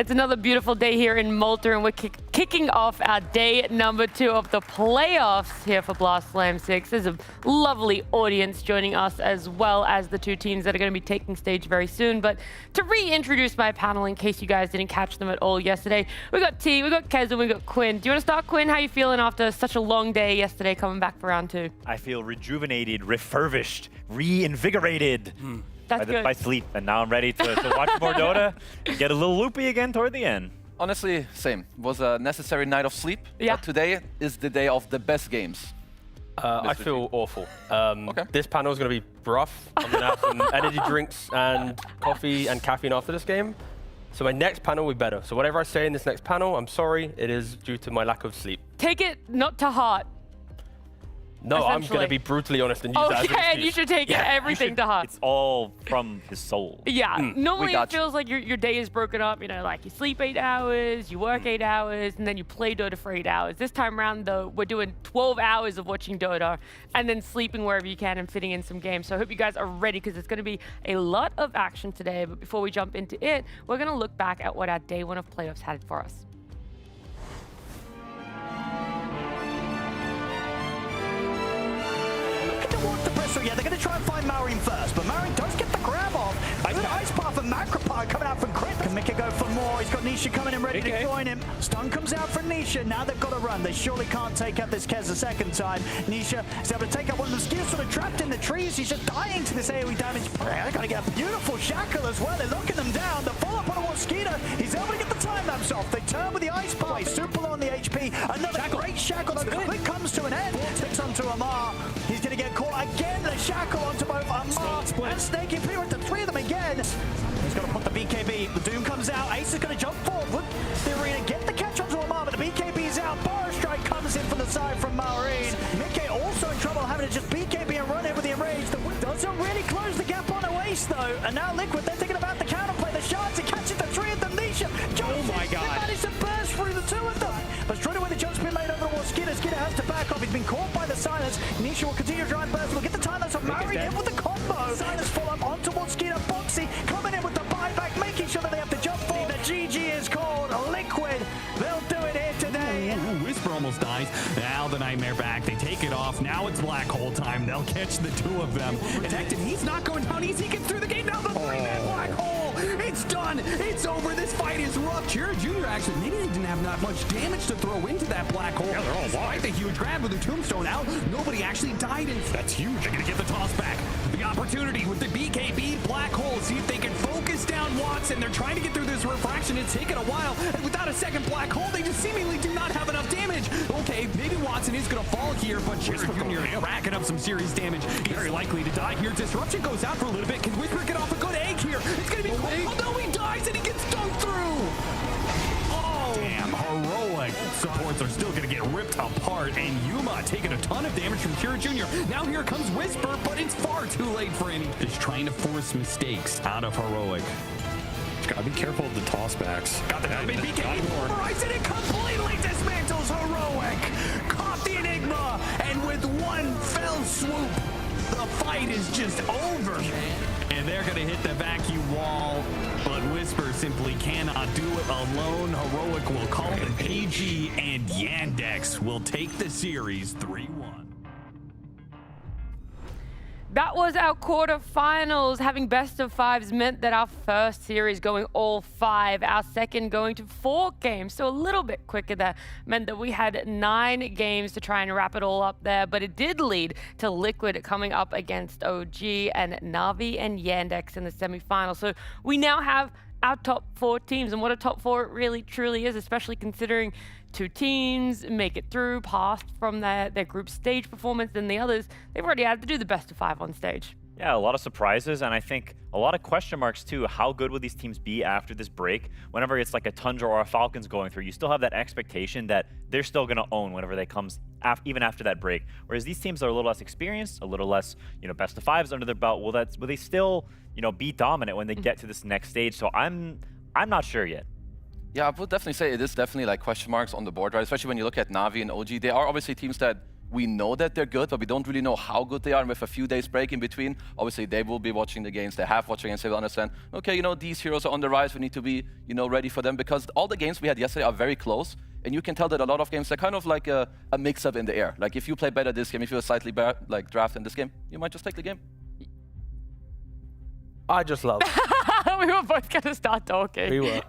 It's another beautiful day here in Malta, and we're kicking off our day number 2 of the playoffs here for Blast Slam 6. There's a lovely audience joining us, as well as the 2 teams that are going to be taking stage very soon. But to reintroduce my panel, in case you guys didn't catch them at all yesterday, we got T, we got Kez, and we got Quinn. Do you want to start, Quinn? How you feeling after such a long day yesterday coming back for round 2? I feel rejuvenated, refurbished, reinvigorated. By sleep, and now I'm ready to watch more Dota and get a little loopy again toward the end. Honestly, same. It was a necessary night of sleep. Yeah. But today is the day of the best games. I feel awful. Okay. This panel is going to be rough. I'm going to have some energy drinks and coffee and caffeine after this game. So my next panel will be better. So whatever I say in this next panel, I'm sorry, it is due to my lack of sleep. Take it not to heart. No, I'm going to be brutally honest and use that as an Okay, and excuse. you should take everything to heart. It's all from his soul. Yeah, normally it you. feels like your day is broken up, you know, like you sleep 8 hours, you work 8 hours, and then you play Dota for 8 hours. This time around, though, we're doing 12 hours of watching Dota and then sleeping wherever you can and fitting in some games. So I hope you guys are ready, because it's going to be a lot of action today. But before we jump into it, we're going to look back at what our day 1 of playoffs had for us. Towards the pressure, yeah, they're going to try and find Maureen first, but Maureen does get the grab off. Good ice path and Macropie coming out from Crit. Can Mika go for more? He's got Nisha coming in ready to join him. Stun comes out for Nisha. Now they've got to run. They surely can't take out this Kez a second time. Nisha is able to take out one of the skills, sort of trapped in the trees. He's just dying to this AoE damage. They're going to get a beautiful shackle as well. They're locking them down. The follow-up on a Mosquito. He's able to get the time-lapse off. They turn with the ice path. Super low on the HP. Another great shackle. The click comes to an end. Picks onto Amar. He's going to get caught again. The shackle onto both Amar and Snakey. Pretty much the 3 of them again. He's got to put the BKB. The Doom comes out. Ace is going to jump forward. They're going to get the catch onto Amar, but the BKB's out. Bar Strike comes in from the side from Maureen. Mickey also in trouble, having to just BKB and run in with the Enrage. The doesn't really close the gap on Oace, though. And now Liquid, they're thinking about the counterplay. The shards, it catches the 3 of them. Nisha, oh my God. They managed to burst through the 2 of them. But straight away, the jump's been laid over towards Skinner. Skinner has to back off. He's been caught by the silence. Nisha will continue to try and burst. We'll get the time that's on Maureen in with the combo. Silence fall up on towards Skinner. Boxy coming in with the buyback, making sure that they have to jump forward. The GG is called. Liquid, they'll do it here today. Whisper almost dies. Now the Nightmare back. They take it off. Now it's Black Hole time. They'll catch the 2 of them. Protected. He's not going down easy. He gets through the game. Now the 3-man Black Hole. It's done. It's over. This fight is rough. Chira Jr. actually, maybe they didn't have that much damage to throw into that Black Hole. Yeah, they're all despite the huge grab with the Tombstone out, nobody actually died. And that's huge. They're going to get the toss back. The opportunity with the BKB Black Hole. See if they can focus down Watson. They're trying to get through this refraction. It's taken a while. And without a second Black Hole, they just seemingly do not have enough damage. Okay, maybe Watson is going to fall here, but Chira Jr. racking up some serious damage. Very likely to die here. Disruption goes out for a little bit. Can Whisper get off a good egg here? It's going to be oh no, he dies and he gets dunked through. Oh, damn. Heroic supports are still going to get ripped apart. And Yuma taking a ton of damage from Chira Jr. Now here comes Whisper, but it's far too late for any. Just trying to force mistakes out of Heroic. Gotta be careful of the tossbacks. Got the BKB pulverized and it completely dismantles Heroic. Caught the Enigma, and with one fell swoop, the fight is just over. And they're gonna hit the vacuum wall, but Whisper simply cannot do it alone. Heroic will call it PG, and Yandex will take the series 3-1. That was our quarterfinals. Having best of 5s meant that our first series going all 5, our second going to 4 games, so a little bit quicker. That meant that we had 9 games to try and wrap it all up there, but it did lead to Liquid coming up against OG and NAVI and Yandex in the semifinals. So we now have our top 4 teams, and what a top 4 it really truly is, especially considering 2 teams make it through, past from their group stage performance, and the others, they've already had to do the best of 5 on stage. Yeah, a lot of surprises, and I think a lot of question marks too. How good will these teams be after this break? Whenever it's like a Tundra or a Falcons going through, you still have that expectation that they're still going to own whenever they comes even after that break. Whereas these teams are a little less experienced, a little less, best of 5s under their belt. Will they still, be dominant when they get to this next stage? So I'm not sure yet. Yeah, I would definitely say it is definitely like question marks on the board, right? Especially when you look at NAVI and OG. They are obviously teams that we know that they're good, but we don't really know how good they are. And with a few days break in between, obviously they will be watching the games, they have watched games, they will understand, okay, you know, these heroes are on the rise, we need to be, you know, ready for them, because all the games we had yesterday are very close. And you can tell that a lot of games are kind of like a mix-up in the air. Like if you play better this game, if you're slightly better, like draft in this game, you might just take the game. I just love. We were both going to start talking. We were.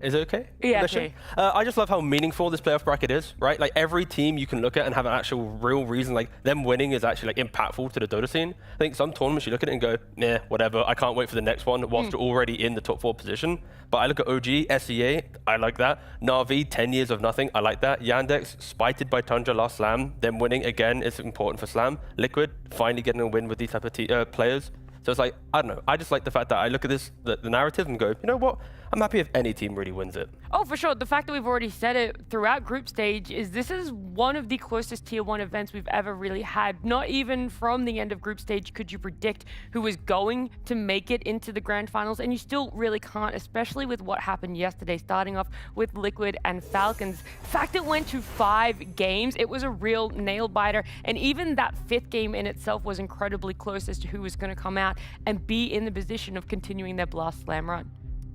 Is it okay? Yeah, Alicia? okay. I just love how meaningful this playoff bracket is, right? Like every team you can look at and have an actual real reason, like them winning is actually like impactful to the Dota scene. I think some tournaments you look at it and go, nah, whatever, I can't wait for the next one whilst you're already in the top 4 position. But I look at OG, SEA, I like that. NAVI, 10 years of nothing, I like that. Yandex, spited by Tundra last Slam, them winning again is important for Slam. Liquid, finally getting a win with these type of players. So it's like, I don't know, I just like the fact that I look at this, the narrative and go, you know what, I'm happy if any team really wins it. Oh, for sure. The fact that we've already said it throughout group stage is this is one of the closest tier 1 events we've ever really had. Not even from the end of group stage could you predict who was going to make it into the grand finals, and you still really can't, especially with what happened yesterday, starting off with Liquid and Falcons. The fact it went to 5 games, it was a real nail biter, and even that 5th game in itself was incredibly close as to who was going to come out and be in the position of continuing their Blast Slam run.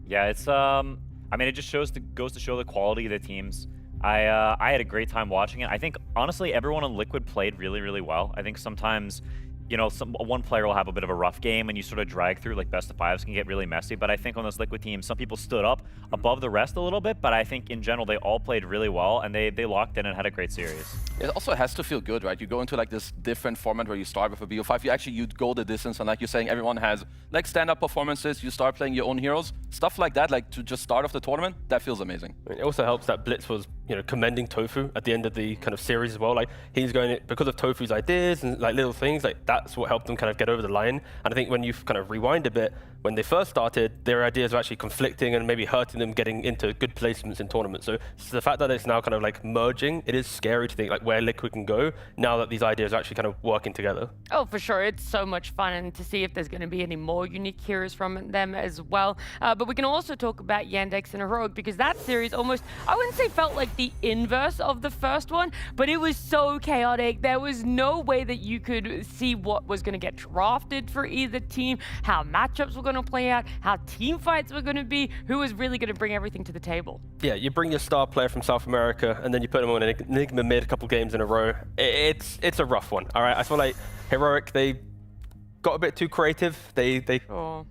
Yeah, it's I mean, it just goes to show the quality of the teams. I had a great time watching it. I think honestly everyone on Liquid played really, really well. I think sometimes, you know, one player will have a bit of a rough game and you sort of drag through, like best of 5s can get really messy. But I think on this Liquid team, some people stood up above the rest a little bit, but I think in general they all played really well and they locked in and had a great series. It also has to feel good, right? You go into like this different format where you start with a BO5, you go the distance, and like you're saying, everyone has like stand-up performances, you start playing your own heroes, stuff like that, like to just start off the tournament, that feels amazing. I mean, it also helps that Blitz was, you know, commending Tofu at the end of the kind of series as well. Like he's going, because of Tofu's ideas and like little things, like that's what helped them kind of get over the line. And I think when you kind of rewind a bit, when they first started, their ideas were actually conflicting and maybe hurting them getting into good placements in tournaments. So the fact that it's now kind of like merging, it is scary to think like where Liquid can go now that these ideas are actually kind of working together. Oh, for sure. It's so much fun, and to see if there's going to be any more unique heroes from them as well. But we can also talk about Yandex and Heroic, because that series almost, I wouldn't say felt like the inverse of the first one, but it was so chaotic. There was no way that you could see what was going to get drafted for either team, how matchups were going to play out, how team fights were going to be, who was really going to bring everything to the table. Yeah, you bring your star player from South America and then you put them on an Enigma mid a couple games in a row. It's a rough one, all right? I feel like Heroic, they got a bit too creative. They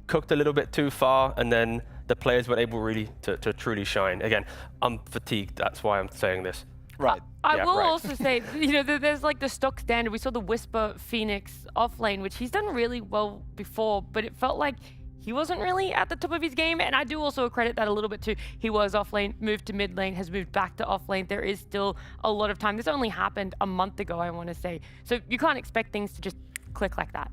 cooked a little bit too far, and then the players weren't able really to truly shine. Again, I'm fatigued, that's why I'm saying this. Right. I will also say, you know, there's like the stock standard. We saw the Whisper Phoenix off lane, which he's done really well before, but it felt like he wasn't really at the top of his game. And I do also credit that a little bit too. He was off lane, moved to mid lane, has moved back to off lane. There is still a lot of time. This only happened a month ago, I want to say. So you can't expect things to just click like that.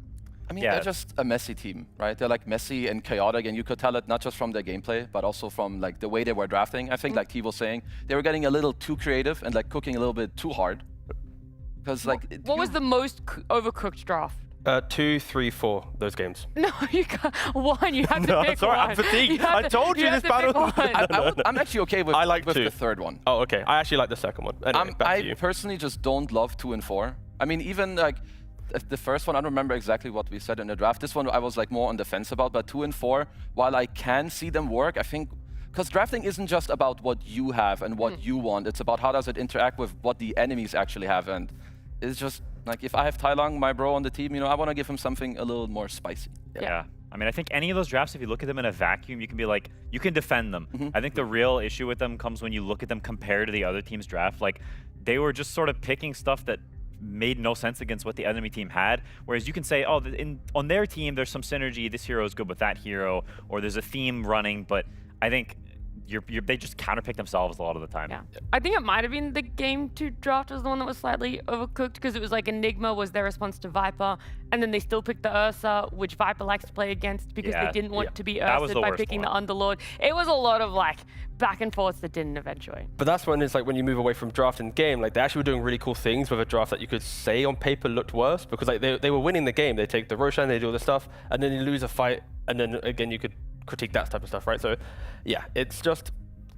I mean, they're just a messy team, right? They're like messy and chaotic, and you could tell it not just from their gameplay, but also from like the way they were drafting. I think, like T was saying, they were getting a little too creative and like cooking a little bit too hard. Because like, what was the most overcooked draft? 2, 3, 4, those games. No, you can't. One, you have to pick sorry, one. I'm fatigued. I told you this battle. I'm actually okay with, the third one. Oh, okay. I actually like the second one. Anyway, I personally just don't love 2 and 4. I mean, even like the first one, I don't remember exactly what we said in the draft. This one I was like more on the fence about, but 2 and 4, while I can see them work, I think, because drafting isn't just about what you have and what you want. It's about how does it interact with what the enemies actually have. And it's just like, if I have Tai Long, my bro on the team, you know, I want to give him something a little more spicy. Yeah. I mean, I think any of those drafts, if you look at them in a vacuum, you can be like, you can defend them. I think the real issue with them comes when you look at them compared to the other team's draft. Like, they were just sort of picking stuff that made no sense against what the enemy team had. Whereas you can say, oh, on their team, there's some synergy. This hero is good with that hero, or there's a theme running. But I think they just counterpick themselves a lot of the time. Yeah. I think it might have been the game 2 draft was the one that was slightly overcooked, because it was like Enigma was their response to Viper, and then they still picked the Ursa, which Viper likes to play against because they didn't want to be Ursa'd by picking the Underlord. It was a lot of like back and forth that didn't eventuate. But that's when it's like when you move away from draft and game, like they actually were doing really cool things with a draft that you could say on paper looked worse, because like they were winning the game. They take the Roshan, they do all this stuff, and then you lose a fight, and then again you could critique that type of stuff, right? So yeah, it's just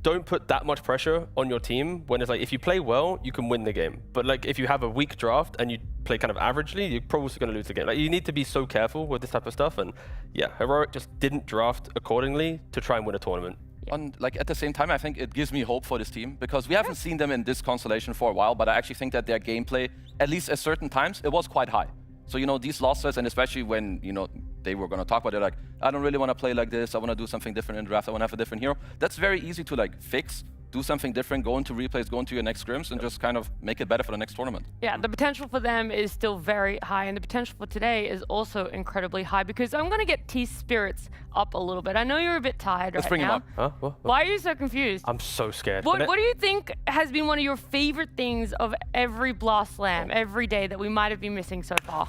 don't put that much pressure on your team when it's like, if you play well, you can win the game. But like, if you have a weak draft and you play kind of averagely, you're probably going to lose the game. Like, you need to be so careful with this type of stuff. And yeah, Heroic just didn't draft accordingly to try and win a tournament. And like at the same time, I think it gives me hope for this team because we haven't seen them in this constellation for a while, but I actually think that their gameplay, at least at certain times, it was quite high. So, you know, these losses, and especially when, you know, they were going to talk about it, like, I don't really want to play like this. I want to do something different in draft. I want to have a different hero. That's very easy to like fix, do something different, go into replays, go into your next scrims, and just kind of make it better for the next tournament. Yeah, the potential for them is still very high, and the potential for today is also incredibly high because I'm going to get T's spirits up a little bit. I know you're a bit tired Let's right bring now. him up. Huh? What? Why are you so confused? I'm so scared. What do you think has been one of your favorite things of every Blast Slam, every day that we might have been missing so far?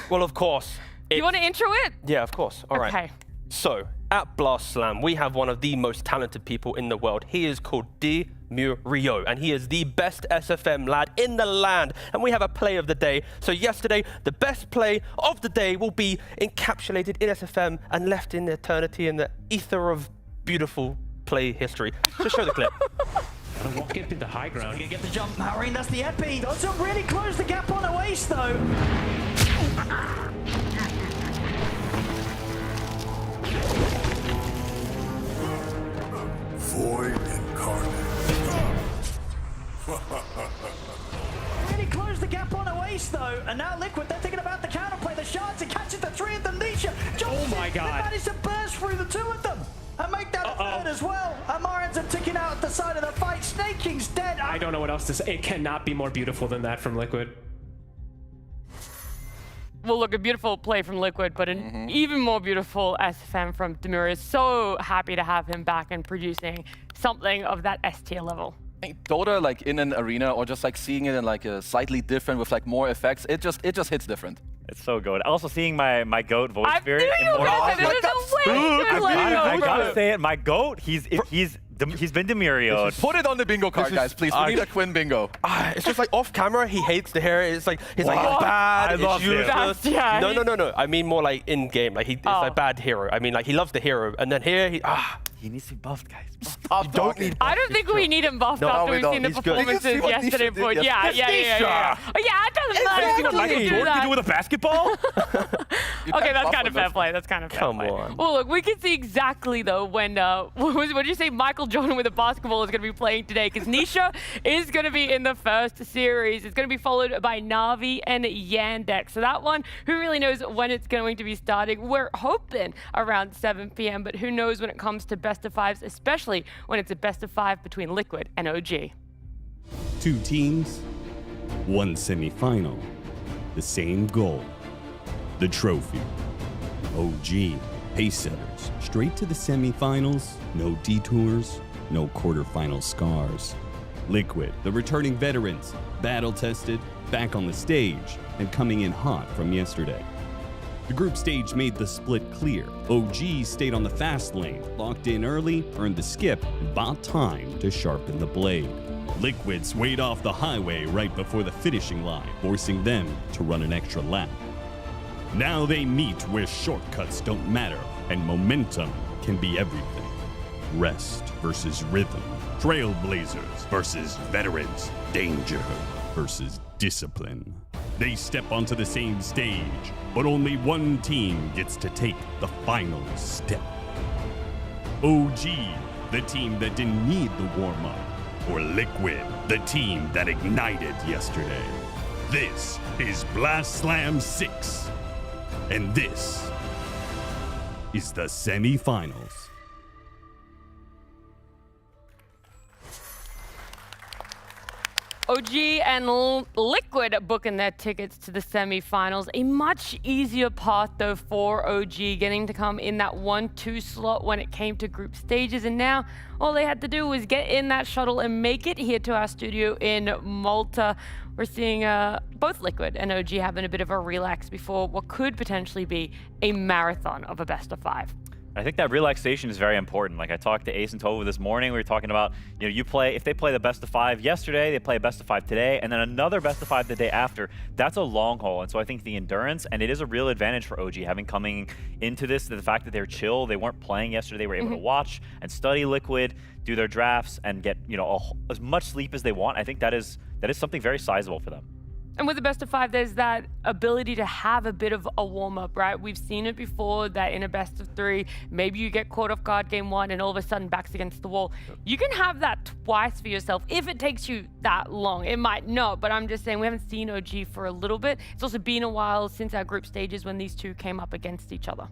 Well, of course. You want to intro it? Yeah, of course. All right. Okay. So, at Blast Slam, we have one of the most talented people in the world. He is called Rio, and he is the best SFM lad in the land. And we have a play of the day. So yesterday, the best play of the day will be encapsulated in SFM and left in eternity in the ether of beautiful play history. Just show the clip. Gotta walk into the high ground. Gonna get the jump, Marine, that's the epi. Doesn't really close the gap on Oasis though. Void incarnate. Really closed the gap on Oasis though, and now Liquid, they're thinking about the counterplay. The shards, it catches the three of them. Nisha jumps Oh my in. God. They managed to burst through the two of them and make that a third as well. Amarans are ticking out at the side of the fight. Snake King's dead. I don't know what else to say. It cannot be more beautiful than that from Liquid. Well, look, a beautiful play from Liquid, but an even more beautiful SFM from Demir. So happy to have him back and producing something of that S tier level. I think Dota, like in an arena, or just like seeing it in like a slightly different with like more effects, it just hits different. It's so good. Also seeing my goat voice I spirit. knew you were going to say there's no way you could let it I go. gotta say it. My goat. He's been Demirio'd. Put it on the bingo card, guys, please. We need a Quinn bingo. It's just like off camera, he hates the hero. It's like, he's like, What? it's bad, I it's love it. useless. Yeah, No. I mean more like in game. Like it's like bad hero. I mean like he loves the hero. And then here, He needs to be buffed, guys. Stop talking. I don't think we need him buffed No, after we we've don't. seen the He's good. performances You can see what yesterday. Nisha did But yeah. Oh, yeah, it doesn't matter. You see what Michael You Jordan can do with a basketball? Okay, that's kind of fair play. That's kind of fair Come play. on. Well, look, we can see exactly though when what did you say? Michael Jordan with a basketball is going to be playing today because Nisha is going to be in the first series. It's going to be followed by NAVI and Yandex. So that one, who really knows when it's going to be starting? We're hoping around 7 p.m. But who knows when it comes to best of fives, especially when it's a best of five between Liquid and OG. 2 teams, 1 semifinal, the same goal, the trophy. OG, pace setters, straight to the semifinals, no detours, no quarterfinal scars. Liquid, the returning veterans, battle-tested, back on the stage, and coming in hot from yesterday. The group stage made the split clear. OG stayed on the fast lane, locked in early, earned the skip, and bought time to sharpen the blade. Liquid swayed off the highway right before the finishing line, forcing them to run an extra lap. Now they meet where shortcuts don't matter, and momentum can be everything. Rest versus rhythm. Trailblazers versus veterans. Danger versus discipline. They step onto the same stage, but only one team gets to take the final step. OG, the team that didn't need the warm-up, or Liquid, the team that ignited yesterday. This is Blast Slam 6, and this is the semifinals. OG and Liquid booking their tickets to the semifinals. A much easier path though for OG, getting to come in that 1-2 slot when it came to group stages. And now all they had to do was get in that shuttle and make it here to our studio in Malta. We're seeing both Liquid and OG having a bit of a relax before what could potentially be a marathon of a best of 5. I think that relaxation is very important. Like I talked to Ace and Tova this morning, we were talking about, you know, if they play the best of 5 yesterday, they play a best of 5 today, and then another best of 5 the day after. That's a long haul, and so I think the endurance, and it is a real advantage for OG having coming into this, the fact that they're chill, they weren't playing yesterday, they were able to watch and study Liquid, do their drafts, and get, you know, as much sleep as they want. I think that is something very sizable for them. And with the best of 5, there's that ability to have a bit of a warm-up, right? We've seen it before that in a best of 3, maybe you get caught off guard game 1 and all of a sudden backs against the wall. You can have that twice for yourself if it takes you that long. It might not, but I'm just saying we haven't seen OG for a little bit. It's also been a while since our group stages when these two came up against each other.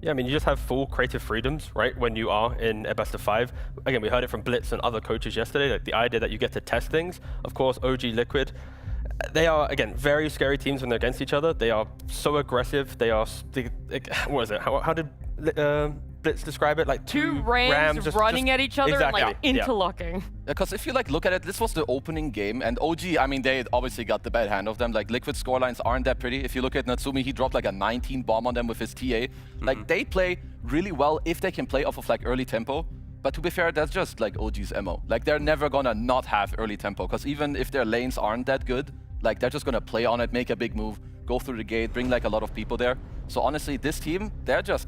Yeah, I mean, you just have full creative freedoms, right, when you are in a best of 5. Again, we heard it from Blitz and other coaches yesterday, like the idea that you get to test things. Of course, OG Liquid, they are, again, very scary teams when they're against each other. They are so aggressive. They are, what is it? How did Blitz describe it? Like two rams just running at each other, exactly. and like interlocking. Because if you like look at it, this was the opening game, and OG, I mean, they obviously got the bad hand of them. Like Liquid scorelines aren't that pretty. If you look at Natsumi, he dropped like a 19 bomb on them with his TA. Like they play really well if they can play off of like early tempo. But to be fair, that's just like OG's MO. Like they're never gonna not have early tempo, because even if their lanes aren't that good, like they're just gonna play on it, make a big move, go through the gate, bring like a lot of people there. So honestly, this team, they're just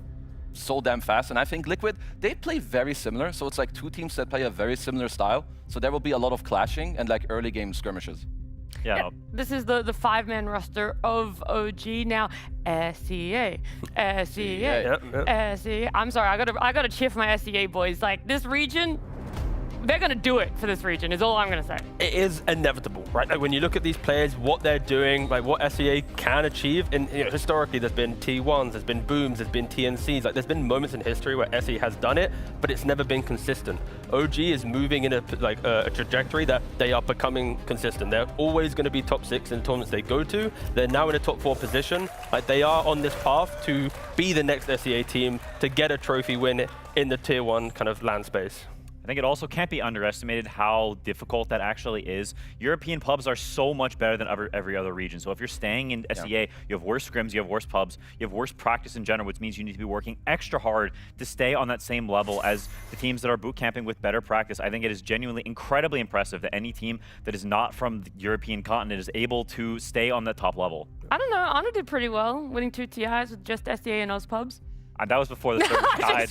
so damn fast. And I think Liquid, they play very similar. So it's like two teams that play a very similar style. So there will be a lot of clashing and like early game skirmishes. Yeah, this is the 5-man roster of OG now. SEA. I'm sorry, I gotta cheer for my SEA boys. Like this region, they're gonna do it for this region, is all I'm gonna say. It is inevitable, right? Like when you look at these players, what they're doing, like what SEA can achieve, and you know, historically there's been T1s, there's been Booms, there's been TNCs, like there's been moments in history where SEA has done it, but it's never been consistent. OG is moving in a trajectory that they are becoming consistent. They're always going to be top 6 in the tournaments they go to. They're now in a top 4 position. Like they are on this path to be the next SEA team to get a trophy win in the tier 1 kind of land space. I think it also can't be underestimated how difficult that actually is. European pubs are so much better than every other region. So if you're staying in SEA, you have worse scrims, you have worse pubs, you have worse practice in general, which means you need to be working extra hard to stay on that same level as the teams that are boot camping with better practice. I think it is genuinely incredibly impressive that any team that is not from the European continent is able to stay on that top level. I don't know, Ana did pretty well, winning 2 TIs with just SEA and Oz pubs. And that was before the third guy,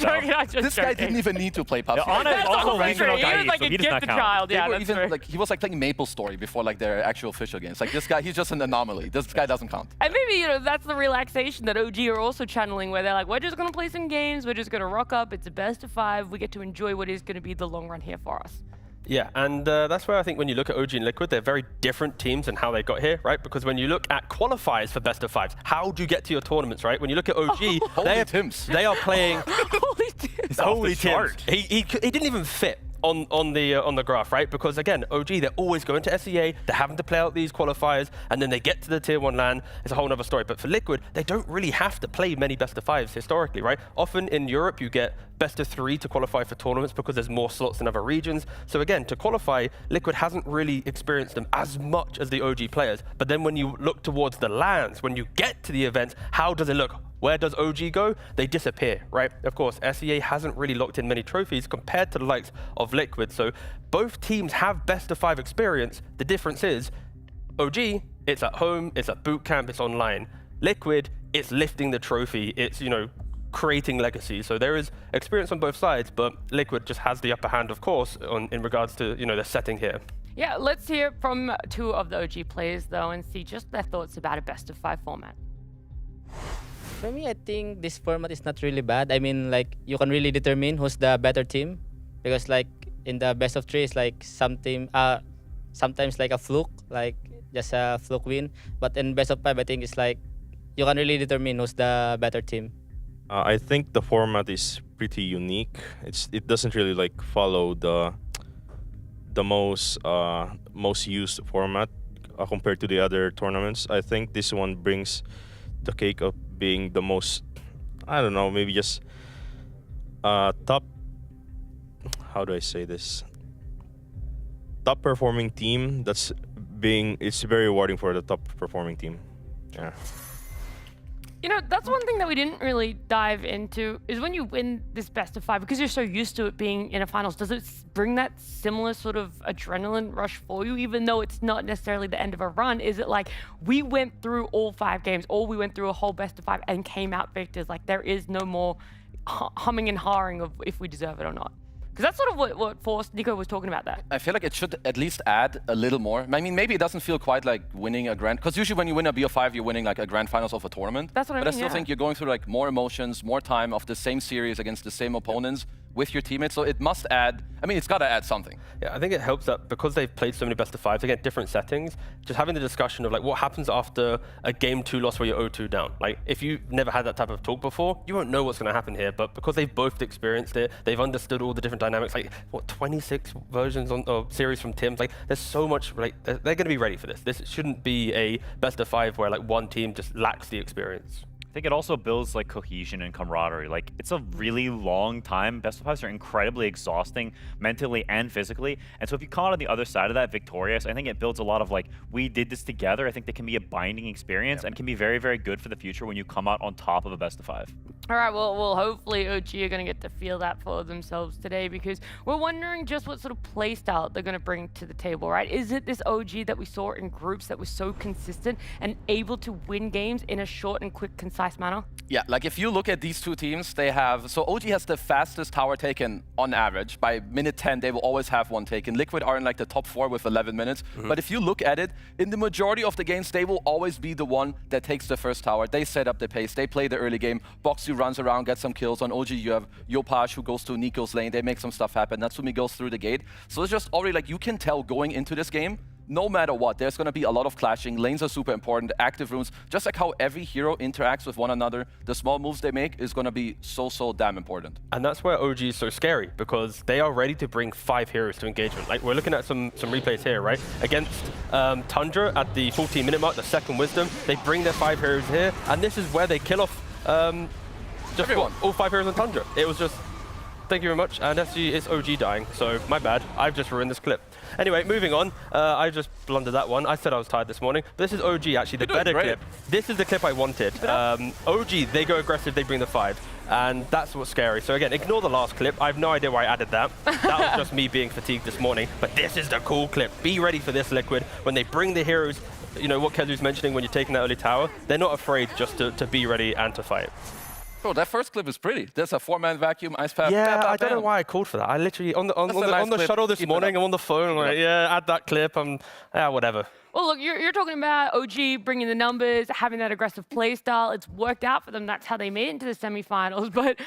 This guy didn't even need to play PUBG. Yeah, Ana is also regional guy, he was like so a he does not gifted count. child. Yeah, that's even, like, he was like playing Maple Story before like their actual official games. Like this guy, he's just an anomaly. This guy doesn't count. And maybe, you know, that's the relaxation that OG are also channeling, where they're like, we're just gonna play some games, we're just gonna rock up, it's a best of 5, we get to enjoy what is gonna be the long run here for us. Yeah, and that's where I think when you look at OG and Liquid, they're very different teams and how they got here, right? Because when you look at qualifiers for best of 5s, how do you get to your tournaments, right? When you look at OG, they are playing Holy Tims. Holy Tims. He didn't even fit on the graph, right? Because again, OG, they're always going to SEA, they're having to play out these qualifiers, and then they get to the tier 1 LAN. It's a whole other story. But for Liquid, they don't really have to play many best of 5s historically, right? Often in Europe, you get best of 3 to qualify for tournaments because there's more slots in other regions. So again, to qualify, Liquid hasn't really experienced them as much as the OG players. But then when you look towards the LANs, when you get to the events, how does it look? Where does OG go? They disappear, right? Of course, SEA hasn't really locked in many trophies compared to the likes of Liquid. So both teams have best of 5 experience. The difference is OG, it's at home, it's at boot camp, it's online. Liquid, it's lifting the trophy, it's, you know, creating legacy. So there is experience on both sides, but Liquid just has the upper hand, of course, in regards to, you know, the setting here. Yeah, let's hear from 2 of the OG players though and see just their thoughts about a best of 5 format. For me, I think this format is not really bad. I mean, like, you can really determine who's the better team. Because, like, in the best of 3, it's like sometimes like a fluke, like just a fluke win. But in best of 5, I think it's like you can really determine who's the better team. I think the format is pretty unique. It doesn't really like follow the most used format compared to the other tournaments. I think this one brings the cake of being the most, I don't know, maybe just top, how do I say this? Top performing team it's very rewarding for the top performing team. Yeah. You know, that's one thing that we didn't really dive into is when you win this best of 5, because you're so used to it being in a finals, does it bring that similar sort of adrenaline rush for you, even though it's not necessarily the end of a run? Is it like we went through all 5 games, or we went through a whole best of 5 and came out victors? Like there is no more humming and hawing of if we deserve it or not. Because that's sort of what forced Nico was talking about that. I feel like it should at least add a little more. I mean, maybe it doesn't feel quite like winning a grand, because usually when you win a BO5, you're winning like a grand finals of a tournament. That's what I mean, But I still think you're going through like more emotions, more time of the same series against the same opponents with your teammates. So it must add, I mean, it's got to add something. Yeah, I think it helps that because they've played so many best of 5s, they get different settings, just having the discussion of like what happens after a game 2 loss where you're 0-2 down. Like if you never had that type of talk before, you won't know what's going to happen here, but because they've both experienced it, they've understood all the different dynamics, like what, 26 versions of series from Tim's, like there's so much, like they're going to be ready for this. This shouldn't be a best of 5 where like one team just lacks the experience. I think it also builds like cohesion and camaraderie. Like it's a really long time. Best of 5s are incredibly exhausting mentally and physically. And so if you come out on the other side of that victorious, I think it builds a lot of like, we did this together. I think that can be a binding experience and can be very, very good for the future when you come out on top of a best of 5. All right, well, hopefully OG are going to get to feel that for themselves today, because we're wondering just what sort of play style they're going to bring to the table, right? Is it this OG that we saw in groups that was so consistent and able to win games in a short and quick, concise manner? Yeah, like if you look at these two teams, they have, so OG has the fastest tower taken on average. By minute 10, they will always have one taken. Liquid are in like the top 4 with 11 minutes. But if you look at it, in the majority of the games, they will always be the one that takes the first tower. They set up the pace, they play the early game. Boxu runs around, gets some kills. On OG, you have Yopaj who goes to Nico's lane. They make some stuff happen. Natsumi goes through the gate. So it's just already like, you can tell going into this game, no matter what, there's going to be a lot of clashing. Lanes are super important, active runes, just like how every hero interacts with one another. The small moves they make is going to be so damn important. And that's where OG is so scary, because they are ready to bring 5 heroes to engagement. Like we're looking at some replays here, right? Against Tundra at the 14-minute mark, the second Wisdom, they bring their 5 heroes here, and this is where they kill off just what, all 5 heroes on Tundra. It was just, thank you very much, and actually it's OG dying, so my bad. I've just ruined this clip. Anyway, moving on. I just blundered that one. I said I was tired this morning. This is OG, actually, the better clip. This is the clip I wanted. OG, they go aggressive, they bring the 5. And that's what's scary. So again, ignore the last clip. I have no idea why I added that. That was just me being fatigued this morning. But this is the cool clip. Be ready for this, Liquid. When they bring the heroes, you know what Kezu's mentioning when you're taking that early tower, they're not afraid just to be ready and to fight. Bro, that first clip is pretty. There's a 4-man vacuum, ice path. Yeah, I don't know why I called for that. I literally, on the shuttle this morning, I'm on the phone, I'm like, yeah, add that clip, whatever. Well, look, you're talking about OG bringing the numbers, having that aggressive play style. It's worked out for them. That's how they made it into the semifinals. But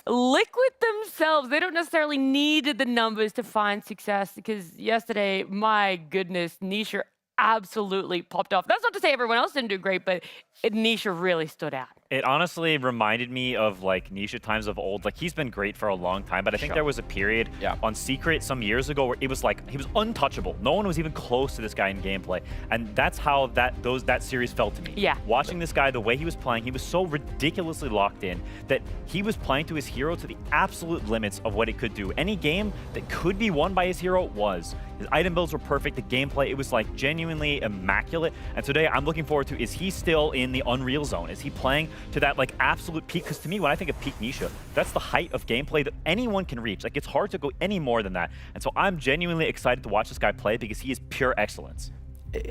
Liquid themselves, they don't necessarily need the numbers to find success, because yesterday, my goodness, Nisha absolutely popped off. That's not to say everyone else didn't do great, but Nisha really stood out. It honestly reminded me of like Nisha times of old. Like he's been great for a long time, but I think there was a period on Secret some years ago where it was like he was untouchable. No one was even close to this guy in gameplay, and that's how that series felt to me. Yeah. Watching this guy, the way he was playing, he was so ridiculously locked in that he was playing to his hero to the absolute limits of what it could do. Any game that could be won by his hero was. His item builds were perfect. The gameplay, it was like genuinely immaculate. And today I'm looking forward to, is he still in the Unreal Zone? Is he playing to that like absolute peak? Because to me, when I think of peak Nisha, that's the height of gameplay that anyone can reach. Like it's hard to go any more than that. And so I'm genuinely excited to watch this guy play because he is pure excellence.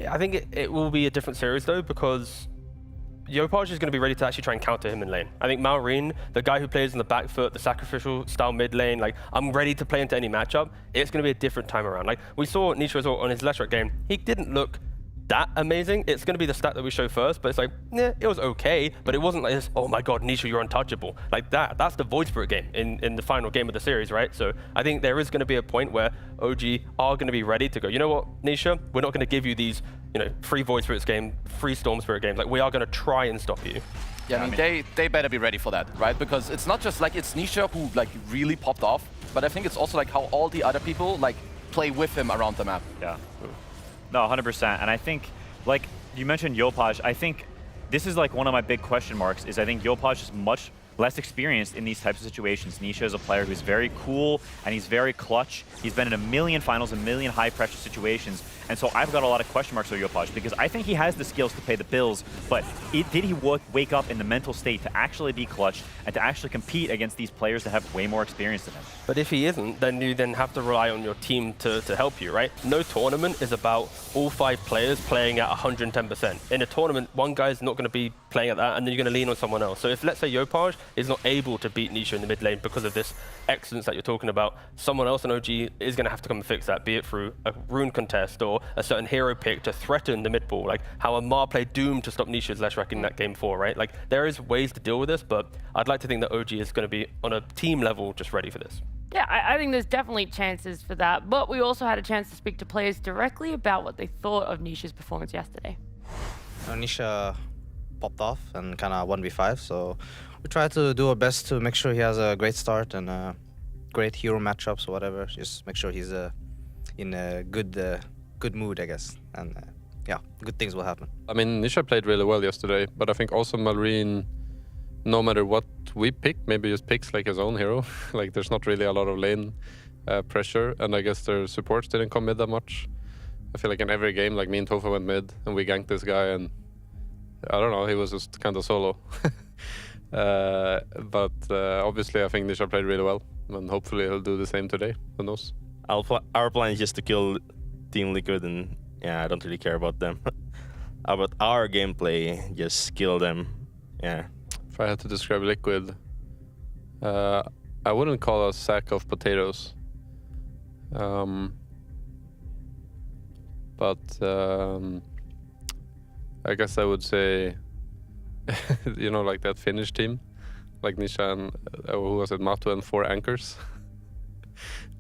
I think it will be a different series though, because Yopaj is going to be ready to actually try and counter him in lane. I think Maureen, the guy who plays in the back foot, the sacrificial style mid lane, like I'm ready to play into any matchup. It's going to be a different time around. Like we saw Nisha as well on his Leshrac game. He didn't look that amazing. It's going to be the stat that we show first, but it's like, yeah, it was okay, but it wasn't like this, oh my god, Nisha, you're untouchable. Like that's the Void Spirit game in the final game of the series, right? So I think there is going to be a point where OG are going to be ready to go, you know what, Nisha, we're not going to give you these, you know, free Void Spirits game, free Storm Spirit games. Like we are going to try and stop you. Yeah, I mean, they better be ready for that, right? Because it's not just like it's Nisha who like really popped off, but I think it's also like how all the other people like play with him around the map. Yeah. No, 100%. And I think, like you mentioned Yopaj, I think this is like one of my big question marks is I think Yopaj is much less experienced in these types of situations. Nisha is a player who's very cool and he's very clutch. He's been in a million finals, a million high-pressure situations. And so I've got a lot of question marks for Yopaj because I think he has the skills to pay the bills, but did he wake up in the mental state to actually be clutch and to actually compete against these players that have way more experience than him? But if he isn't, then you have to rely on your team to help you, right? No tournament is about all 5 players playing at 110%. In a tournament, one guy's not going to be playing at that, and then you're going to lean on someone else. So if, let's say, Yopaj is not able to beat Nisha in the mid lane because of this excellence that you're talking about, someone else in OG is going to have to come and fix that, be it through a rune contest or a certain hero pick to threaten the mid ball, like how Amar played Doom to stop Nisha's Leshrac in that game 4, right? Like, there is ways to deal with this, but I'd like to think that OG is going to be, on a team level, just ready for this. Yeah, I think there's definitely chances for that, but we also had a chance to speak to players directly about what they thought of Nisha's performance yesterday. Nisha popped off and kind of 1v5, so we try to do our best to make sure he has a great start and great hero matchups or whatever. Just make sure he's in a good mood, I guess, and yeah, good things will happen. I mean, Nisha played really well yesterday, but I think also Malrine, no matter what we pick, maybe just picks like his own hero. Like, there's not really a lot of lane pressure, and I guess their supports didn't come mid that much. I feel like in every game, like me and Tofa went mid, and we ganked this guy, and I don't know, he was just kind of solo. But obviously, I think Nisha played really well, and hopefully he'll do the same today. Who knows? Our plan is just to kill Team Liquid, and yeah, I don't really care about them. About our gameplay, just kill them. Yeah. If I had to describe Liquid, I wouldn't call us a sack of potatoes. But I guess I would say, you know, like that Finnish team, like Nisha and who was it, Matu and 4 anchors.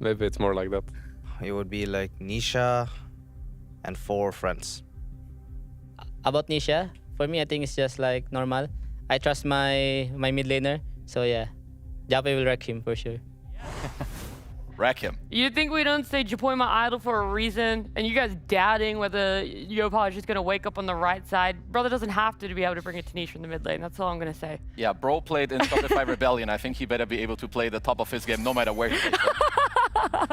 Maybe it's more like that. It would be like Nisha and 4 friends. About Nisha, for me, I think it's just like normal. I trust my mid laner, so yeah, Jape will wreck him for sure. Wreck him. You think we don't say Japoima idle for a reason, and you guys doubting whether Yopaj is going to wake up on the right side? Brother doesn't have to be able to bring it to Nisha in the mid lane. That's all I'm going to say. Yeah, bro played in Shopify Rebellion. I think he better be able to play the top of his game no matter where he plays.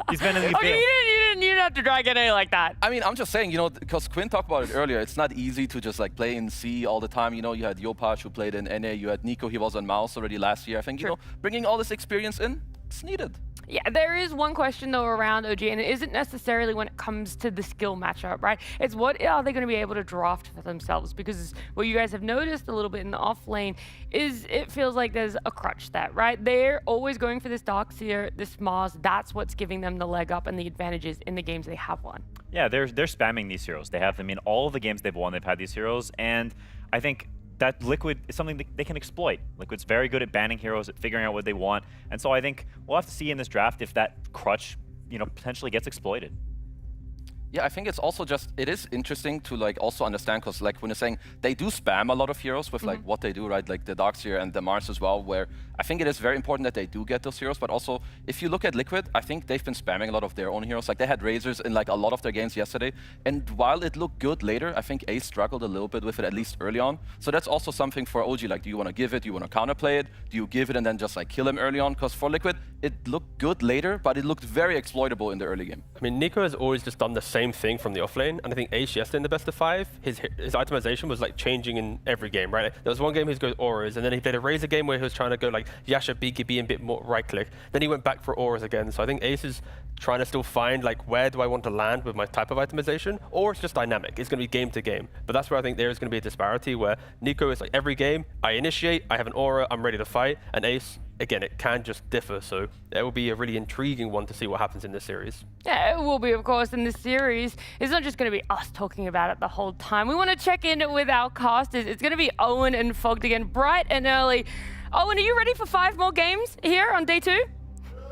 He's been in the Okay, you didn't have to drag it in like that. I mean, I'm just saying, you know, because Quinn talked about it earlier, it's not easy to just like play in C all the time. You know, you had Yopaj who played in NA, you had Nico, he was on Mouse already last year. I think, you know, bringing all this experience in, it's needed. Yeah, there is one question though around OG, and it isn't necessarily when it comes to the skill matchup, right? It's what are they going to be able to draft for themselves? Because what you guys have noticed a little bit in the off lane is it feels like there's a crutch there, right? They're always going for this Darkseer, this Mars. That's what's giving them the leg up and the advantages in the games they have won. Yeah, they're spamming these heroes. They have them in all of the games they've won. They've had these heroes, and I think that Liquid is something that they can exploit. Liquid's very good at banning heroes, at figuring out what they want, and so I think we'll have to see in this draft if that crutch, you know, potentially gets exploited. Yeah, I think it's also just, it is interesting to like also understand, because like when you're saying they do spam a lot of heroes with like what they do, right? Like the Darkseer and the Mars as well, where I think it is very important that they do get those heroes, but also if you look at Liquid, I think they've been spamming a lot of their own heroes. Like they had Razors in like a lot of their games yesterday, and while it looked good later, I think Ace struggled a little bit with it, at least early on. So that's also something for OG, like do you want to give it, do you want to counterplay it, do you give it and then just like kill him early on? Because for Liquid, it looked good later, but it looked very exploitable in the early game. I mean, Nico has always just done the same thing from the offlane, and I think Ace yesterday in the best of 5, his itemization was like changing in every game, right? Like, there was one game he goes auras, and then he played a Razor game where he was trying to go like Yasha, BKB, and a bit more right click. Then he went back for auras again. So I think Ace is trying to still find like where do I want to land with my type of itemization, or it's just dynamic. It's going to be game to game. But that's where I think there is going to be a disparity where Nico is like every game, I initiate, I have an aura, I'm ready to fight, and Ace, again, it can just differ, so it will be a really intriguing one to see what happens in this series. Yeah, it will be, of course, in this series. It's not just going to be us talking about it the whole time. We want to check in with our casters. It's going to be Owen and Fogged again, bright and early. Owen, are you ready for 5 more games here on day 2?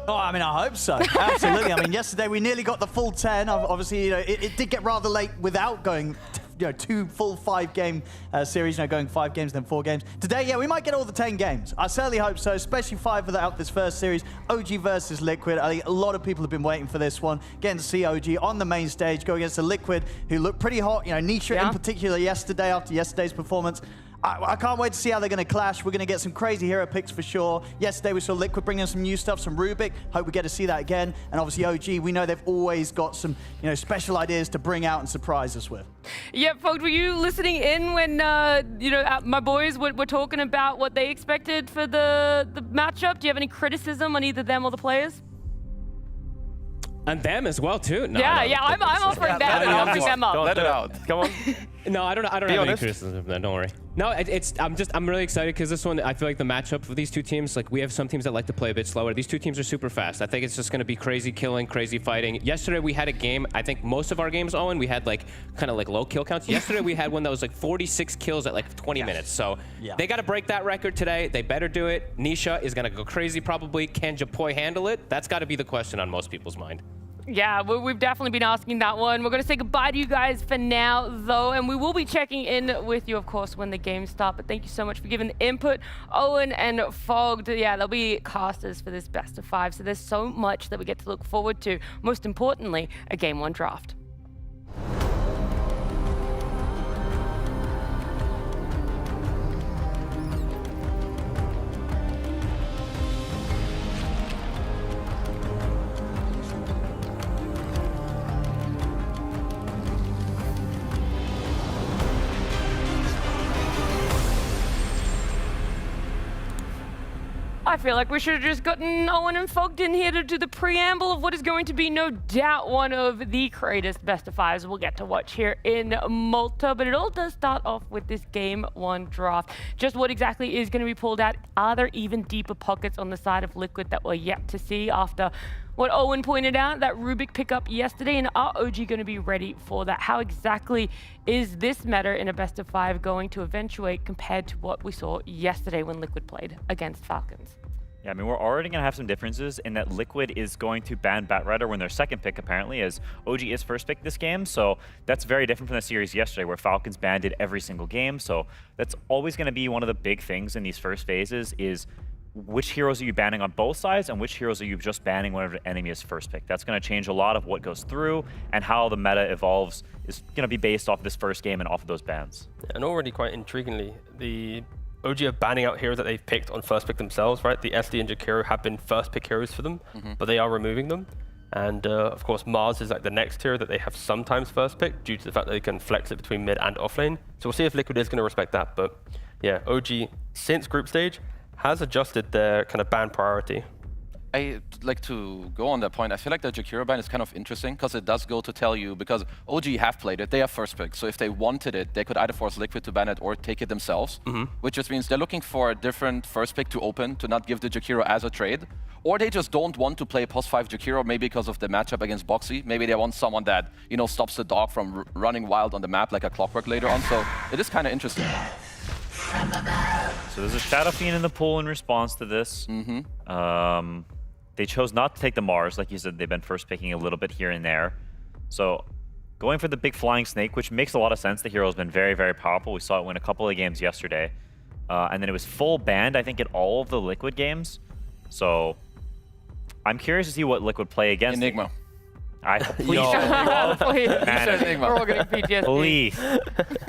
Oh, I mean, I hope so. Absolutely. I mean, yesterday we nearly got the full 10. Obviously, you know, it did get rather late without going 2 full 5-game series, going 5 games, then 4 games. Today, yeah, we might get all the 10 games. I certainly hope so, especially 5 without this first series. OG versus Liquid. I think a lot of people have been waiting for this one. Getting to see OG on the main stage go against the Liquid, who look pretty hot. Nisha in particular yesterday, after yesterday's performance. I can't wait to see how they're going to clash. We're going to get some crazy hero picks for sure. Yesterday we saw Liquid bring in some new stuff, some Rubik. Hope we get to see that again. And obviously OG, we know they've always got some special ideas to bring out and surprise us with. Yeah, folks, were you listening in when my boys were talking about what they expected for the matchup? Do you have any criticism on either them or the players? And them as well too. No, I'm offering them. I'm offering them up. Let it out. Come on. No, I don't have any criticism of that. Don't worry. No, I'm really excited because this one, I feel like the matchup for these two teams, like we have some teams that like to play a bit slower. These two teams are super fast. I think it's just going to be crazy killing, crazy fighting. Yesterday we had a game. I think most of our games, Owen, we had kind of low kill counts. Yesterday we had one that was 46 kills at 20 minutes. So they got to break that record today. They better do it. Nisha is going to go crazy probably. Can Japoi handle it? That's got to be the question on most people's mind. Yeah, we've definitely been asking that one. We're going to say goodbye to you guys for now, though, and we will be checking in with you, of course, when the games start. But thank you so much for giving the input, Owen and Fogged. Yeah, they'll be casters for this best of 5, so there's so much that we get to look forward to. Most importantly, a Game 1 draft. I feel like we should have just gotten Owen and Fogged in here to do the preamble of what is going to be no doubt one of the greatest best of 5s we'll get to watch here in Malta. But it all does start off with this Game 1 draft. Just what exactly is going to be pulled out? Are there even deeper pockets on the side of Liquid that we're yet to see after what Owen pointed out, that Rubik pickup yesterday? And are OG going to be ready for that? How exactly is this meta in a best of 5 going to eventuate compared to what we saw yesterday when Liquid played against Falcons? Yeah, I mean, we're already going to have some differences in that Liquid is going to ban Batrider when their second pick, apparently, as OG is first pick this game. So that's very different from the series yesterday, where Falcons banned it every single game. So that's always going to be one of the big things in these first phases is which heroes are you banning on both sides and which heroes are you just banning whenever the enemy is first pick. That's going to change a lot of what goes through, and how the meta evolves is going to be based off this first game and off of those bans. And already quite intriguingly, the OG are banning out heroes that they've picked on first pick themselves, right? The SD and Jakiro have been first pick heroes for them, but they are removing them. And of course, Mars is the next hero that they have sometimes first pick due to the fact that they can flex it between mid and off lane. So we'll see if Liquid is going to respect that. But yeah, OG, since group stage, has adjusted their kind of ban priority. I like to go on that point. I feel like the Jakiro ban is kind of interesting because it does go to tell you, because OG have played it, they have first pick. So if they wanted it, they could either force Liquid to ban it or take it themselves, which just means they're looking for a different first pick to open, to not give the Jakiro as a trade. Or they just don't want to play post 5 Jakiro, maybe because of the matchup against Boxy. Maybe they want someone that, stops the dog from running wild on the map like a Clockwork later on. So it is kind of interesting. So there's a Shadow Fiend in the pool in response to this. They chose not to take the Mars. Like you said, they've been first picking a little bit here and there. So going for the big flying snake, which makes a lot of sense. The hero has been very, very powerful. We saw it win a couple of games yesterday. And then it was full banned, I think, in all of the Liquid games. So I'm curious to see what Liquid play against. Enigma. Please. We're all getting PTSD. Please.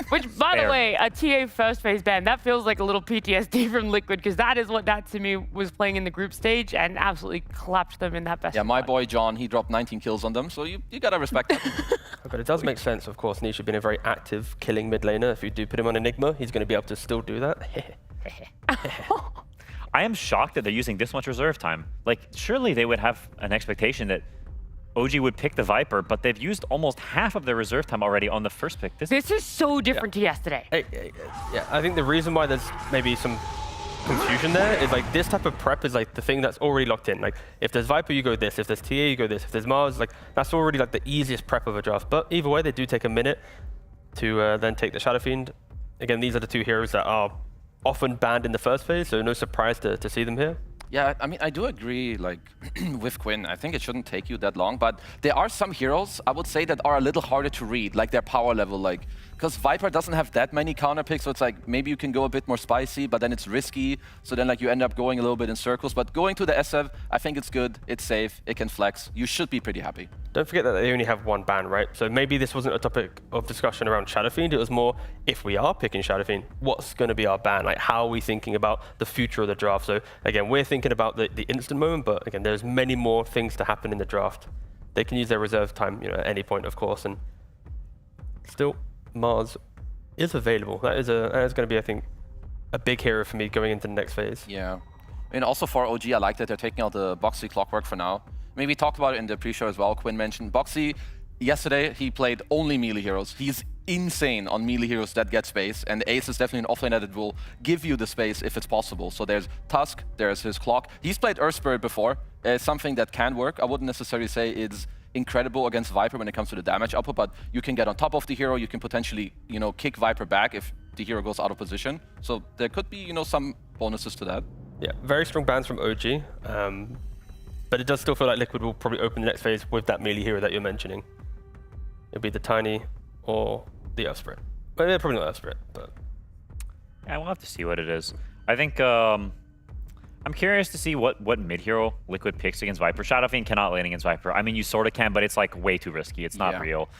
Which, by the way, a TA first phase ban, that feels like a little PTSD from Liquid, because that is what that to me was playing in the group stage and absolutely clapped them in that best. Yeah, my boy John, he dropped 19 kills on them, so you gotta respect that. But it does make sense, of course. Nisha being a very active killing mid laner. If you do put him on Enigma, he's going to be able to still do that. I am shocked that they're using this much reserve time. Like, surely they would have an expectation that OG would pick the Viper, but they've used almost half of their reserve time already on the first pick. This is so different to yesterday. Yeah, I think the reason why there's maybe some confusion there is this type of prep is the thing that's already locked in. If there's Viper, you go this. If there's TA, you go this. If there's Mars, that's already the easiest prep of a draft. But either way, they do take a minute to then take the Shadow Fiend. Again, these are the two heroes that are often banned in the first phase, so no surprise to see them here. Yeah, I mean, I do agree, with Quinn. I think it shouldn't take you that long, but there are some heroes, I would say, that are a little harder to read, their power level, because Viper doesn't have that many counter picks, so it's like maybe you can go a bit more spicy, but then it's risky. So then like you end up going a little bit in circles. But going to the SF, I think it's good, it's safe, it can flex. You should be pretty happy. Don't forget that they only have one ban, right? So maybe this wasn't a topic of discussion around Shadowfiend. It was more, if we are picking Shadowfiend, what's going to be our ban? Like, how are we thinking about the future of the draft? So again, we're thinking about the instant moment, but again, there's many more things to happen in the draft. They can use their reserve time, at any point, of course, and still, Mars is available. That is going to be, I think, a big hero for me going into the next phase. Yeah. And also for OG, I like that they're taking out the Boxy Clockwork for now. Maybe we talked about it in the pre-show as well. Quinn mentioned Boxy. Yesterday, he played only melee heroes. He's insane on melee heroes that get space, and Ace is definitely an offlane that will give you the space if it's possible. So there's Tusk, there's his Clock. He's played Earth Spirit before. It's something that can work. I wouldn't necessarily say it's incredible against Viper when it comes to the damage output, but you can get on top of the hero. You can potentially, kick Viper back if the hero goes out of position. So there could be, some bonuses to that. Yeah, very strong bans from OG. But it does still feel like Liquid will probably open the next phase with that melee hero that you're mentioning. It'll be the Tiny or the Earth Spirit. Well, yeah, probably not Earth Spirit, but... Yeah, we'll have to see what it is. I think I'm curious to see what mid hero Liquid picks against Viper. Shadowfiend cannot lane against Viper. I mean, you sort of can, but it's like way too risky. It's not real.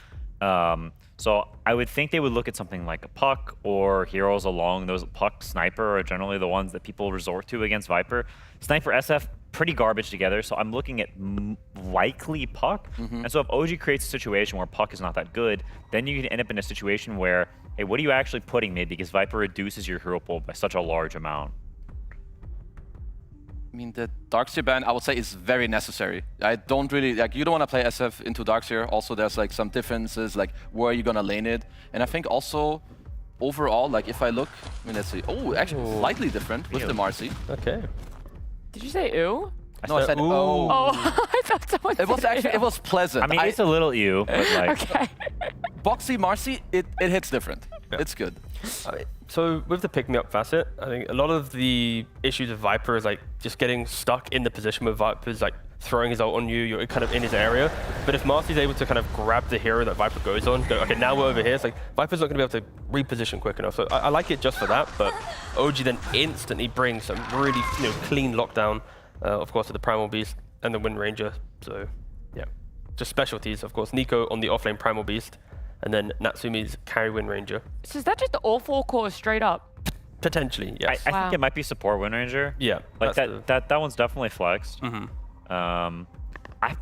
So I would think they would look at something like a Puck or heroes along those. Puck, Sniper are generally the ones that people resort to against Viper. Sniper, SF, pretty garbage together, so I'm looking at likely Puck. And so if OG creates a situation where Puck is not that good, then you can end up in a situation where, hey, what are you actually putting mid? Because Viper reduces your hero pool by such a large amount. I mean, the Darkseer ban, I would say, is very necessary. I don't really, you don't want to play SF into Darkseer. Also, there's some differences, where are you going to lane it? And I think also, overall, if I look, let's see. Oh, actually, slightly different with the Marcy. Okay. Did you say ew? No, I said oh. Oh, I thought someone said It was actually, ew. it was pleasant. I mean, it's a little ew, but Okay. Boxy, Marcy, it hits different. Yeah. It's good. So with the pick-me-up facet, I think a lot of the issues of Viper is just getting stuck in the position where Viper's throwing his ult on you, you're kind of in his area. But if Marcy's able to kind of grab the hero that Viper goes on, go, okay, now we're over here, it's Viper's not going to be able to reposition quick enough. So I like it just for that, but OG then instantly brings some really clean lockdown, of course, with the Primal Beast and the Wind Ranger. So yeah, just specialties, of course. Nico on the offlane Primal Beast, and then Natsumi's carry Wind Ranger. So is that just all 4 cores straight up? Potentially, yes. I think it might be support Wind Ranger. Yeah. That one's definitely flexed. I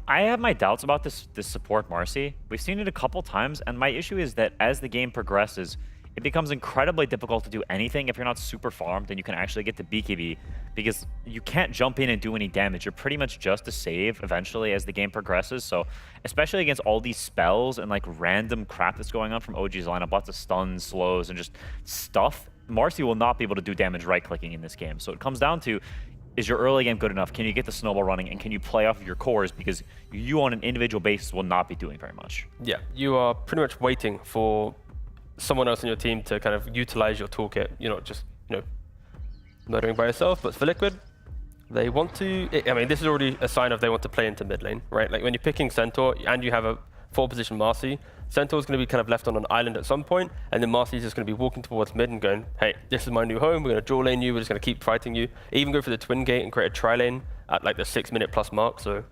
have my doubts about this support Marcy. We've seen it a couple times, and my issue is that as the game progresses, it becomes incredibly difficult to do anything if you're not super farmed and you can actually get to BKB, because you can't jump in and do any damage. You're pretty much just a save eventually as the game progresses. So especially against all these spells and random crap that's going on from OG's lineup, lots of stuns, slows, and just stuff, Marcy will not be able to do damage right-clicking in this game. So it comes down to, is your early game good enough? Can you get the snowball running, and can you play off of your cores? Because you on an individual basis will not be doing very much. Yeah, you are pretty much waiting for someone else in your team to kind of utilize your toolkit. You're not just, murdering by yourself. But for Liquid, they want to, I mean, this is already a sign of they want to play into mid lane, right? When you're picking Centaur and you have a 4-position Marcy, Centaur's going to be kind of left on an island at some point, and then Marcy's just going to be walking towards mid and going, hey, this is my new home, we're going to dual lane you, we're just going to keep fighting you. Even go for the twin gate and create a tri-lane at the 6-minute plus mark. So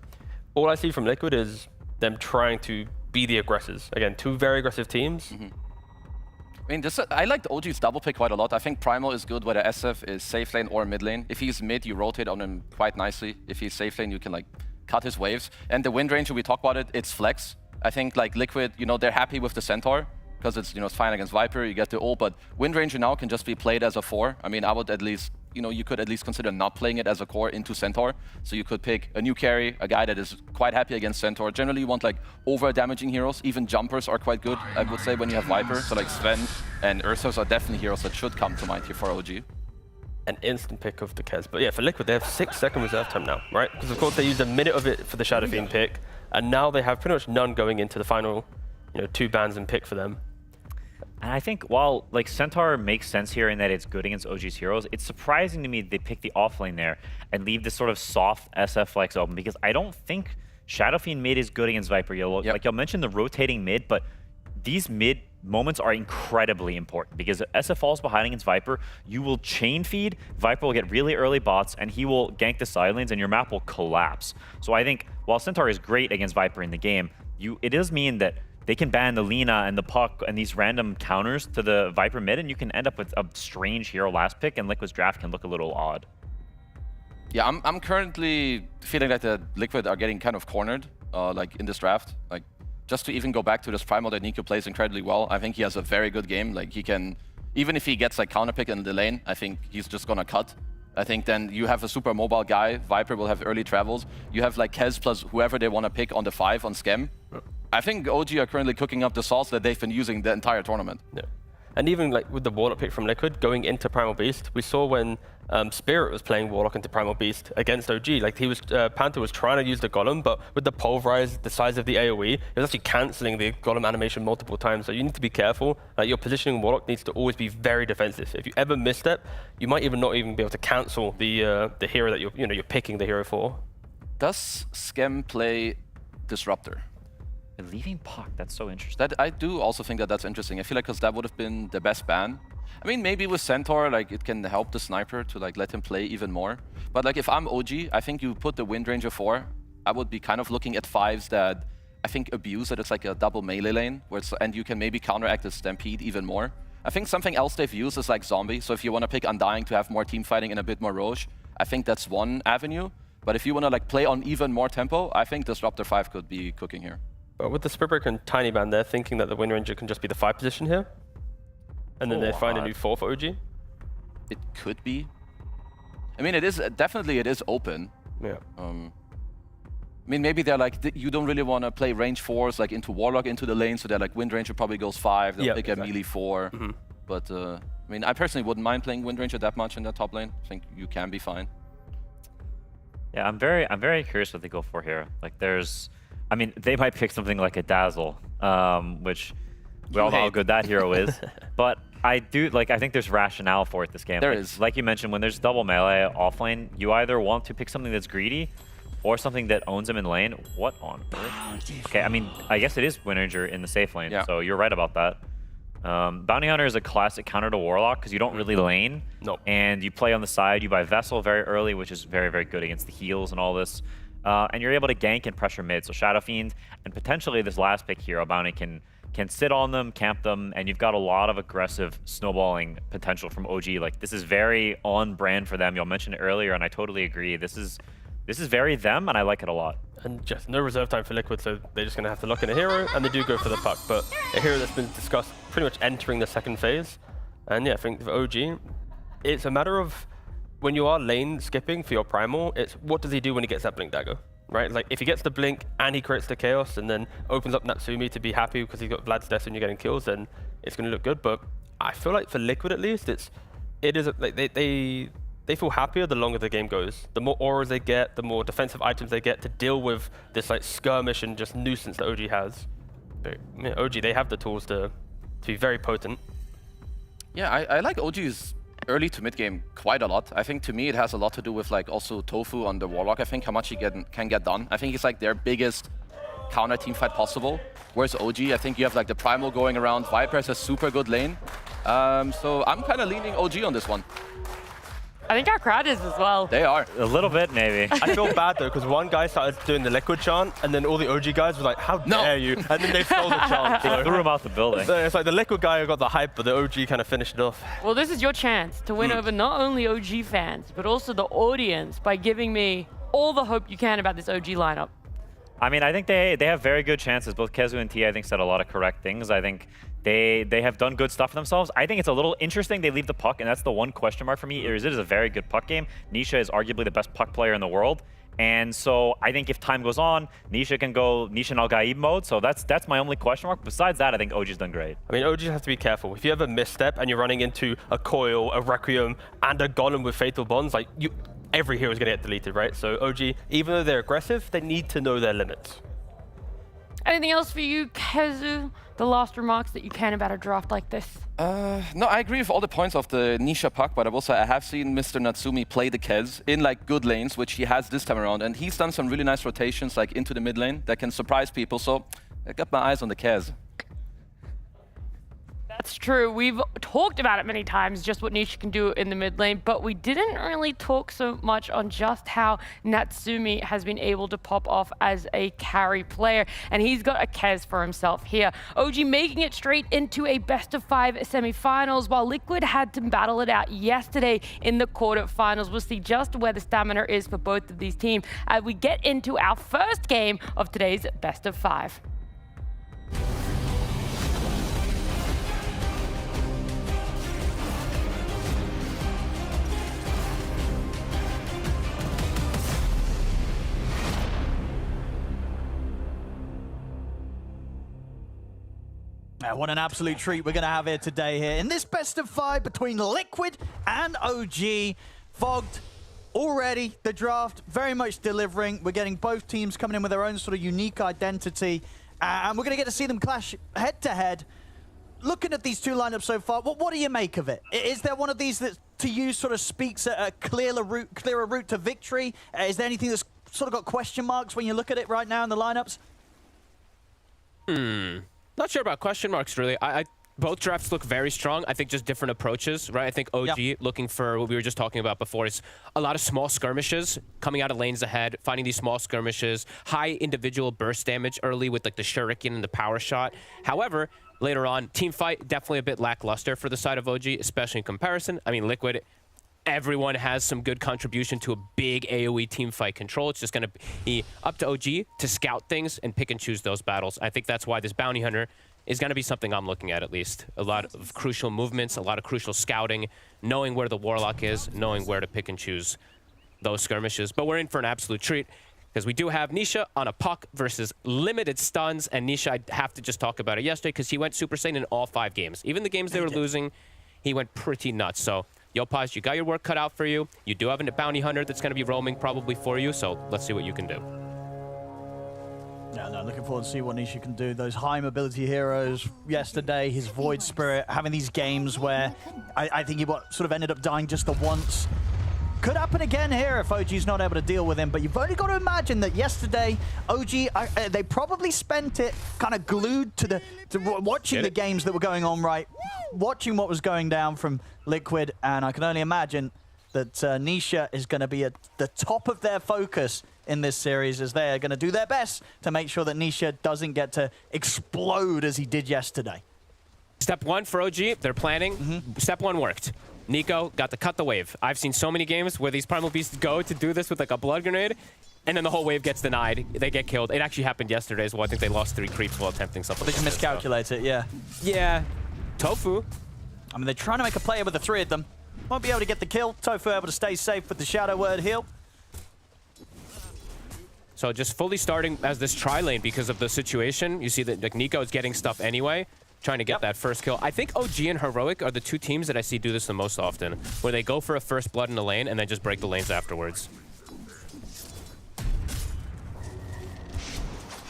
all I see from Liquid is them trying to be the aggressors. Again, 2 very aggressive teams. I mean, I like the OG's double pick quite a lot. I think Primal is good whether SF is safe lane or mid lane. If he's mid, you rotate on him quite nicely. If he's safe lane, you can cut his waves. And the Wind Ranger, we talked about it, it's flex. I think Liquid, they're happy with the Centaur because it's fine against Viper, you get the ult, but Wind Ranger now can just be played as a 4. I mean, I would at least, you could at least consider not playing it as a core into Centaur. So you could pick a new carry, a guy that is quite happy against Centaur. Generally, you want over-damaging heroes. Even jumpers are quite good, I would say, when you have Viper. So Sven and Ursus are definitely heroes that should come to mind here for OG. An instant pick of the Kez. But yeah, for Liquid, they have 6-second reserve time now, right? Because of course they used a minute of it for the Shadowfiend pick, and now they have pretty much none going into the final, 2 bans and pick for them. And I think while Centaur makes sense here in that it's good against OG's heroes, it's surprising to me that they pick the offlane there and leave this sort of soft SF flex open, because I don't think Shadowfiend mid is good against Viper. You'll mention the rotating mid, but these mid moments are incredibly important because if SF falls behind against Viper, you will chain feed, Viper will get really early bots, and he will gank the side lanes, and your map will collapse. So I think while Centaur is great against Viper in the game, it does mean that they can ban the Lina and the Puck and these random counters to the Viper mid, and you can end up with a strange hero last pick, and Liquid's draft can look a little odd. Yeah, I'm currently feeling like the Liquid are getting kind of cornered, like in this draft. Like, just to even go back to this Primal that Nico plays incredibly well, I think he has a very good game. Like, he can, even if he gets like counterpick in the lane, I think he's just gonna cut. I think then you have a super mobile guy, Viper will have early travels. You have like Kez plus whoever they want to pick on the 5 on Schem. I think OG are currently cooking up the sauce that they've been using the entire tournament. Yeah. And even like with the Warlock pick from Liquid going into Primal Beast, we saw when Spirit was playing Warlock into Primal Beast against OG, like he was, Panther was trying to use the Golem, but with the Pulverize, the size of the AoE, it was actually cancelling the Golem animation multiple times. So you need to be careful. Like your positioning Warlock needs to always be very defensive. If you ever misstep, you might even not even be able to cancel the hero that you're picking the hero for. Does Schem play Disruptor? Leaving Puck, that's so interesting. That I do also think that that's interesting. I feel like because that would have been the best ban. I mean, maybe with Centaur, like it can help the sniper to like let him play even more. But like if I'm OG, I think you put the Wind Ranger 4. I would be kind of looking at 5s that I think abuse that it's like a double melee lane, where and you can maybe counteract the Stampede even more. I think something else they've used is like Zombie. So if you want to pick Undying to have more team fighting and a bit more Roche, I think that's one avenue. But if you want to like play on even more tempo, I think Disruptor 5 could be cooking here. But with the Spitbreaker and Tiny Band, they're thinking that the Wind Ranger can just be the 5 position here. And then they find a new 4 for OG. It could be. I mean, it is definitely open. Yeah. I mean, maybe they're like, you don't really want to play range 4s like into Warlock into the lane, so they're like Wind Ranger probably goes 5. They'll pick a melee 4. But I mean, I personally wouldn't mind playing Wind Ranger that much in that top lane. I think you can be fine. Yeah, I'm very curious what they go for here. Like, I mean, they might pick something like a Dazzle, which we all know how good that hero is. But I think there's rationale for it this game. There is. Like you mentioned, when there's double melee offlane, you either want to pick something that's greedy or something that owns him in lane. What on earth? Okay, I mean, I guess it is Wind Ranger in the safe lane, so you're right about that. Bounty Hunter is a classic counter to Warlock because you don't really lane. Nope. And you play on the side, you buy Vessel very early, which is very, very good against the heals and all this. And you're able to gank and pressure mid. So Shadow Fiend and potentially this last pick hero, Bounty, can sit on them, camp them, and you've got a lot of aggressive snowballing potential from OG. Like, this is very on brand for them. Y'all mentioned it earlier, and I totally agree. This is very them, and I like it a lot. And just no reserve time for Liquid, so they're just going to have to lock in a hero, and they do go for the Puck. But a hero that's been discussed pretty much entering the second phase. And yeah, I think for OG, it's a matter of when you are lane skipping for your Primal, it's what does he do when he gets that Blink Dagger, right? Like if he gets the Blink and he creates the Chaos and then opens up Natsumi to be happy because he's got Vlad's Death and you're getting kills, then it's going to look good. But I feel like for Liquid at least, it is like they feel happier the longer the game goes. The more auras they get, the more defensive items they get to deal with this like skirmish and just nuisance that OG has. But yeah, OG, they have the tools to be very potent. Yeah, I like OG's early to mid game quite a lot. I think to me it has a lot to do with like also Tofu on the Warlock. I think how much he can get done. I think he's like their biggest counter team fight possible. Whereas OG, I think you have like the Primal going around. Viper has a super good lane. So I'm kind of leaning OG on this one. I think our crowd is as well. They are. A little bit, maybe. I feel bad, though, because one guy started doing the Liquid chant, and then all the OG guys were like, how dare you? And then they stole the chant. They threw him out the building. So it's like the Liquid guy who got the hype, but the OG kind of finished it off. Well, this is your chance to win over not only OG fans, but also the audience by giving me all the hope you can about this OG lineup. I mean, I think they have very good chances. Both Kezu and T, I think, said a lot of correct things. I think they have done good stuff for themselves. I think it's a little interesting they leave the Puck, and that's the one question mark for me. It is a very good Puck game. Nisha is arguably the best Puck player in the world. And so I think if time goes on, Nisha can go Nisha and Al-Gaib mode. So that's my only question mark. Besides that, I think OG's done great. I mean, OG has to be careful. If you ever misstep and you're running into a Coil, a Requiem, and a Golem with Fatal Bonds, like every hero is going to get deleted, right? So OG, even though they're aggressive, they need to know their limits. Anything else for you, Kezu? The last remarks that you can about a draft like this? No, I agree with all the points of the Nisha Puck, but I have seen Mr. Natsumi play the Kez in like good lanes, which he has this time around, and he's done some really nice rotations like into the mid lane that can surprise people. So I got my eyes on the Kez. That's true. We've talked about it many times, just what Nisha can do in the mid lane, but we didn't really talk so much on just how Natsumi has been able to pop off as a carry player, and he's got a Kez for himself here. OG making it straight into a best-of-5 semi-finals, while Liquid had to battle it out yesterday in the quarterfinals. We'll see just where the stamina is for both of these teams as we get into our first game of today's best-of-5. What an absolute treat we're going to have here today in this best-of-5 between Liquid and OG. Fogged already, the draft very much delivering. We're getting both teams coming in with their own sort of unique identity, and we're going to get to see them clash head-to-head. Looking at these two lineups so far, what do you make of it? Is there one of these that, to you, sort of speaks a clearer route to victory? Is there anything that's sort of got question marks when you look at it right now in the lineups? Not sure about question marks, really. Both drafts look very strong. I think just different approaches, right? I think OG looking for what we were just talking about before is a lot of small skirmishes, coming out of lanes ahead, finding these small skirmishes, high individual burst damage early with like the shuriken and the power shot. However, later on, team fight, definitely a bit lackluster for the side of OG, especially in comparison. I mean, Liquid, everyone has some good contribution to a big AoE team fight control. It's just going to be up to OG to scout things and pick and choose those battles. I think that's why this Bounty Hunter is going to be something I'm looking at least. A lot of crucial movements, a lot of crucial scouting, knowing where the Warlock is, knowing where to pick and choose those skirmishes. But we're in for an absolute treat because we do have Nisha on a puck versus limited stuns. And Nisha, I have to just talk about it yesterday because he went Super Saiyan in all 5 games. Even the games they were losing, he went pretty nuts. So Yopaj, you got your work cut out for you. You do have a Bounty Hunter that's going to be roaming probably for you, so let's see what you can do. Yeah, no, looking forward to see what Nisha can do. Those high mobility heroes yesterday, his Void Spirit, having these games where I think he sort of ended up dying just the once. Could happen again here if OG's not able to deal with him, but you've only got to imagine that yesterday, OG, they probably spent it kind of glued to watching the games that were going on, right? Watching what was going down from Liquid, and I can only imagine that Nisha is going to be at the top of their focus in this series as they are going to do their best to make sure that Nisha doesn't get to explode as he did yesterday. Step 1 for OG, they're planning. Step 1 worked. Nico got to cut the wave. I've seen so many games where these Primal Beasts go to do this with like a blood grenade, and then the whole wave gets denied. They get killed. It actually happened yesterday as well. I think they lost 3 creeps while attempting something. They can miscalculate it, yeah. Yeah. Tofu. I mean, they're trying to make a player with the 3 of them. Won't be able to get the kill. Tofu able to stay safe with the Shadow Word heal. So just fully starting as this tri-lane because of the situation. You see that like Nico is getting stuff anyway, trying to get that first kill. I think OG and Heroic are the 2 teams that I see do this the most often, where they go for a first blood in the lane and then just break the lanes afterwards.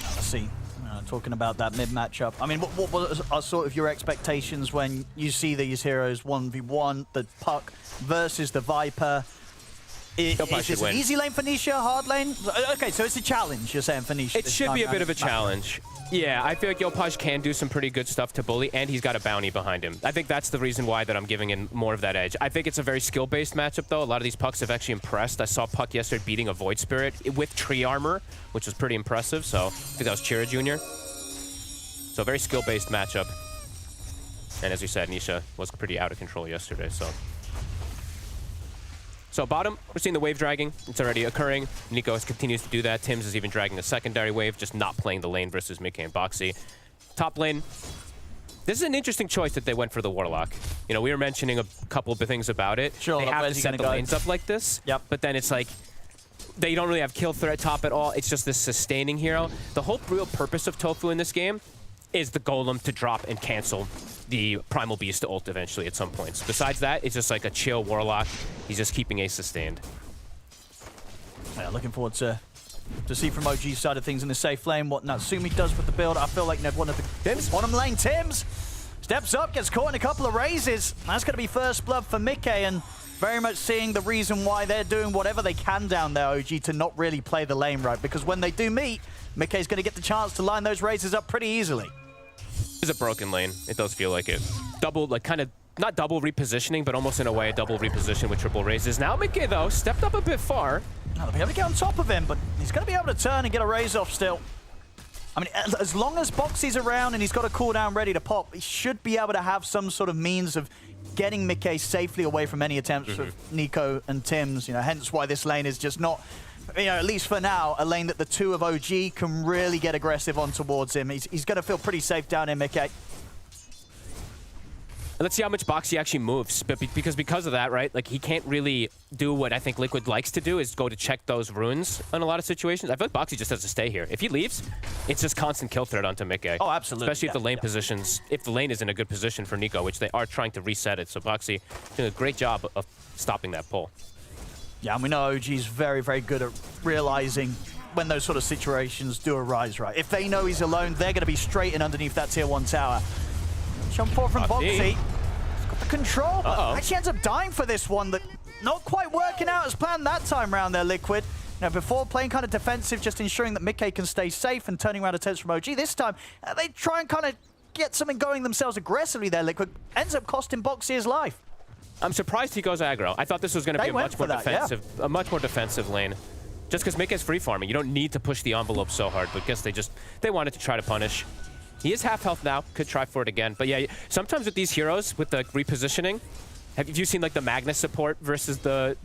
Let's see. Talking about that mid matchup. I mean, what are sort of your expectations when you see these heroes 1v1, the Puck versus the Viper? Is this an easy lane for Nisha, hard lane? Okay, so it's a challenge, you're saying, for Nisha. It should be a bit of a challenge. Yeah, I feel like Yopaj can do some pretty good stuff to bully, and he's got a bounty behind him. I think that's the reason why that I'm giving him more of that edge. I think it's a very skill-based matchup, though. A lot of these Pucks have actually impressed. I saw Puck yesterday beating a Void Spirit with tree armor, which was pretty impressive, so I think that was Chira Jr. So a very skill-based matchup. And as we said, Nisha was pretty out of control yesterday, so... So bottom, we're seeing the wave dragging. It's already occurring. Nico continues to do that. Tims is even dragging a secondary wave, just not playing the lane versus Mickey and Boxy. Top lane, this is an interesting choice that they went for the Warlock. You know, we were mentioning a couple of things about it. Sure, they have to set the lanes up like this. Yep. But then it's like, they don't really have kill threat top at all. It's just this sustaining hero. The whole real purpose of Tofu in this game is the Golem to drop and cancel the Primal Beast to ult eventually at some points. Besides that, it's just like a chill Warlock. He's just keeping ace sustained. Yeah, looking forward to see from OG's side of things in the safe lane what Natsumi does with the build. I feel like one of the bottom lane Tims steps up, gets caught in a couple of raises. That's going to be first blood for Mickey, and very much seeing the reason why they're doing whatever they can down there, OG, to not really play the lane right, because when they do meet, Mickey's going to get the chance to line those raises up pretty easily. It's a broken lane. It does feel like it. Double, like kind of, not double repositioning, but almost in a way a double reposition with triple raises. Now Mickey, though, stepped up a bit far. They'll be able to get on top of him, but he's going to be able to turn and get a raise off still. I mean, as long as Boxy's around and he's got a cooldown ready to pop, he should be able to have some sort of means of getting Mickey safely away from any attempts of Nico and Tim's. You know, hence why this lane is just not, you know, at least for now, a lane that the two of OG can really get aggressive on towards him. He's going to feel pretty safe down in Mickey. Let's see how much Boxy actually moves, but because of that, right? Like, he can't really do what I think Liquid likes to do, is go to check those runes in a lot of situations. I feel like Boxy just has to stay here. If he leaves, it's just constant kill threat onto Mickey. Oh, absolutely. Especially if the lane positions, if the lane is in a good position for Nico, which they are trying to reset it. So Boxy doing a great job of stopping that pull. Yeah, and we know OG's very, very good at realizing when those sort of situations do arise, right? If they know he's alone, they're going to be straight in underneath that tier 1 tower. Jump forward from Boxy. He's got the control, but actually ends up dying for this one. That not quite working out as planned that time around there, Liquid. Now, before playing kind of defensive, just ensuring that Mickey can stay safe and turning around attempts from OG. This time, they try and kind of get something going themselves aggressively there, Liquid. Ends up costing Boxy his life. I'm surprised he goes aggro. I thought this was going to be a much more defensive lane. Just because Mickey's free farming, you don't need to push the envelope so hard. But I guess they wanted to try to punish. He is half health now. Could try for it again. But yeah, sometimes with these heroes, with the repositioning, have you seen like the Magnus support versus the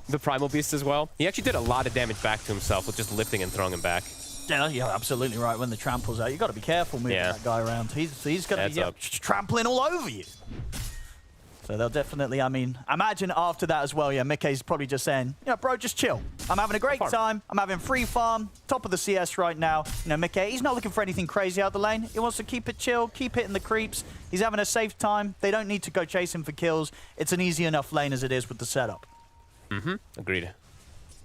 the Primal Beast as well? He actually did a lot of damage back to himself with just lifting and throwing him back. Yeah, you're absolutely right. When the trample's out, you got to be careful moving that guy around. He's going to be trampling all over you. So they'll definitely, I mean, imagine after that as well, yeah, Mickey's probably just saying, you know, bro, just chill. I'm having a great time. I'm having free farm, top of the CS right now. You know, Mickey, he's not looking for anything crazy out the lane. He wants to keep it chill, keep hitting the creeps. He's having a safe time. They don't need to go chasing for kills. It's an easy enough lane as it is with the setup. Agreed.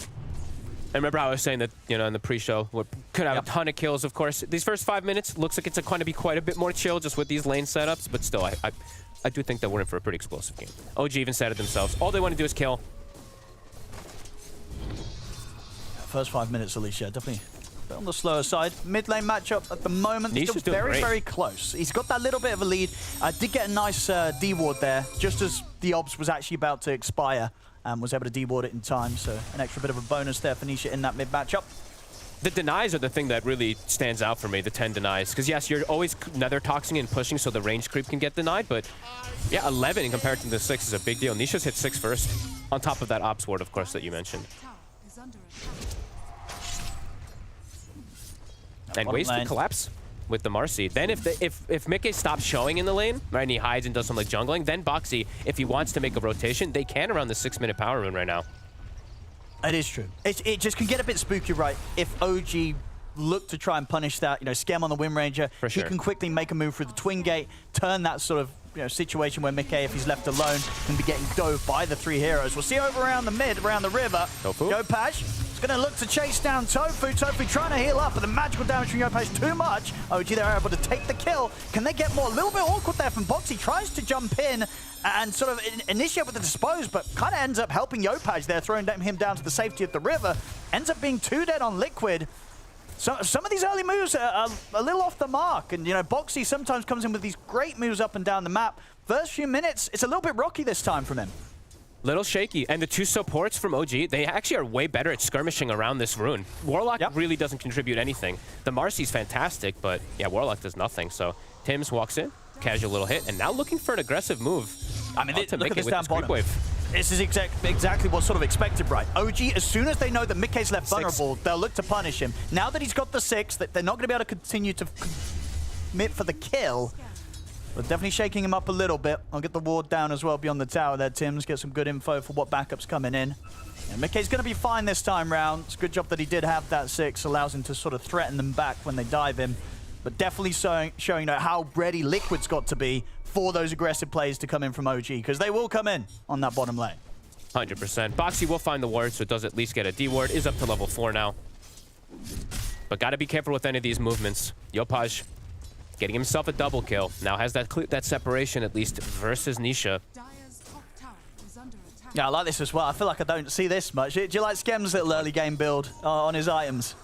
I remember how I was saying that, you know, in the pre-show, we could have a ton of kills, of course. These first 5 minutes, looks like it's going to be quite a bit more chill just with these lane setups, but still, I do think that we're in for a pretty explosive game. OG even said it themselves. All they want to do is kill. First 5 minutes, Alicia, definitely on the slower side. Mid lane matchup at the moment, still very, very close. He's got that little bit of a lead. Did get a nice D-ward there, just as the obs was actually about to expire. Was able to D-ward it in time, so an extra bit of a bonus there for Nisha in that mid matchup. The denies are the thing that really stands out for me, the 10 denies. Because yes, you're always nether toxing and pushing so the range creep can get denied, but yeah, 11 compared to the 6 is a big deal. Nisha's hit 6 first, on top of that ops ward, of course, that you mentioned. And ways to collapse with the Marcy. Then if Mickey stops showing in the lane, right, and he hides and does some like jungling, then Boxy, if he wants to make a rotation, they can around the 6-minute power rune right now. It is true. It just can get a bit spooky, right? If OG look to try and punish that, you know, scam on the Wind Ranger, he can quickly make a move through the Twin Gate, turn that sort of, you know, situation where Mickey, if he's left alone, can be getting dove by the 3 heroes. We'll see over around the mid, around the river. Yopaj is going to look to chase down Tofu. Tofu trying to heal up, but the magical damage from Yopaj too much. OG, they're able to take the kill. Can they get more? A little bit awkward there from Boxy. Tries to jump in and sort of initiate with the dispose, but kind of ends up helping Yopaj there, throwing him down to the safety of the river. Ends up being 2 dead on Liquid. So some of these early moves are a little off the mark, and you know, Boxy sometimes comes in with these great moves up and down the map. First few minutes, it's a little bit rocky this time from him. Little shaky, and the 2 supports from OG, they actually are way better at skirmishing around this rune. Warlock really doesn't contribute anything. The Marcy's fantastic, but yeah, Warlock does nothing. So Tims walks in, casual little hit, and now looking for an aggressive move. I mean, look at this down bottom. This is exactly what's sort of expected, right? OG, as soon as they know that Mickey's left vulnerable, they'll look to punish him. Now that he's got the 6, that they're not going to be able to continue to commit for the kill. But definitely shaking him up a little bit. I'll get the ward down as well beyond the tower there, Tims. Get some good info for what backup's coming in. Yeah, Mickey's going to be fine this time round. It's a good job that he did have that 6. Allows him to sort of threaten them back when they dive him. But definitely showing how ready Liquid's got to be for those aggressive plays to come in from OG, because they will come in on that bottom lane. 100%. Boxy will find the ward, so it does at least get a D-ward. Is up to level 4 now. But got to be careful with any of these movements. Yopaj getting himself a double kill. Now has that separation at least versus Nisha. Yeah, I like this as well. I feel like I don't see this much. Do you like Skem's little early game build on his items?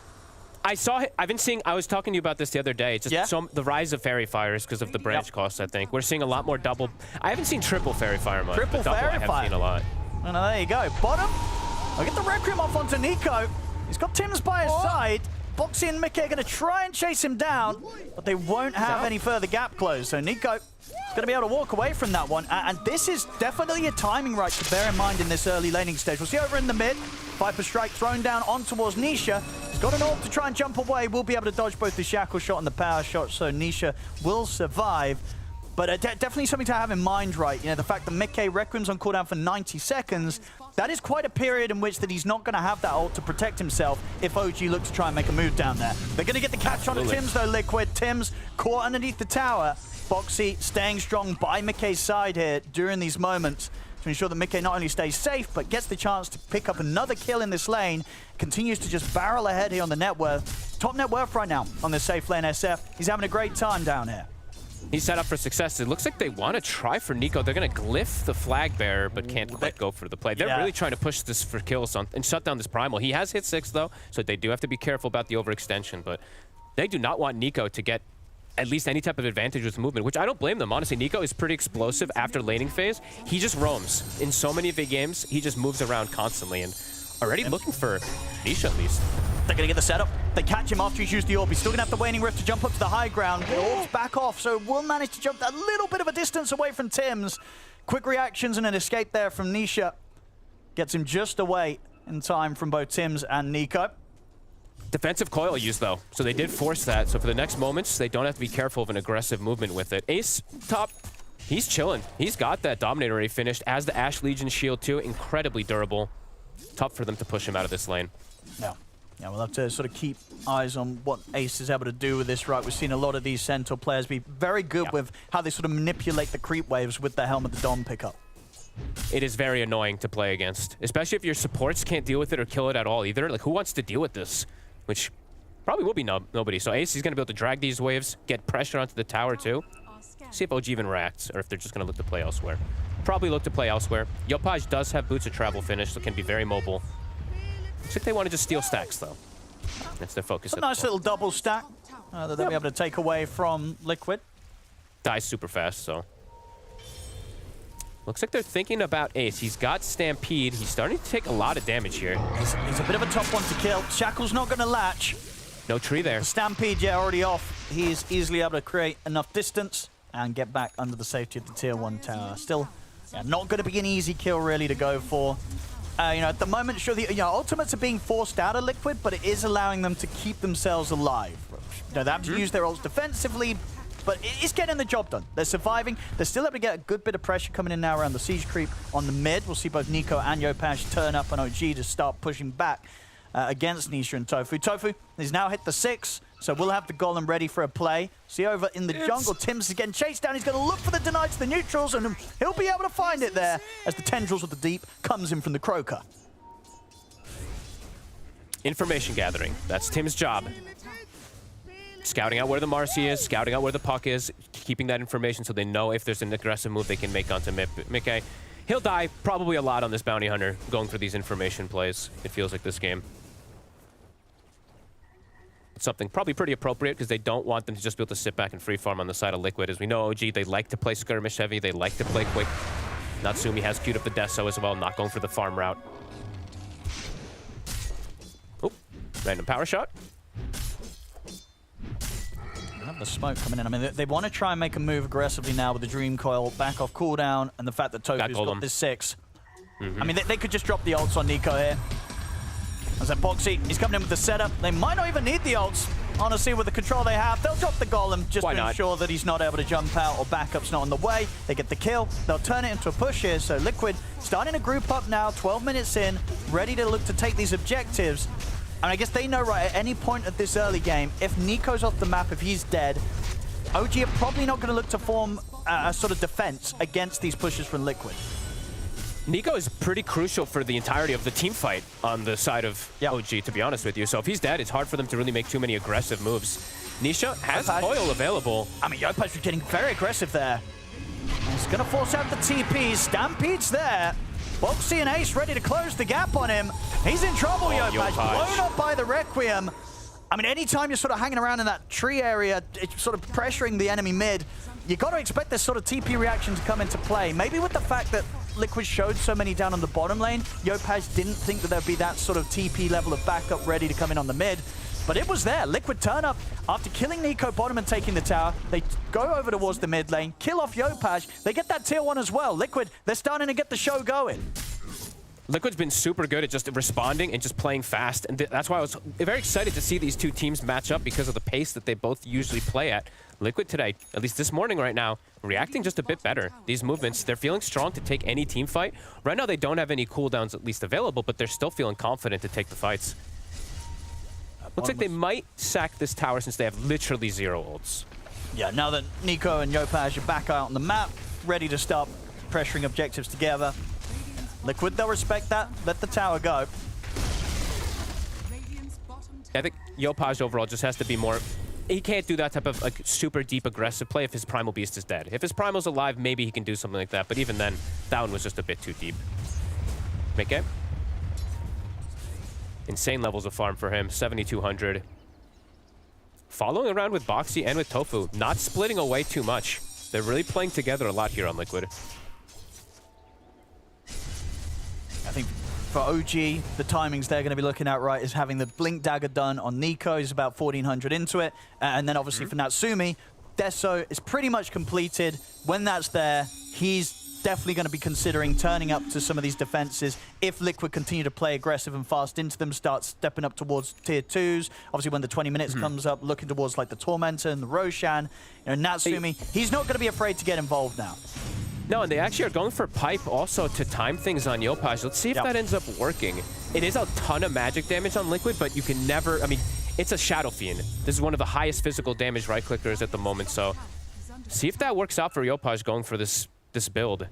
I've been seeing, I was talking to you about this the other day. It's just the rise of Fairy Fires because of the branch costs, I think. We're seeing a lot more double. I haven't seen triple Fairy Fire much. Triple but double Fairy I have Fire. seen a lot. And there you go. Bottom. I'll get the Requiem off onto Nico. He's got Tim's by his side. Boxy and Mickey are going to try and chase him down, but they won't have any further gap close. So Nico is going to be able to walk away from that one. And this is definitely a timing right to bear in mind in this early laning stage. We'll see over in the mid. Viper Strike thrown down on towards Nisha. He's got an ult to try and jump away. Will be able to dodge both the shackle shot and the power shot, so Nisha will survive. But definitely something to have in mind, right? You know, the fact that Mickey Requiem's on cooldown for 90 seconds, that is quite a period in which that he's not going to have that ult to protect himself if OG look to try and make a move down there. They're going to get the catch on Tim's though, Liquid. Tim's caught underneath the tower. Boxy staying strong by Mickey's side here during these moments to ensure that Mickey not only stays safe, but gets the chance to pick up another kill in this lane. Continues to just barrel ahead here on the net worth. Top net worth right now on the safe lane SF. He's having a great time down here. He's set up for success. It looks like they want to try for Nico. They're going to glyph the flag bearer, but can't quite go for the play. They're really trying to push this for kills and shut down this Primal. He has hit 6, though, so they do have to be careful about the overextension, but they do not want Nico to get at least any type of advantage with movement, which I don't blame them. Honestly, Nico is pretty explosive after laning phase. He just roams. In so many of the games, he just moves around constantly, and already looking for Nisha at least. They're going to get the setup. They catch him after he's used the orb. He's still going to have the Waning Rift to jump up to the high ground. The orb's back off, so will manage to jump a little bit of a distance away from Tim's. Quick reactions and an escape there from Nisha. Gets him just away in time from both Tim's and Nico. Defensive coil use, though, so they did force that. So for the next moments, they don't have to be careful of an aggressive movement with it. Ace, top, he's chilling. He's got that Dominator already finished, as the Ash Legion shield, too. Incredibly durable. Tough for them to push him out of this lane. No. Yeah, we'll have to sort of keep eyes on what Ace is able to do with this, right? We've seen a lot of these Centaur players be very good with how they sort of manipulate the creep waves with the Helm of the Dom pickup. It is very annoying to play against, especially if your supports can't deal with it or kill it at all either. Like, who wants to deal with this? Which probably will be nobody. So Ace is going to be able to drag these waves, get pressure onto the tower too. See if OG even reacts, or if they're just going to look to play elsewhere. Probably look to play elsewhere. Yopaj does have Boots of Travel finished, so can be very mobile. Looks like they want to just steal stacks, though. That's their focus. A nice little double stack that they'll be able to take away from Liquid. Dies super fast, so. Looks like they're thinking about Ace. He's got Stampede. He's starting to take a lot of damage here. He's a bit of a tough one to kill. Shackle's not going to latch. No tree there. The Stampede, already off. He's easily able to create enough distance and get back under the safety of the tier 1 tower. Still, not going to be an easy kill, really, to go for. You know, at the moment, sure, the ultimates are being forced out of Liquid, but it is allowing them to keep themselves alive. You know, they have to use their ults defensively, but it's getting the job done. They're surviving. They're still able to get a good bit of pressure coming in now around the siege creep on the mid. We'll see both Nico and Yopaj turn up on OG to start pushing back against Nisha and Tofu. Tofu has now hit the 6, so we'll have the Golem ready for a play. See over in the jungle, Tim's is getting chased down. He's going to look for the deny to the neutrals, and he'll be able to find it there as the Tendrils of the Deep comes in from the Croaker. Information gathering. That's Tim's job. Scouting out where the Marcy is, scouting out where the puck is, keeping that information so they know if there's an aggressive move they can make onto Mickey. He'll die probably a lot on this Bounty Hunter going for these information plays, it feels like this game. It's something probably pretty appropriate because they don't want them to just be able to sit back and free farm on the side of Liquid. As we know, OG, they like to play skirmish heavy, they like to play quick. Natsumi has queued up the Deso as well, not going for the farm route. Oop, random power shot. The smoke coming in. I mean, they want to try and make a move aggressively now with the Dream Coil back off cooldown and the fact that Tofu's got this 6. I mean, they could just drop the ults on Nico here. As that Boxy, he's coming in with the setup. They might not even need the ults, honestly, with the control they have. They'll drop the Golem just to ensure that he's not able to jump out or backup's not on the way. They get the kill. They'll turn it into a push here. So Liquid starting to group up now, 12 minutes in, ready to look to take these objectives. And I guess they know, right, at any point of this early game, if Nico's off the map, if he's dead, OG are probably not going to look to form a sort of defense against these pushes from Liquid. Nico is pretty crucial for the entirety of the team fight on the side of OG, to be honest with you. So if he's dead, it's hard for them to really make too many aggressive moves. Nisha has coil available. I mean, Yopaj is getting very aggressive there. He's going to force out the TPs. Stampede's there. Boxy and Ace ready to close the gap on him. He's in trouble, Yopaj. Blown up by the Requiem. I mean, anytime you're sort of hanging around in that tree area, it's sort of pressuring the enemy mid, you got to expect this sort of TP reaction to come into play. Maybe with the fact that Liquid showed so many down on the bottom lane, Yopaj didn't think that there'd be that sort of TP level of backup ready to come in on the mid. But it was there. Liquid turn up after killing Nico bottom and taking the tower. They go over towards the mid lane, kill off Yopaj. They get that tier 1 as well. Liquid, they're starting to get the show going. Liquid's been super good at just responding and just playing fast, and that's why I was very excited to see these two teams match up because of the pace that they both usually play at. Liquid today, at least this morning right now, reacting just a bit better. These movements, they're feeling strong to take any team fight. Right now they don't have any cooldowns at least available, but they're still feeling confident to take the fights. Looks like they might sack this tower since they have literally 0 ults. Yeah, now that Nico and Yopaj are back out on the map, ready to start pressuring objectives together. Liquid, they'll respect that. Let the tower go. I think Yopaj overall just has to be more... He can't do that type of like super deep aggressive play if his Primal Beast is dead. If his Primal's alive, maybe he can do something like that. But even then, that one was just a bit too deep. Make it. Insane levels of farm for him, 7,200. Following around with Boxy and with Tofu, not splitting away too much. They're really playing together a lot here on Liquid. I think for OG, the timings they're going to be looking at right is having the Blink Dagger done on Nico. He's about 1,400 into it. And then obviously for Natsumi, Deso is pretty much completed. When that's there, he's definitely going to be considering turning up to some of these defenses if Liquid continue to play aggressive and fast into them, start stepping up towards tier 2s. Obviously, when the 20 minutes comes up, looking towards like the Tormentor and the Roshan. You know, Natsumi, he's not going to be afraid to get involved now. No, and they actually are going for Pipe also to time things on Yopaj. Let's see if that ends up working. It is a ton of magic damage on Liquid, but you can never... I mean, it's a Shadow Fiend. This is one of the highest physical damage right-clickers at the moment, so see if that works out for Yopaj going for this build.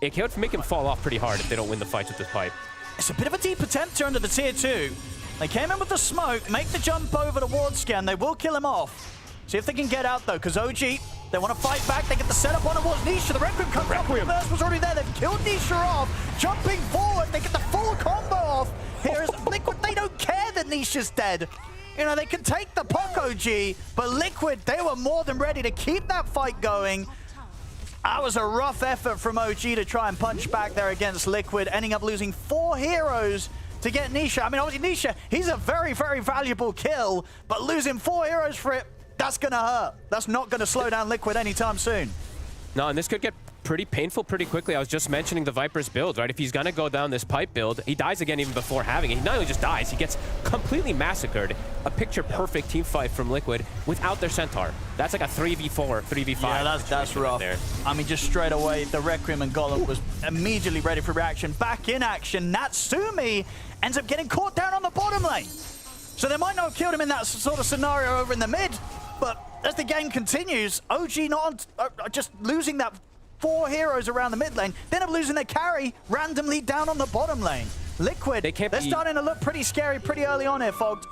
It can make him fall off pretty hard if they don't win the fights with this Pipe. It's a bit of a deep attempt here under the tier 2. They came in with the smoke, make the jump over the ward scan. They will kill him off. See if they can get out, though, because OG, they want to fight back. They get the setup on towards Nisha. The Requiem comes up. The burst was already there. They've killed Nisha off. Jumping forward, they get the full combo off. Here's Liquid. They don't care that Nisha's dead. You know, they can take the puck, OG, but Liquid, they were more than ready to keep that fight going. That was a rough effort from OG to try and punch back there against Liquid, ending up losing 4 heroes to get Nisha. I mean, obviously, Nisha, he's a very, very valuable kill, but losing 4 heroes for it, that's going to hurt. That's not going to slow down Liquid anytime soon. No, and this could get pretty painful pretty quickly. I was just mentioning the Viper's build, right? If he's going to go down this Pipe build, he dies again even before having it. He not only just dies, he gets completely massacred. A picture-perfect team fight from Liquid without their Centaur. That's like a 3v4, 3v5. Yeah, that's rough. There. I mean, just straight away, the Requiem and Golem was immediately ready for reaction. Back in action, Natsumi ends up getting caught down on the bottom lane. So they might not have killed him in that sort of scenario over in the mid, but as the game continues, OG not just losing that 4 heroes around the mid lane, then up losing their carry randomly down on the bottom lane. Liquid, they're starting to look pretty scary pretty early on here, Fogged.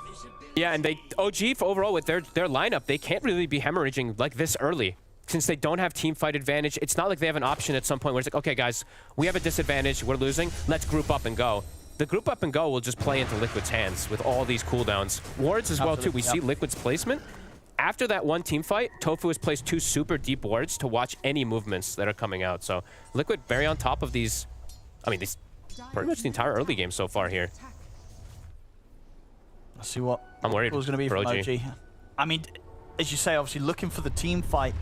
Yeah, and OG overall with their lineup, they can't really be hemorrhaging like this early. Since they don't have team fight advantage, it's not like they have an option at some point where it's like, okay guys, we have a disadvantage, we're losing, let's group up and go. The group up and go will just play into Liquid's hands with all these cooldowns. Wards as well too, we see Liquid's placement. After that one team fight, Tofu has placed 2 super deep wards to watch any movements that are coming out. So Liquid very on top of these, I mean, these pretty much the entire early game so far here. Let's see what I'm worried was going to be from OG. I mean, as you say, obviously looking for the team fight.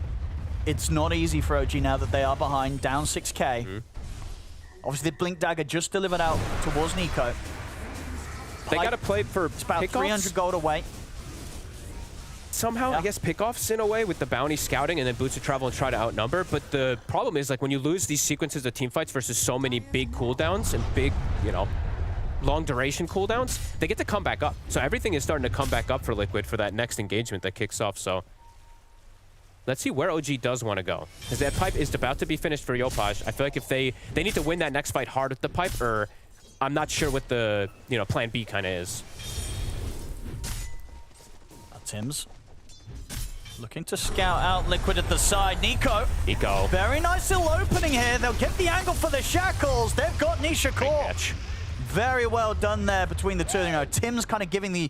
It's not easy for OG now that they are behind, down 6k. Obviously, the Blink Dagger just delivered out towards Nico. They got to play for it's about pickoffs. 300 gold away. Somehow, I guess, pickoffs in a way with the bounty scouting and then boots of travel and try to outnumber. But the problem is, like, when you lose these sequences of team fights versus so many big cooldowns and big, you know, long duration cooldowns, they get to come back up. So everything is starting to come back up for Liquid for that next engagement that kicks off. So let's see where OG does want to go. Because that Pipe is about to be finished for Yopaj. I feel like if they need to win that next fight hard with the Pipe, or I'm not sure what the, you know, plan B kind of is. Tim's looking to scout out Liquid at the side. Nico. Very nice little opening here. They'll get the angle for the shackles. They've got Nisha caught. Very well done there between the two. You know, Tim's kind of giving the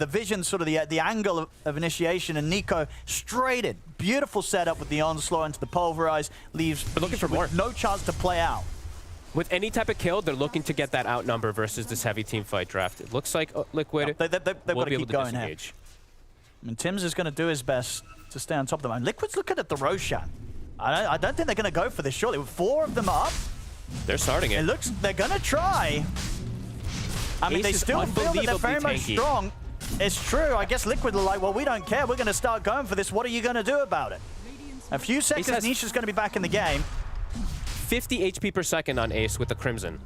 vision, sort of the angle of initiation, and Nico straight in. Beautiful setup with the onslaught into the pulverize, leaves But looking for more. no chance to play out. With any type of kill, they're looking to get that outnumber versus this heavy team fight draft. It looks like Liquid they've will got be to able keep to going disengage. here. I mean, Tim's is going to do his best to stay on top of them. And Liquid's looking at the Roshan. I don't think they're going to go for this, surely. With 4 of them up, They're starting it. it looks they're going to try. I mean, Ace they is still feel that they're very much tanky. strong. It's true. I guess Liquid are like, well, we don't care. We're going to start going for this. What are you going to do about it? A few seconds, Nisha's going to be back in the game. 50 HP per second on Ace with the Crimson.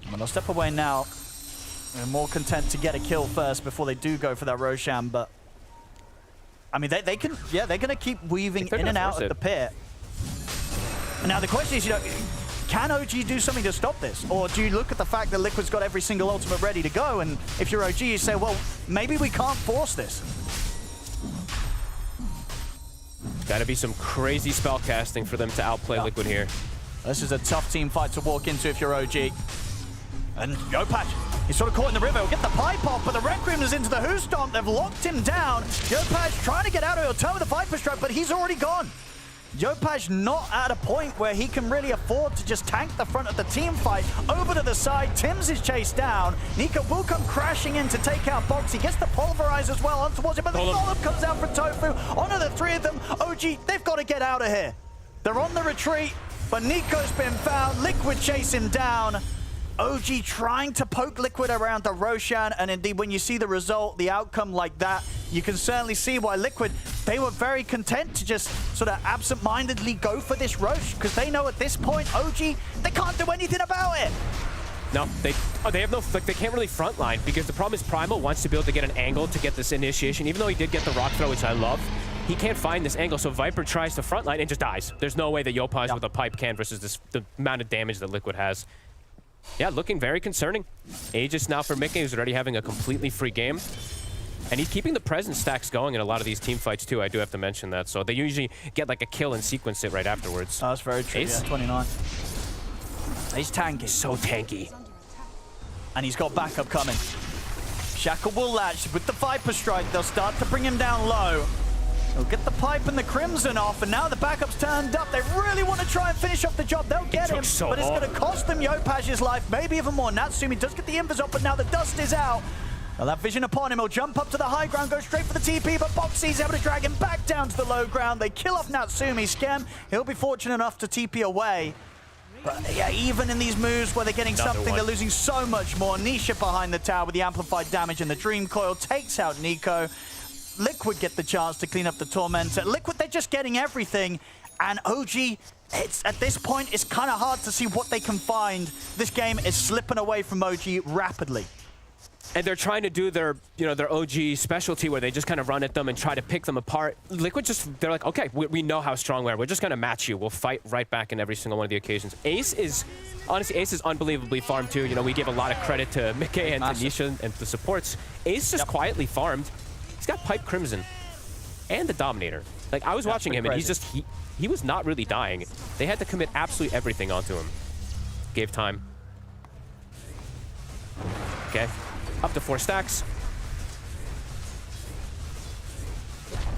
Well, they'll step away now. They're more content to get a kill first before they do go for that Roshan, but I mean, they can, yeah, they're going to keep weaving in and out of the pit. Now, the question is, you know, can OG do something to stop this? Or do you look at the fact that Liquid's got every single ultimate ready to go, and if you're OG, you say, well, maybe we can't force this. Gotta be some crazy spell casting for them to outplay Liquid here. This is a tough team fight to walk into if you're OG. And Yopaj, he's sort of caught in the river. He'll get the pipe off, but the Requiem is into the Who Stomp. They've locked him down. Yopaj trying to get out of it, turn with the Viper Strike, but he's already gone. Yopaj not at a point where he can really afford to just tank the front of the team fight. Over to the side, Tim's is chased down. Nico will come crashing in to take out Box. He gets the Pulverize as well on towards him, but the Golem comes out from Tofu. Onto the 3 of them. OG, they've got to get out of here. They're on the retreat, but Nico's been found. Liquid chase him down. OG trying to poke Liquid around the Roshan, and indeed when you see the result, the outcome like that, you can certainly see why Liquid, they were very content to just sort of absent-mindedly go for this Rosh, because they know at this point, OG, they can't do anything about it. No, they have no, like, they can't really frontline, because the problem is Primal wants to be able to get an angle to get this initiation, even though he did get the rock throw, which I love. He can't find this angle, so Viper tries to frontline and just dies. There's no way that Yopaj with a pipe can versus the amount of damage that Liquid has. Yeah, looking very concerning. Aegis now for Mickey, who's already having a completely free game. And he's keeping the presence stacks going in a lot of these team fights too, I do have to mention that. So they usually get like a kill and sequence it right afterwards. Oh, that's very true, Ace? yeah, 29. He's tanky. So tanky. And he's got backup coming. Shackle will latch with the Viper Strike. They'll start to bring him down low. They'll get the pipe and the Crimson off, and now the backup's turned up. They really want to try and finish off the job. They'll get him, but it's going to cost them Yopaj's life, maybe even more. Natsumi does get the invis up, but now the dust is out. They'll have vision upon him. He'll jump up to the high ground, go straight for the TP, but Boxy's able to drag him back down to the low ground. They kill off Natsumi. Scam, he'll be fortunate enough to TP away. But yeah, even in these moves where they're getting something, they're losing so much more. Nisha behind the tower with the amplified damage, and the Dream Coil takes out Nico. Liquid get the chance to clean up the Tormentor. Liquid, they're just getting everything. And OG, at this point, it's kind of hard to see what they can find. This game is slipping away from OG rapidly. And they're trying to do their, you know, their OG specialty where they just kind of run at them and try to pick them apart. Liquid just, they're like, okay, we know how strong we are. We're just going to match you. We'll fight right back in every single one of the occasions. Ace is, honestly, Ace is unbelievably farmed too. You know, we give a lot of credit to Mickey and to Nisha and the supports. Ace just quietly farmed. He's got Pipe Crimson and the Dominator. Like, I was watching him, and he's just, he was not really dying. They had to commit absolutely everything onto him. Gave time. Okay. Up to 4 stacks.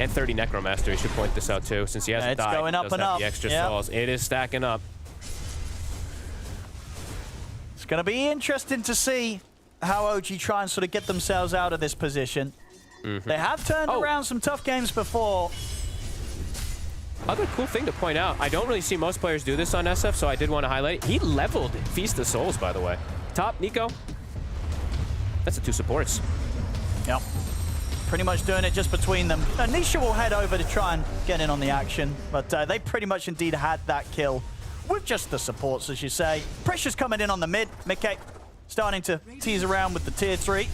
And 30 Necromaster. We should point this out, too, since he hasn't died. It's going up and up. The extra souls. It is stacking up. It's going to be interesting to see how OG try and sort of get themselves out of this position. They have turned around some tough games before. Other cool thing to point out, I don't really see most players do this on SF, so I did want to highlight it. He leveled Feast of Souls, by the way. Top, Nico. That's the 2 supports. Yep. Pretty much doing it just between them. Nisha will head over to try and get in on the action, but they pretty much indeed had that kill with just the supports, as you say. Pressure's coming in on the mid. Mickey starting to tease around with the tier 3.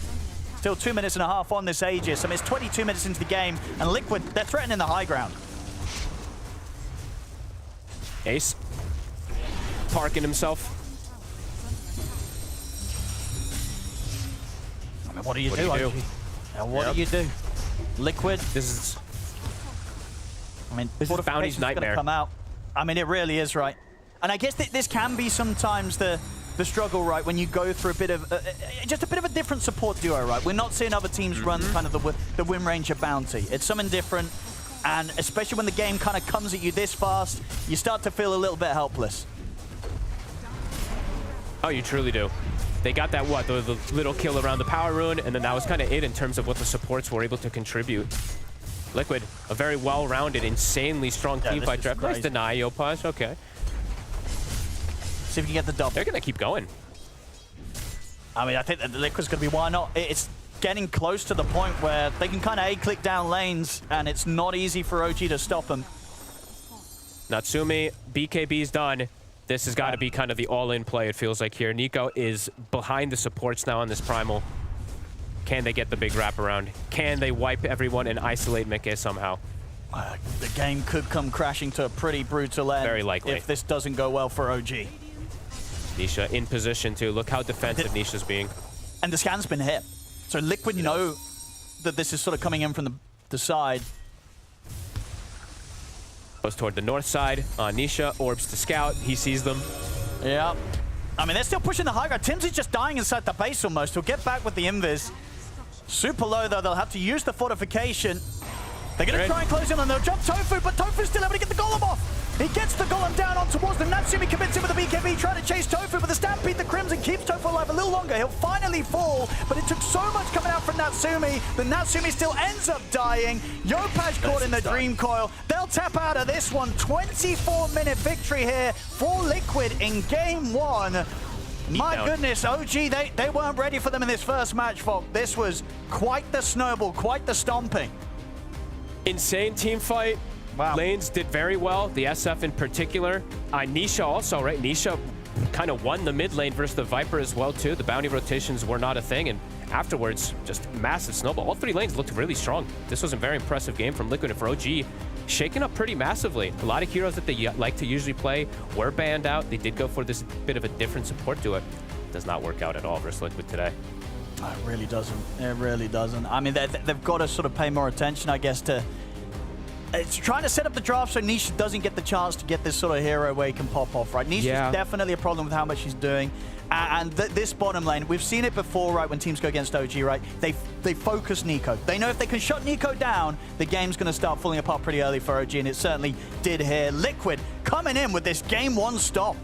Still 2 minutes and a half on this Aegis. I mean, it's 22 minutes into the game, and Liquid, they're threatening the high ground. Ace. Parking himself. I mean, what do you do? What do you do? Liquid. This is... I mean, this is Bounty's nightmare. Come out. I mean, it really is, right? And I guess this can be sometimes the the struggle, right, when you go through a bit of just a bit of a different support duo, right? We're not seeing other teams run kind of the Wind Ranger bounty. It's something different, and especially when the game kind of comes at you this fast, you start to feel a little bit helpless. Oh, you truly do. They got that, what, the little kill around the power rune, and then that was kind of it in terms of what the supports were able to contribute. Liquid, a very well-rounded, insanely strong team fight draft. Nice deny, Yopaj, okay. See if you can get the double. They're going to keep going. I mean, I think that the Liquid's going to be, why not? It's getting close to the point where they can kind of A-click down lanes, and it's not easy for OG to stop them. Natsumi, BKB's done. This has got to be kind of the all-in play, it feels like here. Nico is behind the supports now on this Primal. Can they get the big wraparound? Can they wipe everyone and isolate Mickey somehow? The game could come crashing to a pretty brutal end. Very likely. If this doesn't go well for OG. Nisha in position too. Look how defensive Nisha's being. And the scan's been hit. So Liquid know that this is sort of coming in from the side. Goes toward the north side. Nisha orbs to scout. He sees them. Yeah. I mean, they're still pushing the high ground. Tim's is just dying inside the base almost. He'll get back with the invis. Super low, though. They'll have to use the fortification. They're going to try and close in, and they'll jump Tofu, but Tofu's still able to get the golem off. He gets the golem down on towards them. Natsumi commits in with the BKB, trying to chase Tofu, but the Stampede, the Crimson, keeps Tofu alive a little longer. He'll finally fall, but it took so much coming out from Natsumi that Natsumi still ends up dying. Yopaj caught in the Dream Coil. They'll tap out of this one. 24-minute victory here for Liquid in Game 1. My goodness, OG, they weren't ready for them in this first match, Fog. This was quite the snowball, quite the stomping. Insane team fight. Wow. Lanes did very well, the SF in particular. Nisha also, right? Nisha kind of won the mid lane versus the Viper as well, too. The bounty rotations were not a thing, and afterwards, just massive snowball. All three lanes looked really strong. This was a very impressive game from Liquid, and for OG, shaken up pretty massively. A lot of heroes that they like to usually play were banned out. They did go for this bit of a different support to it. Does not work out at all versus Liquid today. It really doesn't. It really doesn't. I mean, they've got to sort of pay more attention, I guess, to... It's trying to set up the draft so Nisha doesn't get the chance to get this sort of hero where he can pop off, right? Nisha's definitely a problem with how much he's doing. And this bottom lane, we've seen it before, right, when teams go against OG, right? They focus Nico. They know if they can shut Nico down, the game's going to start falling apart pretty early for OG, and it certainly did here. Liquid coming in with this Game 1 stop.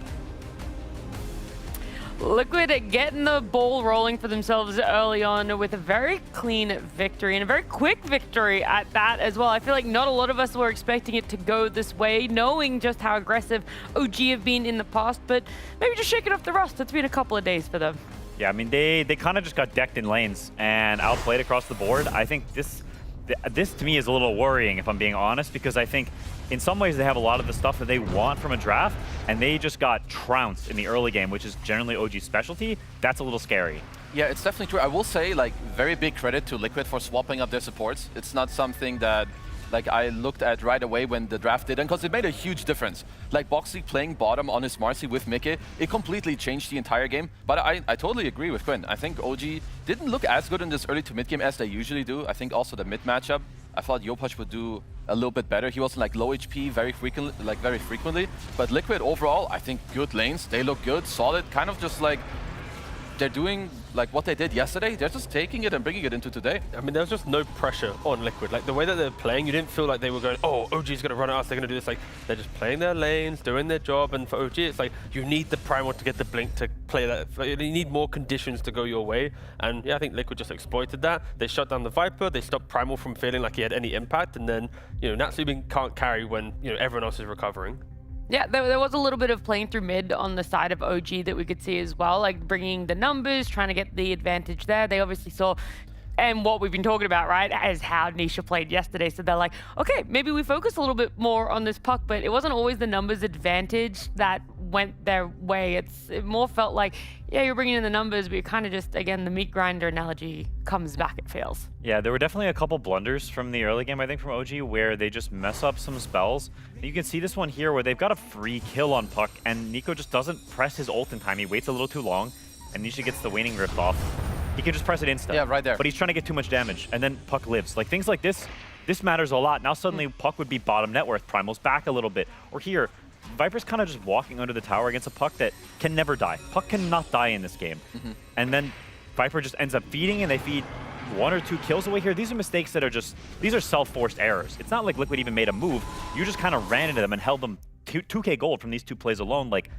Liquid getting the ball rolling for themselves early on with a very clean victory, and a very quick victory at that as well. I feel like not a lot of us were expecting it to go this way, knowing just how aggressive OG have been in the past, but maybe just shaking off the rust. It's been a couple of days for them. Yeah, I mean, they kind of just got decked in lanes and outplayed across the board. I think this to me is a little worrying, if I'm being honest, because I think in some ways they have a lot of the stuff that they want from a draft, and they just got trounced in the early game, which is generally OG's specialty. That's a little scary. Yeah, it's definitely true. I will say, like, very big credit to Liquid for swapping up their supports. It's not something that, like, I looked at right away when the draft did, and because it made a huge difference. Like, Boxy playing bottom on his Marcy with Mickey, it completely changed the entire game. But I totally agree with Quinn. I think OG didn't look as good in this early to mid game as they usually do. I think also the mid matchup, I thought Yopaj would do a little bit better. He was like low HP very frequently. But Liquid overall, I think good lanes. They look good, solid, kind of just like they're doing like what they did yesterday. They're just taking it and bringing it into today. I mean, there was just no pressure on Liquid. Like the way that they're playing, you didn't feel like they were going, oh, OG's going to run at us, they're going to do this. Like they're just playing their lanes, doing their job. And for OG, it's like you need the Primal to get the blink to play that. You need more conditions to go your way. And yeah, I think Liquid just exploited that. They shut down the Viper. They stopped Primal from feeling like he had any impact. And then, you know, Natsumi can't carry when, you know, everyone else is recovering. Yeah, there was a little bit of playing through mid on the side of OG that we could see as well, like bringing the numbers, trying to get the advantage there. They obviously saw, and what we've been talking about, right, as how Nisha played yesterday. So they're like, okay, maybe we focus a little bit more on this puck, but it wasn't always the numbers advantage that went their way. It more felt like, yeah, you're bringing in the numbers, but you're kind of just, again, the meat grinder analogy comes back, it feels. Yeah, there were definitely a couple blunders from the early game, I think, from OG, where they just mess up some spells. You can see this one here where they've got a free kill on Puck, and Nico just doesn't press his ult in time. He waits a little too long, and Nisha gets the waning rift off. He can just press it insta. Yeah, right there. But he's trying to get too much damage, and then Puck lives. Like, things like this matters a lot. Now suddenly Puck would be bottom net worth. Primal's back a little bit. Or here, Viper's kind of just walking under the tower against a Puck that can never die. Puck cannot die in this game. And then Viper just ends up feeding, and they feed 1 or 2 kills away here. These are mistakes that are just, these are self-forced errors. It's not like Liquid even made a move. You just kind of ran into them and held them 2K gold from these 2 plays alone. Like,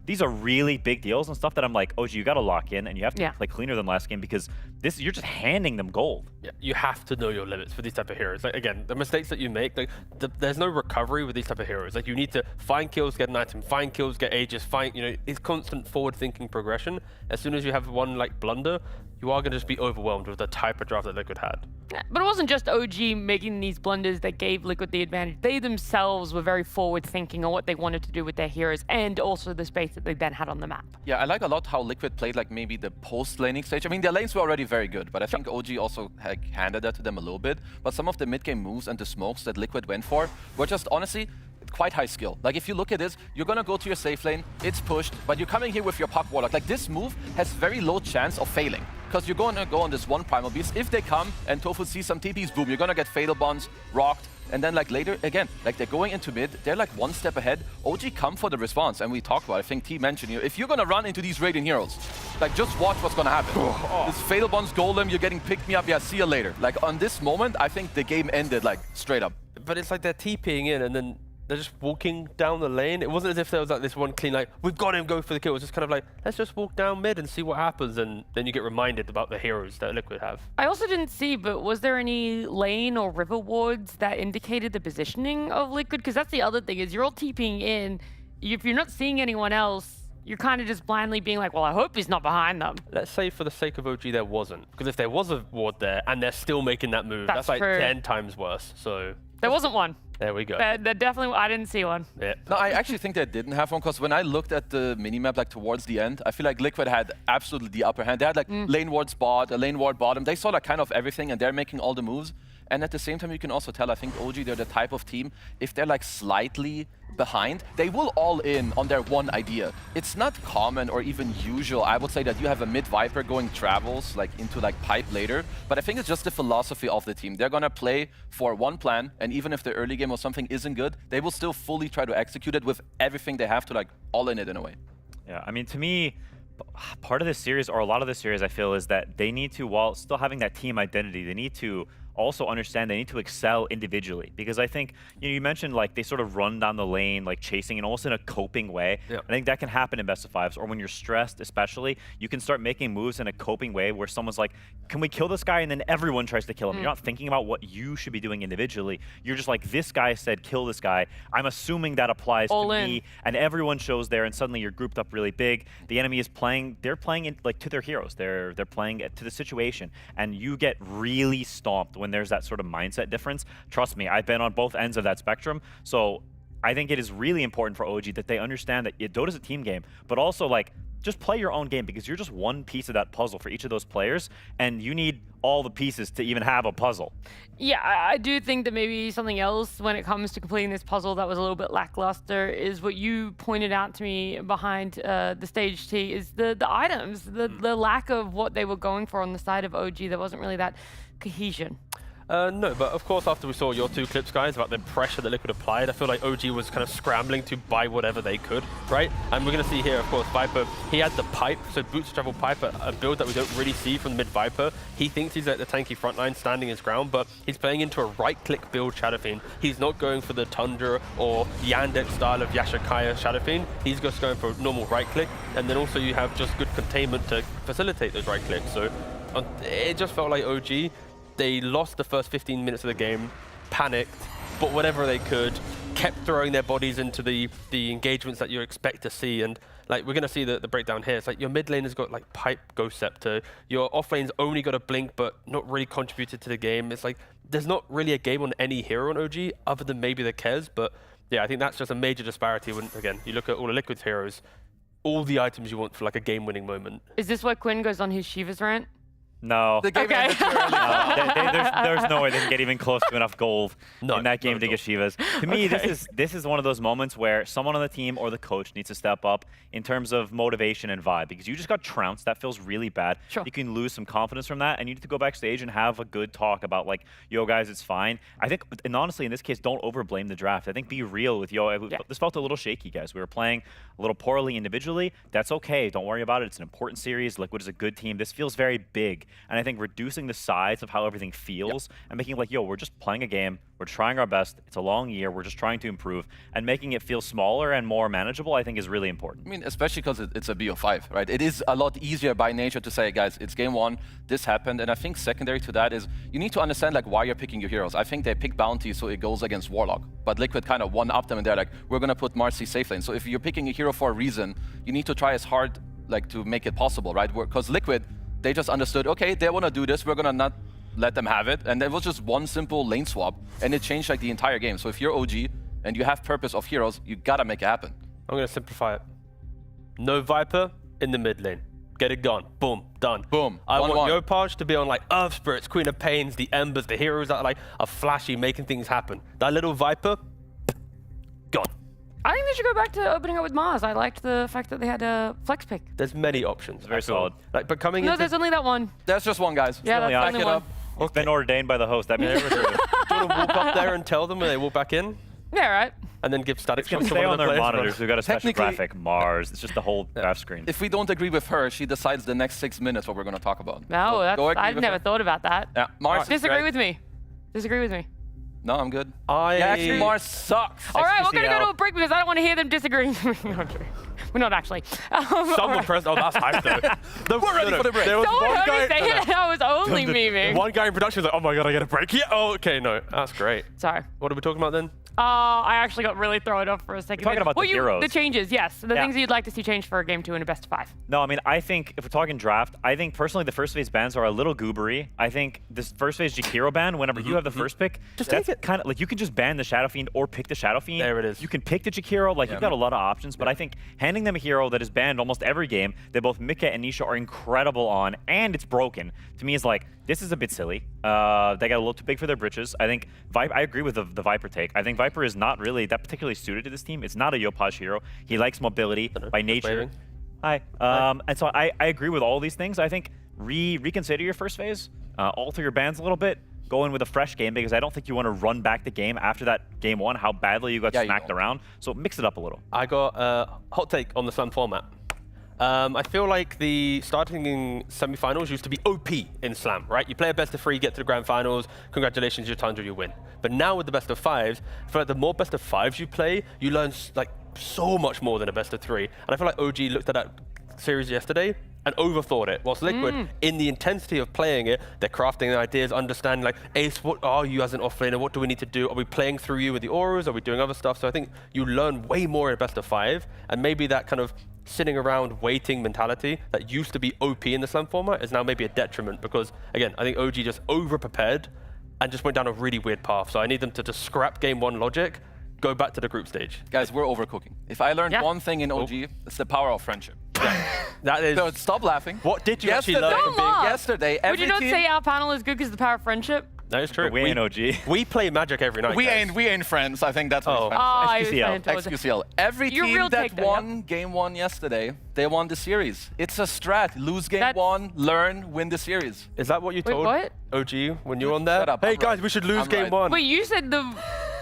these are really big deals and stuff that I'm like, OG, you got to lock in, and you have to play cleaner than last game, because you're just handing them gold. Yeah, you have to know your limits for these type of heroes. Like, again, the mistakes that you make, like, there's no recovery with these type of heroes. Like, you need to find kills, get an item, find kills, get Aegis, it's constant forward-thinking progression. As soon as you have one, like, blunder, you are going to just be overwhelmed with the type of draft that Liquid had. Yeah, but it wasn't just OG making these blunders that gave Liquid the advantage. They themselves were very forward-thinking on what they wanted to do with their heroes, and also the space that they then had on the map. Yeah, I like a lot how Liquid played, like, maybe the post-laning stage. I mean, their lanes were already very good, but I think OG also handed that to them a little bit. But some of the mid-game moves and the smokes that Liquid went for were just, honestly, quite high skill. Like, if you look at this, you're gonna go to your safe lane, it's pushed, but you're coming here with your Puck Warlock. Like, this move has very low chance of failing, because you're gonna go on this one Primal Beast. If they come and Tofu sees some TPs, boom, you're gonna get Fatal Bonds, rocked, and then like later, again, like they're going into mid, they're like 1 step ahead. OG come for the response, and we talked about, I think T mentioned, if you're gonna run into these Radiant heroes, like, just watch what's gonna happen. This Fatal Bonds Golem, you're getting picked me up, yeah, see you later. Like, on this moment, I think the game ended, like, straight up. But it's like they're TPing in, and then they're just walking down the lane. It wasn't as if there was like this one clean, like, we've got him, go for the kill. It was just kind of like, let's just walk down mid and see what happens, and then you get reminded about the heroes that Liquid have. I also didn't see, but was there any lane or river wards that indicated the positioning of Liquid? Because that's the other thing, is you're all TPing in. If you're not seeing anyone else, you're kind of just blindly being like, well, I hope he's not behind them. Let's say for the sake of OG there wasn't. Because if there was a ward there and they're still making that move, that's like true. 10 times worse. So there wasn't one. There we go. There definitely, I didn't see one. Yeah. No, I actually think they didn't have one, because when I looked at the minimap, like, towards the end, I feel like Liquid had absolutely the upper hand. They had, like, lane ward spot, a lane ward bottom. They saw, like, kind of everything, and they're making all the moves. And at the same time, you can also tell, I think OG, they're the type of team, if they're, like, slightly behind, they will all in on their one idea. It's not common or even usual, I would say, that you have a mid-Viper going travels, like, into, like, pipe later. But I think it's just the philosophy of the team. They're gonna play for one plan, and even if the early game or something isn't good, they will still fully try to execute it with everything they have to, like, all in it in a way. Yeah, I mean, to me, part of this series, or a lot of this series, I feel, is that they need to, while still having that team identity, they need to also understand they need to excel individually. Because I think, you mentioned, like, they sort of run down the lane, like, chasing, and almost in a coping way. Yep. I think that can happen in best of fives, or when you're stressed especially, you can start making moves in a coping way where someone's like, can we kill this guy? And then everyone tries to kill him. You're not thinking about what you should be doing individually. You're just like, this guy said kill this guy. I'm assuming that applies to me, and everyone shows there, and suddenly you're grouped up really big. The enemy is playing, they're playing it, like, to their heroes. They're playing it to the situation, and you get really stomped when there's that sort of mindset difference. Trust me, I've been on both ends of that spectrum. So I think it is really important for OG that they understand that Dota's a team game, but also, like, just play your own game, because you're just one piece of that puzzle for each of those players, and you need all the pieces to even have a puzzle. Yeah, I do think that maybe something else when it comes to completing this puzzle that was a little bit lackluster is what you pointed out to me behind the stage T, is the items, the lack of what they were going for on the side of OG. There wasn't really that cohesion. No, but of course, after we saw your 2 clips, guys, about the pressure that Liquid applied, I feel like OG was kind of scrambling to buy whatever they could, right? And we're going to see here, of course, Viper, he had the pipe, so boots travel pipe, a build that we don't really see from the mid-Viper. He thinks he's at the tanky frontline, standing his ground, but he's playing into a right-click build Shadowfiend. He's not going for the Tundra or Yandex style of Yashakaya Shadowfiend. He's just going for normal right-click, and then also you have just good containment to facilitate those right-clicks. So it just felt like OG, they lost the first 15 minutes of the game, panicked, but whatever they could, kept throwing their bodies into the engagements that you expect to see. And like, we're going to see the breakdown here. It's like your mid lane has got like pipe, Ghost Scepter. Your off lane's only got a blink, but not really contributed to the game. It's like, there's not really a game on any hero on OG other than maybe the Kez. But yeah, I think that's just a major disparity when, again, you look at all the Liquid's heroes, all the items you want for like a game-winning moment. Is this why Quinn goes on his Shiva's rant? No. The game Okay. ended too early. There's no way they can get even close to enough gold in that game to get Shivas. To me, this is one of those moments where someone on the team or the coach needs to step up in terms of motivation and vibe, because you just got trounced. That feels really bad. Sure. You can lose some confidence from that, and you need to go backstage and have a good talk about, like, yo, guys, it's fine. I think, and honestly, in this case, don't overblame the draft. I think be real with, yo, this felt a little shaky, guys. We were playing a little poorly individually. That's okay. Don't worry about it. It's an important series. Liquid is a good team. This feels very big. And I think reducing the size of how everything feels and making it like, yo, we're just playing a game. We're trying our best. It's a long year. We're just trying to improve. And making it feel smaller and more manageable, I think, is really important. I mean, especially because it's a BO5, right? It is a lot easier by nature to say, guys, it's game one, this happened. And I think secondary to that is you need to understand like why you're picking your heroes. I think they pick Bounty so it goes against Warlock. But Liquid kind of one-upped them and they're like, we're going to put Marcy safe lane. So if you're picking a hero for a reason, you need to try as hard like to make it possible, right? Because Liquid, they just understood, okay, they want to do this, we're going to not let them have it. And it was just one simple lane swap, and it changed like the entire game. So if you're OG and you have purpose of heroes, you got to make it happen. I'm going to simplify it. No Viper in the mid lane. Get it gone. Boom. Done. Boom. I want 1-1. Yopaj to be on like Earth Spirits, Queen of Pains, the Embers, the heroes that are flashy, making things happen. That little Viper, gone. I think they should go back to opening up with Mars. I liked the fact that they had a flex pick. There's many options. Very solid. Like, but coming No, into... there's only that one. There's just one, guys. Yeah, that's the only one. It's been ordained by the host. That means Do you want to walk up there and tell them when they walk back in? Yeah, right. And then give static It's going shots to to stay one on of the their players? monitors. We've got a special Technically- graphic, Mars. It's just the whole graph screen. If we don't agree with her, she decides the next 6 minutes what we're going to talk about. No, So that's, go agree I've with never her. thought about that. Yeah, Mars is Disagree great. with me. Disagree with me. No, I'm good. Yeah, actually, Mars sucks. All right, we're going to go XQCL. to a break because I don't want to hear them disagreeing. No, I'm joking. We're not actually. Someone pressed... Oh, that's hype, though. We're ready for the break. There was Someone one heard me guy... say it and I was only memeing. One guy in production was like, oh my god, I get a break. Yeah, oh, okay, no. That's great. Sorry. What are we talking about then? I actually got really thrown off for a second. You're talking about the heroes. The changes, yes. The Yeah. things you'd like to see change for a game 2 in a best of 5. No, I mean, I think if we're talking draft, I think personally the first phase bans are a little goobery. I think this first phase Jakiro ban, whenever you have the first pick, Just that's take it. kind of like you can just ban the Shadow Fiend or pick the Shadow Fiend. There it is. You can pick the Jakiro, like you've got a lot of options, but I think handing them a hero that is banned almost every game that both Mika and Nisha are incredible on, and it's broken, to me is like, this is a bit silly. They got a little too big for their britches. I think I agree with the Viper take. I think Viper is not really that particularly suited to this team. It's not a Yopaj hero. He likes mobility by nature. waving. Hi. And so I agree with all these things. I think reconsider your first phase, alter your bans a little bit, go in with a fresh game, because I don't think you want to run back the game after that game 1, how badly you got smacked around. So mix it up a little. I got a hot take on the Slam format. I feel like the starting in semifinals used to be OP in Slam, right? You play a best of 3, get to the grand finals, congratulations, you're Tundra, you win. But now with the best of 5s, I feel like the more best of 5s you play, you learn like so much more than a best of 3. And I feel like OG looked at that series yesterday and overthought it. Whilst Liquid, in the intensity of playing it, they're crafting their ideas, understanding like, Ace, what are you as an offlaner? What do we need to do? Are we playing through you with the auras? Are we doing other stuff? So I think you learn way more in a best of 5, and maybe that kind of sitting around waiting mentality that used to be OP in the Slam format is now maybe a detriment, because again, I think OG just over-prepared and just went down a really weird path. So I need them to just scrap game 1 logic, go back to the group stage. Guys, we're overcooking. If I learned one thing in OG, it's the power of friendship. That is... So stop laughing. What did you actually learn from being... Yesterday, Would you not say our panel is good because of the power of friendship? That is true. But we ain't OG. We play Magic every night, We guys. ain't friends. I think that's what Oh. he's trying to say. I was trying to- XQCL. Every Your team real that take, though, won game 1 yesterday, they won the series. It's a strat. Lose game That's- 1, learn, win the series. Is that what you Wait, told what? OG when you were on there? Shut up, Hey I'm guys, right. we should lose I'm game right. 1. Wait, you said the...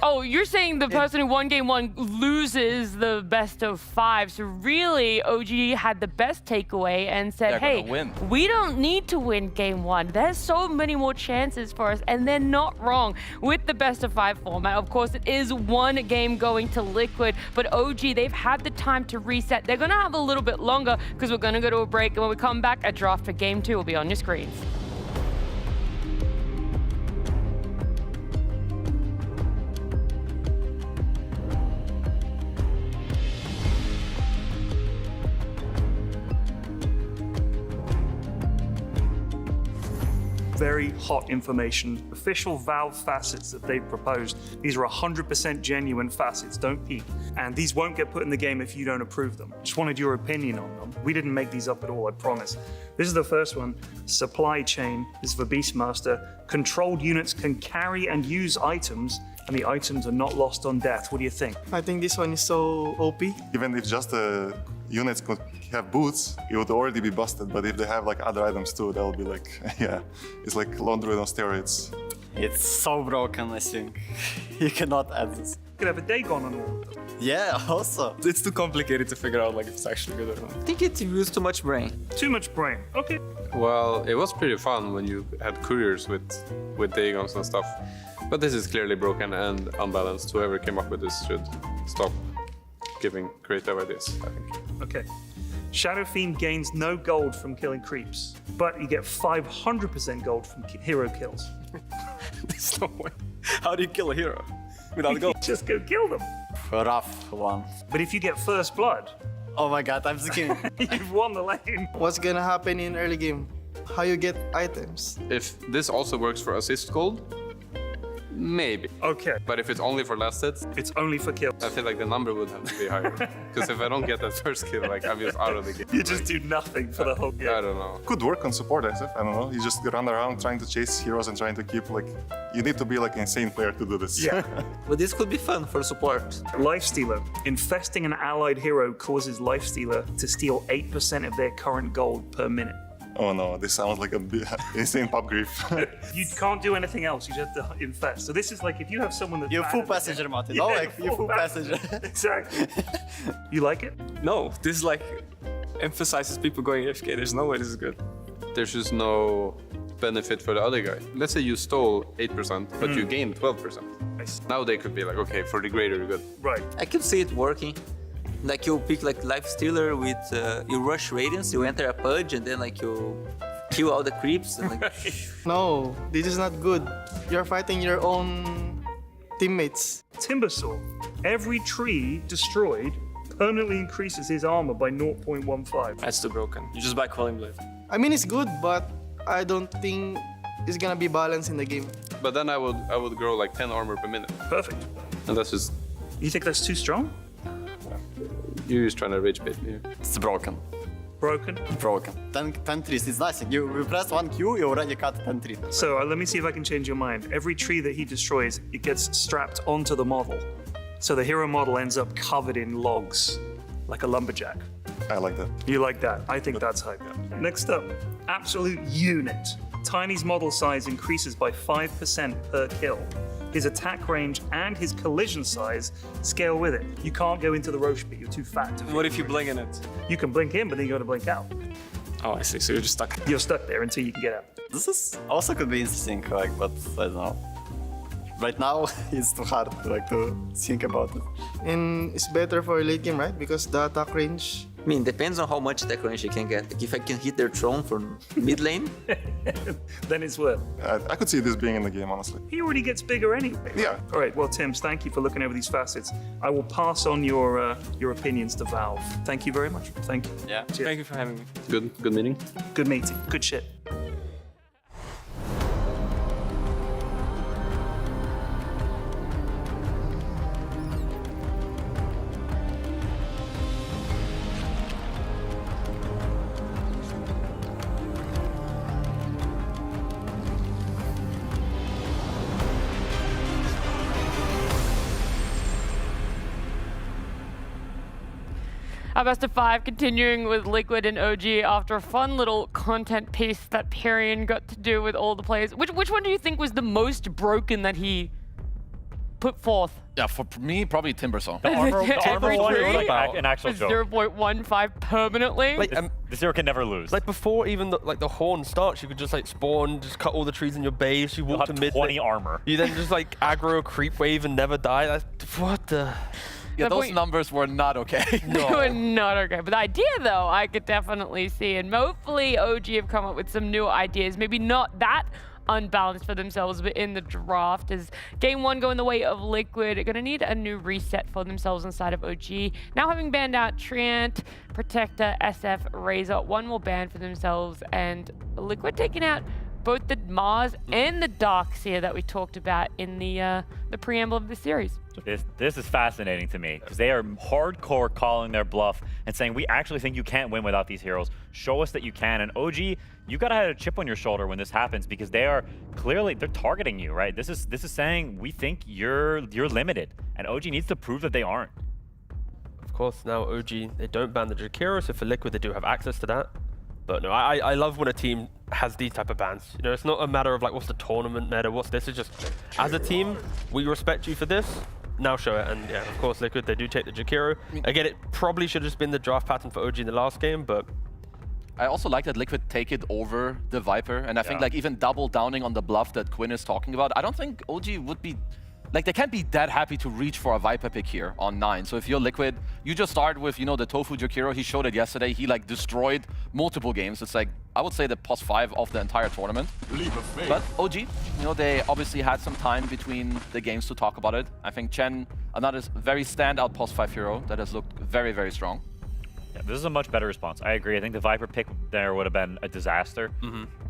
Oh, you're saying the person who won game 1 loses the best of 5. So really, OG had the best takeaway and said, They're hey, gonna win. we don't need to win game 1. There's so many more chances for us. And they're not wrong with the best of 5 format. Of course, it is one game going to Liquid, but OG, they've had the time to reset. They're going to have a little bit longer because we're going to go to a break. And when we come back, a draft for game 2 will be on your screens. very hot information, official Valve facets that they've proposed. These are 100% genuine facets, don't peek. And these won't get put in the game if you don't approve them. Just wanted your opinion on them. We didn't make these up at all, I promise. This is the first one, supply chain. This is for Beastmaster. Controlled units can carry and use items, and the items are not lost on death. What do you think? I think this one is so OP. Even if just the units could have boots, it would already be busted. But if they have like other items too, that would be like, yeah, it's like laundry on steroids. It's so broken, I think. You cannot add this. You could have a Dagon on all of them. Yeah, also. It's too complicated to figure out like if it's actually good or not. I think it used too much brain. Too much brain, okay. Well, it was pretty fun when you had couriers with Dagons and stuff. But this is clearly broken and unbalanced. Whoever came up with this should stop giving creative ideas, I think. Okay. Shadow Fiend gains no gold from killing creeps, but you get 500% gold from hero kills. There's no way. How do you kill a hero without gold? Just go kill them. Rough one. But if you get first blood, oh my god, I'm scared. you've won the lane. What's gonna happen in early game? How you get items? If this also works for assist gold, maybe. Okay. But if it's only for last hits, it's only for kills. I feel like the number would have to be higher. Because if I don't get that first kill, like I'm just out of the game. You just do nothing for the whole game. I don't know. Could work on support SF, I don't know. You just run around trying to chase heroes and trying to keep like, you need to be like an insane player to do this. Yeah. But this could be fun for support. Lifestealer. Infesting an allied hero causes Lifestealer to steal 8% of their current gold per minute. Oh no, this sounds like a insane pub grief. You can't do anything else, you just have to infest. So this is like if you have someone that's You're bad full at the passenger, game- Martin. Yeah, No, like, you're full passenger. Exactly. You like it? No, this is like emphasizes people going AFK. There's no way this is good. There's just no benefit for the other guy. Let's say you stole 8%, but you gained 12%. Now they could be like, okay, for the greater good. Right. I can see it working. Like you pick like Lifestealer with you rush Radiance, you enter a pudge, and then like you kill all the creeps. And, like, No, this is not good. You're fighting your own teammates. Timbersaw. Every tree destroyed permanently increases his armor by 0.15. That's too broken. You just buy Quelling Blade. I mean, it's good, but I don't think it's gonna be balanced in the game. But then I would grow like 10 armor per minute. Perfect. And that's just... You think that's too strong? You're just trying to rage bait me. It's broken. Broken? Broken. 10 trees, it's nothing. You press one Q, you already cut 10 trees. So let me see if I can change your mind. Every tree that he destroys, it gets strapped onto the model. So the hero model ends up covered in logs, like a lumberjack. I like that. You like that? I think that's hype. Next up, Absolute Unit. Tiny's model size increases by 5% per kill. His attack range and his collision size scale with it. You can't go into the Roche pit, you're too fat. What if you blink in it? You can blink in, but then you gotta blink out. Oh, I see. So you're just stuck. You're stuck there until you can get out. This is also could be interesting, like, but I don't know. Right now, it's too hard to think about it. And it's better for late game, right? Because the attack range. I mean, depends on how much attack range you can get. Like, if I can hit their throne from mid lane, then it's worth. I could see this being in the game, honestly. He already gets bigger anyway. Right? Yeah. All right. Well, Tims, thank you for looking over these facets. I will pass on your opinions to Valve. Thank you very much. Thank you. Yeah. Cheers. Thank you for having me. Good meeting. Good meeting. Good shit. Our best of 5 continuing with Liquid and OG after a fun little content piece that Perian got to do with all the players. Which one do you think was the most broken that he put forth? Yeah, for me, probably Timbersaw. The armor one was like an actual joke. 0.15 permanently. Like, this hero can never lose. Like before even the horn starts, you could just like spawn, just cut all the trees in your base, you walk to mid. 20 armor. You then just like aggro a creep wave and never die. That's, what the? Yeah, those numbers were not okay. They were not okay. But the idea, though, I could definitely see. And hopefully OG have come up with some new ideas. Maybe not that unbalanced for themselves, but in the draft. As game 1 going the way of Liquid, going to need a new reset for themselves inside of OG. Now having banned out Treant, Protector, SF, Razor, one more ban for themselves. And Liquid taking out both the Mars and the Darkseer that we talked about in the preamble of the series. This is fascinating to me because they are hardcore calling their bluff and saying, we actually think you can't win without these heroes. Show us that you can. And OG, you gotta have a chip on your shoulder when this happens because they are clearly, they're targeting you, right? This is saying, we think you're limited. And OG needs to prove that they aren't. Of course, now OG, they don't ban the Jakiro, so for Liquid, they do have access to that. But no, I love when a team has these type of bans. You know, it's not a matter of like, what's the tournament meta, what's this? It's just, as a team, we respect you for this. Now show it, and yeah, of course, Liquid, they do take the Jakiro. Again, it probably should have just been the draft pattern for OG in the last game, but... I also like that Liquid take it over the Viper, and I think like even double downing on the bluff that Quinn is talking about, I don't think OG would be... Like, they can't be that happy to reach for a Viper pick here on 9. So if you're Liquid, you just start with, you know, the Tofu Jakiro. He showed it yesterday. He, like, destroyed multiple games. It's like, I would say the +5 of the entire tournament. But OG, you know, they obviously had some time between the games to talk about it. I think Chen, another very standout +5 hero that has looked very, very strong. Yeah, this is a much better response. I agree. I think the Viper pick there would have been a disaster.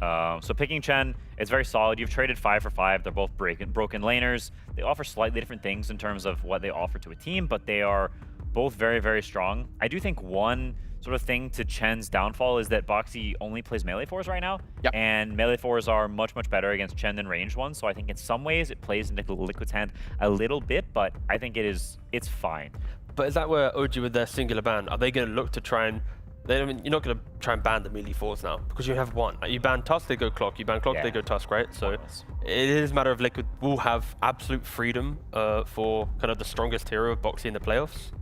So picking Chen, it's very solid. You've traded 5 for 5. They're both broken laners. They offer slightly different things in terms of what they offer to a team, but they are both very, very strong. I do think one sort of thing to Chen's downfall is that Boxy only plays melee fours right now, and melee fours are much, much better against Chen than ranged ones. So I think in some ways it plays into Liquid's hand a little bit, but I think it's fine. But is that where OG with their singular ban, are they going to look to try and... I mean, you're not going to try and ban the melee fours now, because you have one. Like, you ban Tusk, they go Clock. You ban Clock, they go Tusk, right? So it is a matter of Liquid will have absolute freedom for kind of the strongest hero of Boxy in the playoffs.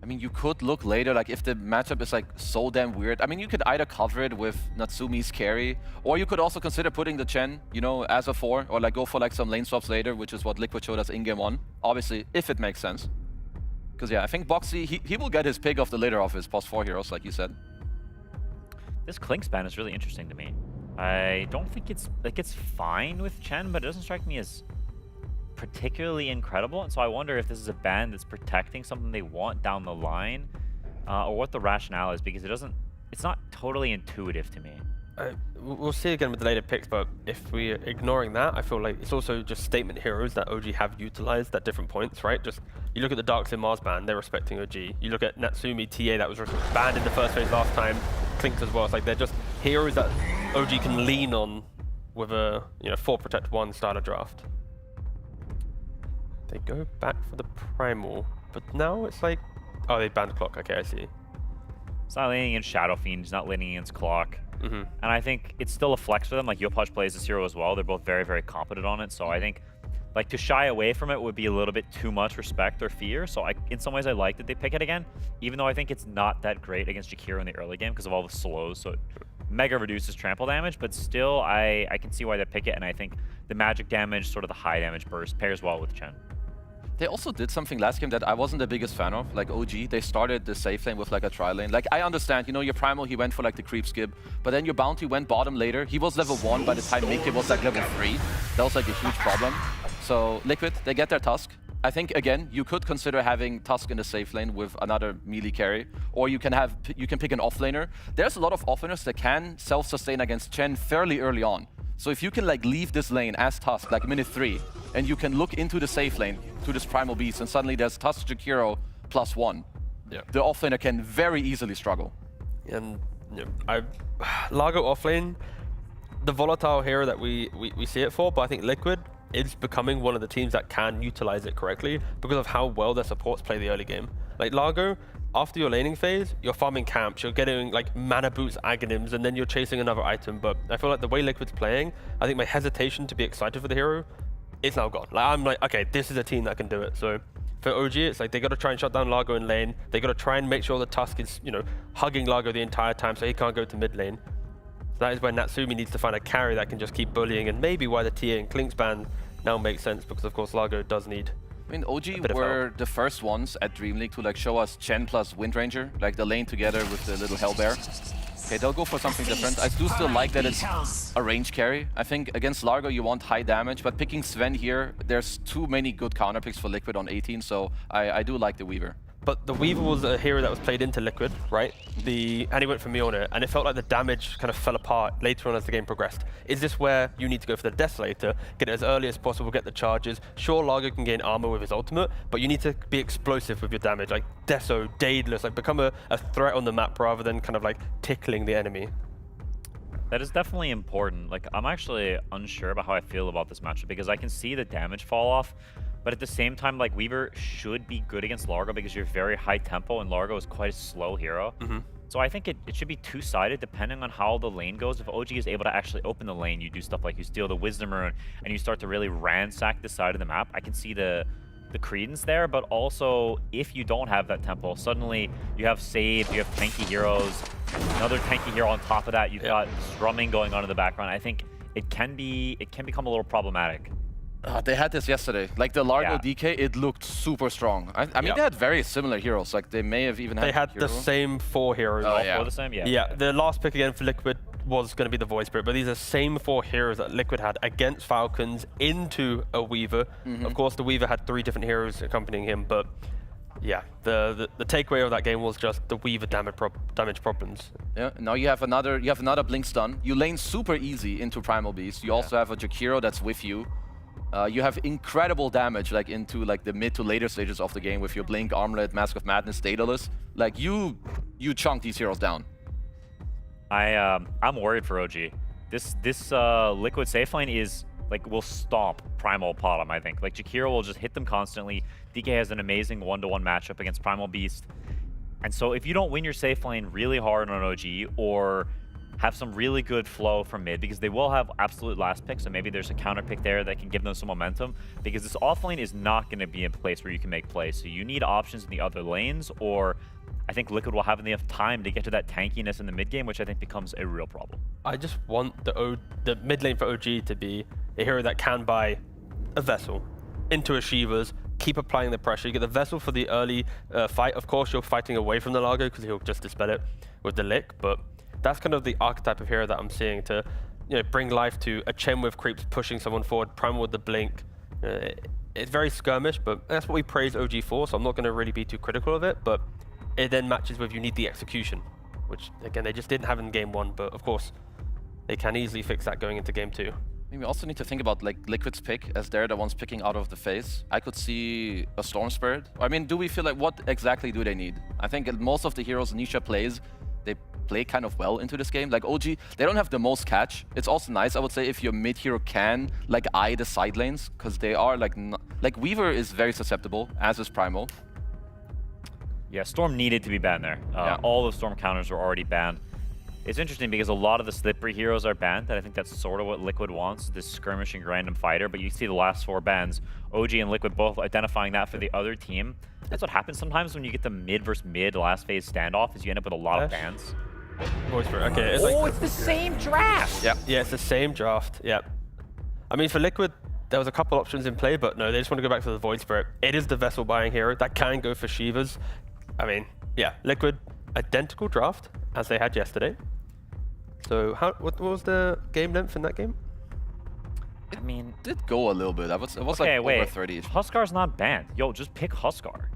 I mean, you could look later, like if the matchup is like so damn weird. I mean, you could either cover it with Natsumi's carry, or you could also consider putting the Chen, you know, as a 4, or like go for like some lane swaps later, which is what Liquid showed us in game 1. Obviously, if it makes sense. Because yeah, I think Boxy, he will get his pick of the litter of his +4 heroes, like you said. This Clink span is really interesting to me. I don't think it's fine with Chen, but it doesn't strike me as particularly incredible, and so I wonder if this is a ban that's protecting something they want down the line, or what the rationale is, because it's not totally intuitive to me. We'll see again with the later picks, but if we're ignoring that, I feel like it's also just statement heroes that OG have utilized at different points, right? Just, you look at the Darkseer Mars ban, they're respecting OG. You look at Natsumi TA that was banned in the first phase last time, Clinked as well. It's like they're just heroes that OG can lean on with a 4 protect 1 style of draft. They go back for the Primal, but now it's like, oh, they banned Clock. Okay, I see. It's not leaning in Shadow Fiend, it's not leaning against Clock. And I think it's still a flex for them. Like, Yopaj plays this hero as well. They're both very, very competent on it. So I think, like, to shy away from it would be a little bit too much respect or fear. So in some ways, I like that they pick it again, even though I think it's not that great against Jakiro in the early game because of all the slows. So it mega reduces trample damage, but still, I can see why they pick it. And I think the magic damage, sort of the high damage burst, pairs well with Chen. They also did something last game that I wasn't the biggest fan of, like OG. They started the safe lane with like a tri lane. Like, I understand, you know, your Primal, he went for like the creep skip, but then your Bounty went bottom later. He was level 1 by the time Mickey was like level 3. That was like a huge problem. So Liquid, they get their Tusk. I think, again, you could consider having Tusk in the safe lane with another melee carry, or you can pick an offlaner. There's a lot of offlaners that can self-sustain against Chen fairly early on. So if you can like leave this lane as Tusk, like minute 3, and you can look into the safe lane to this Primal Beast, and suddenly there's Tusk Jakiro +1. The offlaner can very easily struggle. And Largo offlane, the volatile hero that we see it for, but I think Liquid is becoming one of the teams that can utilize it correctly because of how well their supports play the early game. Like Largo, after your laning phase, you're farming camps, you're getting like mana boots, agonyms, and then you're chasing another item. But I feel like the way Liquid's playing, I think my hesitation to be excited for the hero, it's now gone. Like, I'm like, okay, this is a team that can do it. So for OG, it's like they got to try and shut down Largo in lane. They got to try and make sure the Tusk is, hugging Largo the entire time so he can't go to mid lane. So that is where Natsumi needs to find a carry that can just keep bullying, and maybe why the TA and Clink's ban now makes sense, because of course Largo does need. I mean, OG were the first ones at Dream League to like show us Chen plus Windranger, like the lane together with the little Hellbear. Okay, they'll go for something different. I do still like that it's a range carry. I think against Largo you want high damage, but picking Sven here, there's too many good counter picks for Liquid on 18, so I do like the Weaver. but the Weaver was a hero that was played into Liquid, right? And he went for me on it, and it felt like the damage kind of fell apart later on as the game progressed. Is this where you need to go for the Desolator, get it as early as possible, get the charges? Sure, Largo can gain armor with his ultimate, but you need to be explosive with your damage, like Deso, Daedalus, like become a threat on the map rather than kind of like tickling the enemy. That is definitely important. Like, I'm actually unsure about how I feel about this matchup because I can see the damage fall off, but at the same time, like, Weaver should be good against Largo because you're very high tempo and Largo is quite a slow hero. So I think it should be two-sided depending on how the lane goes. If OG is able to actually open the lane, you do stuff like you steal the Wisdom Rune and you start to really ransack this side of the map. I can see the credence there, but also if you don't have that tempo, suddenly you have Save, you have tanky heroes, another tanky hero on top of that, you've got strumming going on in the background. I think it can become a little problematic. They had this yesterday. Like the Largo DK, it looked super strong. I mean, they had very similar heroes. Like they may have even had. They had the same 4 heroes. Oh, yeah. The same, Yeah, the last pick again for Liquid was going to be the Void Spirit, but these are the same 4 heroes that Liquid had against Falcons into a Weaver. Of course, the Weaver had 3 different heroes accompanying him, but yeah, the takeaway of that game was just the Weaver damage problems. Yeah, now you have another Blink Stun. You lane super easy into Primal Beast. You also have a Jakiro that's with you. You have incredible damage like into like the mid to later stages of the game with your Blink, Armlet, Mask of Madness, Daedalus. Like you chunk these heroes down. I'm worried for OG. This Liquid safe lane is like will stomp Primal bottom, I think. Like Jakiro will just hit them constantly. DK has an amazing 1-to-1 matchup against Primal Beast. And so if you don't win your safe lane really hard on OG or have some really good flow from mid, because they will have absolute last pick, so maybe there's a counter pick there that can give them some momentum, because this offlane is not going to be a place where you can make plays. So you need options in the other lanes, or I think Liquid will have enough time to get to that tankiness in the mid game, which I think becomes a real problem. I just want the mid lane for OG to be a hero that can buy a Vessel into a Shivas, keep applying the pressure. You get the Vessel for the early fight. Of course, you're fighting away from the Largo because he'll just dispel it with the Lick, but that's kind of the archetype of hero that I'm seeing to, bring life to a Chen with creeps pushing someone forward, Primal with the Blink. It's very skirmish, but that's what we praise OG for, so I'm not going to really be too critical of it, but it then matches with you need the execution, which, again, they just didn't have in Game 1, but of course, they can easily fix that going into Game 2. We also need to think about like Liquid's pick, as they're the ones picking out of the phase. I could see a Storm Spirit. I mean, do we feel like what exactly do they need? I think most of the heroes Nisha plays, they play kind of well into this game. Like OG, they don't have the most catch. It's also nice, I would say, if your mid hero can like eye the side lanes, because they are like Weaver is very susceptible, as is Primal. Yeah, Storm needed to be banned there. All the Storm counters were already banned. It's interesting because a lot of the slippery heroes are banned, and I think that's sort of what Liquid wants, this skirmishing random fighter, but you see the last 4 bans, OG and Liquid both identifying that for the other team. That's what happens sometimes when you get the mid versus mid last phase standoff, is you end up with a lot of bans. Okay, it's the same draft! Yep. Yeah, it's the same draft, yep. I mean, for Liquid, there was a couple options in play, but no, they just want to go back to the Void Spirit. It is the Vessel buying hero that can go for Shivas. I mean, yeah, Liquid, identical draft as they had yesterday. So what was the game length in that game? I mean, it did go a little bit. It was like over 30. Huskar's not banned. Yo, just pick Huskar.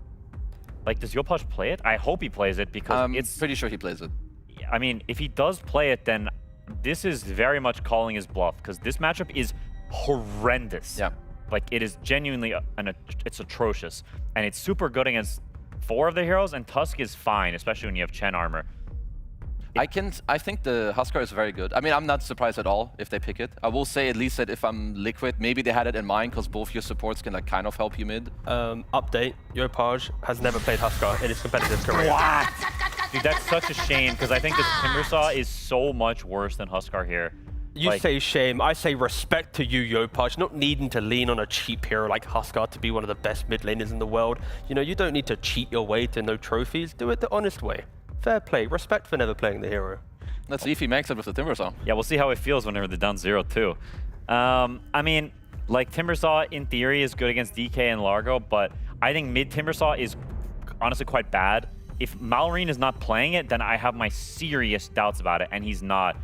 Like, does Yopaj play it? I hope he plays it because it's pretty sure he plays it. I mean, if he does play it, then this is very much calling his bluff because this matchup is horrendous. Yeah. Like, it is genuinely, it's atrocious. And it's super good against 4 of the heroes, and Tusk is fine, especially when you have Chen armor. I think the Huskar is very good. I mean, I'm not surprised at all if they pick it. I will say at least that if I'm Liquid, maybe they had it in mind because both your supports can like kind of help you mid. Update, Yopaj has never played Huskar in his competitive career. What? Dude, that's such a shame because I think this Timbersaw is so much worse than Huskar here. You say shame, I say respect to you, Yopaj, not needing to lean on a cheap hero like Huskar to be one of the best mid laners in the world. You don't need to cheat your way to no trophies, do it the honest way. Fair play, respect for never playing the hero. Let's see if he makes it with the Timbersaw. Yeah, we'll see how it feels whenever they're down 0-2. I mean, like Timbersaw in theory is good against DK and Largo, but I think mid Timbersaw is honestly quite bad. If Malrine is not playing it, then I have my serious doubts about it, and he's not.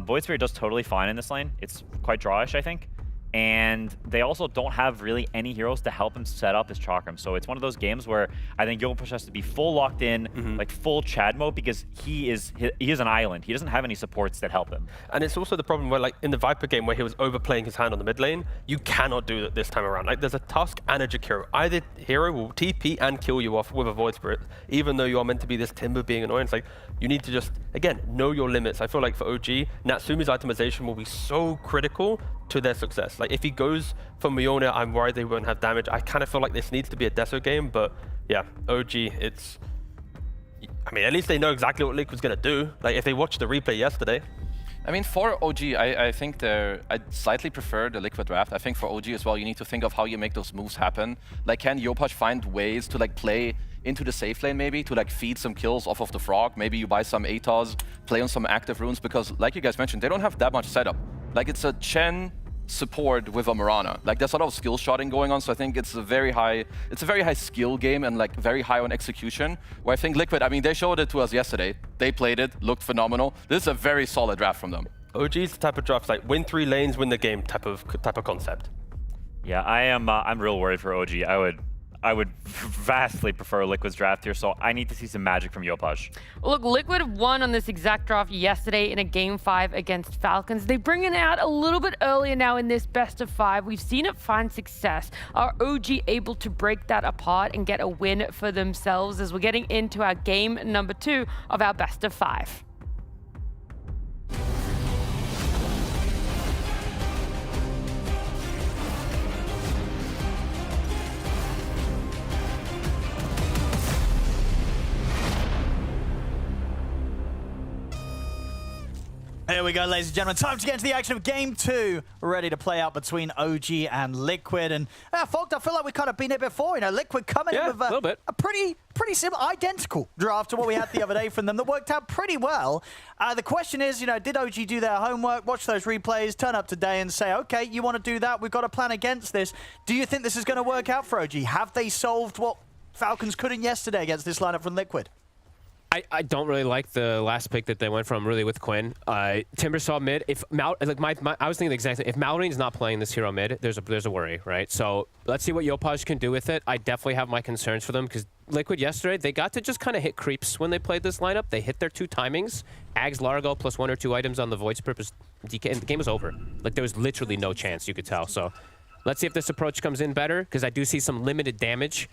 Void Spirit does totally fine in this lane. It's quite drawish, I think. and they also don't have really any heroes to help him set up his chakram. So it's one of those games where I think Yopaj has to be full locked in, like full Chad mode, because he is an island. He doesn't have any supports that help him. And it's also the problem where, like in the Viper game where he was overplaying his hand on the mid lane, you cannot do that this time around. Like there's a Tusk and a Jakiro. Either hero will TP and kill you off with a Void Spirit, even though you are meant to be this Timber being annoying. It's like you need to just, again, know your limits. I feel like for OG, Natsumi's itemization will be so critical to their success. Like if he goes for Mjolnir, I'm worried they won't have damage. I kind of feel like this needs to be a Deso game, but yeah, OG, it's, I mean, at least they know exactly what Liquid's gonna do. Like if they watched the replay yesterday. I mean, for OG, I think I'd slightly prefer the Liquid draft. I think for OG as well, you need to think of how you make those moves happen. Like, can Yopaj find ways to like play into the safe lane maybe, to like feed some kills off of the Frog? Maybe you buy some ATOS, play on some active runes, because like you guys mentioned, they don't have that much setup. Like it's a Chen support with a Mirana. Like there's a lot of skill shotting going on, so I think it's a very high skill game and like very high on execution. Where I think Liquid, I mean, they showed it to us yesterday. They played it, looked phenomenal. This is a very solid draft from them. OG's the type of draft like win 3 lanes, win the game type of concept. Yeah, I'm real worried for OG. I would vastly prefer Liquid's draft here, so I need to see some magic from Yopaj. Look, Liquid won on this exact draft yesterday in a Game 5 against Falcons. They bring it out a little bit earlier now in this best of 5. We've seen it find success. Are OG able to break that apart and get a win for themselves as we're getting into our game number 2 of our best of 5? Here we go, ladies and gentlemen. Time to get into the action of Game 2. We're ready to play out between OG and Liquid. And Fogged, I feel like we've kind of been here before. You know, Liquid coming in with a pretty similar, identical draft to what we had the other day from them that worked out pretty well. The question is, you know, did OG do their homework, watch those replays, turn up today and say, okay, you want to do that? We've got a plan against this. Do you think this is going to work out for OG? Have they solved what Falcons couldn't yesterday against this lineup from Liquid? I don't really like the last pick that they went from, really, with Quinn. Timber saw mid. If I was thinking the exact thing. If Malorine's not playing this hero mid, there's a worry, right? So let's see what Yopaj can do with it. I definitely have my concerns for them because Liquid yesterday, they got to just kind of hit creeps when they played this lineup. They hit their 2 timings. Ags Largo plus 1 or 2 items on the Void's purpose DK, and the game was over. Like there was literally no chance, you could tell. So let's see if this approach comes in better because I do see some limited damage.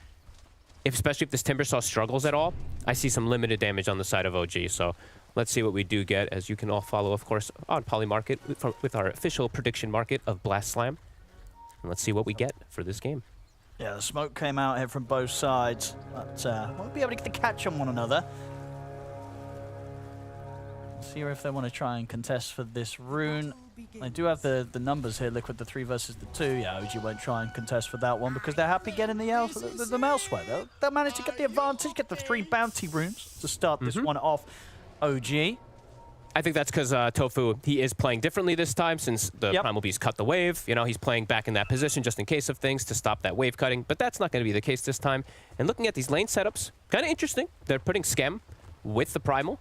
Especially if this Timbersaw struggles at all, I see some limited damage on the side of OG. So let's see what we do get, as you can all follow, of course, on Polymarket with our official prediction market of Blast Slam. And let's see what we get for this game. Yeah, the smoke came out here from both sides, but won't be able to get the catch on one another. See if they want to try and contest for this rune. They do have the numbers here, Liquid, the 3 versus the 2. Yeah, OG won't try and contest for that one because they're happy getting the elsewhere. They'll manage to get the advantage, get the 3 bounty runes to start this one off. OG. I think that's because Tofu, he is playing differently this time since the Primal Beast cut the wave. You know, he's playing back in that position just in case of things to stop that wave cutting, but that's not going to be the case this time. And looking at these lane setups, kind of interesting. They're putting Skem with the Primal,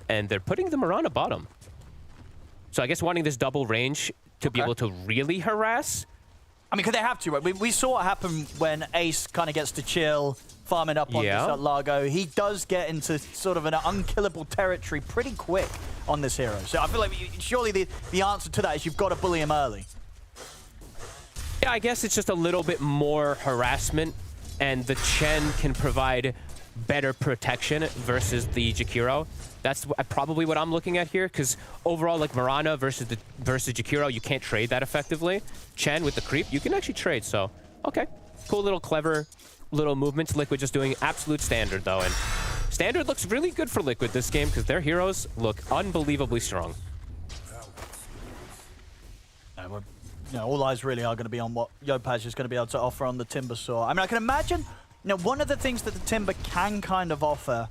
and they're putting the Mirana bottom. So I guess wanting this double range to be able to really harass. I mean, could they have to, right? We saw what happened when Ace kind of gets to chill, farming up on this Largo. He does get into sort of an unkillable territory pretty quick on this hero. So I feel like surely the answer to that is you've got to bully him early. Yeah, I guess it's just a little bit more harassment, and the Chen can provide better protection versus the Jakiro. That's probably what I'm looking at here, because overall, like Mirana versus Jakiro, you can't trade that effectively. Chen with the creep, you can actually trade. So, okay, cool little clever little movements. Liquid just doing absolute standard though, and standard looks really good for Liquid this game because their heroes look unbelievably strong. You know, all eyes really are going to be on what Yopaj is going to be able to offer on the Timbersaw. I mean, I can imagine, you know, one of the things that the Timber can kind of offer,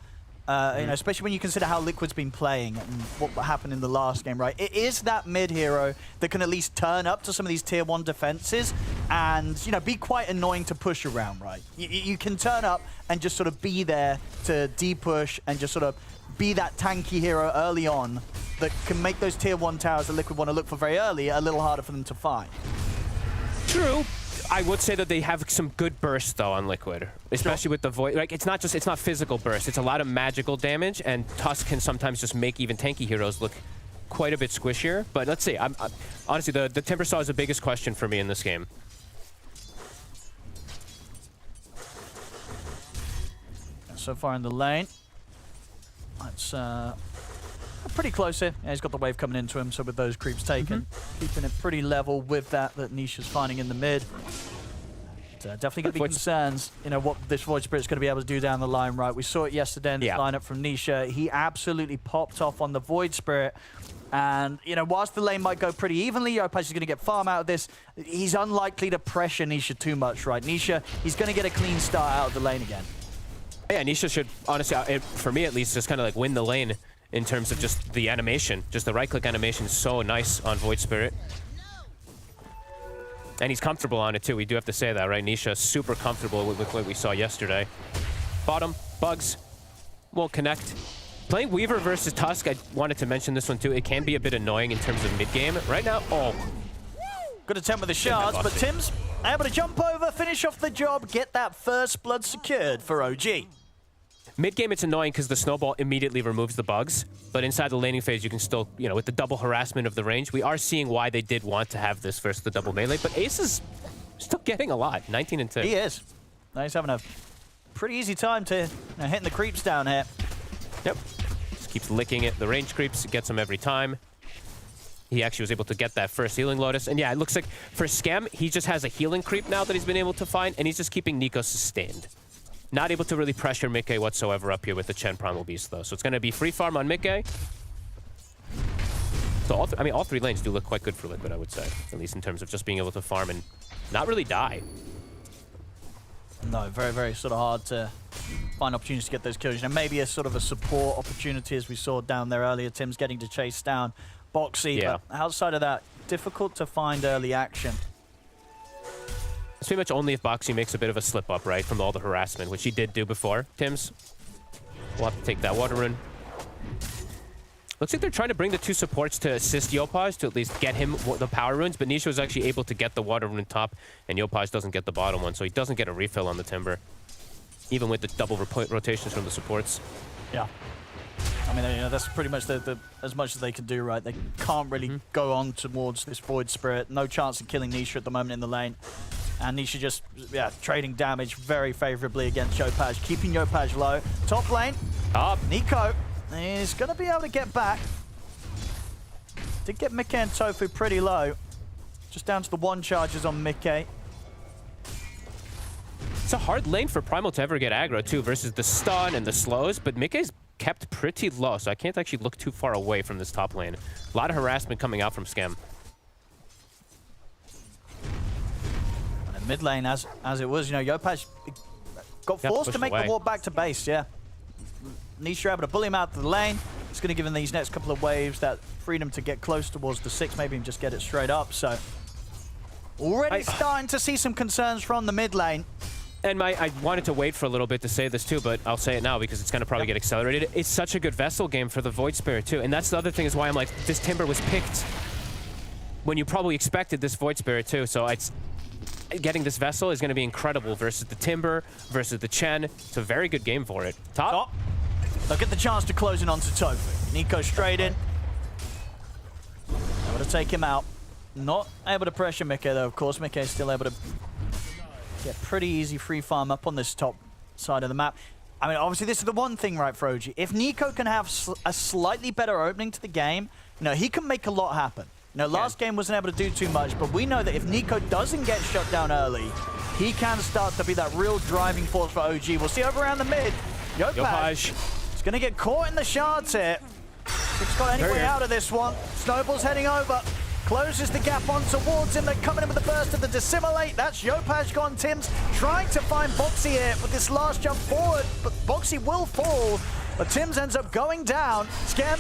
you know, especially when you consider how Liquid's been playing and what happened in the last game, right? It is that mid hero that can at least turn up to some of these tier 1 defenses and, you know, be quite annoying to push around, right? You can turn up and just sort of be there to de-push and just sort of be that tanky hero early on that can make those tier 1 towers that Liquid want to look for very early a little harder for them to find. True. I would say that they have some good burst though on Liquid, especially with the Void. Like it's not physical burst. It's a lot of magical damage, and Tusk can sometimes just make even tanky heroes look quite a bit squishier. But let's see. Honestly, the Timbersaw is the biggest question for me in this game. So far in the lane, it's pretty close here. Yeah, he's got the wave coming into him, so with those creeps taken, keeping it pretty level with that Nisha's finding in the mid. Definitely going to be concerns, you know, what this Void Spirit's going to be able to do down the line, right? We saw it yesterday in the lineup from Nisha. He absolutely popped off on the Void Spirit. And, you know, whilst the lane might go pretty evenly, Yopaj is going to get farm out of this. He's unlikely to pressure Nisha too much, right? Nisha, he's going to get a clean start out of the lane again. Yeah, Nisha should, honestly, for me at least, just kind of like win the lane in terms of just the animation. Just the right-click animation is so nice on Void Spirit. And he's comfortable on it too, we do have to say that, right? Nisha super comfortable with what we saw yesterday. Bottom, Bugs, won't connect. Playing Weaver versus Tusk, I wanted to mention this one too. It can be a bit annoying in terms of mid-game. Right now, good attempt with the shards, but Tim's able to jump over, finish off the job, get that first blood secured for OG. Mid-game, it's annoying because the snowball immediately removes the bugs, but inside the laning phase, you can still, you know, with the double harassment of the range, we are seeing why they did want to have this versus the double melee, but Ace is still getting a lot, 19 and 2. He is. Now he's having a pretty easy time to hitting the creeps down here. Yep. Just keeps licking it. The range creeps, gets him every time. He actually was able to get that first healing Lotus. And yeah, it looks like for Scam, he just has a healing creep now that he's been able to find, and he's just keeping Nico sustained. Not able to really pressure Mickey whatsoever up here with the Chen Primal Beast, though. So it's going to be free farm on Mickey. So all three lanes do look quite good for Liquid, I would say. At least in terms of just being able to farm and not really die. No, very, very sort of hard to find opportunities to get those kills. You know, maybe a sort of a support opportunity as we saw down there earlier. Tim's getting to chase down Boxy, but outside of that, difficult to find early action. It's pretty much only if Boxy makes a bit of a slip up, right, from all the harassment, which he did do before. Tim's, we'll have to take that water rune. Looks like they're trying to bring the two supports to assist Yopaj to at least get him the power runes, but Nisha was actually able to get the water rune top, and Yopaj doesn't get the bottom one, so he doesn't get a refill on the Timber, even with the double rotations from the supports. Yeah. I mean, you know, that's pretty much as much as they can do, right? They can't really go on towards this Void Spirit. No chance of killing Nisha at the moment in the lane. And Nisha just, trading damage very favorably against Yopaj, keeping Yopaj low. Top lane, Nico is going to be able to get back. Did get Mickey and Tofu pretty low. Just down to the one charges on Mickey. It's a hard lane for Primal to ever get aggro, too, versus the stun and the slows, but Mickey's kept pretty low, so I can't actually look too far away from this top lane. A lot of harassment coming out from Scam. Mid lane, as it was, you know, Yopaj got forced to make the walk back to base, Nisha able to bully him out to the lane. It's going to give him these next couple of waves that freedom to get close towards the 6, maybe even just get it straight up. So already starting to see some concerns from the mid lane. And I wanted to wait for a little bit to say this too, but I'll say it now because it's going to probably get accelerated. It's such a good Vessel game for the Void Spirit too. And that's the other thing is why I'm like, this Timber was picked when you probably expected this Void Spirit too. So it's getting this Vessel is going to be incredible versus the Timber, versus the Chen. It's a very good game for it. Top. They'll get the chance to close in onto Tofu. Nico straight in. Able to take him out. Not able to pressure Mickey though, of course. Mickey is still able to get pretty easy free farm up on this top side of the map. I mean, obviously this is the one thing, right, for OG. If Nico can have a slightly better opening to the game, you know, he can make a lot happen. You know, last game wasn't able to do too much, but we know that if Nico doesn't get shut down early, he can start to be that real driving force for OG. We'll see over around the mid. Yopaj is going to get caught in the shards here. He's got any way out of this one. Snowball's heading over. Closes the gap on towards him. They're coming in with the burst of the Dissimilate. That's Yopaj gone. Tim's trying to find Boxy here with this last jump forward, but Boxy will fall. But Tim's ends up going down. Scam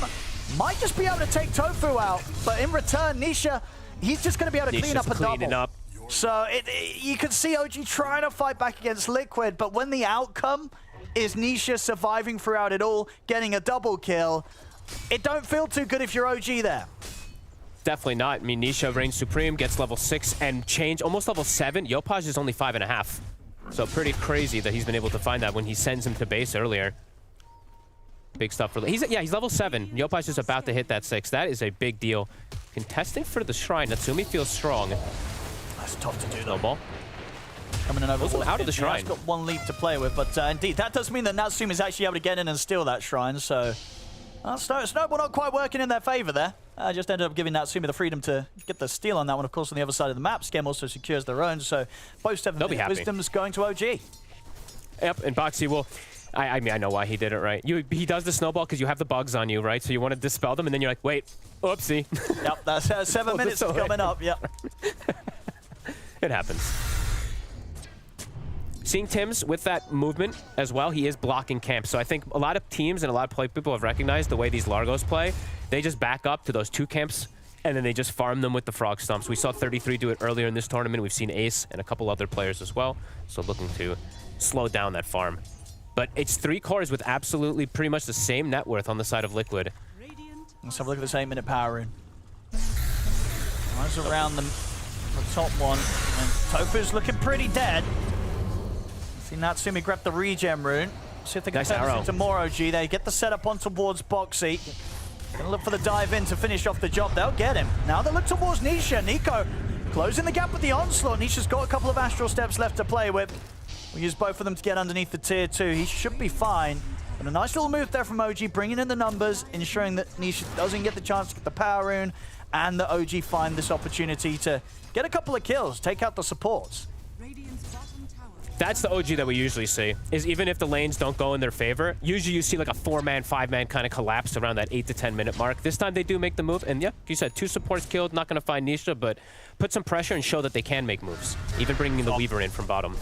might just be able to take Tofu out, but in return, Nisha, he's just going to be able to clean up a double. So you can see OG trying to fight back against Liquid, but when the outcome is Nisha surviving throughout it all, getting a double kill, it don't feel too good if you're OG there. Definitely not. I mean, Nisha reigns supreme, gets level 6 and change, almost level 7. Yopaj is only 5.5. So pretty crazy that he's been able to find that when he sends him to base earlier. Big stuff for... He's level 7. Yopaj is about to hit that 6. That is a big deal. Contesting for the shrine. Natsumi feels strong. That's tough to do, though. Snowball. Coming in over out of the shrine. He's got one leap to play with, but indeed, that does mean that Natsumi is actually able to get in and steal that shrine, so... Snowball not quite working in their favor there. Just ended up giving Natsumi the freedom to get the steal on that one. Of course, on the other side of the map, Skem also secures their own, so both 7 Wisdom's going to OG. Yep, and Boxy will... I mean, I know why he did it, right? He does the snowball because you have the bugs on you, right? So you want to dispel them, and then you're like, wait, oopsie. Yep, that's 7 minutes coming up, yep. It happens. Seeing Tims with that movement as well, he is blocking camps. So I think a lot of teams and a lot of people have recognized the way these Largos play. They just back up to those 2 camps, and then they just farm them with the frog stomps. We saw 33 do it earlier in this tournament. We've seen Ace and a couple other players as well. So looking to slow down that farm. But it's 3 cores with absolutely pretty much the same net worth on the side of Liquid. Let's have a look at this 8-minute power rune. Eyes around the top one, and Tofu's looking pretty dead. See Natsumi grab the regen rune. See if they can turn this into more OG. They get the setup on towards Boxy. Gonna look for the dive in to finish off the job. They'll get him. Now they look towards Nisha. Nico closing the gap with the onslaught. Nisha's got a couple of astral steps left to play with. We'll use both of them to get underneath the tier 2. He should be fine. But a nice little move there from OG, bringing in the numbers, ensuring that Nisha doesn't get the chance to get the power rune, and that OG find this opportunity to get a couple of kills, take out the supports. That's the OG that we usually see, is even if the lanes don't go in their favor, usually you see like a 4-man, 5-man kind of collapse around that 8 to 10 minute mark. This time they do make the move, and yeah, you said 2 supports killed, not going to find Nisha, but put some pressure and show that they can make moves, even bringing the Weaver in from bottom.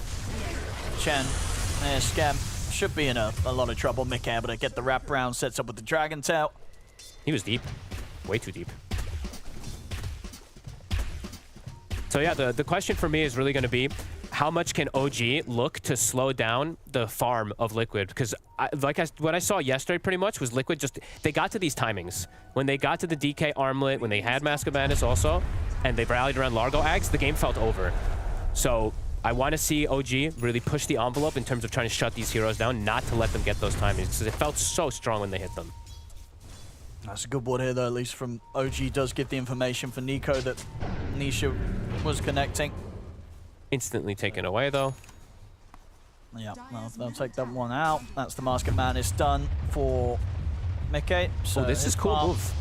Chen, Skem should be in a lot of trouble. Mick able to get the wraparound, sets up with the Dragon Tail. He was deep, way too deep. So yeah, the question for me is really going to be, how much can OG look to slow down the farm of Liquid? Because what I saw yesterday pretty much was Liquid just, they got to these timings. When they got to the DK armlet, when they had Mask of Madness also, and they rallied around Largo Ags, the game felt over. So I want to see OG really push the envelope in terms of trying to shut these heroes down, not to let them get those timings, because it felt so strong when they hit them. That's a good word here, though, at least from OG does give the information for Nico that Nisha was connecting. Instantly taken away, though. Yeah, they'll take that one out. That's the Mask of Madness done for Mickey. So this is cool move.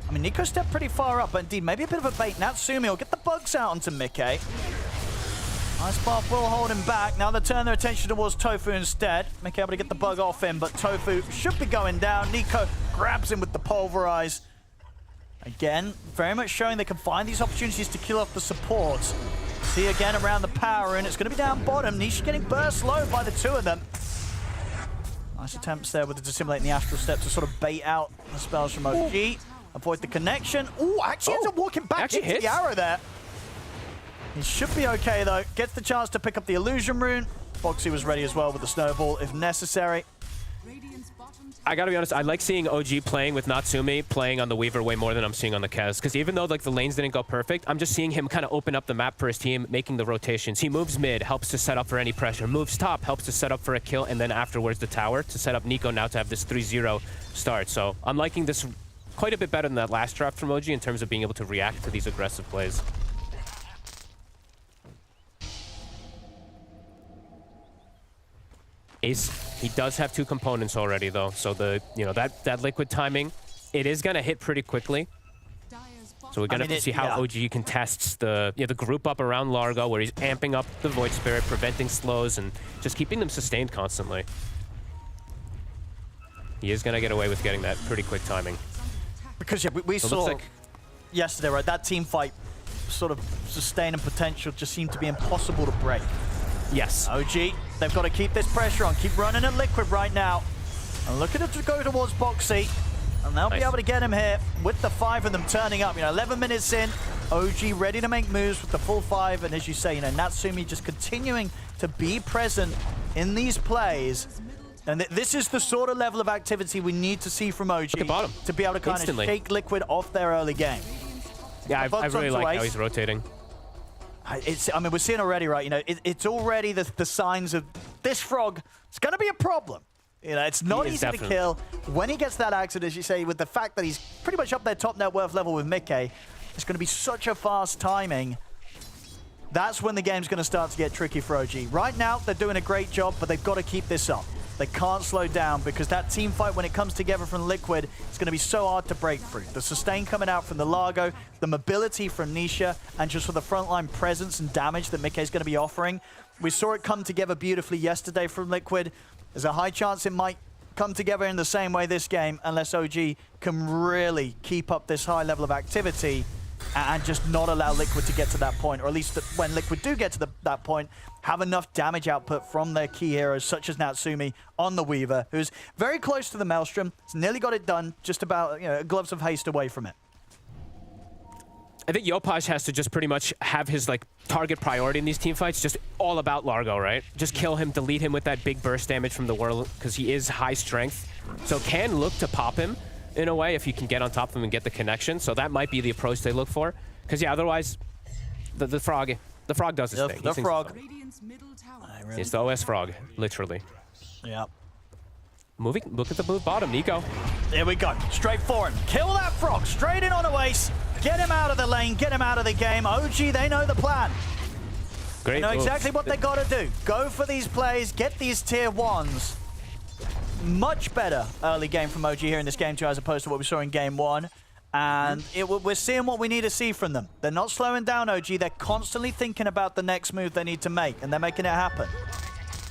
I mean, Nico stepped pretty far up, but indeed, maybe a bit of a bait. Natsumi will get the bugs out onto Mickey. Ice Path will hold him back. Now they turn their attention towards Tofu instead. Mickey able to get the bug off him, but Tofu should be going down. Nico grabs him with the Pulverize. Again, very much showing they can find these opportunities to kill off the supports. See again around the power, and it's going to be down bottom. Nisha getting burst low by the 2 of them. Nice attempts there with the Dissimulating the Astral Step to sort of bait out the spells from OG. Avoid the connection. Ooh, actually ends up walking back into the arrow there. He should be okay, though. Gets the chance to pick up the Illusion Rune. Boxy was ready as well with the Snowball if necessary. I gotta be honest, I like seeing OG playing with Natsumi, playing on the Weaver way more than I'm seeing on the Kez. Because even though like the lanes didn't go perfect, I'm just seeing him kind of open up the map for his team, making the rotations. He moves mid, helps to set up for any pressure. Moves top, helps to set up for a kill, and then afterwards the tower to set up Nico now to have this 3-0 start. So I'm liking this quite a bit better than that last draft from OG in terms of being able to react to these aggressive plays. Ace, he does have 2 components already though, so that Liquid timing, it is gonna hit pretty quickly. So we're gonna have to see how OG contests the group up around Largo, where he's amping up the Void Spirit, preventing slows, and just keeping them sustained constantly. He is gonna get away with getting that pretty quick timing. Because yeah, we saw yesterday, right? That team fight sort of sustain and potential just seemed to be impossible to break. Yes. OG, they've got to keep this pressure on. Keep running at Liquid right now. And look at it to go towards Boxy. And they'll be able to get him here with the 5 of them turning up. 11 minutes in, OG ready to make moves with the full 5. And as you say, Natsumi just continuing to be present in these plays. And this is the sort of level of activity we need to see from OG to be able to kind of shake Liquid off their early game. Yeah, I really like how he's rotating. I mean, we're seeing already, right? You know, it's already the signs of this frog. It's going to be a problem. You know, it's not easy to kill. When he gets that accident, as you say, with the fact that he's pretty much up their top net worth level with Mickey, it's going to be such a fast timing. That's when the game's going to start to get tricky for OG. Right now, they're doing a great job, but they've got to keep this up. They can't slow down because that team fight, when it comes together from Liquid, it's going to be so hard to break through. The sustain coming out from the Largo, the mobility from Nisha, and just for the frontline presence and damage that Mickey's going to be offering. We saw it come together beautifully yesterday from Liquid. There's a high chance it might come together in the same way this game unless OG can really keep up this high level of activity and just not allow Liquid to get to that point, or at least when Liquid do get to that point, have enough damage output from their key heroes, such as Natsumi on the Weaver, who's very close to the Maelstrom. He's nearly got it done, just about, you know, gloves of haste away from it. I think Yopaj has to just pretty much have his like target priority in these team fights, just all about Largo, right? Just kill him, delete him with that big burst damage from the world, because he is high strength. So can look to pop him in a way if you can get on top of him and get the connection. So that might be the approach they look for. Because yeah, otherwise, the frog does his thing. The frog. It's the OS frog, literally. Yeah. Look at the move bottom, Nico. Here we go, straight for him. Kill that frog, straight in on Oasis. Get him out of the lane, get him out of the game. OG, they know the plan. Great They know move. exactly what they got to do. Go for these plays, get these tier 1s. Much better early game from OG here in this game 2 as opposed to what we saw in game 1. And we're seeing what we need to see from them. They're not slowing down OG, they're constantly thinking about the next move they need to make, and they're making it happen.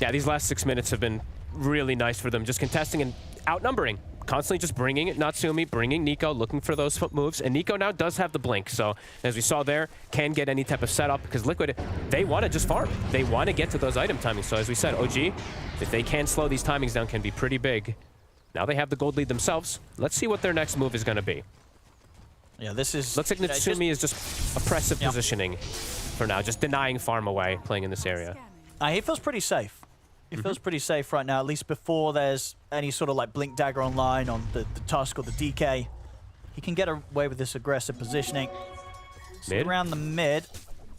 Yeah, these last 6 minutes have been really nice for them, just contesting and outnumbering. Constantly just bringing Natsumi, bringing Nico, looking for those foot moves. And Nico now does have the blink, so as we saw there, can get any type of setup because Liquid, they want to just farm. They want to get to those item timings. So as we said, OG, if they can slow these timings down, can be pretty big. Now they have the gold lead themselves. Let's see what their next move is going to be. Yeah, this is... Looks like Natsumi is just oppressive positioning for now, just denying farm away, playing in this area. He feels pretty safe. He feels pretty safe right now, at least before there's any sort of like Blink Dagger online on the Tusk or the DK. He can get away with this aggressive positioning. Around the mid.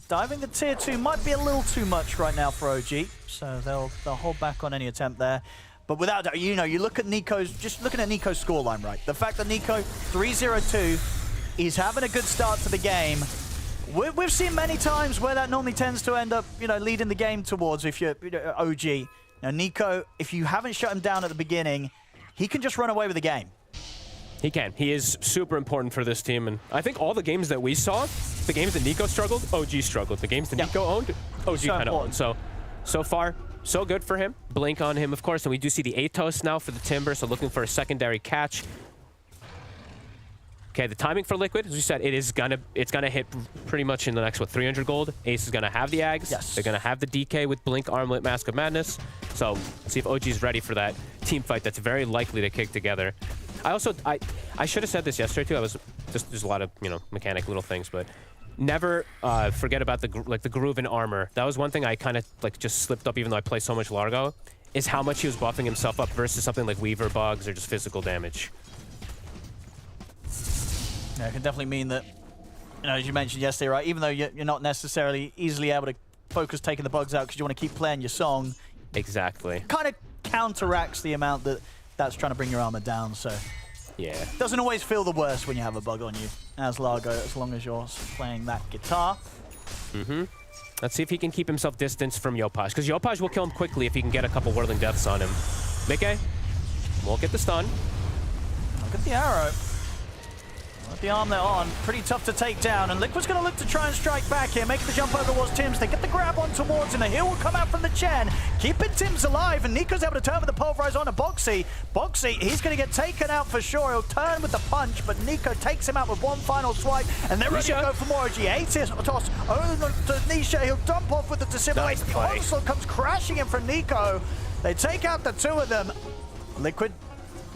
Diving the tier 2 might be a little too much right now for OG, so they'll hold back on any attempt there. But without doubt, you know, you look at Nico's, just looking at Nico's scoreline, right? The fact that Nico, 3-0-2, he's having a good start to the game. We've seen many times where that normally tends to end up, you know, leading the game towards if you're OG. Now, Nico, if you haven't shut him down at the beginning, he can just run away with the game. He can. He is super important for this team. And I think all the games that we saw, the games that Nico struggled, OG struggled. The games that Nico owned, OG kind of owned. So far, so good for him. Blink on him, of course. And we do see the Atos now for the Timber, so looking for a secondary catch. Okay, the timing for Liquid, as we said, it's gonna hit pretty much in the next, 300 gold. Ace is gonna have the Ags. Yes. They're gonna have the DK with Blink, Armlet, Mask of Madness. So, see if OG's ready for that team fight that's very likely to kick together. I should have said this yesterday too. There's a lot of, you know, mechanic little things, but never forget about the groove in armor. That was one thing I kind of just slipped up, even though I play so much Largo, is how much he was buffing himself up versus something like Weaver bugs or just physical damage. Yeah, it can definitely mean that, you know, as you mentioned yesterday, right, even though you're not necessarily easily able to focus taking the bugs out because you want to keep playing your song. Exactly. Kind of counteracts the amount that's trying to bring your armor down, so. Yeah. Doesn't always feel the worst when you have a bug on you, as Largo, as long as you're playing that guitar. Let's see if he can keep himself distanced from Yopaj, because Yopaj will kill him quickly if he can get a couple Whirling Deaths on him. Mickey won't get the stun. Look at the arrow. With the arm they're on, pretty tough to take down, and Liquid's going to look to try and strike back here, making the jump over towards Tims. They get the grab on towards him, the heal will come out from the Chen, keeping Tims alive, and Nico's able to turn with the Pulverize on to Boxy. Boxy, he's going to get taken out for sure. He'll turn with the punch, but Nico takes him out with one final swipe, and they're ready to go for more. G8 toss over to Nisha, he'll dump off with the Dissimulate. The onslaught comes crashing in from Nico. They take out the two of them. Liquid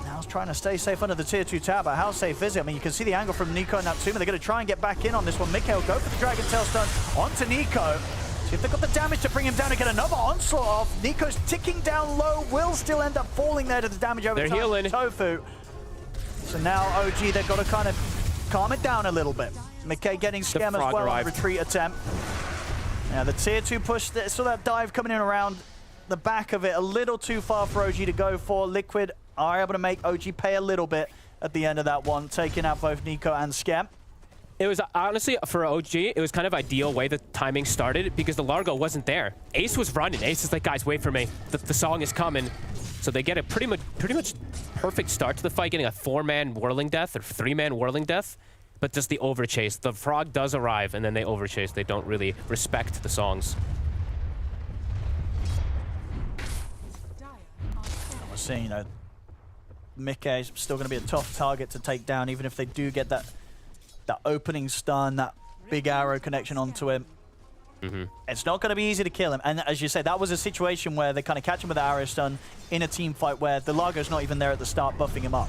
now trying to stay safe under the tier 2 tower. How safe is it? I mean, you can see the angle from Nico and Natsumi. They're going to try and get back in on this one. Mickey will go for the Dragon Tail Stone onto Nico. See if they've got the damage to bring him down and get another onslaught off. Nico's ticking down low, will still end up falling there to the damage over They're time. healing. Tofu. So now OG, they've got to kind of calm it down a little bit. McKay getting scam as well on the retreat attempt. Now the tier 2 push, saw that dive coming in around the back of it, a little too far for OG to go for. Liquid are able to make OG pay a little bit at the end of that one, taking out both Nico and Scam. It was honestly, for OG, it was kind of ideal way the timing started because the Largo wasn't there. Ace was running. Ace is like, guys, wait for me. The song is coming. So they get a pretty much perfect start to the fight, getting a 4-man whirling death or 3-man whirling death. But just the overchase. The frog does arrive, and then they overchase. They don't really respect the songs. We're seeing, you know, Mickey is still going to be a tough target to take down, even if they do get that opening stun, that big arrow connection onto him. It's not going to be easy to kill him. And as you say, that was a situation where they kind of catch him with the arrow stun in a team fight where the Largo's not even there at the start buffing him up.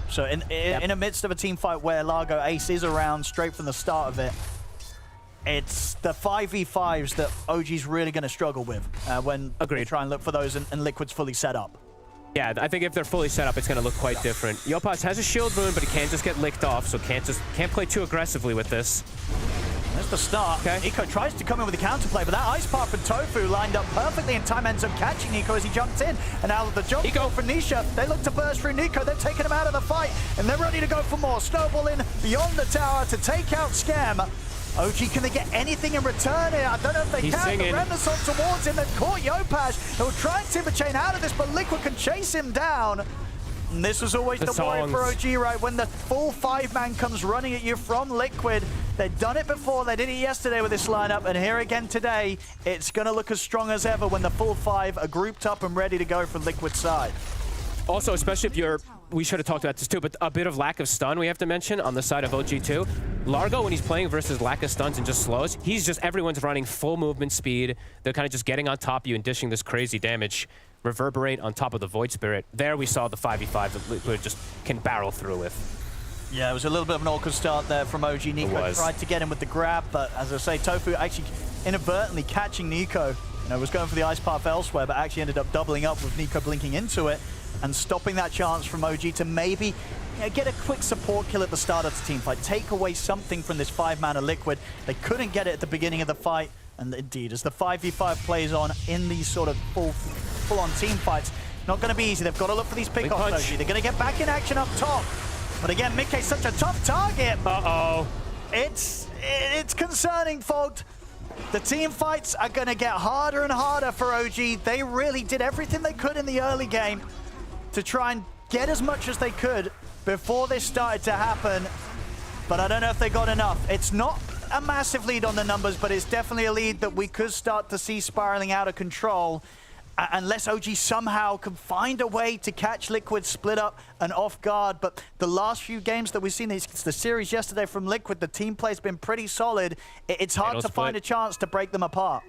So in the midst of a team fight where Largo Ace is around straight from the start of it, it's the 5v5s that OG's really going to struggle with when they try and look for those and Liquid's fully set up. Yeah, I think if they're fully set up, it's going to look quite different. Yopaz has a shield rune, but he can't just get licked off, so can't play too aggressively with this. There's the start. Okay. Nico tries to come in with a counterplay, but that ice path from Tofu lined up perfectly in time, ends up catching Nico as he jumps in. And now the jump goal for Nisha. They look to burst through Nico. They've taken him out of the fight, and they're ready to go for more. Snowball in beyond the tower to take out Scam. OG, can they get anything in return here? I don't know if they can. Singing. The Renaissance towards him. They've caught Yopaj. They'll try and Timber Chain out of this, but Liquid can chase him down. And this was always the worry for OG, right? When the full 5-man comes running at you from Liquid. They've done it before. They did it yesterday with this lineup. And here again today, it's going to look as strong as ever when the full 5 are grouped up and ready to go from Liquid's side. Also, especially if you're, we should have talked about this too, but a bit of lack of stun we have to mention on the side of OG too. Largo, when he's playing versus lack of stuns and just slows, everyone's running full movement speed. They're kind of just getting on top of you and dishing this crazy damage. Reverberate on top of the Void Spirit. There we saw the 5v5 that Liquid just can barrel through with. Yeah, it was a little bit of an awkward start there from OG. Nico tried to get him with the grab, but as I say, Tofu actually inadvertently catching Nico. You know, was going for the ice path elsewhere, but actually ended up doubling up with Nico blinking into it and stopping that chance from OG to maybe get a quick support kill at the start of the team fight. Take away something from this 5-man of Liquid. They couldn't get it at the beginning of the fight, and indeed, as the 5v5 plays on in these sort of full-on team fights, not going to be easy. They've got to look for these pick-offs, OG. They're going to get back in action up top. But again, Mickey's such a tough target. Uh-oh. It's concerning, folks. The team fights are going to get harder and harder for OG. They really did everything they could in the early game to try and get as much as they could before this started to happen. But I don't know if they got enough. It's not a massive lead on the numbers, but it's definitely a lead that we could start to see spiraling out of control unless OG somehow can find a way to catch Liquid split up and off guard. But the last few games that we've seen, the series yesterday from Liquid, the team play's been pretty solid. It's hard to find a chance to break them apart.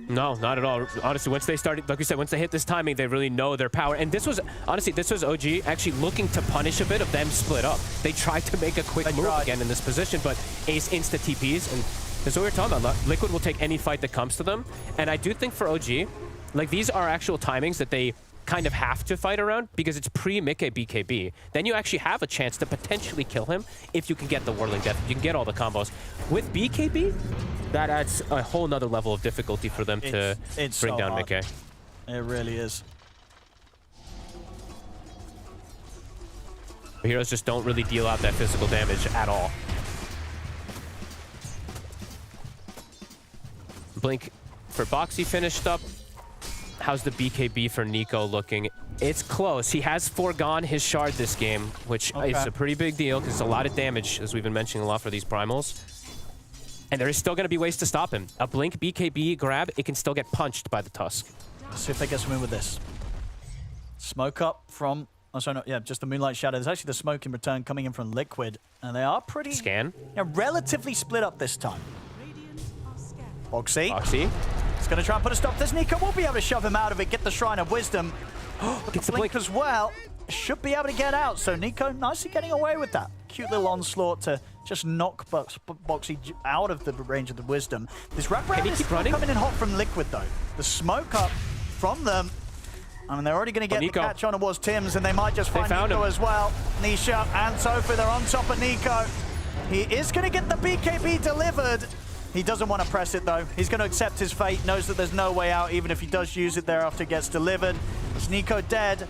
No, not at all. Honestly, once they started, like we said, once they hit this timing, they really know their power. And this was, honestly, this was OG actually looking to punish a bit of them split up. They tried to make a quick move again in this position, but Ace insta TPs, and that's what we were talking about. Liquid will take any fight that comes to them. And I do think for OG, like these are actual timings that they kind of have to fight around because it's pre-Mickey BKB. Then you actually have a chance to potentially kill him if you can get the Whirling Death, if you can get all the combos. With BKB, that adds a whole nother level of difficulty for them to bring down Mickey. It really is. The heroes just don't really deal out that physical damage at all. Blink for Boxy finished up. How's the BKB for Nico looking? It's close. He has foregone his shard this game, which is a pretty big deal because it's a lot of damage, as we've been mentioning a lot for these primals. And there is still going to be ways to stop him. A Blink BKB grab, it can still get punched by the Tusk. Let's see if they get some in with this. Smoke up from... Oh, sorry, no, yeah, just the Moonlight Shadow. There's actually the smoke in return coming in from Liquid. And they are pretty... Scan. Yeah, relatively split up this time. Boxy. Boxy. He's going to try and put a stop to this. Nico will be able to shove him out of it, get the Shrine of Wisdom. Gets the blink as well. Should be able to get out. So Nico nicely getting away with that. Cute little onslaught to just knock Boxy out of the range of the Wisdom. This wraparound is running? coming in hot from Liquid, though. The smoke up from them. I mean, they're already going to get the catch on towards Tim's, and they might just find Nico as well. Nisha and Sophie, they're on top of Nico. He is going to get the BKB delivered. He doesn't want to press it, though. He's going to accept his fate, knows that there's no way out, even if he does use it there after it gets delivered. It's Nico dead.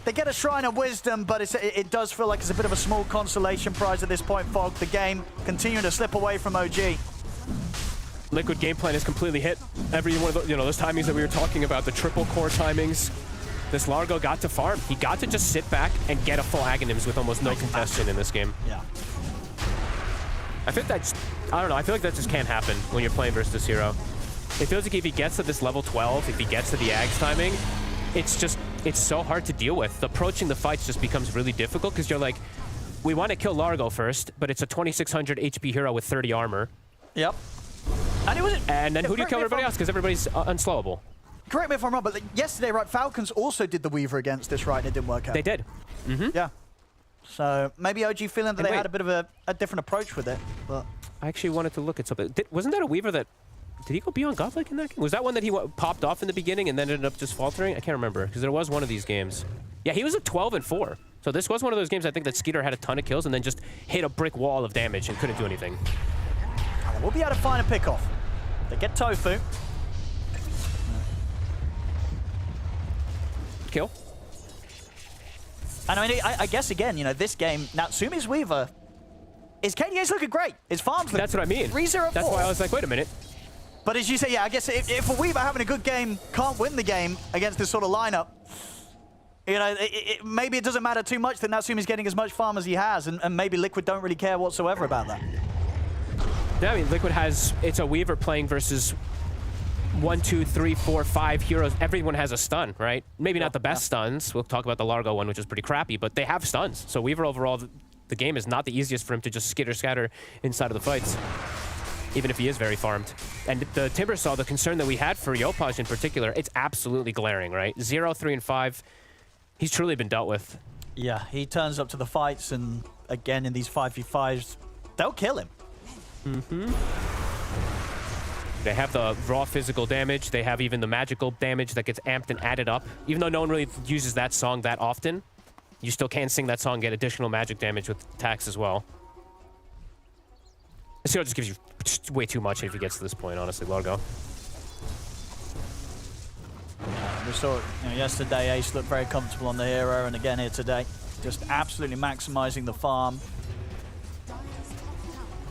They get a Shrine of Wisdom, but it does feel like it's a bit of a small consolation prize at this point, Fog. The game continuing to slip away from OG. Liquid game plan is completely hit. Every one of the, those timings that we were talking about, the triple core timings. This Largo got to farm. He got to just sit back and get a full Aghanims with almost no contestation in this game. Yeah. I think that's, I don't know, I feel like that just can't happen when you're playing versus this hero. It feels like if he gets to this level 12, if he gets to the Ags timing, it's so hard to deal with. Approaching the fights just becomes really difficult because you're like, we want to kill Largo first, but it's a 2600 HP hero with 30 armor. Yep. And then who do you kill everybody else? Because everybody's unslowable. Correct me if I'm wrong, but yesterday, right, Falcons also did the Weaver against this, right, and it didn't work out. They did. Yeah. So maybe OG feeling that they had a bit of a different approach with it, but... I actually wanted to look at something. Wasn't that a Weaver that... Did he go beyond Godlike in that game? Was that one that he popped off in the beginning and then ended up just faltering? I can't remember, because there was one of these games. Yeah, he was at 12-4. So this was one of those games I think that Skeeter had a ton of kills and then just hit a brick wall of damage and couldn't do anything. We'll be able to find a pick-off. They get Tofu. Kill. And I mean, I guess again, this game, Natsumi's Weaver, his KDA's looking great. His farm's looking That's what I mean. 3-0-4. That's why I was like, wait a minute. But as you say, yeah, I guess if a Weaver having a good game can't win the game against this sort of lineup, maybe it doesn't matter too much that Natsumi's getting as much farm as he has, and maybe Liquid don't really care whatsoever about that. Yeah, I mean, Liquid has, it's a Weaver playing versus 1, 2, 3, 4, 5 heroes. Everyone has a stun, right? Maybe not the best stuns. We'll talk about the Largo one, which is pretty crappy, but they have stuns. So Weaver overall, the game is not the easiest for him to just skitter-scatter inside of the fights, even if he is very farmed. And the Timber saw the concern that we had for Yopaj in particular. It's absolutely glaring, right? 0, 3, and 5. He's truly been dealt with. Yeah, he turns up to the fights, and again, in these 5v5s, they'll kill him. They have the raw physical damage. They have even the magical damage that gets amped and added up. Even though no one really uses that song that often, you still can sing that song and get additional magic damage with attacks as well. This hero just gives you just way too much if he gets to this point, honestly, Largo. Yeah, we saw it yesterday, Ace looked very comfortable on the hero, and again here today, just absolutely maximizing the farm.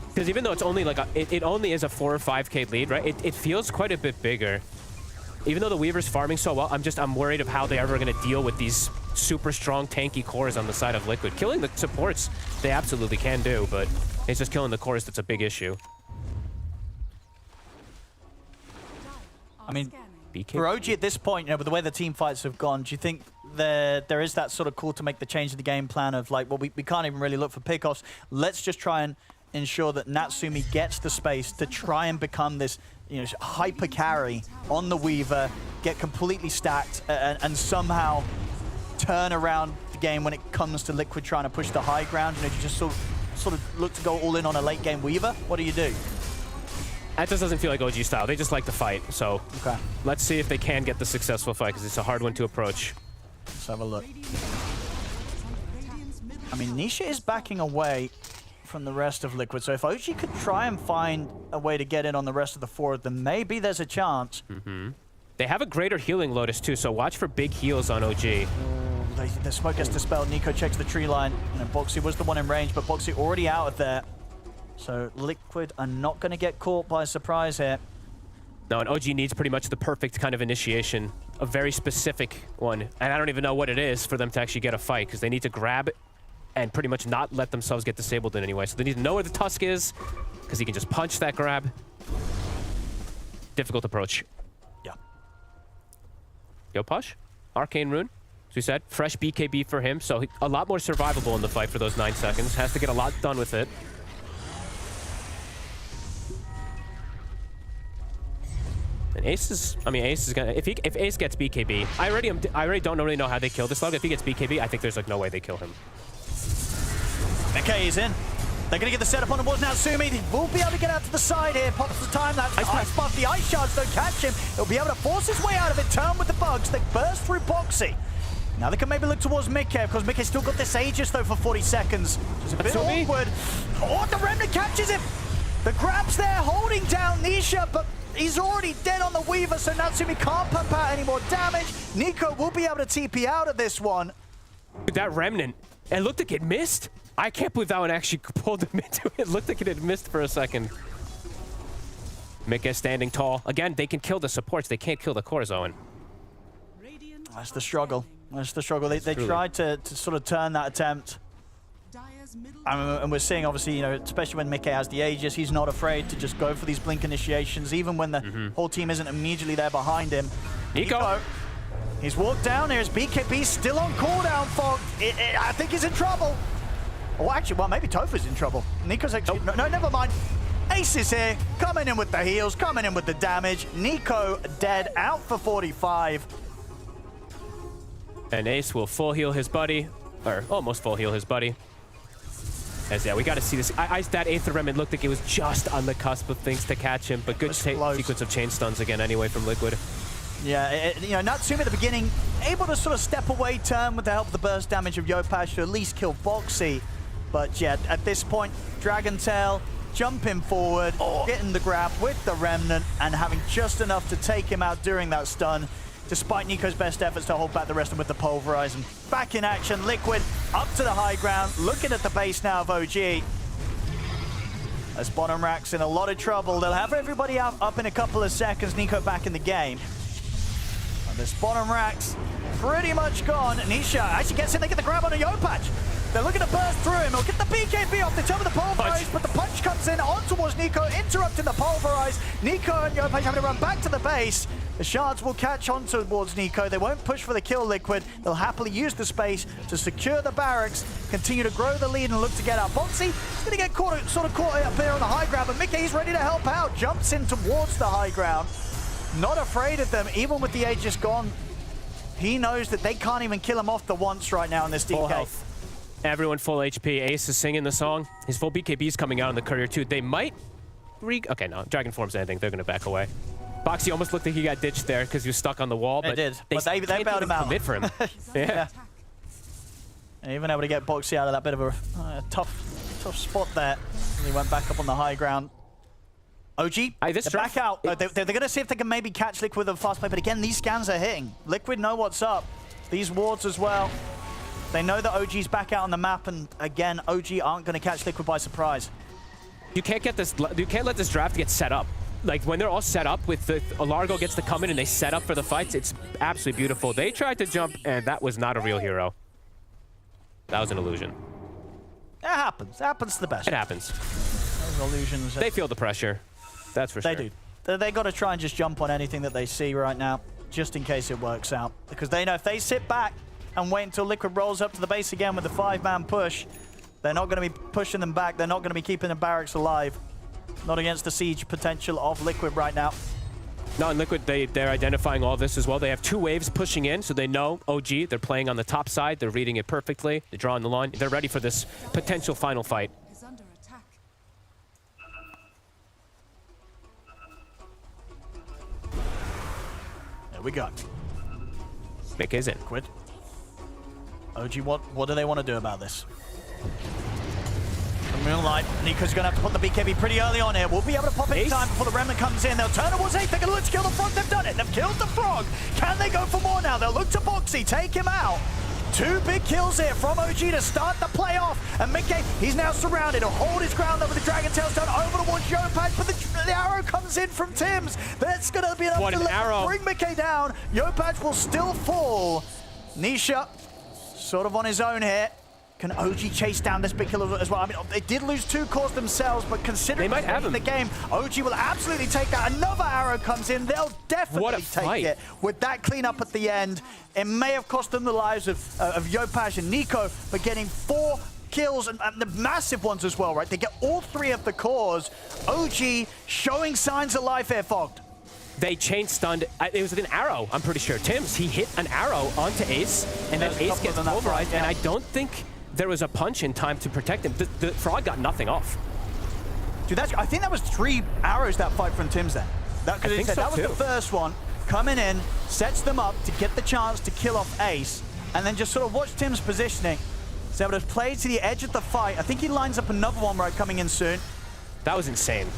Because even though it's only like it only is a 4 or 5k lead, right? It feels quite a bit bigger. Even though the Weaver's farming so well, I'm worried of how they're ever going to deal with these super strong tanky cores on the side of Liquid. Killing the supports, they absolutely can do, but it's just killing the cores that's a big issue. I mean, for OG at this point, with the way the team fights have gone, do you think there is that sort of call to make the change in the game plan of like, well, we can't even really look for pickoffs. Let's just try and ensure that Natsumi gets the space to try and become this hyper carry on the Weaver, get completely stacked, and somehow turn around the game when it comes to Liquid trying to push the high ground. You just sort of look to go all in on a late game Weaver. What do you do? That just doesn't feel like OG style. They just like to fight. So let's see if they can get the successful fight, because it's a hard one to approach. Let's have a look. I mean, Nisha is backing away from the rest of Liquid, so if OG could try and find a way to get in on the rest of the forward, then maybe there's a chance. They have a greater healing Lotus too, so watch for big heals on OG. The smoke gets dispelled. Nico checks the tree line. Boxy was the one in range, but Boxy already out of there. So Liquid are not going to get caught by surprise here. No, and OG needs pretty much the perfect kind of initiation, a very specific one, and I don't even know what it is for them to actually get a fight, because they need to grab and pretty much not let themselves get disabled in any way. So they need to know where the Tusk is, because he can just punch that grab. Difficult approach. Yeah. Yopaj, Arcane Rune, as we said, fresh BKB for him, so a lot more survivable in the fight for those 9 seconds. Has to get a lot done with it. And Ace is gonna, if Ace gets BKB, I already don't really know how they kill this Slug. If he gets BKB, I think there's like no way they kill him. Okay, he's in. They're going to get the setup on the walls now. Sumi will be able to get out to the side here. Pops the time. That's Ice Buff. The Ice Shards don't catch him. He'll be able to force his way out of it. Turn with the bugs. They burst through Boxy. Now they can maybe look towards Mickey, because Mickey's still got this Aegis, though, for 40 seconds. It's a bit awkward. Oh, the Remnant catches him. The grab's there, holding down Nisha, but he's already dead on the Weaver, so Natsumi can't pump out any more damage. Nico will be able to TP out of this one. That Remnant, it looked like it missed. I can't believe that one actually pulled him into it. It looked like it had missed for a second. Mika standing tall. Again, they can kill the supports. They can't kill the cores, Owen. That's the struggle. That's the struggle. They tried to sort of turn that attempt. And we're seeing, obviously, you know, especially when Mickey has the Aegis, he's not afraid to just go for these blink initiations, even when the whole team isn't immediately there behind him. Nico. He's walked down here. His BKB still on cooldown, Fog. I think he's in trouble. Oh, actually, well, maybe Tofu's in trouble. Nico's actually... No, never mind. Ace is here, coming in with the heals, coming in with the damage. Nico dead, out for 45. And Ace will full heal his buddy, or almost full heal his buddy. As yeah, we got to see this. That 8th Remnant looked like it was just on the cusp of things to catch him, but good sequence of chain stuns again anyway from Liquid. Yeah, you know, Natsumi at the beginning, able to sort of step away, turn with the help of the burst damage of Yopaj to at least kill Boxy. But yeah, at this point, Dragon Tail jumping forward, getting the grab with the Remnant, and having just enough to take him out during that stun, despite Nico's best efforts to hold back the rest of him with the Pulverize. And back in action, Liquid up to the high ground, looking at the base now of OG. As Bottom Rack's in a lot of trouble. They'll have everybody up in a couple of seconds. Nico back in the game. And this Bottom Rack's pretty much gone. Nisha actually gets in, they get the grab on a Yopaj. They're looking to burst through him. He'll get the BKB off the top of the Pulverize, but the punch comes in on towards Nico, interrupting the Pulverize. Nico and Yopaj having to run back to the base. The Shards will catch on towards Nico. They won't push for the kill, Liquid. They'll happily use the space to secure the barracks, continue to grow the lead and look to get out. Boxy is going to get caught up here on the high ground, but Mickey's ready to help out. Jumps in towards the high ground. Not afraid of them, even with the Aegis gone. He knows that they can't even kill him off the once right now in this DK. Full health. Everyone full HP. Ace is singing the song. His full BKB is coming out on the courier too. They might... Okay, no. Dragon Form's ending. They're going to back away. Boxy almost looked like he got ditched there because he was stuck on the wall. But they bailed him out. Commit for him. Yeah. Even able to get Boxy out of that bit of a tough spot there. And he went back up on the high ground. OG, they're back out. They're going to see if they can maybe catch Liquid with a fast play. But again, these scans are hitting. Liquid know what's up. These wards as well. They know that OG's back out on the map. And again, OG aren't going to catch Liquid by surprise. You can't let this draft get set up. Like, when they're all set up with the Largo gets to come in and they set up for the fights, it's absolutely beautiful. They tried to jump, and that was not a real hero. That was an illusion. It happens. It happens to the best. It happens. Those illusions. They feel the pressure. That's for sure. They do. They got to try and just jump on anything that they see right now, just in case it works out. Because they know if they sit back and wait until Liquid rolls up to the base again with the 5-man push, they're not going to be pushing them back. They're not going to be keeping the barracks alive. Not against the siege potential of Liquid right now. No, and Liquid, they're identifying all this as well. They have 2 waves pushing in, so they know OG. They're playing on the top side. They're reading it perfectly. They're drawing the line. They're ready for this potential final fight. There we go. Mick is in. Liquid. OG, what do they want to do about this? Moonlight, Nico's going to have to put the BKB pretty early on here. We'll be able to pop in time before the Remnant comes in. They'll turn towards 8. They're going to look to kill the Frog. They've done it. They've killed the Frog. Can they go for more now? They'll look to Boxy, take him out. 2 big kills here from OG to start the playoff. And Mickey, he's now surrounded. He'll hold his ground over the Dragon Tail's done over towards Yopaj, but the arrow comes in from Tims. That's going to be enough to bring Mickey down. Yopaj will still fall. Nisha, sort of on his own here. Can OG chase down this big kill as well? I mean, they did lose 2 cores themselves, but considering they might have the game, OG will absolutely take that. Another arrow comes in. They'll definitely take it. With that cleanup at the end, it may have cost them the lives of Yopaj and Nico, but getting 4 kills, and the massive ones as well, right? They get all 3 of the cores. OG showing signs of life here, Fogged. They chain stunned. It was an arrow, I'm pretty sure. Tims, he hit an arrow onto Ace, and then Ace gets pulverized, and I don't think there was a punch in time to protect him. The Frog got nothing off. Dude, I think that was 3 arrows that fight from Tim's then. That was the first one. Coming in, sets them up to get the chance to kill off Ace, and then just sort of watch Tim's positioning. He's able to play to the edge of the fight. I think he lines up another one right coming in soon. That was insane.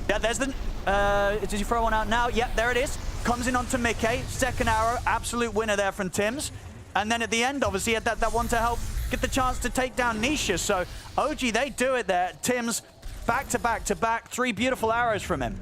Yeah, there's the... does he throw one out now? Yep, there it is. Comes in onto Mickey. Second arrow, absolute winner there from Tim's. And then at the end, obviously, he had that one to help get the chance to take down Nisha. So OG, they do it there. Tim's back to back to back. 3 beautiful arrows from him.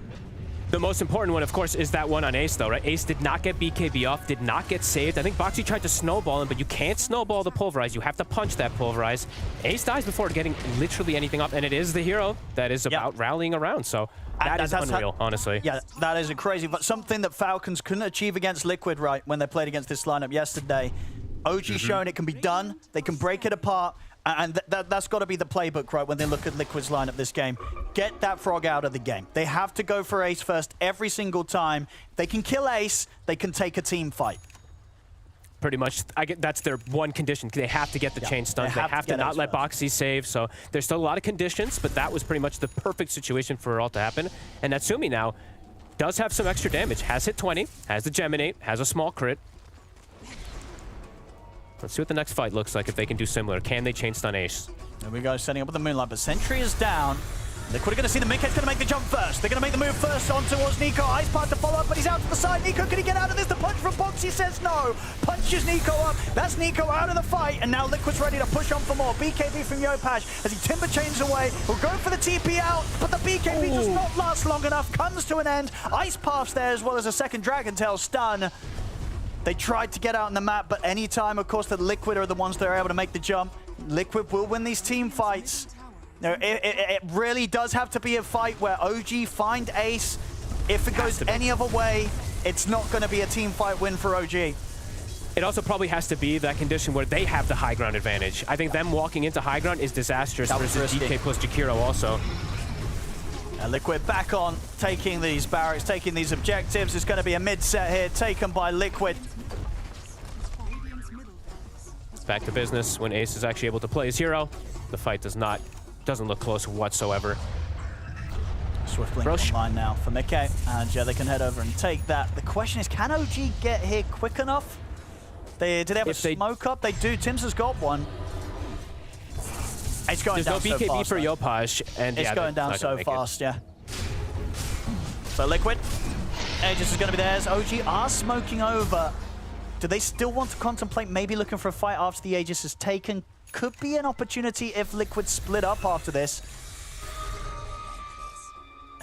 The most important one, of course, is that one on Ace, though, right? Ace did not get BKB off, did not get saved. I think Boxy tried to snowball him, but you can't snowball the Pulverize. You have to punch that Pulverize. Ace dies before getting literally anything off, and it is the hero that is about rallying around. So that is unreal, honestly. Yeah, that is crazy, but something that Falcons couldn't achieve against Liquid, right, when they played against this lineup yesterday. OG showing it can be done. They can break it apart. And that's got to be the playbook, right, when they look at Liquid's lineup this game. Get that Frog out of the game. They have to go for Ace first every single time. If they can kill Ace, they can take a team fight. Pretty much, that's their one condition. They have to get the chain stun. They have to not let Boxy save. So there's still a lot of conditions, but that was pretty much the perfect situation for it all to happen. And Natsumi now does have some extra damage. Has hit 20, has the Geminate, has a small crit. Let's see what the next fight looks like if they can do similar. Can they chain stun Ace? There we go, setting up with the Moonlight, but Sentry is down. Liquid are going to see the Mickey's going to make the jump first. They're going to make the move first on towards Nico. Ice Path to follow up, but he's out to the side. Nico, can he get out of this? The punch from Boxy says no. Punches Nico up. That's Nico out of the fight, and now Liquid's ready to push on for more. BKB from Yopaj as he timber chains away. Will go for the TP out, but the BKB does not last long enough. Comes to an end. Ice Path's there as well as a second Dragon Tail stun. They tried to get out on the map, but anytime, of course, that Liquid are the ones that are able to make the jump, Liquid will win these team fights. Now, it really does have to be a fight where OG find Ace. If it goes any other way, it's not going to be a team fight win for OG. It also probably has to be that condition where they have the high ground advantage. I think them walking into high ground is disastrous versus DK plus Jakiro also. Liquid back on, taking these barracks, taking these objectives. It's going to be a mid-set here, taken by Liquid. Back to business when Ace is actually able to play his hero. The fight doesn't look close whatsoever. Swift blink online now for Mickey, and yeah, they can head over and take that. The question is, can OG get here quick enough? Do they have a smoke up? They do. Tim's has got one. It's going down so fast. There's no BKB for Yopaj, and it's going down so fast, yeah. So Liquid, Aegis is going to be theirs. OG are smoking over. Do they still want to contemplate maybe looking for a fight after the Aegis is taken? Could be an opportunity if Liquid split up after this.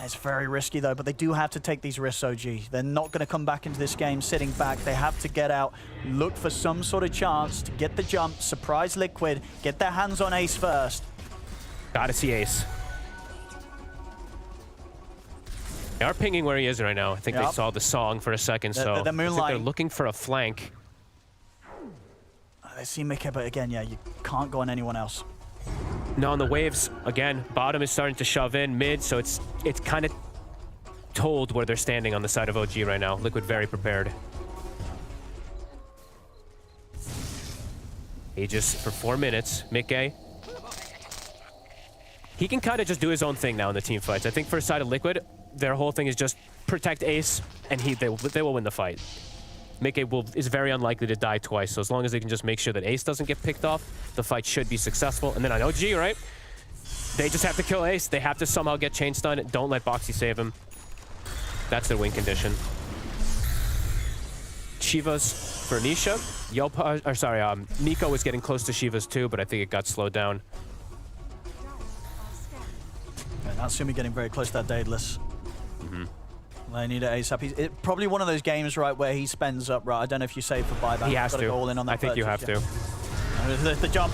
It's very risky though, but they do have to take these risks, OG. They're not going to come back into this game sitting back. They have to get out, look for some sort of chance to get the jump, surprise Liquid, get their hands on Ace first. Gotta see Ace. They are pinging where he is right now. I think they saw the song for a second, so the I Moonlight. think they're looking for a flank. They see Mickey, but again, yeah, you can't go on anyone else. No, on the waves, again, bottom is starting to shove in mid, so it's kind of told where they're standing on the side of OG right now. Liquid very prepared. Aegis for 4 minutes. Mickey. He can kind of just do his own thing now in the team fights. I think for the side of Liquid, their whole thing is just protect Ace, and they will win the fight. Mickey is very unlikely to die twice, so as long as they can just make sure that Ace doesn't get picked off, the fight should be successful. And then on OG, right? They just have to kill Ace. They have to somehow get chain stun. Don't let Boxy save him. That's their win condition. Shiva's for Nisha. Nico was getting close to Shiva's too, but I think it got slowed down. Yeah, Natsumi getting very close to that Daedalus. They need an Ace up. Probably one of those games, right, where he spends up, right? I don't know if you save for buyback. He has to. Go all in on that I think you have to. The jump.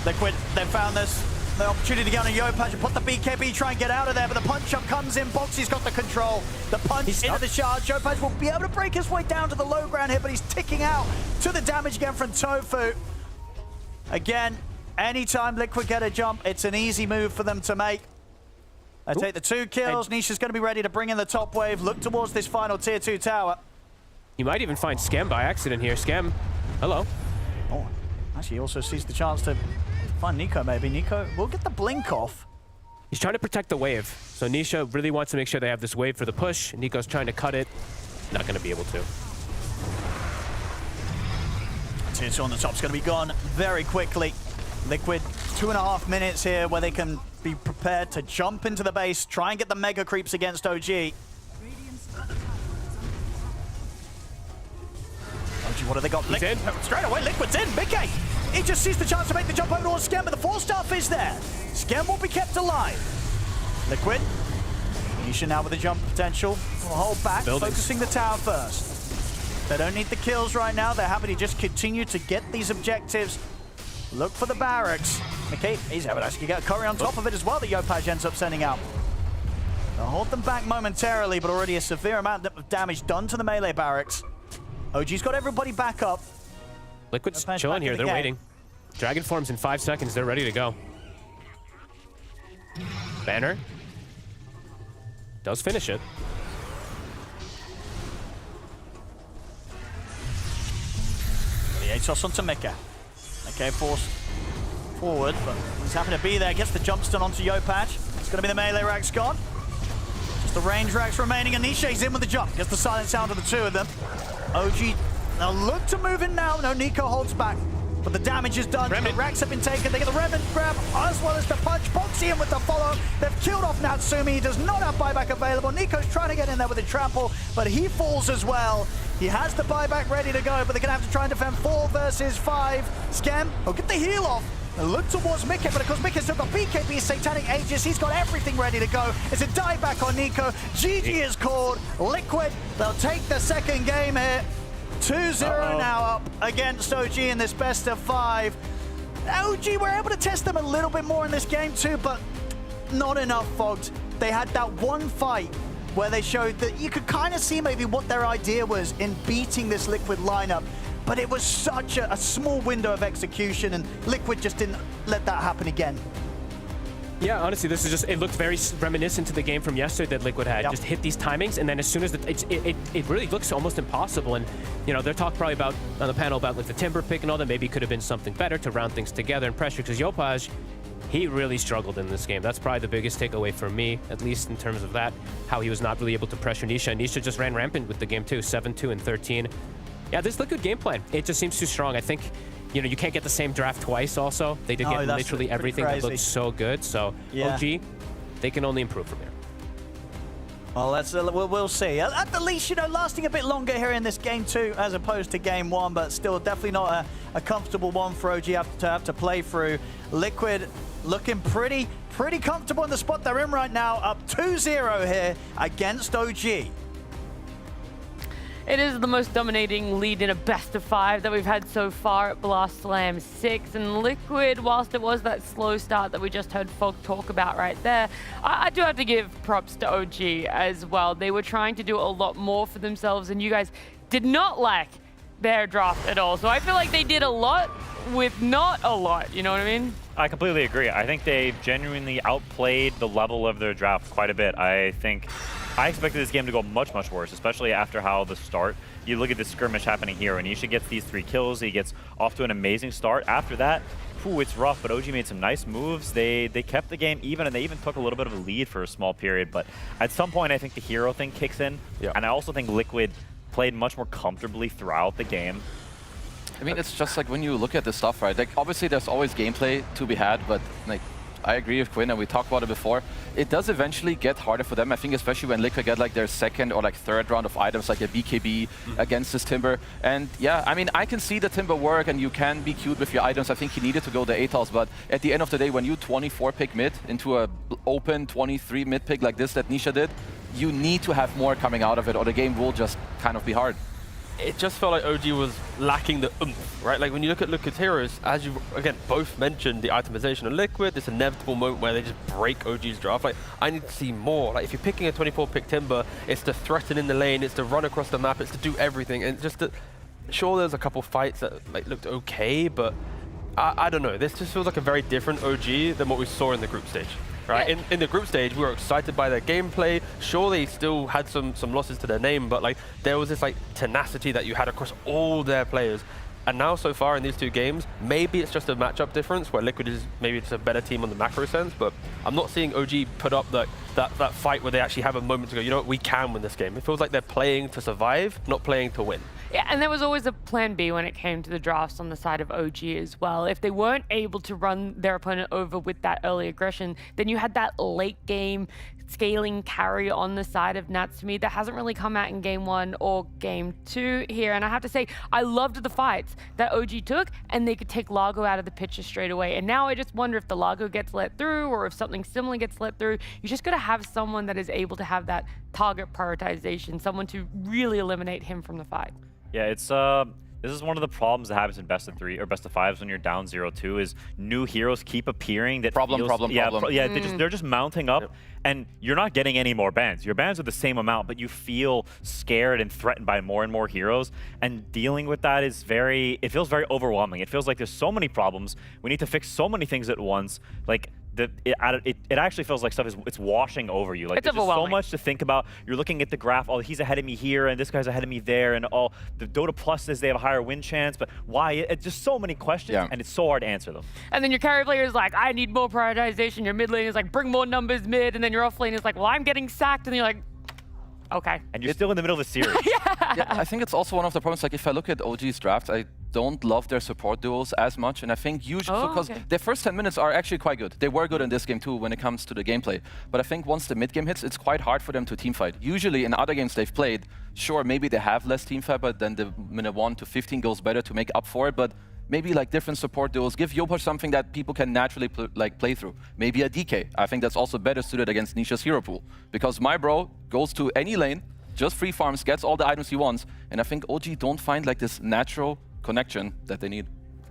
Liquid, they've found this. The opportunity to get on a Yopaj and put the BKB, try and get out of there, but the punch up comes in. Boxy's got the control. The punch into the charge. Yopaj will be able to break his way down to the low ground here, but he's ticking out to the damage again from Tofu. Again, anytime Liquid get a jump, it's an easy move for them to make. They take the 2 kills. Nisha's going to be ready to bring in the top wave. Look towards this final tier 2 tower. You might even find Skem by accident here. Skem, hello. Oh. Actually, he also sees the chance to find Nico, maybe. Nico will get the blink off. He's trying to protect the wave. So Nisha really wants to make sure they have this wave for the push. Nico's trying to cut it. Not going to be able to. Tier 2 on the top's going to be gone very quickly. Liquid, 2.5 minutes here where they can be prepared to jump into the base, try and get the mega creeps against OG. OG, what have they got? He's in. Straight away, Liquid's in. Mickey, he just sees the chance to make the jump over towards Skem, but the 4-staff is there. Skem will be kept alive. Liquid, Nisha now with the jump potential. Will hold back, focusing the tower first. They don't need the kills right now. They're happy to just continue to get these objectives. Look for the barracks. Okay, he's able to actually get a curry on top of it as well that Yopaj ends up sending out. They'll hold them back momentarily, but already a severe amount of damage done to the melee barracks. OG's got everybody back up. Liquid's chilling here. They're waiting. Dragon forms in 5 seconds. They're ready to go. Banner does finish it. The ATOS onto Mika. Okay, forced forward, but he's happy to be there. Gets the jump stun onto Yopaj. It's going to be the melee racks gone. Just the range racks remaining. Anisha's in with the jump. Gets the silence out of the two of them. OG, they'll look to move in now. No, Nico holds back. But the damage is done. The racks have been taken. They get the Remnant grab as well as the punch. Boxy in with the follow. They've killed off Natsumi. He does not have buyback available. Nico's trying to get in there with a trample, but he falls as well. He has the buyback ready to go, but they're going to have to try and defend 4 versus 5. Skem will get the heal off. And look towards Mickey, but of course Mickey's still got BKB, Satanic Aegis. He's got everything ready to go. It's a dieback on Nico. GG is called. Liquid, they'll take the second game here. 2-0 now up against OG in this best of 5. OG were able to test them a little bit more in this game too, but not enough, Fogged. They had that one fight where they showed that you could kind of see maybe what their idea was in beating this Liquid lineup, but it was such a small window of execution, and Liquid just didn't let that happen again. Yeah, honestly, this is just, it looked very reminiscent to the game from yesterday that Liquid had. Just hit these timings, and then as soon as it really looks almost impossible. And, you know, they're talking probably about, on the panel about like the Timber pick and all that, maybe could have been something better to round things together and pressure, because Yopaj, he really struggled in this game. That's probably the biggest takeaway for me, at least in terms of that, how he was not really able to pressure Nisha. And Nisha just ran rampant with the game too, 7-2 and 13. Yeah, this Liquid game plan, it just seems too strong. I think, you know, you can't get the same draft twice also. They did get literally everything that looked so good. So OG, they can only improve from here. Well, we'll see. At the least, you know, lasting a bit longer here in this game 2 as opposed to game 1, but still definitely not a comfortable one for OG to have to play through. Liquid looking pretty comfortable in the spot they're in right now, up 2-0 here against OG. It is the most dominating lead in a best of 5 that we've had so far at Blast Slam 6. And Liquid, whilst it was that slow start that we just heard Fog talk about right there, I do have to give props to OG as well. They were trying to do a lot more for themselves, and you guys did not lack their draft at all. So I feel like they did a lot with not a lot, you know what I mean? I completely agree. I think they genuinely outplayed the level of their draft quite a bit. I expected this game to go much, much worse, especially after how the start. You look at this skirmish happening here, and Anisha gets these 3 kills. He gets off to an amazing start. After that, it's rough, but OG made some nice moves. They kept the game even, and they even took a little bit of a lead for a small period. But at some point, I think the hero thing kicks in, and I also think Liquid played much more comfortably throughout the game. I mean, it's just like when you look at this stuff, right? Like, obviously, there's always gameplay to be had, but like, I agree with Quinn, and we talked about it before. It does eventually get harder for them. I think especially when Liquid get like their 2nd or like 3rd round of items, like a BKB against this Timber. And yeah, I mean, I can see the Timber work, and you can be cute with your items. I think he needed to go the ATOS, but at the end of the day, when you 24 pick mid into a open 23 mid pick like this that Nisha did, you need to have more coming out of it, or the game will just kind of be hard. It just felt like OG was lacking the oomph, right? Like when you look at Liquid's heroes, as you, again, both mentioned the itemization of Liquid, this inevitable moment where they just break OG's draft. Like, I need to see more. Like, if you're picking a 24-pick Timber, it's to threaten in the lane, it's to run across the map, it's to do everything. And just to, sure, there's a couple fights that like looked okay, but I don't know. This just feels like a very different OG than what we saw in the group stage. Right, in the group stage, we were excited by their gameplay. Sure, they still had some losses to their name, but like there was this like tenacity that you had across all their players. And now so far in these two games, maybe it's just a matchup difference where Liquid is maybe just a better team on the macro sense, but I'm not seeing OG put up that fight where they actually have a moment to go, you know what, we can win this game. It feels like they're playing to survive, not playing to win. Yeah, and there was always a plan B when it came to the drafts on the side of OG as well. If they weren't able to run their opponent over with that early aggression, then you had that late game scaling carry on the side of Nats to me that hasn't really come out in game 1 or game 2 here. And I have to say, I loved the fights that OG took, and they could take Largo out of the picture straight away. And now I just wonder if the Largo gets let through or if something similar gets let through. You just got to have someone that is able to have that target prioritization, someone to really eliminate him from the fight. Yeah, it's this is one of the problems that happens in best of 3 or best of 5s when you're down 0-2 is new heroes keep appearing that problem. they're just mounting up, and you're not getting any more bans. Your bans are the same amount, but you feel scared and threatened by more and more heroes, and dealing with that is it feels very overwhelming. It feels like there's so many problems. We need to fix so many things at once. Like it actually feels like it's washing over you. Like, it's there's just so overwhelming. much to think about. You're looking at the graph. Oh, he's ahead of me here, and this guy's ahead of me there, and all the Dota Plus says they have a higher win chance, but why? It's just so many questions, and it's so hard to answer them. And then your carry player is like, I need more prioritization. Your mid lane is like, bring more numbers mid, and then your off lane is like, well, I'm getting sacked, and you're like, okay. And you're still in the middle of the series. Yeah, I think it's also one of the problems. Like, if I look at OG's draft, I don't love their support duos as much, and I think usually because their first 10 minutes are actually quite good. They were good in this game too when it comes to the gameplay. But I think once the mid game hits, it's quite hard for them to teamfight. Usually in other games they've played, sure, maybe they have less teamfight, but then the minute 1 to 15 goes better to make up for it. But maybe like different support duos give Yopaj something that people can naturally play through. Maybe a DK. I think that's also better suited against Nisha's hero pool, because my bro goes to any lane, just free farms, gets all the items he wants, and I think OG don't find like this natural connection that they need.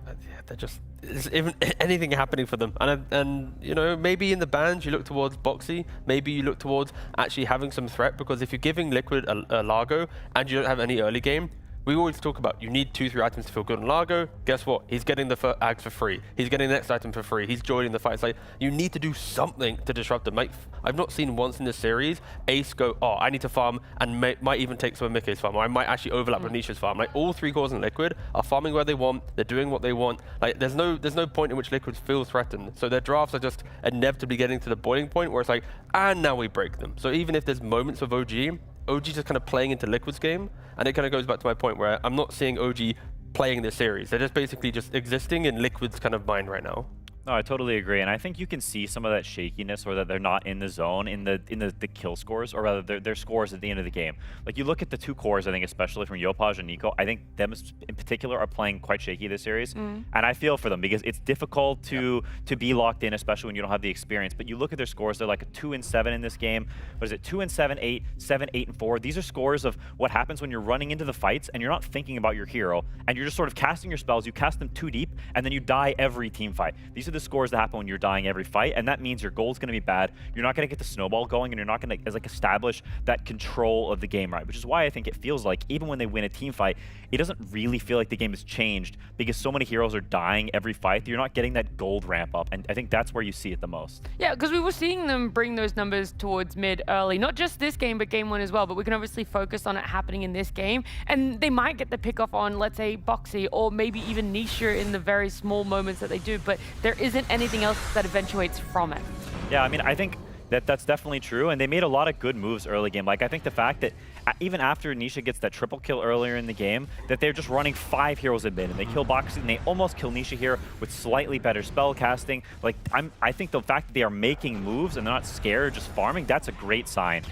Yeah, they're just isn't anything happening for them, and you know, maybe in the bans you look towards Boxy, maybe you look towards actually having some threat, because if you're giving Liquid a Largo and you don't have any early game, we always talk about you need 2-3 items to feel good on Largo. Guess what? He's getting the ags for free. He's getting the next item for free. He's joining the fight. It's like, you need to do something to disrupt him. Like, I've not seen once in this series Ace go, oh, I need to farm, and might even take some of Mickey's farm, or I might actually overlap with Nisha's farm. Like, all 3 cores in Liquid are farming where they want. They're doing what they want. Like, there's no point in which Liquid feel threatened. So their drafts are just inevitably getting to the boiling point where it's like, and now we break them. So even if there's moments of OG's just kind of playing into Liquid's game, and it kind of goes back to my point where I'm not seeing OG playing this series. They're just basically just existing in Liquid's kind of mind right now. No, I totally agree, and I think you can see some of that shakiness, or that they're not in the zone in the kill scores, or rather their scores at the end of the game. Like, you look at the 2 cores, I think especially from Yopaj and Nico, I think them in particular are playing quite shaky this series, and I feel for them because it's difficult to be locked in, especially when you don't have the experience. But you look at their scores, they're like a 2-7 in this game. What is it? 2-7, 8, 7, 8, and 4. These are scores of what happens when you're running into the fights and you're not thinking about your hero, and you're just sort of casting your spells. You cast them too deep, and then you die every team fight. These are the scores that happen when you're dying every fight, and that means your goal's going to be bad. You're not going to get the snowball going, and you're not going to establish that control of the game right, which is why I think it feels like even when they win a team fight, it doesn't really feel like the game has changed, because so many heroes are dying every fight that you're not getting that gold ramp up, and I think that's where you see it the most. Yeah, because we were seeing them bring those numbers towards mid early, not just this game, but game 1 as well, but we can obviously focus on it happening in this game, and they might get the pick off on, let's say, Boxy, or maybe even Nisha in the very small moments that they do, but there isn't anything else that eventuates from it. Yeah, I mean, I think that's definitely true, and they made a lot of good moves early game. Like, I think the fact that even after Nisha gets that triple kill earlier in the game, that they're just running 5 heroes in mid, and they kill Boxy, and they almost kill Nisha here with slightly better spell casting. Like, I think the fact that they are making moves and they're not scared, just farming, that's a great sign.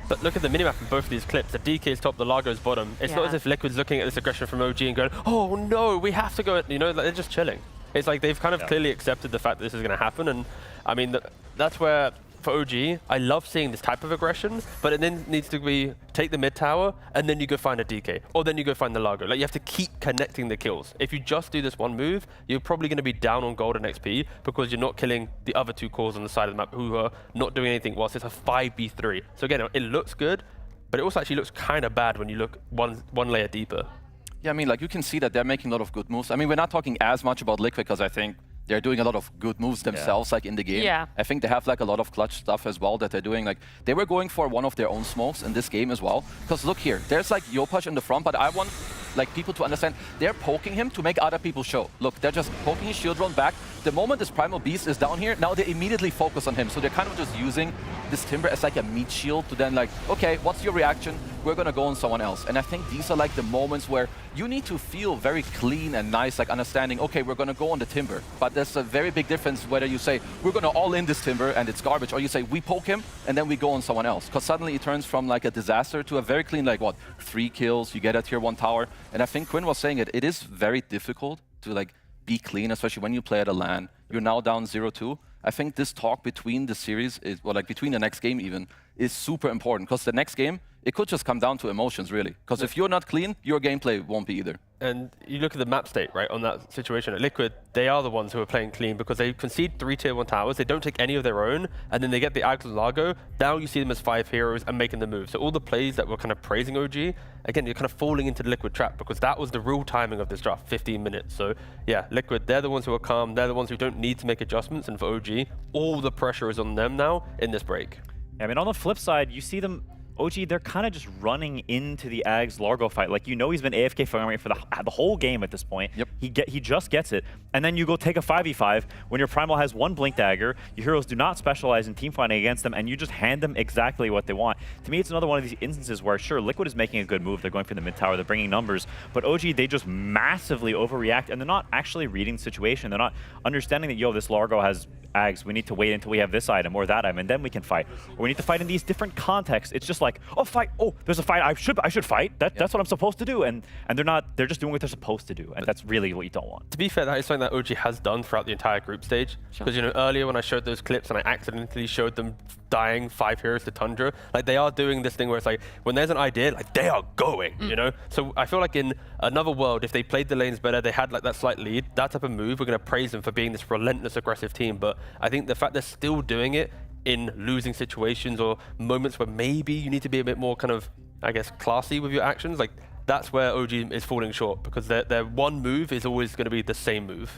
But look at the minimap in both of these clips. The DK is top, the Largo's bottom. It's not as if Liquid's looking at this aggression from OG and going, oh no, we have to go, you know, like, they're just chilling. It's like they've kind of clearly accepted the fact that this is going to happen, and I mean, that's where, for OG, I love seeing this type of aggression, but it then needs to be, take the mid tower, and then you go find a DK, or then you go find the Largo. Like, you have to keep connecting the kills. If you just do this one move, you're probably going to be down on gold and XP, because you're not killing the other 2 cores on the side of the map who are not doing anything, whilst it's a 5v3. So again, it looks good, but it also actually looks kind of bad when you look one layer deeper. Yeah, I mean, like, you can see that they're making a lot of good moves. I mean, we're not talking as much about Liquid, because I think they're doing a lot of good moves themselves, like, in the game. Yeah. I think they have, like, a lot of clutch stuff as well that they're doing. Like, they were going for one of their own smokes in this game as well. Because look here, there's, like, Yopaj in the front, but I want like people to understand. They're poking him to make other people show. Look, they're just poking his shield drone back. The moment this Primal Beast is down here, now they immediately focus on him. So they're kind of just using this Timber as like a meat shield to then like, okay, what's your reaction? We're gonna go on someone else. And I think these are like the moments where you need to feel very clean and nice, like understanding, okay, we're gonna go on the Timber. But there's a very big difference whether you say, we're gonna all in this Timber and it's garbage, or you say, we poke him and then we go on someone else. Because suddenly it turns from like a disaster to a very clean, like what, 3 kills, you get a tier 1 tower. And I think Quinn was saying it is very difficult to like be clean, especially when you play at a LAN. You're now down 0-2. I think this talk between the series, is, well, like between the next game even, is super important. Because the next game, it could just come down to emotions, really. Because if you're not clean, your gameplay won't be either. And you look at the map state, right, on that situation at Liquid, they are the ones who are playing clean because they concede 3 tier 1 towers, they don't take any of their own, and then they get the Ags and Largo. Now you see them as 5 heroes and making the move. So all the plays that were kind of praising OG, again, you're kind of falling into the Liquid trap because that was the real timing of this draft, 15 minutes. So yeah, Liquid, they're the ones who are calm, they're the ones who don't need to make adjustments, and for OG, all the pressure is on them now in this break. I mean, on the flip side, you see them, OG, they're kind of just running into the Ags Largo fight. Like, you know he's been AFK farming for the whole game at this point. Yep. He just gets it. And then you go take a 5v5 when your Primal has 1 Blink Dagger, your heroes do not specialize in team fighting against them, and you just hand them exactly what they want. To me, it's another one of these instances where, sure, Liquid is making a good move. They're going for the mid tower, they're bringing numbers, but OG, they just massively overreact, and they're not actually reading the situation. They're not understanding that, yo, this Largo has Ags, we need to wait until we have this item or that item, and then we can fight. Or we need to fight in these different contexts. It's just like, oh, fight. Oh, there's a fight. I should fight. That's what I'm supposed to do. And they're not. They're just doing what they're supposed to do, and that's really what you don't want. To be fair, that is something that OG has done throughout the entire group stage. Because you know, earlier when I showed those clips and I accidentally showed them dying 5 heroes to Tundra, like they are doing this thing where it's like when there's an idea, like they are going. You know. So I feel like in another world, if they played the lanes better, they had like that slight lead. That type of move, we're gonna praise them for being this relentless, aggressive team. But I think the fact they're still doing it in losing situations or moments where maybe you need to be a bit more kind of, I guess, classy with your actions, like that's where OG is falling short because their one move is always going to be the same move.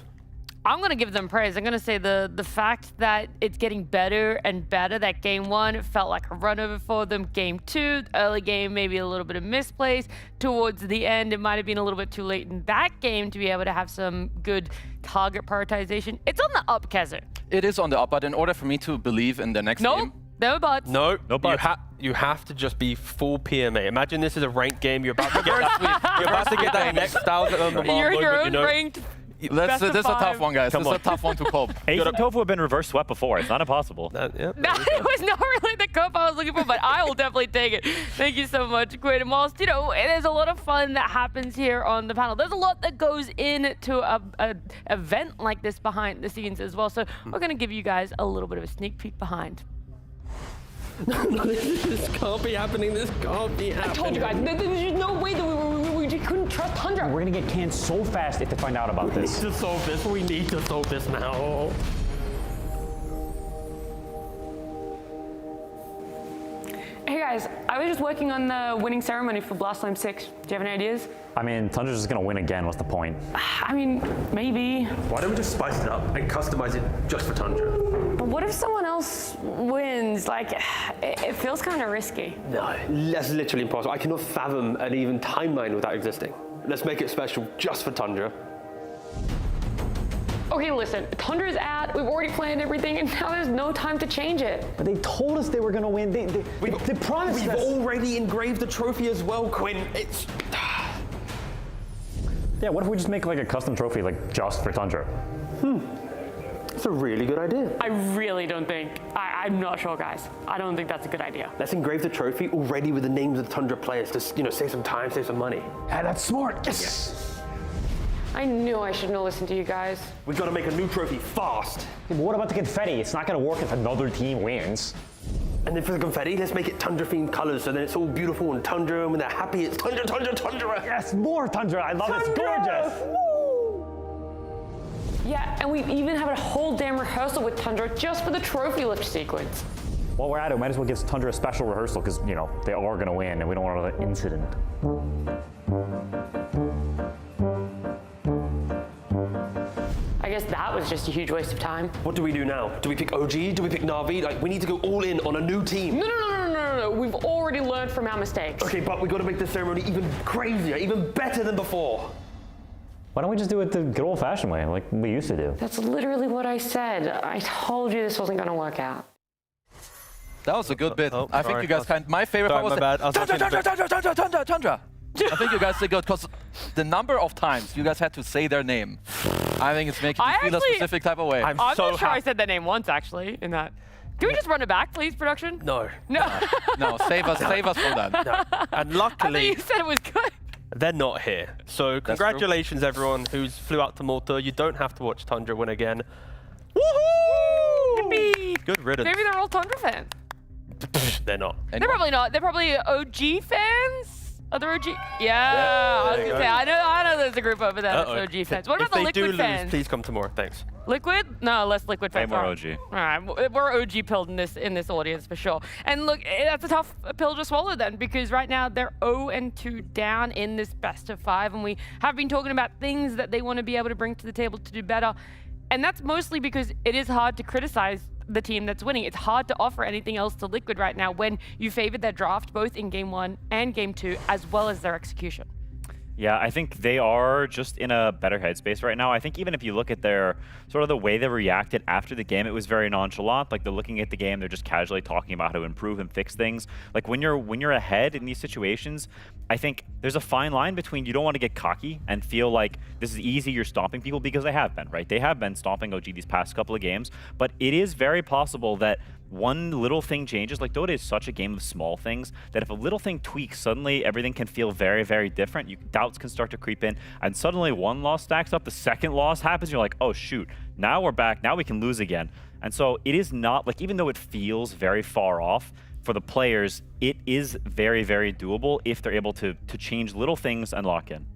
I'm going to give them praise. I'm going to say the fact that it's getting better and better, that game 1 felt like a run over for them. Game 2, early game, maybe a little bit of misplays. Towards the end, it might have been a little bit too late in that game to be able to have some good target prioritization. It's on the up, Keza. It is on the up, but in order for me to believe in the next game... No buts. No buts. You have to just be full PMA. Imagine this is a ranked game. You're about to get that next 1,000 on the mark. You're your own ranked. This is a tough one, guys. This is a tough one to cope. Ace and Tofu have been reverse swept before. It's not impossible. That was not really the cope I was looking for, but I will definitely take it. Thank you so much, Quinn and Moss. You know, there's a lot of fun that happens here on the panel. There's a lot that goes into a event like this behind the scenes as well. So we're going to give you guys a little bit of a sneak peek behind. This can't be happening. This can't be happening. I told you guys, there's no way that we couldn't trust Tundra. We're gonna get canned so fast if they find out about this. We need to solve this. We need to solve this now. Hey guys, I was just working on the winning ceremony for Blast Line 6. Do you have any ideas? I mean, Tundra's just gonna win again. What's the point? I mean, maybe. Why don't we just spice it up and customize it just for Tundra? But what if someone else wins? Like, it feels kind of risky. No, that's literally impossible. I cannot fathom an even timeline without existing. Let's make it special just for Tundra. Okay, listen, Tundra's out, we've already planned everything, and now there's no time to change it. But they told us they were gonna win. They promised us. We've already engraved the trophy as well, Quinn. It's... Yeah, what if we just make like a custom trophy, like just for Tundra? That's a really good idea. I really don't think, I'm not sure, guys. I don't think that's a good idea. Let's engrave the trophy already with the names of the Tundra players to, you know, save some time, save some money. Yeah, that's smart. Yes. I knew I shouldn't have listened to you guys. We've got to make a new trophy fast. Yeah, but what about the confetti? It's not gonna work if another team wins. And then for the confetti, let's make it Tundra-themed colors so then it's all beautiful and Tundra, and when they're happy, it's Tundra, Tundra, Tundra. Yes, more Tundra. I love it. It's gorgeous. Yeah, and we even have a whole damn rehearsal with Tundra just for the trophy lift sequence. While we're at it, might as well give Tundra a special rehearsal because, you know, they are gonna win and we don't want another incident. I guess that was just a huge waste of time. What do we do now? Do we pick OG? Do we pick NAVI? Like, we need to go all in on a new team. No. We've already learned from our mistakes. Okay, but we got to make the ceremony even crazier, even better than before. Why don't we just do it the good old-fashioned way, like we used to do? That's literally what I said. I told you this wasn't going to work out. That was a good bit. I think sorry. you guys my favorite part was Tundra. I think you guys did good because the number of times you guys had to say their name, I think it's making me feel a specific type of way. I'm not sure I said their name once, actually, in that. Can we just run it back, please, production? No. No. No, save us from that. No. And luckily, I thought you said it was good. they're not here. So congratulations, everyone who's flew out to Malta. You don't have to watch Tundra win again. Woohoo! Yippee. Good riddance. Maybe they're all Tundra fans. They're not. They're probably not. They're probably OG fans. Are there OG? Yeah, I was gonna say. I know there's a group over there that's OG fans. What about the Liquid lose, fans? please come tomorrow. Thanks. Liquid? No, less Liquid fans. Way more OG. All right, we're OG pilled in this audience for sure. And look, that's a tough pill to swallow then, because right now they're 0-2 down in this best of 5, and we have been talking about things that they want to be able to bring to the table to do better. And that's mostly because it is hard to criticize the team that's winning. It's hard to offer anything else to Liquid right now when you favored their draft both in Game 1 and Game 2, as well as their execution. Yeah, I think they are just in a better headspace right now. I think even if you look at their sort of the way they reacted after the game, it was very nonchalant. Like, they're looking at the game, they're just casually talking about how to improve and fix things. Like, when you're ahead in these situations, I think there's a fine line between you don't want to get cocky and feel like this is easy, you're stomping people, because they have been, right? They have been stomping OG these past couple of games, but it is very possible that one little thing changes. Like, Dota is such a game of small things that if a little thing tweaks, suddenly everything can feel very, very different. Doubts can start to creep in, and suddenly one loss stacks up, the second loss happens, you're like, oh shoot, now we're back, now we can lose again. And so it is not, like, even though it feels very far off, for the players, it is very, very doable if they're able to change little things and lock in.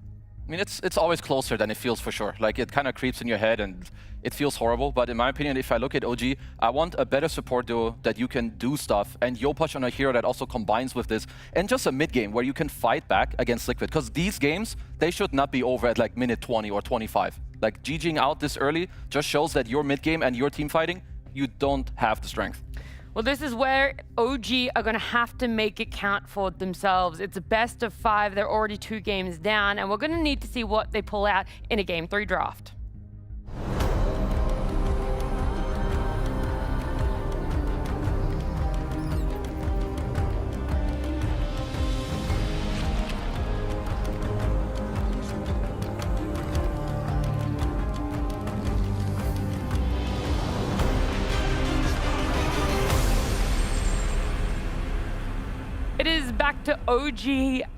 I mean, it's always closer than it feels for sure. Like, it kind of creeps in your head and it feels horrible. But in my opinion, if I look at OG, I want a better support duo that you can do stuff, and Yopaj on a hero that also combines with this, and just a mid game where you can fight back against Liquid. Because these games, they should not be over at like minute 20 or 25. Like, GGing out this early just shows that your mid game and your team fighting, you don't have the strength. Well, this is where OG are going to have to make it count for themselves. It's a best of 5. They're already 2 games down, and we're going to need to see what they pull out in a Game 3 draft. It is back to OG,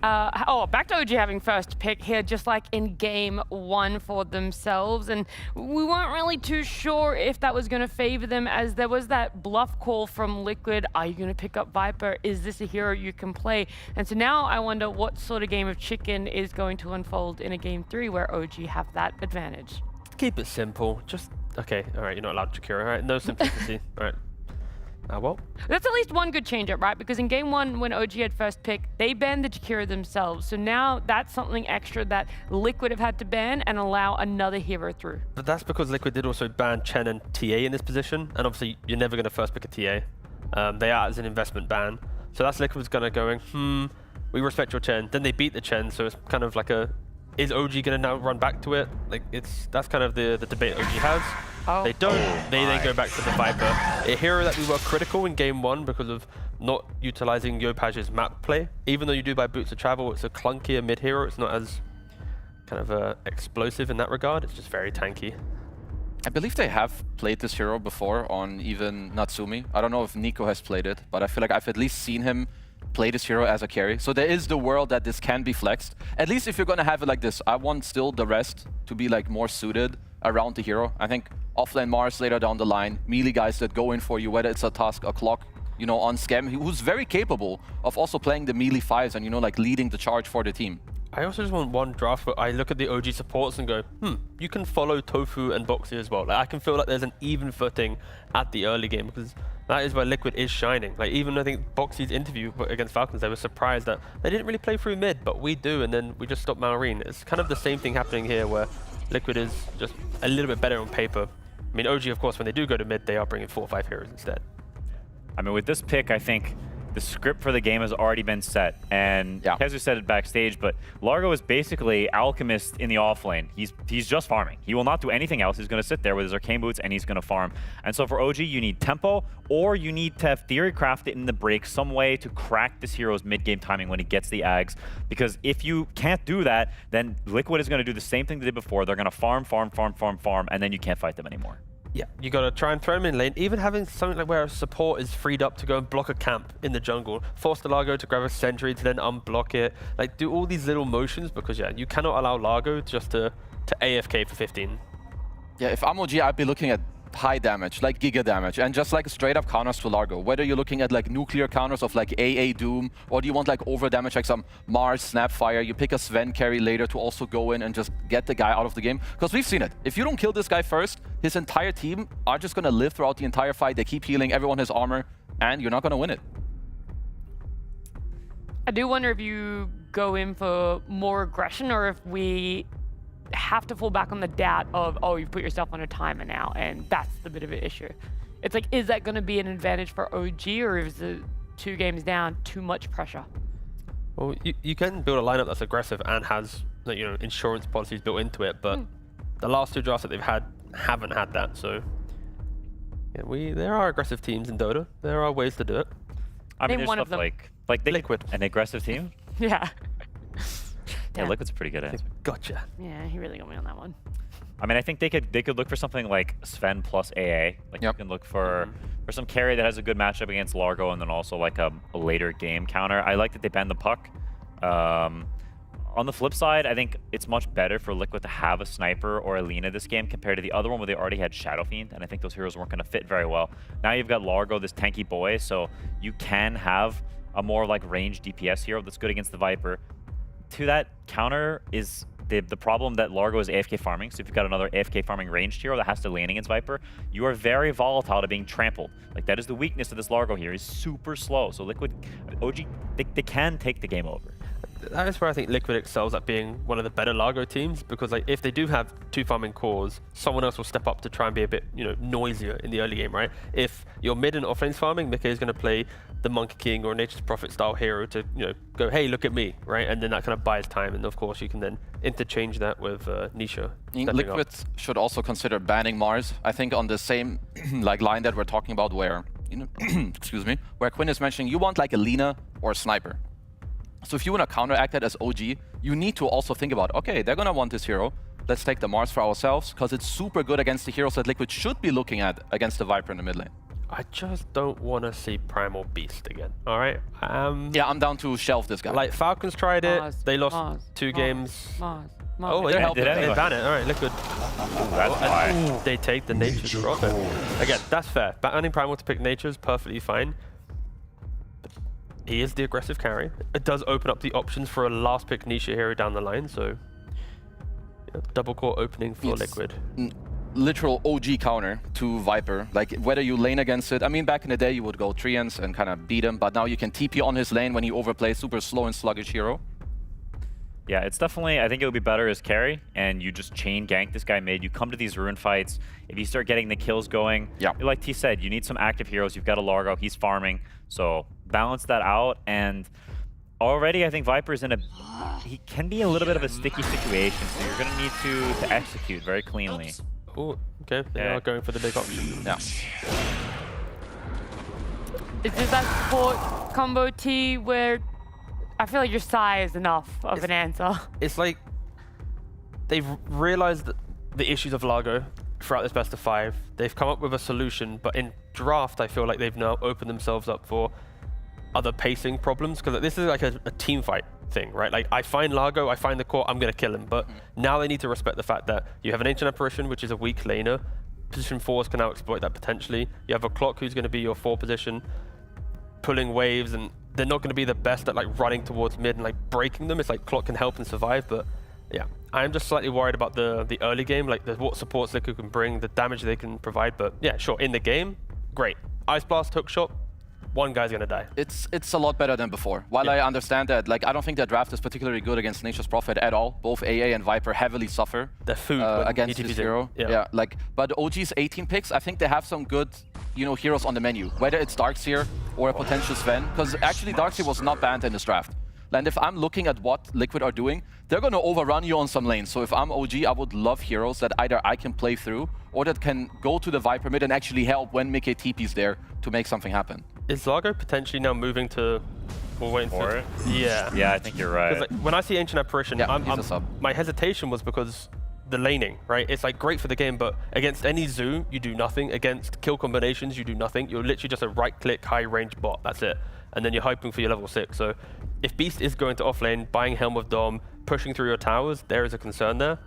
back to OG having first pick here, just like in Game 1 for themselves. And we weren't really too sure if that was going to favor them, as there was that bluff call from Liquid. Are you going to pick up Viper? Is this a hero you can play? And so now I wonder what sort of game of chicken is going to unfold in a Game 3 where OG have that advantage. Keep it simple. Just, okay, all right, you're not allowed to Jakiro, all right? No simplicity, all right. Well. That's at least one good change-up, right? Because in Game 1, when OG had first pick, they banned the Jakiro themselves. So now that's something extra that Liquid have had to ban and allow another hero through. But that's because Liquid did also ban Chen and TA in this position. And obviously, you're never going to first pick a TA. They are as an investment ban. So that's Liquid's going, we respect your Chen. Then they beat the Chen, so it's kind of like is OG going to now run back to it? Like, that's kind of the debate OG has. Oh. They don't. They then go back to the Viper, a hero that we were critical in Game 1 because of not utilizing Yopaj's map play. Even though you do buy Boots of Travel, it's a clunkier mid hero. It's not as kind of explosive in that regard. It's just very tanky. I believe they have played this hero before on even Natsumi. I don't know if Nico has played it, but I feel like I've at least seen him play this hero as a carry. So there is the world that this can be flexed. At least if you're going to have it like this, I want still the rest to be like more suited around the hero. I think offlane Mars later down the line, melee guys that go in for you, whether it's a Tusk, a Clock, you know, on Scam, who's very capable of also playing the melee 5s and, you know, like leading the charge for the team. I also just want one draft where I look at the OG supports and go, you can follow Tofu and Boxy as well. Like, I can feel like there's an even footing at the early game, because that is where Liquid is shining. Like, even I think Boxy's interview against Falcons, they were surprised that they didn't really play through mid, but we do, and then we just stopped Malrine. It's kind of the same thing happening here, where Liquid is just a little bit better on paper. I mean, OG, of course, when they do go to mid, they are bringing 4 or 5 heroes instead. I mean, with this pick, I think the script for the game has already been set. And Kezu said it backstage, but Largo is basically Alchemist in the off lane. He's just farming. He will not do anything else. He's going to sit there with his Arcane Boots and he's going to farm. And so for OG, you need tempo, or you need to have theory crafted in the break some way to crack this hero's mid-game timing when he gets the Ags. Because if you can't do that, then Liquid is going to do the same thing they did before. They're going to farm, and then you can't fight them anymore. Yeah, you got to try and throw him in lane. Even having something like where a support is freed up to go and block a camp in the jungle, force the Largo to grab a sentry to then unblock it. Like, do all these little motions because, yeah, you cannot allow Largo just to AFK for 15. Yeah, if I'm OG, I'd be looking at high damage, like Giga damage, and just like straight up counters to Largo. Whether you're looking at like nuclear counters of like AA Doom, or do you want like over damage like some Mars Snapfire, you pick a Sven carry later to also go in and just get the guy out of the game. Because we've seen it. If you don't kill this guy first, his entire team are just going to live throughout the entire fight. They keep healing, everyone has armor, and you're not going to win it. I do wonder if you go in for more aggression or if we have to fall back on the doubt of, oh, you've put yourself on a timer now, and that's the bit of an issue. It's like, is that going to be an advantage for OG, or is it 2 games down too much pressure? Well, you can build a lineup that's aggressive and has, you know, insurance policies built into it, but the last 2 drafts that they've had haven't had that. So yeah, there are aggressive teams in Dota. There are ways to do it. I mean, there's stuff like Liquid, an aggressive team. Yeah. Yeah, Liquid's a pretty good answer. Gotcha. Yeah, he really got me on that one. I mean, I think they could look for something like Sven plus AA. Like you can look for some carry that has a good matchup against Largo, and then also like a later game counter. I like that they ban the puck. On the flip side, I think it's much better for Liquid to have a sniper or a Lina this game compared to the other one where they already had Shadow Fiend, and I think those heroes weren't going to fit very well. Now you've got Largo, this tanky boy, so you can have a more like ranged DPS hero that's good against the Viper. To that counter is the problem that Largo is AFK farming, so if you've got another AFK farming ranged hero that has to lane against Viper, you are very volatile to being trampled. Like, that is the weakness of this Largo here. He's super slow, so Liquid, OG, they can take the game over. That is where I think Liquid excels at being one of the better Largo teams, because like if they do have 2 farming cores, someone else will step up to try and be a bit, you know, noisier in the early game, right? If you're mid and offlane's farming, Mickey is going to play the Monkey King or Nature's Prophet style hero to, you know, go, hey, look at me, right? And then that kind of buys time, and of course you can then interchange that with Nisha. Liquid should also consider banning Mars. I think on the same like line that we're talking about, where, you know, excuse me, where Quinn is mentioning you want like a Lina or a sniper. So if you want to counteract that as OG, you need to also think about, okay, they're going to want this hero. Let's take the Mars for ourselves, because it's super good against the heroes that Liquid should be looking at against the Viper in the mid lane. I just don't want to see Primal Beast again, all right? Yeah, I'm down to shelf this guy. Like, Falcons tried it. They lost 2 games. Oh, They yeah, ban they ban it. All right, Liquid. That's fine. They take the Nature's Prophet. Again, that's fair. Banning Primal to pick Nature's perfectly fine. He is the aggressive carry. It does open up the options for a last pick Nisha hero down the line, so double core opening for Liquid. Literal OG counter to Viper. Like, whether you lane against it, I mean, back in the day you would go Treants and kind of beat him, but now you can TP on his lane when he overplays super slow and sluggish hero. Yeah, it's definitely, I think it would be better as carry, and you just chain gank this guy mid. You come to these Ruin fights. If you start getting the kills going, like T said, you need some active heroes. You've got a Largo, he's farming, so balance that out. And already I think Viper's in he can be a little bit of a sticky situation, so you're going to need to execute very cleanly. Oh, okay, they are going for the big option. Yeah. Is this that support combo T where I feel like your sigh is enough of an answer? It's like they've realized the issues of Largo throughout this best of 5. They've come up with a solution, but in draft, I feel like they've now opened themselves up for other pacing problems, because this is like a team fight thing, right? Like, I find Largo, I find the core, I'm going to kill him, but now they need to respect the fact that you have an Ancient Apparition, which is a weak laner. Position 4s can now exploit that potentially. You have a Clock who's going to be your 4 position, pulling waves, and they're not going to be the best at like running towards mid and like breaking them. It's like Clock can help and survive, but yeah, I'm just slightly worried about the early game, like what supports Liquid can bring, the damage they can provide. But yeah, sure, in the game, great. Ice Blast, Hook Shot, one guy's gonna die. It's a lot better than before. While I understand that, like, I don't think their draft is particularly good against Nature's Prophet at all. Both AA and Viper heavily suffer against this hero. Yeah, like, but OG's 18 picks, I think they have some good, you know, heroes on the menu. Whether it's Darkseer or a potential Sven, because actually Darkseer was not banned in this draft. And if I'm looking at what Liquid are doing, they're going to overrun you on some lanes. So if I'm OG, I would love heroes that either I can play through or that can go to the Viper mid and actually help when Mickey TP's there to make something happen. Is Largo potentially now moving to... We're waiting for it? Yeah. Yeah, I think you're right. Like, when I see Ancient Apparition, my hesitation was because the laning, right? It's like great for the game, but against any zoo, you do nothing. Against kill combinations, you do nothing. You're literally just a right-click, high-range bot. That's it. And then you're hoping for your level 6. So if Beast is going to offlane, buying Helm of Dom, pushing through your towers, there is a concern there.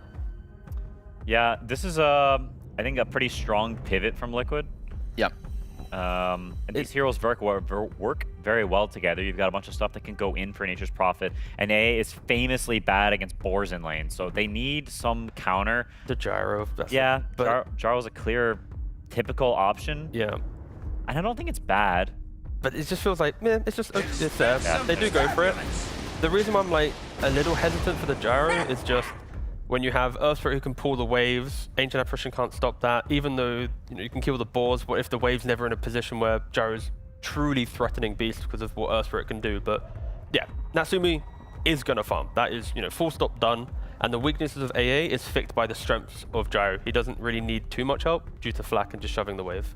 Yeah, this is, I think, a pretty strong pivot from Liquid. Yeah. And these heroes work very well together. You've got a bunch of stuff that can go in for Nature's Prophet. And AA is famously bad against boars in lane, so they need some counter. The Gyro. Yeah, Gyro's a clear, typical option. Yeah. And I don't think it's bad. But it just feels like, man, it's there. Yeah. They do go for it. The reason why I'm like a little hesitant for the Gyro is just when you have Earth Spirit who can pull the waves, Ancient Apparition can't stop that. Even though you can kill the boars, but if the wave's never in a position where Gyro's truly threatening Beast because of what Earth Spirit can do. But yeah, Natsumi is gonna farm. That is, full stop done. And the weaknesses of AA is fixed by the strengths of Gyro. He doesn't really need too much help due to Flak and just shoving the wave.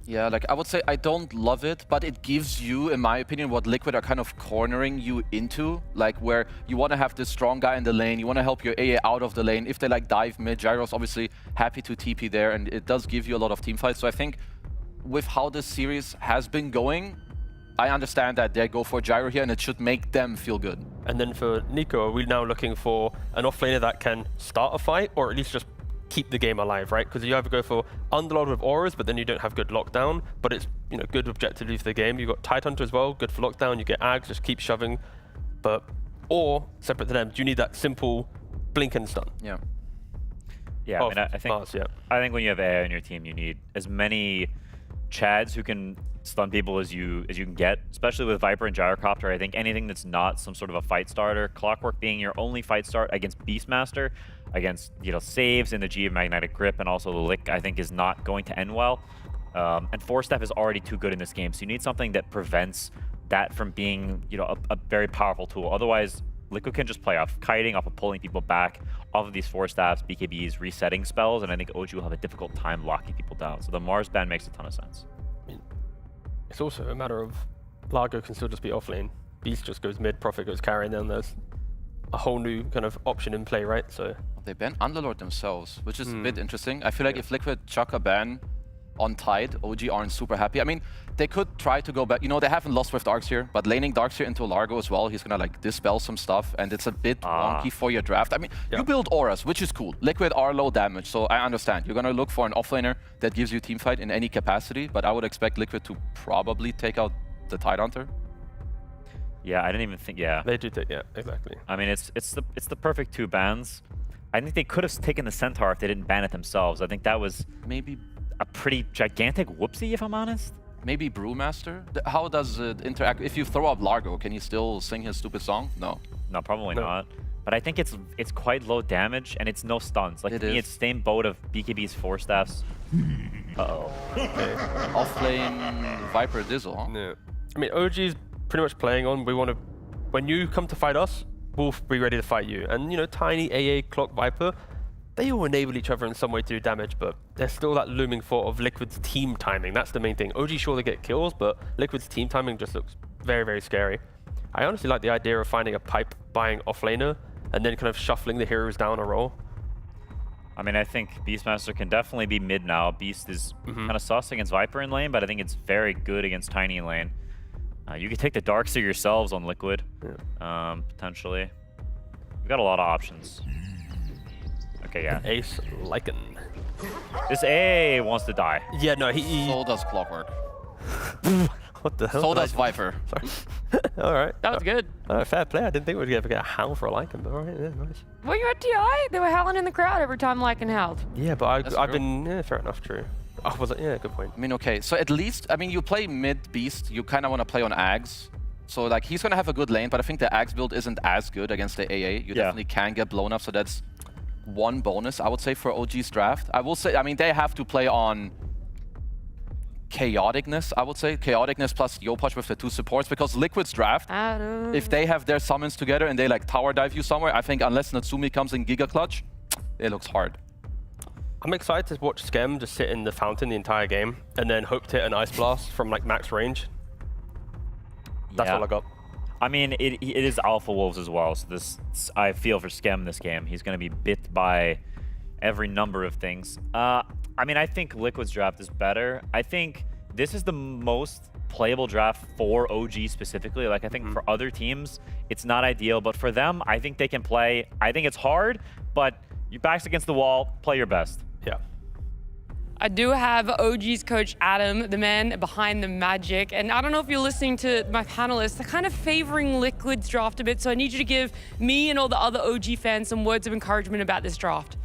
Yeah, like I would say I don't love it, but it gives you, in my opinion, what Liquid are kind of cornering you into, like where you want to have this strong guy in the lane, you want to help your AA out of the lane. If they like dive mid, Gyro's obviously happy to TP there, and it does give you a lot of team fights. So I think with how this series has been going, I understand that they go for Gyro here, and it should make them feel good. And then for Nico, are we now looking for an offlaner that can start a fight, or at least just keep the game alive, right? Because you either go for Underlord with auras, but then you don't have good lockdown, but it's good objectively for the game. You've got Tidehunter as well, good for lockdown. You get Ags, just keep shoving. Or separate to them, do you need that simple blink and stun? Yeah. Yeah, I think when you have AA on your team, you need as many Chads who can stun people as you can get, especially with Viper and Gyrocopter. I think anything that's not some sort of a fight starter, Clockwork being your only fight start against Beastmaster, against saves in the Geomagnetic Grip and also the Lick, I think is not going to end well. And Force Staff is already too good in this game, so you need something that prevents that from being a very powerful tool. Otherwise, Liquid can just play off kiting, off of pulling people back, off of these Force Staffs, BKBs, resetting spells, and I think OG will have a difficult time locking people down. So the Mars ban makes a ton of sense. It's also a matter of Largo can still just be offlane. Beast just goes mid, Prophet goes carry, and then there's a whole new kind of option in play, right? So they ban Underlord themselves, which is a bit interesting. I feel like if Liquid chuck a ban on Tide, OG aren't super happy. I mean, they could try to go back. They haven't lost with Darkseer, but laning Darkseer into Largo as well, he's gonna dispel some stuff, and it's a bit wonky for your draft. I mean, you build auras, which is cool. Liquid are low damage, so I understand. You're gonna look for an offlaner that gives you teamfight in any capacity, but I would expect Liquid to probably take out the Tidehunter. Yeah, I didn't even think. Yeah, they do take. Yeah, exactly. I mean, it's the perfect two bans. I think they could have taken the Centaur if they didn't ban it themselves. I think that was maybe a pretty gigantic whoopsie, if I'm honest. Maybe Brewmaster? How does it interact? If you throw up Largo, can you still sing his stupid song? No. No, probably not. But I think it's quite low damage, and it's no stuns. Like, it's same boat of BKB's Force Staffs. Uh-oh. Okay. Offlane Viper Dizzle, huh? Yeah. I mean, OG's pretty much playing on, when you come to fight us, we'll be ready to fight you. And, Tiny, AA, Clock, Viper, they all enable each other in some way to do damage, but there's still that looming thought of Liquid's team timing. That's the main thing. OG sure they get kills, but Liquid's team timing just looks very, very scary. I honestly like the idea of finding a pipe buying offlaner and then kind of shuffling the heroes down a roll. I mean, I think Beastmaster can definitely be mid now. Beast is kind of sus against Viper in lane, but I think it's very good against Tiny in lane. You could take the Darkseer yourselves on Liquid, potentially. We've got a lot of options. Okay, yeah. Ace Lycan. This A wants to die. Yeah, no, So does Clockwork. What the hell? So does Viper. Sorry. All right. That was good. Fair play. I didn't think we'd ever get a howl for a Lycan, but all right, yeah, nice. Well, you're at TI. They were howling in the crowd every time Lycan howled. Yeah, but I've been... Yeah, fair enough, true. Oh, was it? Yeah, good point. I mean, okay, so at least, I mean, you play mid Beast, you kind of want to play on Ags. So like he's going to have a good lane, but I think the Ags build isn't as good against the AA. You definitely can get blown up, so that's one bonus, I would say, for OG's draft. I will say, I mean, they have to play on chaoticness, I would say. Chaoticness plus Yopaj with the 2 supports, because Liquid's draft, if they have their summons together and they like tower dive you somewhere, I think unless Natsumi comes in Giga Clutch, it looks hard. I'm excited to watch Skem just sit in the fountain the entire game and then hope to hit an Ice Blast from like max range. That's all I got. I mean, it is Alpha Wolves as well, so I feel for Skem this game. He's going to be bit by every number of things. I mean, I think Liquid's draft is better. I think this is the most playable draft for OG specifically. Like, I think for other teams, it's not ideal, but for them, I think they can play. I think it's hard, but your back's against the wall, play your best. Yeah. I do have OG's coach Adam, the man behind the magic, and I don't know if you're listening to my panelists, they're kind of favoring Liquid's draft a bit, so I need you to give me and all the other OG fans some words of encouragement about this draft.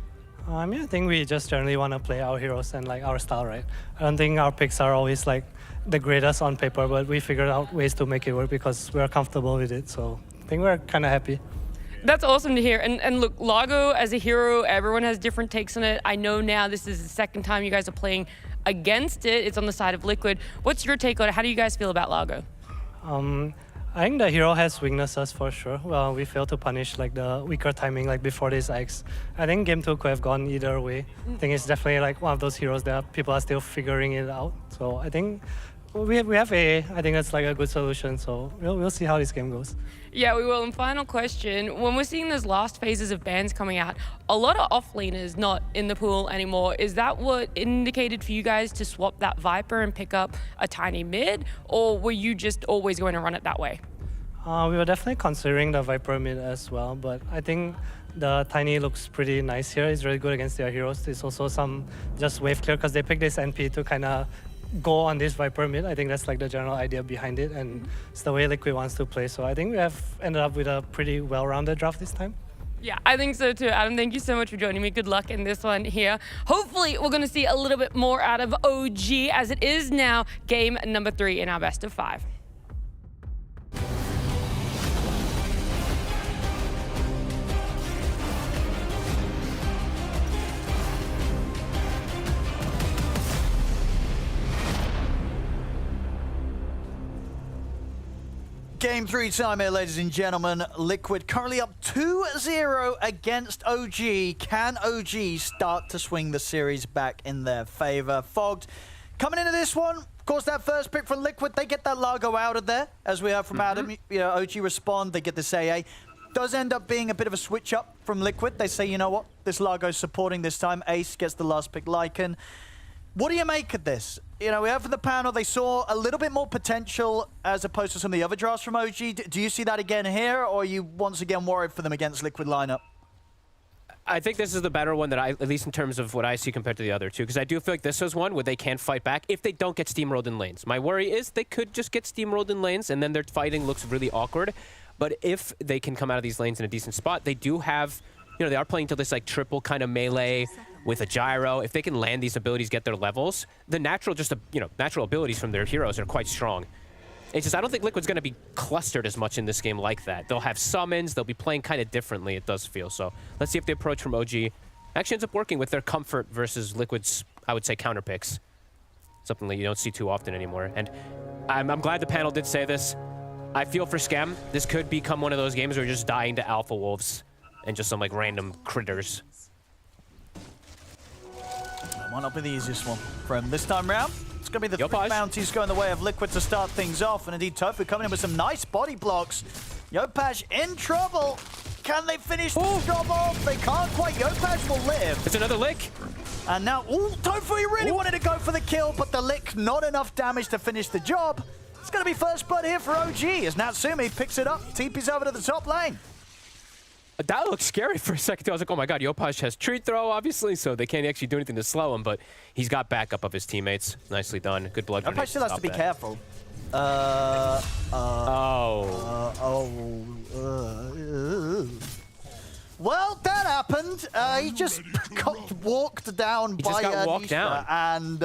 I mean, I think we just generally want to play our heroes and like our style, right? I don't think our picks are always like the greatest on paper, but we figured out ways to make it work because we're comfortable with it, so I think we're kind of happy. That's awesome to hear. And look, Largo as a hero, everyone has different takes on it. I know now this is the second time you guys are playing against it. It's on the side of Liquid. What's your take on it? How do you guys feel about Largo? I think the hero has weaknesses for sure. Well, we failed to punish like the weaker timing like before this X. I think game 2 could have gone either way. I think it's definitely like one of those heroes that people are still figuring it out. So I think we have I think that's like a good solution. So we'll see how this game goes. Yeah, we will. And final question, when we're seeing those last phases of bans coming out, a lot of offlaners not in the pool anymore. Is that what indicated for you guys to swap that Viper and pick up a tiny mid? Or were you just always going to run it that way? We were definitely considering the Viper mid as well, but I think the Tiny looks pretty nice here. It's really good against their heroes. There's also some just wave clear because they picked this NP to kind of go on this Viper mid. I think that's like the general idea behind it, and it's the way Liquid wants to play. So I think we have ended up with a pretty well-rounded draft this time. Yeah, I think so too. Adam, thank you so much for joining me. Good luck in this one here. Hopefully, we're going to see a little bit more out of OG as it is now game number 3 in our best of 5. Game 3 time here, ladies and gentlemen. Liquid currently up 2-0 against OG. Can OG start to swing the series back in their favor? Fogged, coming into this one, of course, that first pick from Liquid, they get that Largo out of there. As we heard from Adam, you know, OG respond, they get this AA. Does end up being a bit of a switch up from Liquid. They say, you know what, this Largo's supporting this time. Ace gets the last pick, Lycan. What do you make of this? You know, we have from the panel, they saw a little bit more potential as opposed to some of the other drafts from OG. Do you see that again here, or are you once again worried for them against Liquid lineup? I think this is the better one that at least in terms of what I see compared to the other two, because I do feel like this is one where they can fight back if they don't get steamrolled in lanes. My worry is they could just get steamrolled in lanes and then their fighting looks really awkward. But if they can come out of these lanes in a decent spot, they do have, you know, they are playing to this like triple kind of melee with a gyro. If they can land these abilities, get their levels, the natural, natural abilities from their heroes are quite strong. It's just, I don't think Liquid's going to be clustered as much in this game like that. They'll have summons, they'll be playing kind of differently, it does feel. So let's see if the approach from OG actually ends up working with their comfort versus Liquid's, I would say, counter picks. Something that you don't see too often anymore. And I'm glad the panel did say this. I feel for Scam, this could become one of those games where you're just dying to Alpha Wolves and just some like random critters. That might not be the easiest one for him this time round. It's going to be the 3 bounties going the way of Liquid to start things off. And indeed, Tofu coming in with some nice body blocks. Yopaj in trouble. Can they finish the job off? They can't quite. Yopaj will live. It's another lick. And now, Tofu, he really wanted to go for the kill, but the lick, not enough damage to finish the job. It's going to be first blood here for OG as Natsumi picks it up, TP's over to the top lane. That looks scary for a second. I was like, oh my god, Yopaj has tree throw, obviously, so they can't actually do anything to slow him, but he's got backup of his teammates. Nicely done. Good blood. Yopaj still has to be careful. Well, that happened. happened. He just got walked down by Nisha, and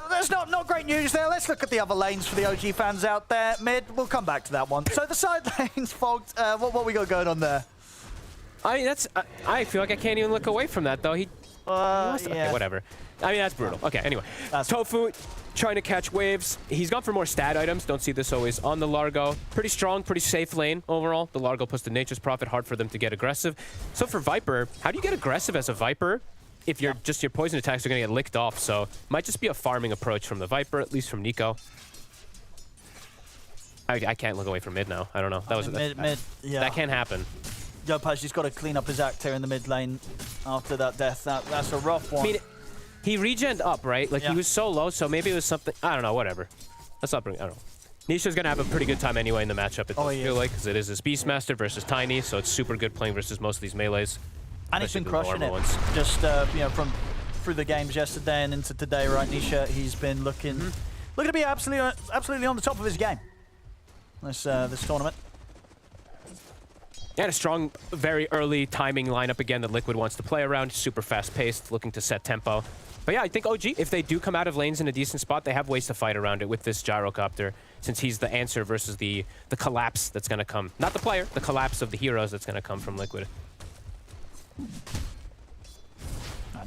there's not great news there. Let's look at the other lanes for the OG fans out there. Mid, we'll come back to that one. So the side lanes, Fogged, what we got going on there? I mean, I feel like I can't even look away from that, though. Okay, whatever. I mean, that's brutal. Okay, anyway. Tofu trying to catch waves. He's gone for more stat items. Don't see this always on the Largo. Pretty strong, pretty safe lane overall. The Largo puts the Nature's Prophet, hard for them to get aggressive. So for Viper, how do you get aggressive as a Viper if your poison attacks are going to get licked off? So might just be a farming approach from the Viper, at least from Nico. I can't look away from mid now. I don't know. That was mid. Yeah. That can't happen. Yopaj, he's got to clean up his act here in the mid lane after that death. That's a rough one. I mean, he regened up, right? Like, he was so low, so maybe it was something... I don't know, whatever. Let's not bring... I don't know. Nisha's going to have a pretty good time anyway in the matchup, it does feel like, because it is his Beastmaster versus Tiny, so it's super good playing versus most of these melees. And he's been crushing it. Just, you know, through the games yesterday and into today, right, Nisha, he's been looking to be absolutely on the top of his game this tournament. And a strong, very early timing lineup again that Liquid wants to play around. Super fast-paced, looking to set tempo. But yeah, I think OG, if they do come out of lanes in a decent spot, they have ways to fight around it with this Gyrocopter, since he's the answer versus the collapse that's going to come. Not the player, the collapse of the heroes that's going to come from Liquid.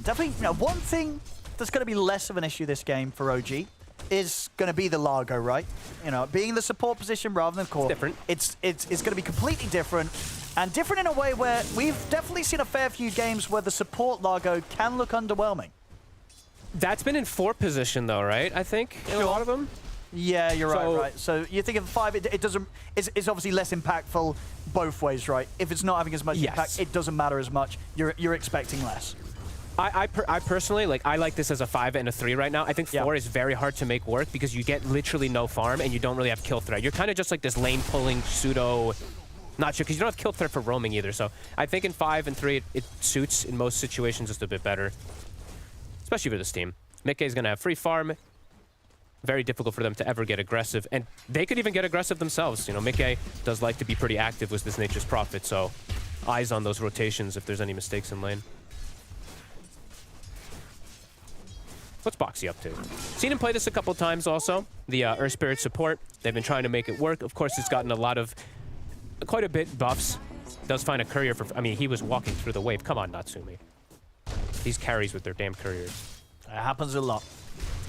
Definitely, you know, one thing that's going to be less of an issue this game for OG is going to be the Largo, right? You know, being the support position rather than core. It's going to be completely different. And different in a way where we've definitely seen a fair few games where the support Largo can look underwhelming. That's been in 4 position though, right? I think, in a lot of them? Yeah, you're right. So you think of 5, it doesn't... It's obviously less impactful both ways, right? If it's not having as much impact, it doesn't matter as much. You're expecting less. I personally, like, I like this as a 5 and a 3 right now. I think 4 is very hard to make work because you get literally no farm and you don't really have kill threat. You're kind of just like this lane pulling pseudo... Not sure, because you don't have kill threat for roaming either. So I think in 5 and 3, it suits in most situations just a bit better. Especially for this team. Mickey is going to have free farm. Very difficult for them to ever get aggressive. And they could even get aggressive themselves. You know, Mickey does like to be pretty active with this Nature's Prophet. So eyes on those rotations if there's any mistakes in lane. What's Boxy up to? Seen him play this a couple times also. The Earth Spirit support. They've been trying to make it work. Of course, it's gotten a lot of... quite a bit buffs. Does find a courier for... I mean, he was walking through the wave. Come on, Natsumi. These carries with their damn couriers. It happens a lot.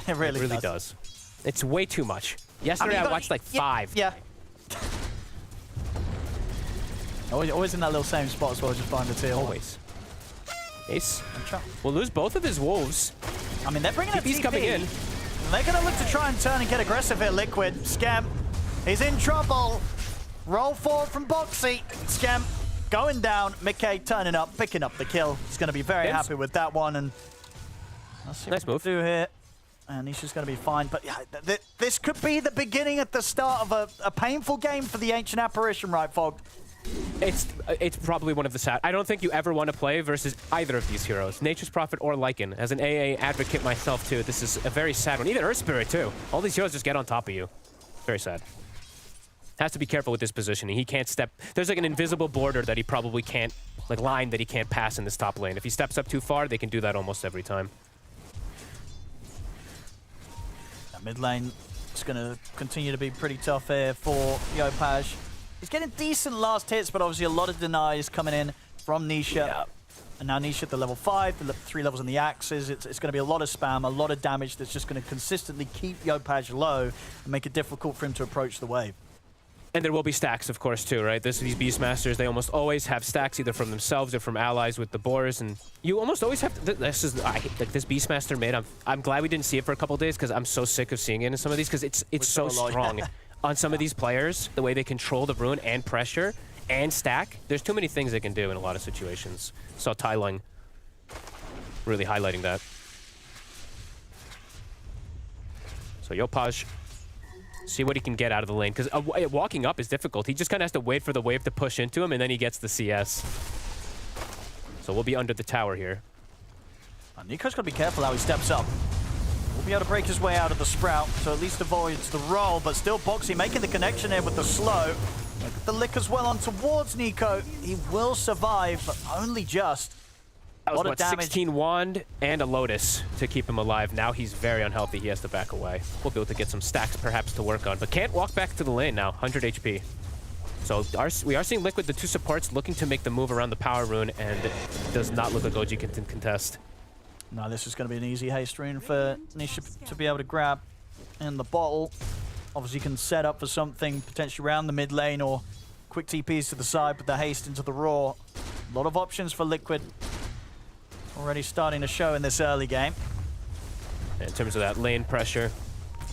It really does. It's way too much. Yesterday, I watched like 5. Yeah. Always in that little same spot as well, just behind the tail. Always. Ace will lose both of his wolves. I mean, they're bringing a TP. Coming in. They're going to look to try and turn and get aggressive here, Liquid. Scam is in trouble. Roll forward from Boxy. Scam going down. Mickey turning up, picking up the kill. He's going to be very happy with that one. And let's see nice what we do here. And Nisha's going to be fine. But yeah, this could be the beginning at the start of a painful game for the Ancient Apparition, right, Fog? It's probably one of the sad. I don't think you ever want to play versus either of these heroes, Nature's Prophet or Lycan. As an AA advocate myself too, this is a very sad one. Even Earth Spirit too. All these heroes just get on top of you. Very sad. Has to be careful with this positioning. He can't step. There's like an invisible border that he probably can't, like line that he can't pass in this top lane. If he steps up too far, they can do that almost every time. Mid lane is going to continue to be pretty tough here for Yopaj. He's getting decent last hits, but obviously a lot of denies coming in from Nisha. Yeah. And now Nisha at the level 5, the 3 levels on the axes. It's going to be a lot of spam, a lot of damage that's just going to consistently keep Yopaj low and make it difficult for him to approach the wave. And there will be stacks, of course, too, right? These Beastmasters, they almost always have stacks either from themselves or from allies with the boars, and you almost always have to, this Beastmaster mid. I'm glad we didn't see it for a couple days because I'm so sick of seeing it in some of these because it's so strong on some of these players. The way they control the rune and pressure and stack. There's too many things they can do in a lot of situations. Saw Tailang really highlighting that. So Yopaj. See what he can get out of the lane, because walking up is difficult. He just kind of has to wait for the wave to push into him, and then he gets the CS. So we'll be under the tower here. Nico's got to be careful how he steps up. We'll be able to break his way out of the Sprout, so at least avoids the roll, but still Boxy making the connection here with the slow. The lick as well on towards Nico. He will survive, but only just. That was What a damage. 16 wand and a Lotus to keep him alive. Now he's very unhealthy. He has to back away. We'll be able to get some stacks perhaps to work on, but can't walk back to the lane now. 100 HP. So we are seeing Liquid, the two supports, looking to make the move around the power rune, and it does not look like OG can contest. No, this is going to be an easy haste rune for Nisha to be able to grab in the bottle. Obviously, you can set up for something potentially around the mid lane or quick TPs to the side, but the haste into the raw. A lot of options for Liquid. Already starting to show in this early game. In terms of that lane pressure,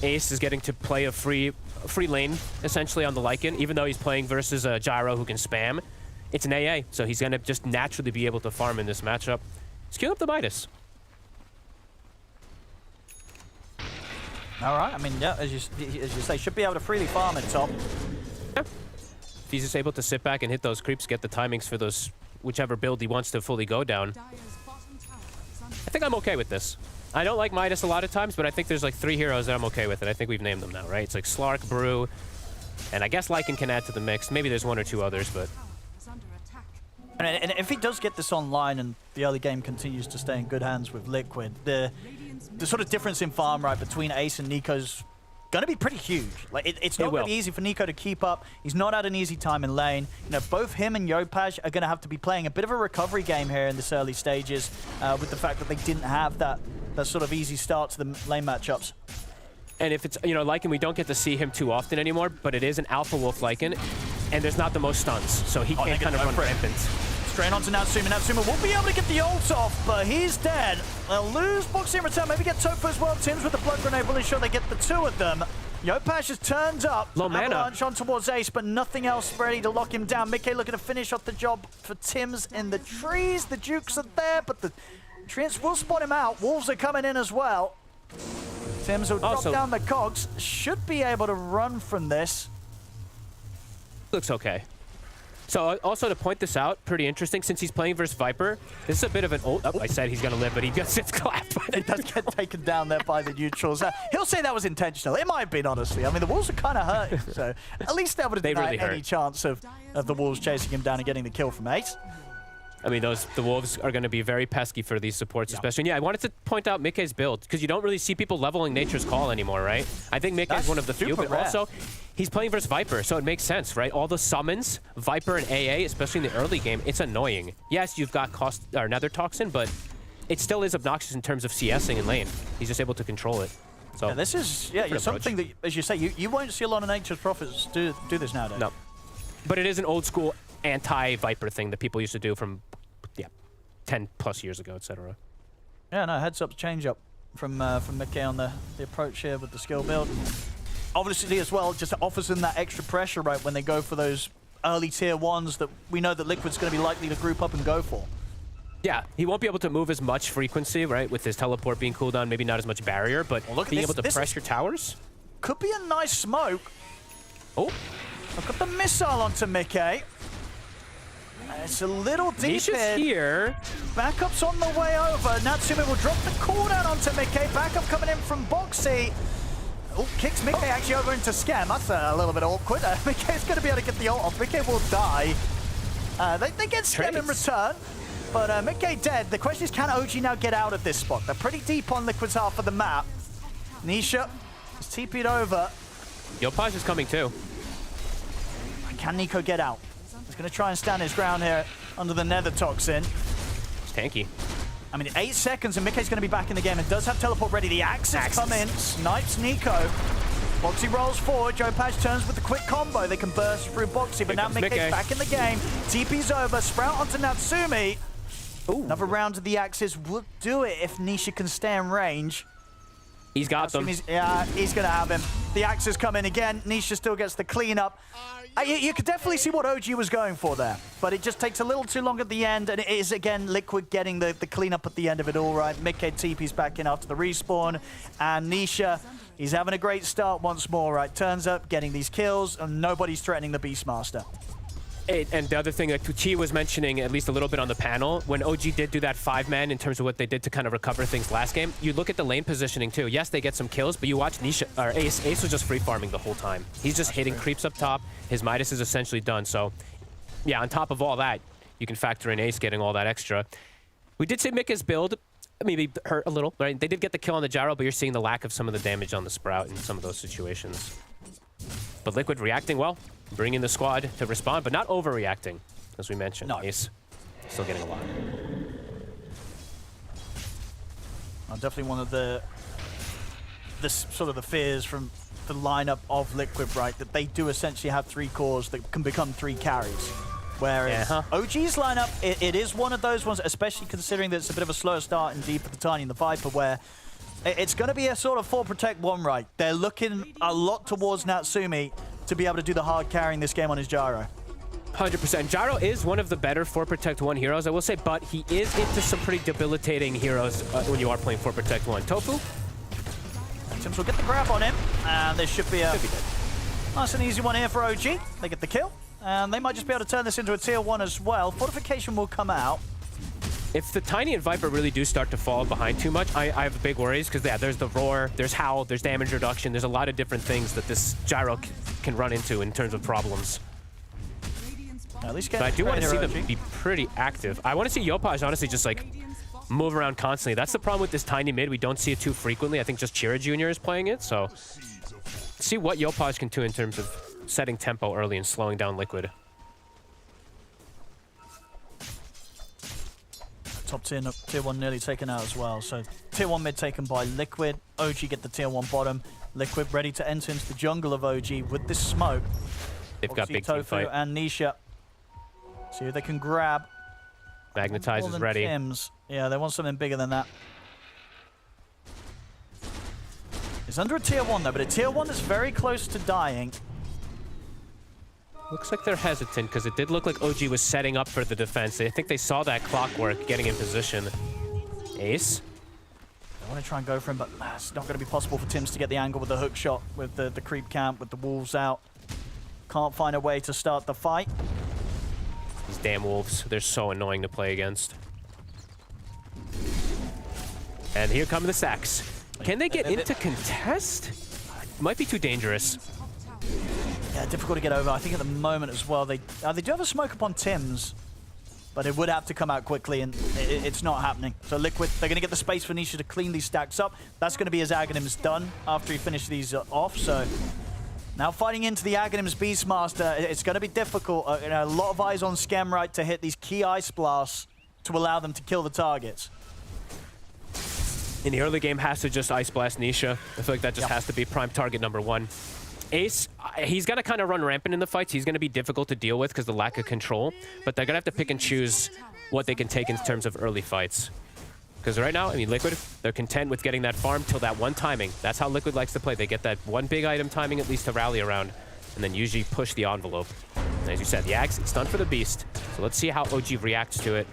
Ace is getting to play a free lane, essentially, on the Lycan, even though he's playing versus a Gyro who can spam. It's an AA, so he's going to just naturally be able to farm in this matchup. He's queuing up the Midas. All right, I mean, yeah, as you say, should be able to freely farm at top. Yeah. If he's just able to sit back and hit those creeps, get the timings for those, whichever build he wants to fully go down. I think I'm okay with this. I don't like Midas a lot of times, but I think there's like 3 heroes that I'm okay with, and I think we've named them now, right? It's like Slark, Brew, and I guess Lycan can add to the mix. Maybe there's 1 or 2 others, but... And if he does get this online and the early game continues to stay in good hands with Liquid, the sort of difference in farm, right, between Ace and Nico's going to be pretty huge. Like it's not going to be easy for Nico to keep up. He's not had an easy time in lane. You know, both him and Yopaj are going to have to be playing a bit of a recovery game here in this early stages with the fact that they didn't have that sort of easy start to the lane matchups. And if it's, you know, Lycan, we don't get to see him too often anymore, but it is an Alpha Wolf Lycan, and there's not the most stuns, so he can't kind of run rampant. Straight on to Natsuma. Natsuma will be able to get the ult off, but he's dead. They'll lose Boxy in return. Maybe get Tofu as well. Tims with the blood grenade will ensure they get the 2 of them. Yopaj has turned up. Low mana. Avalanche on towards Ace, but nothing else ready to lock him down. Mickey looking to finish off the job for Tims in the trees. The Dukes are there, but the Treants will spot him out. Wolves are coming in as well. Tims will drop down the cogs. Should be able to run from this. Looks okay. So also to point this out, pretty interesting, since he's playing versus Viper, this is a bit of an old... Oh, I said he's going to live, but he gets clapped. He does get taken down there by the neutrals. He'll say that was intentional. It might have been, honestly. I mean, the Wolves are kind of hurting, so at least that would have denied any chance of the Wolves chasing him down and getting the kill from Ace. I mean, the Wolves are going to be very pesky for these supports, especially. And yeah, I wanted to point out Mickey's build, because you don't really see people leveling Nature's Call anymore, right? I think Mickey's one of the few, but also he's playing versus Viper, so it makes sense, right? All the summons, Viper and AA, especially in the early game, it's annoying. Yes, you've got Nether Toxin, but it still is obnoxious in terms of CSing in lane. He's just able to control it. So yeah, this is something that, as you say, you won't see a lot of Nature's Prophets do this nowadays. No, but it is an old school anti-Viper thing that people used to do from 10+ years ago, etc. Yeah, no, heads up, change up from Mickey on the approach here with the skill build. Obviously, as well, just offers them that extra pressure, right, when they go for those early tier 1s that we know that Liquid's going to be likely to group up and go for. Yeah, he won't be able to move as much frequency, right, with his teleport being cooldown, maybe not as much barrier, but being able to pressure towers. Could be a nice smoke. Oh. I've got the missile onto Mickey. It's a little deep here. Backup's on the way over. Natsuma will drop the cooldown onto Mickey. Backup coming in from Boxy. Oh, kicks Mickey actually over into Scam. That's a little bit awkward. Mickey's going to be able to get the ult off. Mickey will die. They get Scam in return. But Mickey dead. The question is, can OG now get out of this spot? They're pretty deep on Liquid's half of the map. Nisha is TP'd over. Yopaj is coming too. Can Nico get out? He's going to try and stand his ground here under the Nether Toxin. It's tanky. I mean, 8 seconds and Mickey's going to be back in the game and does have teleport ready. The axes come in, snipes Nico. Boxy rolls forward. Yopaj turns with the quick combo. They can burst through Boxy, but now Mickey's back in the game. TP's over. Sprout onto Natsumi. Ooh. Another round of the axes would do it if Nisha can stay in range. He's got them. Yeah, he's going to have him. The axes come in again. Nisha still gets the cleanup. You could definitely see what OG was going for there, but it just takes a little too long at the end, and it is, again, Liquid getting the cleanup at the end of it all, right? Mickey TP's back in after the respawn, and Nisha, he's having a great start once more, right? Turns up, getting these kills, and nobody's threatening the Beastmaster. And the other thing that Tucci was mentioning, at least a little bit on the panel, when OG did do that 5-man in terms of what they did to kind of recover things last game, you look at the lane positioning too. Yes, they get some kills, but you watch Nisha, or Ace. Ace was just free farming the whole time. He's just hitting creeps up top. His Midas is essentially done. So, yeah, on top of all that, you can factor in Ace getting all that extra. We did say Mika's build maybe hurt a little, right? They did get the kill on the gyro, but you're seeing the lack of some of the damage on the Sprout in some of those situations. But Liquid reacting well. Bringing the squad to respond, but not overreacting, as we mentioned. No. Ace still getting a lot. Definitely one of the sort of the fears from the lineup of Liquid, right? That they do essentially have 3 cores that can become 3 carries. Whereas OG's lineup, it is one of those ones, especially considering that it's a bit of a slower start indeed for the Tiny and the Viper, where it's going to be a sort of 4 protect 1, right? They're looking a lot towards Natsumi to be able to do the hard carrying this game on his gyro. 100%. Gyro is one of the better 4 protect 1 heroes, I will say, but he is into some pretty debilitating heroes when you are playing 4 protect 1. Tofu? Tims will get the grab on him, and this should be a nice and easy one here for OG. They get the kill, and they might just be able to turn this into a tier 1 as well. Fortification will come out. If the Tiny and Viper really do start to fall behind too much, I have big worries, because there's the Roar, there's Howl, there's damage reduction, there's a lot of different things that this Gyro can run into in terms of problems. At least but I do want to see them be pretty active. I want to see Yopaj honestly just like move around constantly. That's the problem with this Tiny mid. We don't see it too frequently. I think just Chira Jr. is playing it, so see what Yopaj can do in terms of setting tempo early and slowing down Liquid. Top tier 1 nearly taken out as well. So tier 1 mid taken by Liquid. OG get the tier 1 bottom. Liquid ready to enter into the jungle of OG with this smoke. They've got big team fight. And Nisha. See if they can grab. Magnetize is ready. Tims. Yeah, they want something bigger than that. It's under a tier 1 though, but a tier 1 that's very close to dying. Looks like they're hesitant because it did look like OG was setting up for the defense. I think they saw that clockwork getting in position. Ace. I want to try and go for him, but it's not going to be possible for Tims to get the angle with the hook shot, with the creep camp, with the wolves out. Can't find a way to start the fight. These damn wolves, they're so annoying to play against. And here come the sacks. Can they get into contest? Might be too dangerous. Yeah, difficult to get over. I think at the moment as well, they do have a smoke upon Tims, but it would have to come out quickly, and it's not happening. So Liquid, they're going to get the space for Nisha to clean these stacks up. That's going to be as Aghanim's done after he finished these off. So now fighting into the Aghanim's Beastmaster, it's going to be difficult. A lot of eyes on Skem, right, to hit these key ice blasts to allow them to kill the targets. In the early game, has to just ice blast Nisha. I feel like that just has to be prime target number 1. Ace, he's got to kind of run rampant in the fights. He's going to be difficult to deal with because the lack of control, but they're going to have to pick and choose what they can take in terms of early fights. Because right now, I mean, Liquid, they're content with getting that farm till that one timing. That's how Liquid likes to play. They get that one big item timing at least to rally around, and then usually push the envelope. And as you said, the Axe, it's done for the Beast. So let's see how OG reacts to it,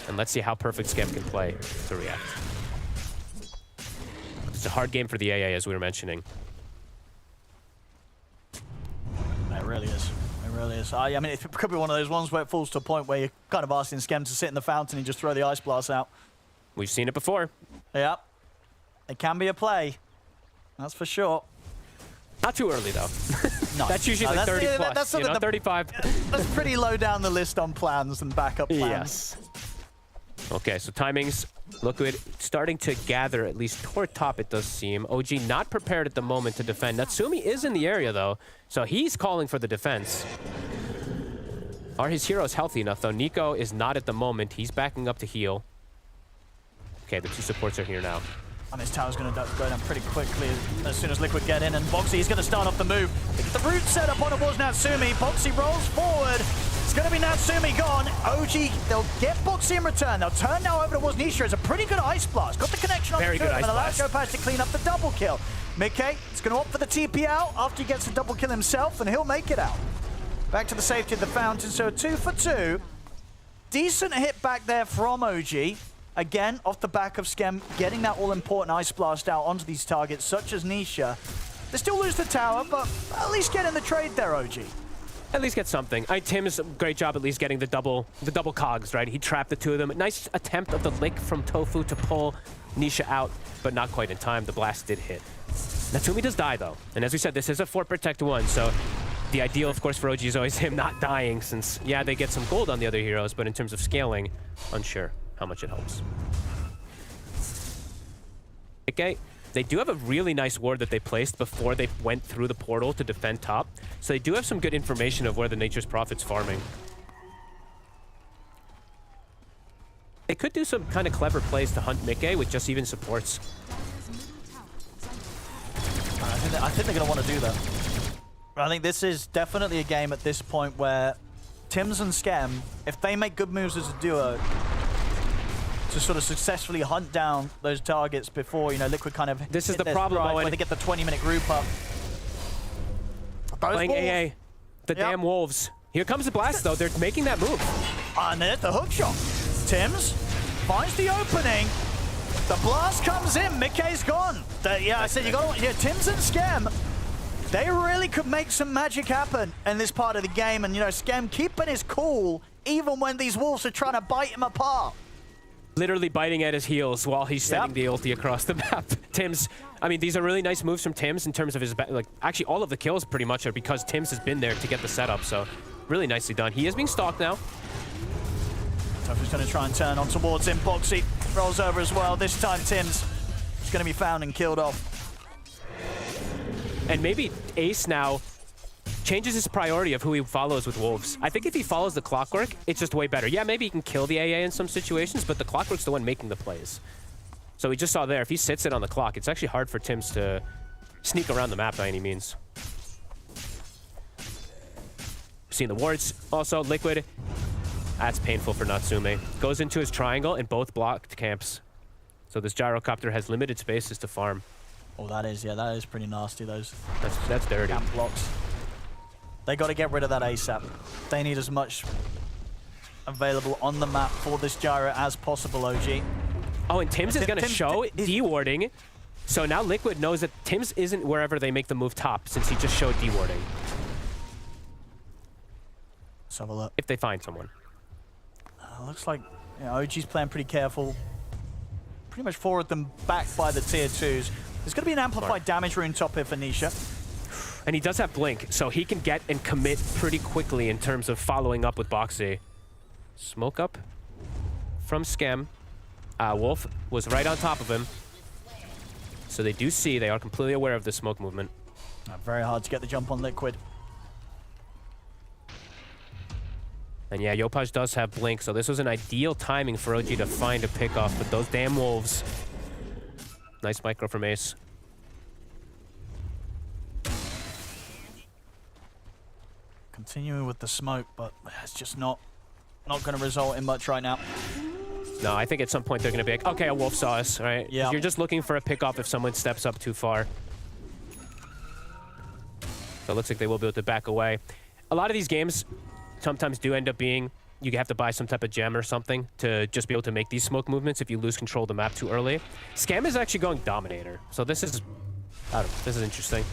and let's see how Perfect Skem can play to react. It's a hard game for the AA, as we were mentioning. It really is. It really is. I mean, it could be one of those ones where it falls to a point where you're kind of asking Skem to sit in the fountain and just throw the ice blast out. We've seen it before. Yeah. It can be a play. That's for sure. Not too early, though. No. That's usually like 30 plus, that's you know, 35. That's pretty low down the list on plans and backup plans. Yes. Okay, so timings. Liquid starting to gather, at least toward top, it does seem. OG not prepared at the moment to defend. Natsumi is in the area, though, so he's calling for the defense. Are his heroes healthy enough, though? Nico is not at the moment. He's backing up to heal. Okay, the 2 supports are here now. And his tower's going to go down pretty quickly as soon as Liquid get in, and Boxy is going to start off the move. They get the root set up on towards Natsumi. Boxy rolls forward. It's going to be Natsumi gone. OG, they'll get Boxy in return. They'll turn now over towards Nisha. It's a pretty good ice blast. Got the connection on the two, and allows Yopaj to clean up the double kill. Mickey is going to opt for the TP out after he gets the double kill himself, and he'll make it out. Back to the safety of the fountain, so 2 for 2. Decent hit back there from OG. Again, off the back of Skem, getting that all-important ice blast out onto these targets, such as Nisha. They still lose the tower, but at least get in the trade there, OG. At least get something. Tim's great job at least getting the double cogs, right? He trapped the two of them. Nice attempt of the lick from Tofu to pull Nisha out, but not quite in time. The blast did hit. Natsumi does die though. And as we said, this is a Fort Protect 1, so the ideal, of course, for OG is always him not dying since, yeah, they get some gold on the other heroes, but in terms of scaling, unsure how much it helps. Okay. They do have a really nice ward that they placed before they went through the portal to defend top. So they do have some good information of where the Nature's Prophet's farming. They could do some kind of clever plays to hunt Mickey with just even supports. I think they're going to want to do that. I think this is definitely a game at this point where Tims and Skem, if they make good moves as a duo, to sort of successfully hunt down those targets before, you know, Liquid kind of... This is the problem, Owen. When they get the 20-minute group up. Playing AA. The damn Wolves. Here comes the blast, though. They're making that move. And there's the hook shot. Tims finds the opening. The blast comes in. Mickey's gone. I said you got to... Yeah, Tims and Skem, they really could make some magic happen in this part of the game. And, you know, Skem keeping his cool even when these Wolves are trying to bite him apart. Literally biting at his heels while he's sending the ulti across the map. Tims, I mean, these are really nice moves from Tims in terms of his, like, actually all of the kills pretty much are because Tims has been there to get the setup, so really nicely done. He is being stalked now. Tofu's going to try and turn on towards him. Boxy rolls over as well. This time Tims is going to be found and killed off. And maybe Ace now changes his priority of who he follows with Wolves. I think if he follows the Clockwork, it's just way better. Yeah, maybe he can kill the AA in some situations, but the Clockwork's the one making the plays. So we just saw there, if he sits it on the clock, it's actually hard for Tims to sneak around the map by any means. Seeing the wards. Also, Liquid. That's painful for Natsume. Goes into his triangle and both blocked camps. So this gyrocopter has limited spaces to farm. Oh, that is pretty nasty, those. That's dirty. Camp blocks. They got to get rid of that ASAP. They need as much available on the map for this gyro as possible, OG. Oh, and Tims is going to show dewarding. So now Liquid knows that Tims isn't wherever they make the move top, since he just showed dewarding. Let's have a look. If they find someone. Looks like OG's playing pretty careful. Pretty much 4 of them backed by the tier 2s. There's going to be an amplified damage rune top here for Nisha. And he does have Blink, so he can get and commit pretty quickly in terms of following up with Boxy. Smoke up from Skem. Wolf was right on top of him. So they do see, they are completely aware of the smoke movement. Very hard to get the jump on Liquid. And yeah, Yopaj does have Blink, so this was an ideal timing for OG to find a pickoff, but those damn Wolves. Nice micro from Ace. Continuing with the smoke, but it's just not going to result in much right now. No, I think at some point they're going to be like, okay, a Wolf saw us, right? Yeah. You're just looking for a pickoff if someone steps up too far. So it looks like they will be able to back away. A lot of these games sometimes do end up being, you have to buy some type of gem or something to just be able to make these smoke movements if you lose control of the map too early. Scam is actually going Dominator. So this is, I don't know, this is interesting.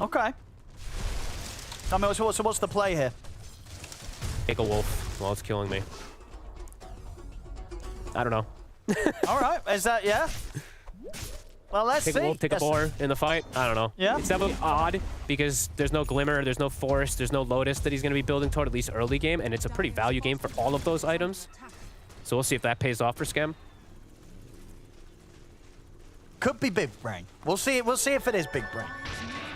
Okay. I mean, so what's the play here? Take a Wolf while it's killing me. I don't know. All right, is that, yeah? Well, let's see. Take a Wolf, take a Boar in the fight. I don't know. Yeah. It's definitely odd because there's no Glimmer, there's no Forest, there's no Lotus that he's going to be building toward, at least early game, and it's a pretty value game for all of those items. So we'll see if that pays off for Scam. Could be Big Brain. We'll see if it is Big Brain.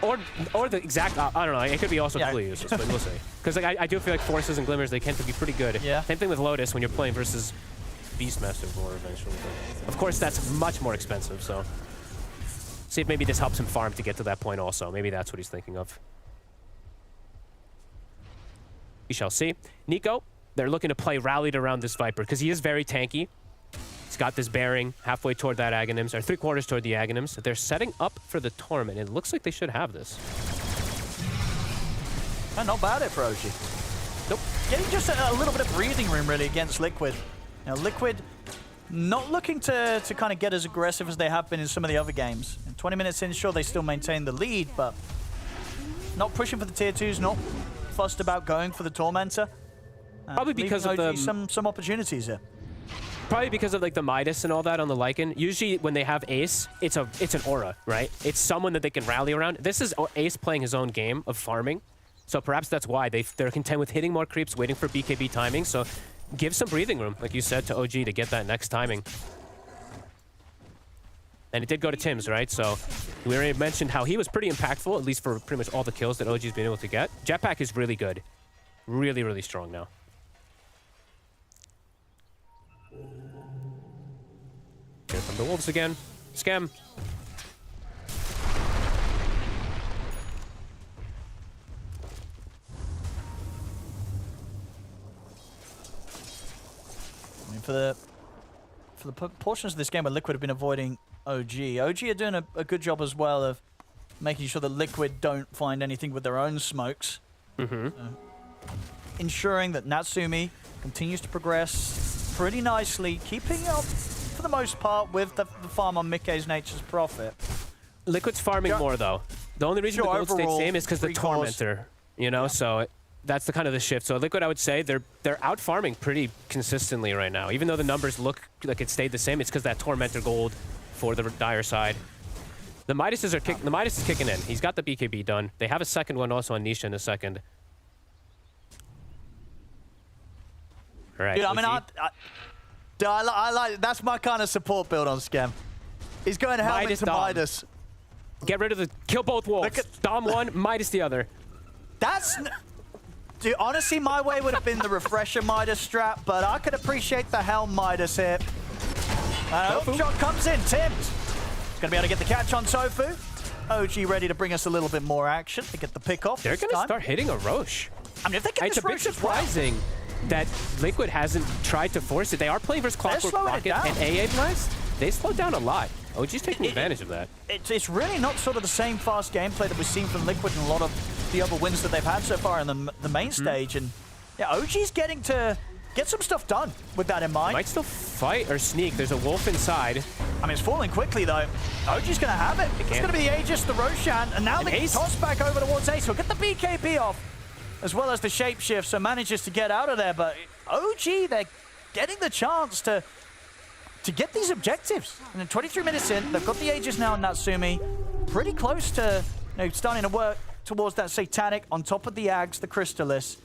Or the exact, I don't know, it could be also completely useless, but we'll see. Because like, I do feel like Forces and Glimmers, they tend to be pretty good. Yeah. Same thing with Lotus when you're playing versus Beastmaster Boar eventually. But of course, that's much more expensive, so see if maybe this helps him farm to get to that point also. Maybe that's what he's thinking of. We shall see. Nico, they're looking to play rallied around this Viper because he is very tanky. He's got this bearing halfway toward that Aghanims, or 3/4 toward the Aghanims. They're setting up for the Torment. It looks like they should have this. Not bad for OG. Nope. Getting just a little bit of breathing room, really, against Liquid. Now, Liquid not looking to kind of get as aggressive as they have been in some of the other games. And 20 minutes in, sure, they still maintain the lead, but not pushing for the tier 2s, not fussed about going for the Tormentor. Probably because of the some opportunities here. Probably because of like the Midas and all that on the Lycan. Usually when they have Ace, it's an aura, right? It's someone that they can rally around. This is Ace playing his own game of farming. So perhaps that's why they're content with hitting more creeps, waiting for BKB timing. So give some breathing room, like you said, to OG to get that next timing. And it did go to Tim's, right? So we already mentioned how he was pretty impactful, at least for pretty much all the kills that OG's been able to get. Jetpack is really good. Really, really strong now. Here come the Wolves again. Scam. I mean, for the portions of this game where Liquid have been avoiding OG are doing a good job as well of making sure that Liquid don't find anything with their own smokes. Ensuring that Natsumi continues to progress pretty nicely, keeping up for the most part with the farm on Mikkei's Nature's Prophet. Liquid's farming more though. The only reason the gold stayed same is because the Tormentor, you know, so that's the kind of the shift. So Liquid, I would say, they're out farming pretty consistently right now. Even though the numbers look like it stayed the same, it's because that Tormentor gold for the Dire side. The Midas is kicking in. He's got the BKB done. They have a second one also on Nisha in a second. All right. Dude, I mean, I like that's my kind of support build on Scam. He's going helmet to Midas. Get rid of the kill both wolves. Dom one, Midas the other. That's dude, honestly, my way would have been the refresher Midas strat, but I could appreciate the Helm Midas here. Hookshot comes in, Tim's gonna be able to get the catch on Tofu. OG ready to bring us a little bit more action to get the pick off. They're gonna start hitting a Roche. I mean, if they get it's a bit surprising that Liquid hasn't tried to force it. They are playing versus Clockwork Rocket and AA Blast. They slowed down a lot. OG's taking advantage of that. It's really not sort of the same fast gameplay that we've seen from Liquid and a lot of the other wins that they've had so far in the main stage. And yeah, OG's getting to get some stuff done with that in mind. Might still fight or sneak. There's a wolf inside. I mean, it's falling quickly though. OG's gonna have it. It's gonna be the Aegis, the Roshan, and now they toss back over towards Ace. He'll get the BKB off, as well as the shapeshift, so manages to get out of there. But OG, they're getting the chance to get these objectives. And then 23 minutes in, they've got the Aegis now on Natsumi. Pretty close to starting to work towards that Satanic on top of the Ags, the Crystallis.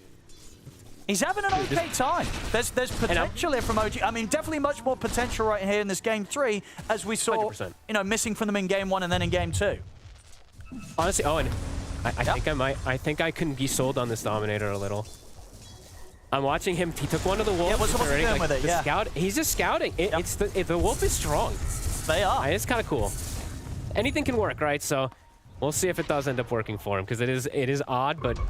He's having an okay time. There's potential here from OG. I mean, definitely much more potential right here in this game 3, as we saw, 100%. Missing from them in game 1 and then in game 2. Honestly, Owen, I think I can be sold on this Dominator a little. I'm watching him. He took one of the wolves. Yeah, what's he doing with it? Scout. He's just scouting. The wolf is strong. They are. It's kind of cool. Anything can work, right? So we'll see if it does end up working for him, because it is odd, but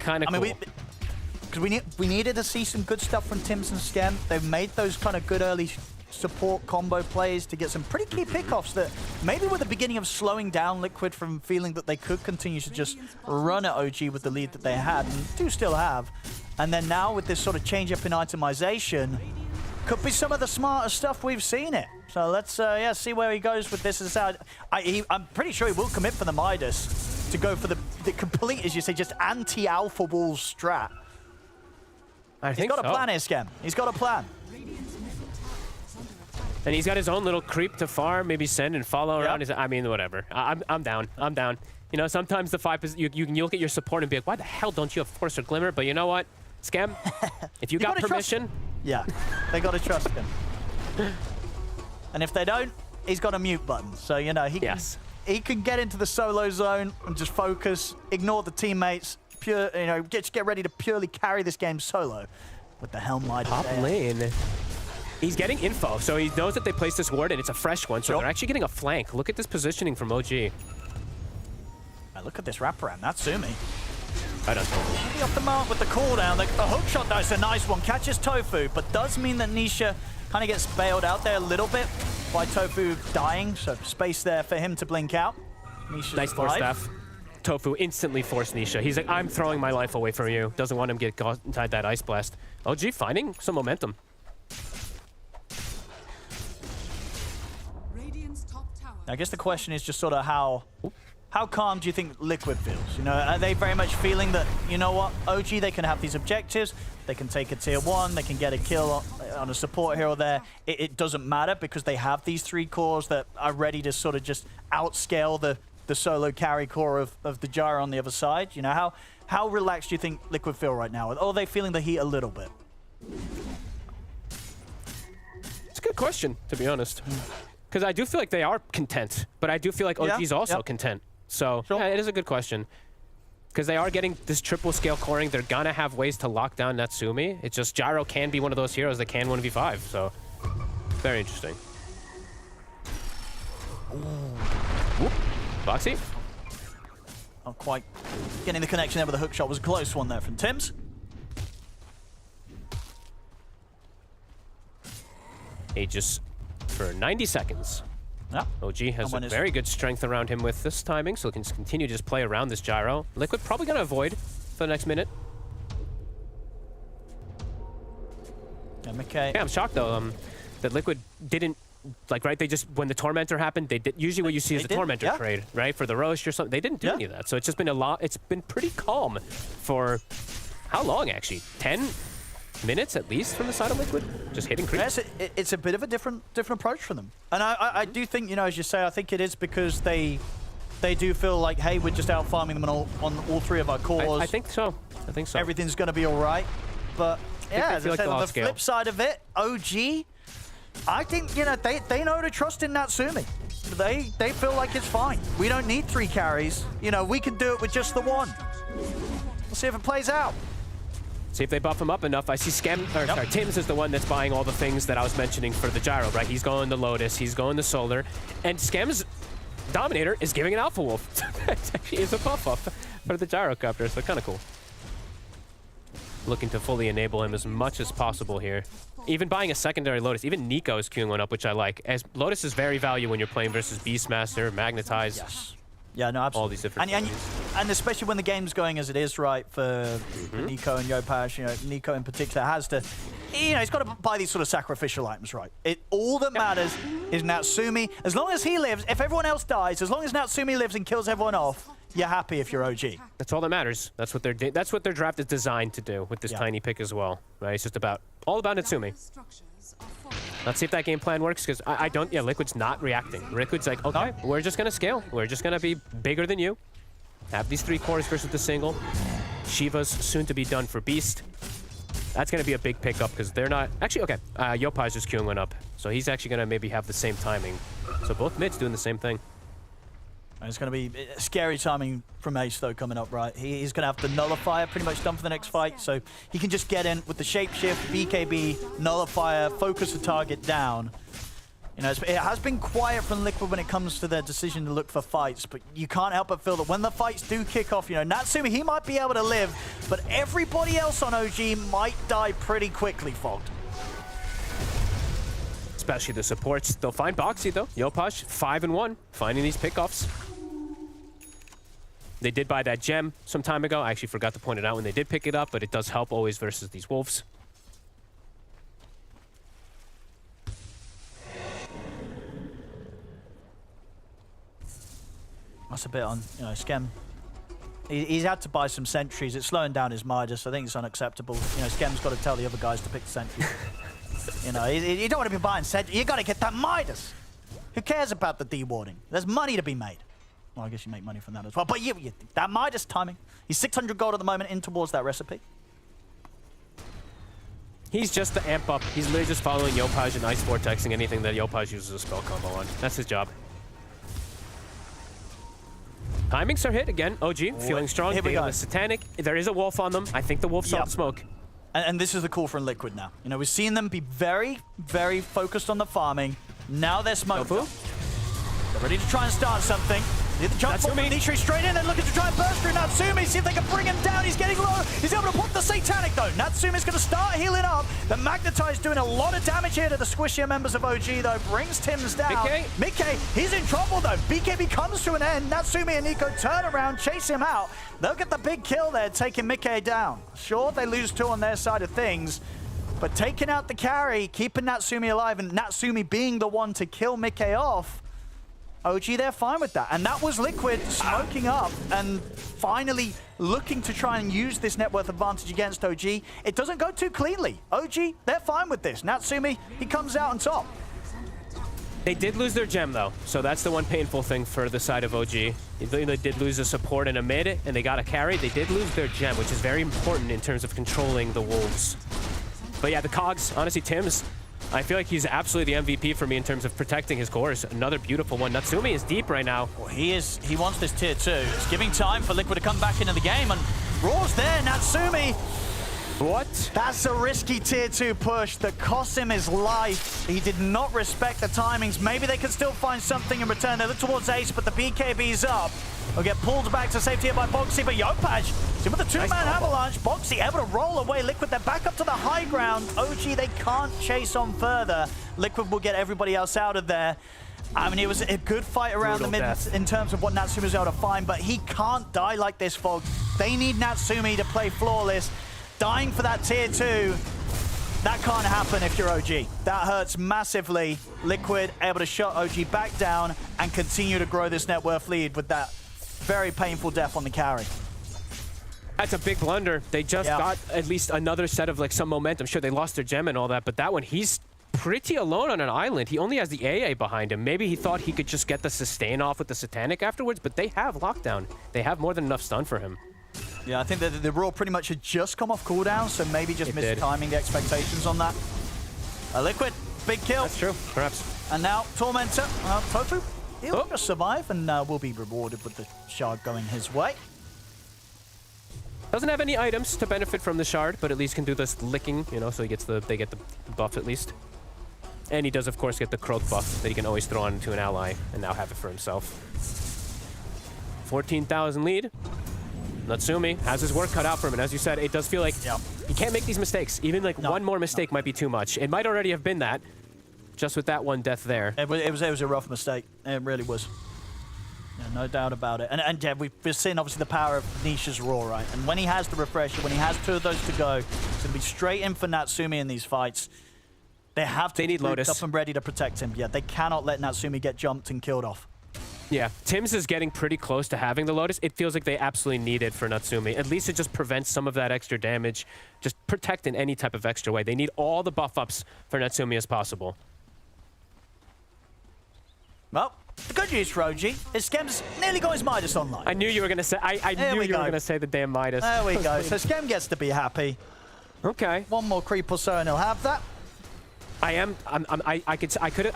kind of cool. Mean, because we needed to see some good stuff from Tims and Scam. They've made those kind of good early support combo plays to get some pretty key pickoffs that maybe were the beginning of slowing down Liquid from feeling that they could continue to just run at OG with the lead that they had and do still have. And then now with this sort of change up in itemization, could be some of the smarter stuff we've seen it. So let's see where he goes with this. I'm pretty sure he will commit for the Midas to go for the complete, as you say, just anti-alpha wolves strat. He's got a plan here, Scam. He's got a plan. And he's got his own little creep to farm, maybe send and follow around. I mean, whatever. I'm down. I'm down. You know, sometimes the 5 you can look at your support and be like, why the hell don't you have Force or Glimmer? But you know what, Scam? If you got permission, yeah, they got to trust him. And if they don't, he's got a mute button. So you know he can get into the solo zone and just focus, ignore the teammates. Get ready to purely carry this game solo with the Helm Midas. Top lane. He's getting info, so he knows that they placed this ward and it's a fresh one, so they're actually getting a flank. Look at this positioning from OG. Look at this wraparound. Natsumi. I don't know. Maybe off the mark with the cooldown. The hook shot, though, is a nice one. Catches Tofu, but does mean that Nisha kind of gets bailed out there a little bit by Tofu dying, so space there for him to blink out. Nisha's nice force staff. Tofu instantly forced Nisha. He's like, I'm throwing my life away from you. Doesn't want him to get caught inside that Ice Blast. OG finding some momentum. I guess the question is just sort of how how calm do you think Liquid feels? You know, are they very much feeling that, you know what, OG, they can have these objectives, they can take a tier 1, they can get a kill on a support hero there. It doesn't matter because they have these 3 cores that are ready to sort of just outscale the solo carry core of the Gyro on the other side. You know, how relaxed do you think Liquid feel right now? Or are they feeling the heat a little bit? It's a good question, to be honest. Because I do feel like they are content, but I do feel like OG's also content. So yeah, it is a good question. Because they are getting this triple scale coring. They're going to have ways to lock down Natsumi. It's just Gyro can be one of those heroes that can 1v5. So very interesting. Whoop. Boxy. Not quite getting the connection there with the hook shot. Was a close one there from Tims. Aegis for 90 seconds. Yeah. OG has a very good strength around him with this timing, so he can continue to just play around this Gyro. Liquid probably going to avoid for the next minute. Yeah, McKay. Yeah, I'm shocked though that Liquid didn't, like, right, they just, when the Tormentor happened, they did, usually what you see is the Tormentor trade, right, for the Roche or something. They didn't do any of that, so it's just been a lot, it's been pretty calm for, how long actually? 10 minutes at least from the side of Liquid, just hitting creeps. Yes, it's a bit of a different approach for them, and I do think, you know, as you say, I think it is because they do feel like, hey, we're just out farming them on all 3 of our cores. I think so. I think so. Everything's going to be all right, but yeah, as I said, on the flip side of it, OG, I think, you know, they know to trust in Natsumi. They feel like it's fine. We don't need 3 carries. You know, we can do it with just the 1. We'll see if it plays out. See if they buff him up enough. I see sorry, Tims is the one that's buying all the things that I was mentioning for the Gyro, right? He's going to Lotus, he's going to Solar, and Skem's Dominator is giving an Alpha Wolf. It actually is a buff up for the Gyrocopter, so kind of cool. Looking to fully enable him as much as possible here. Even buying a secondary Lotus, even Nico is queuing one up, which I like. As Lotus is very valuable when you're playing versus Beastmaster, Magnetize. Yes. Yeah, no, absolutely. All these different and especially when the game's going as it is, right, for Nico and Yopash, you know, Nico in particular has to, you know, he's got to buy these sort of sacrificial items, right? All that matters is Natsumi. As long as he lives, if everyone else dies, as long as Natsumi lives and kills everyone off, you're happy if you're OG. That's all that matters. That's what their draft is designed to do with this tiny pick as well, right? It's just all about Natsumi. Let's see if that game plan works, because I don't, Liquid's not reacting. Liquid's like, okay, we're just going to scale. We're just going to be bigger than you. Have these 3 cores versus the single. Shiva's soon to be done for Beast. That's going to be a big pickup, because they're not, actually, okay, Yopai's just queuing one up. So he's actually going to maybe have the same timing. So both mids doing the same thing. And it's going to be scary timing from Ace, though, coming up, right? He's going to have the Nullifier pretty much done for the next fight, so he can just get in with the Shapeshift, BKB, Nullifier, focus the target down. You know, it has been quiet from Liquid when it comes to their decision to look for fights, but you can't help but feel that when the fights do kick off, you know, Natsumi, he might be able to live, but everybody else on OG might die pretty quickly, Fogged. Especially the supports. They'll find Boxy, though. Yopash, 5-1, finding these pickoffs. They did buy that gem some time ago. I actually forgot to point it out when they did pick it up, but it does help always versus these wolves. That's a bit on, you know, Skem. He's had to buy some sentries. It's slowing down his Midas. I think it's unacceptable. You know, Skem's got to tell the other guys to pick the sentries. You know, you don't want to be buying sentries. You got to get that Midas. Who cares about the dewarding? There's money to be made. Well, I guess you make money from that as well. But that Midas timing. He's 600 gold at the moment in towards that recipe. He's just the amp up. He's literally just following Yopaj and Ice Vortexing anything that Yopaj uses a spell combo on. That's his job. Timings are hit again. OG feeling strong. Here we go. The Satanic. There is a wolf on them. I think the wolf saw the smoke. And this is the call from Liquid now. You know, we've seen them be very, very focused on the farming. Now they're smoked. They're ready to try and start something. Hit the jump from Vincere straight in and looking to try and burst through Natsumi, see if they can bring him down. He's getting low. He's able to pop the Satanic though. Natsumi's going to start healing up. The Magnetize doing a lot of damage here to the squishier members of OG though. Brings Tims down. Mickey, he's in trouble though. BKB comes to an end. Natsumi and Nico turn around, chase him out. They'll get the big kill there, taking Mickey down. Sure, they lose 2 on their side of things, but taking out the carry, keeping Natsumi alive, and Natsumi being the one to kill Mickey off, OG, they're fine with that. And that was Liquid smoking up and finally looking to try and use this net worth advantage against OG. It doesn't go too cleanly. OG, they're fine with this. Natsumi, he comes out on top. They did lose their gem, though, so that's the one painful thing for the side of OG. They did lose a support and a mid, and they got a carry. They did lose their gem, which is very important in terms of controlling the Wolves. But yeah, the Cogs, honestly, Tim's, I feel like he's absolutely the MVP for me in terms of protecting his cores. Another beautiful one. Natsumi is deep right now. Well, he is. He wants this tier 2. It's giving time for Liquid to come back into the game, and Raw's there. Natsumi. What? That's a risky tier 2 push that cost him his life. He did not respect the timings. Maybe they can still find something in return. They look towards Ace, but the BKB's up. He'll get pulled back to safety here by Boxy, but Yopaj, with a 2-man avalanche, Boxy able to roll away Liquid. They're back up to the high ground. OG, they can't chase on further. Liquid will get everybody else out of there. I mean, it was a good fight around the mid in terms of what Natsumi was able to find, but he can't die like this, folks. They need Natsumi to play flawless. Dying for that tier 2, that can't happen if you're OG. That hurts massively. Liquid able to shut OG back down and continue to grow this net worth lead with that very painful death on the carry. That's a big blunder. They just got at least another set of like some momentum. Sure, they lost their gem and all that, but that one, he's pretty alone on an island. He only has the AA behind him. Maybe he thought he could just get the sustain off with the Satanic afterwards, but they have lockdown. They have more than enough stun for him. Yeah, I think that the Raw pretty much had just come off cooldown, so maybe just mistiming the expectations on that. Liquid, big kill. That's true, perhaps. And now Tormentor, Tofu, he'll just survive and will be rewarded with the shard going his way. Doesn't have any items to benefit from the shard, but at least can do this licking, you know, so he gets they get the buff at least. And he does, of course, get the Croak buff that he can always throw on to an ally and now have it for himself. 14,000 lead. Natsumi has his work cut out for him, and as you said, it does feel like he can't make these mistakes. Even like one more mistake might be too much. It might already have been that, just with that one death there. It was a rough mistake. It really was. Yeah, no doubt about it. And yeah, we've seen obviously the power of Nisha's Raw, right? And when he has the refresher, when he has 2 of those to go, it's going to be straight in for Natsumi in these fights. They have to be Lotus up and ready to protect him. Yeah, they cannot let Natsumi get jumped and killed off. Yeah, Tim's is getting pretty close to having the Lotus. It feels like they absolutely need it for Natsumi. At least it just prevents some of that extra damage. Just protect in any type of extra way. They need all the buff ups for Natsumi as possible. Well, the good news for OG is Skem's nearly got his Midas online. I knew you were going to say, I knew you were going to say the damn Midas. There we go. So Skem gets to be happy. Okay. One more creep or so and he'll have that. I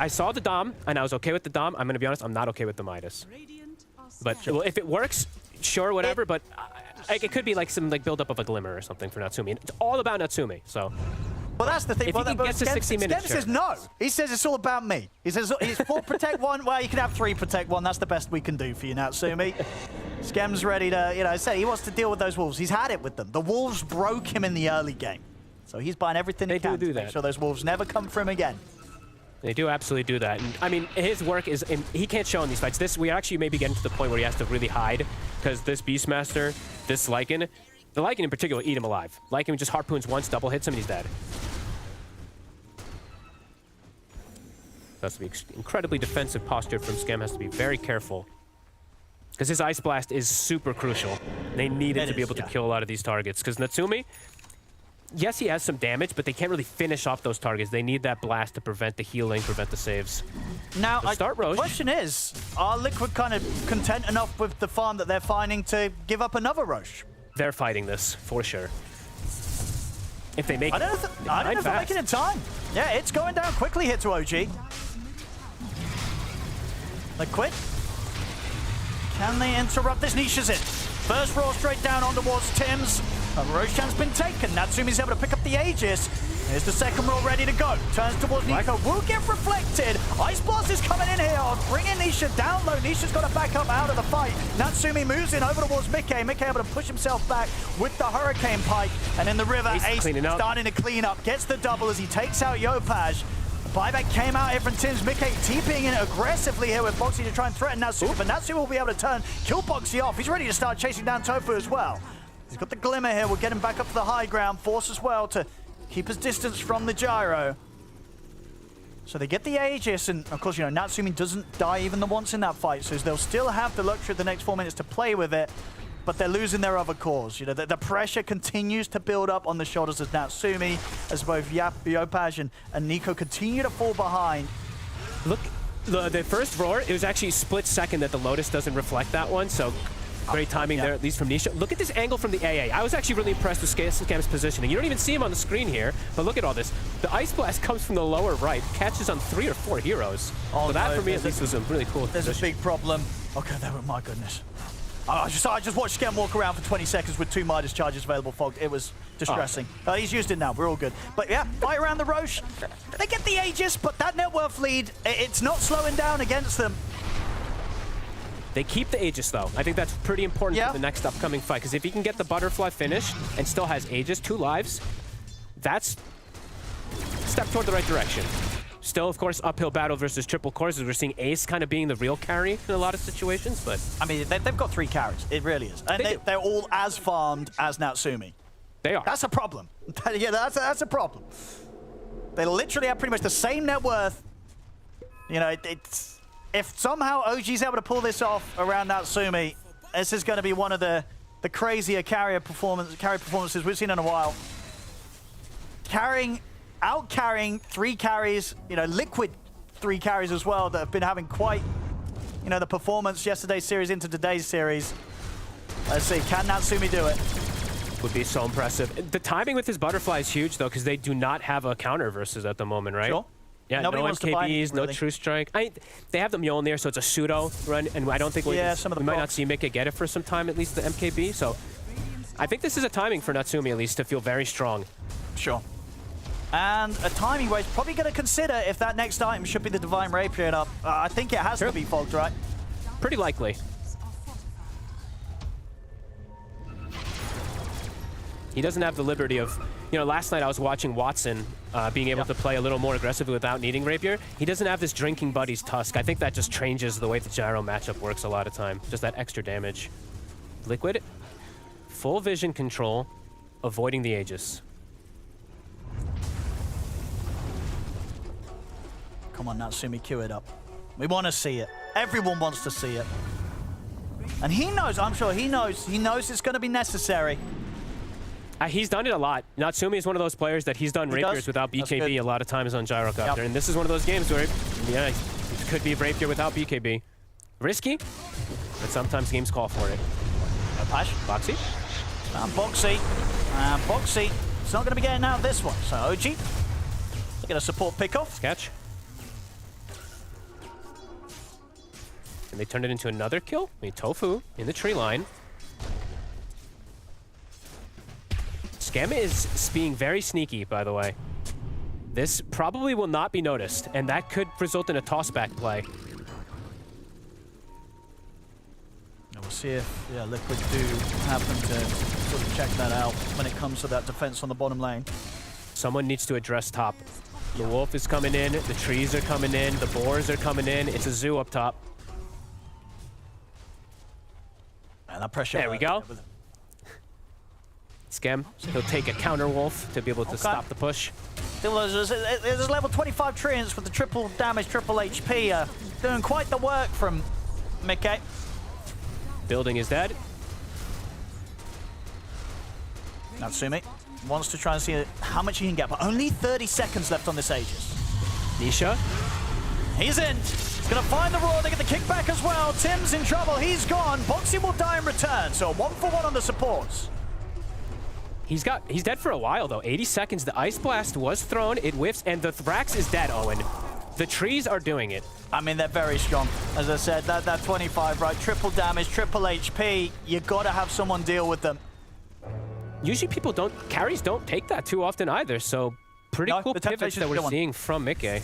saw the Dom, and I was okay with the Dom. I'm going to be honest, I'm not okay with the Midas. But well, if it works, sure, whatever, but it could be like some build-up of a Glimmer or something for Natsumi. It's all about Natsumi, so... Well, that's the thing. If he can get to 60 minutes, Skem says no. He says it's all about me. He says he's 4 protect 1. Well, you can have 3 protect 1. That's the best we can do for you, Natsumi. Skem's ready to, you know, say he wants to deal with those Wolves. He's had it with them. The Wolves broke him in the early game. So he's buying everything he can to make sure those Wolves never come for him again. They do absolutely do that. And I mean, his work is, he can't show in these fights. We actually may be getting to the point where he has to really hide, because this Beastmaster, this Lycan, the Lycan in particular, eat him alive. Lycan just harpoons once, double hits him, and he's dead. Has to be incredibly defensive posture from Skem. Has to be very careful, because his Ice Blast is super crucial. They need it to be able to kill a lot of these targets, because Natsumi, yes, he has some damage, but they can't really finish off those targets. They need that blast to prevent the healing, prevent the saves. Now, the question is, are Liquid kind of content enough with the farm that they're finding to give up another Roche? They're fighting this, for sure. If they make I don't know if they're making it in time. Yeah, it's going down quickly here to OG. Liquid. Can they interrupt this? Nisha's in. First roll straight down on towards Tim's. Roshan's been taken. Natsumi's able to pick up the Aegis. Here's the second roll ready to go. Turns towards Nico. Will get reflected. Ice Blast is coming in here. Bringing Nisha down low. Nisha's got to back up out of the fight. Natsumi moves in over towards Mickey. Mickey able to push himself back with the Hurricane Pike. And in the river, Ace starting to clean up. Gets the double as he takes out Yopaj. Buyback came out here from Tim's. Mickey TPing in aggressively here with Boxy to try and threaten Natsumi. But Natsumi will be able to turn, kill Boxy off. He's ready to start chasing down Tofu as well. He's got the Glimmer here. We'll get him back up to the high ground. Force as well to keep his distance from the gyro. So they get the Aegis, and of course, you know, Natsumi doesn't die even the once in that fight, so they'll still have the luxury of the next 4 minutes to play with it, but they're losing their other cores. You know, the pressure continues to build up on the shoulders of Natsumi, as both Yopaj and Nico continue to fall behind. Look, the first roar, it was actually a split second that the Lotus doesn't reflect that one, so great timing there, at least from Nisha. Look at this angle from the AA. I was actually really impressed with Scam's positioning. You don't even see him on the screen here, but look at all this. The Ice Blast comes from the lower right, catches on 3 or 4 heroes. Oh, so that, no, for me, at least, was a really cool There's position. a big problem. Okay, my goodness. I just watched Scam walk around for 20 seconds with 2 Midas charges available, Fog. It was distressing. He's used it now. We're all good. But yeah, fight around the Roche. They get the Aegis, but that net worth lead, it's not slowing down against them. They keep the Aegis, though. I think that's pretty important for the next upcoming fight, because if he can get the Butterfly finish and still has Aegis, 2 lives, that's a step toward the right direction. Still, of course, uphill battle versus triple cores, as we're seeing Ace kind of being the real carry in a lot of situations, but... I mean, they've got 3 carries. It really is. And they're all as farmed as Natsumi. They are. That's a problem. Yeah, that's a problem. They literally have pretty much the same net worth. You know, it's... If somehow OG's able to pull this off around Natsumi, this is going to be one of the crazier carry performances we've seen in a while. Out-carrying 3 carries, you know, Liquid 3 carries as well, that have been having quite, you know, the performance yesterday's series into today's series. Let's see, can Natsumi do it? Would be so impressive. The timing with his Butterfly is huge, though, because they do not have a counter versus at the moment, right? Sure. Yeah, Nobody no wants to buy MKBs, anything, no really. True Strike. They have the Mjolnir, so it's a pseudo run, and I don't think we might not see Mika get it for some time, at least the MKB. So I think this is a timing for Natsumi, at least, to feel very strong. Sure. And a timing where he's probably going to consider if that next item should be the Divine Rapier up. I think it has to be Fogged, right? Pretty likely. He doesn't have the liberty of, you know, last night I was watching Watson being able to play a little more aggressively without needing Rapier. He doesn't have this Drinking Buddy's Tusk. I think that just changes the way the gyro matchup works a lot of time. Just that extra damage. Liquid, full vision control, avoiding the Aegis. Come on, Natsumi, cue it up. We want to see it. Everyone wants to see it. And he knows, I'm sure he knows it's going to be necessary. He's done it a lot. Natsumi is one of those players that he's done rapiers without BKB a lot of times on Gyrocopter. And this is one of those games where, yeah, it could be rapier without BKB. Risky, but sometimes games call for it. Pash. Boxy. Boxy. Boxy. It's not going to be getting out of this one. So OG, look at a support pickoff. Sketch. And they turned it into another kill. I mean, Tofu in the tree line. Scam is being very sneaky, by the way. This probably will not be noticed, and that could result in a toss-back play. We'll see if Liquid do happen to sort of check that out when it comes to that defense on the bottom lane. Someone needs to address top. The wolf is coming in, the trees are coming in, the boars are coming in. It's a zoo up top. And that pressure. There we go. Scam, he'll take a counter wolf to be able to stop the push. There's level 25 Treants with the triple damage, triple HP. Doing quite the work from Mickey. Building is dead. Natsumi wants to try and see how much he can get, but only 30 seconds left on this Aegis. Nisha. He's in. He's going to find the Roar. They get the kickback as well. Tim's in trouble. He's gone. Boxy will die in return. So a 1-for-1 on the supports. He's dead for a while, though. 80 seconds. The Ice Blast was thrown. It whiffs, and the Thrax is dead, Owen. The trees are doing it. I mean, they're very strong. As I said, that 25, right? Triple damage, triple HP. You got to have someone deal with them. Usually carries don't take that too often either, so pretty cool pivots that we're seeing from Mickey.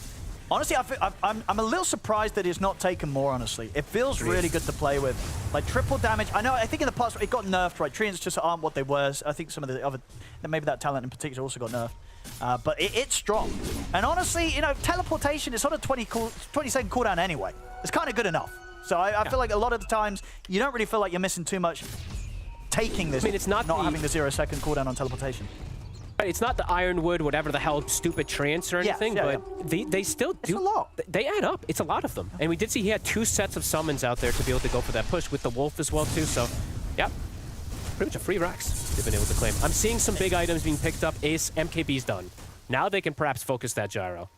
Honestly, I'm a little surprised that it's not taken more, honestly. It feels really good to play with. Like, triple damage. I think in the past it got nerfed, right? Treants just aren't what they were. I think some of the other, maybe that talent in particular also got nerfed. But it's strong. And honestly, you know, teleportation is sort of 20-second cooldown anyway. It's kind of good enough. So I feel like a lot of the times, you don't really feel like you're missing too much taking this. I mean, it's not having the 0-second cooldown on teleportation. It's not the Ironwood, whatever the hell, stupid trance or anything, but they still do. It's a lot. They add up. It's a lot of them. And we did see he had 2 sets of summons out there to be able to go for that push with the Wolf as well, too. So, yeah, pretty much a free Rax they've been able to claim. I'm seeing some big items being picked up. Ace, MKB's done. Now they can perhaps focus that gyro.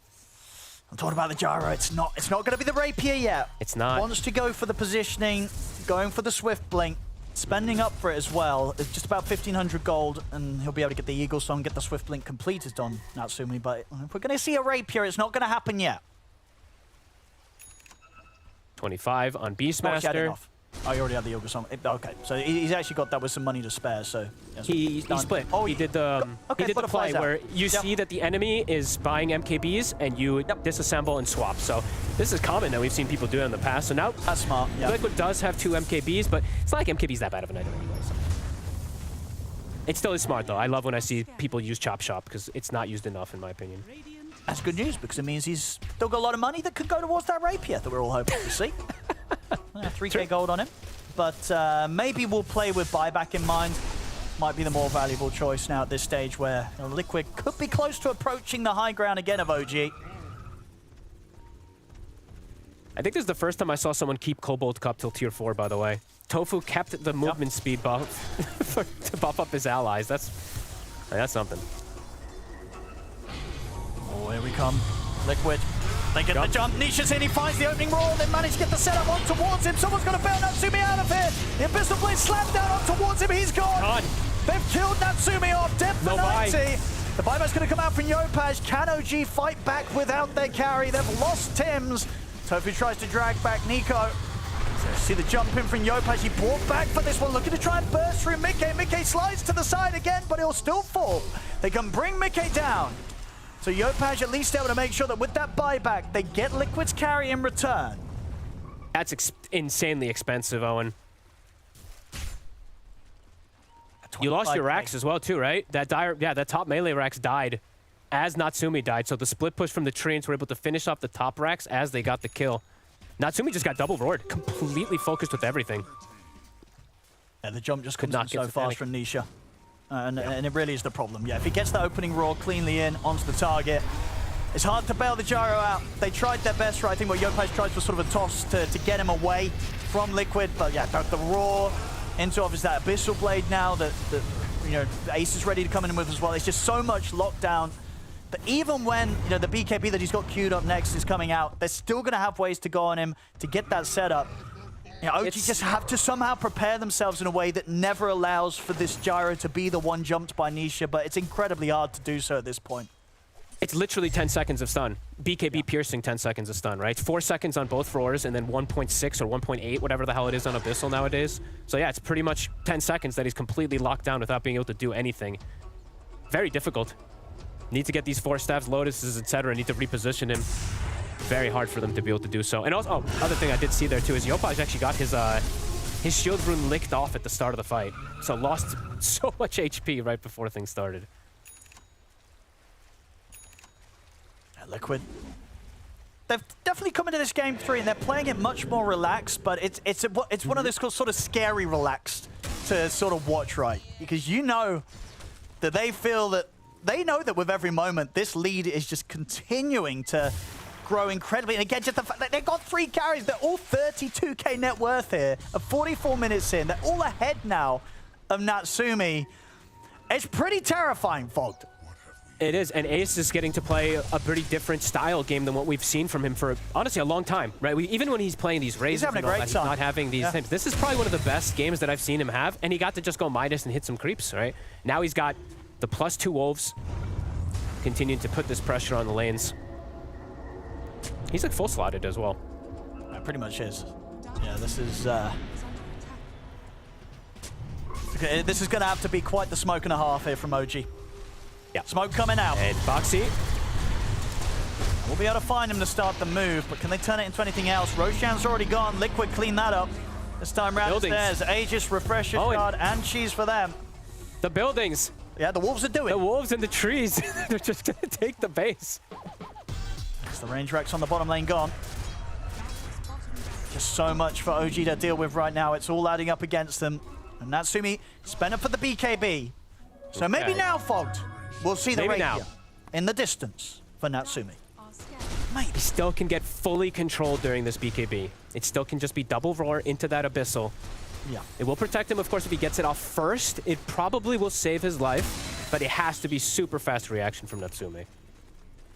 I'm talking about the gyro. It's not going to be the rapier yet. It's not. Wants to go for the positioning, going for the swift blink, spending up for it as well. It's just about 1,500 gold, and he'll be able to get the Eagle Song, get the swift blink completed on Natsumi. But if we're going to see a rapier, it's not going to happen yet. 25 on Beastmaster. Oh, he already had the Eagle Song. Okay, so he's actually got that with some money to spare. So yeah, he split. Oh, he did the play where you see that the enemy is buying MKBs and you disassemble and swap. So this is common that we've seen people do it in the past. So now that's smart. Liquid does have 2 MKBs, but it's not like MKB's that bad of an item anyway. So. It still is smart though. I love when I see people use Chop Shop because it's not used enough in my opinion. That's good news because it means he's still got a lot of money that could go towards that rapier that we're all hoping to see. 3k gold on him, but maybe we'll play with buyback in mind. Might be the more valuable choice now at this stage where Liquid could be close to approaching the high ground again of OG. I think this is the first time I saw someone keep Cobalt Cup till tier 4, by the way. Tofu kept the movement speed buff to buff up his allies. That's something. Oh, here we come. Liquid. They get the jump. Nisha's in. He finds the opening roll. They manage to get the setup on towards him. Someone's going to bail Natsumi out of here. The Abyssal Blade slapped down on towards him. He's gone. They've killed Natsumi off. Dead for 90. The buyback's going to come out from Yopaj. Can OG fight back without their carry? They've lost Tim's. Tofu tries to drag back Nico. So see the jump in from Yopaj. He brought back for this one, looking to try and burst through Mickey. Mickey slides to the side again, but he'll still fall. They can bring Mickey down. So Yopaj at least able to make sure that with that buyback, they get Liquid's carry in return. That's insanely expensive, Owen. You lost your Rax as well, too, right? That top melee Rax died as Natsumi died. So the split push from the Treants were able to finish off the top Rax as they got the kill. Natsumi just got double roared, completely focused with everything. Yeah, the jump just comes in so fast from Nisha. And it really is the problem. Yeah, if he gets that opening roar cleanly in onto the target, it's hard to bail the gyro out. They tried their best, right? I think what Yopaj tried was sort of a toss to get him away from Liquid. But yeah, the roar into obviously that Abyssal Blade now that you know, Ace is ready to come in with as well. It's just so much lockdown. But even when, you know, the BKB that he's got queued up next is coming out, they're still going to have ways to go on him to get that setup. You know, OG just have to somehow prepare themselves in a way that never allows for this gyro to be the one jumped by Nisha, but it's incredibly hard to do so at this point. It's literally 10 seconds of stun. BKB piercing 10 seconds of stun, right? 4 seconds on both floors and then 1.6 or 1.8, whatever the hell it is on Abyssal nowadays. So yeah, it's pretty much 10 seconds that he's completely locked down without being able to do anything. Very difficult. Need to get these 4 staffs, Lotuses, etc. Need to reposition him. Very hard for them to be able to do so. And also, other thing I did see there too is Yopaj actually got his shield rune licked off at the start of the fight. So lost so much HP right before things started. Liquid. They've definitely come into this game 3 and they're playing it much more relaxed, but it's one of those sort of scary relaxed to sort of watch, right? Because you know that they know that with every moment this lead is just continuing to grow incredibly. And again, just the fact that they've got 3 carries, they're all 32k net worth here at 44 minutes in. They're all ahead now of Natsumi. It's pretty terrifying, Fogged. It is, and Ace is getting to play a pretty different style game than what we've seen from him for, honestly, a long time, right? Even when he's playing these raises and all that, he's not having these things. This is probably one of the best games that I've seen him have, and he got to just go Midas and hit some creeps, right? Now he's got the +2 Wolves, continuing to put this pressure on the lanes. He's like full slotted as well. It pretty much is. Yeah, this is going to have to be quite the smoke and a half here from OG. Yeah. Smoke coming out. And Foxy. We'll be able to find him to start the move, but can they turn it into anything else? Roshan's already gone. Liquid clean that up. This time round there's Aegis, Refresher Shard, and Cheese for them. The buildings. Yeah, the Wolves are doing. The Wolves in the trees. They're just going to take the base. The range Rex on the bottom lane gone. Just so much for OG to deal with right now. It's all adding up against them. And Natsumi spent it for the BKB. So maybe now, Fogged. We'll see the Maybe rapier now. in the distance for Natsumi. He still can get fully controlled during this BKB. It still can just be double roar into that Abyssal. Yeah. It will protect him, of course, if he gets it off first. It probably will save his life, but it has to be super fast reaction from Natsumi.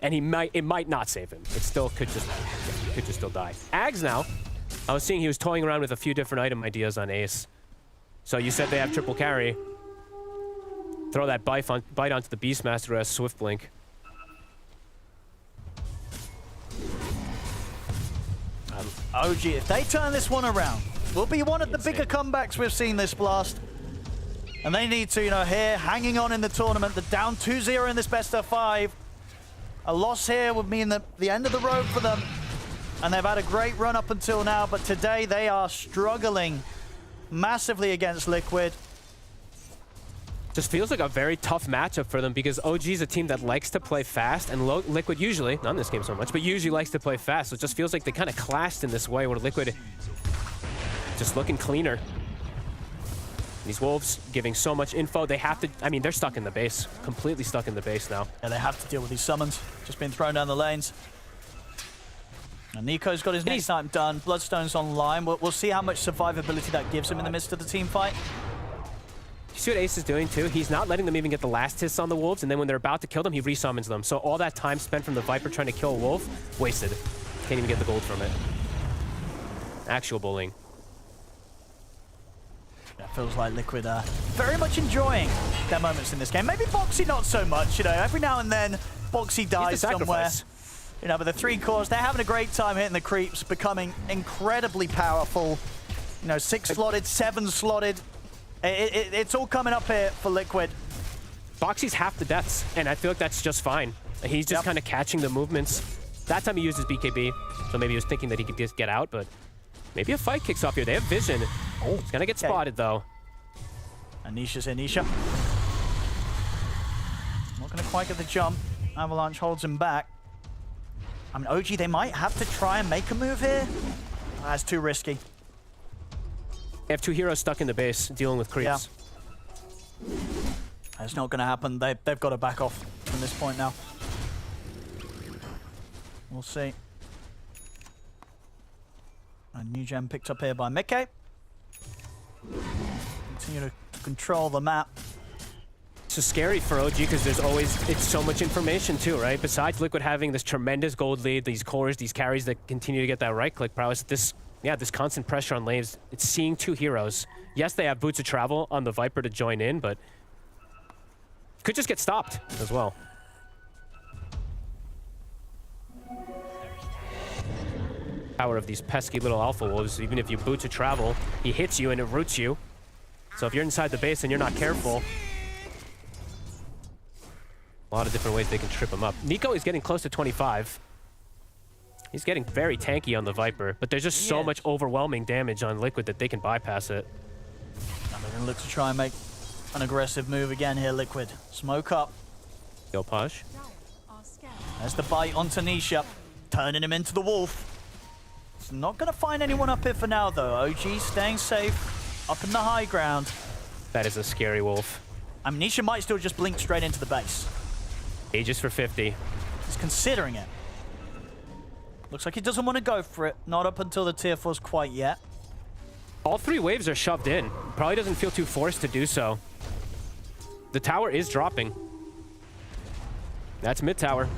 And it might not save him. It still could just still die. Ags now, I was seeing he was toying around with a few different item ideas on Ace. So you said they have triple carry. Throw that bite onto the Beastmaster as Swift Blink. OG, if they turn this one around, will be one of the bigger comebacks we've seen this Blast. And they need to, here, hanging on in the tournament. They're down 2-0 in this best of 5. A loss here would mean the end of the road for them. And they've had a great run up until now, but today they are struggling massively against Liquid. Just feels like a very tough matchup for them because OG is a team that likes to play fast, and Liquid usually, not in this game so much, but usually likes to play fast. So it just feels like they kind of clashed in this way where Liquid just looking cleaner. These Wolves giving so much info. They have to, I mean, they're stuck in the base, completely stuck in the base now. Yeah, they have to deal with these summons, just being thrown down the lanes. And Nico's got his next time done. Bloodstone's online. We'll see how much survivability that gives him in the midst of the team fight. You see what Ace is doing too? He's not letting them even get the last hiss on the Wolves, and then when they're about to kill them, he resummons them. So all that time spent from the Viper trying to kill a Wolf, wasted. Can't even get the gold from it. Actual bullying. Yeah, feels like Liquid are very much enjoying their moments in this game. Maybe Boxy not so much, every now and then Boxy dies somewhere. But the 3 cores, they're having a great time hitting the creeps, becoming incredibly powerful. 6 slotted, 7 slotted. It's all coming up here for Liquid. Boxy's half the deaths, and I feel like that's just fine. He's just kind of catching the movements. That time he used his BKB, so maybe he was thinking that he could just get out, but maybe a fight kicks off here. They have vision. Oh, he's gonna get spotted though. Anisha's here, Nisha. Not gonna quite get the jump. Avalanche holds him back. I mean, OG, they might have to try and make a move here. That's too risky. They have 2 heroes stuck in the base, dealing with creeps. Yeah. It's not going to happen. They've got to back off from this point now. We'll see. A new gem picked up here by Mickey. Continue to control the map. It's just scary for OG because it's so much information too, right? Besides Liquid having this tremendous gold lead, these cores, these carries that continue to get that right-click prowess, this constant pressure on lanes, it's seeing 2 heroes. Yes, they have Boots of Travel on the Viper to join in, but could just get stopped as well. Power of these pesky little Alpha Wolves, even if you Boots of Travel, he hits you and it roots you. So if you're inside the base and you're not careful, a lot of different ways they can trip him up. Nico is getting close to 25. He's getting very tanky on the Viper, but there's just so much overwhelming damage on Liquid that they can bypass it. And they're going to look to try and make an aggressive move again here, Liquid. Smoke up. Go Posh. There's the bite onto Nisha, turning him into the Wolf. It's not going to find anyone up here for now, though. OG staying safe, up in the high ground. That is a scary Wolf. I mean, Nisha might still just blink straight into the base. Aegis for 50. He's considering it. Looks like he doesn't want to go for it. Not up until the tier 4s quite yet. All 3 waves are shoved in. Probably doesn't feel too forced to do so. The tower is dropping. That's mid tower.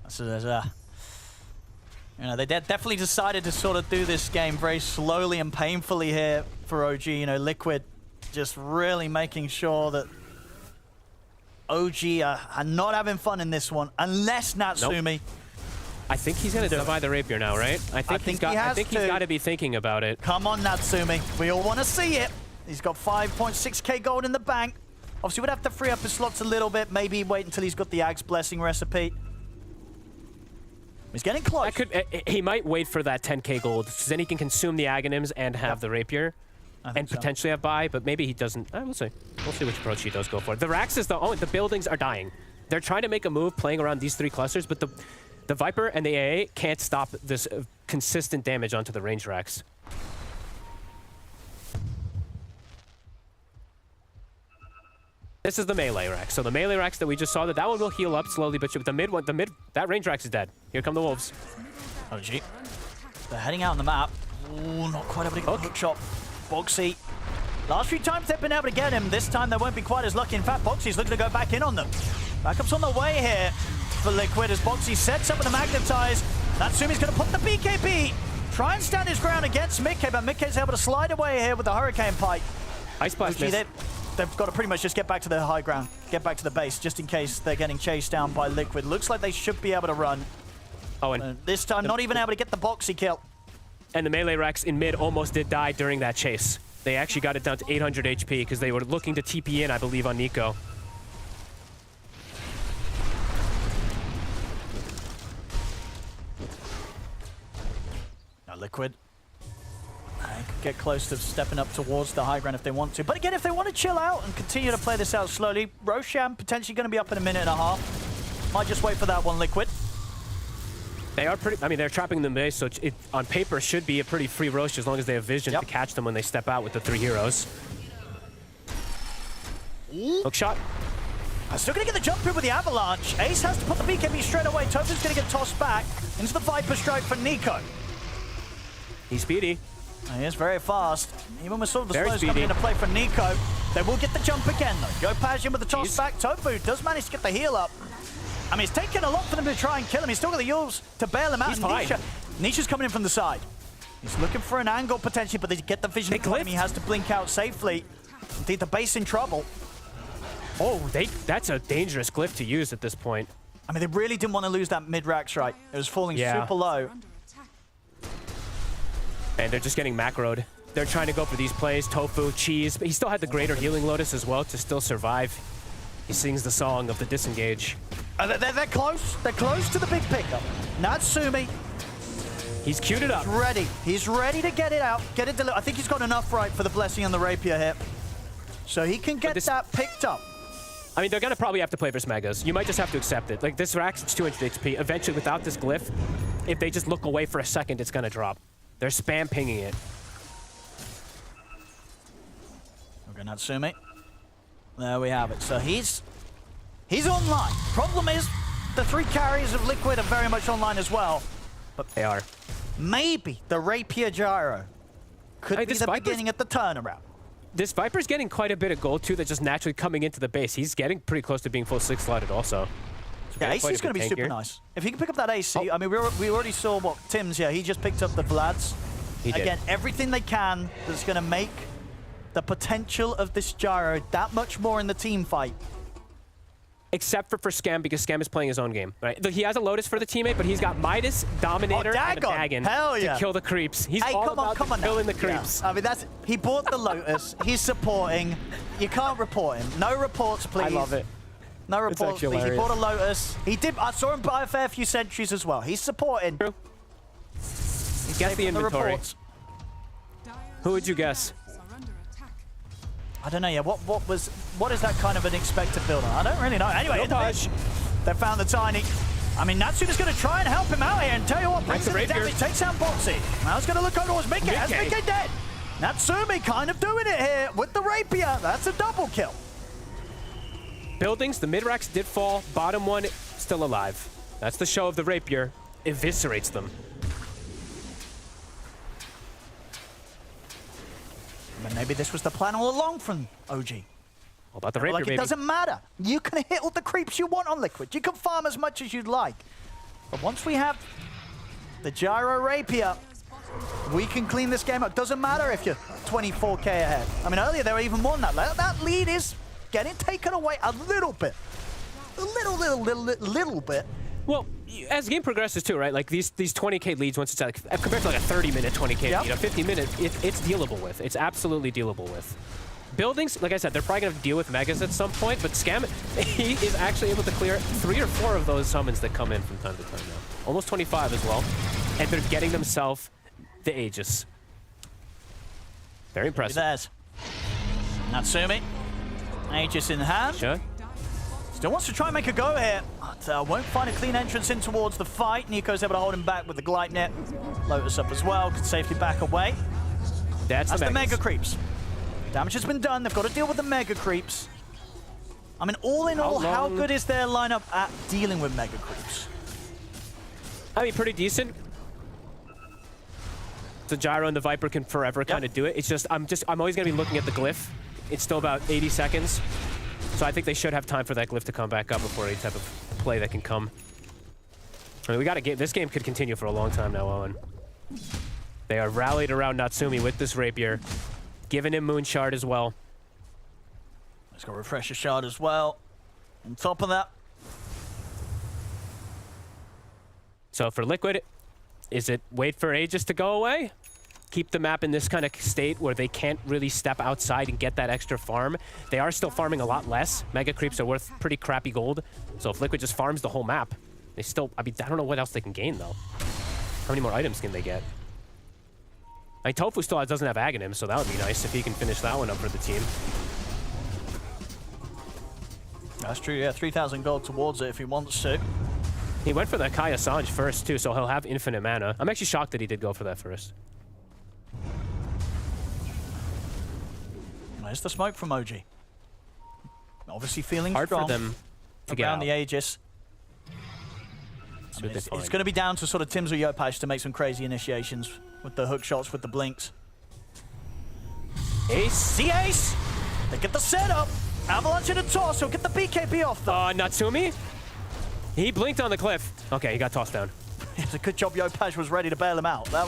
So there's they definitely decided to sort of do this game very slowly and painfully here for OG. Liquid just really making sure that OG are not having fun in this one, unless Natsumi. Nope. I think he's going to divide the rapier now, right? I think he's got to be thinking about it. Come on, Natsumi. We all want to see it. He's got 5.6k gold in the bank. Obviously, would have to free up his slots a little bit. Maybe wait until he's got the Ag's Blessing recipe. He's getting close. He might wait for that 10k gold, because then he can consume the Aghanims and have the rapier. And potentially have buy, but maybe he doesn't. We'll see. We'll see which approach he does go for. The Rax is the buildings are dying. They're trying to make a move playing around these 3 clusters, but the Viper and the AA can't stop this consistent damage onto the range Rax. This is the melee rack. So the melee racks that we just saw, that one will heal up slowly, but the mid one, that range rack is dead. Here come the wolves. OG. They're heading out on the map. Ooh, not quite able to get the hook shot. Boxy. Last few times they've been able to get him. This time they won't be quite as lucky. In fact, Boxy's looking to go back in on them. Backup's on the way here for Liquid as Boxy sets up with the Magnetize. Natsumi's going to put the BKB. Try and stand his ground against Mikke, but Mikke's able to slide away here with the Hurricane Pipe. Ice Blast miss. They've got to pretty much just get back to the high ground, get back to the base, just in case they're getting chased down by Liquid. Looks like they should be able to run. Oh, and this time, not even able to get the Boxy kill. And the melee racks in mid almost did die during that chase. They actually got it down to 800 HP because they were looking to TP in, I believe, on Nico. Now Liquid. They could get close to stepping up towards the high ground if they want to. But again, if they want to chill out and continue to play this out slowly, Roshan potentially going to be up in a minute and a half. Might just wait for that one, Liquid. They are pretty, I mean, they're trapping them base, so it on paper should be a pretty free Rosh as long as they have vision to catch them when they step out with the 3 heroes. Hook shot. Still going to get the jump in with the Avalanche. Ace has to put the BKB straight away. Tofu's going to get tossed back into the Viper Strike for Nico. He's speedy. He is very fast. Even with sort of the Very slows speedy. coming into play for Nico, they will get the jump again though. copenhagen with the toss back. Tofu does manage to get the heal up. I mean, it's taken a lot for them to try and kill him. He's still got the Yules to bail him out. He's fine. Nisha's coming in from the side. He's looking for an angle potentially, but they get the vision on him. He has to blink out safely. Indeed, the base in trouble. Oh, that's a dangerous glyph to use at this point. I mean, they really didn't want to lose that mid-rack strike. It was falling super low. And they're just getting macroed. They're trying to go for these plays, Tofu, Cheese, but he still had the greater healing Lotus as well to still survive. He sings the song of the disengage. They're close. They're close to the big pickup. Natsumi. He's queued it up. He's ready. He's ready to get it out. Get it delivered. I think he's got enough right for the blessing on the rapier here. So he can get that picked up. I mean, they're going to probably have to play versus Megas. You might just have to accept it. Like, this rack's it's 200 HP. Eventually, without this glyph, if they just look away for a second, it's going to drop. They're spam pinging it. Okay, Natsumi. There we have it. So he's online. Problem is, the 3 carries of Liquid are very much online as well. But they are. Maybe the rapier gyro could be the beginning of the turnaround. This Viper's getting quite a bit of gold, too, that's just naturally coming into the base. He's getting pretty close to being full 6-slotted also. Yeah, AC's going to be super nice. If he can pick up that AC, I mean, we already saw what Tim's, he just picked up the Vlads. He did. Again, everything they can that's going to make the potential of this gyro that much more in the team fight. Except for Scam, because Scam is playing his own game, right? He has a Lotus for the teammate, but he's got Midas, Dominator, and a Dagon to kill the creeps. He's all about killing the creeps. Yeah. I mean, he bought the Lotus. He's supporting. You can't report him. No reports, please. I love it. No reports, please. Hilarious. He bought a Lotus. He did. I saw him buy a fair few sentries as well. He's supporting. True. He gets the inventory. Who would you guess? I don't know. Yeah, what is that kind of an expected build on? I don't really know. Anyway, in the bench, they found the Tiny. I mean, Natsuda's going to try and help him out here, and tell you what, brings in the damage, takes out Boxy. Now it's going to look over towards Mikke. Has Mikke dead? Natsumi kind of doing it here with the rapier. That's a double kill. Buildings, the mid-racks did fall. Bottom one, still alive. That's the show of the rapier. Eviscerates them. But maybe this was the plan all along from OG. All about the rapier, baby. It doesn't matter. You can hit all the creeps you want on Liquid. You can farm as much as you'd like. But once we have the gyro rapier, we can clean this game up. Doesn't matter if you're 24k ahead. I mean, earlier they were even more than that. That lead is getting taken away a little bit. A little bit. Well, as the game progresses too, right? Like these 20k leads, once it's like, compared to like a 30-minute 20k lead, a 50-minute, it's dealable with. It's absolutely dealable with. Buildings, like I said, they're probably going to deal with Megas at some point, but Scam, he is actually able to clear 3 or 4 of those summons that come in from time to time now. Almost 25 as well. And they're getting themselves the Aegis. Very impressive. There's Natsumi. Aegis in hand. Sure. Still wants to try and make a go here, but won't find a clean entrance in towards the fight. Nico's able to hold him back with the glide net. Lotus up as well, can safely back away. That's the mega creeps. Damage has been done. They've got to deal with the mega creeps. I mean, all in all, how long? good is their lineup at dealing with mega creeps? I mean, pretty decent. The Gyro and the Viper can forever kind of do it. It's just I'm always gonna be looking at the glyph. It's still about 80 seconds. So I think they should have time for that glyph to come back up before any type of play that can come. I mean, we got a game. This game could continue for a long time now, Owen. They are rallied around Natsumi with this Rapier, giving him Moon Shard as well. Let's go Refresher Shard as well. On top of that. So for Liquid, is it wait for Aegis to go away? Keep the map in this kind of state where they can't really step outside and get that extra farm. They are still farming a lot less. Mega creeps are worth pretty crappy gold. So if Liquid just farms the whole map, they still, I mean, I don't know what else they can gain though. How many more items can they get? I mean, Tofu still doesn't have Aghanim, so that would be nice if he can finish that one up for the team. That's true, yeah, 3,000 gold towards it if he wants to. He went for that Kai Assange first too, so he'll have infinite mana. I'm actually shocked that he did go for that first. There's the smoke from OG. Obviously feeling hard strong for them to get around out. the Aegis. I mean, it's going to be down to sort of Tims or Yopaj to make some crazy initiations with the hook shots, with the blinks. Ace. The Ace! They get the setup. Avalanche in a toss. He'll get the BKB off them. Natsumi? He blinked on the cliff. Okay, he got tossed down. It's a good job Yopaj was ready to bail him out. That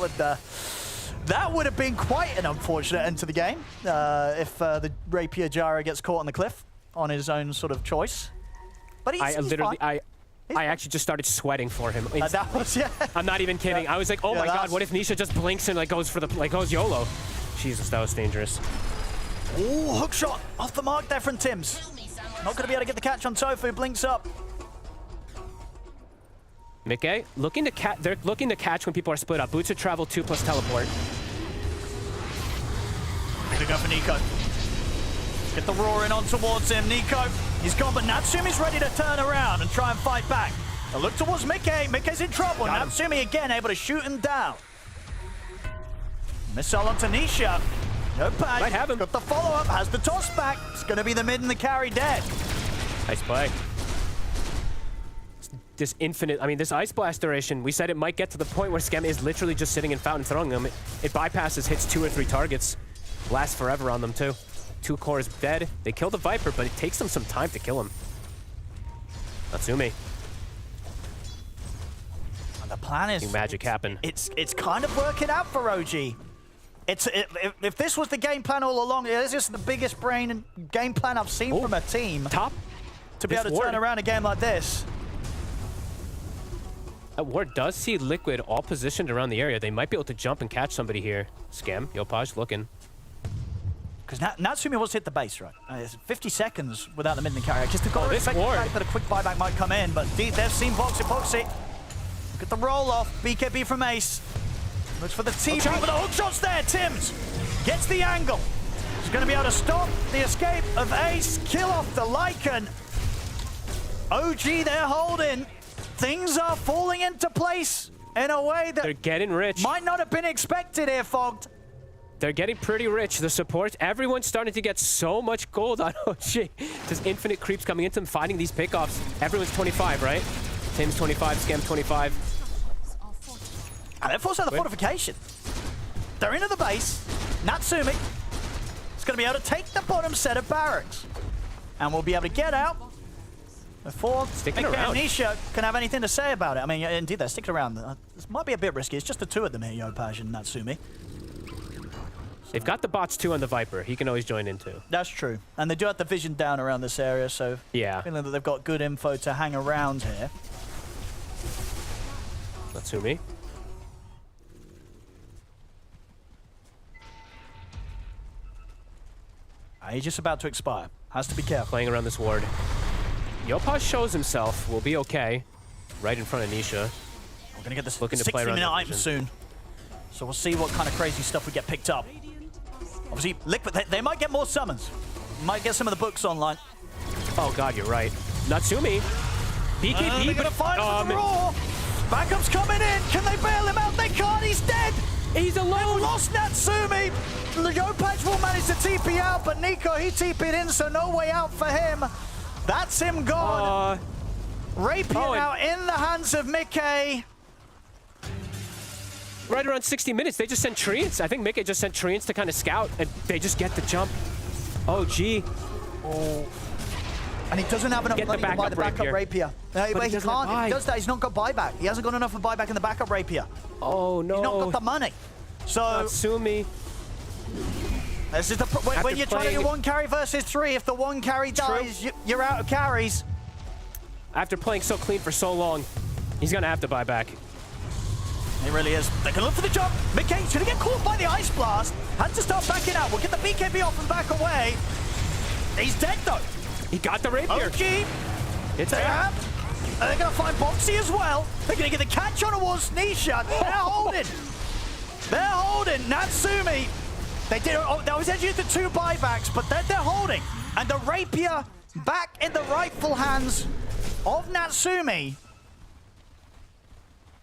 would have been quite an unfortunate end to the game if the Rapier Gyro gets caught on the cliff on his own sort of choice. But he's fine. I actually just started sweating for him. That was, yeah. I'm not even kidding. Yeah. I was like, oh Yeah, my god, what if Nisha just blinks and like goes for the goes YOLO? Jesus, that was dangerous. Ooh, hook shot off the mark there from Tims. Not going to be able to get the catch on Tofu. Blinks up. Mickey looking to they're looking to catch when people are split up. Boots of travel 2 plus teleport. Big up for Nico. Get the roar in on towards him. Nico, he's gone, but Natsumi's ready to turn around and try and fight back. A look towards Mickey. Mickey's in trouble. Natsumi again able to shoot him down. Missile onto Nisha. No patch. Might have him. Got the follow-up. Has the toss back. It's going to be the mid and the carry dead. Nice play. This infinite, I mean, this Ice Blast duration, we said it might get to the point where Skem is literally just sitting in Fountain throwing them. It bypasses, hits 2 or 3 targets. Lasts forever on them too. 2 cores dead. They kill the Viper, but it takes them some time to kill him. Natsumi. And the plan is... magic happen. It's kind of working out for OG. If this was the game plan all along, this is the biggest brain and game plan I've seen from a team. Top. To be able to turn around a game like this. Ward does see Liquid all positioned around the area. They might be able to jump and catch somebody here. Scam, Yopaj looking. Because Natsumi wants to hit the base, right? It's 50 seconds without the mid and carry. Just to go expect the fact that a quick buyback might come in, but they've seen Boxy. Look at the roll off. BKB from Ace. Looks for the TP, but the hook shot's there. Tims gets the angle. He's going to be able to stop the escape of Ace. Kill off the Lycan. OG, they're holding. Things are falling into place in a way that they're getting rich. Might not have been expected here, Fogged. They're getting pretty rich. The support, everyone's starting to get so much gold on OG. Just infinite creeps coming into them, finding these pickoffs. Everyone's 25, right? Tim's 25, Scam 25. And they're forced out the fortification. They're into the base. Natsumi is going to be able to take the bottom set of barracks. And we'll be able to get out before Mickey and Nisha can have anything to say about it. I mean, indeed, they're sticking around. This might be a bit risky. It's just the 2 of them here, Yopaj and Natsumi. They've got the bots 2 on the Viper. He can always join in too. That's true. And they do have the vision down around this area, so yeah, feeling that they've got good info to hang around here. Natsumi. Aegis about to expire. Has to be careful. Playing around this ward. Yopaj shows himself. Will be okay. Right in front of Nisha. We're going to get this looking to play around 60-minute item soon. So we'll see what kind of crazy stuff we get picked up. Obviously, Liquid, they might get more summons. Might get some of the books online. Oh god, you're right. Natsumi. BKB. They're going to find the roar. Backup's coming in. Can they bail him out? They can't. He's dead. He's alone. They've lost Natsumi. Yopaj will manage to TP out, but Nico, he TP'd in, so no way out for him. That's him gone. Rapier now in the hands of Mickey. Right around 60 minutes, they just sent Treants. I think Mickey just sent Treants to kind of scout, and they just get the jump. OG. Oh. And he doesn't have enough money to buy the backup Rapier. No, he can't. If he does that, he's not got buyback. He hasn't got enough for buyback in the backup Rapier. Oh, no. He's not got the money. So... Natsumi. This is the when you're trying to do 1 carry versus 3, if the 1 carry dies, you're out of carries. After playing so clean for so long, he's going to have to buy back. He really is. They're going to look for the jump. McCain's going to get caught by the Ice Blast. Has to start backing out. We'll get the BKB off and back away. He's dead, though. He got the Rapier. OG. It's there. And they're going to find Boxy as well. They're going to get the catch on towards Nisha. They're holding. They're holding. Natsumi. They did. Oh, that was actually the 2 buybacks, but they're holding. And the Rapier back in the rightful hands of Natsumi.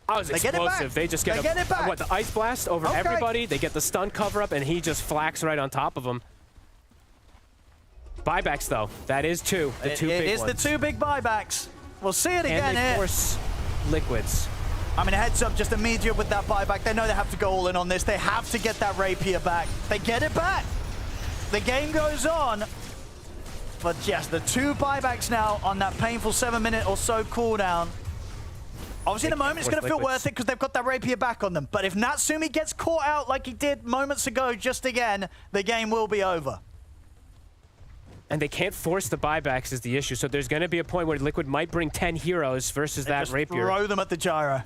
That was explosive. They just get, it back. What, the Ice Blast over everybody. They get the stun cover up, and he just flaks right on top of them. Buybacks, though. That is 2. The 2 big ones. It is the 2 big buybacks. We'll see it again here. And they force Liquids. I mean, heads up, just immediate with that buyback. They know they have to go all in on this. They have to get that Rapier back. They get it back. The game goes on. But yes, the 2 buybacks now on that painful 7-minute or so cooldown. Obviously, in the moment, it's going to feel worth it because they've got that Rapier back on them. But if Natsumi gets caught out like he did moments ago just again, the game will be over. And they can't force the buybacks is the issue. So there's going to be a point where Liquid might bring 10 heroes versus that Rapier. Throw them at the gyro.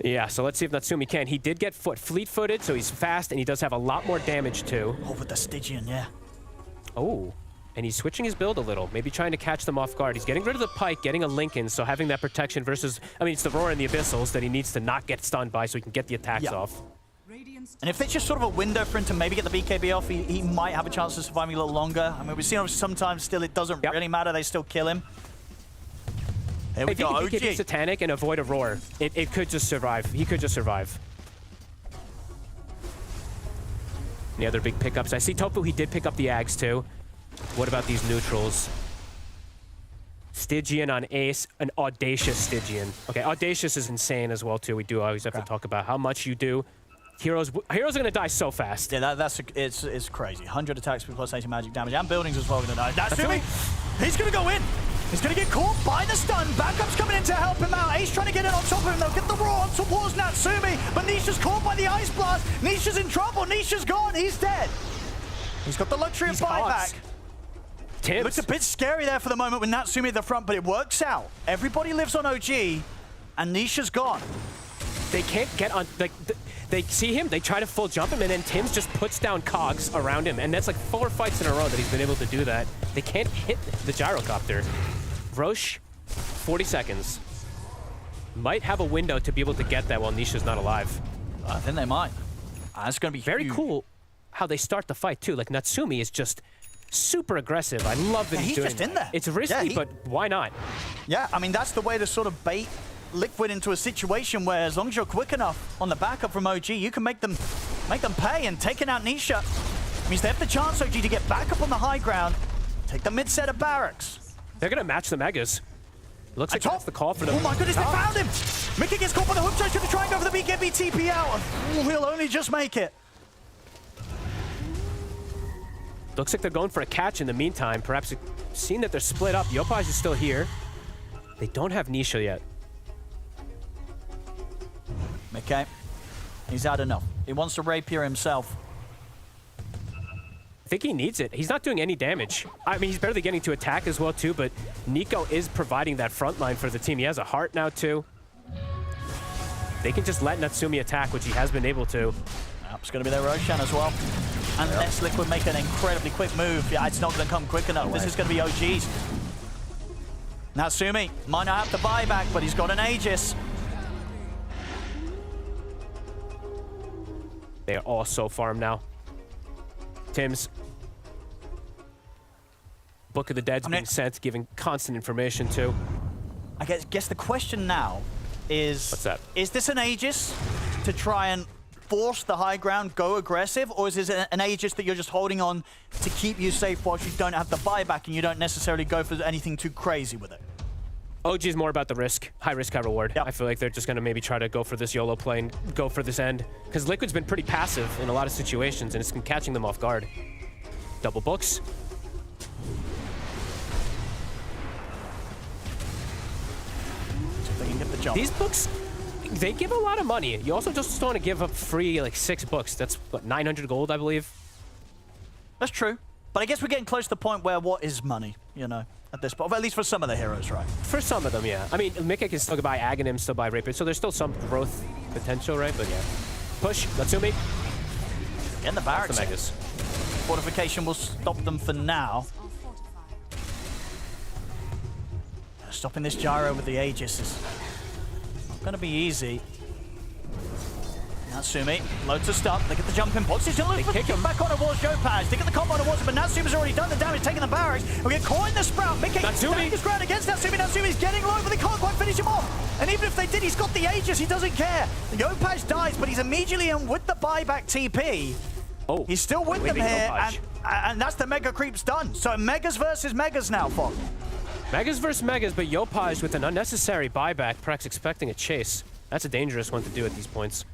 Yeah, so let's see if Natsumi can. He did get fleet-footed, so he's fast, and he does have a lot more damage, too. Oh, with the Stygian, yeah. Oh, and he's switching his build a little, maybe trying to catch them off guard. He's getting rid of the Pike, getting a Lincoln, so having that protection versus... I mean, it's the Roar and the Abyssals that he needs to not get stunned by so he can get the attacks off. And if there's just sort of a window for him to maybe get the BKB off, he might have a chance of surviving a little longer. I mean, we've seen sometimes still it doesn't really matter. They still kill him. Here we go, If he could Satanic and avoid a Roar, it could just survive. He could just survive. Any other big pickups? I see Tofu, he did pick up the Ags too. What about these neutrals? Stygian on Ace, an Audacious Stygian. Okay, Audacious is insane as well too. We do always have to talk about how much you do. Heroes are going to die so fast. Yeah, it's crazy. 100 attacks plus 80 magic damage, and buildings as well are going to die. Natsumi, he's going to go in. He's going to get caught by the stun. Backup's coming in to help him out. Ace trying to get in on top of him. They'll get the Roar on towards Natsumi, but Nisha's caught by the Ice Blast. Nisha's in trouble. Nisha's gone. He's dead. He's got the luxury of buyback. Looks a bit scary there for the moment with Natsumi at the front, but it works out. Everybody lives on OG, and Nisha's gone. They can't get on... They see him, they try to full jump him, and then Tim's just puts down cogs around him, and that's like 4 fights in a row that he's been able to do that. They can't hit the gyrocopter. Roche, 40 seconds. Might have a window to be able to get that while Nisha's not alive. I think they might. That's going to be very cool how they start the fight, too. Like, Natsumi is just super aggressive. I love that he's doing just in there. It's risky, but why not? Yeah, I mean, that's the way to sort of bait Liquid into a situation where as long as you're quick enough on the backup from OG, you can make them pay, and taking out Nisha means they have the chance, OG, to get back up on the high ground, take the mid set of barracks. They're going to match the Megas. Looks like that's the call for them. Oh my goodness, they found him! Mickey gets caught by the hook charge, going to try and go for the BKB TP out, and we'll only just make it. Looks like they're going for a catch in the meantime. Perhaps seeing that they're split up. Yopaj is still here. They don't have Nisha yet. Okay, he's had enough. He wants to Rapier himself. I think he needs it. He's not doing any damage. I mean, he's barely getting to attack as well, too, but Nico is providing that front line for the team. He has a heart now, too. They can just let Natsumi attack, which he has been able to. It's going to be their Roshan as well. Unless Liquid make an incredibly quick move. Yeah, it's not going to come quick enough. This is going to be OG's. Natsumi might not have the buyback, but he's got an Aegis. They are all so farmed now. Tim's Book of the Dead's being sent, giving constant information too. I guess the question now is... What's that? Is this an Aegis to try and force the high ground, go aggressive, or is it an Aegis that you're just holding on to keep you safe whilst you don't have the buyback and you don't necessarily go for anything too crazy with it? OG is more about the risk. High risk, high reward. Yep. I feel like they're just going to maybe try to go for this YOLO play and go for this end. Because Liquid's been pretty passive in a lot of situations, and it's been catching them off guard. Double books. So they can get the jump. These books, they give a lot of money. You also just want to give up free, like, 6 books. That's, what, 900 gold, I believe? That's true. But I guess we're getting close to the point where what is money, you know? At this point, at least for some of the heroes, right? For some of them, yeah. I mean, Mika can still buy Aghanim, still buy Rapier, so there's still some growth potential, right? But yeah. Push, Natsumi. In the barracks. The Megas. Fortification will stop them for now. Stopping this gyro with the Aegis is not going to be easy. Natsumi, loads of stuff. They get the jump in box. He's going to look for back on towards Jopaz. They get the combo towards him, but Natsumi's already done the damage, taking the barracks. We get caught in the sprout. Natsumi is ground against Natsumi. Natsumi's getting low, but they can't quite finish him off. And even if they did, he's got the Aegis. He doesn't care. Jopaz dies, but he's immediately in with the buyback TP. Oh, he's still with them here, and that's the Mega creeps done. So Megas versus Megas now, Fog. Megas versus Megas, but Yopaj with an unnecessary buyback, perhaps expecting a chase. That's a dangerous one to do at these points.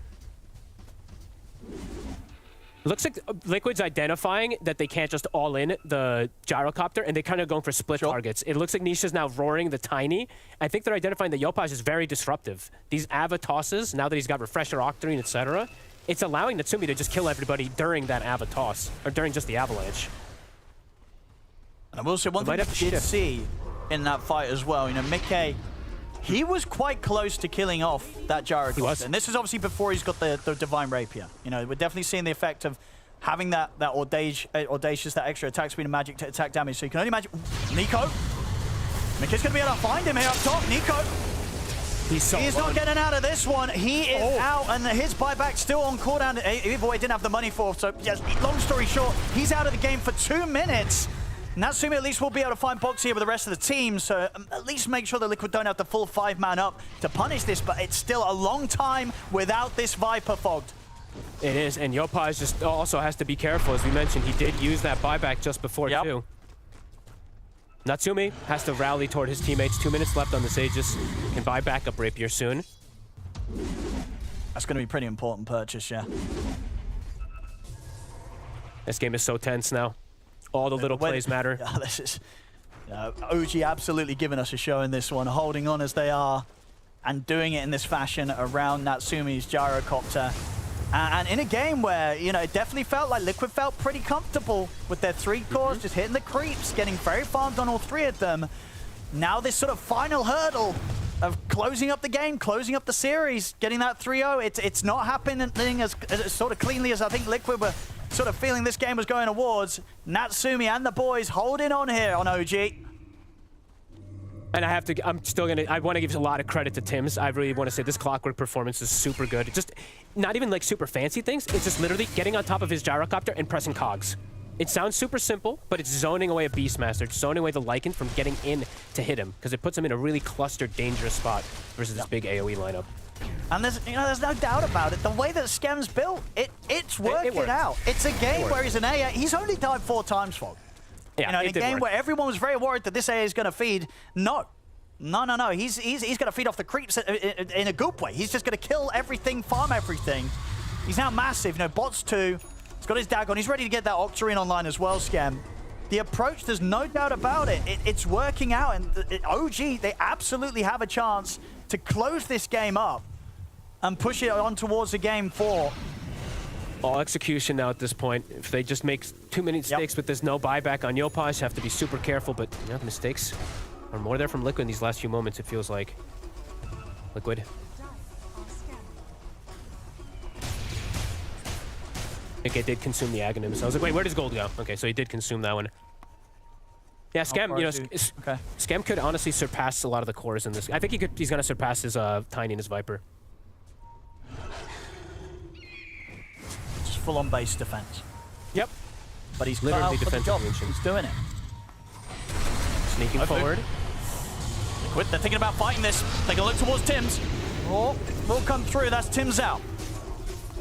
Looks like Liquid's identifying that they can't just all in the gyrocopter, and they're kind of going for split targets. It looks like Nisha's now roaring the Tiny. I think they're identifying that Yopaj is very disruptive. These Ava tosses, now that he's got Refresher, Octarine, etc., it's allowing Natsumi to just kill everybody during that Ava toss, or during just the avalanche. And I will say one thing you did see in that fight as well, you know, Mickey, he was quite close to killing off that gyrocopter. And this is obviously before he's got the Divine Rapier. You know, we're definitely seeing the effect of having that audacious, that extra attack speed and magic to attack damage. So you can only imagine. Nico. Mickey's going to be able to find him here up top. Nico. He's not getting out of this one. He is out, and his buyback still on cooldown. Either way, didn't have the money for. So, yes, long story short, he's out of the game for 2 minutes. Natsumi at least will be able to find box here with the rest of the team, so at least make sure that Liquid don't have the full 5-man up to punish this, but it's still a long time without this Viper fogged. It is, and Yopaj just also has to be careful. As we mentioned, he did use that buyback just before, too. Natsumi has to rally toward his teammates. 2 minutes left on this Aegis. Can buy backup Rapier soon. That's going to be a pretty important purchase, yeah. This game is so tense now. All the little plays matter. Yeah, this is OG absolutely giving us a show in this one, holding on as they are and doing it in this fashion around Natsumi's gyrocopter. And in a game where, you know, it definitely felt like Liquid felt pretty comfortable with their 3 cores, just hitting the creeps, getting very farmed on all 3 of them. Now this sort of final hurdle of closing up the game, closing up the series, getting that 3-0, it's not happening as sort of cleanly as I think Liquid were sort of feeling this game was going towards. Natsumi and the boys holding on here on OG. And I want to give a lot of credit to Tim's. I really want to say this Clockwork performance is super good. It's just not even like super fancy things. It's just literally getting on top of his gyrocopter and pressing cogs. It sounds super simple, but it's zoning away a Beastmaster. It's zoning away the Lycan from getting in to hit him, because it puts him in a really clustered, dangerous spot versus this big AoE lineup. And there's no doubt about it. The way that Skem's built, it's working out. It's a game where he's an AA. He's only died 4 times, Fog. Yeah, in a game where everyone was very worried that this AA is going to feed. No. He's going to feed off the creeps in a good way. He's just going to kill everything, farm everything. He's now massive. You know, bots 2. He's got his Dagon. He's ready to get that Octarine online as well, Skem. The approach, there's no doubt about it. It's working out. And OG, they absolutely have a chance to close this game up and push it on towards the game 4. All execution now at this point. If they just make too many mistakes with this no buyback on Yopaj, have to be super careful, but you know, the mistakes are more there from Liquid in these last few moments, it feels like. Liquid. Okay, did consume the Aghanim, so I was like, wait, where does gold go? Okay, so he did consume that one. Yeah, Skem, you know, Skem could honestly surpass a lot of the cores in this. I think he's going to surpass his Tiny and his Viper. Just full-on base defense. Yep. But he's literally defensive. He's doing it. Sneaking forward. Liquid, they're thinking about fighting this. They're going to look towards Tim's. Oh, will come through. That's Tim's out.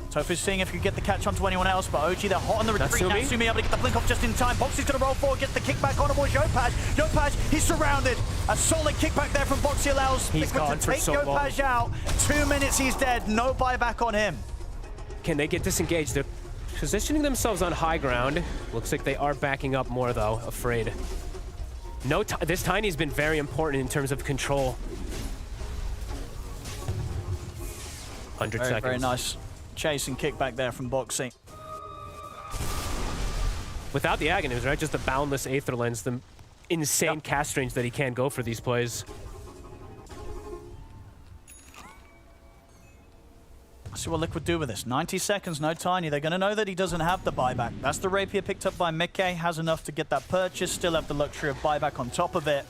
Tofu's seeing if he can get the catch onto anyone else, but OG, they're hot on the retreat. Natsumi able to get the blink off just in time. Boxy's going to roll forward, gets the kickback on towards Yopaj. Yopaj, he's surrounded. A solid kickback there from Boxy allows Liquid to take Yopaj out. 2 minutes, he's dead. No buyback on him. Can they get disengaged? They're positioning themselves on high ground. Looks like they are backing up more, though, afraid. This Tiny's been very important in terms of control. 100 seconds. Very nice chase and kickback there from Boxy. Without the Aghanims, right? Just the boundless Aether Lens, the insane cast range that he can go for these plays. Let's see what Liquid do with this. 90 seconds, no Tiny. They're going to know that he doesn't have the buyback. That's the Rapier picked up by Mickey. Has enough to get that purchase. Still have the luxury of buyback on top of it.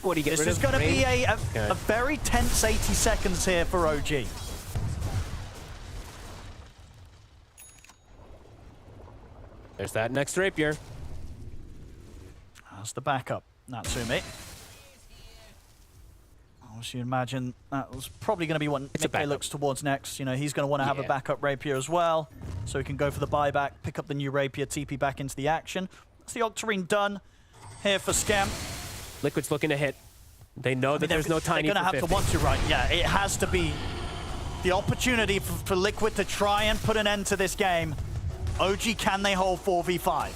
What do you get This rid is of? going to be a very tense 80 seconds here for OG. There's that next Rapier. That's the backup. Natsumi. As you imagine, that was probably going to be what Mickey looks towards next. You know, he's going to want to have a backup Rapier as well, so he can go for the buyback, pick up the new Rapier, TP back into the action. That's the Octarine done here for Scam. Liquid's looking to hit. They know that there's no Tiny. They're going to have to want to, right? Yeah, it has to be the opportunity for Liquid to try and put an end to this game. OG, can they hold 4v5?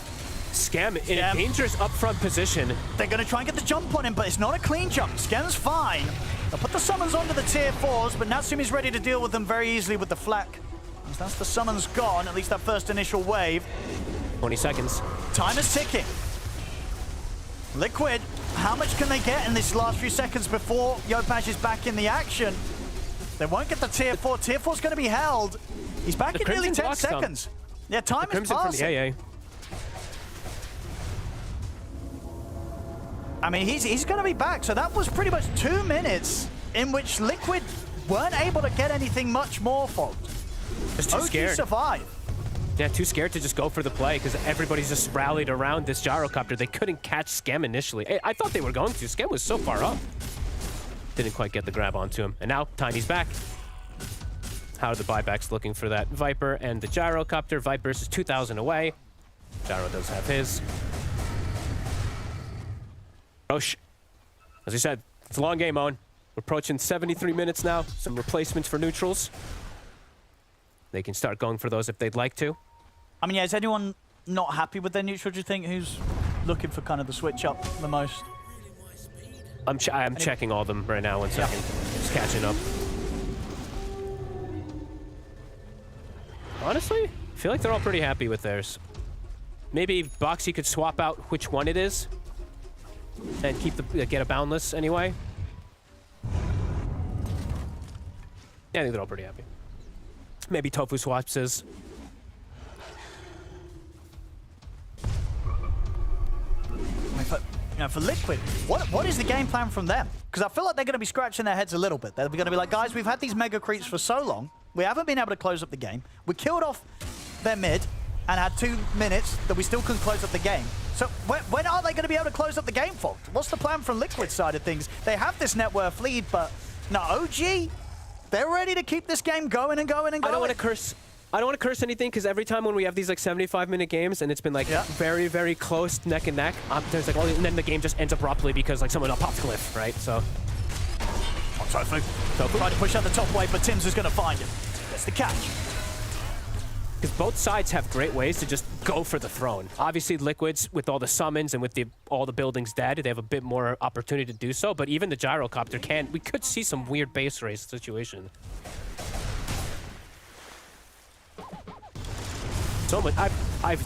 Scam in a dangerous upfront position. They're going to try and get the jump on him, but it's not a clean jump. Scam's fine. They'll put the summons onto the tier 4s, but Natsumi's ready to deal with them very easily with the flak. As that's the summons gone, at least that first initial wave. 20 seconds. Time is ticking. Liquid, how much can they get in these last few seconds before Yopaj is back in the action? They won't get the tier 4. Tier 4's going to be held. He's back in nearly 10 seconds. Yeah, time is passing. I mean, he's going to be back. So that was pretty much 2 minutes in which Liquid weren't able to get anything much more for. Just too scared. Survived. Yeah, too scared to just go for the play because everybody's just rallied around this gyrocopter. They couldn't catch Scam initially. I thought they were going to. Scam was so far up. Didn't quite get the grab onto him. And now Tiny's back. How are the buybacks looking for that Viper and the gyrocopter? Viper's is 2,000 away. Gyro does have his. Roche, as I said, it's a long game on. We're approaching 73 minutes now. Some replacements for neutrals. They can start going for those if they'd like to. I mean, yeah, is anyone not happy with their neutral, do you think? Who's looking for kind of the switch up the most? I'm checking all of them right now. 1 second. Just catching up. Honestly, I feel like they're all pretty happy with theirs. Maybe Boxy could swap out which one it is and keep the get a boundless anyway. Yeah, I think they're all pretty happy. Maybe Tofu swaps his. For Liquid, what is the game plan from them? Because I feel like they're going to be scratching their heads a little bit. They're going to be like, guys, we've had these mega creeps for so long. We haven't been able to close up the game. We killed off their mid and had 2 minutes that we still couldn't close up the game. So when are they going to be able to close up the game, Fold? What's the plan from Liquid side of things? They have this net worth lead, but no, OG, they're ready to keep this game going and going and going. I don't want to curse anything because every time when we have these like 75-minute games and it's been like very, very close neck and neck, there's like, and then the game just ends abruptly because like someone pops Glyph, right? So. Tofu trying to push out the top wave, but Tim's is going to find him. That's the catch. Because both sides have great ways to just go for the throne. Obviously, Liquids, with all the summons and with all the buildings dead, they have a bit more opportunity to do so. But even the gyrocopter we could see some weird base race situation. So much. I've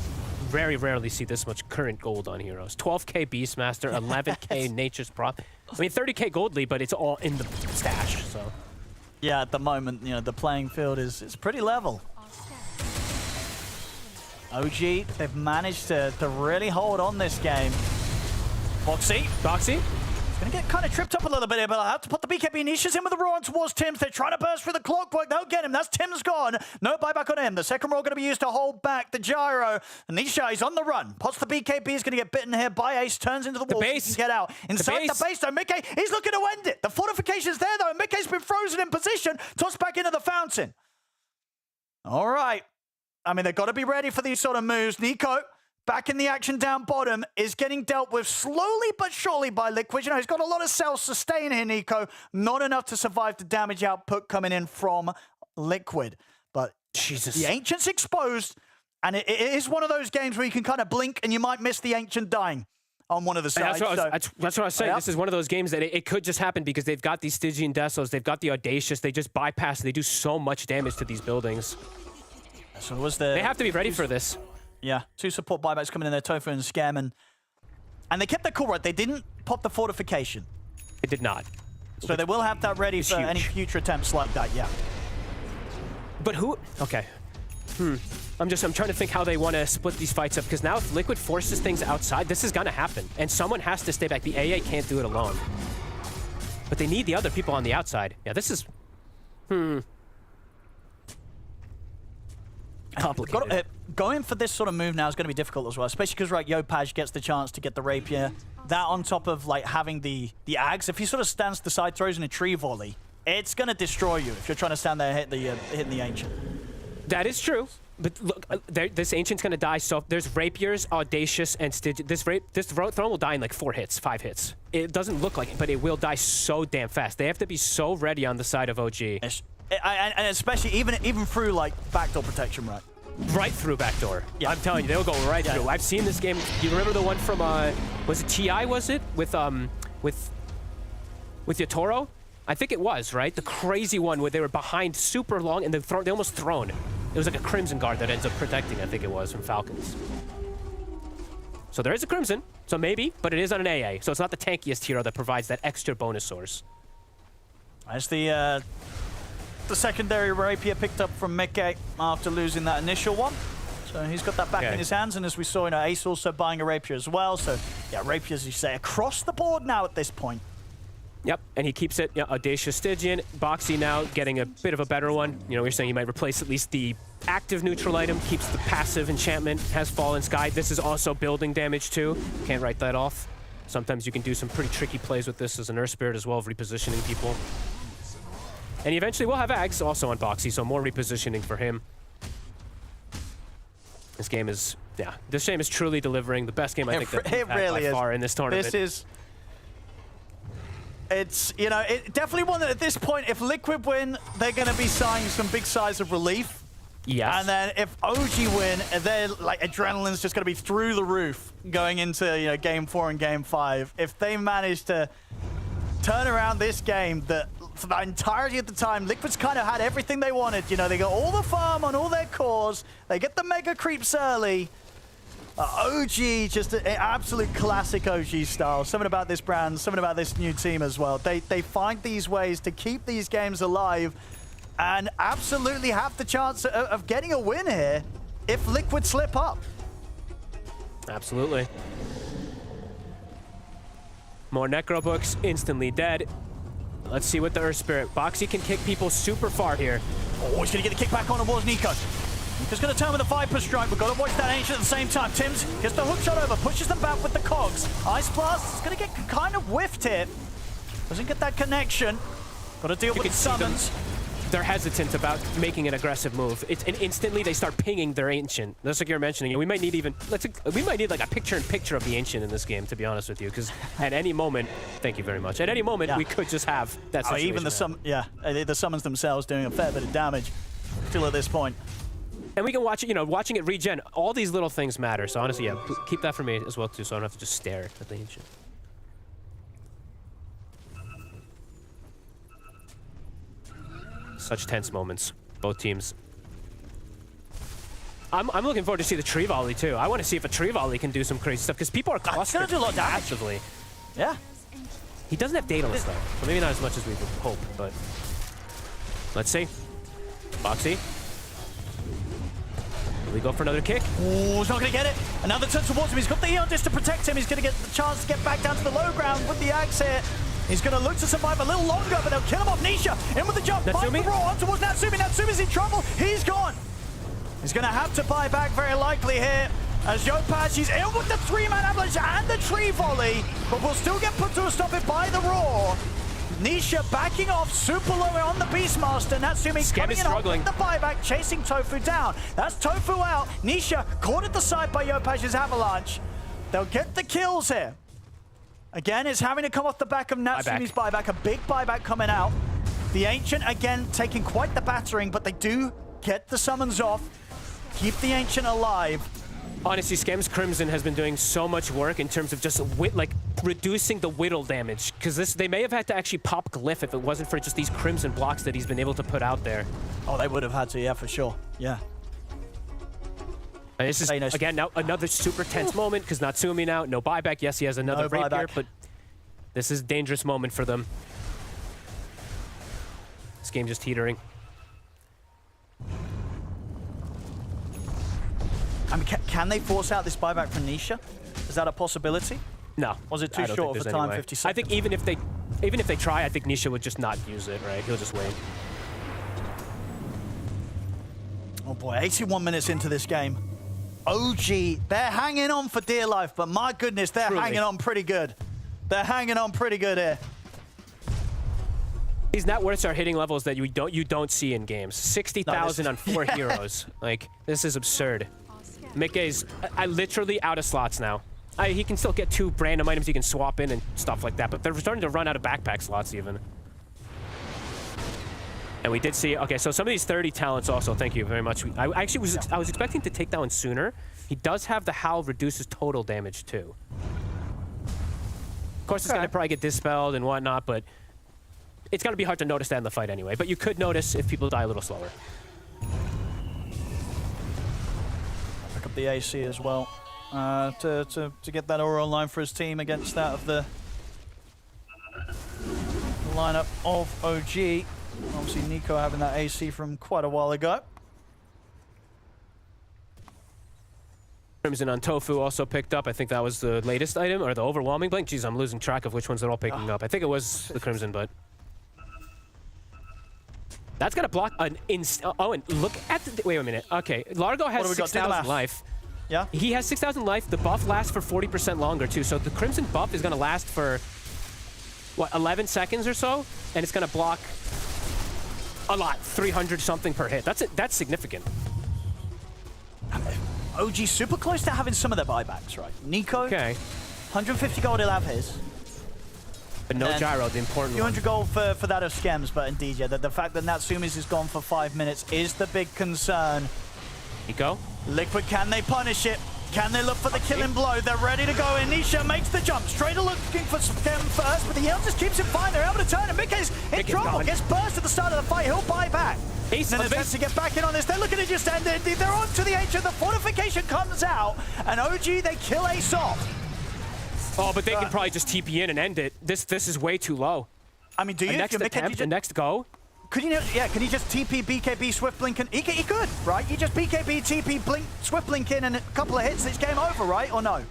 very rarely see this much current gold on heroes. 12k Beastmaster, 11k Nature's Prop. I mean, 30k gold lead, but it's all in the stash. So. Yeah, at the moment, you know, the playing field is pretty level. OG, they've managed to really hold on this game. Boxy. Gonna get kind of tripped up a little bit here, but I have to put the BKB Nisha's in with the roar on towards Tim's. They're trying to burst through the clockwork. They'll get him. That's Tim's gone. No buyback on him. The second roar going to be used to hold back the gyro. Nisha is on the run. Pots the BKB is going to get bitten here by Ace. Turns into the wall. He can get out. Inside the base though, Mickey, he's looking to end it. The fortification's there though, and Mickey's been frozen in position. Tossed back into the fountain. All right. I mean, they've got to be ready for these sort of moves. Nico, back in the action down bottom, is getting dealt with slowly but surely by Liquid. You know, he's got a lot of self-sustain here, Nico. Not enough to survive the damage output coming in from Liquid. But Jesus, the Ancient's exposed, and it is one of those games where you can kind of blink and you might miss the Ancient dying on one of the sides. That's what I was saying. This is one of those games that it could just happen because they've got these Stygian Desos, they've got the Audacious, they just bypass, they do so much damage to these buildings. So they have to be ready for this. Yeah, 2 support buybacks coming in there, Tofu and Scam, and they kept their cool right. They didn't pop the fortification. It did not. So they will have that ready for any future attempts like that, yeah. But who? Okay. I'm trying to think how they want to split these fights up, because now if Liquid forces things outside, this is going to happen. And someone has to stay back. The AA can't do it alone. But they need the other people on the outside. Yeah, this is... complicated. Going for this sort of move now is going to be difficult as well, especially because Yopaj gets the chance to get the rapier. That on top of like having the Ags. If he sort of stands to the side, throws in a tree volley, it's going to destroy you if you're trying to stand there and hitting the Ancient. That is true. But look, this Ancient's going to die. So there's Rapiers, Audacious, and Stygian. This Throne will die in like 4 hits, 5 hits. It doesn't look like it, but it will die so damn fast. They have to be so ready on the side of OG. And especially even through like backdoor protection, right? Right through backdoor. Yeah. I'm telling you, they'll go right through. I've seen this game. You remember the one from was it TI? Was it with Yatoro? I think it was, right? The crazy one where they were behind super long and they almost thrown. It was like a Crimson Guard that ends up protecting, I think it was, from Falcons. So there is a Crimson, so maybe, but it is on an AA, so it's not the tankiest hero that provides that extra bonus source. As the secondary rapier picked up from Mickey after losing that initial one. So he's got that back in his hands, and as we saw, you know, Ace also buying a rapier as well. So yeah, rapiers, you say, across the board now at this point. Yep, and he keeps it. Yeah, Audacious Stygian. Boxy now getting a bit of a better one. You know, you're saying he might replace at least the active neutral item, keeps the passive enchantment, has Fallen Sky. This is also building damage too. Can't write that off. Sometimes you can do some pretty tricky plays with this as an Earth Spirit as well, of repositioning people. And eventually we'll have Ags also on Boxy, so more repositioning for him. This game is, yeah, this game is truly delivering. The best game I think that we've had by far in this tournament. This is... It's, you know, it definitely one that at this point, if Liquid win, they're going to be sighing some big sighs of relief. Yes. And then if OG win, they're like, adrenaline's just going to be through the roof going into, you know, Game 4 and Game 5. If they manage to turn around this game, that for the entirety of the time, Liquid's kind of had everything they wanted. You know, they got all the farm on all their cores. They get the mega creeps early. OG, just an absolute classic OG style. Something about this brand, something about this new team as well. They find these ways to keep these games alive and absolutely have the chance of getting a win here if Liquid slip up. Absolutely. More Necro Books, instantly dead. Let's see what the Earth Spirit. Boxy can kick people super far here. Oh, he's going to get the kick back on towards Nico. Nico's going to turn with a Viper Strike. We've got to watch that Ancient at the same time. Tim's gets the hook shot over, pushes them back with the cogs. Ice Blast is going to get kind of whiffed here. Doesn't get that connection. Got to deal with the summons. They're hesitant about making an aggressive move. And instantly they start pinging their Ancient. That's like you're mentioning. We might need like a picture-in-picture of the Ancient in this game, to be honest with you, because at any moment, thank you very much. At any moment, we could just have that situation. Even the summons themselves doing a fair bit of damage still at this point. And we can watch it, you know, watching it regen. All these little things matter. So honestly, yeah, keep that for me as well too, so I don't have to just stare at the Ancient. Such tense moments, both teams. I'm looking forward to see the tree volley too. I want to see if a tree volley can do some crazy stuff because people are clustered. It's gonna do a lot of damage. Actively. Yeah. He doesn't have Daedalus though, so maybe not as much as we would hope. But let's see. Boxy. Will he go for another kick? Oh, he's not going to get it. Another turn towards him. He's got the Eon Disc to protect him. He's going to get the chance to get back down to the low ground with the Axe here. He's going to look to survive a little longer, but they'll kill him off. Nisha in with the jump. Fight the roar on towards Natsumi. Natsumi's in trouble. He's gone. He's going to have to buy back very likely here. As Yopaj, he's in with the 3-man avalanche and the tree volley, but will still get put to a stop it by the roar. Nisha backing off super low on the Beastmaster. Natsumi Scam coming is in on struggling. with the buyback, chasing Tofu down. That's Tofu out. Nisha caught at the side by Yopaj's Avalanche. They'll get the kills here. Again, it's having to come off the back of Natsumi's buyback. A big buyback coming out. The Ancient, again, taking quite the battering, but they do get the summons off. Keep the Ancient alive. Honestly, Scam's Crimson has been doing so much work in terms of just reducing the whittle damage. Because they may have had to actually pop Glyph if it wasn't for just these Crimson blocks that he's been able to put out there. Oh, they would have had to, yeah, for sure. Yeah. And this is, again, now another super tense moment because Natsumi now, no buyback. Yes, he has another break here, but this is a dangerous moment for them. This game just teetering. I mean, can they force out this buyback from Nisha? Is that a possibility? No. Was it too short of a time, 50 seconds? I think even if they try, I think Nisha would just not use it, right? He'll just wait. Oh boy, 81 minutes into this game. OG, they're hanging on for dear life, but my goodness, they're hanging on pretty good. They're hanging on pretty good here. These net worths are hitting levels that you don't see in games. 60,000 on 4 heroes. Like, this is absurd. Mickey's literally out of slots now. He can still get 2 random items he can swap in and stuff like that, but they're starting to run out of backpack slots even. And we did see, okay, so some of these 30 talents also, thank you very much. I was expecting to take that one sooner. He does have the Howl reduces total damage too. Of course, it's going to probably get dispelled and whatnot, but it's going to be hard to notice that in the fight anyway. But you could notice if people die a little slower. Pick up the AC as well to get that aura online for his team against that of the lineup of OG. Obviously, Nico having that AC from quite a while ago. Crimson on Tofu also picked up. I think that was the latest item, or the overwhelming blink. Jeez, I'm losing track of which ones they're all picking up. I think it was the Crimson, but... That's going to block an oh, and look at the... Wait a minute. Okay, Largo has 6,000 life. Yeah? He has 6,000 life. The buff lasts for 40% longer, too. So the Crimson buff is going to last for, what, 11 seconds or so? And it's going to block a lot. 300 something per hit. That's significant. OG super close to having some of their buybacks, right? Nico, 150 gold, he'll have his. But no gyro, the important 200 gold for that of Skems, but indeed, yeah, the fact that Natsumi's is gone for 5 minutes is the big concern. Nico? Liquid, can they punish it? Can they look for the killing blow? They're ready to go in. Nisha makes the jump. Straight looking for Skem first, but the Yell just keeps him fine. They're able to turn, and Mickey's in trouble. Gets burst at the start of the fight. He'll buy back. Ace and then attempts to get back in on this. They're looking to just end it. They're on to the Ancient. The fortification comes out, and OG, they kill Ace off. Oh, but they can probably just TP in and end it. This is way too low. I mean, do you? Next attempt, the next go? Could you, can he just TP, BKB, Swift Blink? He could, right? You just BKB, TP, Blink, Swift Blink in, and a couple of hits, it's game over, right? Or no?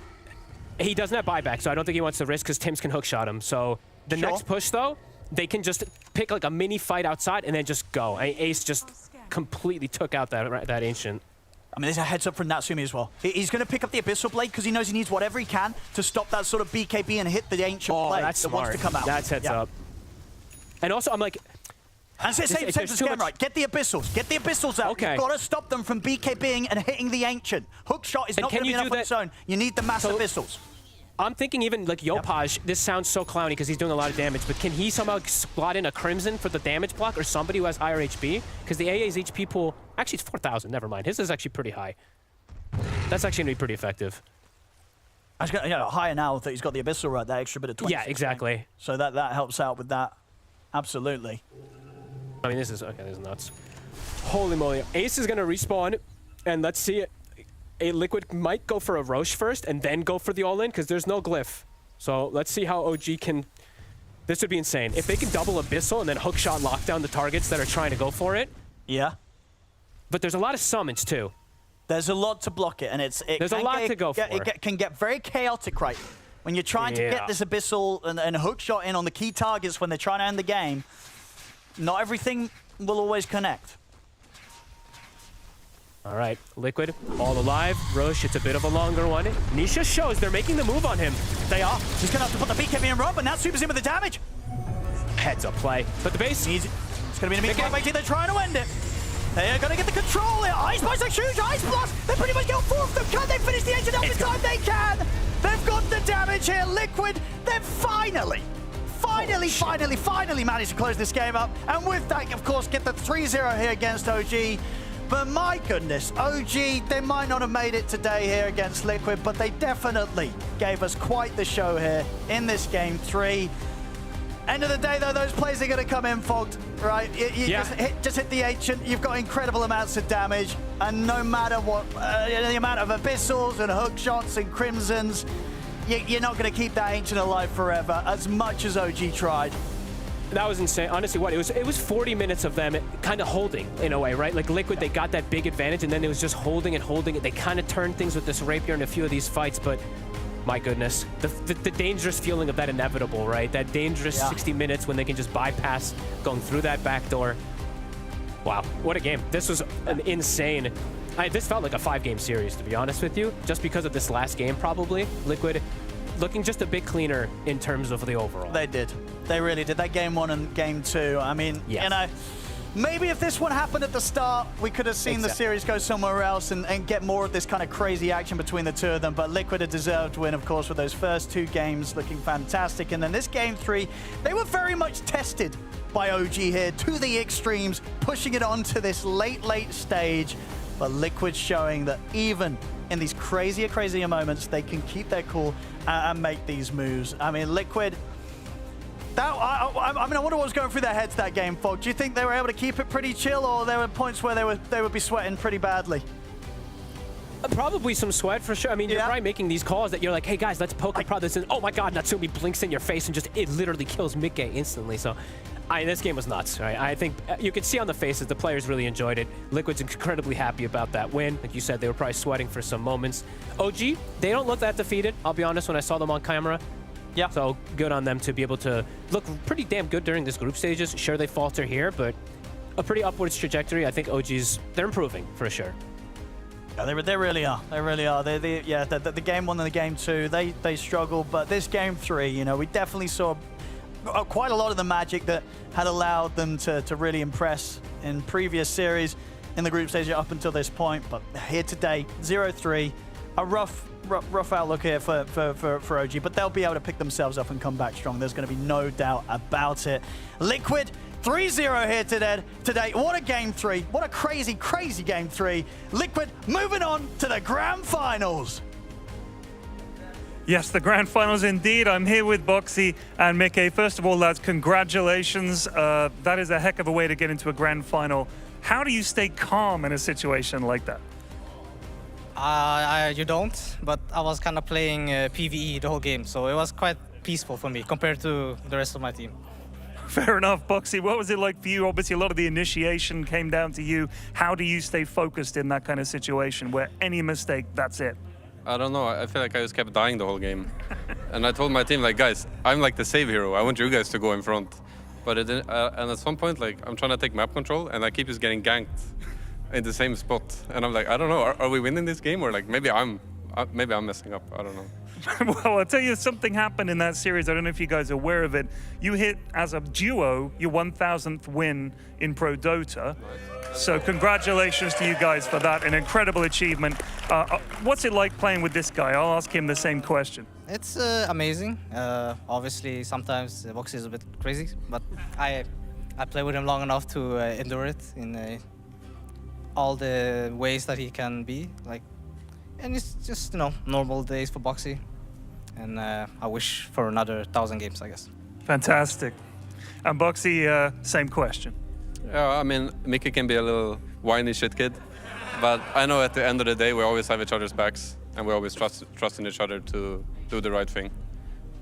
He doesn't have buyback, so I don't think he wants to risk because Tim's can hookshot him. So the next push, though, they can just pick like a mini fight outside and then just go. Ace just completely took out that Ancient. I mean, there's a heads up from Natsumi as well. He's going to pick up the Abyssal Blade because he knows he needs whatever he can to stop that sort of BKB and hit the Ancient blade that's that wants to come out. That's heads up. And also, I'm like... And same for Skem, right? Get the Abyssals. Get the Abyssals out. Okay. You've got to stop them from BKBing and hitting the Ancient. Hookshot is not going to be enough on its own. You need the mass Abyssals. I'm thinking even like Yopaj, this sounds so clowny because he's doing a lot of damage, but can he somehow slot in a Crimson for the damage block or somebody who has higher HP? Because the AA's HP pool, actually it's 4,000, never mind. His is actually pretty high. That's actually going to be pretty effective. Higher now that he's got the Abyssal, right? That extra bit of 20. Yeah, exactly. So that helps out with that. Absolutely. I mean, this is nuts. Holy moly. Ace is going to respawn, and let's see it. A Liquid might go for a Roche first and then go for the all-in because there's no glyph. So let's see how OG can... This would be insane. If they can double Abyssal and then hookshot lock down the targets that are trying to go for it. Yeah. But there's a lot of summons, too. There's a lot to block it, and there's a lot to go for. It can get very chaotic, right? When you're trying to get this Abyssal and hookshot in on the key targets when they're trying to end the game, not everything will always connect. All right, Liquid, all alive. Roche, it's a bit of a longer one. Nisha shows they're making the move on him. They are. He's going to have to put the BKB in run, but now Super's in with the damage. heads up play. But the base... It's going to be an immediate fight. They're trying to end it. They are going to get the control here. Ice Blast, a huge Ice Blast. They pretty much get 4 of them. Can they finish the engine up in time? They can. They've got the damage here. Liquid, they've finally managed to close this game up. And with that, of course, get the 3-0 here against OG. But my goodness, OG, they might not have made it today here against Liquid, but they definitely gave us quite the show here in this game 3. End of the day, though, those plays are going to come in fogged, right? Just hit the ancient. You've got incredible amounts of damage, and no matter what, the amount of abyssals and hook shots and crimsons, you're not going to keep that ancient alive forever, as much as OG tried. That was insane. Honestly, it was 40 minutes of them kind of holding in a way, right? Like Liquid, they got that big advantage, and then it was just holding and holding it. They kind of turned things with this rapier in a few of these fights, but my goodness, the dangerous feeling of that inevitable, right? That dangerous 60 minutes when they can just bypass going through that back door. Wow, what a game. This was an insane... this felt like a 5-game series, to be honest with you, just because of this last game, probably. Liquid looking just a bit cleaner in terms of the overall. They did. They really did. That game 1 and game 2, I mean, you know, maybe if this one happened at the start, we could have seen the series go somewhere else and get more of this kind of crazy action between the two of them. But Liquid a deserved win, of course, with those first 2 games looking fantastic. And then this game 3, they were very much tested by OG here to the extremes, pushing it onto this late stage. But Liquid showing that even in these crazier moments, they can keep their cool and make these moves. I mean, Liquid, I wonder what was going through their heads that game, Fog. Do you think they were able to keep it pretty chill, or there were points where they would be sweating pretty badly? Probably some sweat for sure. I mean, you're right making these calls that you're like, hey guys, let's poke a prod this in. Oh my god, Natsumi blinks in your face and just, it literally kills Mikke instantly. So this game was nuts, right? I think you could see on the faces, the players really enjoyed it. Liquid's incredibly happy about that win. Like you said, they were probably sweating for some moments. OG, they don't look that defeated, I'll be honest, when I saw them on camera. Yeah. So good on them to be able to look pretty damn good during this group stages. Sure, they falter here, but a pretty upwards trajectory. I think OG's, they're improving for sure. Yeah, they really are. They really are. The game 1 and the game 2, they struggled, but this game 3, you know, we definitely saw quite a lot of the magic that had allowed them to really impress in previous series in the group stage up until this point. But here today, 0-3, a rough outlook here for OG, but they'll be able to pick themselves up and come back strong. There's going to be no doubt about it. Liquid 3-0 here today. What a game 3. What a crazy game 3. Liquid moving on to the grand finals. Yes, the grand finals indeed. I'm here with Boxy and Mikke. First of all, lads, congratulations. That is a heck of a way to get into a grand final. How do you stay calm in a situation like that? You don't, but I was kind of playing PvE the whole game, so it was quite peaceful for me compared to the rest of my team. Fair enough, Boxy. What was it like for you? Obviously, a lot of the initiation came down to you. How do you stay focused in that kind of situation where any mistake, that's it? I don't know. I feel like I just kept dying the whole game. And I told my team, like, guys, I'm like the save hero. I want you guys to go in front. But it didn't, and at some point, like, I'm trying to take map control, and I keep just getting ganked in the same spot. And I'm like, I don't know. Are we winning this game, or like maybe I'm messing up? I don't know. Well, I'll tell you, something happened in that series. I don't know if you guys are aware of it. You hit, as a duo, your 1,000th win in Pro Dota. So congratulations to you guys for that, an incredible achievement. What's it like playing with this guy? I'll ask him the same question. It's amazing. Obviously, sometimes Boxy is a bit crazy, but I play with him long enough to endure it in all the ways that he can be. And it's just, you know, normal days for Boxy. And I wish for another 1,000 games, I guess. Fantastic. And Boxy, same question. Yeah, I mean, Mikke can be a little whiny shit kid, but I know at the end of the day we always have each other's backs, and we always trust in each other to do the right thing.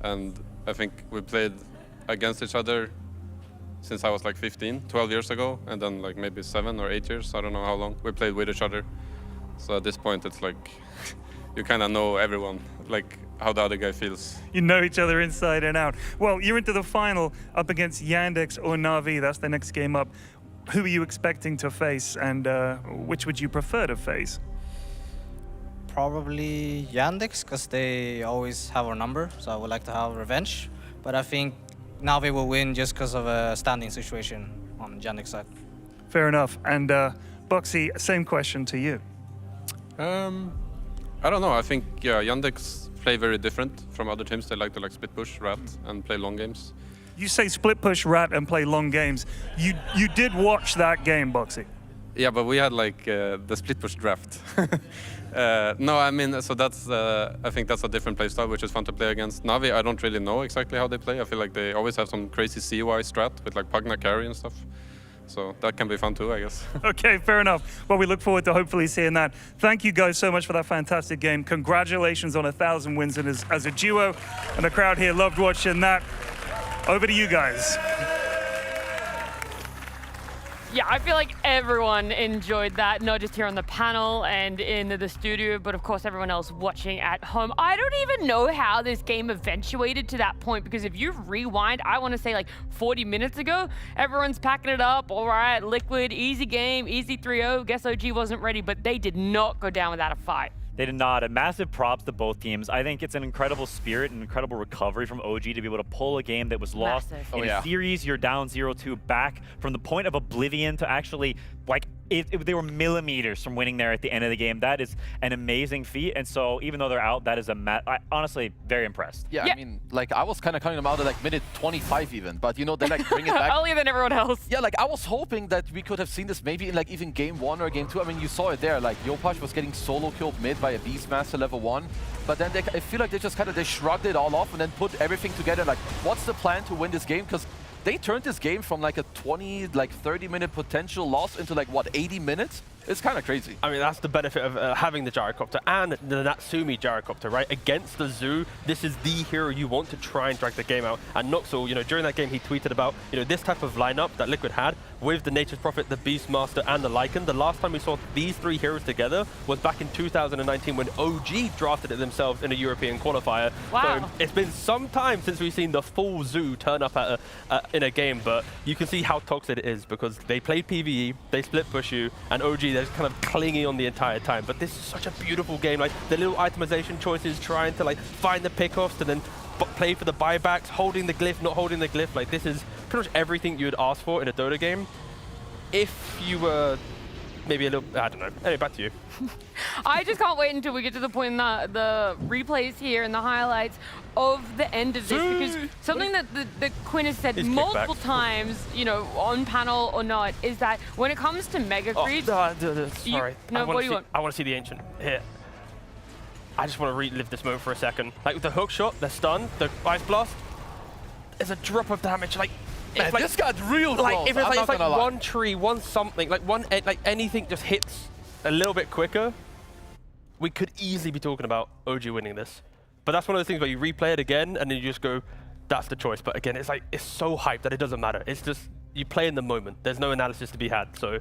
And I think we played against each other since I was like 15, 12 years ago, and then like maybe 7 or 8 years, I don't know how long, we played with each other. So at this point, it's like, you kind of know everyone, like how the other guy feels. You know each other inside and out. Well, you're into the final up against Yandex or NAVI. That's the next game up. Who are you expecting to face, and which would you prefer to face? Probably Yandex, because they always have our number, so I would like to have revenge. But I think NAVI will win just because of a standing situation on Yandex.CET. Fair enough. And Boxy, same question to you. I don't know. I think Yandex play very different from other teams. They like to split push, rat, and play long games. You say split push, rat, and play long games. You did watch that game, Boxy. Yeah, but we had the split push draft. No, I mean, so that's I think that's a different play style, which is fun to play against. NAVI, I don't really know exactly how they play. I feel like they always have some crazy CY strat with Pugna carry and stuff. So that can be fun too, I guess. Okay, fair enough. Well, we look forward to hopefully seeing that. Thank you guys so much for that fantastic game. Congratulations on 1,000 wins as a duo. And the crowd here loved watching that. Over to you guys. Yeah, I feel like everyone enjoyed that, not just here on the panel and in the studio, but of course everyone else watching at home. I don't even know how this game eventuated to that point, because if you rewind, I want to say 40 minutes ago, everyone's packing it up. All right, Liquid, easy game, easy 3-0. Guess OG wasn't ready, but they did not go down without a fight. They did not. A massive props to both teams. I think it's an incredible spirit and incredible recovery from OG to be able to pull a game that was lost in a series. You're down 0-2 back from the point of oblivion to actually, they were millimeters from winning there at the end of the game. That is an amazing feat. And so even though they're out, that is honestly very impressed. Yeah, I mean, I was kind of counting them out at minute 25 even, but they bring it back. Earlier than everyone else. Yeah, I was hoping that we could have seen this maybe in even game 1 or game 2. I mean, you saw it there. Yopaj was getting solo killed mid by a Beastmaster level 1. But then I feel like they just they shrugged it all off and then put everything together. What's the plan to win this game? Because they turned this game from a 20, 30-minute potential loss into 80 minutes? It's kind of crazy. I mean, that's the benefit of having the gyrocopter and the Natsumi gyrocopter, right? Against the Zoo, this is the hero you want to try and drag the game out. And Noxel, during that game, he tweeted about, this type of lineup that Liquid had with the Nature's Prophet, the Beastmaster, and the Lycan. The last time we saw these 3 heroes together was back in 2019 when OG drafted it themselves in a European qualifier. Wow. So it's been some time since we've seen the full Zoo turn up at in a game, but you can see how toxic it is because they played PvE, they split push you, and OG, they're kind of clinging on the entire time. But this is such a beautiful game. The little itemization choices, trying to find the pickoffs and then play for the buybacks, holding the glyph, not holding the glyph. This is pretty much everything you'd ask for in a Dota game. If you were maybe a little, I don't know. Anyway, back to you. I just can't wait until we get to the point in the replays here and the highlights of the end of this, because something that the Quinn has said multiple times, on panel or not, is that when it comes to mega creeps... Sorry. What do you want? I want to see the Ancient here. I just want to relive this moment for a second. With the hook shot, the stun, the Ice Blast, there's a drop of damage. Man, this got real close. If it's one tree, one something, anything just hits a little bit quicker, we could easily be talking about OG winning this. But that's one of those things where you replay it again and then you just go, that's the choice. But again, it's so hyped that it doesn't matter. It's just, you play in the moment. There's no analysis to be had, so.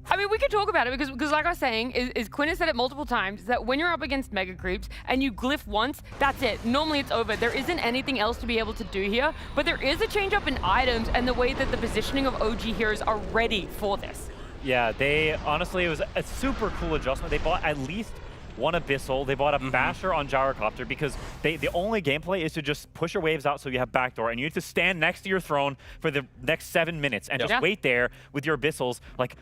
I mean, we could talk about it because like I was saying, is Quinn has said it multiple times, that when you're up against mega creeps and you glyph once, that's it. Normally it's over. There isn't anything else to be able to do here, but there is a change up in items and the way that the positioning of OG heroes are ready for this. Yeah, honestly, it was a super cool adjustment. They bought at least one Abyssal. They bought a Basher on Gyrocopter because the only gameplay is to just push your waves out so you have backdoor, and you need to stand next to your throne for the next 7 minutes and just wait there with your Abyssals, like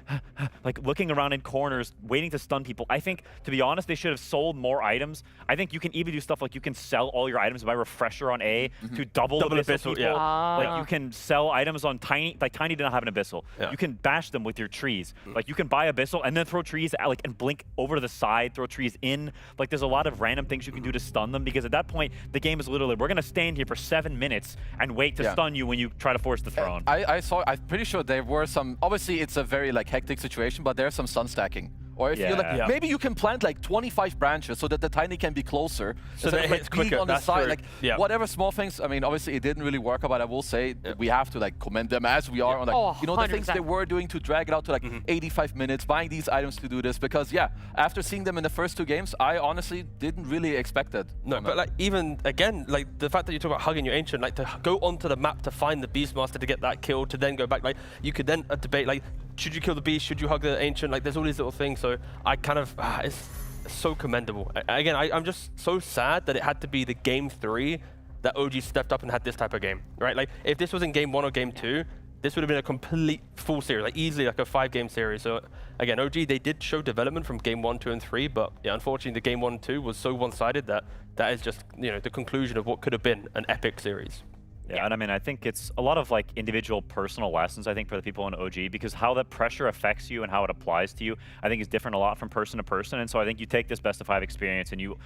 looking around in corners, waiting to stun people. I think, to be honest, they should have sold more items. I think you can even do stuff like you can sell all your items by refresher on A to double the Abyssal people. You can sell items on Tiny. Tiny did not have an Abyssal. You can bash them with your trees. You can buy Abyssal and then throw trees out, and blink over to the side, throw trees in. There's a lot of random things you can do to stun them, because at that point the game is literally, we're gonna stand here for 7 minutes and wait to stun you when you try to force the throne. I'm pretty sure there were some, obviously it's a very hectic situation, but there's some stun stacking. Or if you maybe you can plant 25 branches so that the Tiny can be closer. So that it hits quicker. On the side, whatever small things. I mean, obviously it didn't really work out, but I will say we have to commend them as we are on the things they were doing to drag it out to 85 minutes, buying these items to do this. Because after seeing them in the first 2 games, I honestly didn't really expect it. No, but even again, the fact that you talk about hugging your Ancient, to go onto the map to find the Beastmaster to get that kill, to then go back, you could then debate should you kill the Beast? Should you hug the Ancient? There's all these little things. So I kind of, it's so commendable. Again, I'm just so sad that it had to be the game 3 that OG stepped up and had this type of game, right? Like, if this was in game 1 or game 2, this would have been a complete full series, like easily like a 5-game series. So again, OG, they did show development from game 1, 2, and 3, but yeah, unfortunately, the game 1 and 2 was so one-sided that that is just, you know, the conclusion of what could have been an epic series. Yeah, and I mean, I think it's a lot of like individual personal lessons, I think, for the people in OG, because how that pressure affects you and how it applies to you, I think is different a lot from person to person. And so I think you take this best of 5 experience and you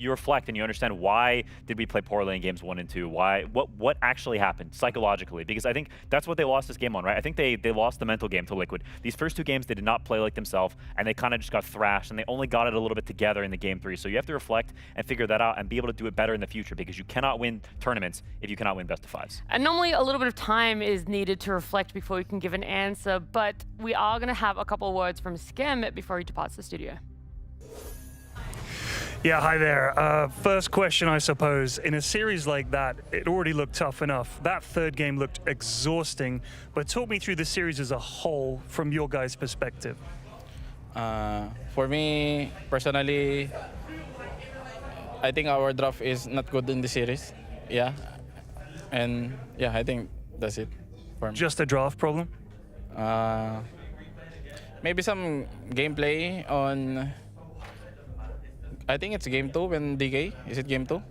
reflect and you understand, why did we play poorly in games 1 and 2? What actually happened psychologically? Because I think that's what they lost this game on, right? I think they lost the mental game to Liquid. These first 2 games, they did not play like themselves, and they kind of just got thrashed, and they only got it a little bit together in the game 3. So you have to reflect and figure that out and be able to do it better in the future, because you cannot win tournaments if you cannot win best of 5s. And normally a little bit of time is needed to reflect before you can give an answer, but we are going to have a couple of words from Skem before he departs the studio. Yeah, hi there. First question, I suppose. In a series like that, it already looked tough enough. That 3rd game looked exhausting, but talk me through the series as a whole from your guys' perspective. For me, personally, I think our draft is not good in the series. Yeah. And yeah, I think that's it for me. Just a draft problem? Maybe some gameplay on, I think it's game 2 when DK. Is it game 2?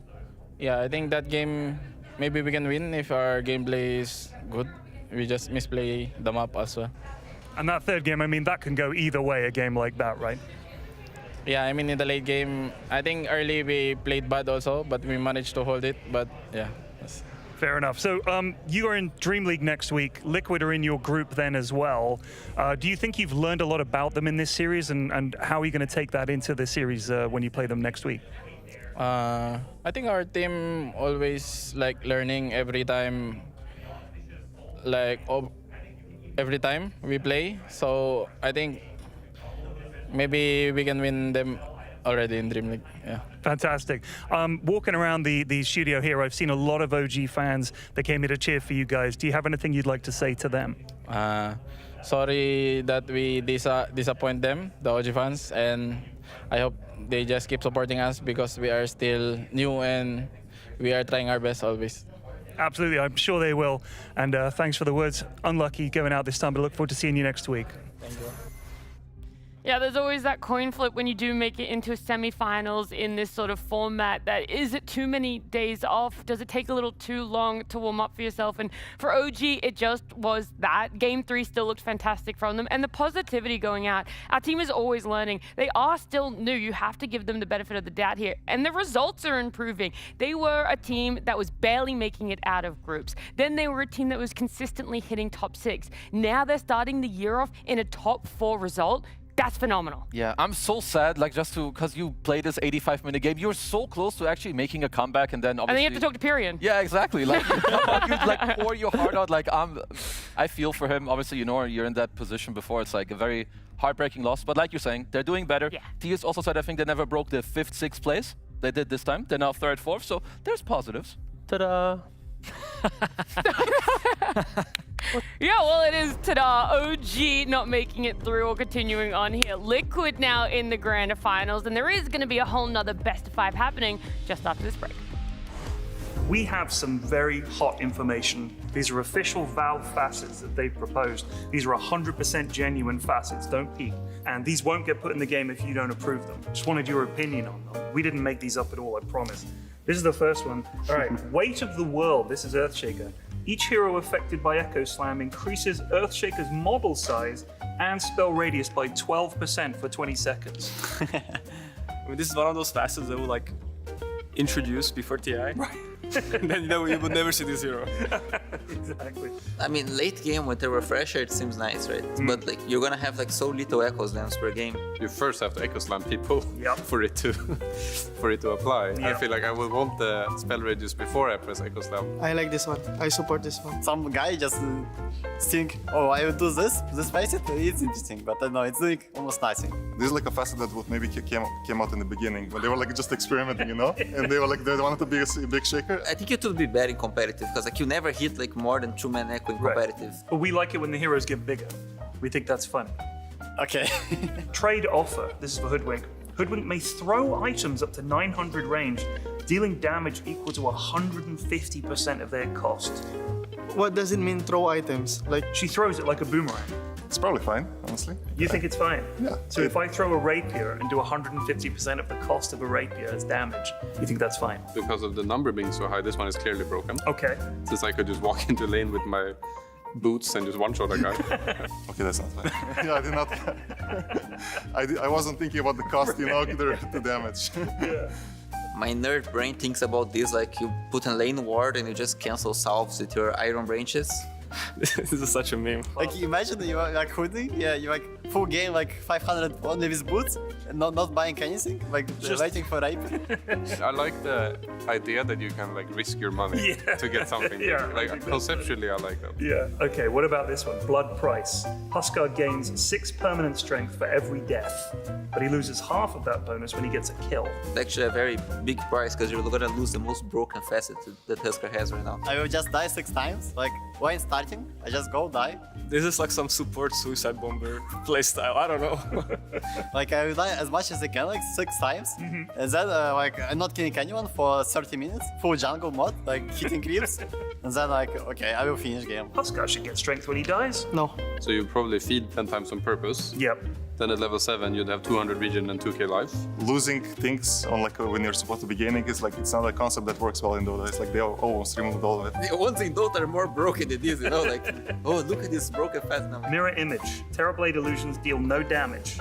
Yeah, I think that game, maybe we can win if our gameplay is good. We just misplay the map as well. And that 3rd game, I mean, that can go either way, a game like that, right? Yeah, I mean, in the late game, I think early we played bad also, but we managed to hold it. But yeah. Fair enough. So you are in Dream League next week. Liquid are in your group then as well. Do you think you've learned a lot about them in this series, and how are you going to take that into the series when you play them next week? I think our team always like learning every time, like every time we play. So I think maybe we can win them already in Dream League. Yeah. Fantastic. Walking around the studio here, I've seen a lot of OG fans that came here to cheer for you guys. Do you have anything you'd like to say to them? Sorry that we disappoint them, the OG fans, and I hope they just keep supporting us, because we are still new and we are trying our best always. Absolutely, I'm sure they will. And thanks for the words. Unlucky going out this time, but I look forward to seeing you next week. Thank you. Yeah, there's always that coin flip when you do make it into semifinals in this sort of format. That is it too many days off? Does it take a little too long to warm up for yourself? And for OG, it just was that. Game 3 still looked fantastic from them. And the positivity going out. Our team is always learning. They are still new. You have to give them the benefit of the doubt here. And the results are improving. They were a team that was barely making it out of groups. Then they were a team that was consistently hitting top 6. Now they're starting the year off in a top 4 result. That's phenomenal. Yeah, I'm so sad, like, just because you played this 85-minute game, you're so close to actually making a comeback, and then obviously... And then you have to talk to Pyrian. Yeah, exactly. Like, you like pour your heart out. Like, I feel for him. Obviously, you know, you're in that position before. It's like a very heartbreaking loss. But like you're saying, they're doing better. Yeah. TS also said, I think they never broke the 5th, 6th place. They did this time. They're now 3rd, 4th. So there's positives. Ta-da! Yeah, well, it is ta-da. OG not making it through or continuing on here. Liquid now in the grand finals, and there is going to be a whole nother best of 5 happening just after this break. We have some very hot information. These are official Valve facets that they've proposed. These are 100% genuine facets, don't peek. And these won't get put in the game if you don't approve them. Just wanted your opinion on them. We didn't make these up at all, I promise. This is the first one. All right, Weight of the World. This is Earthshaker. Each hero affected by Echo Slam increases Earthshaker's model size and spell radius by 12% for 20 seconds. I mean, this is one of those facets that will like introduce before TI. Right. And then you would never see this hero. Exactly. I mean, late game with the refresher, it seems nice, right? But like, you're gonna have like so little echo slams per game. You first have to echo slam people for it to apply. I feel like I would want the spell radius before I press echo slam. I like this one. I support this one. Some guy just think, oh, I will do this facet. It's interesting, but no, it's doing almost nothing. This is like a facet that would maybe came out in the beginning when they were like just experimenting, you know, and they were like they wanted to be a big shaker. I think it would be better in competitive because like you never hit like more than 2-man echo in competitive. But we like it when the heroes get bigger. We think that's funny. Okay. Trade offer. This is for Hoodwink. Hoodwink may throw items up to 900 range, dealing damage equal to 150% of their cost. What does it mean, throw items? Like she throws it like a boomerang. It's probably fine, honestly. You think it's fine? Yeah. So if I throw a rapier and do 150% of the cost of a rapier as damage, you think that's fine? Because of the number being so high, this one is clearly broken. Okay. Since I could just walk into lane with my boots and just one-shot a guy. Okay, that's not fine. Yeah, I did not. I wasn't thinking about the cost, you know, the damage. Yeah. My nerd brain thinks about this like you put a lane ward and you just cancel salves with your iron branches. This is such a meme. Like imagine you are like hoodie, yeah, you like full game like 500 on Navi's boots and not buying anything, like just waiting for rapier. I like the idea that you can like risk your money to get something. Yeah, like conceptually, I like that. Yeah. Okay, what about this one? Blood Price. Huskar gains 6 permanent strength for every death, but he loses half of that bonus when he gets a kill. It's actually a very big price because you're gonna lose the most broken facet that Huskar has right now. I will just die 6 times, like when starting, I just go die. This is like some support suicide bomber playstyle. I don't know. Like I will die as much as I can, like 6 times, and then like I'm not killing anyone for 30 minutes, full jungle mod, like hitting creeps, and then like okay, I will finish game. Huskar should get strength when he dies. No. So you probably feed 10 times on purpose. Yep. Then at level 7, you'd have 200 regen and 2k life. Losing things on like when you're supposed to be gaining is like, it's not a concept that works well in Dota. It's like they almost removed all of it. The ones in Dota are more broken than this, you know, like, oh, look at this broken facet now. Mirror Image. Terrorblade illusions deal no damage,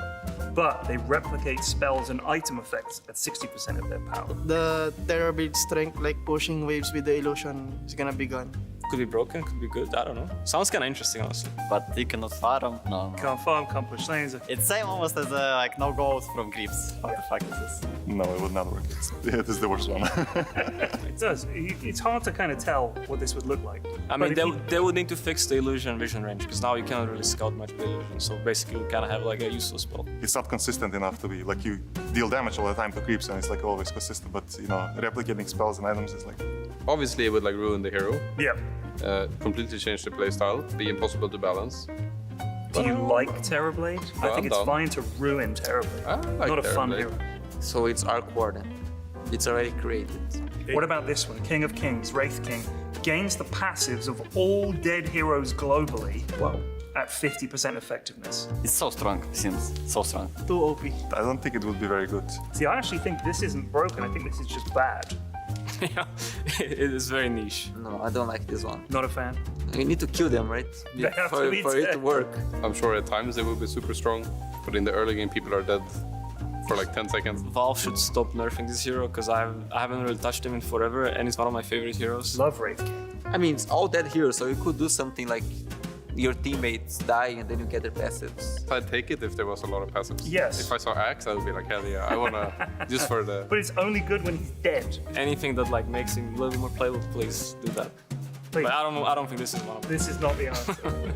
but they replicate spells and item effects at 60% of their power. The Terrorblade strength, like pushing waves with the illusion, is gonna be gone. Could be broken, could be good, I don't know. Sounds kind of interesting, honestly. But you cannot farm, no. Can't farm, can't push lanes. It's same almost as like no goals from creeps. What the fuck is this? No, it would not work. It is the worst one. It does. It's hard to kind of tell what this would look like. I mean, they would need to fix the illusion vision range because now you cannot really scout much with illusion. So basically, you kind of have like a useless spell. It's not consistent enough to be like you deal damage all the time to creeps and it's like always consistent. But you know, replicating spells and items is like. Obviously, it would like ruin the hero. Yeah. Completely change the playstyle, be impossible to balance. Do you like Terrorblade? I think it's fine to ruin Terrorblade. Like Not a fun Terrorblade. hero. So it's Arc Warden. It's already created. What about this one? King of Kings, Wraith King, gains the passives of all dead heroes globally. Wow. At 50% effectiveness. It's so strong, seems so strong. Too OP. I don't think it would be very good. See, I actually think this isn't broken. I think this is just bad. Yeah, it is very niche. No, I don't like this one. Not a fan. You need to kill them, right? They have for to be it to dead. work. I'm sure at times they will be super strong, but in the early game, people are dead for like 10 seconds. Valve should stop nerfing this hero because I haven't really touched him in forever, and he's one of my favorite heroes. Love Wraith King. I mean, it's all dead heroes, so you could do something like your teammates die and then you get their passives. I'd take it if there was a lot of passives. Yes. If I saw Axe, I would be like, hell yeah, I wanna just for the. But it's only good when he's dead. Anything that like makes him a little bit more playable, please do that. Please. But I don't think this is one of them. This is not the answer.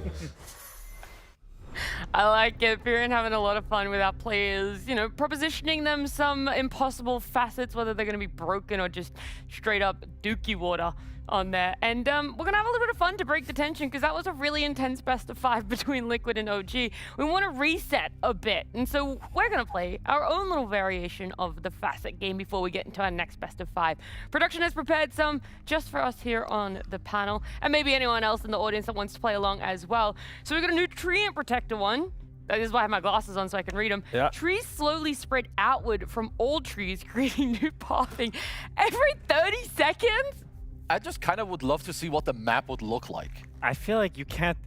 I like it. Viren having a lot of fun with our players, you know, propositioning them some impossible facets, whether they're going to be broken or just straight up dookie water on there. And we're going to have a little bit of fun to break the tension because that was a really intense best of 5 between Liquid and OG. We want to reset a bit. And so we're going to play our own little variation of the facet game before we get into our next best of 5. Production has prepared some just for us here on the panel and maybe anyone else in the audience that wants to play along as well. So we've got a nutrient protector one. That is why I have my glasses on so I can read them. Yeah. Trees slowly spread outward from old trees, creating new pathing every 30 seconds. I just kind of would love to see what the map would look like. I feel like you can't,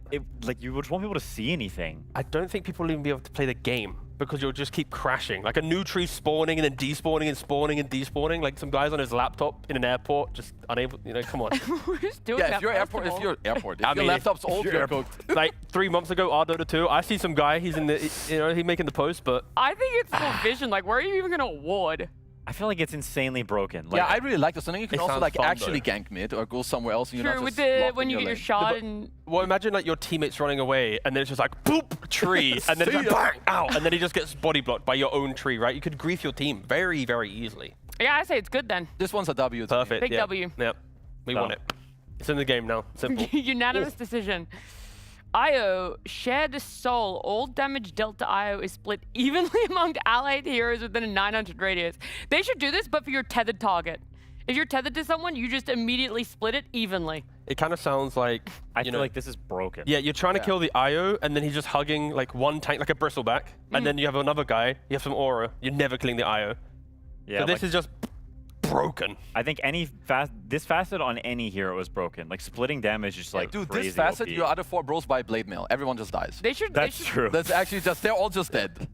like you would want people to see anything. I don't think people will even be able to play the game because you'll just keep crashing. Like a new tree spawning and then despawning and spawning and despawning. Like some guys on his laptop in an airport just unable, you know, come on. Who's doing Yeah, that if your laptop's old, you're cooked. Like 3 months ago, our Dota 2, I see some guy, he's in the, you know, he's making the post, but. I think it's more vision. Like, where are you even going to ward? I feel like it's insanely broken. Like, Yeah, I really like this. I think you can It also sounds like fun, actually though. gank mid or go somewhere else. And you're True, not with just the locked when in you your get your lane. shot but- and Well, imagine like your teammates running away and then it's just like, boop, tree, and then it's like, bang, ow, and then he just gets body blocked by your own tree, right? You could grief your team very, very easily. yeah, I say it's good then. This one's a W. to me. Perfect. Big yeah. W. Yep. We No. won it. It's in the game now. Simple. Unanimous decision. IO, shared a soul. All damage dealt to IO is split evenly among allied heroes within a 900 radius. They should do this, but for your tethered target. If you're tethered to someone, you just immediately split it evenly. It kind of sounds like, I feel like this is broken. Yeah, you're trying to kill the IO, and then he's just hugging like one tank, like a bristleback, and then you have another guy, you have some aura, you're never killing the IO. Yeah, so this is just broken. I think this facet on any hero is broken. Like splitting damage is just like dude, crazy this facet, OP. your other 4 bros by blade mail. Everyone just dies. They should. That's true. That's actually just, they're all just dead.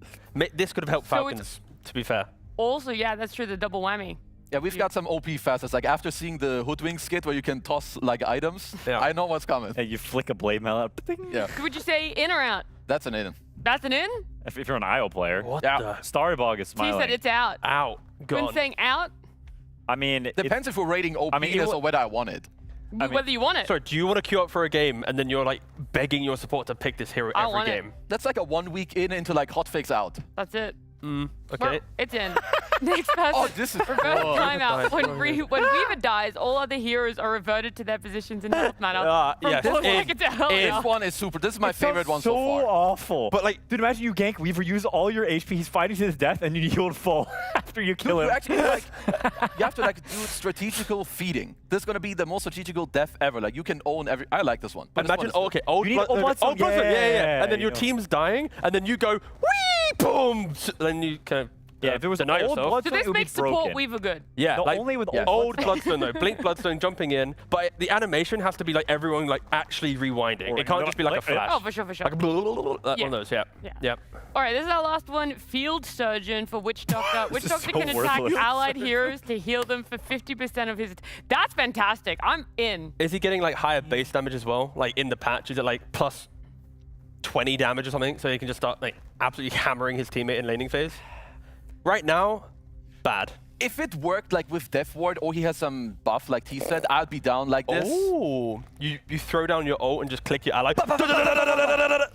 This could have helped Falcons, to be fair. Also, yeah, that's true, the double whammy. Yeah, we've got some OP facets. Like after seeing the Hoodwink skit where you can toss like items, I know what's coming. Yeah, you flick a blade mail out. Yeah, Would you say in or out? that's an in. That's an in? If you're an IO player. What yeah. Starrybog is He smiling. said it's out. Out. Been Gone. saying out, I mean, Depends if we're rating OP or whether I want it. whether you want it. Sorry, do you want to queue up for a game and then you're like begging your support to pick this hero I every want it. game? That's like a 1 week in into like hotfix out. That's it. Okay. Well, it's in. Next person. Oh, this is reverse timeout. When Weaver dies, all other heroes are reverted to their positions in health manner. Yes, This one is super. This is my favorite one so far. awful. But like, dude, imagine you gank Weaver, use all your HP, he's fighting to his death, and you healed full after you kill him. You actually like, you have to like do strategical feeding. This is gonna be the most strategical death ever. Like you can own every. I like this one. But imagine, this one is okay, old Bloodstone, yeah. And then your team's dying, and then you go, wee, boom, then you kind of. Yeah, if it was deny old yourself. Bloodstone, So this it would be makes support broken. Weaver good. Yeah, No, like, only with old Bloodstone though. Blink Bloodstone jumping in, but the animation has to be like everyone like actually rewinding. It can't just be like a flash. Oh, for sure, for sure. Like one of those, yeah. All right, this is our last one. Field Surgeon for Witch Doctor. Witch Doctor so can attack worthless. allied heroes to heal them for 50% of his. That's fantastic. I'm in. Is he getting like higher base damage as well? Like in the patch, is it like plus 20 damage or something? So he can just start like absolutely hammering his teammate in laning phase? Right now, bad. If it worked like with Death Ward or he has some buff like he said, I'd be down like this. Oh, you throw down your ult and just click your ally.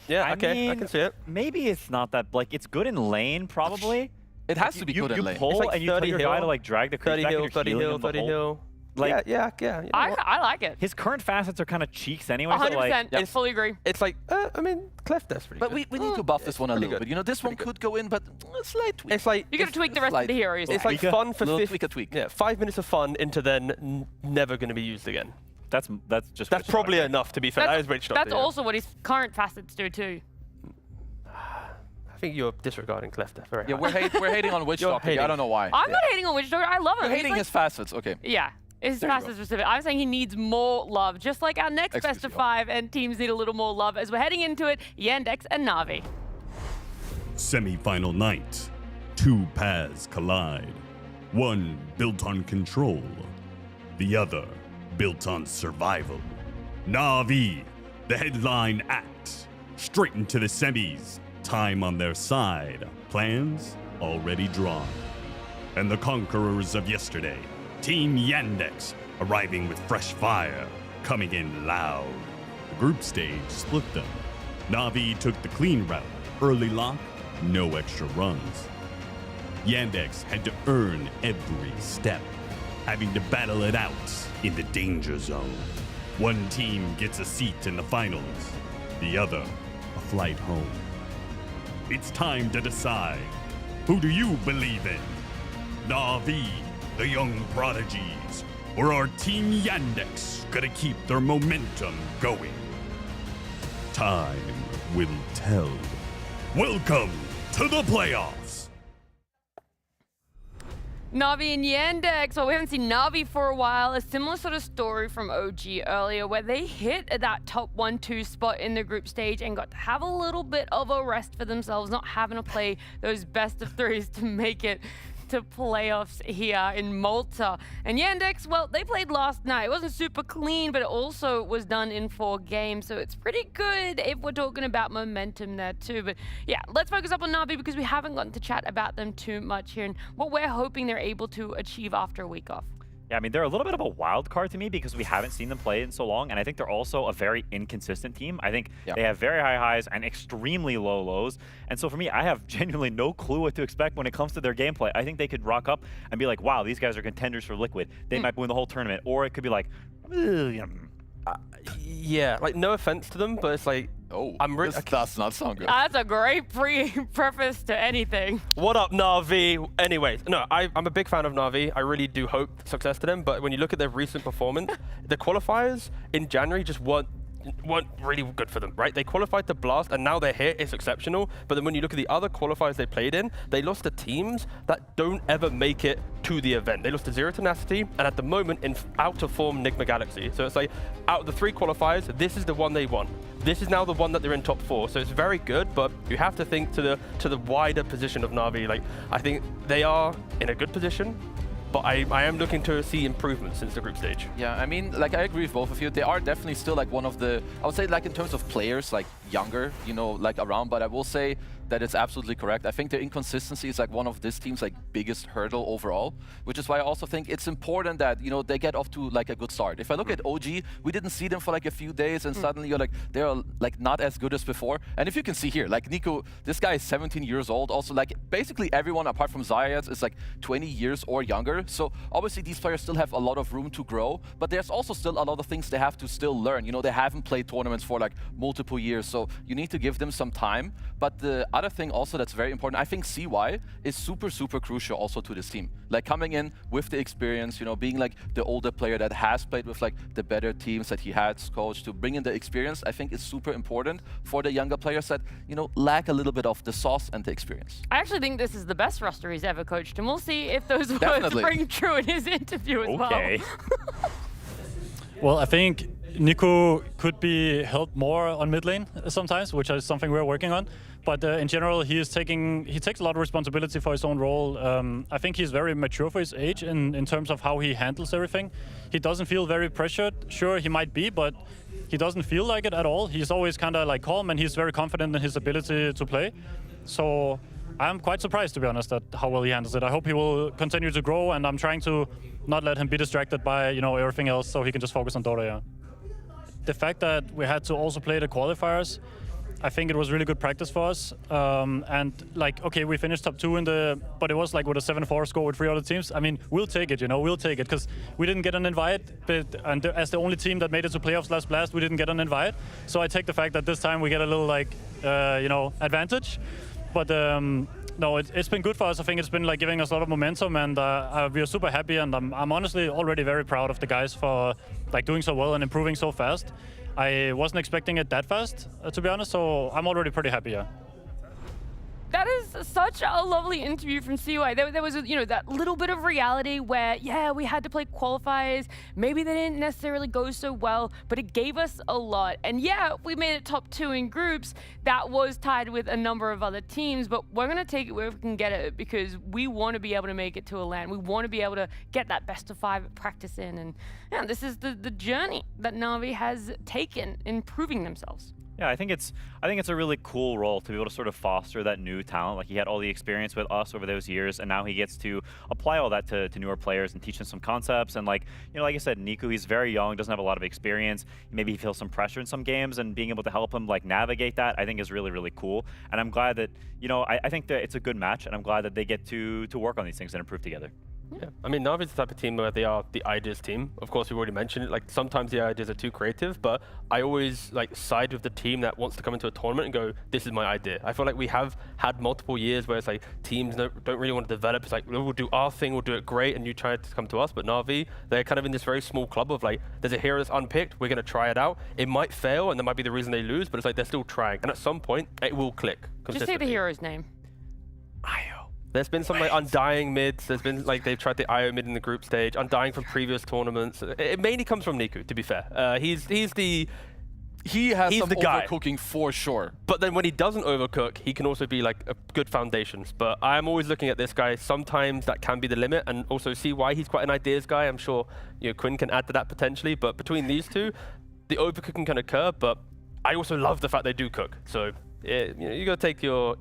Yeah, okay, I can see it. Maybe it's not that, like, it's good in lane, probably. It has to be good in lane. You pull It's like and you tell your guy to like drag the creep 30 back heal, and 30 you're heal, healing him the 30 whole- heal. Like, yeah. You know what? I like it. his current facets are kind of cheeks anyway. 100%. So like, I fully agree. It's like, I mean, Clef Death's pretty But good. we need to buff this one a pretty little good. bit. You know, this one could go in, but a slight tweak. It's like You got to tweak the rest of the heroes. it's like fun for Little 50, tweak. Yeah, 5 minutes of fun into then never going to be used again. that's just That's Witch probably Doctor. enough, to be fair. That is Witch Doctor. That's also what his current facets do too. I think you're disregarding Clef Death very Yeah, high. we're hating on Witch You're Doctor. hating. I don't know why. I'm not hating on Witch Doctor. I love him. You're He's hating like- his facets. Okay. Yeah. His There you facets go. specific. I'm saying he needs more love, just like our next Excuse best of you. 5, and teams need a little more love as we're heading into it. Yandex and Navi. Semi-final night. 2 paths collide. One built on control, the other built on survival. NAVI, the headline act, straight into the semis. Time on their side, plans already drawn. And the conquerors of yesterday, Team Yandex, arriving with fresh fire, coming in loud. The group stage split them. NAVI took the clean route, early lock, no extra runs. Yandex had to earn every step, having to battle it out in the danger zone. One team gets a seat in the finals, the other a flight home. It's time to decide. Who do you believe in? NAVI, the young prodigies, or our Team Yandex gonna keep their momentum going? Time will tell. Welcome to the playoffs. Navi and Yandex. Well, we haven't seen Navi for a while. A similar sort of story from OG earlier where they hit that top 1-2 spot in the group stage and got to have a little bit of a rest for themselves, not having to play those best of 3s to make it to playoffs here in Malta. And Yandex, well, they played last night. It wasn't super clean, but it also was done in 4 games, so it's pretty good if we're talking about momentum there too. But yeah, let's focus up on Navi because we haven't gotten to chat about them too much here and what we're hoping they're able to achieve after a week off. Yeah, I mean, they're a little bit of a wild card to me because we haven't seen them play in so long, and I think they're also a very inconsistent team. I think they have very high highs and extremely low lows, and so for me, I have genuinely no clue what to expect when it comes to their gameplay. I think they could rock up and be like, wow, these guys are contenders for Liquid. They might win the whole tournament, or it could be like, yeah, like no offense to them, but it's like Oh, this does not sound good. That's a great preface to anything. What up, NAVI? Anyways, no, I'm a big fan of NAVI. I really do hope success to them, but when you look at their recent performance, the qualifiers in January just weren't really good for them, right? They qualified to Blast, and now they're here. It's exceptional. But then when you look at the other qualifiers they played in, they lost to teams that don't ever make it to the event. They lost to Zero Tenacity, and at the moment, out of form, Nigma Galaxy. So it's like, out of the 3 qualifiers, this is the one they won. This is now the one that they're in top 4. So it's very good, but you have to think to the wider position of Navi. Like, I think they are in a good position, but I am looking to see improvements since the group stage. Yeah, I mean, like, I agree with both of you. They are definitely still like one of the, I would say, like, in terms of players, like younger, you know, like around, but I will say that it's absolutely correct. I think their inconsistency is like one of this team's like biggest hurdle overall, which is why I also think it's important that, you know, they get off to like a good start. If I look at OG, we didn't see them for like a few days, and suddenly you're like, they're like not as good as before. And if you can see here, like Nico, this guy is 17 years old. Also, like, basically everyone apart from Zayas is like 20 years or younger. So obviously these players still have a lot of room to grow, but there's also still a lot of things they have to still learn. You know, they haven't played tournaments for like multiple years, so you need to give them some time. But the other thing also that's very important, I think CY is super, super crucial also to this team. Like, coming in with the experience, you know, being like the older player that has played with like the better teams that he has coached, to bring in the experience, I think is super important for the younger players that, you know, lack a little bit of the sauce and the experience. I actually think this is the best roster he's ever coached, and we'll see if those words ring true in his interview as well. Well, I think Nico could be helped more on mid lane sometimes, which is something we're working on. But in general, he takes a lot of responsibility for his own role. I think he's very mature for his age in terms of how he handles everything. He doesn't feel very pressured. Sure, he might be, but he doesn't feel like it at all. He's always kind of like calm, and he's very confident in his ability to play. So I'm quite surprised, to be honest, at how well he handles it. I hope he will continue to grow, and I'm trying to not let him be distracted by, you know, everything else, so he can just focus on Dota. Yeah. The fact that we had to also play the qualifiers, I think it was really good practice for us. And like, okay, we finished top 2 but it was like with a 7-4 score with 3 other teams. I mean, we'll take it, you know, we'll take it, because we didn't get an invite, and as the only team that made it to playoffs last Blast, we didn't get an invite. So I take the fact that this time we get a little like, you know, advantage. But no, it's been good for us. I think it's been like giving us a lot of momentum, and we are super happy. And I'm honestly already very proud of the guys for like doing so well and improving so fast. I wasn't expecting it that fast, to be honest. So I'm already pretty happy. Yeah. That is such a lovely interview from CY. There was, you know, that little bit of reality where, yeah, we had to play qualifiers. Maybe they didn't necessarily go so well, but it gave us a lot. And yeah, we made it top 2 in groups. That was tied with a number of other teams, but we're going to take it where we can get it, because we want to be able to make it to a LAN. We want to be able to get that best of 5 practice in. And yeah, this is the journey that Navi has taken in proving themselves. Yeah, I think it's a really cool role to be able to sort of foster that new talent. Like, he had all the experience with us over those years, and now he gets to apply all that to newer players and teach them some concepts. And like, you know, like I said, Nico, he's very young, doesn't have a lot of experience. Maybe he feels some pressure in some games, and being able to help him like navigate that, I think is really, really cool. And I'm glad that, you know, I think that it's a good match, and I'm glad that they get to work on these things and improve together. Yeah, I mean, Navi's the type of team where they are the ideas team. Of course, we've already mentioned it. Like, sometimes the ideas are too creative, but I always like side with the team that wants to come into a tournament and go, this is my idea. I feel like we have had multiple years where it's like teams don't really want to develop. It's like, we'll do our thing, we'll do it great, and you try to come to us. But Navi, they're kind of in this very small club of like, there's a hero that's unpicked, we're going to try it out. It might fail, and that might be the reason they lose, but it's like they're still trying. And at some point, it will click. Just say the hero's name. There's been some like Undying mids. There's been like they've tried the IO mid in the group stage. Undying from previous tournaments. It mainly comes from Niku, to be fair. He has some overcooking for sure. But then when he doesn't overcook, he can also be like a good foundations. But I'm always looking at this guy. Sometimes that can be the limit, and also see why he's quite an ideas guy. I'm sure, you know, Quinn can add to that potentially. But between these two, the overcooking can occur. But I also love the fact they do cook. So you know, you gotta pick your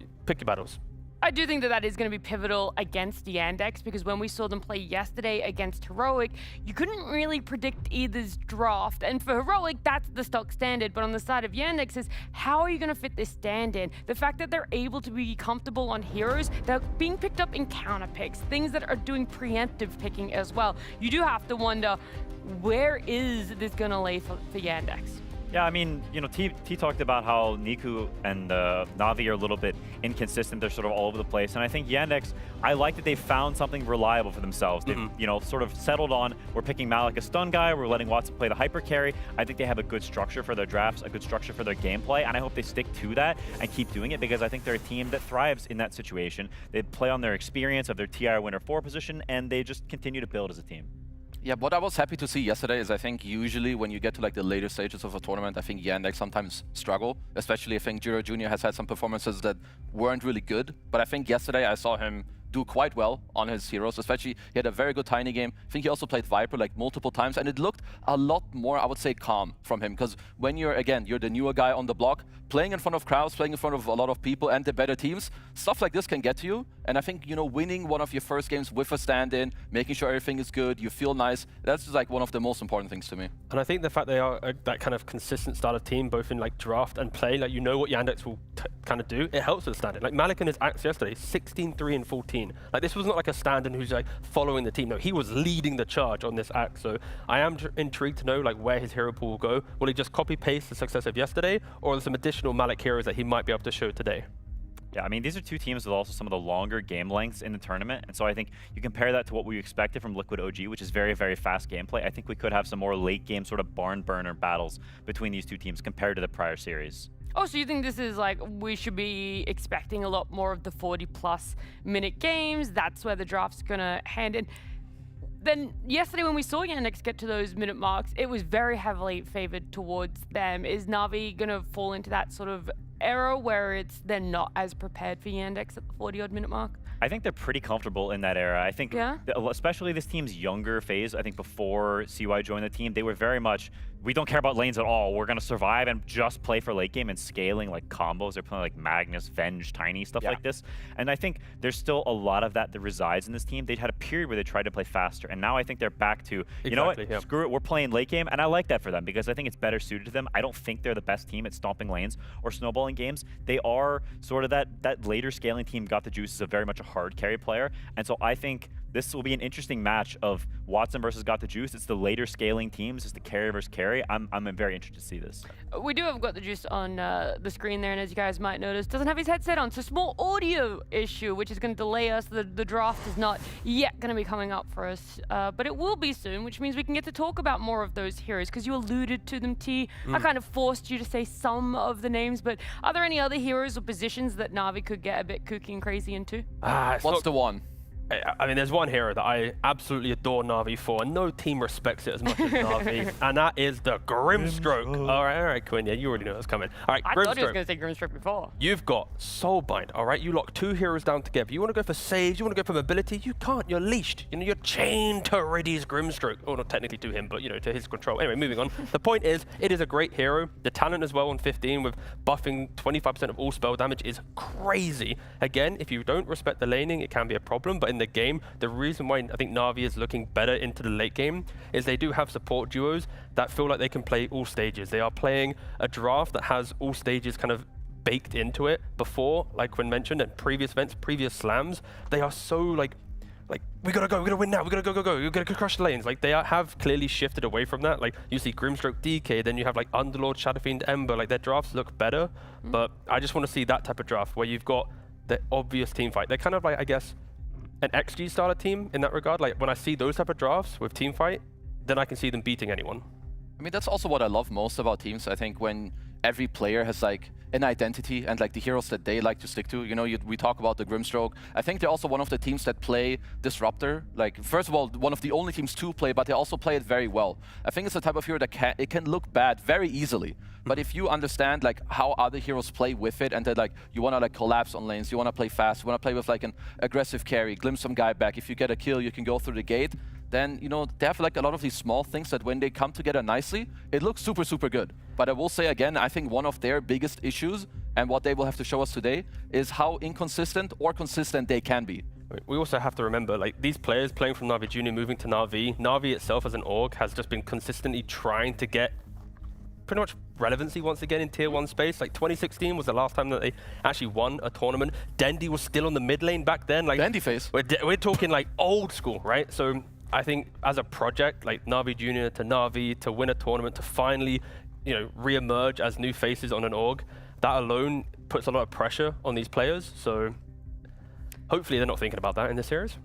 battles. I do think that is going to be pivotal against Yandex, because when we saw them play yesterday against Heroic, you couldn't really predict either's draft. And for Heroic, that's the stock standard. But on the side of Yandex is, how are you going to fit this stand in? The fact that they're able to be comfortable on heroes, they're being picked up in counter picks, things that are doing preemptive picking as well. You do have to wonder, where is this going to lay for Yandex? Yeah, I mean, you know, T talked about how Niku and NAVI are a little bit inconsistent. They're sort of all over the place. And I think Yandex, I like that they found something reliable for themselves. They've, you know, sort of settled on, we're picking Malik a stun guy, we're letting Watson play the hyper carry. I think they have a good structure for their drafts, a good structure for their gameplay, and I hope they stick to that and keep doing it because I think they're a team that thrives in that situation. They play on their experience of their TI winner 4 position, and they just continue to build as a team. Yeah, what I was happy to see yesterday is I think usually when you get to like the later stages of a tournament, I think Yandex sometimes struggle. Especially I think Jiro Jr. has had some performances that weren't really good. But I think yesterday I saw him do quite well on his heroes, especially he had a very good Tiny game. I think he also played Viper like multiple times, and it looked a lot more, I would say, calm from him. Because when you're, again, you're the newer guy on the block, playing in front of crowds, playing in front of a lot of people and the better teams, stuff like this can get to you. And I think, you know, winning one of your first games with a stand-in, making sure everything is good, you feel nice, that's just like one of the most important things to me. And I think the fact they are that kind of consistent style of team, both in like draft and play, like you know what Yandex will kind of do, it helps with the stand-in. Like Malik in his acts yesterday, 16-3 and 14. Like this was not like a stand-in who's like following the team. No, he was leading the charge on this act. So I am intrigued to know like where his hero pool will go. Will he just copy-paste the success of yesterday, or are there some additional Malik heroes that he might be able to show today? Yeah, I mean, these are two teams with also some of the longer game lengths in the tournament. And so I think you compare that to what we expected from Liquid OG, which is very, very fast gameplay. I think we could have some more late game sort of barn burner battles between these two teams compared to the prior series. Oh, so you think this is like, we should be expecting a lot more of the 40+ minute games? That's where the draft's gonna hand in. Then yesterday when we saw Yandex get to those minute marks, it was very heavily favored towards them. Is NAVI gonna fall into that sort of era where they're not as prepared for Yandex at the 40-odd minute mark? I think they're pretty comfortable in that era. I think, especially this team's younger phase, I think before CY joined the team, they were very much, we don't care about lanes at all. We're going to survive and just play for late game and scaling like combos. They're playing like Magnus, Venge, Tiny, stuff like this. And I think there's still a lot of that resides in this team. They'd had a period where they tried to play faster. And now I think they're back to, you know what, screw it, we're playing late game. And I like that for them because I think it's better suited to them. I don't think they're the best team at stomping lanes or snowballing games. They are sort of that later scaling team. Got the Juice is very much a hard carry player. And so I think this will be an interesting match of Watson versus Got the Juice. It's the later scaling teams. It's the carry versus carry. I'm very interested to see this. We do have Got the Juice on the screen there, and as you guys might notice, doesn't have his headset on. So small audio issue, which is going to delay us. The draft is not yet going to be coming up for us, but it will be soon, which means we can get to talk about more of those heroes, because you alluded to them, T. I kind of forced you to say some of the names, but are there any other heroes or positions that NAVI could get a bit kooky and crazy into? What's the one? I mean, there's one hero that I absolutely adore NAVI for, and no team respects it as much as NAVI, and that is the Grimstroke. All right, Quinn, yeah, you already know what's coming. All right, I thought he was going to say Grimstroke before. You've got Soulbind, all right? You lock two heroes down together. You want to go for saves, you want to go for mobility, you can't, you're leashed. You know, you're chained to Riddy's Grimstroke. Oh, not technically to him, but, you know, to his control. Anyway, moving on. The point is, it is a great hero. The talent as well on 15 with buffing 25% of all spell damage is crazy. Again, if you don't respect the laning, it can be a problem, but in the game, the reason why I think NAVI is looking better into the late game is they do have support duos that feel like they can play all stages. They are playing a draft that has all stages kind of baked into it before, like Quinn mentioned, at previous events, previous slams. They are so like we gotta go, we gotta win now, we gotta go, we gotta crush the lanes. Like they have clearly shifted away from that. Like you see Grimstroke DK, then you have like Underlord, Shadowfiend, Ember. Like their drafts look better, but I just want to see that type of draft where you've got the obvious team fight. They're kind of like, I guess, an XG style of team in that regard. Like when I see those type of drafts with team fight, then I can see them beating anyone. I mean, that's also what I love most about teams. I think when every player has like an identity and like the heroes that they like to stick to. You know, we talk about the Grimstroke. I think they're also one of the teams that play Disruptor. Like, first of all, one of the only teams to play, but they also play it very well. I think it's the type of hero that it can look bad very easily. But if you understand like how other heroes play with it, and that like you want to like collapse on lanes, you want to play fast, you want to play with like an aggressive carry, glimpse some guy back. If you get a kill, you can go through the gate. Then, you know, they have like a lot of these small things that when they come together nicely, it looks super, super good. But I will say again, I think one of their biggest issues and what they will have to show us today is how inconsistent or consistent they can be. We also have to remember, like, these players playing from NAVI Junior moving to NAVI, NAVI itself as an org has just been consistently trying to get pretty much relevancy once again in tier 1 space. Like 2016 was the last time that they actually won a tournament. Dendi was still on the mid lane back then. Like Dendi face. We're talking like old school, right? So I think as a project, like NAVI Junior to NAVI to win a tournament, to finally re-emerge as new faces on an org, that alone puts a lot of pressure on these players. So hopefully they're not thinking about that in this series.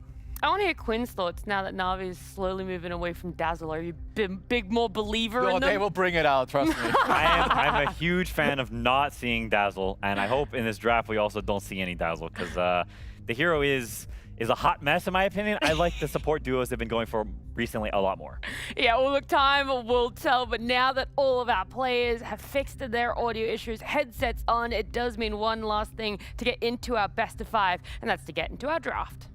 I want to hear Quinn's thoughts now that Navi is slowly moving away from Dazzle. Are you a big more believer in them? They will bring it out, trust me. I'm a huge fan of not seeing Dazzle, and I hope in this draft we also don't see any Dazzle, because the hero is a hot mess in my opinion. I like the support duos they've been going for recently a lot more. Yeah, well, look, time will tell, but now that all of our players have fixed their audio issues, headsets on, it does mean one last thing to get into our best of 5, and that's to get into our draft.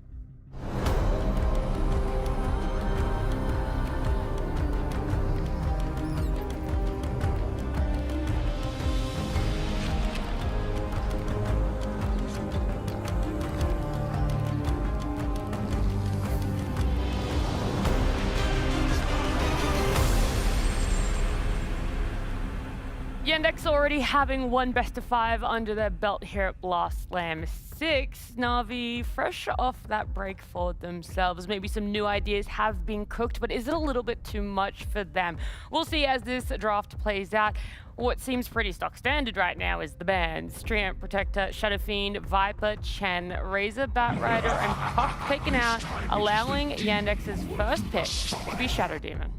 Yandex already having one best of 5 under their belt here at Blast Slam 6. Navi fresh off that break for themselves. Maybe some new ideas have been cooked, but is it a little bit too much for them? We'll see as this draft plays out. What seems pretty stock standard right now is the bans: Treant, Protector, Shadow Fiend, Viper, Chen, Razor, Batrider, and Puck taken out, allowing Yandex's first pick to be Shadow Demon.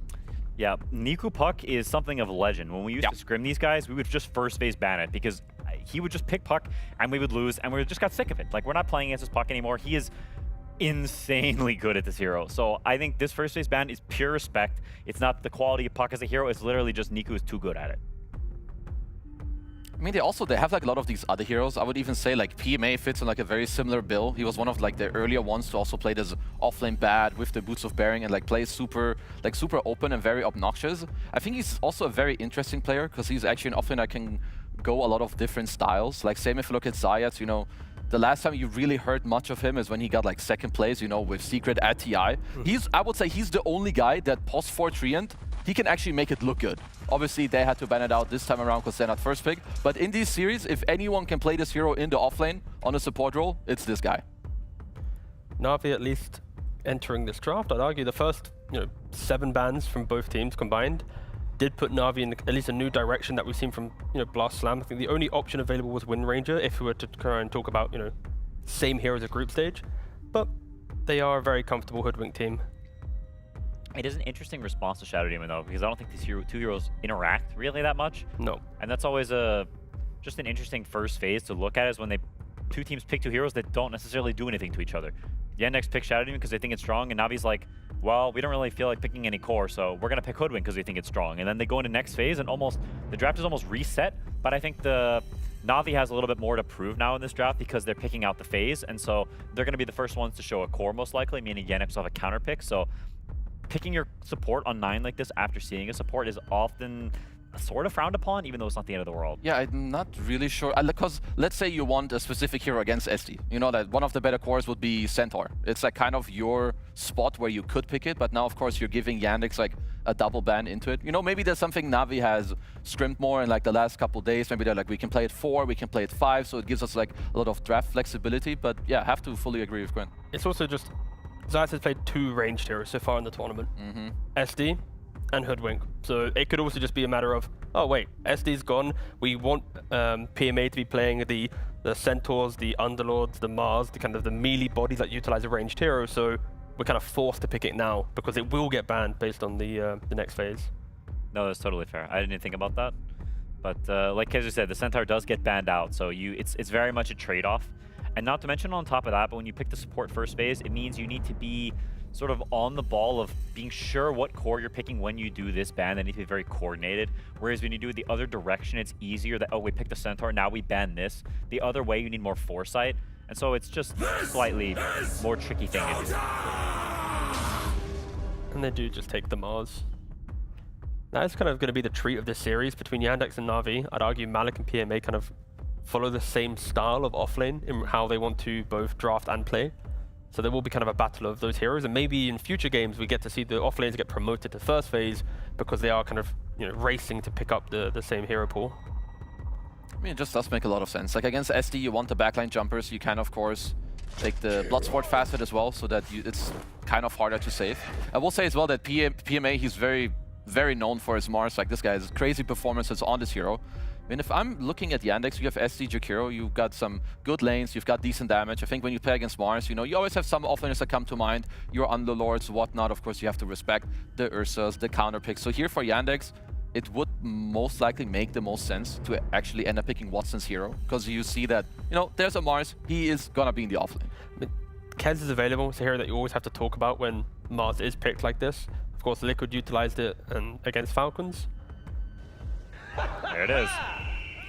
Yeah, Niku Puck is something of a legend. When we used to scrim these guys, we would just first phase ban it because he would just pick Puck and we would lose, and we just got sick of it. Like, we're not playing against this Puck anymore. He is insanely good at this hero. So I think this first phase ban is pure respect. It's not the quality of Puck as a hero, it's literally just Niku is too good at it. I mean, they have like a lot of these other heroes. I would even say like PMA fits in like a very similar bill. He was one of like the earlier ones to also play this offlane bad with the Boots of Bearing and like play super open and very obnoxious. I think he's also a very interesting player because he's actually an offlane that can go a lot of different styles. Like same if you look at Zayat, you know, the last time you really heard much of him is when he got like second place, you know, with Secret at TI. I would say he's the only guy that post 4 Treant, he can actually make it look good. Obviously, they had to ban it out this time around because they're not first pick. But in these series, if anyone can play this hero in the offlane on a support role, it's this guy. Navi at least entering this draft, I'd argue the first 7 bans from both teams combined did put Navi in at least a new direction that we've seen from Blast Slam. I think the only option available was Wind Ranger if we were to try and talk about same hero as a group stage. But they are a very comfortable Hoodwink team. It is an interesting response to Shadow Demon though, because I don't think these two heroes interact really that much. No. And that's always just an interesting first phase to look at, is when two teams pick 2 heroes that don't necessarily do anything to each other. Yandex picks Shadow Demon because they think it's strong, and Navi's like, well, we don't really feel like picking any core, so we're gonna pick Hoodwink because we think it's strong. And then they go into next phase and the draft is almost reset, but I think the Navi has a little bit more to prove now in this draft because they're picking out the phase, and so they're gonna be the first ones to show a core most likely, meaning Yandex will have a counter pick. So picking your support on 9 like this after seeing a support is often sort of frowned upon, even though it's not the end of the world. Yeah, I'm not really sure. Because let's say you want a specific hero against SD. You know that one of the better cores would be Centaur. It's like kind of your spot where you could pick it, but now of course you're giving Yandex like a double ban into it. You know, maybe there's something Navi has scrimmed more in like the last couple days. Maybe they're like, we can play it 4, we can play it 5, so it gives us like a lot of draft flexibility. But yeah, have to fully agree with Gwen. It's also just Zayat has played 2 ranged heroes so far in the tournament. SD and Hoodwink. So it could also just be a matter of, oh wait, SD's gone. We want PMA to be playing the Centaurs, the Underlords, the Mars, the kind of the melee bodies that utilize a ranged hero. So we're kind of forced to pick it now because it will get banned based on the next phase. No, that's totally fair. I didn't think about that. But like Kaiser said, the Centaur does get banned out, so it's very much a trade-off. And not to mention on top of that, but when you pick the support first phase, it means you need to be sort of on the ball of being sure what core you're picking when you do this ban. They need to be very coordinated. Whereas when you do it the other direction, it's easier that, oh, we picked the Centaur, now we ban this. The other way, you need more foresight. And so it's just slightly more tricky thing to do. And they do just take the Mars. That is kind of going to be the treat of this series between Yandex and Navi. I'd argue Malik and PMA kind of follow the same style of offlane in how they want to both draft and play. So there will be kind of a battle of those heroes, and maybe in future games we get to see the offlanes get promoted to first phase because they are kind of racing to pick up the same hero pool. I mean, it just does make a lot of sense. Like against SD, you want the backline jumpers. You can, of course, take the Bloodsport facet as well, so that it's kind of harder to save. I will say as well that PMA, he's very very known for his Mars. Like, this guy has crazy performances on this hero. I mean, if I'm looking at Yandex, you have SD Jakiro, you've got some good lanes, you've got decent damage. I think when you play against Mars, you know, you always have some offlaners that come to mind. Your Underlords, whatnot. Of course, you have to respect the Ursas, the counter picks. So here for Yandex, it would most likely make the most sense to actually end up picking Watson's hero, because you see that, you know, there's a Mars, he is gonna be in the offlane. Kez is available. It's a hero that you always have to talk about when Mars is picked like this. Of course, Liquid utilized it against Falcons. There it is.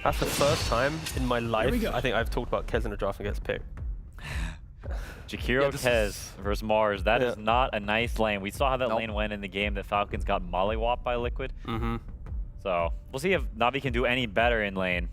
That's the first time in my life I think I've talked about Kez in a draft and gets picked. Jakiro Kez versus Mars. That is not a nice lane. We saw how that lane went in the game that Falcons got mollywopped by Liquid. So we'll see if NAVI can do any better in lane.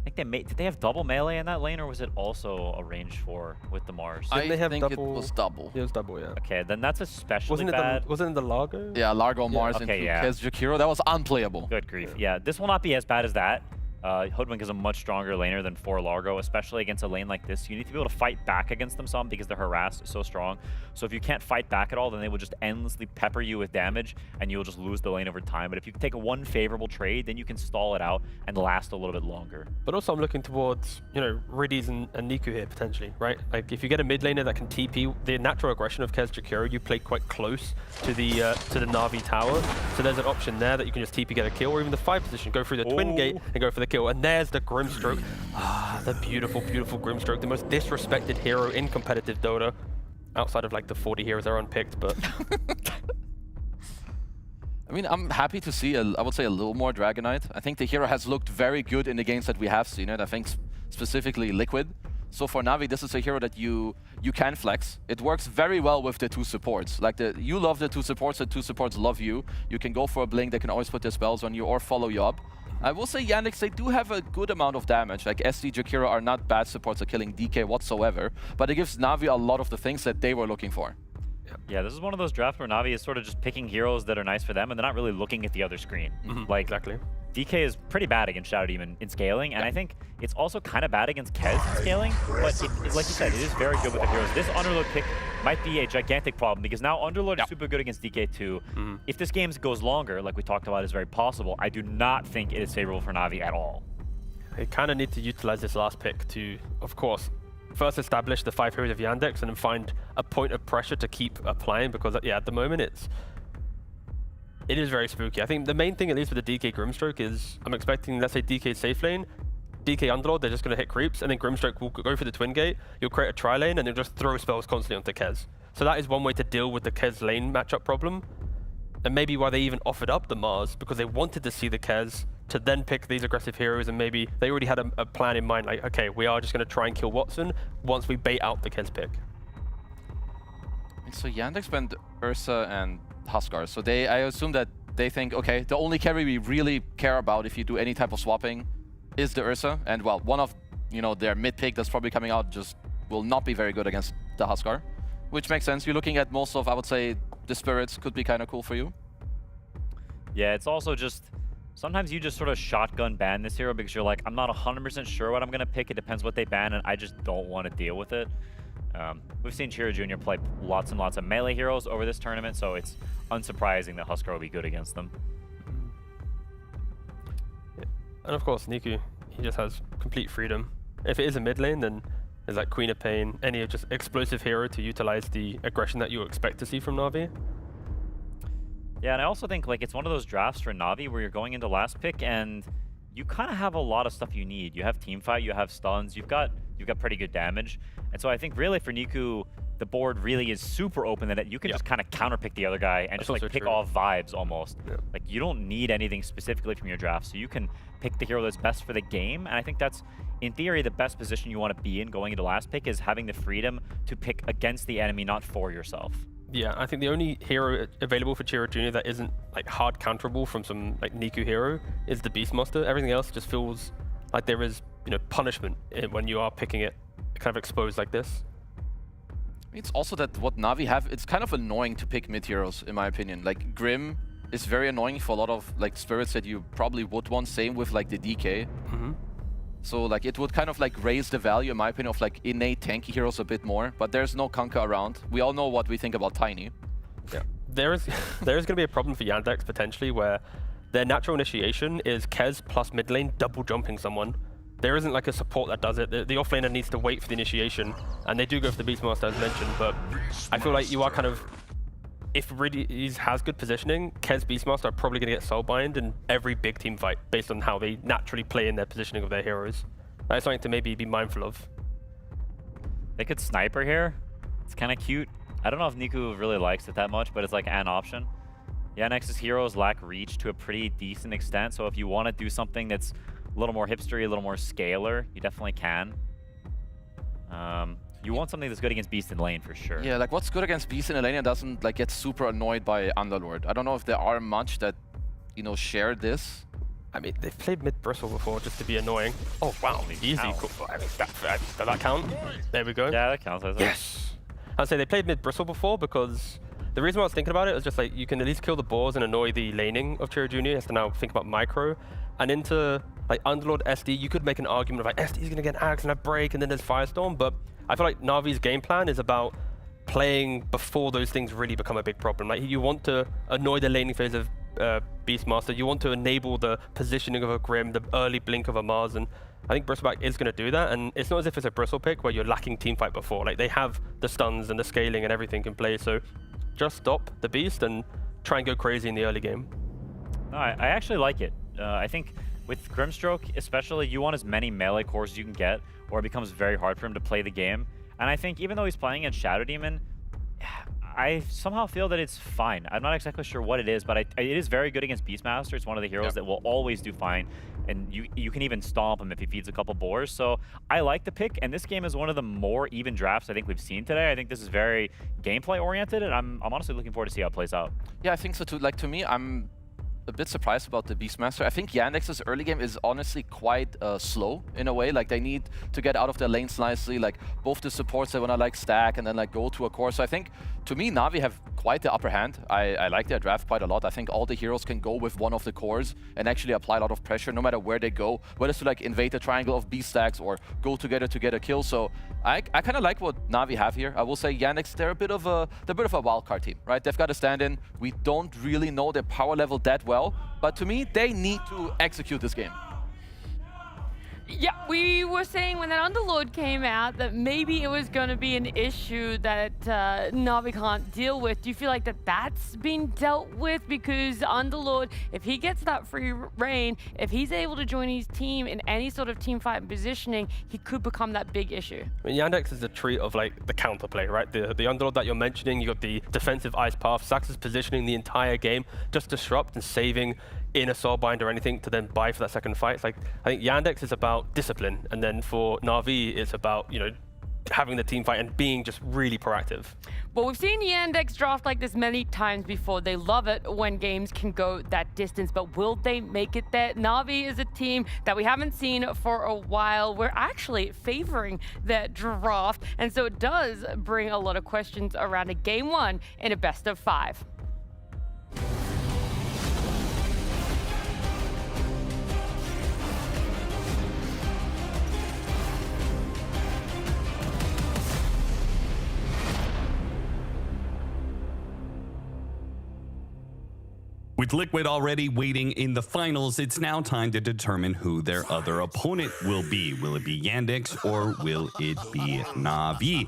I think did they have double melee in that lane, or was it also a range 4 with the Mars? I think it was double. It was double, yeah. Okay, then that's especially bad. Wasn't it the Largo? Yeah, Largo Mars into Kez Jakiro. That was unplayable. Good grief. Yeah, this will not be as bad as that. Hoodwink is a much stronger laner than 4 Largo, especially against a lane like this. You need to be able to fight back against them some because they're harassed so strong. So if you can't fight back at all, then they will just endlessly pepper you with damage, and you'll just lose the lane over time. But if you take one favorable trade, then you can stall it out and last a little bit longer. But also I'm looking towards, you know, Riddies and Niku here potentially, right? Like if you get a mid laner that can TP, the natural aggression of Kez Jakiro, you play quite close to the Navi tower. So there's an option there that you can just TP get a kill, or even the 5 position, go through the twin gate and go for the kill. And there's the Grimstroke. Ah, the beautiful, beautiful Grimstroke, the most disrespected hero in competitive Dota. Outside of like the 40 heroes that are unpicked, but I mean, I'm happy to see, I would say, a little more Dragonite. I think the hero has looked very good in the games that we have seen it. I think specifically Liquid. So for Navi, this is a hero that you can flex. It works very well with the 2 supports. Like you love the 2 supports, the 2 supports love you. You can go for a blink, they can always put their spells on you or follow you up. I will say Yandex, they do have a good amount of damage. Like SD Jakiro are not bad supports at killing DK whatsoever, but it gives Navi a lot of the things that they were looking for. Yeah, this is one of those drafts where Navi is sort of just picking heroes that are nice for them, and they're not really looking at the other screen. Like, exactly. DK is pretty bad against Shadow Demon in scaling, and I think it's also kind of bad against Kez in scaling, but like you said, it is very good with the heroes. This Underlord pick might be a gigantic problem, because now Underlord is super good against DK too. If this game goes longer, like we talked about is very possible, I do not think it is favorable for Navi at all. They kind of need to utilize this last pick to, of course, first establish the 5 heroes of Yandex and then find a point of pressure to keep applying, because yeah, at the moment it is very spooky. I think the main thing, at least with the DK Grimstroke, is I'm expecting, let's say DK safe lane, DK Underlord, they're just going to hit creeps, and then Grimstroke will go for the twin gate, you'll create a tri-lane, and they'll just throw spells constantly onto Kez. So that is one way to deal with the Kez lane matchup problem, and maybe why they even offered up the Mars, because they wanted to see the Kez to then pick these aggressive heroes, and maybe they already had a plan in mind, like, okay, we are just going to try and kill Watson once we bait out the Kez pick. So Yandex went Ursa and Huskar, so I assume that they think, okay, the only carry we really care about if you do any type of swapping is the Ursa, and well, one of, you know, their mid pick that's probably coming out just will not be very good against the Huskar, which makes sense. You're looking at most of, I would say, the Spirits could be kind of cool for you. Yeah, it's also just, sometimes you just sort of shotgun ban this hero because you're like, I'm not 100% sure what I'm going to pick. It depends what they ban, and I just don't want to deal with it. We've seen Chiro Jr. play lots and lots of melee heroes over this tournament, so it's unsurprising that Huskar will be good against them. And of course, Niku, he just has complete freedom. If it is a mid lane, then there's like Queen of Pain, any just explosive hero to utilize the aggression that you expect to see from Navi. Yeah, and I also think like it's one of those drafts for Navi where you're going into last pick and you kind of have a lot of stuff you need. You have teamfight, you have stuns, you've got pretty good damage. And so I think really for Niku, the board really is super open that you can just kind of counterpick the other guy and just like pick off vibes almost. Like you don't need anything specifically from your draft, so you can pick the hero that's best for the game. And I think that's, in theory, the best position you want to be in going into last pick is having the freedom to pick against the enemy, not for yourself. Yeah, I think the only hero available for Chiro Jr. that isn't like hard counterable from some like Niku hero is the Beastmaster. Everything else just feels like there is, you know, punishment when you are picking it kind of exposed like this. It's also that what Navi have, it's kind of annoying to pick mid heroes, in my opinion. Like Grim is very annoying for a lot of like spirits that you probably would want. Same with like the DK. So like it would kind of like raise the value, in my opinion, of like innate tanky heroes a bit more. But there's no Kunkka around. We all know what we think about Tiny. Yeah, there is going to be a problem for Yandex potentially where their natural initiation is Kez plus mid lane double jumping someone. There isn't like a support that does it. The offlaner needs to wait for the initiation, and they do go for the Beastmaster as mentioned, but I feel like you are kind of, if really has good positioning, Kez Beastmaster are probably going to get soulbind in every big team fight based on how they naturally play in their positioning of their heroes. That's something to maybe be mindful of. They could sniper here. It's kind of cute. I don't know if Niku really likes it that much, but it's like an option. Yandex's heroes lack reach to a pretty decent extent, so if you want to do something that's a little more hipstery, a little more scalar, you definitely can. You want something that's good against Beast in lane for sure. Yeah, like what's good against Beast in a lane and doesn't like get super annoyed by Underlord. I don't know if there are much that, you know, share this. I mean, they've played mid Bristle before just to be annoying. Oh wow, easy. Cool. I mean, does that count? There we go. Yeah, that counts. Yes. I'd say they played mid Bristle before because the reason why I was thinking about it was just like you can at least kill the boars and annoy the laning of Cherry Jr. He has to now think about micro. And into like Underlord SD, you could make an argument of like SD's gonna get an Axe and a break and then there's Firestorm, but I feel like Navi's game plan is about playing before those things really become a big problem. Like you want to annoy the laning phase of Beastmaster, you want to enable the positioning of a Grim, the early blink of a Mars, and I think Bristleback is going to do that, and it's not as if it's a Bristle pick where you're lacking teamfight before. Like they have the stuns and the scaling and everything in play, so just stop the Beast and try and go crazy in the early game. No, I actually like it. I think with Grimstroke especially, you want as many melee cores as you can get, or it becomes very hard for him to play the game. And I think even though he's playing against Shadow Demon, I somehow feel that it's fine. I'm not exactly sure what it is, but it is very good against Beastmaster. It's one of the heroes that will always do fine, and you can even stomp him if he feeds a couple boars. So I like the pick, and this game is one of the more even drafts I think we've seen today. I think this is very gameplay oriented, and I'm honestly looking forward to see how it plays out. Yeah, I think so too. Like to me, I'm a bit surprised about the Beastmaster. I think Yandex's early game is honestly quite slow in a way. Like they need to get out of their lanes nicely. Like both the supports, they want to like stack and then like go to a core. So I think to me, Navi have quite the upper hand. I like their draft quite a lot. I think all the heroes can go with one of the cores and actually apply a lot of pressure no matter where they go, whether it's to like invade the triangle of beast stacks or go together to get a kill. So I kind of like what Navi have here. I will say Yandex, they're a bit of a wildcard team, right? They've got a stand-in. We don't really know their power level that well, but to me, they need to execute this game. Yeah, we were saying when that Underlord came out that maybe it was going to be an issue that Navi can't deal with. Do you feel like that's been dealt with? Because Underlord, if he gets that free reign, if he's able to join his team in any sort of team fight and positioning, he could become that big issue. I mean, Yandex is a treat of like the counterplay, right? The Underlord that you're mentioning, you got the defensive ice path. Sax is positioning the entire game, just disrupt and saving in a soulbind or anything to then buy for that second fight. It's like, I think Yandex is about discipline, and then for Navi, it's about, you know, having the team fight and being just really proactive. Well, we've seen Yandex draft like this many times before. They love it when games can go that distance, but will they make it there? Navi is a team that we haven't seen for a while. We're actually favoring that draft, and so it does bring a lot of questions around a game one in a best of 5. With Liquid already waiting in the finals, it's now time to determine who their other opponent will be. Will it be Yandex or will it be Navi?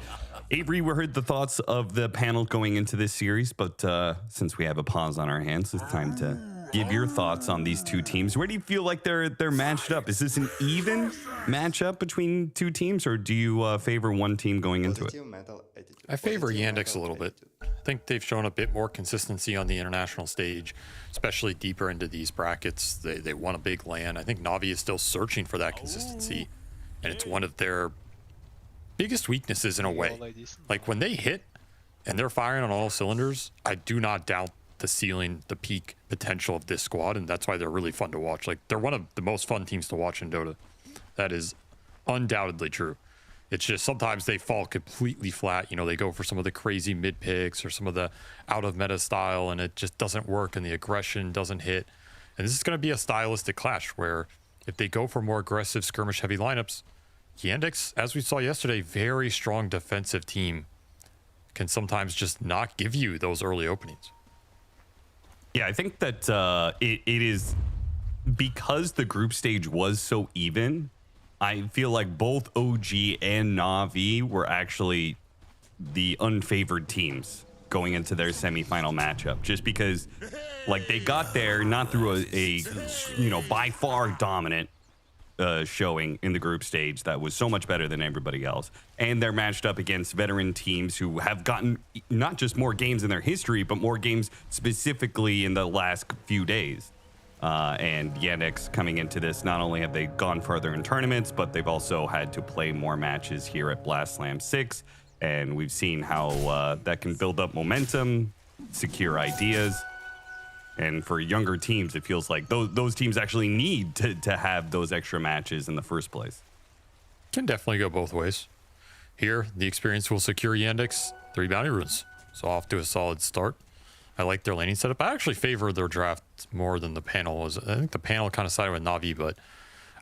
Avery, we heard the thoughts of the panel going into this series, but since we have a pause on our hands, it's time to give your thoughts on these two teams. Where do you feel like they're matched up? Is this an even matchup between two teams, or do you favor one team going into it? I favor Yandex a little bit. I think they've shown a bit more consistency on the international stage, especially deeper into these brackets. They won a big LAN. I think Navi is still searching for that consistency, and it's one of their biggest weaknesses in a way. Like when they hit and they're firing on all cylinders, I do not doubt the ceiling, the peak potential of this squad, and that's why they're really fun to watch. Like they're one of the most fun teams to watch in Dota. That is undoubtedly true. It's just sometimes they fall completely flat. You know, they go for some of the crazy mid picks or some of the out of meta style, and it just doesn't work, and the aggression doesn't hit. And this is going to be a stylistic clash where if they go for more aggressive skirmish heavy lineups, Yandex, as we saw yesterday, very strong defensive team, can sometimes just not give you those early openings. Yeah, I think that it is because the group stage was so even. I feel like both OG and NAVI were actually the unfavored teams going into their semifinal matchup, just because like they got there not through a by far dominant showing in the group stage that was so much better than everybody else, and they're matched up against veteran teams who have gotten not just more games in their history, but more games specifically in the last few days. And Yandex coming into this, not only have they gone further in tournaments, but they've also had to play more matches here at Blast Slam 6. And we've seen how that can build up momentum, secure ideas. And for younger teams, it feels like those teams actually need to have those extra matches in the first place. Can definitely go both ways. Here, the experience will secure Yandex 3 bounty runes. So off to a solid start. I like their laning setup. I actually favor their draft more than the panel was. I think the panel kind of sided with NAVI, but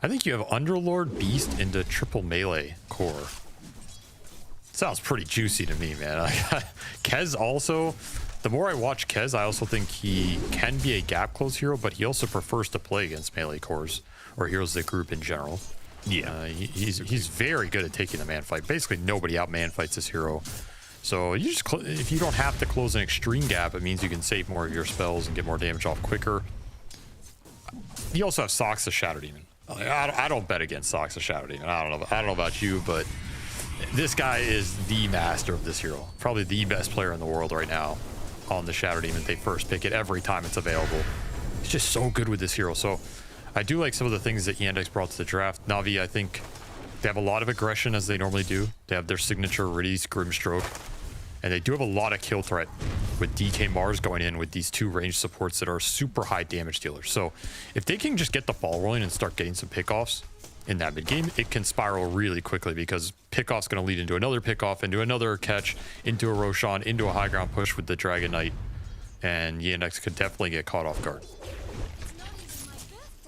I think you have Underlord, Beast into triple melee core. Sounds pretty juicy to me, man. Kez also, the more I watch Kez, I also think he can be a gap close hero, but he also prefers to play against melee cores or heroes that group in general. Yeah, he's very good at taking the man fight. Basically, nobody out man fights this hero. So you just if you don't have to close an extreme gap, it means you can save more of your spells and get more damage off quicker. You also have Socks the Shadow Demon. I don't bet against Socks the Shadow Demon. I don't know about you, but this guy is the master of this hero. Probably the best player in the world right now on the Shadow Demon. They first pick it every time it's available. He's just so good with this hero. So I do like some of the things that Yandex brought to the draft. NAVI, I think they have a lot of aggression as they normally do. They have their signature Riddy's Grimstroke. And they do have a lot of kill threat with DK Mars going in with these two range supports that are super high damage dealers. So if they can just get the ball rolling and start getting some pickoffs in that mid game, it can spiral really quickly because pickoff's going to lead into another pickoff, into another catch, into a Roshan, into a high ground push with the Dragon Knight. And Yandex could definitely get caught off guard.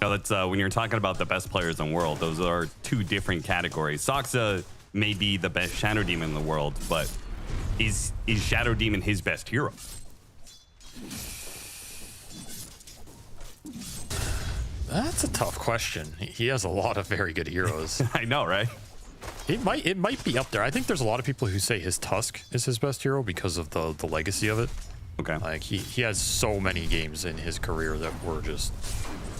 Now that's when you're talking about the best players in the world, those are two different categories. Soxa may be the best Shadow Demon in the world, but is Shadow Demon his best hero? That's a tough question. He has a lot of very good heroes. I know, right? It might be up there. I think there's a lot of people who say his Tusk is his best hero because of the legacy of it. Okay. Like he has so many games in his career that were just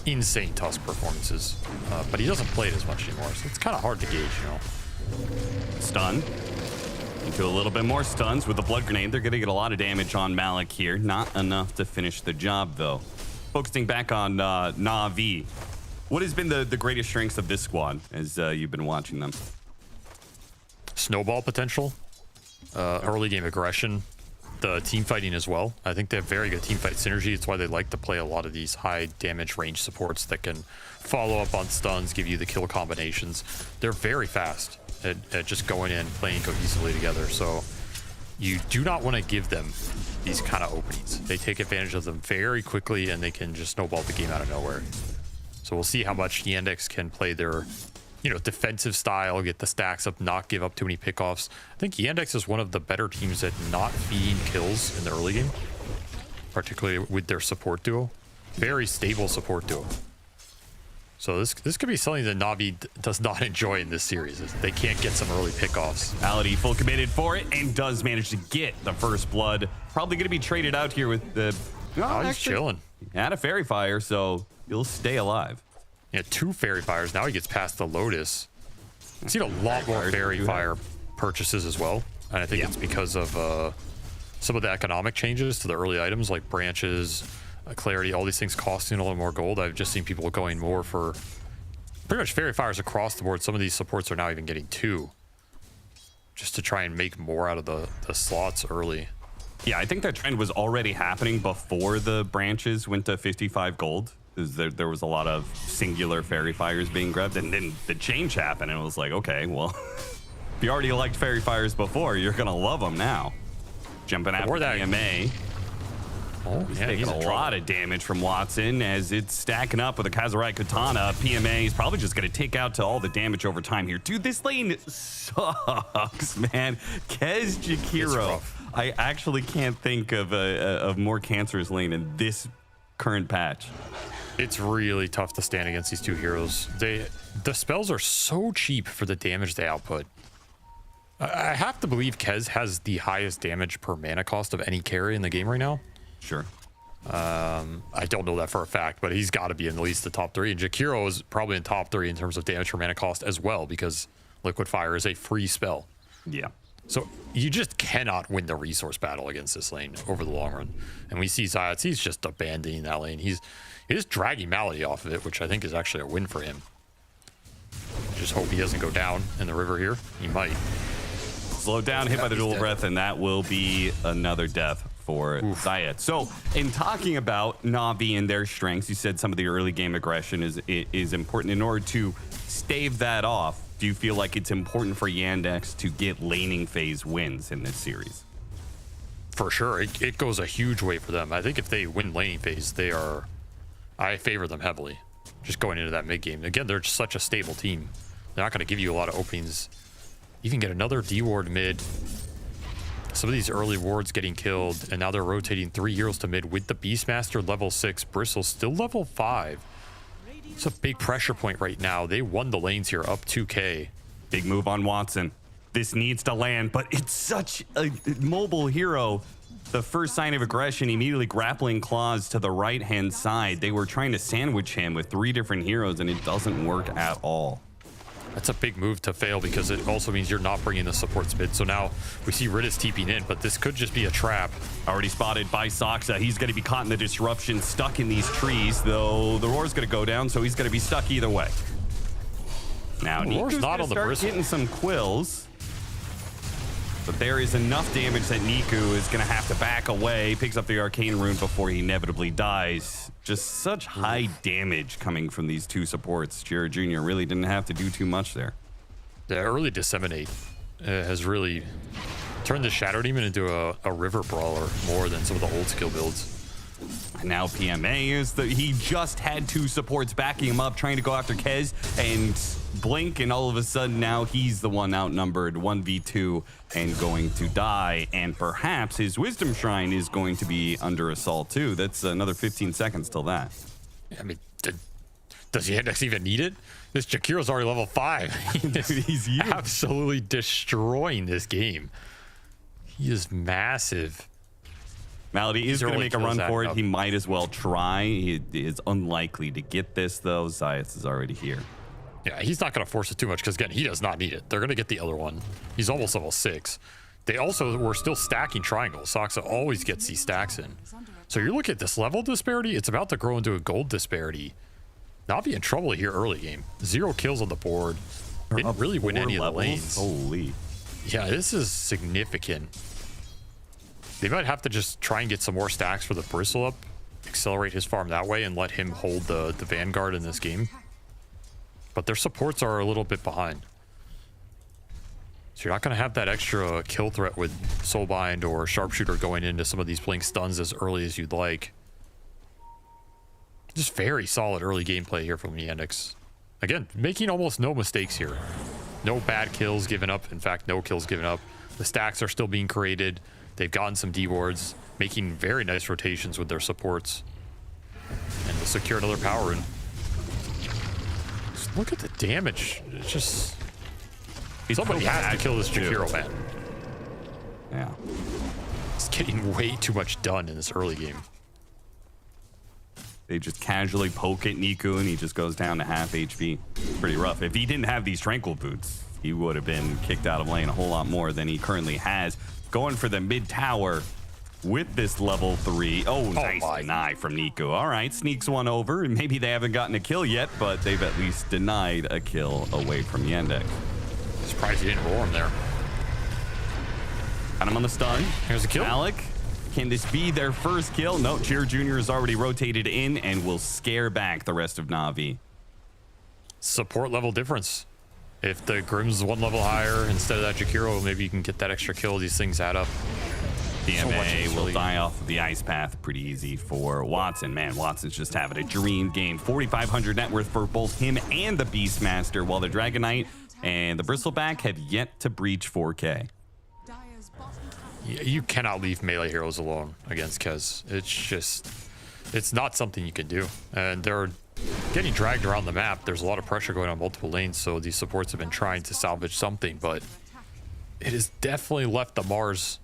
insane Tusk performances, but he doesn't play it as much anymore, so it's kind of hard to gauge, you know. Stun. Into a little bit more stuns with the Blood Grenade. They're going to get a lot of damage on Malik here. Not enough to finish the job, though. Focusing back on NAVI, what has been the greatest strengths of this squad as you've been watching them? Snowball potential, early game aggression, the team fighting as well. I think they have very good team fight synergy. It's why they like to play a lot of these high damage range supports that can follow up on stuns, give you the kill combinations. They're very fast at just going in, playing cohesively together. So you do not want to give them these kind of openings. They take advantage of them very quickly and they can just snowball the game out of nowhere. So we'll see how much Yandex can play their, defensive style, get the stacks up, not give up too many pickoffs. I think Yandex is one of the better teams at not feeding kills in the early game, particularly with their support duo. Very stable support duo. So this could be something that NAVI does not enjoy in this series. They can't get some early pickoffs. Ality full committed for it and does manage to get the first blood. Probably going to be traded out here with the... he's chilling. Had a Fairy Fire, so he'll stay alive. Yeah, 2 Fairy Fires. Now he gets past the Lotus. I've seen a lot more Fairy Fire purchases as well. And I think it's because of some of the economic changes to the early items like branches, clarity, all these things costing a little more gold. I've just seen people going more for pretty much Fairy Fires across the board. Some of these supports are now even getting 2 just to try and make more out of the slots early. Yeah, I think that trend was already happening before the branches went to 55 gold. There was a lot of singular Fairy Fires being grabbed, and then the change happened, and it was like, okay, well, if you already liked Fairy Fires before, you're going to love them now. Jumping after the EMA. Oh, He's yeah, taking a lot of damage from Watson as it's stacking up with a Kazurai Katana. PMA is probably just going to take out to all the damage over time here. Dude, this lane sucks, man. Kez Jakiro. I actually can't think of a more cancerous lane in this current patch. It's really tough to stand against these two heroes. The spells are so cheap for the damage they output. I have to believe Kez has the highest damage per mana cost of any carry in the game right now. Sure. I don't know that for a fact, but he's got to be in at least the top 3. And Jakiro is probably in top 3 in terms of damage per mana cost as well, because Liquid Fire is a free spell. Yeah. So you just cannot win the resource battle against this lane over the long run. And we see Zayats, he's just abandoning that lane. He's dragging Malady off of it, which I think is actually a win for him. Just hope he doesn't go down in the river here. He might. Slow down, hit by the dual breath, and that will be another death for Zayat. So, in talking about Navi and their strengths, you said some of the early game aggression is important. In order to stave that off, do you feel like it's important for Yandex to get laning phase wins in this series? For sure. It goes a huge way for them. I think if they win laning phase, I favor them heavily. Just going into that mid game. Again, they're just such a stable team. They're not going to give you a lot of openings. You can get another D-ward mid. Some of these early wards getting killed, and now they're rotating 3 heroes to mid with the Beastmaster level 6, Bristle still level 5. It's a big pressure point right now. They won the lanes here, up 2K. Big move on Watson. This needs to land, but it's such a mobile hero. The first sign of aggression, immediately grappling claws to the right-hand side. They were trying to sandwich him with 3 different heroes, and it doesn't work at all. That's a big move to fail because it also means you're not bringing the support mid. So now we see Ridis TPing in, but this could just be a trap. Already spotted by Soxa. He's going to be caught in the disruption, stuck in these trees, though the roar's going to go down, so he's going to be stuck either way. Now, Niku's not on the bristle. Getting some quills, but there is enough damage that Niku is going to have to back away. Picks up the arcane rune before he inevitably dies. Just such high damage coming from these two supports. Jared Jr. really didn't have to do too much there. The early Disseminate has really turned the Shadow Demon into a river brawler more than some of the old skill builds. And now PMA is he just had 2 supports backing him up, trying to go after Kez and blink, and all of a sudden now he's the one outnumbered 1v2 and going to die, and perhaps his Wisdom Shrine is going to be under assault too. That's another 15 seconds till that. I mean, does Yandex even need it? This Jakiro's already level 5. He's absolutely destroying this game. He is massive. Malady is going to make a run for it. He might as well try. He is unlikely to get this, though. Zayas is already here. Yeah, he's not going to force it too much because, again, he does not need it. They're going to get the other one. He's almost level 6. They also were still stacking triangles. Soxa always gets these stacks in. So you're looking at this level disparity. It's about to grow into a gold disparity. Navi in trouble here early game. 0 kills on the board. Didn't really win any of the lanes. Holy. Yeah, this is significant. They might have to just try and get some more stacks for the Bristle up, accelerate his farm that way, and let him hold the Vanguard in this game. But their supports are a little bit behind. So you're not going to have that extra kill threat with Soulbind or Sharpshooter going into some of these Blink stuns as early as you'd like. Just very solid early gameplay here from Yandex. Again, making almost no mistakes here. No bad kills given up. In fact, no kills given up. The stacks are still being created. They've gotten some D-wards, making very nice rotations with their supports. And they'll secure another power rune. Just look at the damage. It's just... Somebody has to kill this Jakiro, man. Yeah. It's getting way too much done in this early game. They just casually poke at Niku and he just goes down to half HP. Pretty rough. If he didn't have these Tranquil Boots, he would have been kicked out of lane a whole lot more than he currently has. Going for the mid tower with this level 3. Oh, nice deny from Niku. All right, sneaks one over, and maybe they haven't gotten a kill yet, but they've at least denied a kill away from Yandex. Surprised he didn't roar him there. Got him on the stun. Here's a kill. Alec, can this be their first kill? No, Cheer Jr. is already rotated in and will scare back the rest of Navi. Support level difference. If the Grim's 1 level higher instead of that Jakiro, maybe you can get that extra kill. These things add up. PMA will die off of the ice path pretty easy for Watson. Man, Watson's just having a dream game. 4,500 net worth for both him and the Beastmaster, while the Dragon Knight and the Bristleback have yet to breach 4K. You cannot leave melee heroes alone against Kez. It's not something you can do. And they're getting dragged around the map. There's a lot of pressure going on multiple lanes, so these supports have been trying to salvage something, but it has definitely left the Mars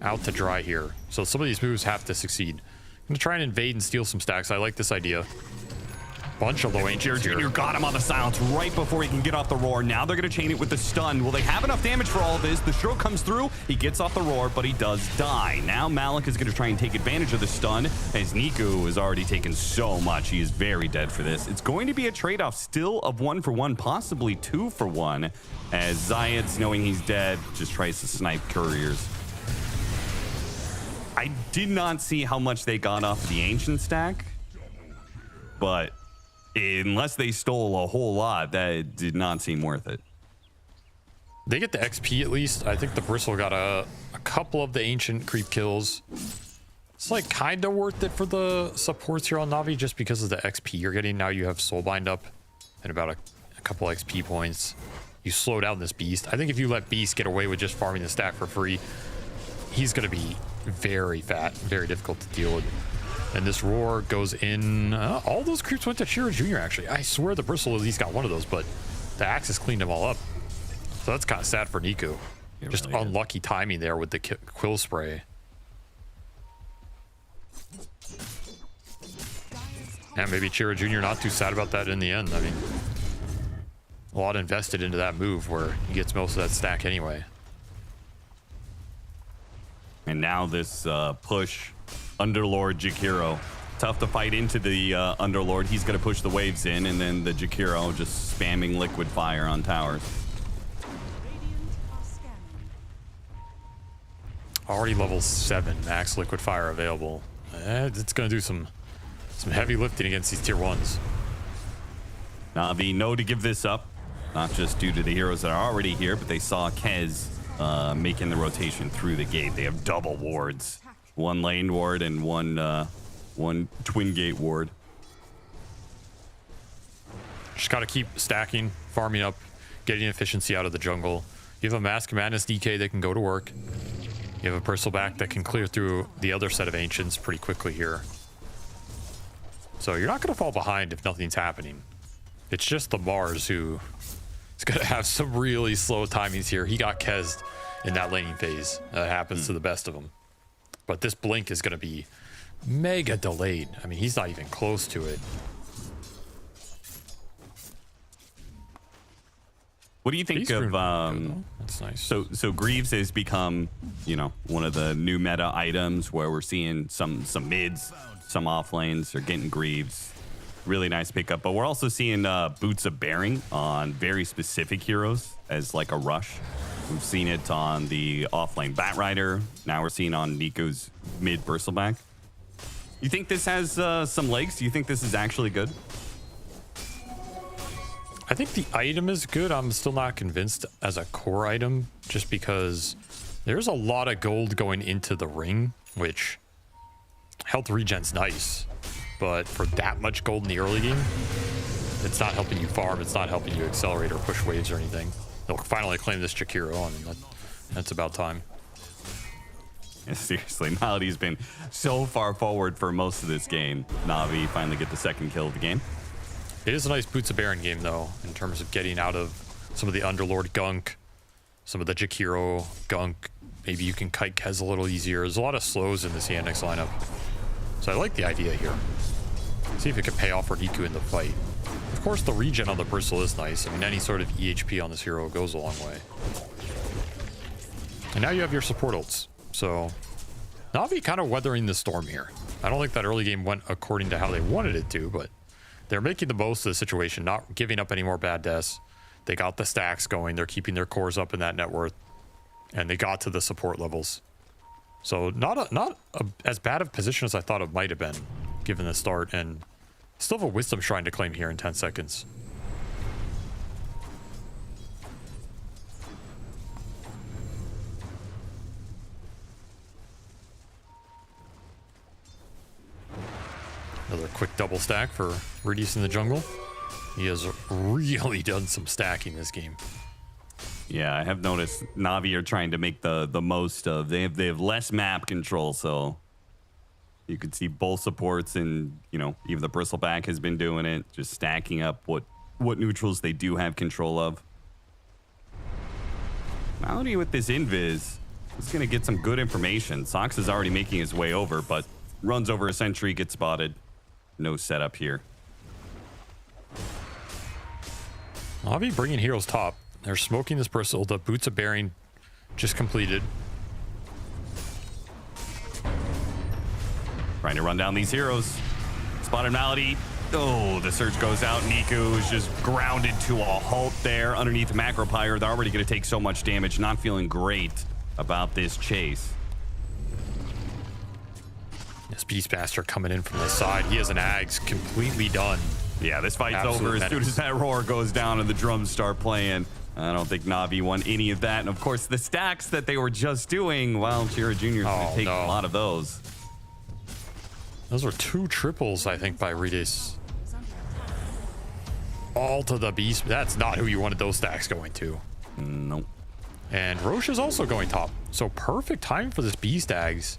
out to dry here. So some of these moves have to succeed. I'm gonna try and invade and steal some stacks. I like this idea. Bunch of low ancients here. Jr. got him on the silence right before he can get off the roar. Now they're going to chain it with the stun. Will they have enough damage for all of this? The stroke comes through. He gets off the roar, but he does die. Now Malik is going to try and take advantage of the stun, as Niku has already taken so much. He is very dead for this. It's going to be a trade-off still of 1-for-1, possibly 2-for-1, as Zayed's, knowing he's dead, just tries to snipe couriers. I did not see how much they got off the ancient stack, but unless they stole a whole lot, that did not seem worth it. They get the XP at least. I think the Bristle got a couple of the ancient creep kills. It's like kind of worth it for the supports here on Navi just because of the XP you're getting. Now you have Soulbind up and about a couple XP points. You slow down this Beast. I think if you let Beast get away with just farming the stack for free, he's going to be very fat, very difficult to deal with. And this roar goes in. All those creeps went to Shiro Jr. actually. I swear the Bristle at least got one of those, but the Axis cleaned them all up. So that's kind of sad for Niku. Just really unlucky timing there with the Quill Spray. And maybe Shiro Jr. not too sad about that in the end. I mean, a lot invested into that move where he gets most of that stack anyway. And now this push. Underlord Jakiro. Tough to fight into the Underlord. He's going to push the waves in, and then the Jakiro just spamming liquid fire on towers. Already level 7 max liquid fire available. It's going to do some heavy lifting against these tier 1s. Navi know to give this up, not just due to the heroes that are already here, but they saw Kez making the rotation through the gate. They have double wards. One lane ward and one twin gate ward. Just got to keep stacking, farming up, getting efficiency out of the jungle. You have a Mask of Madness DK that can go to work. You have a Bristleback that can clear through the other set of Ancients pretty quickly here. So you're not going to fall behind if nothing's happening. It's just the Mars who is going to have some really slow timings here. He got Kezzed in that laning phase. That happens to the best of them. But this blink is going to be mega delayed. I mean, he's not even close to it. What do you think of that's nice. So Greaves has become, you know, one of the new meta items where we're seeing some mids, some off lanes are getting Greaves. Really nice pickup. But we're also seeing Boots of Bearing on very specific heroes as like a rush. We've seen it on the offlane Batrider. Now we're seeing on Nico's mid Bristleback. You think this has some legs? Do you think this is actually good? I think the item is good. I'm still not convinced as a core item, just because there's a lot of gold going into the ring, which health regen's nice, but for that much gold in the early game, it's not helping you farm. It's not helping you accelerate or push waves or anything. They'll finally claim this Jakiro. I mean, that's about time. Yeah, seriously, Melody's been so far forward for most of this game. Navi finally get the second kill of the game. It is a nice Boots of Baron game, though, in terms of getting out of some of the Underlord gunk, some of the Jakiro gunk. Maybe you can kite Kez a little easier. There's a lot of slows in this Yandex lineup. So I like the idea here. See if it can pay off for Niku in the fight. Of course, the regen on the Bristle is nice. I mean, any sort of EHP on this hero goes a long way. And now you have your support ults. So Navi kind of weathering the storm here. I don't think that early game went according to how they wanted it to, but they're making the most of the situation, not giving up any more bad deaths. They got the stacks going. They're keeping their cores up in that net worth. And they got to the support levels. So not as bad of a position as I thought it might have been, given the start. And still have a Wisdom Shrine to claim here in 10 seconds. Another quick double stack for Radius in the jungle. He has really done some stacking this game. Yeah, I have noticed Navi are trying to make the most of. They have less map control, so you could see both supports, and even the Bristleback has been doing it, just stacking up what neutrals they do have control of. Malady with this invis is going to get some good information. Sox is already making his way over, but runs over a sentry, gets spotted. No setup here. Navi bringing heroes top. They're smoking this Bristle. The Boots of Bearing just completed. Trying to run down these heroes. Spotted Malady. Oh, the surge goes out. Niku is just grounded to a halt there underneath the Macropyre. They're already going to take so much damage. Not feeling great about this chase. This Beastmaster coming in from the side. He has an Ags completely done. Yeah, this fight's over as soon as that roar goes down and the drums start playing. I don't think Navi won any of that. And of course, the stacks that they were just doing, well, Chira Jr. is going to take a lot of those. Those are 2 triples, I think, by Redis. All to the Beast. That's not who you wanted those stacks going to. Nope. And Roche is also going top. So perfect time for this Beast Ags.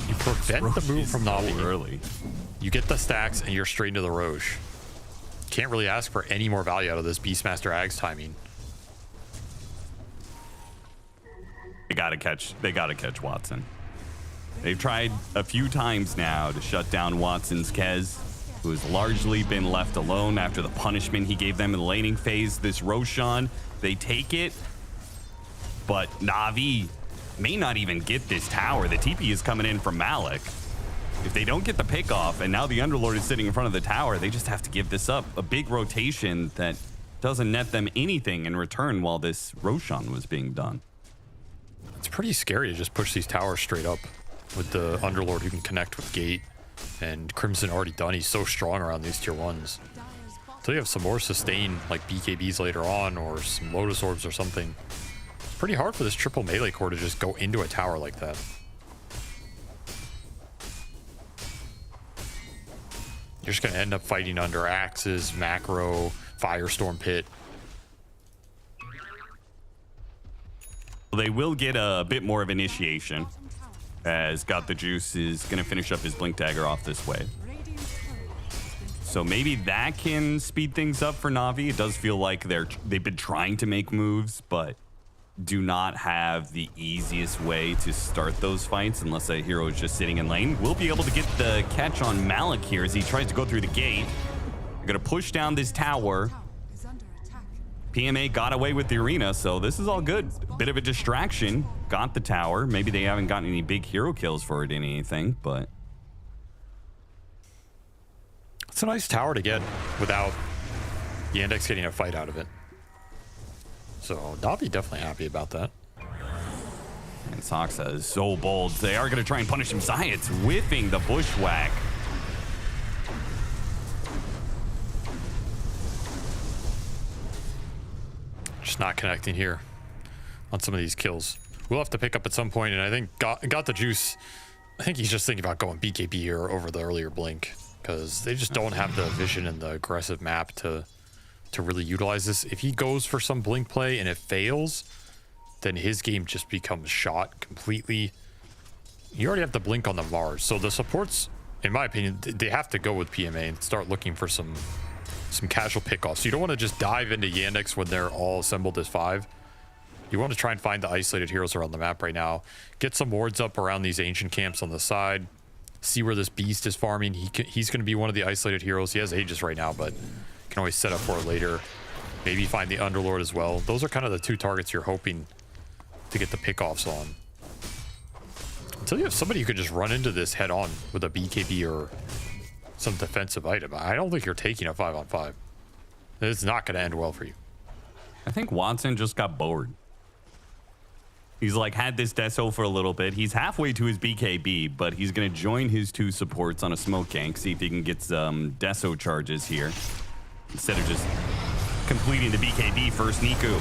You prevent the move from Navi early. You get the stacks and you're straight into the Roche. Can't really ask for any more value out of this Beastmaster Ags timing. They gotta catch Watson. They've tried a few times now to shut down Watson's Kez, who has largely been left alone after the punishment he gave them in the laning phase. This Roshan, they take it, but Navi may not even get this tower. The TP is coming in from Malik. If they don't get the pick off, and now the Underlord is sitting in front of the tower, they just have to give this up. A big rotation that doesn't net them anything in return while this Roshan was being done. It's pretty scary to just push these towers straight up with the Underlord who can connect with Gate. And Crimson already done. He's so strong around these tier 1s. Until you have some more sustain, like BKBs later on, or some Lotus Orbs or something. It's pretty hard for this triple melee core to just go into a tower like that. You're just going to end up fighting under Axes, Macro, Firestorm Pit. They will get a bit more of initiation, as Got the Juice is going to finish up his Blink Dagger off this wave. So maybe that can speed things up for Navi. It does feel like they've been trying to make moves, but do not have the easiest way to start those fights unless a hero is just sitting in lane. We'll be able to get the catch on Malik here as he tries to go through the gate. They're going to push down this tower. PMA got away with the arena, so this is all good. A bit of a distraction. Got the tower. Maybe they haven't gotten any big hero kills for it in anything, but... It's a nice tower to get without Yandex getting a fight out of it. So Navi definitely happy about that. And Soxa is so bold. They are going to try and punish him. Zayat's whiffing the bushwhack. Just not connecting here on some of these kills. We'll have to pick up at some point, and I think got the Juice. I think he's just thinking about going BKB here over the earlier Blink, because they just don't have the vision and the aggressive map to really utilize this. If he goes for some Blink play and it fails, then his game just becomes shot completely. You already have the Blink on the Mars, so the supports, in my opinion, they have to go with PMA and start looking for some casual pickoffs. You don't want to just dive into Yandex when they're all assembled as 5. You want to try and find the isolated heroes around the map right now. Get some wards up around these ancient camps on the side. See where this beast is farming. He's going to be one of the isolated heroes. He has Aegis right now, but can always set up for it later. Maybe find the Underlord as well. Those are kind of the 2 targets you're hoping to get the pickoffs on. Until you have somebody who could just run into this head on with a BKB or some defensive item, I don't think you're taking a 5-on-5. It's not going to end well for you. I think Watson just got bored. He's like had this Deso for a little bit. He's halfway to his BKB, but he's going to join his 2 supports on a smoke gank, see if he can get some Deso charges here instead of just completing the BKB first. Niku,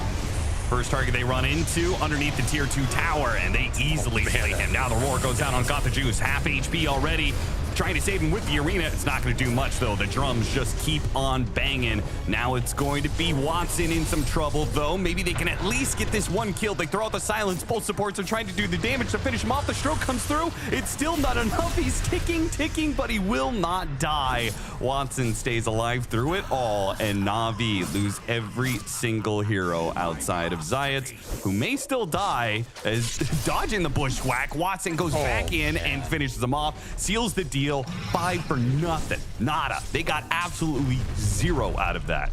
first target they run into underneath the tier 2 tower, and they easily slay him. Now the roar goes down on Got the Juice. Half HP already. trying to save him with the arena. It's not going to do much, though. The drums just keep on banging. Now it's going to be Watson in some trouble, though. Maybe they can at least get this one kill. They throw out the silence. Both supports are trying to do the damage to finish him off. The stroke comes through. It's still not enough. He's ticking, but he will not die. Watson stays alive through it all, and NAVI lose every single hero outside of Zayat, who may still die as dodging the bushwhack. Watson goes back in and finishes them off, seals the deal. 5 for nothing. Nada. They got absolutely 0 out of that.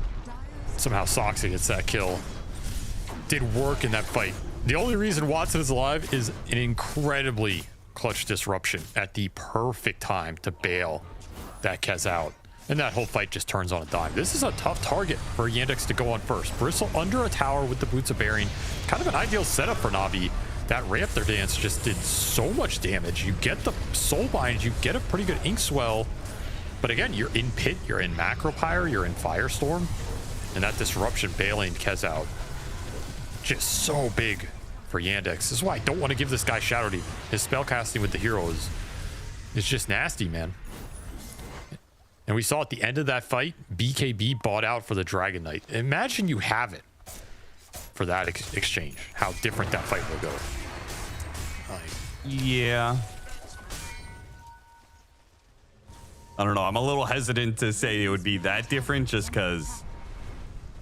Somehow Soxy gets that kill. Did work in that fight. The only reason Watson is alive is an incredibly clutch disruption at the perfect time to bail that Kez out. And that whole fight just turns on a dime. This is a tough target for Yandex to go on first. Bristle under a tower with the Boots of Bearing. Kind of an ideal setup for NAVI. That Raptor dance just did so much damage. You get the soul bind, you get a pretty good ink swell. But again, you're in pit, you're in macro pyre, you're in firestorm. And that disruption bailing Kez out. Just so big for Yandex. This is why I don't want to give this guy Shadow Demon. His spellcasting with the heroes is just nasty, man. And we saw at the end of that fight, BKB bought out for the Dragon Knight. Imagine you have it for that exchange. How different that fight will go. Yeah. I don't know. I'm a little hesitant to say it would be that different just because,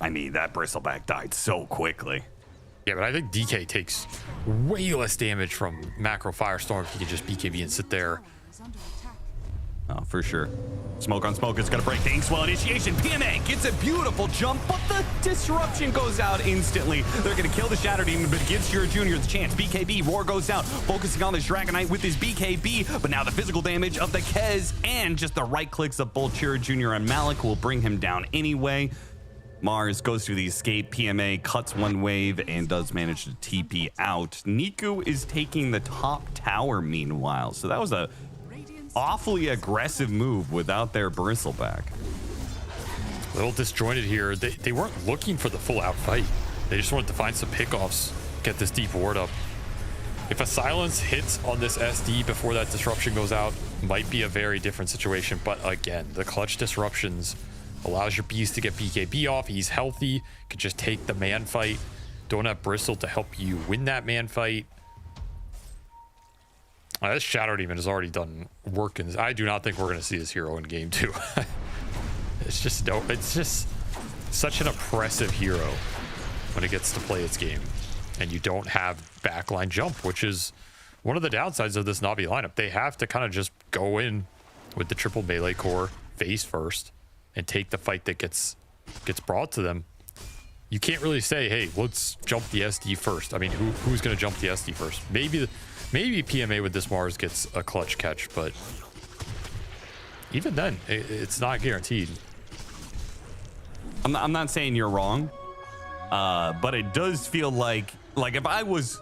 I mean, that Bristleback died so quickly. Yeah, but I think DK takes way less damage from macro Firestorm if he can just BKB and sit there. Oh, for sure. Smoke on smoke is going to break the Inkswell initiation. PMA gets a beautiful jump, but the disruption goes out instantly. They're going to kill the Shadow Demon, but it gives Jura Jr. the chance. BKB, Roar goes out, focusing on this Dragon Knight with his BKB, but now the physical damage of the Kez and just the right clicks of both Jura Jr. and Malik will bring him down anyway. Mars goes through the escape. PMA cuts one wave and does manage to TP out. Niku is taking the top tower meanwhile, so that was a awfully aggressive move without their Bristleback. A little disjointed here. They weren't looking for the full out fight. They just wanted to find some pickoffs, get this deep ward up. If a silence hits on this SD before that disruption goes out, might be a very different situation. But again, the clutch disruptions allows your beast to get BKB off. He's healthy, could just take the man fight. Don't have Bristle to help you win that man fight. This Shadow Demon has already done work in this. I do not think we're going to see this hero in game 2. It's just such an oppressive hero when it gets to play its game. And you don't have backline jump, which is one of the downsides of this NAVI lineup. They have to kind of just go in with the triple melee core face first and take the fight that gets brought to them. You can't really say, hey, let's jump the SD first. I mean, who's going to jump the SD first? Maybe PMA with this Mars gets a clutch catch, but even then, it's not guaranteed. I'm not saying you're wrong, but it does feel like if I was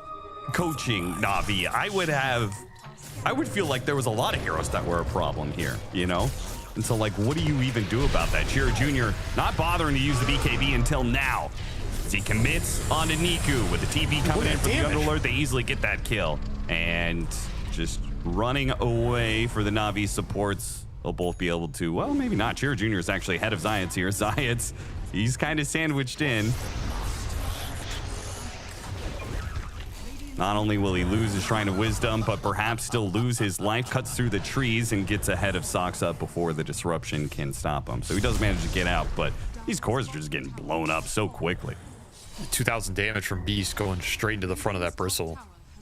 coaching NAVI, I would feel like there was a lot of heroes that were a problem here, you know? And so, like, what do you even do about that? Jira Jr. not bothering to use the BKB until now. As he commits onto Niku with the TP coming in for the Underlord, they easily get that kill. And just running away for the NAVI supports. They'll both be able to, well, maybe not. Jira Jr. is actually ahead of Zayats here. Zayats, he's kind of sandwiched in. Not only will he lose his Shrine of Wisdom, but perhaps still lose his life. Cuts through the trees and gets ahead of Sox up before the disruption can stop him. So he does manage to get out, but these cores are just getting blown up so quickly. 2,000 damage from Beast going straight into the front of that Bristle.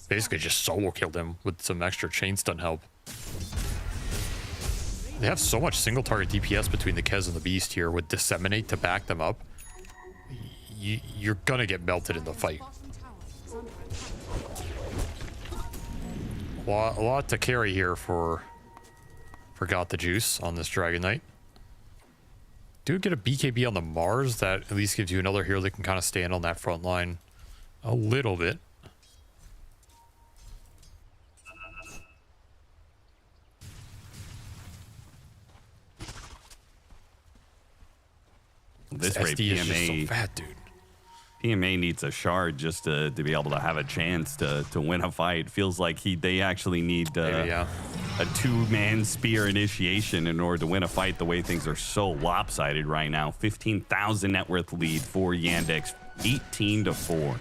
Basically just solo killed him with some extra chain stun help. They have so much single target DPS between the Kez and the Beast here with Disseminate to back them up. You're gonna get melted in the fight. A lot to carry here for Got the Juice on this Dragon Knight. Do get a BKB on the Mars that at least gives you another hero that can kind of stand on that front line a little bit. This rate, SD PMA is just so fat, dude. PMA needs a shard just to be able to have a chance to win a fight. Feels like they actually need Maybe, yeah. a two-man spear initiation in order to win a fight the way things are so lopsided right now. 15,000 net worth lead for Yandex, 18-4.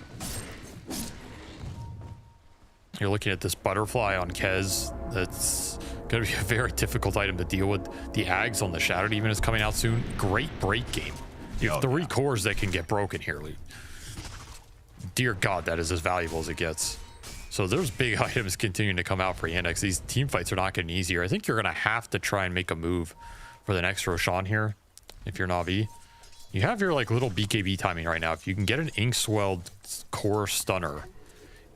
You're looking at this butterfly on Kez. That's going to be a very difficult item to deal with. The Ags on the Shadow Demon is coming out soon. Great break game. You have 3 cores that can get broken here. Dear God, that is as valuable as it gets. So there's big items continuing to come out for Yandex. These team fights are not getting easier. I think you're going to have to try and make a move for the next Roshan here if you're Navi. You have your like little BKB timing right now. If you can get an Inkswelled core stunner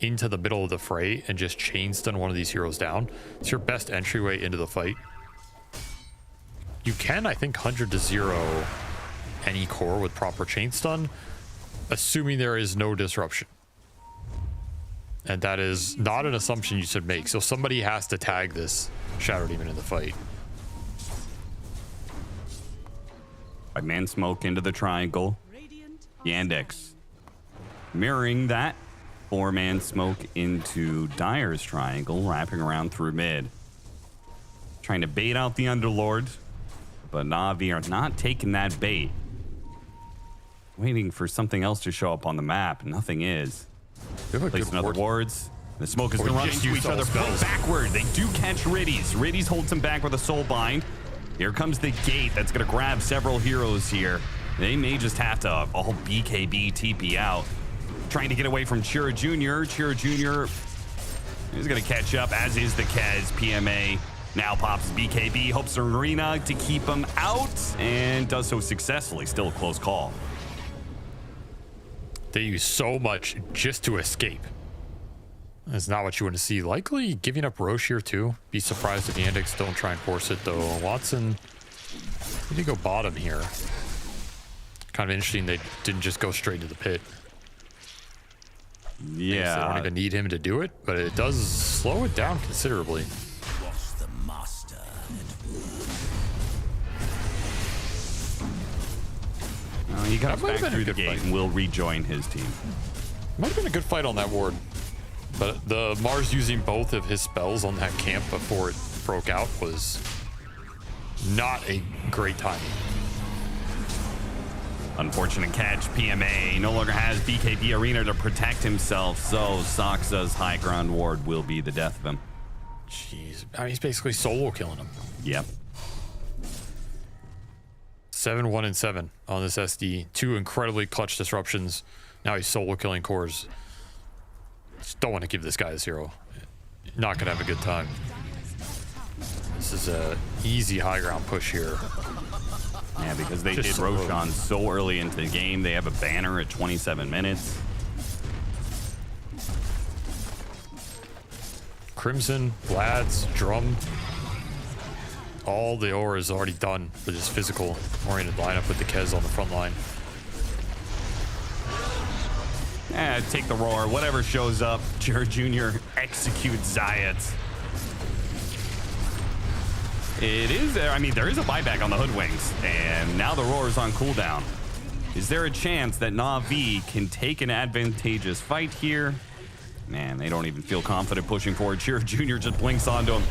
into the middle of the fray and just chain stun one of these heroes down, it's your best entryway into the fight. You can, I think, 100-0 any core with proper chain stun, assuming there is no disruption. And that is not an assumption you should make. So somebody has to tag this Shadow Demon in the fight. Man smoke into the triangle. Yandex mirroring that. 4-man smoke into Dire's triangle, wrapping around through mid. Trying to bait out the Underlord, but Navi are not taking that bait. Waiting for something else to show up on the map. Nothing is. Placing other wards. The smoke has been running to each other. Backward. They do catch Riddies. Riddies holds him back with a soul bind. Here comes the gate that's going to grab several heroes here. They may just have to all BKB TP out. Trying to get away from Chira Jr. Chira Jr. is going to catch up, as is the Kez. PMA now pops BKB. Hopes Arena to keep him out and does so successfully. Still a close call. They use so much just to escape. That's not what you want to see. Likely giving up Roche here too. Be surprised if Yandex don't try and force it though. Watson, did he go bottom here? Kind of interesting they didn't just go straight to the pit. Yeah. They don't even need him to do it, but it does slow it down considerably. He comes back through the gate and will rejoin his team. Might have been a good fight on that ward, but the Mars using both of his spells on that camp before it broke out was not a great timing. Unfortunate catch. PMA no longer has BKB Arena to protect himself, so Soxa's high ground ward will be the death of him. Jeez, I mean, he's basically solo killing him. Yep. 7-1-7 on this SD. 2 incredibly clutch disruptions. Now he's solo killing cores. Just don't want to give this guy a 0. Not gonna have a good time. This is a easy high ground push here. Yeah, because they did Roshan so early into the game. They have a banner at 27 minutes. Crimson, Vlad's, Drum. All the aura is already done for this physical oriented lineup with the Kez on the front line. Take the roar. Whatever shows up. Chira Jr. executes Zayat. It is there. I mean, there is a buyback on the Hoodwings, and now the roar is on cooldown. Is there a chance that NAVI can take an advantageous fight here? Man, they don't even feel confident pushing forward. Chira Jr. just blinks onto him.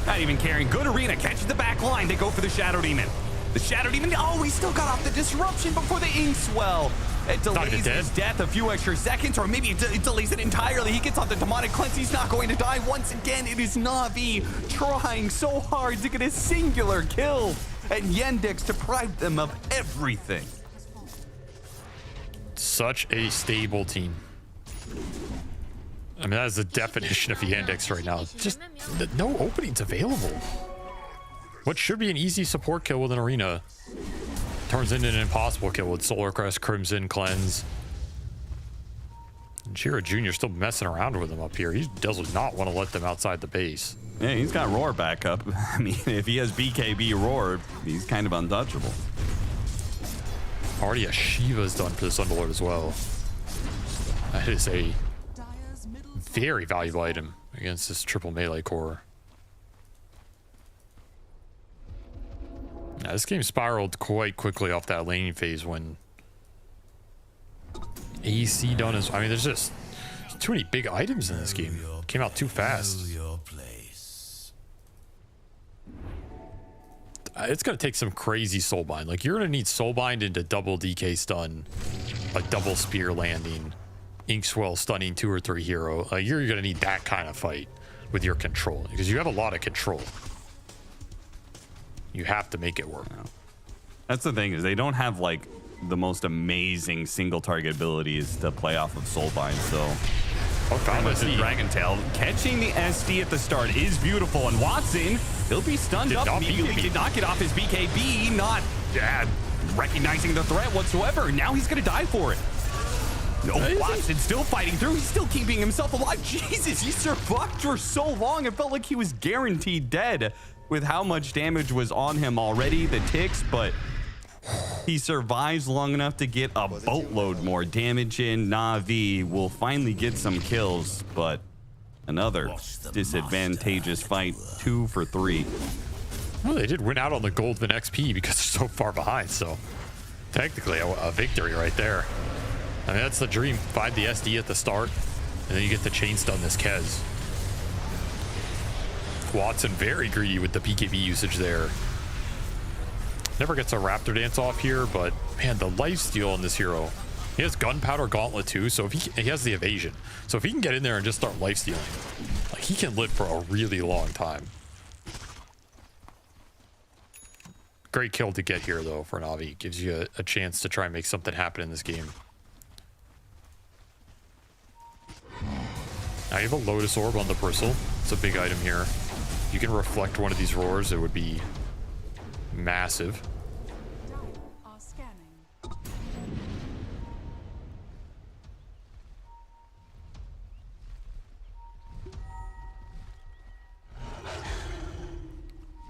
Not even caring. Good Arena. Catches the back line. They go for the Shadow Demon. The Shadow Demon. Oh, he still got off the disruption before the Inkswell. It delays his death a few extra seconds, or maybe it delays it entirely. He gets off the demonic cleanse. He's not going to die. Once again, it is Navi trying so hard to get a singular kill, and Yandex deprived them of everything. Such a stable team. I mean, that is the definition of Yandex right now. Just no openings available. What should be an easy support kill with an Arena turns into an impossible kill with Solar Crest, Crimson, Cleanse. And Chira Jr. still messing around with him up here. He does not want to let them outside the base. Yeah, he's got Roar back up. I mean, if he has BKB Roar, he's kind of untouchable. Already a Shiva's done for this Underlord as well. That is a very valuable item against this triple melee core. Now, this game spiraled quite quickly off that laning phase when AC done as... I mean, there's too many big items in this game. Came out too fast. it's going to take some crazy soulbind. Like, you're going to need soulbind into double DK stun, a double spear landing, Inkswell stunning 2 or 3 hero. You're going to need that kind of fight with your control, because you have a lot of control. You have to make it work. That's the thing, is they don't have like the most amazing single target abilities to play off of soulbind, so found the Dragon Tail. Catching the SD at the start is beautiful, and Watson, he'll be stunned up immediately. Did not get off his BKB, not recognizing the threat whatsoever. Now he's gonna die for it. No, Watson still fighting through. He's still keeping himself alive. Jesus, he survived for so long. It felt like he was guaranteed dead with how much damage was on him already, the ticks, but he survives long enough to get a boatload more damage in. NAVI will finally get some kills, but another disadvantageous fight, 2 for 3. Well, they did win out on the golden XP because they're so far behind, so technically a victory right there. I mean, that's the dream. Find the SD at the start, and then you get the chain stun this Kez. Watson very greedy with the PKB usage there. Never gets a Raptor Dance off here, but man, the lifesteal on this hero. He has Gunpowder Gauntlet too, so if he has the evasion. So if he can get in there and just start lifestealing, like, he can live for a really long time. Great kill to get here though for NAVI. Gives you a chance to try and make something happen in this game. Now you have a Lotus Orb on the Bristle. It's a big item here. You can reflect one of these roars, it would be massive.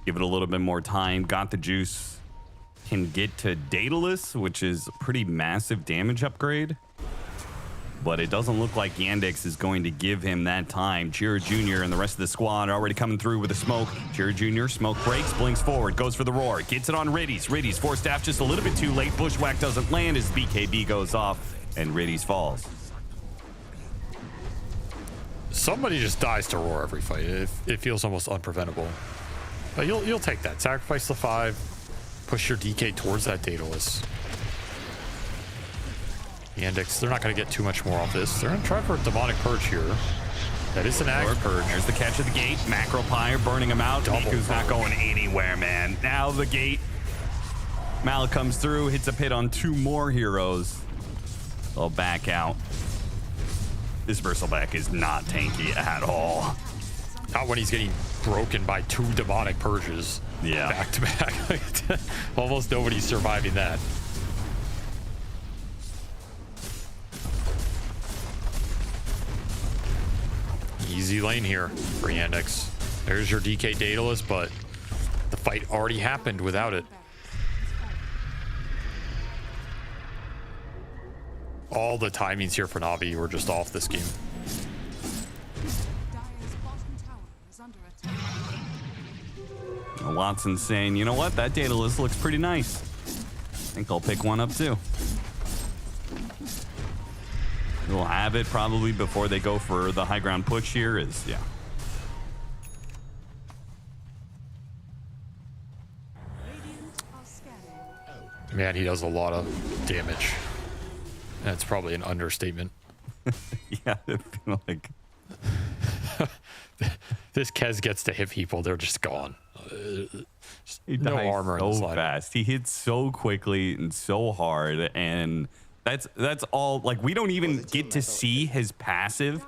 Give it a little bit more time. Got the juice. Can get to Daedalus, which is a pretty massive damage upgrade. But it doesn't look like Yandex is going to give him that time. Chira Jr. and the rest of the squad are already coming through with a smoke. Chira Jr. smoke breaks, blinks forward, goes for the roar, gets it on Riddies. Riddies, Force Staff just a little bit too late. Bushwhack doesn't land as BKB goes off, and Riddies falls. Somebody just dies to roar every fight. It feels almost unpreventable. But you'll take that. Sacrifice the 5, push your DK towards that Daedalus. Yandex, they're not going to get too much more off this. They're going to try for a Demonic Purge here. That is an Axe Purge. There's the catch of the gate. Macro Pyre burning him out. Miku's not going anywhere, man. Now the gate. Mal comes through, hits a pit on 2 more heroes. They'll back out. This Bristleback is not tanky at all. Not when he's getting broken by 2 Demonic Purges. Yeah. Back to back. Almost nobody's surviving that. Easy lane here for Yandex. There's your DK Daedalus, but the fight already happened without it. All the timings here for NAVI were just off this game. Watson's saying, you know what? That Daedalus looks pretty nice. I think I'll pick one up too. We'll have it probably before they go for the high ground push here is, yeah. Man, he does a lot of damage. That's probably an understatement. Yeah, I feel like this Kez gets to hit people, they're just gone. He no dies armor in the so slide. fast. He hits so quickly and so hard, and that's all. Like, we don't even get to see his passive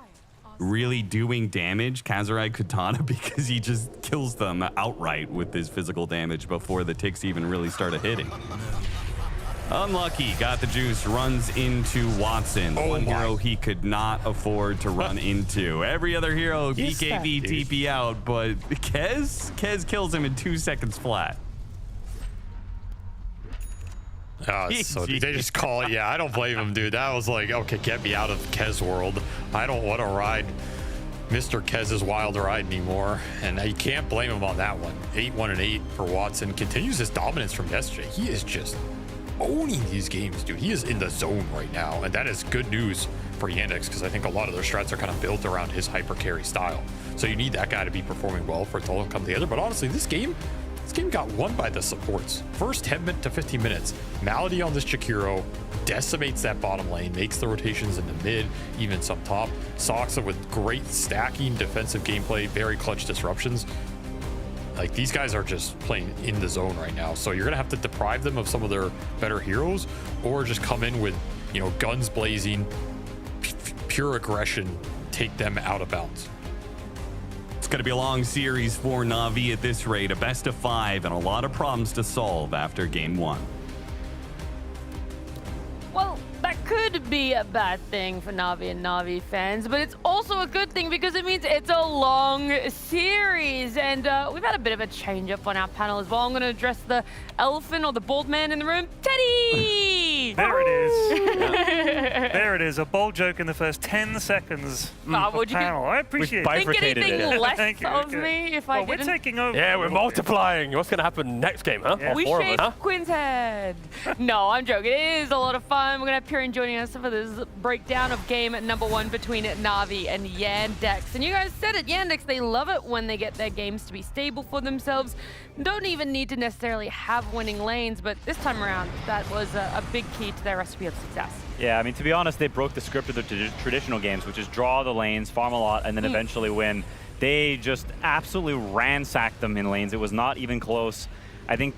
really doing damage, Kazurai Katana, because he just kills them outright with his physical damage before the ticks even really started hitting. Unlucky, got the juice, runs into Watson. One hero he could not afford to run into. Every other hero, BKB, TP out, but Kez kills him in 2 seconds flat. Oh, so they just call it. Yeah, I don't blame him, dude. That was like, okay, get me out of Kez world. I don't want to ride Mr. Kez's wild ride anymore. And you can't blame him on that one. 8-1-8 for Watson. Continues his dominance from yesterday. He is just owning these games, dude. He is in the zone right now. And that is good news for Yandex, because I think a lot of their strats are kind of built around his hyper carry style. So you need that guy to be performing well for it to all come together. But honestly, this game, This game got won by the supports. First 10 to 15 minutes, Malady on this Jakiro decimates that bottom lane, makes the rotations in the mid, even some top. Soxa with great stacking, defensive gameplay, very clutch disruptions. Like, these guys are just playing in the zone right now. So you're gonna have to deprive them of some of their better heroes, or just come in with, you know, guns blazing, pure aggression, take them out of bounds. It's going to be a long series for NAVI at this rate, a best of 5 and a lot of problems to solve after game 1. Well, that could be a bad thing for NAVI and NAVI fans, but it's also a good thing because it means it's a long series. And we've had a bit of a change up on our panel as well. I'm going to address the elephant or the bald man in the room, Teddy! There it is. There it is. A bold joke in the first 10 seconds of the panel. I appreciate it. Think anything less of me if I didn't? We're taking over. Yeah, we're multiplying. What's going to happen next game, huh? We shake Quinn's head. No, I'm joking. It is a lot of fun. We're going to have Pyrian joining us for this breakdown of game number 1 between NAVI and Yandex. And you guys said it, Yandex, they love it when they get their games to be stable for themselves. Don't even need to necessarily have winning lanes, but this time around, that was a big key to their recipe of success. Yeah, I mean, to be honest, they broke the script of the traditional games, which is draw the lanes, farm a lot, and then eventually win. They just absolutely ransacked them in lanes. It was not even close. I think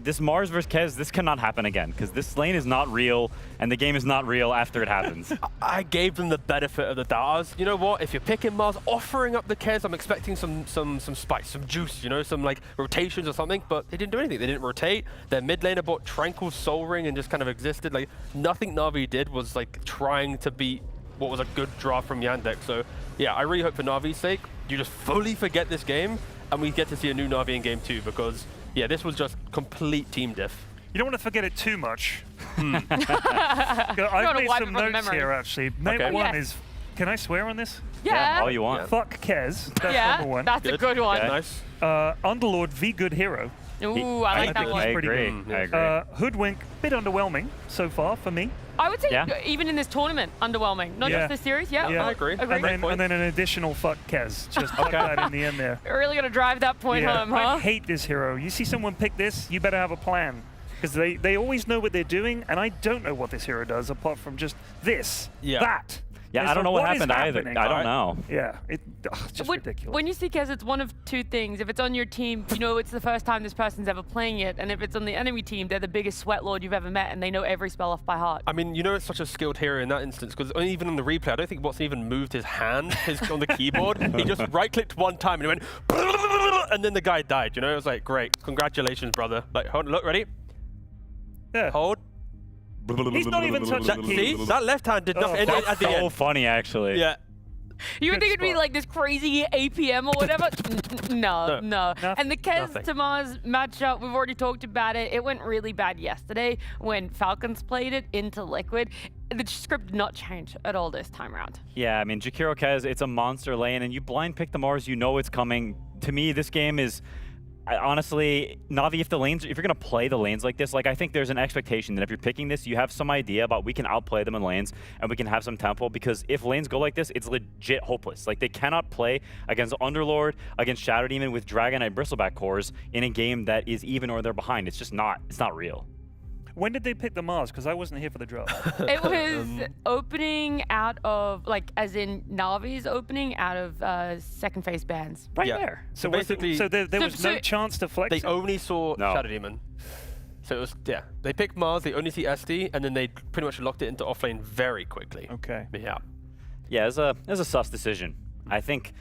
this Mars versus Kez, this cannot happen again, because this lane is not real, and the game is not real after it happens. I gave them the benefit of the doubters. You know what? If you're picking Mars, offering up the Kez, I'm expecting some spice, some juice, you know, some like rotations or something, but they didn't do anything. They didn't rotate. Their mid laner bought Tranquil Soul Ring and just kind of existed. Like, nothing Na'Vi did was like trying to beat what was a good draft from Yandex. So yeah, I really hope for Na'Vi's sake, you just fully forget this game, and we get to see a new Na'Vi in game 2, because yeah, this was just complete team diff. You don't want to forget it too much. I've made some notes here, actually. Number one is, can I swear on this? Yeah. All you want. Fuck Kez. That's number 1. That's a good one. Okay. Nice. Underlord, the good hero. Ooh, I like that one. I agree. I agree. Hoodwink, bit underwhelming so far for me. I would say even in this tournament, underwhelming. Not just this series. Yeah, I agree. And then an additional fuck Kez. Just put that in the end there. We're really going to drive that point home, huh? I hate this hero. You see someone pick this, you better have a plan. Because they always know what they're doing, and I don't know what this hero does apart from just this, that. Yeah, I don't know what happened either. I don't know. Yeah, it's just ridiculous. When you see Kez, it's one of two things. If it's on your team, you know it's the first time this person's ever playing it, and if it's on the enemy team, they're the biggest sweat lord you've ever met, and they know every spell off by heart. I mean, you know it's such a skilled hero in that instance, because even on the replay, I don't think Watson even moved his hand on the keyboard. He just right-clicked one time, and he went, and then the guy died, you know? It was like, great, congratulations, brother. Like, hold on, look, ready? Yeah. Hold. He's not even touching the keys. See? That left hand did nothing. That's so funny, actually. Yeah. You would think it'd be like this crazy APM or whatever. No. And the Kez to Mars matchup, we've already talked about it. It went really bad yesterday when Falcons played it into Liquid. The script did not change at all this time around. Yeah, I mean, Jakiro Kez, it's a monster lane, and you blind pick the Mars, you know it's coming. To me, this game is... honestly, Navi, if you're gonna play the lanes like this, like I think there's an expectation that if you're picking this, you have some idea about we can outplay them in lanes and we can have some tempo, because if lanes go like this, it's legit hopeless. Like they cannot play against Underlord, against Shadow Demon with Dragon and Bristleback cores in a game that is even or they're behind. It's just not. It's not real. When did they pick the Mars? Because I wasn't here for the draft. It was opening out of, like, as in Navi's opening out of second phase bans. Right there. So basically, there was no chance to flex. They only saw Shadow Demon. So it was, they picked Mars, they only see SD, and then they pretty much locked it into offlane very quickly. Okay. Yeah. Yeah, it's a sus decision. I think,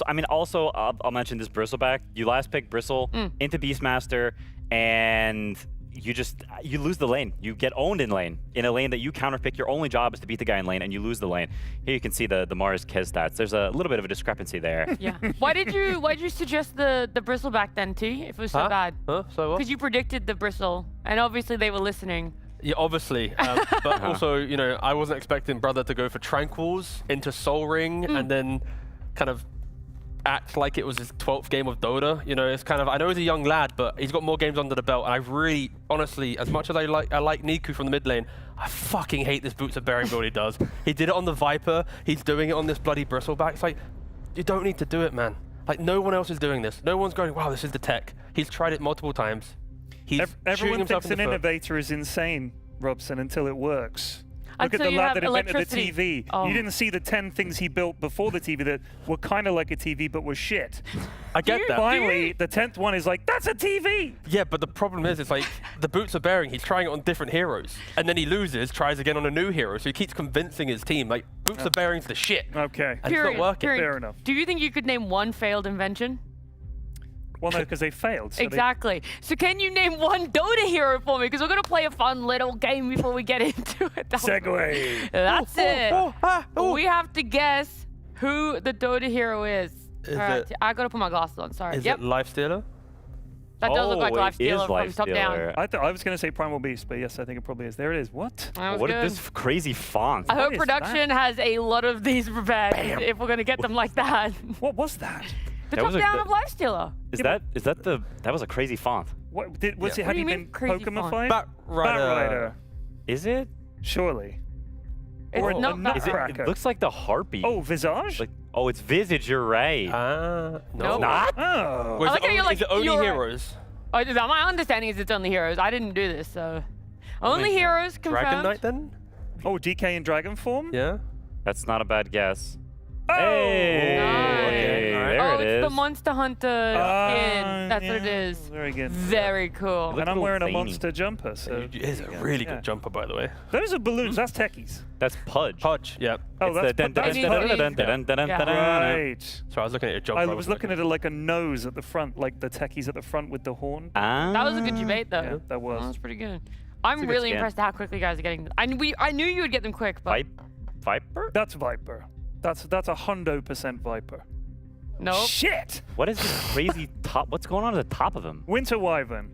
I mean, also, I'll mention this Bristleback. You last pick Bristle into Beastmaster, and you lose the lane. You get owned in lane, in a lane that you counterpick. Your only job is to beat the guy in lane, and you lose the lane. Here you can see the Mars Kez stats. There's a little bit of a discrepancy there. Yeah. Why did you suggest the Bristleback then, T? If it was so bad? So what? Because you predicted the Bristle, and obviously they were listening. Yeah, obviously. But also, you know, I wasn't expecting Brother to go for Tranquils into Soul Ring and then kind of act like it was his 12th game of Dota. You know, it's kind of, I know he's a young lad, but he's got more games under the belt, and I really, honestly, as much as I like Niku from the mid lane, I fucking hate this Boots of Bearing build he does. He did it on the Viper, he's doing it on this bloody Bristleback. It's like, you don't need to do it, man. Like, no one else is doing this. No one's going, wow, this is the tech. He's tried it multiple times. He's shooting Everyone himself thinks in an the foot. innovator is insane, Robson, until it works. Look at Until the you lad have that invented the electricity. TV. Oh. You didn't see the 10 things he built before the TV that were kind of like a TV but were shit. I get that. Finally, the 10th one is like, that's a TV! Yeah, but the problem is, it's like, the boots are bearing, he's trying it on different heroes. And then he loses, tries again on a new hero, so he keeps convincing his team, like, boots are bearing's the shit. Okay. And it's not working. Fair enough. Do you think you could name one failed invention? Well, no, because they failed. So Exactly. So can you name one Dota hero for me? Because we're going to play a fun little game before we get into it. Segue. That's it. We have to guess who the Dota hero is. Is All right, it- I got to put my glasses on. Sorry. Is Yep. it Lifestealer? That does look like it Lifestealer is from top down. Lifestealer. I was going to say Primal Beast, but yes, I think it probably is. There it is. What? That was What good. is this crazy font? I hope is production has a lot of these prepared if we're going to get them like that. What was that? The That top was a down good- of Lifestealer. That was a crazy font. What What had do he you been mean crazy Pokemon-fied? Bat Rider. Is it? Surely. It's Or not a that. Is it? Nutcracker. It looks like the harpy. Oh, Visage? Like, oh, it's Visage. You're right. No. Nope. Not? Oh. Wait, I like how you're like, is it only you're right. heroes? Oh, my understanding is it's only heroes. I didn't do this, so. Only heroes confirmed. Dragon Knight then? Oh, DK in dragon form? Yeah. That's not a bad guess. Oh! Hey, Nice. there Oh, it it's is. the Monster Hunter skin. That's what it is. Very good. Very cool. And I'm little wearing a zany. monster jumper, so. It is a really good jumper, by the way. Those are balloons. That's techies. That's Pudge. Pudge, yeah. Oh, that's Right. right. So I was looking at your jumper. I was looking at it like a nose at the front, like the techies at the front with the horn. That was a good debate, though. Yeah, that was. That was pretty good. I'm a good really scan. impressed at how quickly you guys are getting them. I knew you would get them quick, but Viper? That's Viper. That's 100% Viper. nope. Shit! What is this crazy top? What's going on at the top of him? Winter Wyvern.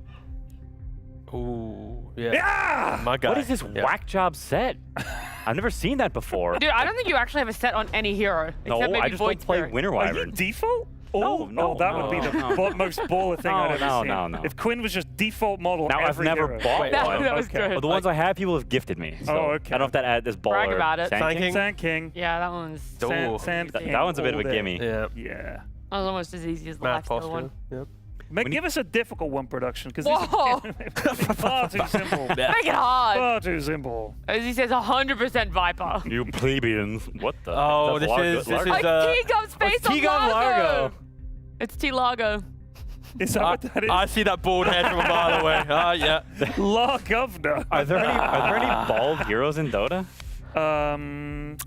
Ooh, yeah. Yeah! My guy. What is this whack job set? I've never seen that before. Dude, I don't think you actually have a set on any hero. No, except maybe I just Void don't play Spirit. Winter Are you Wyvern. default? No, no, that would be the no. most baller thing I've ever seen. No. If Quinn was just default model Now, I've every never hero. bought one. That was good. Well, the ones I have, people have gifted me. So Oh, okay. I don't know if that add this baller. Brag about it. Sand King? Sand King. Yeah, that one's. Ooh. Sand King. That one's a bit of a all day. gimme. Yeah. Yeah. That was almost as easy as the Math lifestyle posture. one. Yep. Give us a difficult one, production, because Whoa! far too simple. Make it hard. Far too simple. As he says, 100% Viper. You plebeians. What the? Oh, That's this is Like T-Gun Space on T-Gun Largo. It's T-Largo. Is that what that is? I see that bald head from a mile away. Ah, yeah. La Governor. Are there any bald heroes in Dota?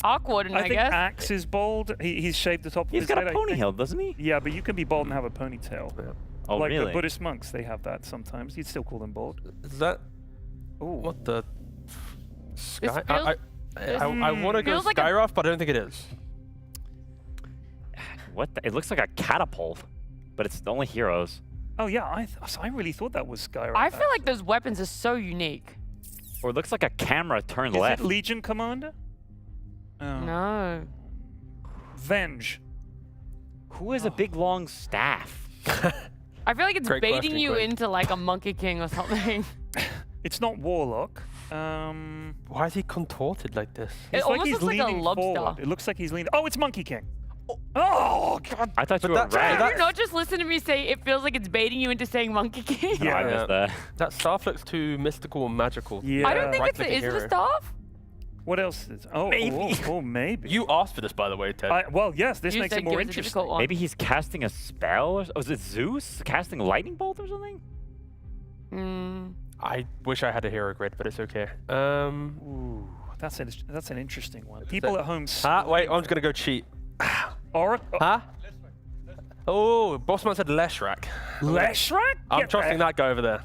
Awkward, I think guess. Axe is bald. He's shaved the top of He's his got head. a I think. ponytail, doesn't he? Yeah, but you can be bald and have a ponytail. Oh, like really? the Buddhist monks, they have that sometimes. You'd still call them bald. Is that? Ooh. What the? Sky? feels- I want to go feels like a- Skyroth, but I don't think it is. What? It looks like a catapult, but it's only heroes. Oh yeah, I really thought that was Skyrim. I feel like those weapons are so unique. Or it looks like a camera turned Is left. it Legion Commander? Oh. No. Venge. Who has a big long staff? I feel like it's Great baiting question, you Quinn. into like a Monkey King or something. It's not Warlock. Why is he contorted like this? It almost looks like a leaning lobster. forward. It looks like he's leaning. Oh, it's Monkey King. Oh God! I thought you were that- right. Did you not just listen to me say it feels like it's baiting you into saying Monkey King? No, I missed that. That staff looks too mystical and magical. Yeah. I don't think it's Right-clicking is it a hero. staff? What else is? Oh, Maybe. Oh, maybe. You asked for this, by the way, Ted. Well, yes. This You makes said it more give us a interesting. difficult one. Maybe he's casting a spell. Or, oh, is it Zeus casting lightning bolt or something? I wish I had a hero grid, but it's okay. Ooh, that's an interesting one. People at home. Wait, I'm just gonna go cheat. Oracle. Huh? Oh, Bossman said Leshrac. Leshrac? I'm Get trusting that guy over there.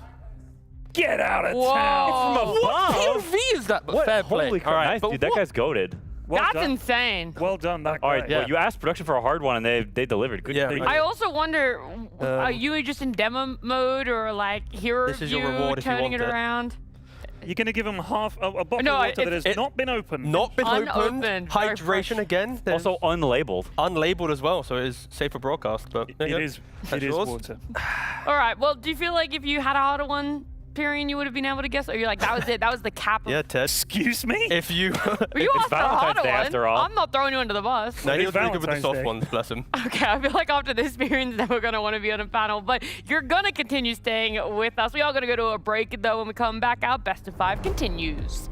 Get out of Whoa. town! From What above? POV is that? What? Fair play. Holy crap! All right, Nice, but dude. That what- guy's goated. Well That's done. insane. Well done, that guy. All right, Yeah. well, you asked production for a hard one, and they delivered. Good. Yeah. Good. I also wonder, are you just in demo mode or like hero This is your view, reward if you turning want it it. around? You're going to give him half a bottle No, of water if that has it- not been opened. Not been opened. Unopened, very fresh. Hydration again. There's Also unlabeled. unlabeled as well, so it is safe for broadcast. But there you It go. is. That's It is yours. water. All right. Well, do you feel like if you had a harder one, Pyrian, you would have been able to guess? Or you're like, that was it, that was the cap of... Yeah, Ted. Excuse me? If you... Were you asked the harder one? after all. I'm not throwing you under the bus. No, he was really good with the Valentine's soft Day. ones, bless him. Okay, I feel like after this experience that we're going to want to be on a panel, but you're going to continue staying with us. We are going to go to a break, though. When we come back, our best of 5 continues.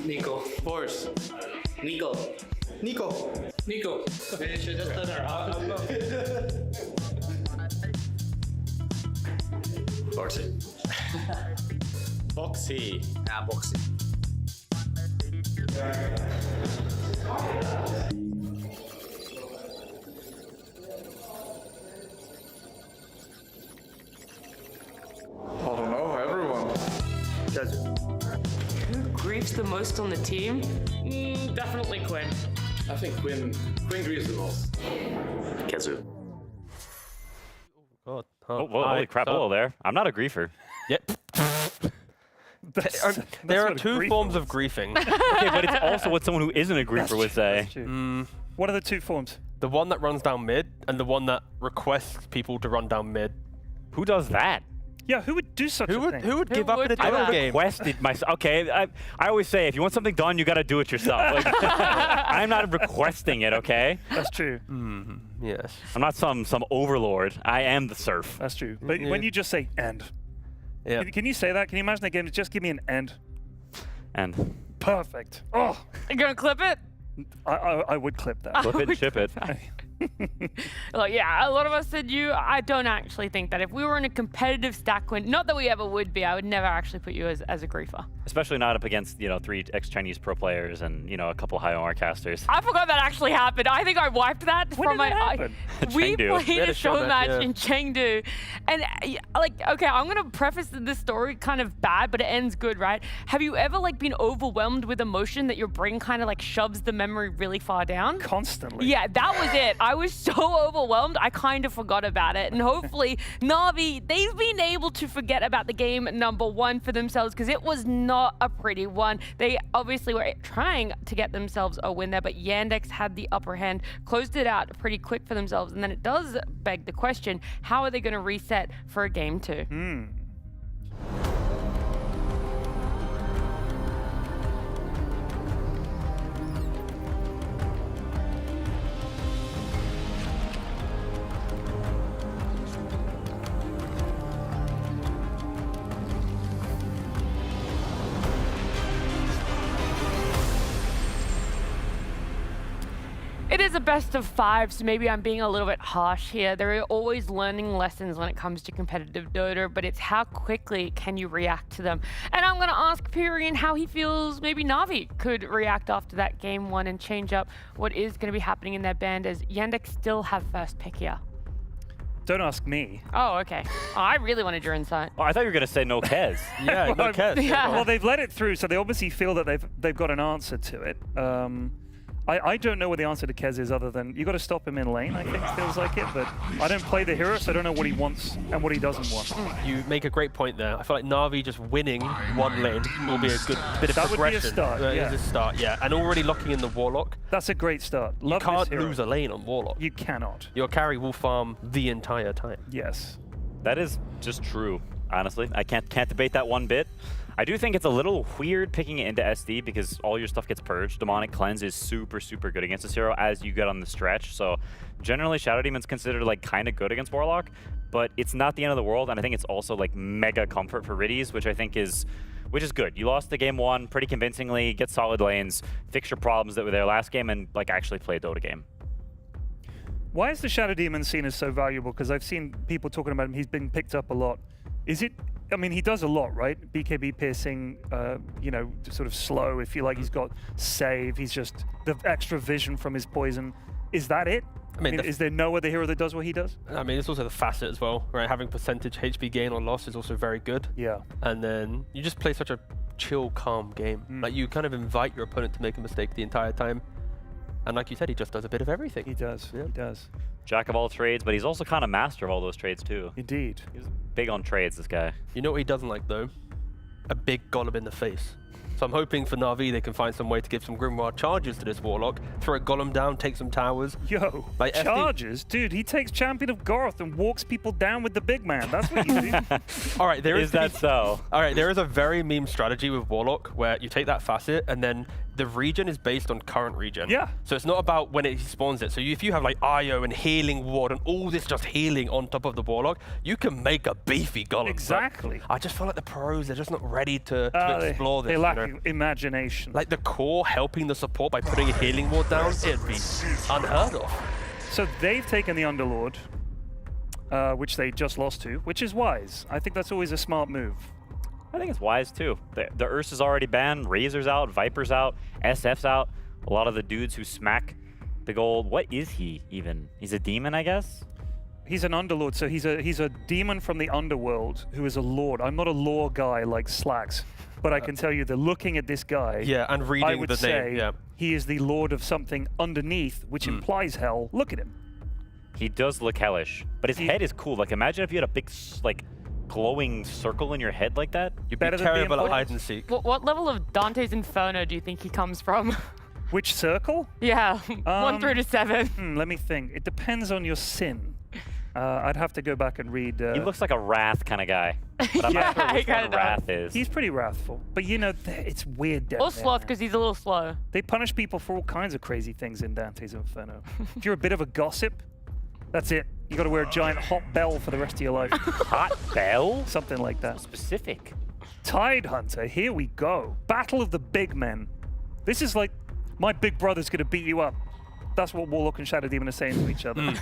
Nico. Force. Nico. Nico. Nico. Maybe you should just turn around. Boxy. Boxy. Ah, Boxy. I don't know, everyone. Who grieves the most on the team? Definitely Quinn. I think Quinn grieves the most. Kazu. God. Oh, whoa, holy crap, hello there. I'm not a griefer. Yep. There are two forms of griefing. Okay, but it's also what someone who isn't a griefer would say. What are the two forms? The one that runs down mid and the one that requests people to run down mid. Who does that? Yeah, who would do such a thing? Who would give up in a Dota game? Requested myself. Okay, I always say if you want something done, you got to do it yourself. Like, I'm not requesting it. Okay. That's true. Yes. I'm not some overlord. I am the serf. That's true. But when you just say end, can you say that? Can you imagine a game to just give me an end? End. Perfect. Oh, You're gonna clip it? I would clip that. Flip it and ship it. Look, yeah, a lot of us said you. I don't actually think that if we were in a competitive stack win, not that we ever would be, I would never actually put you as a griefer. especially not up against, 3 ex-Chinese pro players and, a couple high OR casters. I forgot that actually happened. I think I wiped that from my. We Chengdu. played a show match in Chengdu, and okay, I'm gonna preface this story kind of bad, but it ends good, right? Have you ever been overwhelmed with emotion that your brain kind of shoves the memory really far down? Constantly. Yeah, that was it. I was so overwhelmed, I kind of forgot about it, and hopefully NAVI, they've been able to forget about the game number 1 for themselves because it was not a pretty one. They obviously were trying to get themselves a win there, but Yandex had the upper hand, closed it out pretty quick for themselves, and then it does beg the question, how are they going to reset for a game 2? It is a best of 5, so maybe I'm being a little bit harsh here. There are always learning lessons when it comes to competitive Dota, but it's how quickly can you react to them. And I'm going to ask Pyrian how he feels maybe Navi could react after that game 1 and change up what is going to be happening in their band, as Yandex still have first pick here. Don't ask me. Oh, okay. Oh, I really wanted your insight. Oh, I thought you were going to say no Kez. Yeah, no Kez. Yeah. Well, they've let it through, so they obviously feel that they've got an answer to it. I don't know what the answer to Kez is other than you got to stop him in lane, I think, feels like it. But I don't play the hero, so I don't know what he wants and what he doesn't want. You make a great point there. I feel like Navi just winning one lane will be a good bit of That progression. would be a start, It yeah. is a start, yeah. And already locking in the Warlock. That's a great start. Love You can't this hero. lose a lane on Warlock. You cannot. Your carry will farm the entire time. Yes. That is just true, honestly. I can't debate that one bit. I do think it's a little weird picking it into SD because all your stuff gets purged. Demonic Cleanse is super, super good against this hero as you get on the stretch. So generally Shadow Demon's considered kind of good against Warlock, but it's not the end of the world. And I think it's also mega comfort for Riddies, which I think is good. You lost the game 1 pretty convincingly, get solid lanes, fix your problems that were there last game, and actually play a Dota game. Why is the Shadow Demon seen as so valuable? Because I've seen people talking about him. He's been picked up a lot. Is it? I mean, he does a lot, right? BKB piercing, sort of slow. If you like, he's got save. He's just the extra vision from his poison. Is that it? I mean, is there no other hero that does what he does? I mean, it's also the facet as well, right? Having percentage HP gain or loss is also very good. Yeah. And then you just play such a chill, calm game. Like, you kind of invite your opponent to make a mistake the entire time. And like you said, he just does a bit of everything. He does. Yeah. He does. Jack of all trades, but he's also kind of master of all those trades too. Indeed. He's big on trades, this guy. You know what he doesn't like though? A big golem in the face. So I'm hoping for Navi they can find some way to give some Grimoire charges to this Warlock, throw a golem down, take some towers. Yo, charges? Dude, he takes Champion of Garth and walks people down with the big man. That's what you do. All right, Is that so? All right, there is a very meme strategy with Warlock where you take that facet and then the regen is based on current regen. Yeah. So it's not about when it spawns it. So if you have IO and healing ward and all this just healing on top of the Warlock, you can make a beefy golem. Exactly. But I just feel like the pros, they're just not ready to explore this. They lack imagination. Like the core helping the support by putting a healing ward down, it'd be unheard of. So they've taken the Underlord, which they just lost to, which is wise. I think that's always a smart move. I think it's wise too. The Ursa is already banned, Razor's out, Viper's out, SF's out. A lot of the dudes who smack the gold. What is he even? He's a demon, I guess? He's an Underlord, so he's a demon from the underworld who is a lord. I'm not a lore guy like Slacks, but I can tell you that looking at this guy, yeah, and reading I would the say name, yeah. he is the lord of something underneath, which implies hell. Look at him. He does look hellish, but his head is cool. Imagine if you had a big, glowing circle in your head like that. You'd be terrible at hide and seek. What level of Dante's Inferno do you think he comes from? Which circle? Yeah, 1 through to 7. Let me think. It depends on your sin. I'd have to go back and read. He looks like a Wrath kind of guy, but I'm not sure which one Wrath is. He's pretty wrathful, but it's weird down Or there, Sloth, man. because he's a little slow. They punish people for all kinds of crazy things in Dante's Inferno. If you're a bit of a gossip, that's it. You got to wear a giant hot bell for the rest of your life. Hot bell? Something like that. So specific. Tide Hunter, here we go. Battle of the big men. This is like, my big brother's going to beat you up. That's what Warlock and Shadow Demon are saying to each other.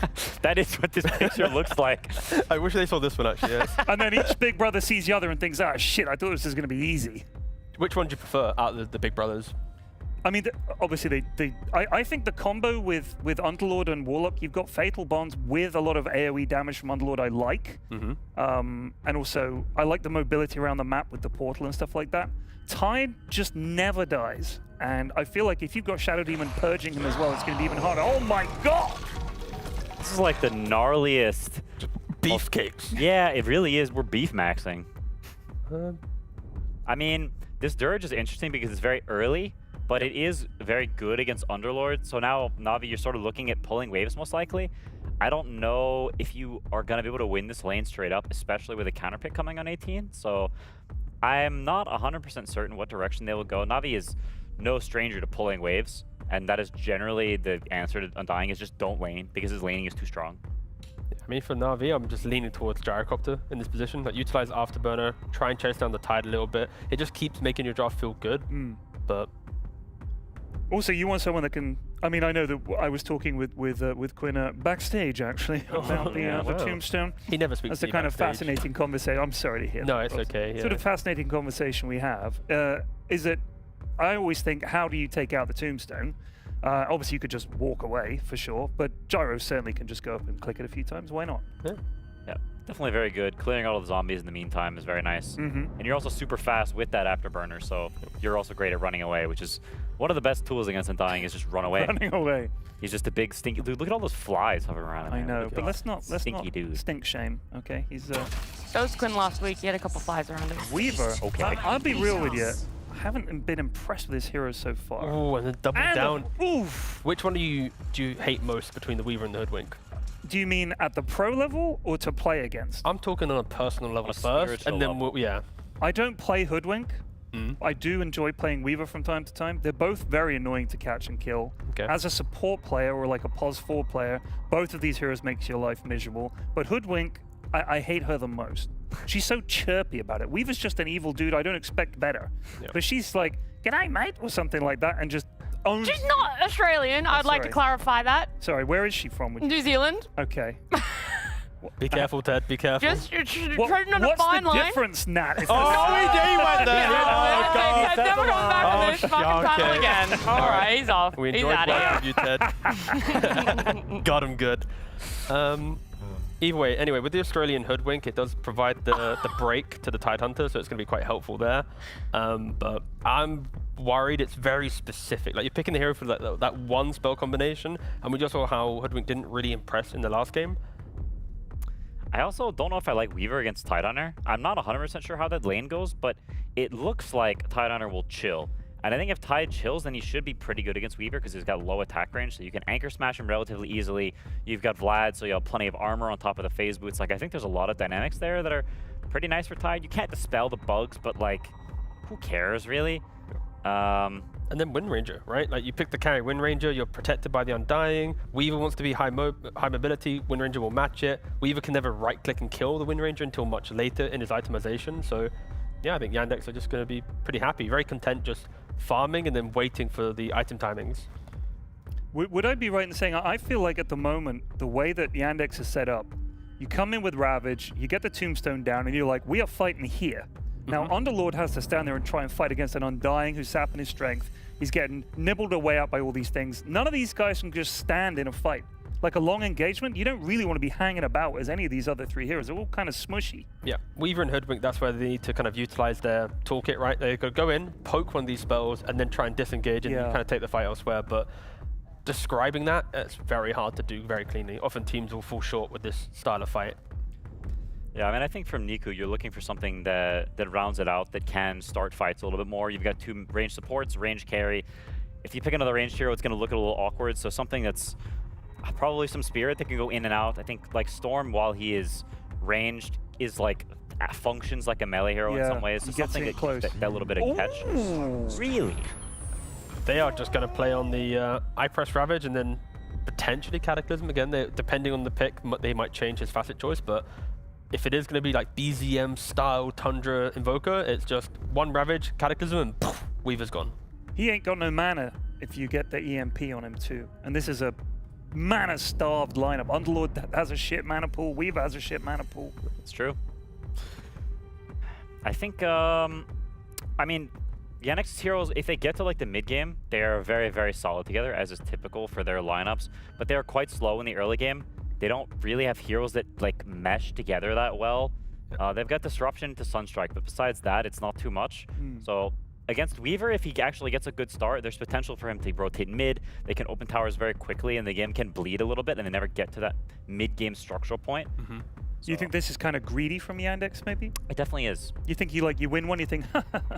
That is what this picture looks like. I wish they saw this one actually, yes. And then each big brother sees the other and thinks, ah, shit, I thought this was going to be easy. Which one do you prefer out of the big brothers? I mean, obviously, I think the combo with Underlord and Warlock, you've got Fatal Bonds with a lot of AoE damage from Underlord I like. And also, I like the mobility around the map with the portal and stuff like that. Tide just never dies. And I feel like if you've got Shadow Demon purging him as well, it's going to be even harder. Oh my god! This is like the gnarliest... Beefcakes. Yeah, it really is. We're beef maxing. I mean, this Dirge is interesting because it's very early, but it is very good against Underlord. So now, Navi, you're sort of looking at pulling waves most likely. I don't know if you are going to be able to win this lane straight up, especially with a counter pick coming on 18. So I'm not 100% certain what direction they will go. Navi is no stranger to pulling waves, and that is generally the answer to Undying is just don't lane because his laning is too strong. I mean, for Navi, I'm just leaning towards Gyrocopter in this position. Like, utilize Afterburner, try and chase down the Tide a little bit. It just keeps making your draft feel good, but... Also, you want someone that can... I mean, I know that I was talking with Quinn backstage, actually, about the Tombstone. He never speaks That's to the me kind of backstage. fascinating conversation. I'm sorry to hear that. No, it's okay. Yeah. Sort of fascinating conversation we have is that I always think, how do you take out the Tombstone? Obviously, you could just walk away, for sure, but Gyro certainly can just go up and click it a few times. Why not? Yeah, definitely very good. Clearing all of the zombies in the meantime is very nice. And you're also super fast with that Afterburner, so you're also great at running away, which is one of the best tools against Undying is just run away. Running away. He's just a big stinky dude. Look at all those flies hovering around him. I man. know, Look but at let's not dude. stink shame, okay? He's So was Quinn last week. He had a couple flies around him. Weaver. Okay. I'll be real with you. I haven't been impressed with this hero so far. Oh, and then double down. Oof. Which one do you hate most between the Weaver and the Hoodwink? Do you mean at the pro level or to play against? I'm talking on a personal level first, and then yeah. I don't play Hoodwink. I do enjoy playing Weaver from time to time. They're both very annoying to catch and kill. Okay. As a support player or like a POS 4 player, both of these heroes makes your life miserable. But Hoodwink, I hate her the most. She's so chirpy about it. Weaver's just an evil dude. I don't expect better. Yeah. But she's like, "G'day, mate," or something like that, and just owns. She's not Australian. I'd like to sorry. clarify that. Sorry, where is she from? New Zealand. Okay. Be careful, Ted. Be careful. Just you're treading on a What's fine the line. difference, Nat? It's Oh, he went there. Ted never coming back to this fucking title again. All right, he's off. We He's enjoyed out of working here. with you, Ted. Got him good. Either way, anyway, with the Australian Hoodwink, it does provide the break to the Tidehunter, so it's going to be quite helpful there. But I'm worried it's very specific. Like, you're picking the hero for that one spell combination, and we just saw how Hoodwink didn't really impress in the last game. I also don't know if I like Weaver against Tidehunter. I'm not 100% sure how that lane goes, but it looks like Tidehunter will chill. And I think if Tide chills, then he should be pretty good against Weaver because he's got low attack range, so you can anchor smash him relatively easily. You've got Vlad, so you have plenty of armor on top of the phase boots. Like, I think there's a lot of dynamics there that are pretty nice for Tide. You can't dispel the bugs, but like, who cares really? And then Wind Ranger, right? Like, you pick the carry Wind Ranger, you're protected by the Undying. Weaver wants to be high mobility, Wind Ranger will match it. Weaver can never right-click and kill the Wind Ranger until much later in his itemization. So, yeah, I think Yandex are just going to be pretty happy, very content just farming and then waiting for the item timings. Would I be right in saying, I feel like at the moment, the way that Yandex is set up, you come in with Ravage, you get the Tombstone down, and you're like, we are fighting here. Now, Underlord has to stand there and try and fight against an Undying who's sapping his strength. He's getting nibbled away out by all these things. None of these guys can just stand in a fight. Like a long engagement, you don't really want to be hanging about as any of these other three heroes. They're all kind of smushy. Yeah, Weaver and Hoodwink, that's where they need to kind of utilize their toolkit, right? They could go in, poke one of these spells, and then try and disengage and kind of take the fight elsewhere. But describing that, it's very hard to do very cleanly. Often teams will fall short with this style of fight. Yeah, I mean, I think from Niku, you're looking for something that rounds it out, that can start fights a little bit more. You've got two range supports, range carry. If you pick another ranged hero, it's going to look a little awkward. So something that's probably some spirit that can go in and out. I think like Storm, while he is ranged, is like functions like a melee hero in some ways. So something that keeps that little bit of catch. Really? They are just going to play on the I press Ravage and then potentially Cataclysm. Again, depending on the pick, they might change his facet choice, but if it is going to be like BZM style Tundra Invoker, it's just one Ravage, Cataclysm, and poof, Weaver's gone. He ain't got no mana if you get the EMP on him too. And this is a mana-starved lineup. Underlord has a shit mana pool, Weaver has a shit mana pool. It's true. I think, I mean, Yandex's heroes, if they get to like the mid game, they are very, very solid together, as is typical for their lineups. But they are quite slow in the early game. They don't really have heroes that like mesh together that well. They've got disruption to Sunstrike, but besides that, it's not too much. So against Weaver, if he actually gets a good start, there's potential for him to rotate mid. They can open towers very quickly, and the game can bleed a little bit, and they never get to that mid-game structural point. You think this is kind of greedy from Yandex, maybe? It definitely is. You think you win one, you think,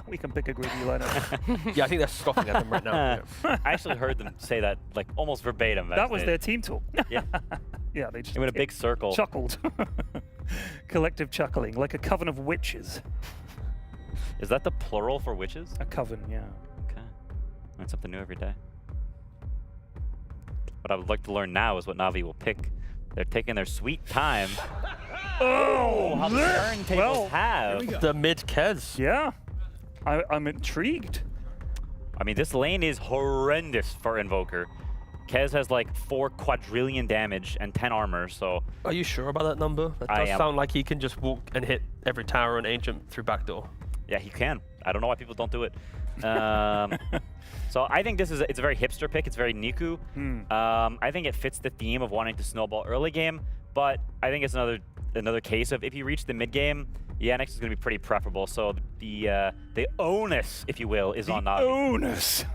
we can pick a greedy lineup. Yeah, I think they're scoffing at them right now. I actually heard them say that like almost verbatim. That was their team talk. Yeah. Yeah, they just in a big circle. Chuckled. Collective chuckling, like a coven of witches. Is that the plural for witches? A coven, yeah. Okay. Learn something new every day. What I would like to learn now is what Navi will pick. They're taking their sweet time. Oh, how the turntables have. The mid Kez. Yeah. I'm intrigued. I mean, this lane is horrendous for Invoker. Kez has like 4 quadrillion damage and 10 armor, so... Are you sure about that number? That does sound like he can just walk and hit every tower and Ancient through backdoor. Yeah, he can. I don't know why people don't do it. So I think it's a very hipster pick. It's very Niku. I think it fits the theme of wanting to snowball early game, but I think it's another case of if you reach the mid game, Yandex is going to be pretty preferable. So the onus, if you will, is on Navi. Onus.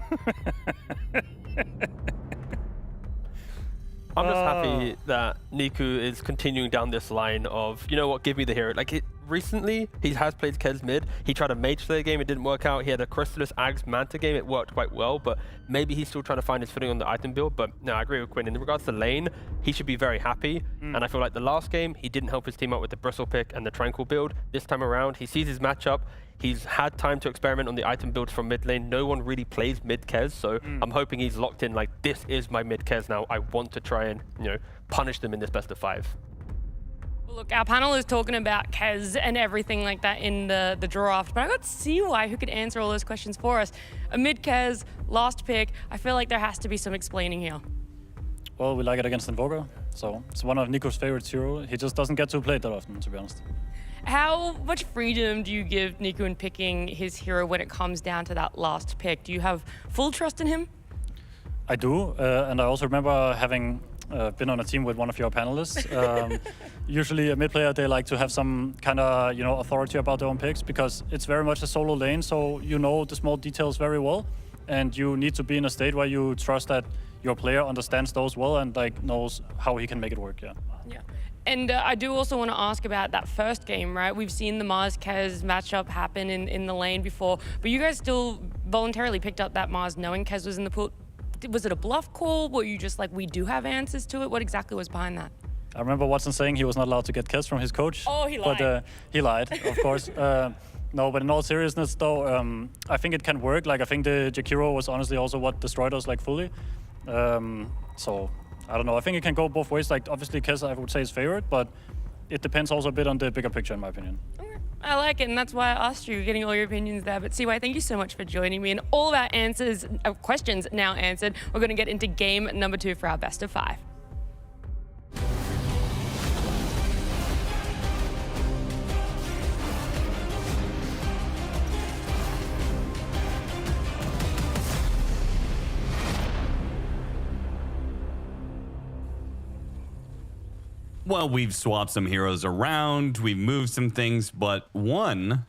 I'm just happy that Niku is continuing down this line of, you know what, give me the hero. Like, recently, he has played Kez mid. He tried a Mage Slayer game, it didn't work out. He had a Crystallis Ags Manta game, it worked quite well, but maybe he's still trying to find his footing on the item build. But no, I agree with Quinn. In regards to lane, he should be very happy. And I feel like the last game, he didn't help his team out with the Bristle pick and the Tranquil build. This time around, he sees his matchup. He's had time to experiment on the item builds from mid lane. No one really plays mid Kez, so I'm hoping he's locked in like, this is my mid Kez now. I want to try and, you know, punish them in this best of 5. Well, look, our panel is talking about Kez and everything like that in the draft, but I got CY who could answer all those questions for us. A mid Kez, last pick, I feel like there has to be some explaining here. Well, we like it against Invoker, so it's one of Nico's favorite hero. He just doesn't get to play it that often, to be honest. How much freedom do you give Nico in picking his hero when it comes down to that last pick? Do you have full trust in him? I do, and I also remember having been on a team with one of your panelists. Usually a mid player, they like to have some kind of, you know, authority about their own picks because it's very much a solo lane, so you know the small details very well, and you need to be in a state where you trust that your player understands those well and like knows how he can make it work. Yeah. And I do also want to ask about that first game, right? We've seen the Mars-Kez matchup happen in the lane before, but you guys still voluntarily picked up that Mars knowing Kez was in the pool. Was it a bluff call? Were you just like, we do have answers to it? What exactly was behind that? I remember Watson saying he was not allowed to get Kez from his coach. Oh, he lied. But he lied, of course. No, but in all seriousness, though, I think it can work. Like, I think the Jakiro was honestly also what destroyed us, like, fully. So... I don't know. I think it can go both ways. Like, obviously, Kez, I would say, is favorite, but it depends also a bit on the bigger picture, in my opinion. I like it, and that's why I asked you, getting all your opinions there. But CY, thank you so much for joining me, and all of our questions now answered. We're going to get into game number 2 for our best of 5. Well, we've swapped some heroes around, we've moved some things, but one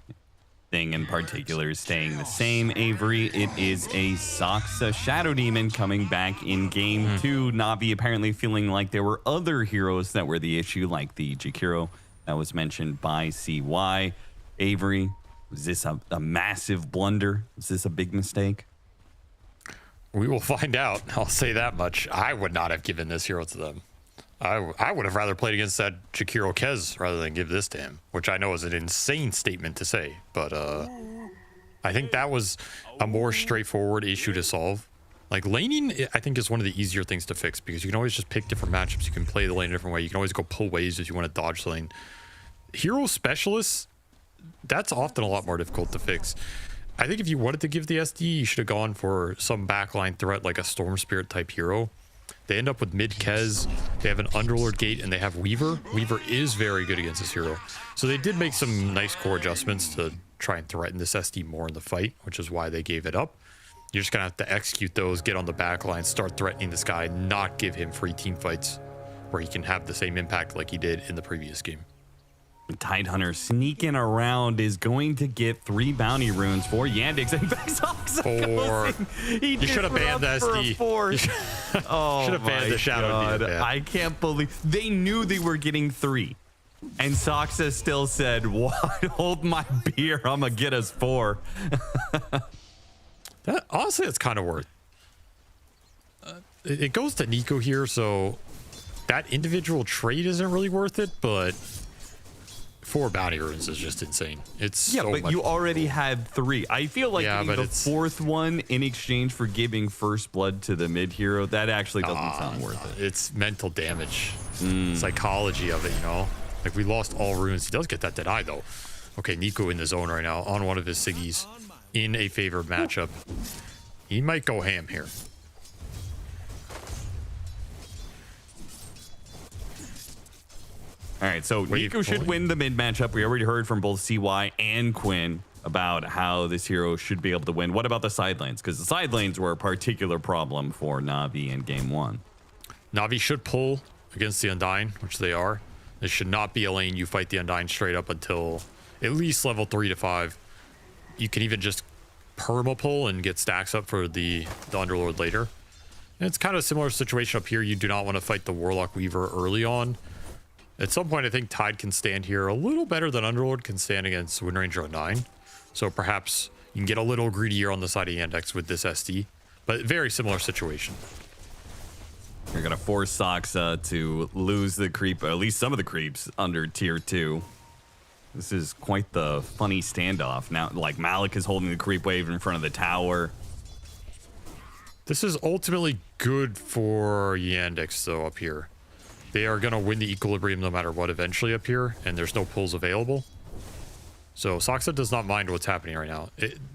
thing in particular is staying the same, Avery. It is a Soxa Shadow Demon coming back in game 2. Navi apparently feeling like there were other heroes that were the issue, like the Jakiro that was mentioned by CY. Avery, was this a massive blunder? Was this a big mistake? We will find out. I'll say that much. I would not have given this hero to them. I would have rather played against that Jakiro Kez rather than give this to him, which I know is an insane statement to say, but I think that was a more straightforward issue to solve. Like, laning, I think, is one of the easier things to fix because you can always just pick different matchups. You can play the lane a different way. You can always go pull waves if you want to dodge the lane. Hero specialists, that's often a lot more difficult to fix. I think if you wanted to give the SD, you should have gone for some backline threat like a Storm Spirit type hero. They end up with mid Kez, they have an Underlord Gate, and they have Weaver. Weaver is very good against this hero. So they did make some nice core adjustments to try and threaten this SD more in the fight, which is why they gave it up. You're just going to have to execute those, get on the back line, start threatening this guy, not give him free team fights where he can have the same impact like he did in the previous game. Tidehunter sneaking around is going to get 3 bounty runes for Yandex. And Vexox You should have banned the SD. Oh, should have banned the Shadow Demon. I can't believe they knew they were getting 3. And Soxa still said, "What? Hold my beer. I'm going to get us 4. Honestly, it's kind of worth. It goes to Nico here, so that individual trade isn't really worth it, but 4 bounty runes is just insane. It's so but much you already had 3. I feel like getting the 4th one in exchange for giving first blood to the mid hero, that actually doesn't sound worth it. It's mental damage, psychology of it, you know? Like, we lost all runes. He does get that deny, though. Okay, Nico in the zone right now on one of his Siggies in a favored matchup. He might go ham here. All right, so Nico should win the mid matchup. We already heard from both CY and Quinn about how this hero should be able to win. What about the side lanes? Because the side lanes were a particular problem for Navi in game 1. Navi should pull against the Undying, which they are. This should not be a lane you fight the Undying straight up until at least level 3 to 5. You can even just perma pull and get stacks up for the Underlord later. And it's kind of a similar situation up here. You do not want to fight the Warlock Weaver early on. At some point, I think Tide can stand here a little better than Underlord can stand against Windranger 09. So perhaps you can get a little greedier on the side of Yandex with this SD, but very similar situation. You're going to force Soxa to lose the creep, or at least some of the creeps under tier 2. This is quite the funny standoff. Now, like, Malik is holding the creep wave in front of the tower. This is ultimately good for Yandex, though, up here. They are going to win the equilibrium no matter what eventually up here, and there's no pulls available. So Soxa does not mind what's happening right now.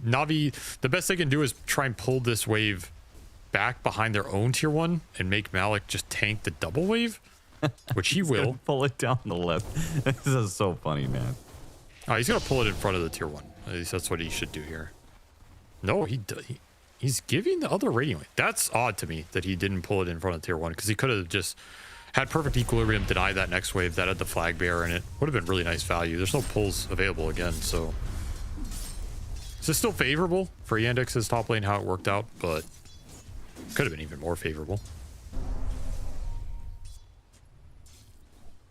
Navi, the best they can do is try and pull this wave back behind their own tier 1 and make Malik just tank the double wave, which he will. Pull it down the left. This is so funny, man. Oh, he's going to pull it in front of the tier 1. At least that's what he should do here. No, he's giving the other Radiant Wave. That's odd to me that he didn't pull it in front of tier 1, because he could have just had perfect equilibrium, denied that next wave that had the flag bearer in it. Would have been really nice value. There's no pulls available again, so this is still favorable for Yandex's top lane, how it worked out, but could have been even more favorable.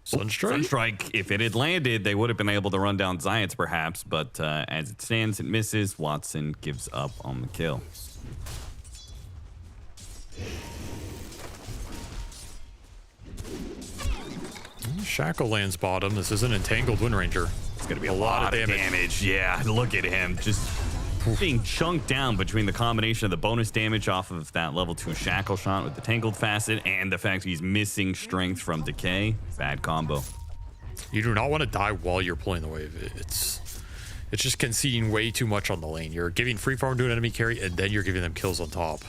Sunstrike, if it had landed, they would have been able to run down Zions perhaps, but as it stands, it misses. Watson gives up on the kill. Shackle lands bottom. This is an entangled Windranger. It's going to be a lot of damage. Yeah, look at him. Just being chunked down between the combination of the bonus damage off of that level 2 Shackle shot with the Tangled Facet and the fact he's missing strength from Decay. Bad combo. You do not want to die while you're pulling the wave. It's just conceding way too much on the lane. You're giving free farm to an enemy carry, and then you're giving them kills on top.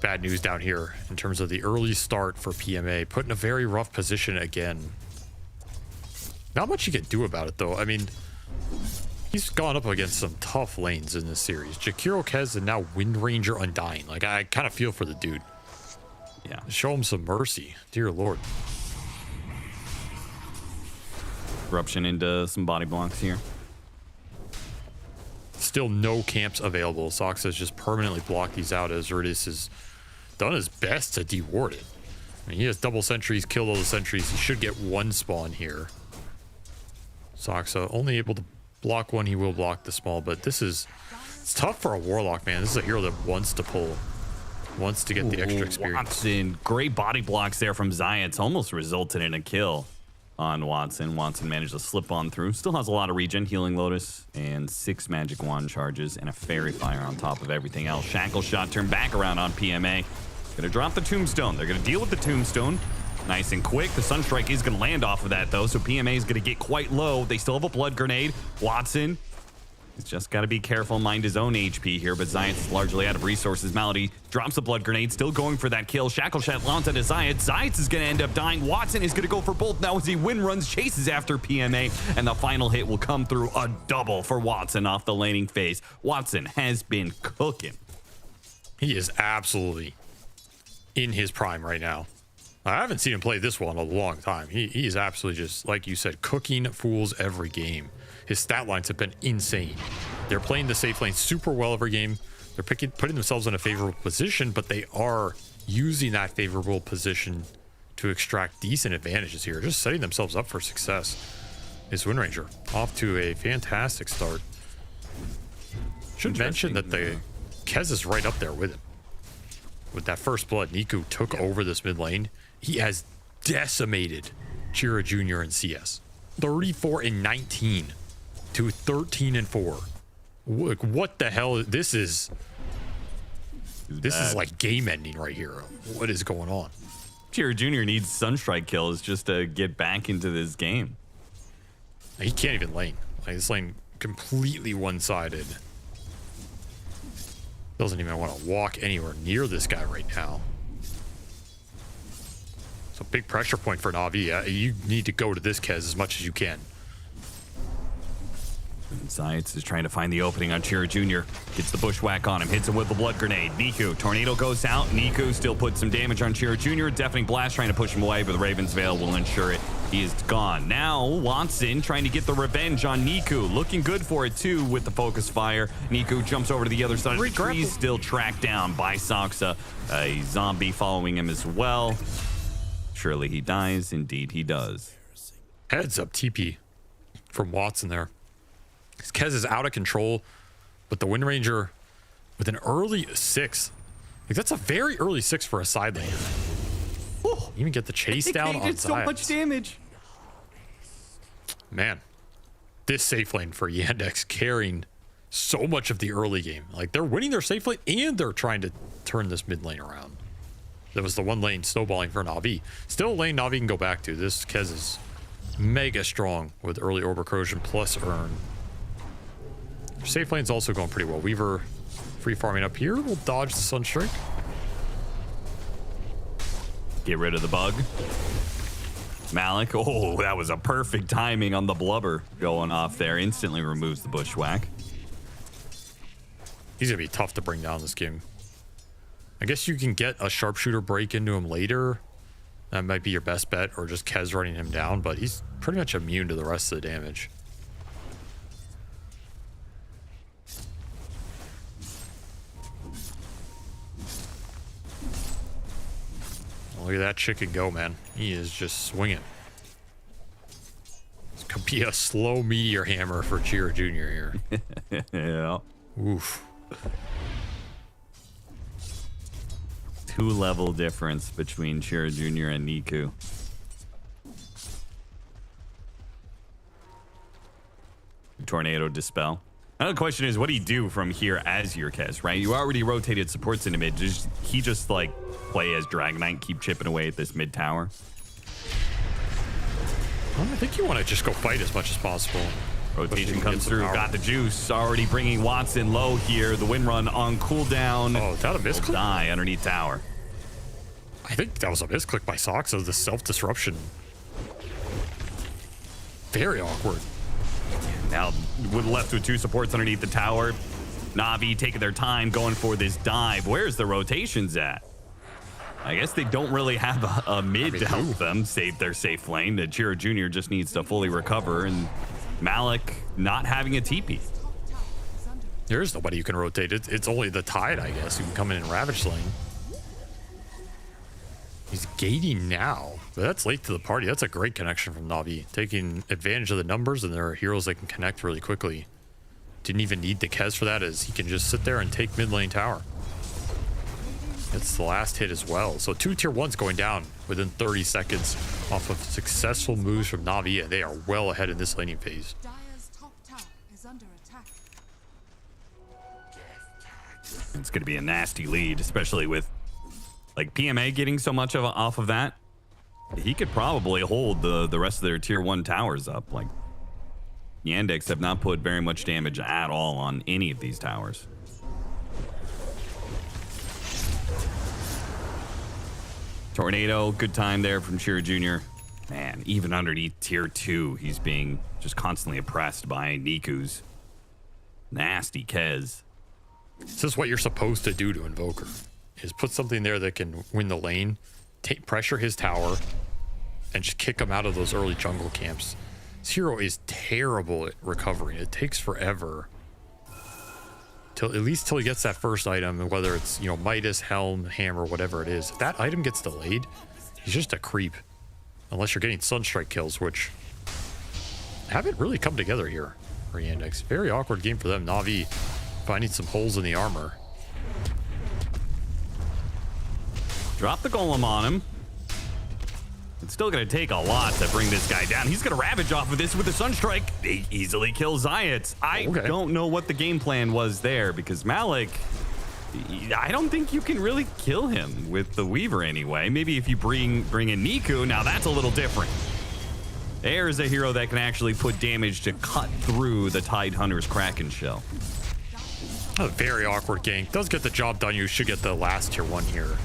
Bad news down here in terms of the early start for PMA. Put in a very rough position again. Not much you can do about it, though. I mean, he's gone up against some tough lanes in this series. Jakiro Kez and now Windranger Undying. Like, I kind of feel for the dude. Yeah. Show him some mercy. Dear Lord. Corruption into some body blocks here. Still no camps available. Sox has just permanently blocked these out as Urdis has done his best to deward it. I mean, he has double sentries, killed all the sentries. He should get 1 spawn here. Soxa only able to block 1. He will block the small, but it's tough for a Warlock, man. This is a hero that wants to pull, wants to get the extra experience. Watson, great body blocks there from Zions. Almost resulted in a kill on Watson. Watson managed to slip on through. Still has a lot of regen, Healing Lotus, and 6 Magic Wand charges, and a Fairy Fire on top of everything else. Shackle shot turned back around on PMA. Gonna drop the Tombstone. They're gonna deal with the Tombstone. Nice and quick. The Sunstrike is gonna land off of that, though, so PMA is gonna get quite low. They still have a Blood Grenade. Watson He's just got to be careful, mind his own HP here, but Zayat's largely out of resources. Malady drops a blood grenade, still going for that kill. Shackleshat launches into Zayat. Zayat is going to end up dying. Watson is going to go for both now as he win runs, chases after PMA, and the final hit will come through a double for Watson off the laning phase. Watson has been cooking. He is absolutely in his prime right now. I haven't seen him play this well in a long time. He is absolutely just, like you said, cooking fools every game. His stat lines have been insane. They're playing the safe lane super well every game. They're putting themselves in a favorable position, but they are using that favorable position to extract decent advantages here, just setting themselves up for success. His Wind Ranger off to a fantastic start. Should mention that the Kez is right up there with him. With that first blood, Niku took over this mid lane. He has decimated Chira Jr. in CS. 34-19 to 13-4. What the hell? This is like game ending right here. What is going on? Chira Jr. needs Sunstrike kills just to get back into this game. He can't even lane. Like, this lane completely one-sided. Doesn't even want to walk anywhere near this guy right now. So big pressure point for Navi. You need to go to this Kez as much as you can. Zayat is trying to find the opening on Chira Jr. Gets the bushwhack on him, hits him with the blood grenade. Niku, Tornado goes out. Niku still puts some damage on Chira Jr. Deafening Blast trying to push him away, but the Raven's Veil will ensure it. He is gone. Now, Watson trying to get the revenge on Niku. Looking good for it, too, with the focus fire. Niku jumps over to the other side of the tree, still tracked down by Soxa. A zombie following him as well. Surely he dies. Indeed, he does. Heads up TP from Watson there. Kez is out of control, but the Wind Ranger with an early 6. Like, that's a very early 6 for a side laner. Even get the chase down on Zayat. So much damage. Man, this safe lane for Yandex carrying so much of the early game. Like, they're winning their safe lane and they're trying to turn this mid lane around. That was the one lane snowballing for Navi. Still a lane Navi can go back to. This Kez is mega strong with early Orb Corrosion plus Urn. Safe lane's also going pretty well. Weaver free farming up here. We'll dodge the Sunstrike. Get rid of the bug. Malik, oh, that was a perfect timing on the blubber going off there. Instantly removes the bushwhack. He's going to be tough to bring down this game. I guess you can get a sharpshooter break into him later. That might be your best bet, or just Kez running him down, but he's pretty much immune to the rest of the damage. Look at that chicken go, man. He is just swinging. This could be a slow meteor hammer for Chira Jr. here. Yeah. Oof. 2-level difference between Chira Jr. and Niku. Tornado Dispel. Now the question is, what do you do from here as your Kez, right? You already rotated supports into mid. Does he just like play as Dragonite, keep chipping away at this mid tower? Well, I think you want to just go fight as much as possible. Rotation comes through, got the juice, already bringing Watson low here. The wind run on cooldown. Oh, is that a misclick? Die underneath tower. I think that was a misclick by Soxa, the self-disruption. Very awkward. Now, we're left with 2 supports underneath the tower. Navi taking their time going for this dive. Where's the rotations at? I guess they don't really have a mid to help them save their safe lane. The Chira Jr. just needs to fully recover, and Malik not having a TP. There's nobody you can rotate. It's only the Tide, I guess, who can come in and ravage lane. He's gating now, but that's late to the party. That's a great connection from Navi, taking advantage of the numbers and their heroes that can connect really quickly. Didn't even need the Kez for that, as he can just sit there and take mid lane tower. It's the last hit as well. So 2 tier 1s going down within 30 seconds off of successful moves from Navi, and they are well ahead in this laning phase. It's going to be a nasty lead, especially with like PMA getting so much off of that. He could probably hold the rest of their tier 1 towers up. Like, Yandex have not put very much damage at all on any of these towers. Tornado, good time there from Shira Jr. Man, even underneath tier 2, he's being just constantly oppressed by Niku's nasty Kez. This is what you're supposed to do to Invoker, is put something there that can win the lane, take pressure his tower, and just kick him out of those early jungle camps. This hero is terrible at recovering. It takes forever. At least till he gets that first item, whether it's, you know, Midas, Helm, Hammer, whatever it is. If that item gets delayed, he's just a creep. Unless you're getting Sunstrike kills, which haven't really come together here for Yandex. Very awkward game for them. Navi finding some holes in the armor. Drop the golem on him. It's still going to take a lot to bring this guy down. He's going to ravage off of this with a Sunstrike. They easily kill Zayat. I don't know what the game plan was there, because Malik, I don't think you can really kill him with the Weaver anyway. Maybe if you bring in Niku, now that's a little different. There's a hero that can actually put damage to cut through the Tidehunter's Kraken shell. A very awkward gank. Does get the job done. You should get the last tier 1 here.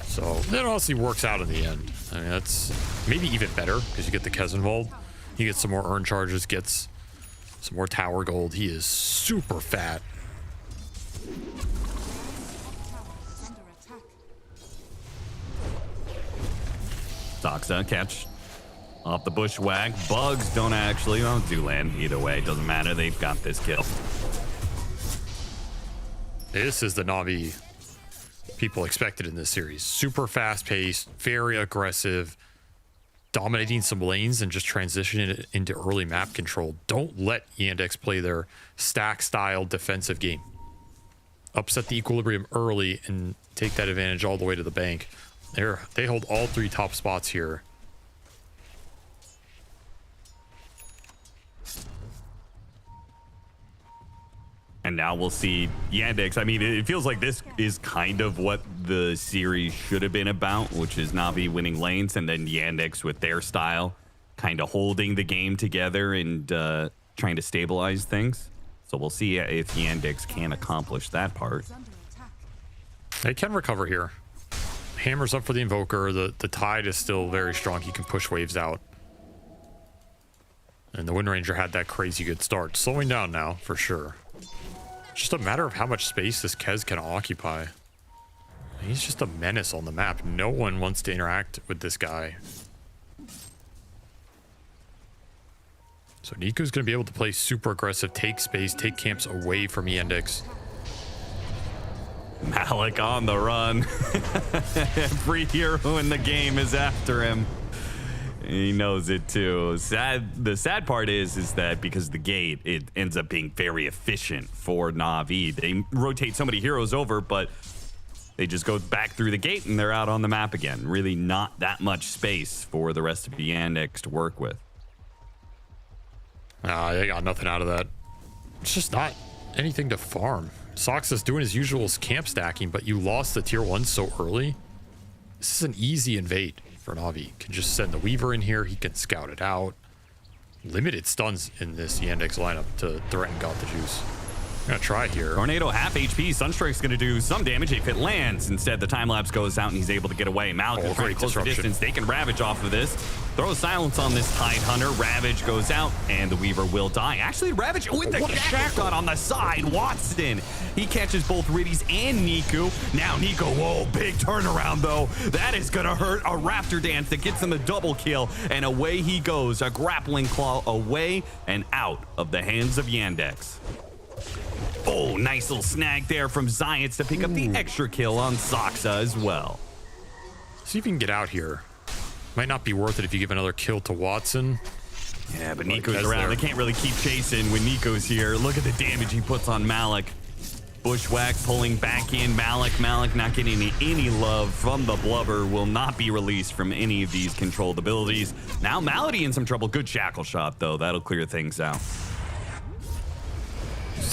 So that honestly works out in the end. I mean, that's maybe even better because you get the Kez involved. He gets some more earn charges, gets some more tower gold. He is super fat. Doxa catch off the bushwhack. Bugs don't actually, well, do land either way. Doesn't matter. They've got this kill. This is the Navi people expected in this series. Super fast-paced, very aggressive, dominating some lanes and just transitioning it into early map control. Don't let Yandex play their stack-style defensive game. Upset the equilibrium early and take that advantage all the way to the bank. They hold all 3 top spots here. And now we'll see Yandex. I mean, it feels like this is kind of what the series should have been about, which is Navi winning lanes and then Yandex with their style kind of holding the game together and trying to stabilize things. So we'll see if Yandex can accomplish that part. They can recover here. Hammer's up for the Invoker. The Tide is still very strong. He can push waves out. And the Wind Ranger had that crazy good start. Slowing down now, for sure. Just a matter of how much space this Kez can occupy. He's just a menace on the map. No one wants to interact with this guy. So Niku's going to be able to play super aggressive, take space, take camps away from Yandex. Malik on the run. Every hero in the game is after him. He knows it too. The sad part is that because the gate, it ends up being very efficient for Navi. They rotate so many heroes over, but they just go back through the gate and they're out on the map again. Really not that much space for the rest of Yandex to work with. They got nothing out of that. It's just not anything to farm. Sox is doing his usual camp stacking, but you lost the tier 1 so early. This is an easy invade for Navi. Can just send the Weaver in here. He can scout it out. Limited stuns in this Yandex lineup to threaten Got the Juice. I'm gonna try here. Tornado half HP. Sunstrike's gonna do some damage if it lands. Instead, the time lapse goes out and he's able to get away. Malik is trying to close the distance. They can Ravage off of this. Throw silence on this Tidehunter. Ravage goes out and the Weaver will die. Actually, Ravage with the shackle shot on the side. Watson, he catches both Riddies and Niku. Now Niku, whoa, big turnaround though. That is gonna hurt. A Raptor Dance that gets him the double kill, and away he goes. A grappling claw away and out of the hands of Yandex. Oh, nice little snag there from Zayat to pick up the extra kill on Soxa as well. See if you can get out here. Might not be worth it if you give another kill to Watson. Yeah, but Nico's around. They can't really keep chasing when Nico's here. Look at the damage he puts on Malik. Bushwhack pulling back in Malik. Malik not getting any love from the Blubber. Will not be released from any of these controlled abilities. Now Malady in some trouble. Good shackle shot, though. That'll clear things out.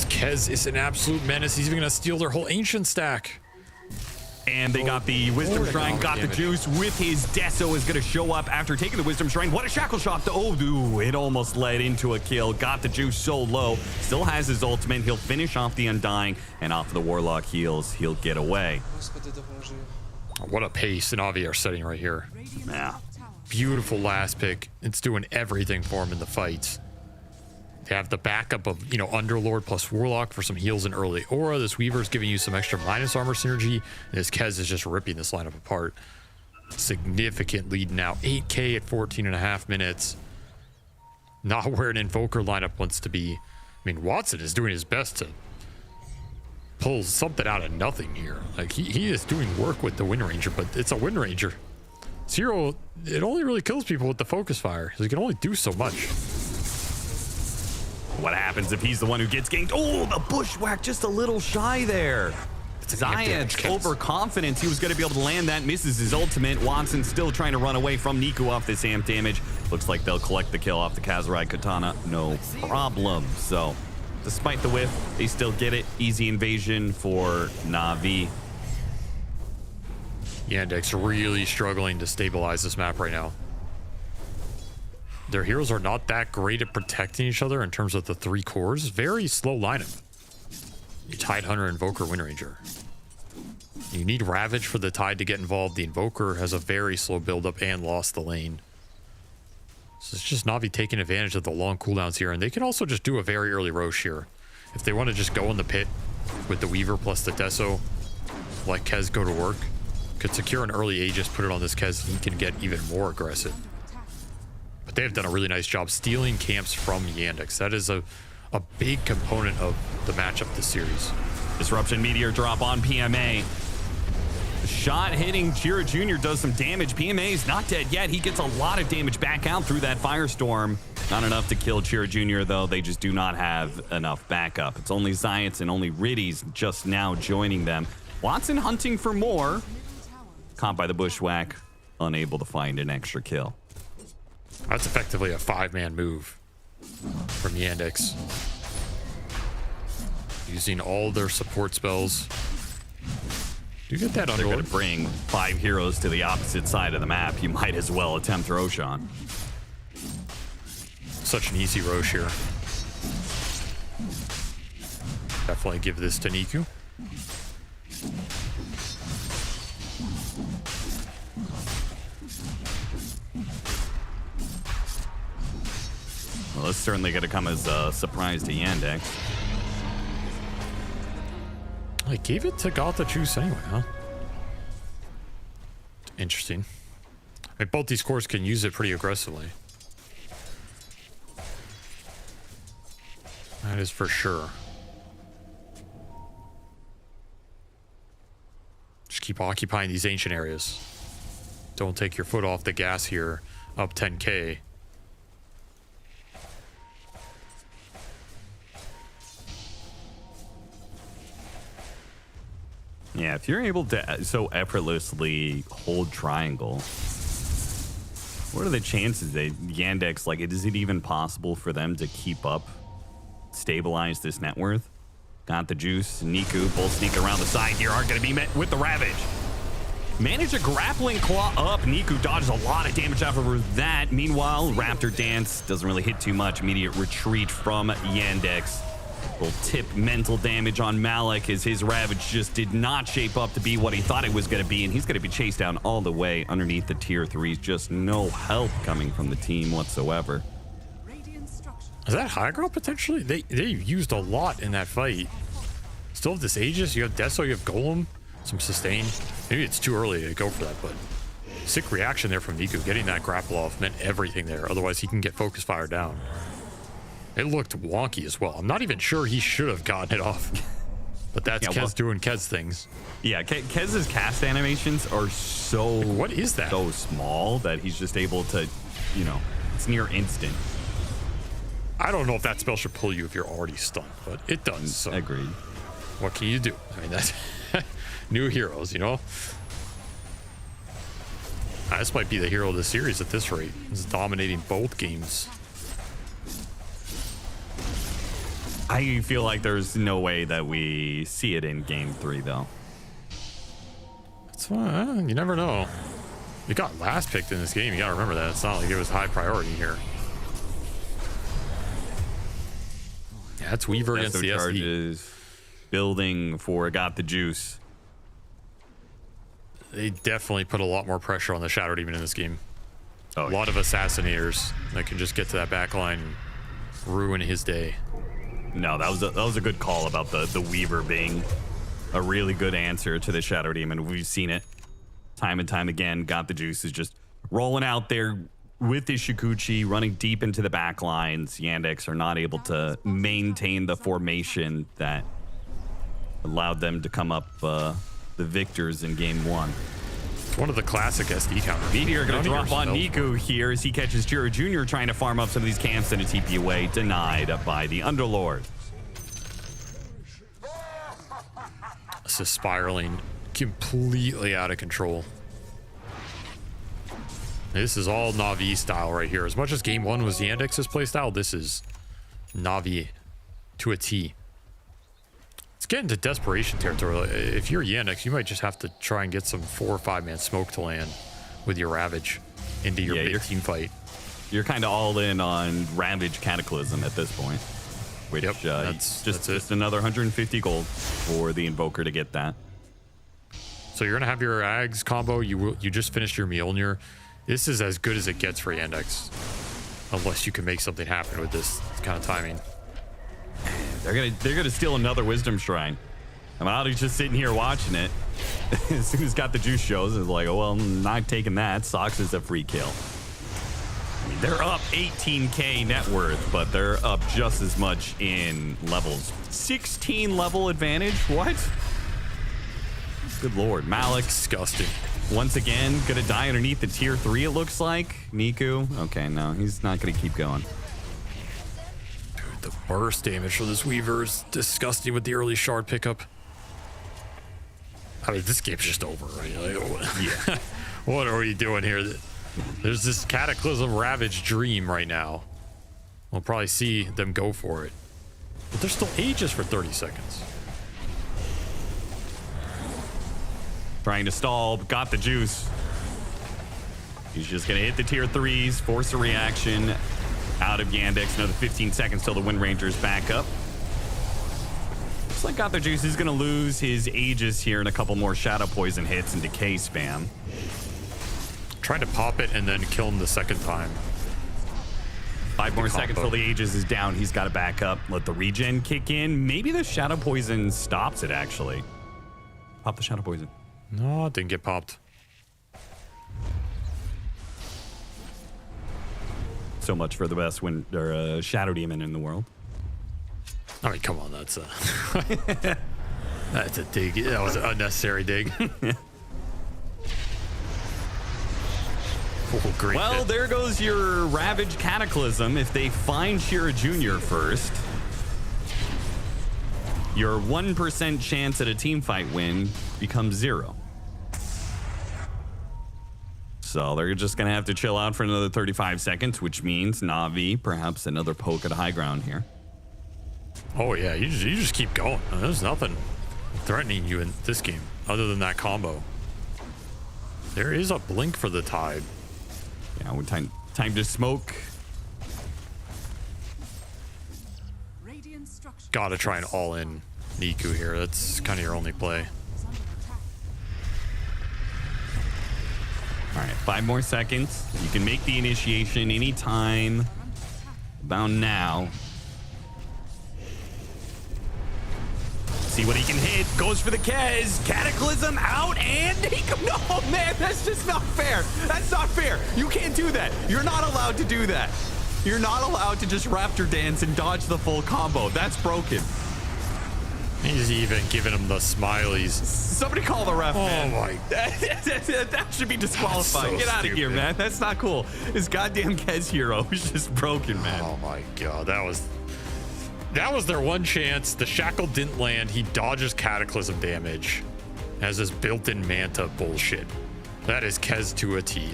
Kez is an absolute menace. He's even going to steal their whole Ancient stack. And they got the Wisdom Shrine, got the juice with his Deso is going to show up after taking the Wisdom Shrine. What a shackle shot. Oh, dude, it almost led into a kill. Got the juice so low. Still has his ultimate. He'll finish off the Undying, and off the Warlock heals, he'll get away. What a pace NAVI are setting right here. Yeah. Beautiful last pick. It's doing everything for him in the fights. They have the backup of, you know, Underlord plus Warlock for some heals in early aura. This Weaver's giving you some extra minus armor synergy. And this Kez is just ripping this lineup apart. Significant lead now. 8K at 14.5 minutes. Not where an Invoker lineup wants to be. I mean, Watson is doing his best to pull something out of nothing here. Like, he is doing work with the Wind Ranger, but it's a Wind Ranger. Zero, it only really kills people with the focus fire. So he can only do so much. What happens if he's the one who gets ganked? Oh, the bushwhack just a little shy there. Zayat's overconfidence. He was going to be able to land that. Misses his ultimate. Watson still trying to run away from Niku off this amp damage. Looks like they'll collect the kill off the Kazurai Katana. No problem. So, despite the whiff, they still get it. Easy invasion for Navi. Yandex really struggling to stabilize this map right now. Their heroes are not that great at protecting each other in terms of the 3 cores. Very slow lineup. You Tide Hunter, Invoker, Wind Ranger. You need Ravage for the Tide to get involved. The Invoker has a very slow buildup and lost the lane. So it's just Navi taking advantage of the long cooldowns here. And they can also just do a very early Rosh here. If they want to just go in the pit with the Weaver plus the Deso, let Kez go to work. Could secure an early Aegis, put it on this Kez, he can get even more aggressive. But they have done a really nice job stealing camps from Yandex. That is a big component of the matchup this series. Disruption Meteor drop on PMA. Shot hitting Chira Jr. does some damage. PMA is not dead yet. He gets a lot of damage back out through that Firestorm. Not enough to kill Chira Jr. though. They just do not have enough backup. It's only Zayats and only Riddies just now joining them. Watson hunting for more. Caught by the bushwhack. Unable to find an extra kill. That's effectively a 5-man move from Yandex. Using all their support spells. Do you get that They're going to bring 5 heroes to the opposite side of the map. You might as well attempt Roshan. Such an easy Rosh here. Definitely give this to Niku. Well, this is certainly going to come as a surprise to Yandex. I gave it to Gotha Juice anyway, huh? Interesting. I mean, both these cores can use it pretty aggressively. That is for sure. Just keep occupying these ancient areas. Don't take your foot off the gas here. Up 10K. Yeah, if you're able to so effortlessly hold triangle, what are the chances that Yandex, like, is it even possible for them to keep up, stabilize this net worth? Got the juice. Niku, both sneak around the side here, aren't going to be met with the Ravage. Manage a grappling claw up. Niku dodges a lot of damage off of that. Meanwhile, Raptor Dance doesn't really hit too much. Immediate retreat from Yandex. Will tip mental damage on Malik as his Ravage just did not shape up to be what he thought it was going to be, and he's going to be chased down all the way underneath the tier 3s. Just no help coming from the team whatsoever. Is that high ground potentially? They used a lot in that fight. Still have this Aegis, you have Deso, you have Golem, some sustain. Maybe it's too early to go for that, but sick reaction there from Niku. Getting that grapple off meant everything there. Otherwise, he can get focus fire down. It looked wonky as well. I'm not even sure he should have gotten it off. But that's Kez doing Kez things. Yeah, Kez's cast animations are so... Like, what is that? So small that he's just able to, you know, it's near instant. I don't know if that spell should pull you if you're already stunned, but it does. So agreed. What can you do? I mean, that's new heroes, you know? This might be the hero of the series at this rate. He's dominating both games. I feel like there's no way that we see it in game 3, though. So, you never know. You got last picked in this game. You gotta remember that. It's not like it was high priority here. Yeah, it's Weaver against the charges. Building for Got the Juice. They definitely put a lot more pressure on the Shadow Demon in this game. A lot of assassinators that can just get to that back line and ruin his day. No, that was a good call about the Weaver being a really good answer to the Shadow Demon. We've seen it time and time again. Got the Juice is just rolling out there with the Shikuchi, running deep into the back lines. Yandex are not able to maintain the formation that allowed them to come up the victors in game 1. It's one of the classic SD counters. Meteor going to drop on Niku here as he catches Jiro Jr. trying to farm up some of these camps and a TP away, denied by the Underlord. This is spiraling completely out of control. This is all NAVI style right here. As much as game 1 was Yandex's playstyle, this is NAVI to a T. It's getting to desperation territory. If you're Yandex, you might just have to try and get some 4 or 5 man smoke to land with your Ravage into your big team fight. You're kind of all in on Ravage Cataclysm at this point. Which, that's just another 150 gold for the Invoker to get that. So you're going to have your Ags combo. You just finished your Mjolnir. This is as good as it gets for Yandex. Unless you can make something happen with this kind of timing. They're gonna steal another Wisdom Shrine. Amali's just sitting here watching it. As soon as Got the Juice shows, it's like, oh, well, I'm not taking that. Sox is a free kill. I mean, they're up 18k net worth, but they're up just as much in levels. 16 level advantage? What? Good lord. Malik. Disgusting. Once again, gonna die underneath the tier 3, it looks like. Niku. Okay, no, he's not gonna keep going. The burst damage for this Weaver is disgusting with the early shard pickup. I mean, this game's just over, right? Yeah. What are we doing here? There's this Cataclysm Ravage dream right now. We'll probably see them go for it. But there's still Aegis for 30 seconds. Trying to stall, but Got the Juice. He's just gonna hit the tier 3s, force a reaction out of Yandex. Another 15 seconds till the Wind Ranger's back up. Looks like Got the Juice is gonna lose his Aegis here and a couple more Shadow Poison hits and Decay spam. Trying to pop it and then kill him the second time. 5 more seconds till the Aegis is down. He's got to back up. Let the regen kick in. Maybe the Shadow Poison stops it, actually. Pop the Shadow Poison. No, it didn't get popped. So much for the best Shadow Demon in the world. I mean, come on, that's a that's a dig. That was an unnecessary dig. Oh, great well, hit. There goes your Ravage Cataclysm. If they find Shira Jr. first, your 1% chance at a team fight win becomes 0. So they're just going to have to chill out for another 35 seconds, which means Navi, perhaps another poke at high ground here. Oh, yeah, you just keep going. There's nothing threatening you in this game other than that combo. There is a blink for the Tide. Yeah, time to smoke. Gotta try an all-in Niku here. That's kind of your only play. All right, 5 more seconds. You can make the initiation anytime. About now. See what he can hit. Goes for the Kez. Cataclysm out and he no, man, that's just not fair. That's not fair. You can't do that. You're not allowed to do that. You're not allowed to just Raptor dance and dodge the full combo. That's broken. He's even giving him the smileys. Somebody call the ref, man. Oh my. That should be disqualified. So Get out of here, stupid. man. That's not cool. His goddamn Kez hero is just broken, man. Oh my god, that was their one chance. The shackle didn't land. He dodges Cataclysm damage. Has this built-in Manta bullshit. That is Kez to a T.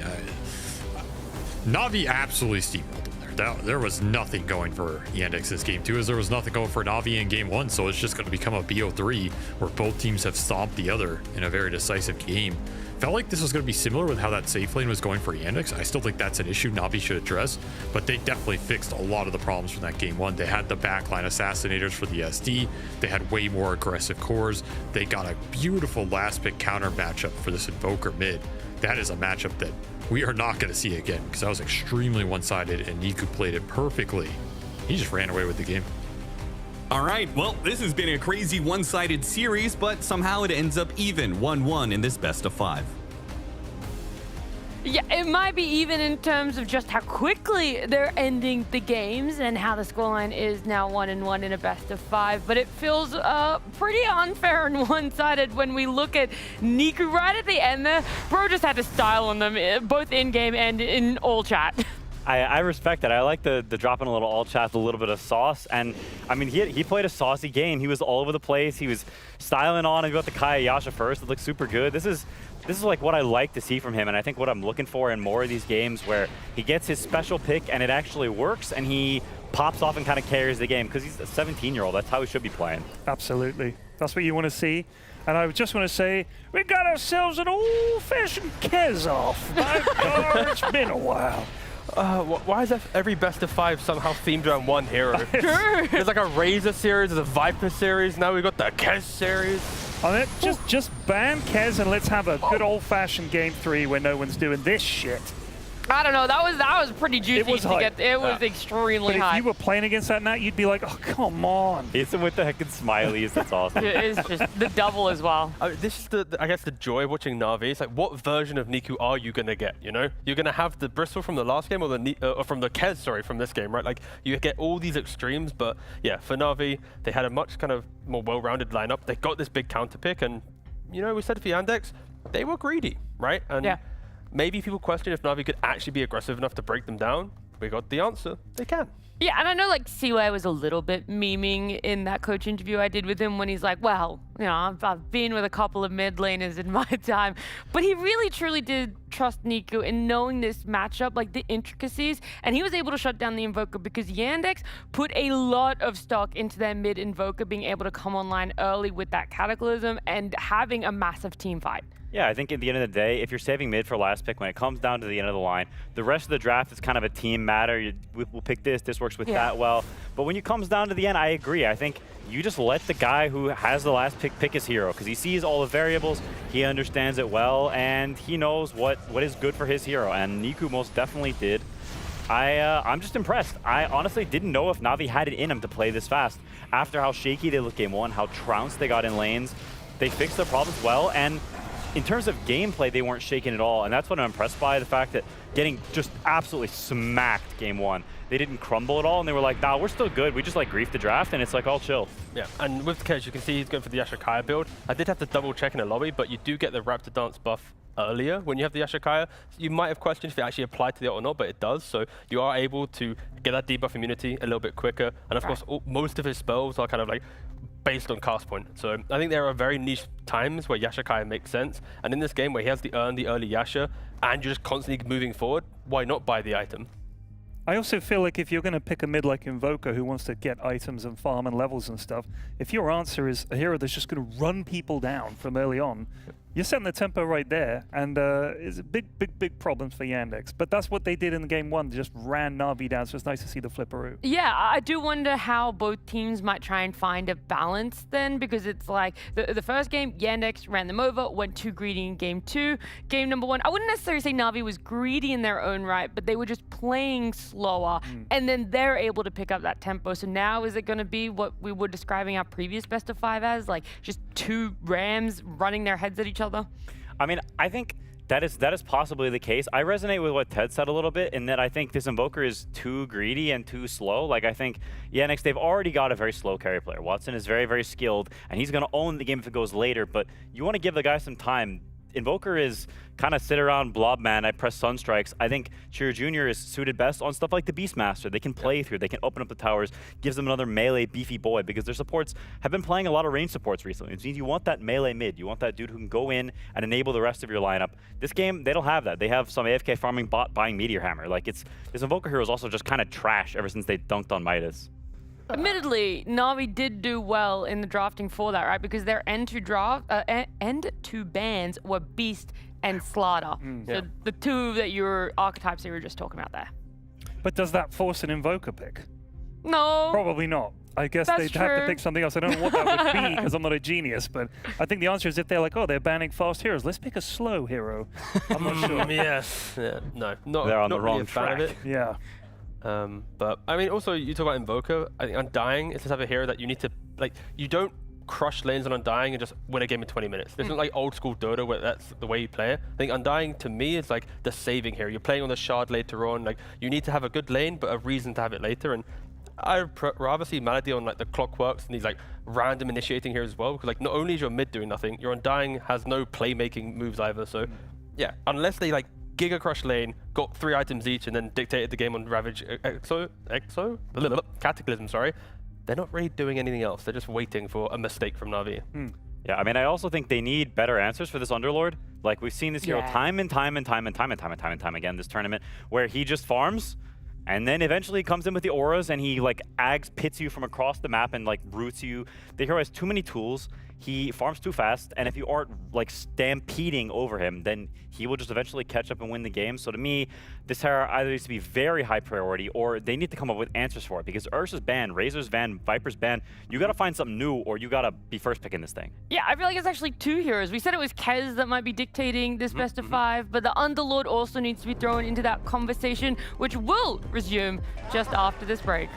Navi absolutely steamrolled him there. there was nothing going for Yandex this game 2, as there was nothing going for NAVI in game 1, so it's just going to become a BO3 where both teams have stomped the other in a very decisive game. Felt like this was going to be similar with how that safe lane was going for Yandex. I still think that's an issue NAVI should address, but they definitely fixed a lot of the problems from that game 1. They had the backline assassinators for the SD. They had way more aggressive cores. They got a beautiful last pick counter matchup for this Invoker mid. That is a matchup that we are not going to see again, because that was extremely one-sided and Niku played it perfectly. He just ran away with the game. All right, well, this has been a crazy one-sided series, but somehow it ends up even 1-1 in this best of 5. Yeah, it might be even in terms of just how quickly they're ending the games and how the scoreline is now 1-1 in a best of 5. But it feels pretty unfair and one-sided when we look at Niku right at the end there. Bro just had to style on them, both in-game and in all chat. I respect that. I like the dropping a little all chat, a little bit of sauce. And I mean, he played a saucy game. He was all over the place. He was styling on and got the Kaya Yasha first. It looked super good. This is like what I like to see from him. And I think what I'm looking for in more of these games where he gets his special pick and it actually works and he pops off and kind of carries the game, because he's a 17-year-old. That's how he should be playing. Absolutely. That's what you want to see. And I just want to say, we got ourselves an old-fashioned Kez-off. My God, it's been a while. Why is every best of 5 somehow themed around one hero? There's like a Razor series, there's a Viper series, now we've got the Kez series. And just ban Kez and let's have a good old-fashioned game 3 where no one's doing this shit. I don't know. That was pretty juicy. It was extremely high. If you were playing against that, Nat, you'd be like, oh, come on. Hits him with the heckin' smileys. That's awesome. It is just the double as well. This is I guess the joy of watching NAVI. It's like, what version of Niku are you gonna get? You know, you're gonna have the Bristol from the last game, or from the Kez, sorry, from this game, right? Like, you get all these extremes, but yeah, for NAVI, they had a much kind of more well-rounded lineup. They got this big counter pick, and you know, we said for Yandex, they were greedy, right? And yeah. Maybe people question if NAVI could actually be aggressive enough to break them down. We got the answer. They can. Yeah, and I know like Seaway was a little bit memeing in that coach interview I did with him when he's like, well, you know, I've been with a couple of mid laners in my time. But he really truly did trust Niku in knowing this matchup, like the intricacies, and he was able to shut down the Invoker because Yandex put a lot of stock into their mid Invoker being able to come online early with that Cataclysm and having a massive team fight. Yeah, I think at the end of the day, if you're saving mid for last pick, when it comes down to the end of the line, the rest of the draft is kind of a team matter. We'll pick this works with that well. But when it comes down to the end, I agree. I think you just let the guy who has the last pick his hero, because he sees all the variables, he understands it well, and he knows what is good for his hero. And Niku most definitely did. I'm just impressed. I honestly didn't know if NAVI had it in him to play this fast. After how shaky they looked game 1, how trounced they got in lanes, they fixed their problems well, and in terms of gameplay, they weren't shaken at all, and that's what I'm impressed by, the fact that getting just absolutely smacked game 1. They didn't crumble at all, and they were like, nah, we're still good. We just like grief the draft, and it's like all chill. Yeah, and with Kez, you can see he's going for the Yashakaya build. I did have to double check in the lobby, but you do get the Raptor Dance buff earlier when you have the Yashakaya. You might have questioned if it actually applied to the ult or not, but it does, so you are able to get that debuff immunity a little bit quicker, and of course, most of his spells are kind of like based on cast point. So I think there are very niche times where Yashakaya makes sense, and in this game where he has the early Yasha, and you're just constantly moving forward, why not buy the item? I also feel like if you're going to pick a mid like Invoker who wants to get items and farm and levels and stuff, if your answer is a hero that's just going to run people down from early on, you're setting the tempo right there, and it's a big problems for Yandex. But that's what they did in the game 1. They just ran Navi down, so it's nice to see the flipperoo. Yeah, I do wonder how both teams might try and find a balance then, because it's like the first game, Yandex ran them over, went too greedy in game 2. Game number 1, I wouldn't necessarily say Navi was greedy in their own right, but they were just playing slower, and then they're able to pick up that tempo. So now is it going to be what we were describing our previous best of 5 as, like just 2 Rams running their heads at each other? I mean, I think that is possibly the case. I resonate with what Ted said a little bit, in that I think this Invoker is too greedy and too slow. Like, I think Yandex, they've already got a very slow carry player. Watson is very, very skilled, and he's going to own the game if it goes later, but you want to give the guy some time. Invoker is kind of sit around blob man, I press Sunstrikes. I think Cheer Jr. is suited best on stuff like the Beastmaster. They can play through, they can open up the towers, gives them another melee beefy boy because their supports have been playing a lot of range supports recently. It means you want that melee mid. You want that dude who can go in and enable the rest of your lineup. This game, they don't have that. They have some AFK farming bot buying Meteor Hammer. Like this Invoker hero is also just kind of trash ever since they dunked on Midas. Admittedly, Navi did do well in the drafting for that, right? Because their end two bans were Beast and Slaughter. So the two that your archetypes that you were just talking about there. But does that force an Invoker pick? No. Probably not. I guess That's they'd have to true. pick something else. I don't know what that would be because I'm not a genius, but I think the answer is if they're like, oh, they're banning fast heroes, let's pick a slow hero. I'm not sure. Yes. Yeah. No. Not. They're on not the really wrong a fan of track. it. Yeah. But I mean, also you talk about Invoker. I think Undying is the type of hero that you need to like. You don't crush lanes on Undying and just win a game in 20 minutes. This isn't like old school Dota where that's the way you play it. I think Undying to me is like the saving hero. You're playing on the shard later on. Like you need to have a good lane, but a reason to have it later. And I'd rather see Malady on like the Clockworks and these like random initiating heroes as well. Because like not only is your mid doing nothing, your Undying has no playmaking moves either. So yeah, unless they like Giga Crush lane, got 3 items each, and then dictated the game on Ravage Cataclysm, sorry. They're not really doing anything else. They're just waiting for a mistake from Navi. Yeah, I mean, I also think they need better answers for this Underlord. Like, we've seen this hero time and time again this tournament, where he just farms, and then eventually comes in with the auras, and he, like, pits you from across the map and, like, roots you. The hero has too many tools. He farms too fast, and if you aren't like stampeding over him, then he will just eventually catch up and win the game. So to me, this hero either needs to be very high priority, or they need to come up with answers for it. Because Ursa's banned, Razor's banned, Viper's banned. You gotta find something new, or you gotta be first picking this thing. Yeah, I feel like it's actually 2 heroes. We said it was Kez that might be dictating this best of 5, but the Underlord also needs to be thrown into that conversation, which will resume just after this break.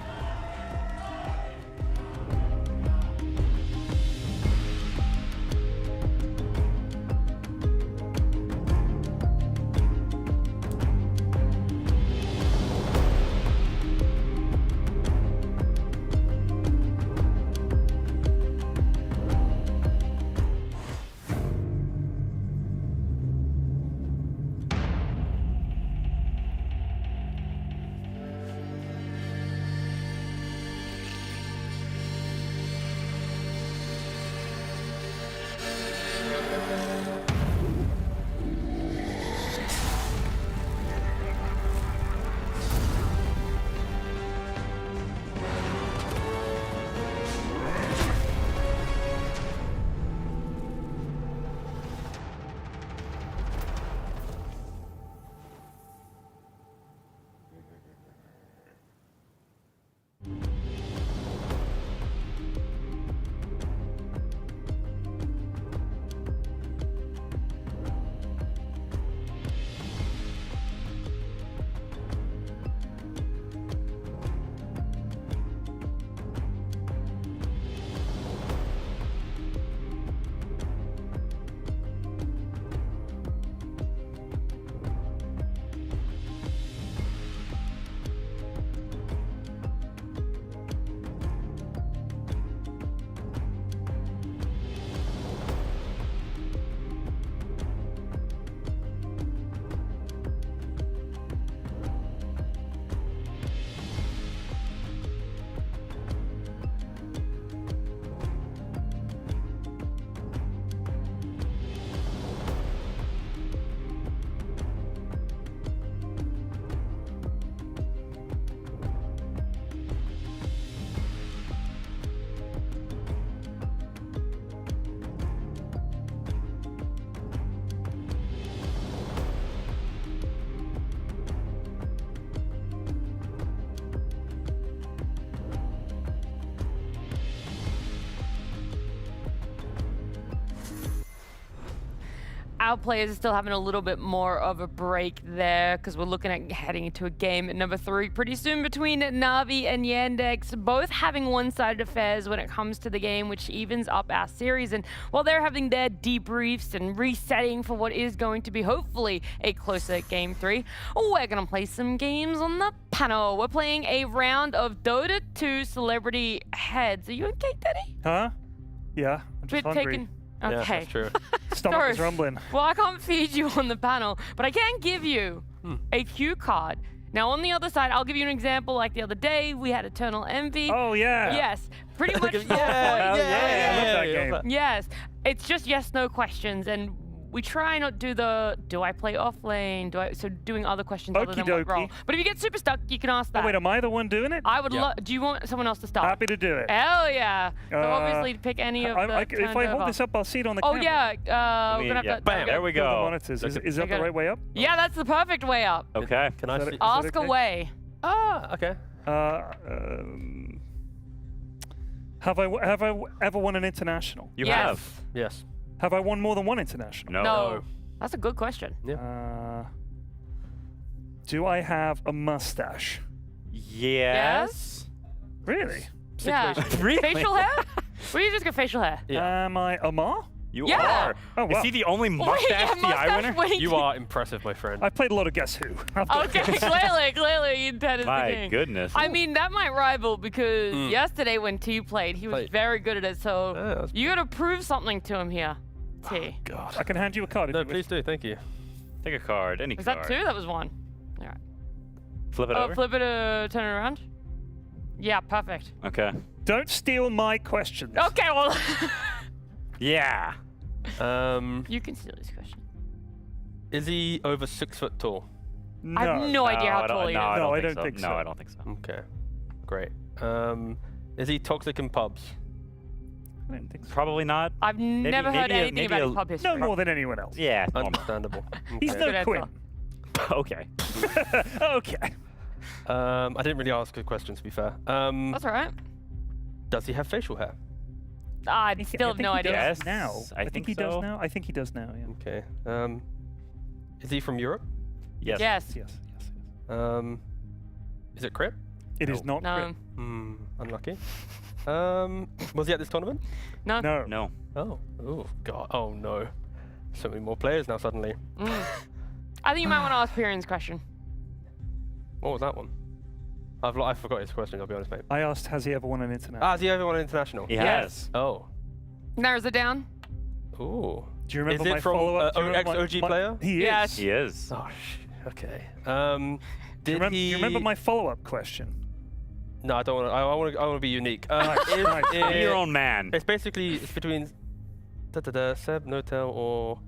Our players are still having a little bit more of a break there because we're looking at heading into a game at number 3 pretty soon between Navi and Yandex, both having one-sided affairs when it comes to the game, which evens up our series. And while they're having their debriefs and resetting for what is going to be hopefully a closer game 3, we're going to play some games on the panel. We're playing a round of Dota 2 Celebrity Heads. Are you okay, Daddy? Huh? Yeah. I'm just Bit hungry. taken. Yeah, Okay. that's true. Stomach Sorry. is rumbling. Well, I can't feed you on the panel, but I can give you a cue card. Now, on the other side, I'll give you an example. Like the other day, we had Eternal Envy. Oh, yeah. Yes. Pretty much. I love that game. Yes. It's just yes/no questions, and we try not do the do I play off lane? So doing other questions other than what role. Okey-dokey. But if you get super stuck, you can ask that. Oh, wait, am I the one doing it? I would love. Do you want someone else to start? Happy to do it. Hell yeah. So obviously, pick any of the. If I hold this up, I'll see it on the Oh camera. yeah. We're gonna have to. Bam. There we Kill the go. monitors. Is that the right way up? Yeah, that's the perfect way up. Okay. Can I see? Ask away. Ah, okay. Have I ever won an international? You Yes. have. Yes. Have I won more than one international? No. That's a good question. Do I have a mustache? Yes. Really? Yeah. Really? Facial hair? Well, you just get facial hair. Am I Amar? You Yeah. are. Oh, wow. Is he the only Wait, mustache TI mustache winner? wait. You are impressive, my friend. I played a lot of Guess Who. Okay, clearly, Ted is the My king. goodness. I mean, that might rival because yesterday when T played, he was very good at it. So you got to prove something to him here, T. God. I can hand you a card. No, please do. Thank you. Take a card. Any Is card. that two? That was one. All right. Flip it over. Flip it, turn it around. Yeah, perfect. Okay. Don't steal my questions. Okay, well. Yeah. You can steal this question. Is he over 6 foot tall? No. I have no idea how tall he is. No, I don't think so. No, I don't think so. Okay. Great. Is he toxic in pubs? I don't think so. Probably not. I've never heard anything about his pub history. No more than anyone else. Yeah. Understandable. He's Okay. no Quinn. Okay. Okay. I didn't really ask good questions, to be fair. That's all right. Does he have facial hair? I still have no idea. Yes. Now. I think think he does so. now. I think he does now, yeah. Okay. Is he from Europe? Yes. Yes. Yes. Is it Crip? It is not No. Crit. Unlucky. Was he at this tournament? No. No. No. Oh. Oh, God. Oh, no. So many more players now, suddenly. I think you might want to ask Pyrian's question. What was that one? I forgot his question, I'll be honest, mate. I asked, has he ever won an international? Has he ever won an international? He has. Oh. Narrows it down. Ooh. Do you remember Is it my from follow-up? Do you remember ex-OG player? He Yes. is. He is. Oh, okay. Do you remember my follow-up question? No, I don't want to. I want to be unique. Nice, nice. Be your own man. It's basically between Seb, Notel, or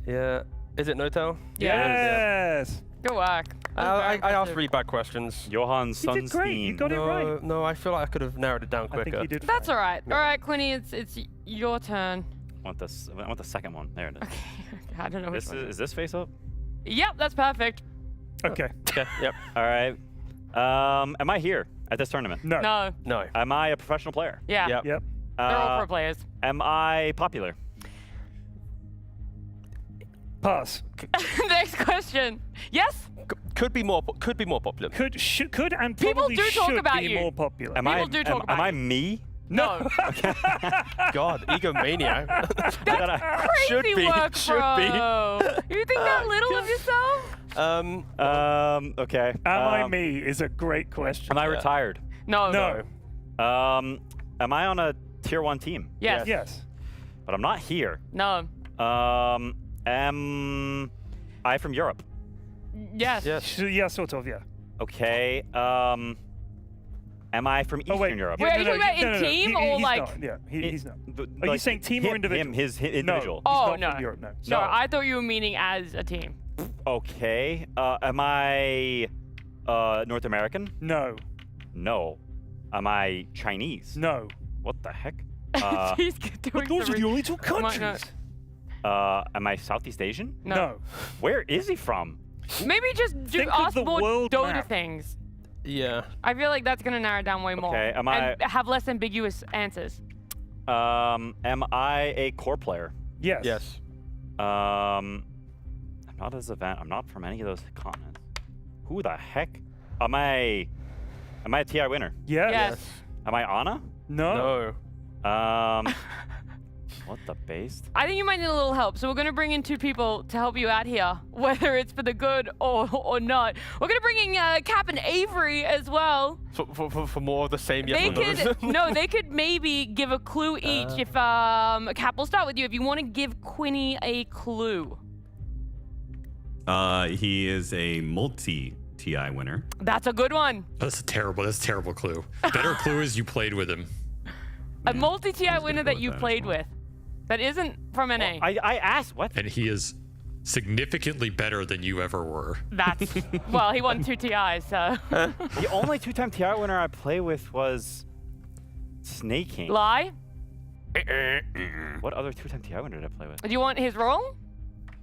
yeah. Is it Notel? Yes. Good work. I asked really bad questions. Johan You did great. You got it right. No, I feel like I could have narrowed it down I quicker. think you did. That's all right. All right, Quinny, it's your turn. I want the second one. There it is. Okay. I don't know which This one. is this face up? Yep, that's perfect. Okay. Okay. Yep. All right. Am I here at this tournament? No. No. No. Am I a professional player? Yeah. Yep. Yep. They're all pro players. Am I popular? Pass. Next question. Yes? Could be more popular. Could and People probably do talk should about be you. more popular. Am People I do talk about am I you. me? No. God, egomaniac. Crazy work, should bro. You think that little of yourself? Okay. Am I me is a great question. Am I retired? No. No. Am I on a tier 1 team? Yes. Yes. But I'm not here. No. Am I from Europe? Yes. Yeah, sort of, yeah. Okay. Am I from Eastern Europe? Wait, are you talking about in team or he's like? Not. Yeah, he's not. Are you Like saying team or individual? His individual. No, Oh he's not no. from Europe, no. Sure, No. I thought you were meaning as a team. Okay. Am I North American? No. No. Am I Chinese? No. What the heck? He's doing But those are the only two Might not. countries. Am I Southeast Asian? No. Where is he from? Maybe just Think of ask the more world Dota map. things. Yeah. I feel like that's gonna narrow it down way more. Okay, am and have less ambiguous answers. Am I a core player? Yes. Yes. I'm not as event. I'm not from any of those continents. Who the heck? Am I a TI winner? Yes. Yes. Am I Ana? No. No. What the based? I think you might need a little help, so we're going to bring in 2 people to help you out here, whether it's for the good or not. We're going to bring in Cap and Avery as well. For more of the same yes They or no's? could, no, they could maybe give a clue each. If Cap, we'll start with you. If you want to give Quinny a clue. He is a multi-TI winner. That's a good one. That's a terrible clue. Better clue is you played with him. A multi-TI winner that you played with. That isn't from NA. I asked what? And he is significantly better than you ever were. That's, well, he won 2 TIs, so. The only 2-time TI winner I play with was Snaking. Lie? What other 2-time TI winner did I play with? Do you want his role?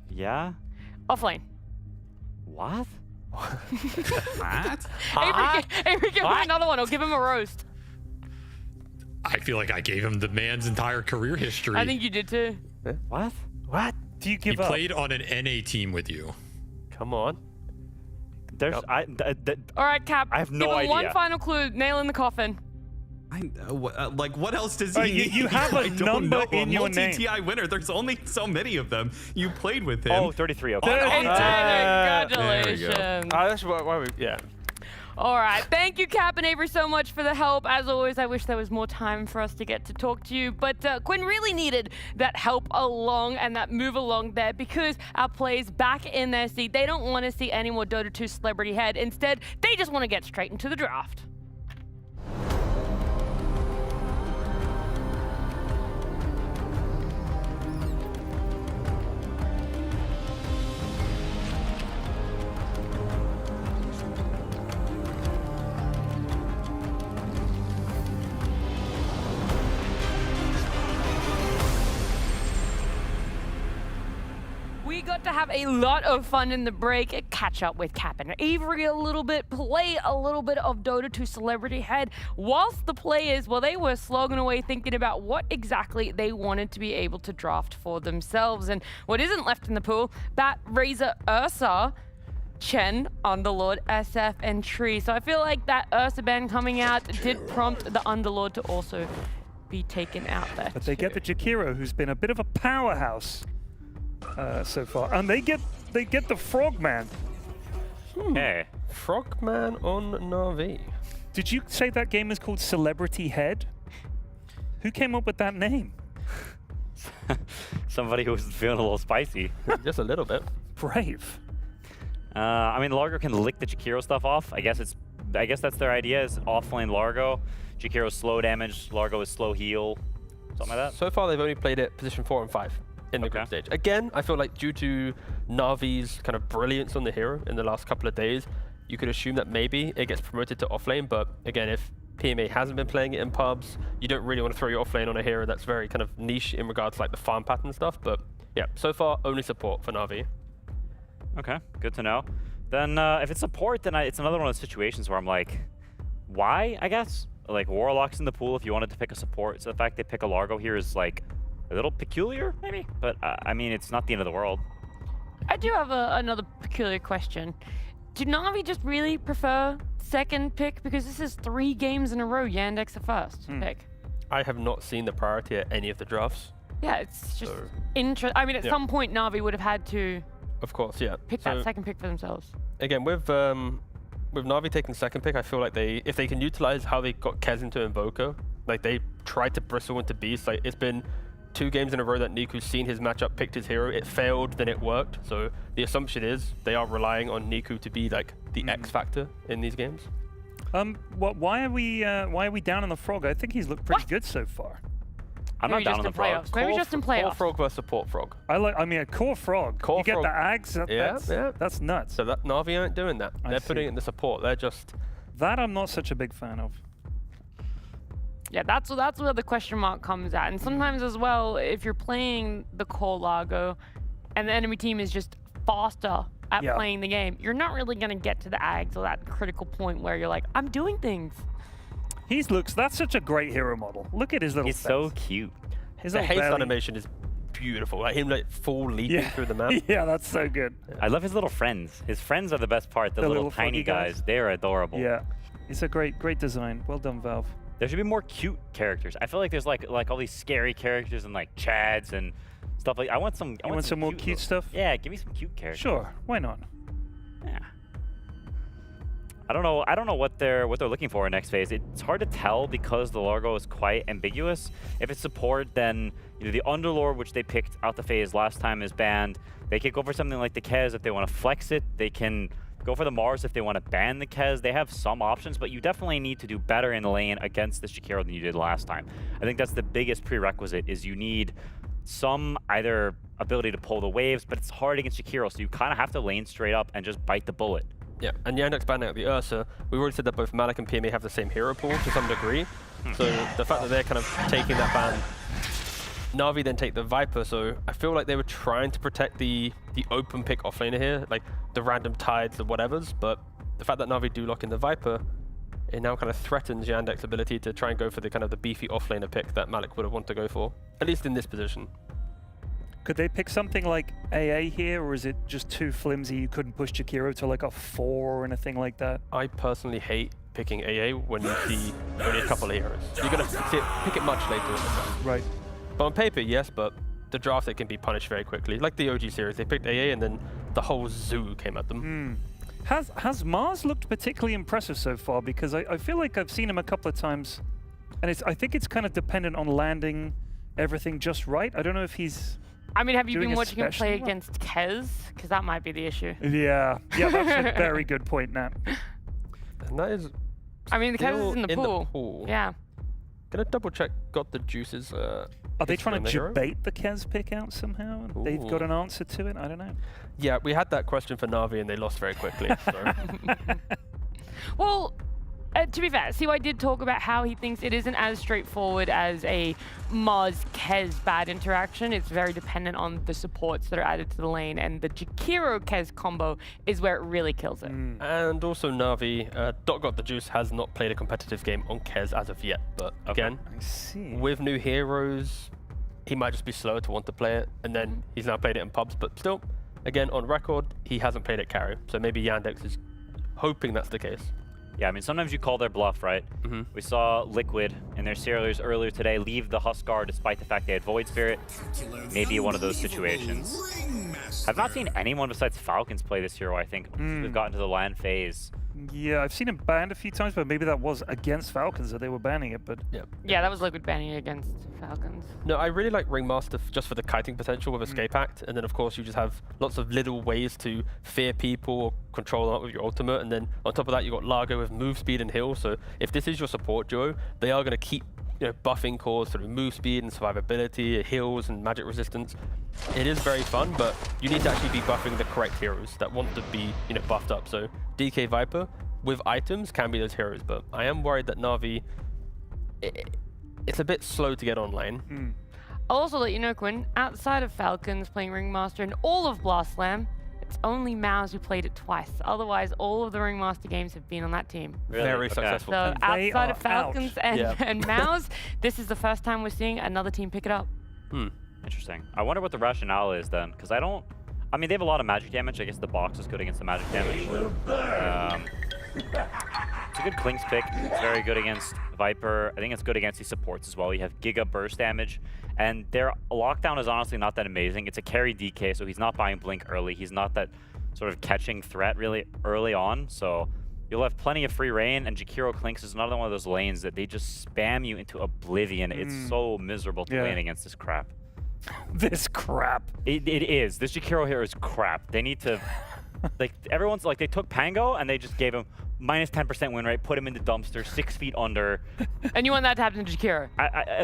Yeah. Offlane. What? What? Avery, give him another one. Or give him a roast. I feel like I gave him the man's entire career history. I think you did too. What? What? Do you give he up? played on an NA team with you. Come on. There's All right, Cap. I have no give him idea. one final clue. Nail in the coffin. Like, what else does he need? You have a number in your name. Multi-TI winner. There's only so many of them. You played with him. Oh, 33. Okay. Congratulations. That's why we, yeah. All right. Thank you, Cap and Avery, so much for the help. As always, I wish there was more time for us to get to talk to you. But Quinn really needed that help along and that move along there because our players back in their seat, they don't want to see any more Dota 2 celebrity head. Instead, they just want to get straight into the draft. We got to have a lot of fun in the break, catch up with Cap and Avery a little bit, play a little bit of Dota 2 Celebrity Head, whilst the players, well, they were slogging away thinking about what exactly they wanted to be able to draft for themselves. And what isn't left in the pool, Bat, Razor, Ursa, Chen, Underlord, SF, and Tree. So I feel like that Ursa ban coming out did prompt the Underlord to also be taken out there. But they get the Jakiro, who's been a bit of a powerhouse so far, and they get the Frogman. Hey, Frogman on Navi. Did you say that game is called Celebrity Head? Who came up with that name? Somebody who was feeling a little spicy. Just a little bit. Brave. I mean, Largo can lick the Jakiro stuff off. I guess that's their idea, is offlane Largo. Jakiro's slow damage, Largo is slow heal, something like that. So far, they've only played it position 4 and 5 in the group stage. Again, I feel like due to Navi's kind of brilliance on the hero in the last couple of days, you could assume that maybe it gets promoted to offlane. But again, if PMA hasn't been playing it in pubs, you don't really want to throw your offlane on a hero that's very kind of niche in regards to like the farm pattern stuff. But yeah, so far, only support for Navi. Okay, good to know. Then if it's support, then it's another one of those situations where I'm like, why, I guess? Like, Warlock's in the pool if you wanted to pick a support. So the fact they pick a Largo here is like a little peculiar, maybe? But I mean, it's not the end of the world. I do have another peculiar question. Do Navi just really prefer second pick? Because this is 3 games in a row, Yandex the first pick. I have not seen the priority at any of the drafts. Yeah, it's just interesting. I mean, at some point, Navi would have had to of course, yeah. pick that second pick for themselves. Again, with Navi taking second pick, I feel like if they can utilize how they got Kez into Invoker, like they tried to bristle into Beast. Like it's been 2 games in a row that Niku's seen his matchup, picked his hero. It failed, then it worked. So the assumption is they are relying on Niku to be like the X factor in these games. Why are we down on the Frog? I think he's looked pretty good so far. I'm not down on the Frog. Maybe just in playoffs. Core Frog versus support Frog. I mean, a core Frog. You get the Ags. That's nuts. So that Navi aren't doing that. They're putting it in the support. They're just that I'm not such a big fan of. Yeah, that's where the question mark comes at. And sometimes as well, if you're playing the core Largo and the enemy team is just faster at playing the game, you're not really going to get to the Ags or that critical point where you're like, I'm doing things. That's such a great hero model. Look at his little He's so cute. His the haste belly animation is beautiful. Like him like full leaping through the map. Yeah, that's so good. I love his little friends. His friends are the best part. The little tiny guys. They're adorable. Yeah, it's a great design. Well done, Valve. there should be more cute characters. I feel like there's like all these scary characters and like Chads and stuff like. I want some. You want some more cute stuff? Yeah, give me some cute characters. Sure, why not? Yeah. I don't know what they're looking for in next phase. It's hard to tell because the Largo is quite ambiguous. If it's support, then the Underlord, which they picked out the phase last time, is banned. They could go for something like the Kez if they want to flex it. They can go for the Mars if they want to ban the Kez. They have some options, but you definitely need to do better in the lane against this Jakiro than you did last time. I think that's the biggest prerequisite, is you need some either ability to pull the waves, but it's hard against Jakiro, so you kind of have to lane straight up and just bite the bullet. Yeah, and Yandex banning out the Ursa, we've already said that both Malik and PMA have the same hero pool to some degree. So the fact that they're kind of taking that ban, Navi then take the Viper, so I feel like they were trying to protect the open pick offlaner here, like the random tides or whatevers, but the fact that Navi do lock in the Viper, it now kind of threatens Yandex's ability to try and go for the kind of the beefy offlaner pick that Malik would have wanted to go for, at least in this position. Could they pick something like AA here, or is it just too flimsy you couldn't push Jakiro to like a 4 or anything like that? I personally hate picking AA when you see only a couple of heroes. You're going to pick it much later in the draft. Right. But on paper, yes, but the draft, it can be punished very quickly. Like the OG series, they picked AA and then the whole zoo came at them. Has Mars looked particularly impressive so far? Because I feel like I've seen him a couple of times, and I think it's kind of dependent on landing everything just right. I don't know if he's... I mean, have you been watching him especially play well? against Kez? Because that might be the issue. Yeah, that's a very good point, Nat. And that is... I mean, the Kez still is in the pool. Yeah. Gonna double check, got the juices. Are they trying to debate the Kez pick out somehow? And they've got an answer to it? I don't know. Yeah, we had that question for Navi and they lost very quickly. So. Well, to be fair, CY did talk about how he thinks it isn't as straightforward as a Mars-Kez bad interaction. It's very dependent on the supports that are added to the lane, and the Jakiro-Kez combo is where it really kills it. And also Navi, Dot Got the Juice has not played a competitive game on Kez as of yet, but again, with new heroes, he might just be slower to want to play it, and then he's now played it in pubs, but still, again, on record, he hasn't played it carry, so maybe Yandex is hoping that's the case. Yeah, I mean, sometimes you call their bluff, right? We saw Liquid in their series earlier today leave the Huskar despite the fact they had Void Spirit. Maybe one of those situations. I've not seen anyone besides Falcons play this hero, I think, since we've gotten to the LAN phase. Yeah, I've seen him banned a few times, but maybe that was against Falcons that they were banning it, but... Yeah, that was Liquid banning against Falcons. No, I really like Ringmaster just for the kiting potential with Escape Act, and then of course you just have lots of little ways to fear people or control them up with your ultimate, and then on top of that you've got Largo with move speed and heal, so if this is your support duo, they are going to keep buffing cores through move speed and survivability, heals and magic resistance. It is very fun, but you need to actually be buffing the correct heroes that want to be buffed up. So DK Viper with items can be those heroes, but I am worried that Navi, it's a bit slow to get online. I'll also let you know, Quinn, outside of Falcons playing Ringmaster in all of Blast Slam, it's only Mouse who played it twice. Otherwise, all of the Ringmaster games have been on that team. Really? Very successful. So outside of Falcons out. and Mouse, this is the first time we're seeing another team pick it up. Interesting. I wonder what the rationale is then, because I mean, they have a lot of magic damage. I guess the box is good against the magic damage. It's a good Klings pick. It's very good against Viper. I think it's good against these supports as well. You have Giga burst damage, and their lockdown is honestly not that amazing. It's a carry DK, so he's not buying Blink early. He's not that sort of catching threat really early on, so you'll have plenty of free reign, and Jakiro Klings is another one of those lanes that they just spam you into oblivion. It's so miserable to lane against this crap. This crap. It is. This Jakiro here is crap. They need to... like, everyone's like, they took Pango and they just gave him minus 10% win rate, put him in the dumpster, 6 feet under. And you want that to happen to Jakiro?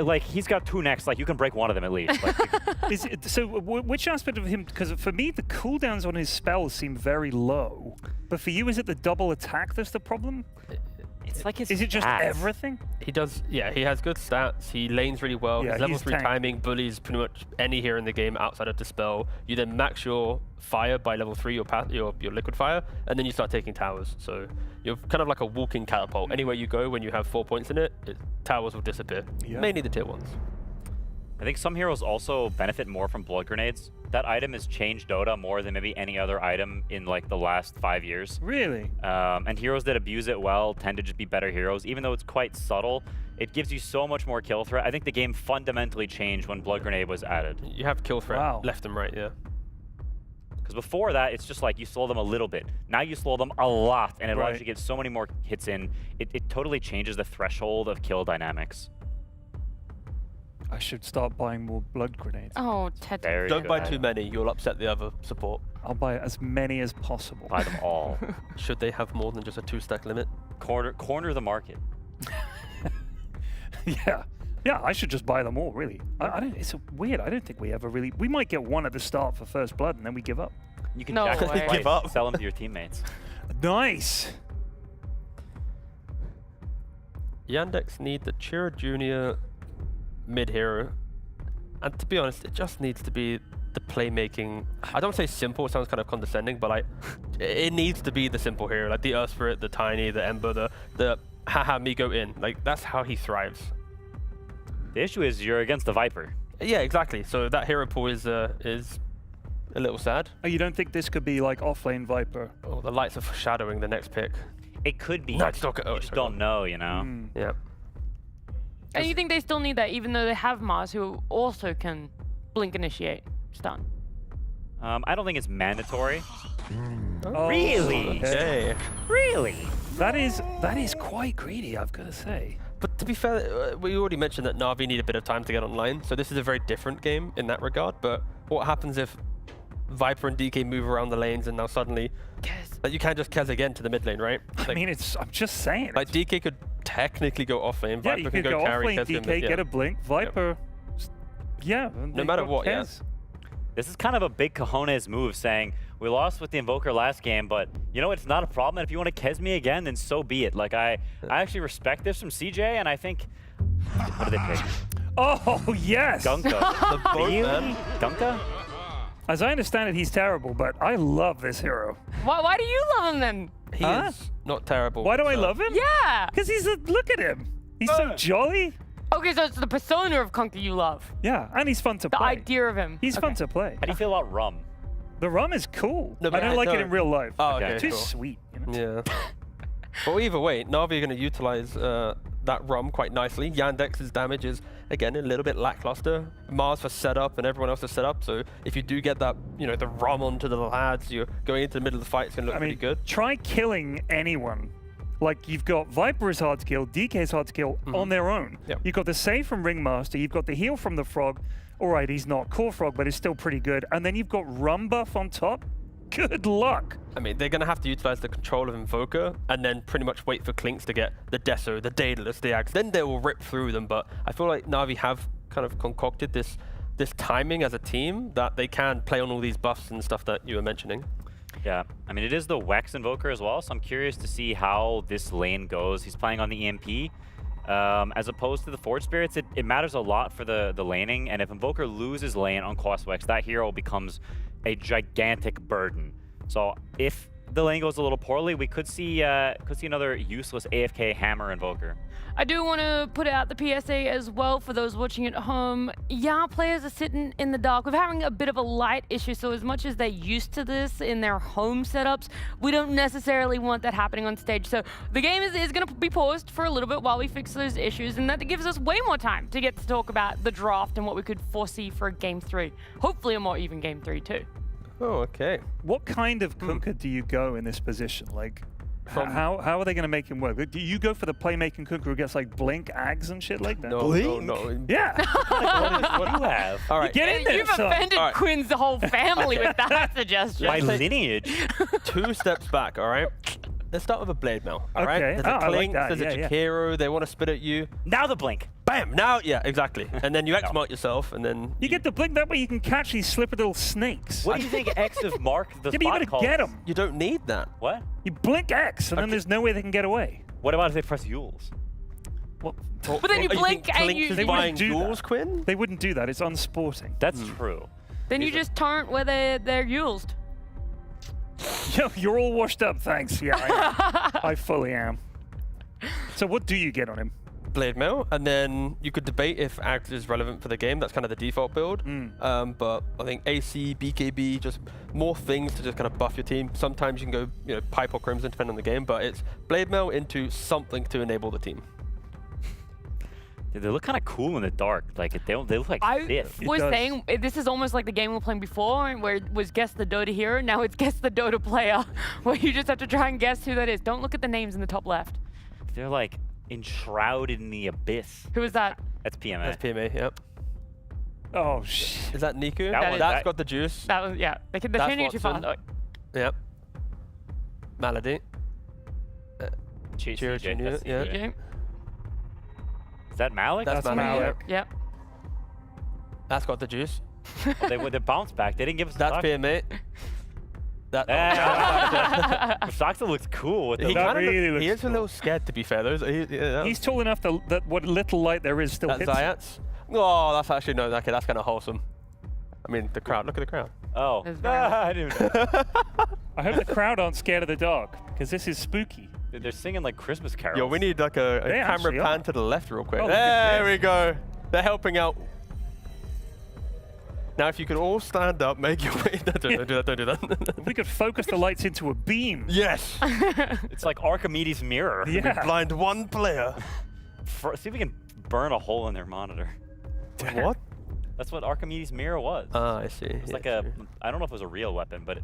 Like, he's got 2 necks. Like, you can break one of them at least. Like, so which aspect of him, because for me, the cooldowns on his spells seem very low. But for you, is it the double attack that's the problem? It's like his Is it just stats. everything? He does, yeah, he has good stats. He lanes really well. Yeah, His level he's 3 tank. timing bullies pretty much any hero in the game outside of Dispel. You then max your fire by level 3, your liquid fire, and then you start taking towers. So you're kind of like a walking catapult. Anywhere you go when you have 4 points in it, towers will disappear. Mainly the tier 1s. I think some heroes also benefit more from blood grenades. That item has changed Dota more than maybe any other item in like the last 5 years. Really? And heroes that abuse it well tend to just be better heroes, even though it's quite subtle. It gives you so much more kill threat. I think the game fundamentally changed when Blood Grenade was added. You have kill threat left and right, yeah. Because before that, it's just like you slow them a little bit. Now you slow them a lot, and it allows you to get so many more hits in. It totally changes the threshold of kill dynamics. I should start buying more blood grenades. Oh, Ted. Don't buy too many, you'll upset the other support. I'll buy as many as possible. Buy them all. Should they have more than just a 2-stack limit? Corner the market. Yeah. Yeah, I should just buy them all, really. I don't. It's weird. I don't think we ever really. We might get one at the start for first blood, and then we give up. You can jack them twice, give up. Sell them to your teammates. Nice. Yandex need the Chira Junior mid hero, and to be honest, it just needs to be the playmaking. I don't say simple. It sounds kind of condescending, but like it needs to be the simple hero, like the Earth Spirit, the Tiny, the Ember, the haha me go in. Like that's how he thrives. The issue is you're against the Viper. Yeah, exactly. So that hero pool is a little sad. Oh, you don't think this could be like offlane Viper? Oh, the lights are foreshadowing the next pick. It could be. No, you just don't know, you know? Yeah. And you think they still need that, even though they have Mars, who also can blink initiate stun? I don't think it's mandatory. Oh, really? Okay. Really? That is quite greedy, I've got to say. But to be fair, we already mentioned that Navi need a bit of time to get online, so this is a very different game in that regard. But what happens if Viper and DK move around the lanes and now suddenly like you can't just Kez again to the mid lane, right? Like, I mean, I'm just saying. Like DK could technically go off lane. Yeah, Viper you can could go carry off lane, Kez DK, get a blink, Viper. Yeah. No matter what, yes. This is kind of a big cojones move saying, we lost with the Invoker last game, but you know, it's not a problem. And if you want to Kez me again, then so be it. Like, I actually respect this from CJ, and I think, what did they pick? Oh, yes! Gunka. The boat, man. Gunka? As I understand it, he's terrible, but I love this hero. Why do you love him then? He is not terrible. Why do I love him? Yeah! Because look at him. He's so jolly. Okay, so it's the persona of Conker you love. Yeah, and he's fun to play. The idea of him. He's fun to play. How do you feel about Rum? The Rum is cool. No, I don't like it in real life. Oh, okay. Too cool. sweet. You know? Yeah. But either way, Navi are going to utilize that Rum quite nicely. Yandex's damage is, again, a little bit lackluster. Mars for setup and everyone else for setup. So if you do get that, the Rum onto the lads, you're going into the middle of the fight, it's going to look pretty good. Try killing anyone. Like, you've got Viper is hard to kill, DK is hard to kill on their own. Yep. You've got the save from Ringmaster, you've got the heal from the Frog. All right, he's not Core Frog, but he's still pretty good. And then you've got Rum buff on top. Good luck. I mean, they're going to have to utilize the control of Invoker and then pretty much wait for Clinks to get the Deso, the Daedalus, the Axe. Then they will rip through them. But I feel like Navi have kind of concocted this timing as a team that they can play on all these buffs and stuff that you were mentioning. Yeah, I mean, it is the Wex Invoker as well, so I'm curious to see how this lane goes. He's playing on the EMP. As opposed to the Forge Spirits, it matters a lot for the laning, and if Invoker loses lane on cost Wex, that hero becomes a gigantic burden. So if the lane goes a little poorly, we could see another useless AFK Hammer Invoker. I do want to put out the PSA as well for those watching at home. Yeah, players are sitting in the dark. We're having a bit of a light issue, so as much as they're used to this in their home setups, we don't necessarily want that happening on stage. So the game is going to be paused for a little bit while we fix those issues, and that gives us way more time to get to talk about the draft and what we could foresee for Game 3. Hopefully a more even Game 3 too. Oh, okay. What kind of Kunkka do you go in this position? Like, how are they going to make him work? Do you go for the playmaking Kunkka who gets like blink, ags, and shit like that? No, no. Yeah. What do you have? All right. Get in there, You've offended Quinn's whole family with that suggestion. My lineage. 2 steps back, all right? Let's start with a Blade Mail, all right? Okay. There's a I like Clink, that. there's a Jakiro, they want to spit at you. Now the blink. Bam! Now, yeah, exactly. And then you X-mark yourself, and then... You get to blink, that way you can catch these slippery little snakes. What do you think X of Mark the Yeah, but you spot gotta calls? get them. You don't need that. What? You blink X, and then there's no way they can get away. What about if they press Yules? What? But then you blink and you... They buying wouldn't do Yules, that. Quinn? They wouldn't do that. It's unsporting. That's true. Then you just torrent where they're used. Yo, you're all washed up, thanks. Yeah, I fully am. So what do you get on him? Blade Mail, and then you could debate if Axe is relevant for the game. That's kind of the default build. But I think AC, BKB, just more things to just kind of buff your team. Sometimes you can go, Pipe or Crimson, depending on the game, but it's Blade Mail into something to enable the team. Dude, they look kind of cool in the dark. Like they look like this. I was saying this is almost like the game we were playing before, where it was guess the Dota hero. Now it's guess the Dota player, where you just have to try and guess who that is. Don't look at the names in the top left. They're like enshrouded in the abyss. Who is that? That's PMA. That's PMA. Yep. Oh shit. Is that Niku? That's got the juice. That was They're changing it too fast. Yep. Malady. Cheers, yeah. Is that Malik? That's Malik. Yep. That's got the juice. They bounced back. They didn't give us. That's PMA. That. Saxa looks cool. With He the is a little scared, to be fair. He's tall enough that what little light there is still hits him. Zayats. Oh, that's actually no. Okay, that's kind of wholesome. I mean, the crowd. Look at the crowd. Oh. I didn't know. I hope the crowd aren't scared of the dark, because this is spooky. Dude, they're singing like Christmas carols. Yo, we need like a camera pan to the left real quick. There we go. They're helping out. Now, if you can all stand up, make your way. Don't do that. If we could focus the lights into a beam. Yes. It's like Archimedes' mirror. Yeah. We blind one player. See if we can burn a hole in their monitor. What? That's what Archimedes' mirror was. I see. It's like I don't know if it was a real weapon, but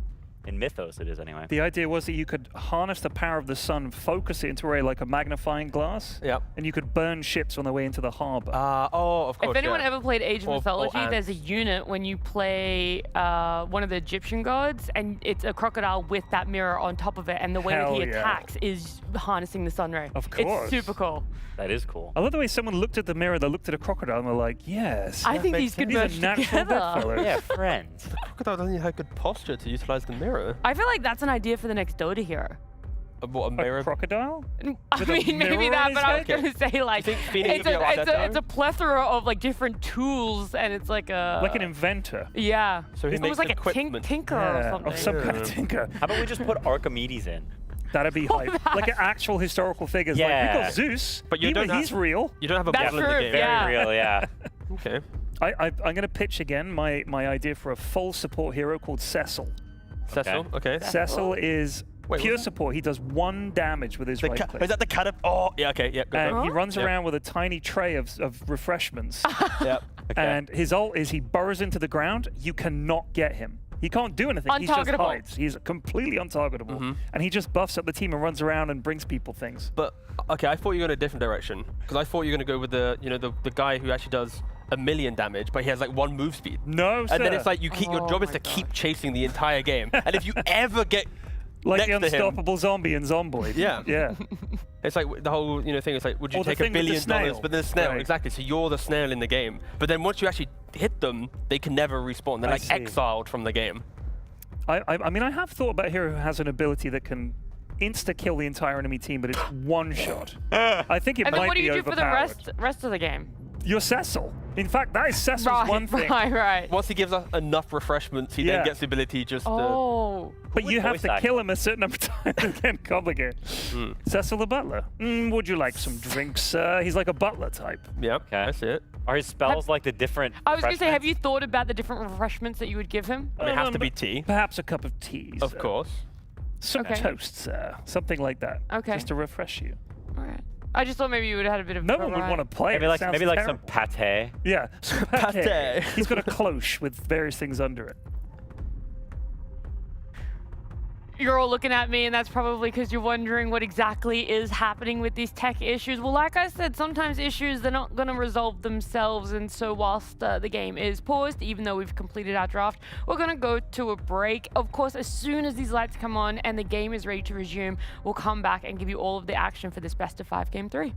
in Mythos it is anyway. The idea was that you could harness the power of the sun, focus it into like a magnifying glass, and you could burn ships on their way into the harbor. Oh, of course. If anyone ever played Age of Mythology, there's a unit when you play one of the Egyptian gods, and it's a crocodile with that mirror on top of it, and the way that he attacks is harnessing the sun ray. Of course. It's super cool. That is cool. I love the way someone looked at the mirror, they looked at a crocodile, and they're like, yes. I think these could merge together. Bedfellows. Yeah, friends. The crocodile doesn't even have good posture to utilize the mirror. I feel like that's an idea for the next Dota hero. What, a mirror? Crocodile? I mean, maybe that, but I was going to say, like, it's a plethora of, like, different tools, and it's like a... Like an inventor. Yeah. So he it's almost like a tinker or something. Of some kind of tinker. How about we just put Archimedes in? That'd be hype. Like an actual historical figures. Yeah. Like, we got Zeus, but he's real. You don't have a That's model in the game. Very real, yeah. Okay. I'm going to pitch again my idea for a full support hero called Cecil. Cecil, okay. Cecil is pure support. He does 1 damage with his right click. Is that the cut up? Oh, yeah, okay, yeah. And he runs around with a tiny tray of refreshments. Yep. Okay. And his ult is he burrows into the ground. You cannot get him. He can't do anything. He just hides. He's completely untargetable. And he just buffs up the team and runs around and brings people things. But, okay, I thought you were going a different direction. Because I thought you were going to go with the guy who actually does 1,000,000 damage, but he has like 1 move speed. No, sir. And then it's like your job is to keep chasing the entire game. And if you ever get like next the unstoppable zombie in Zomboid. Yeah. It's like the whole thing is like, would you take $1 billion? But the snail, exactly. So you're the snail in the game. But then once you actually hit them, they can never respawn. They're like exiled from the game. I mean, I have thought about a hero who has an ability that can insta-kill the entire enemy team, but it's 1 shot. I think it might be overpowered. And then what do you do for the rest of the game? You're Cecil. In fact, that is Cecil's one thing. Right. Once he gives us enough refreshments, he then gets the ability just to... But you have to kill him a certain number of times to get him complicated. Cecil the butler. Would you like some drinks, sir? He's like a butler type. Yep, okay. That's it. Are his spells like the different I was going to say, have you thought about the different refreshments that you would give him? I mean, it has to be tea. Perhaps a cup of tea. Of course. Some toast, sir. Something like that. Okay. Just to refresh you. All right. I just thought maybe you would have had a bit of No one would want to play maybe it. Maybe like some pate. Yeah, some pate. He's got a cloche with various things under it. You're all looking at me, and that's probably because you're wondering what exactly is happening with these tech issues. Well, like I said, sometimes issues, they're not going to resolve themselves, and so whilst the game is paused, even though we've completed our draft, we're going to go to a break. Of course, as soon as these lights come on and the game is ready to resume, we'll come back and give you all of the action for this best of 5 Game 3.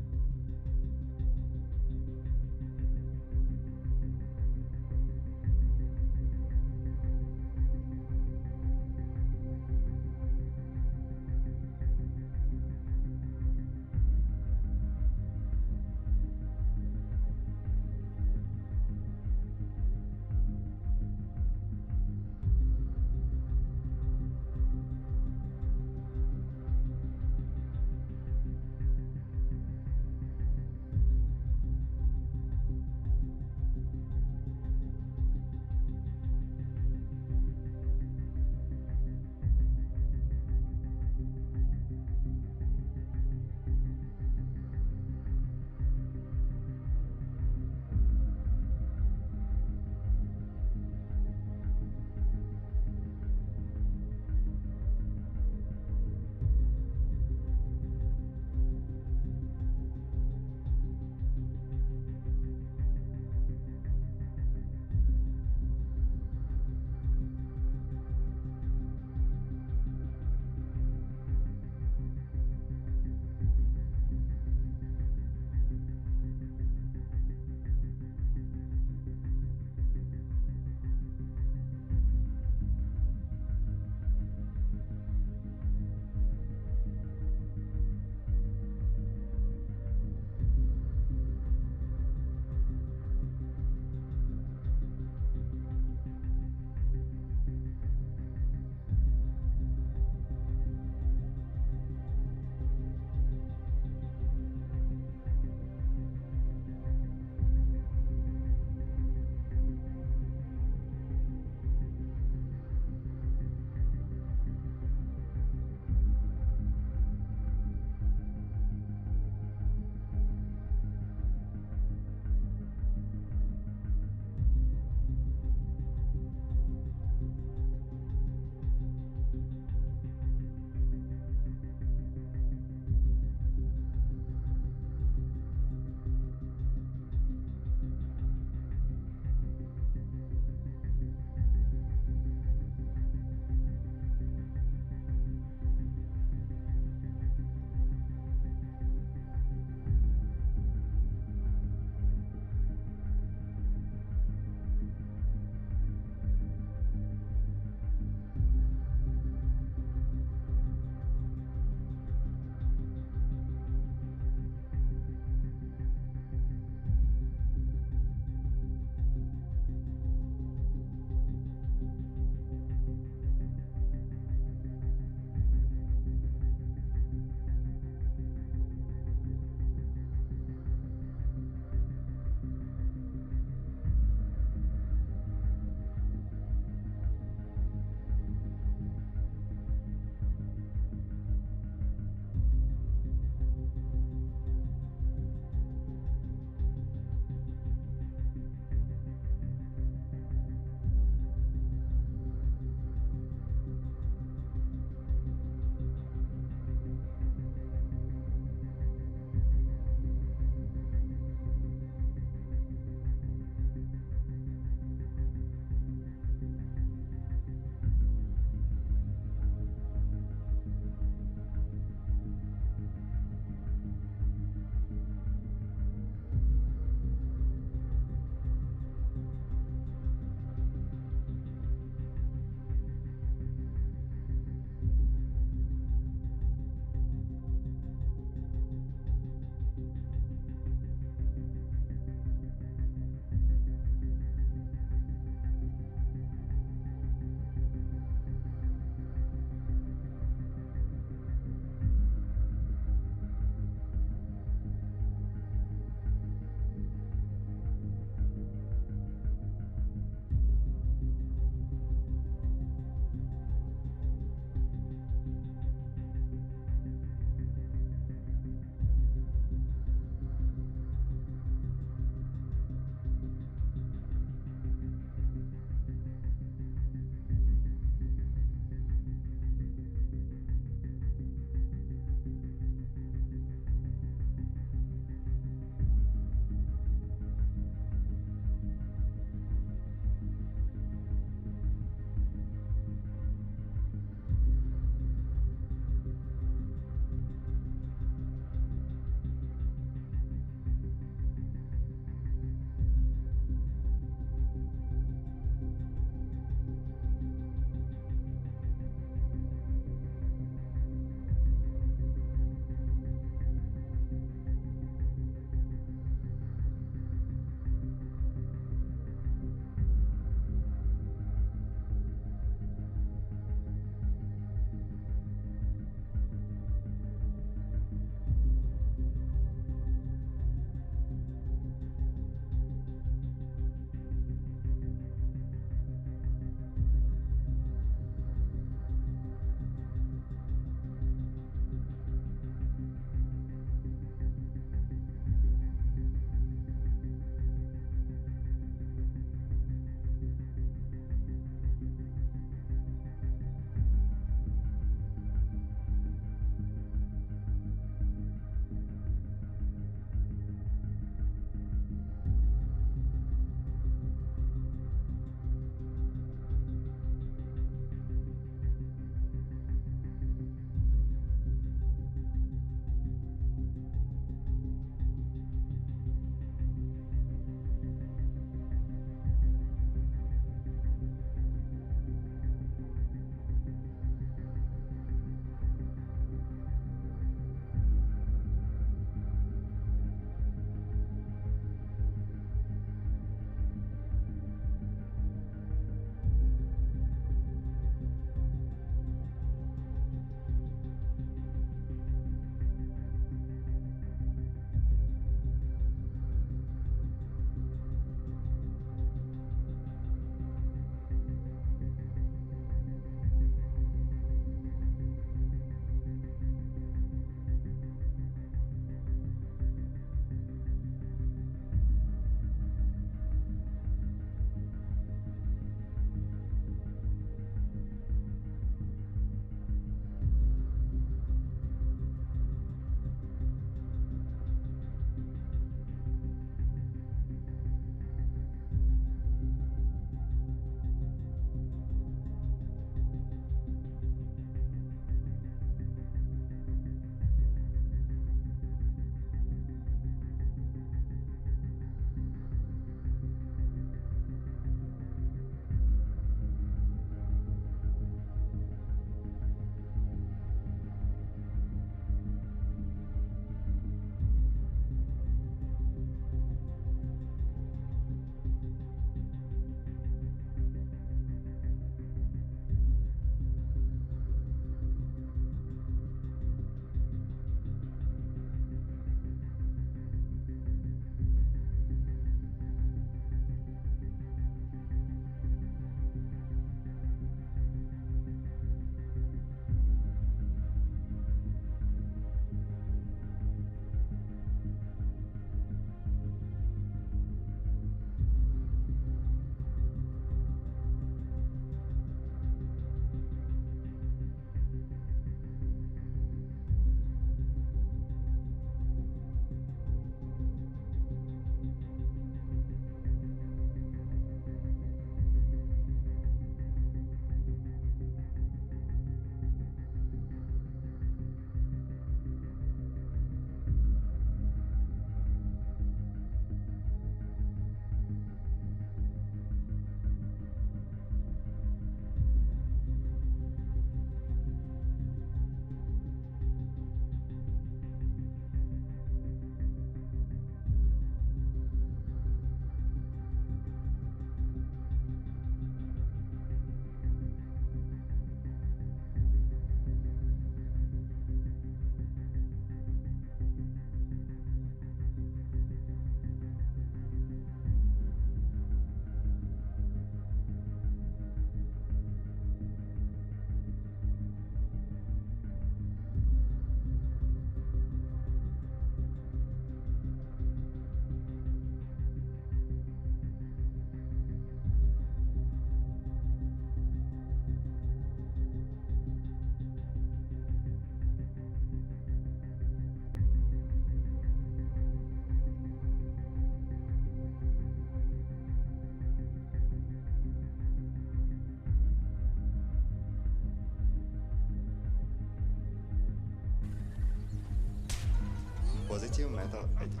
positive mental attitude.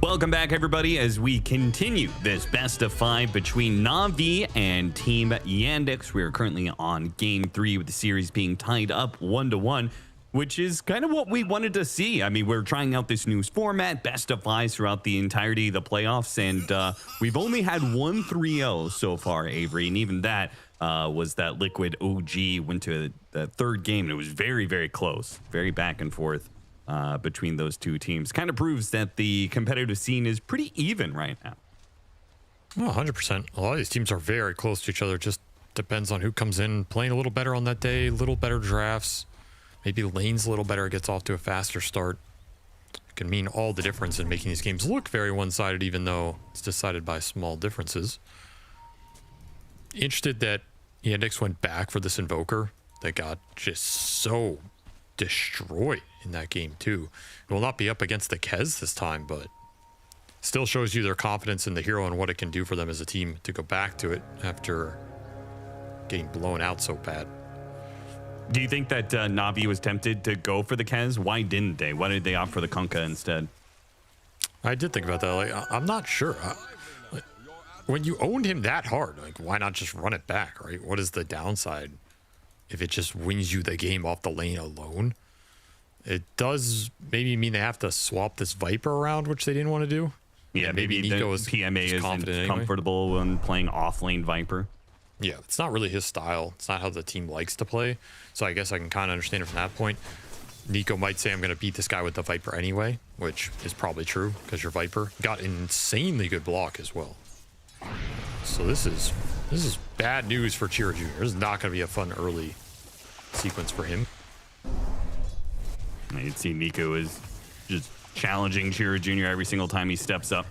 Welcome back, everybody, as we continue this best of 5 between NAVI and Team Yandex. We are currently on Game 3 with the series being tied up 1-1, which is kind of what we wanted to see. I mean, we're trying out this new format, best of 5s throughout the entirety of the playoffs, and we've only had 1 3-0 so far, Avery, and even that was that Liquid OG went to the 3rd game, and it was very, very close, very back and forth. Between those two teams. Kind of proves that the competitive scene is pretty even right now. Oh, 100%. A lot of these teams are very close to each other. Just depends on who comes in playing a little better on that day, a little better drafts. Maybe lane's a little better, gets off to a faster start. It can mean all the difference in making these games look very one-sided, even though it's decided by small differences. Interested that Yandex went back for this Invoker that got just so destroyed in that game too. It will not be up against the Kez this time, but still shows you their confidence in the hero and what it can do for them as a team to go back to it after getting blown out so bad. Do you think that Navi was tempted to go for the Kez? Why didn't they? Why did they opt for the Kunkka instead? I did think about that. Like, I'm not sure. Like, when you owned him that hard, like, why not just run it back, right? What is the downside if it just wins you the game off the lane alone? It does maybe mean they have to swap this Viper around, which they didn't want to do. Yeah, maybe Nico is PMA isn't comfortable when playing off-lane Viper. Yeah, it's not really his style. It's not how the team likes to play. So I guess I can kind of understand it from that point. Nico might say, I'm going to beat this guy with the Viper anyway, which is probably true because your Viper got an insanely good block as well. So this is bad news for Chira Jr. This is not going to be a fun early sequence for him. You'd see Nico is just challenging Chira Jr. every single time he steps up.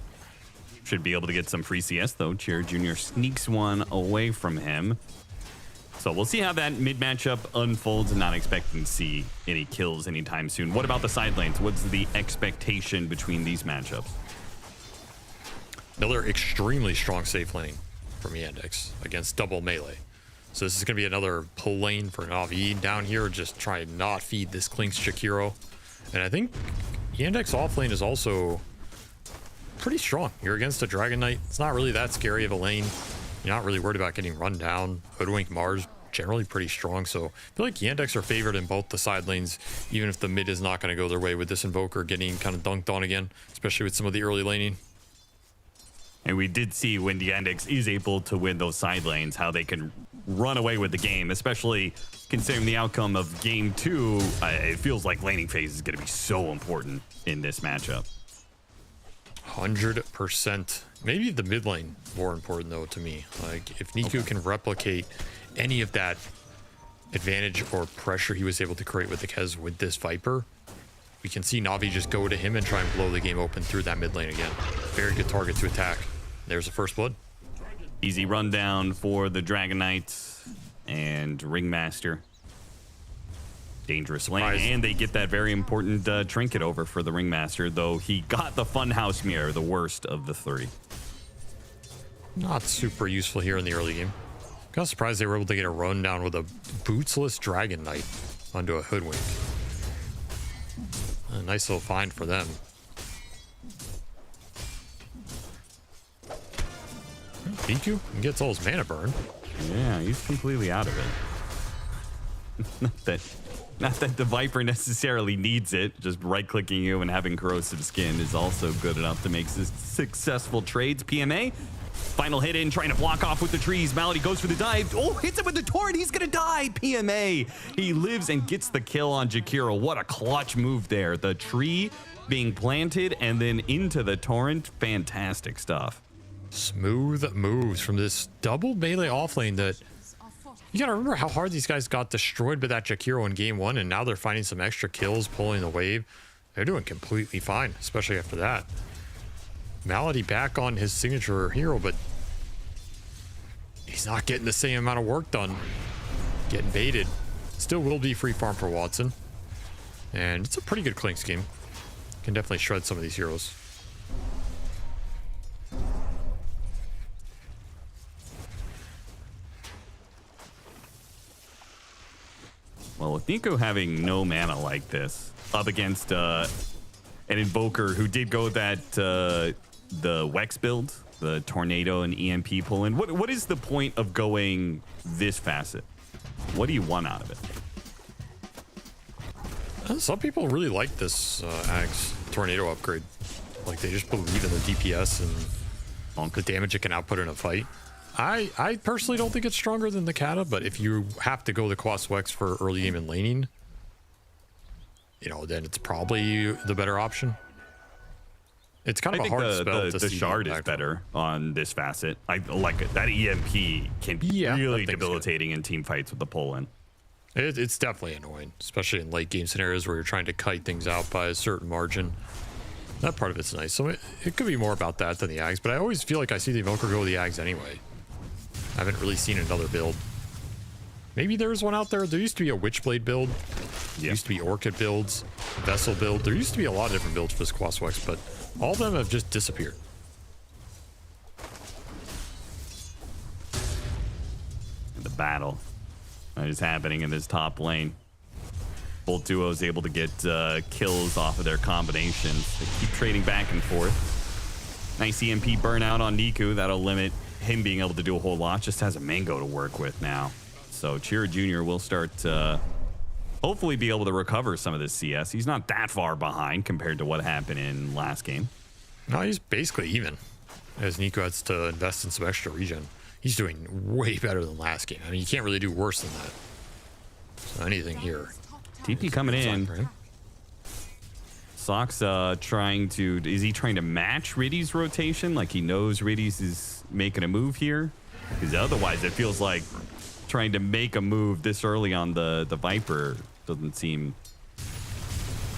Should be able to get some free CS, though. Chira Jr. sneaks one away from him. So we'll see how that mid matchup unfolds. I'm not expecting to see any kills anytime soon. What about the side lanes? What's the expectation between these matchups? Another extremely strong safe lane from Yandex against double melee. So this is going to be another pull lane for Navi down here. Just try and not feed this Klink's Jakiro. And I think Yandex off lane is also pretty strong. You're against a Dragon Knight. It's not really that scary of a lane. You're not really worried about getting run down. Hoodwink Mars, generally pretty strong. So I feel like Yandex are favored in both the side lanes, even if the mid is not going to go their way with this Invoker getting kind of dunked on again, especially with some of the early laning. And we did see when Yandex is able to win those side lanes, how they can run away with the game, especially considering the outcome of game 2. It feels like laning phase is going to be so important in this matchup. 100%. Maybe the mid lane more important though to me. Like if Niku can replicate any of that advantage or pressure he was able to create with the Kez with this Viper, we can see Navi just go to him and try and blow the game open through that mid lane again. Very good target to attack. There's the first blood. Easy rundown for the Dragon Knights and Ringmaster. Dangerous lane, and they get that very important trinket over for the Ringmaster, though he got the Funhouse Mirror, the worst of the 3. Not super useful here in the early game. Kind of surprised they were able to get a run down with a bootsless Dragon Knight onto a Hoodwink. A nice little find for them. Niku gets all his mana burn. Yeah, he's completely out of it. Not that the Viper necessarily needs it. Just right-clicking you and having corrosive skin is also good enough to make successful trades. PMA, final hit in, trying to block off with the trees. Malady goes for the dive. Oh, hits it with the torrent. He's gonna die. PMA, he lives and gets the kill on Jakiro. What a clutch move there. The tree being planted and then into the torrent. Fantastic stuff. Smooth moves from this double melee offlane that you gotta remember how hard these guys got destroyed by that Jakiro in game 1, and now they're finding some extra kills, pulling the wave. They're doing completely fine, especially after that. Malady back on his signature hero, but he's not getting the same amount of work done. Getting baited. Still will be free farm for Watson. And it's a pretty good Klink scheme. Can definitely shred some of these heroes. Well, with Nico having no mana like this, up against an Invoker who did go that the Wex build, the Tornado and EMP pull-in. What is the point of going this facet? What do you want out of it? Some people really like this Axe Tornado upgrade. Like, they just believe in the DPS and the damage it can output in a fight. I personally don't think it's stronger than the Kata, but if you have to go the Quas Wex for early game and laning, you know, then it's probably the better option. It's kind of a hard spell to the see shard is better on this facet. I like it. That EMP can be really debilitating in team fights with the pull-in. It's definitely annoying, especially in late game scenarios where you're trying to kite things out by a certain margin. That part of it's nice. So it could be more about that than the Ags, but I always feel like I see the Invoker go with the Ags anyway. I haven't really seen another build. Maybe there's one out there. There used to be a Witchblade build. There used to be Orchid builds, Vessel build. There used to be a lot of different builds for this Quas Wex, but all of them have just disappeared. The battle that is happening in this top lane. Both duos able to get kills off of their combinations. They keep trading back and forth. Nice EMP burnout on Niku. That'll limit him being able to do a whole lot. Just has a Mango to work with now. So Chira Jr. will start hopefully be able to recover some of this CS. He's not that far behind compared to what happened in last game. No, he's basically even as Niku has to invest in some extra regen. He's doing way better than last game. I mean, you can't really do worse than that. So anything here. TP coming in. Sox trying to, is he trying to match Riddy's rotation? Like he knows Riddy's is making a move here? Because otherwise it feels like trying to make a move this early on the Viper doesn't seem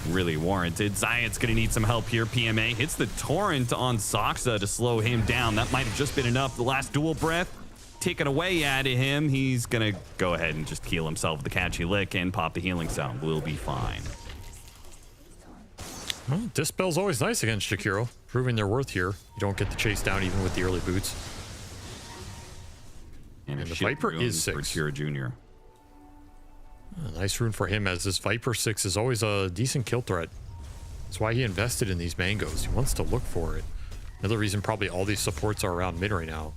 really warranted. Zayat's gonna need some help here. PMA hits the Torrent on Soxa to slow him down. That might have just been enough. The last dual breath taken away out of him. He's gonna go ahead and just heal himself with the catchy lick and pop the healing sound. We'll be fine. Well, Dispel's always nice against Jakiro, proving their worth here. You don't get the chase down even with the early boots. And the Viper is 6. For Chira Jr. A nice rune for him, as this Viper 6 is always a decent kill threat. That's why he invested in these mangoes. He wants to look for it. Another reason probably all these supports are around mid right now.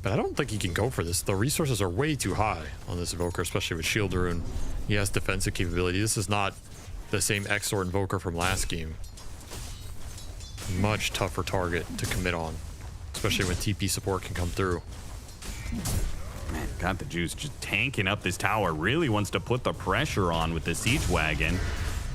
But I don't think he can go for this. The resources are way too high on this Invoker, especially with Shield Rune. He has defensive capability. This is not the same Exort Invoker from last game. Much tougher target to commit on, especially when TP support can come through. Man, got the juice just tanking up this tower. Really wants to put the pressure on with the Siege Wagon.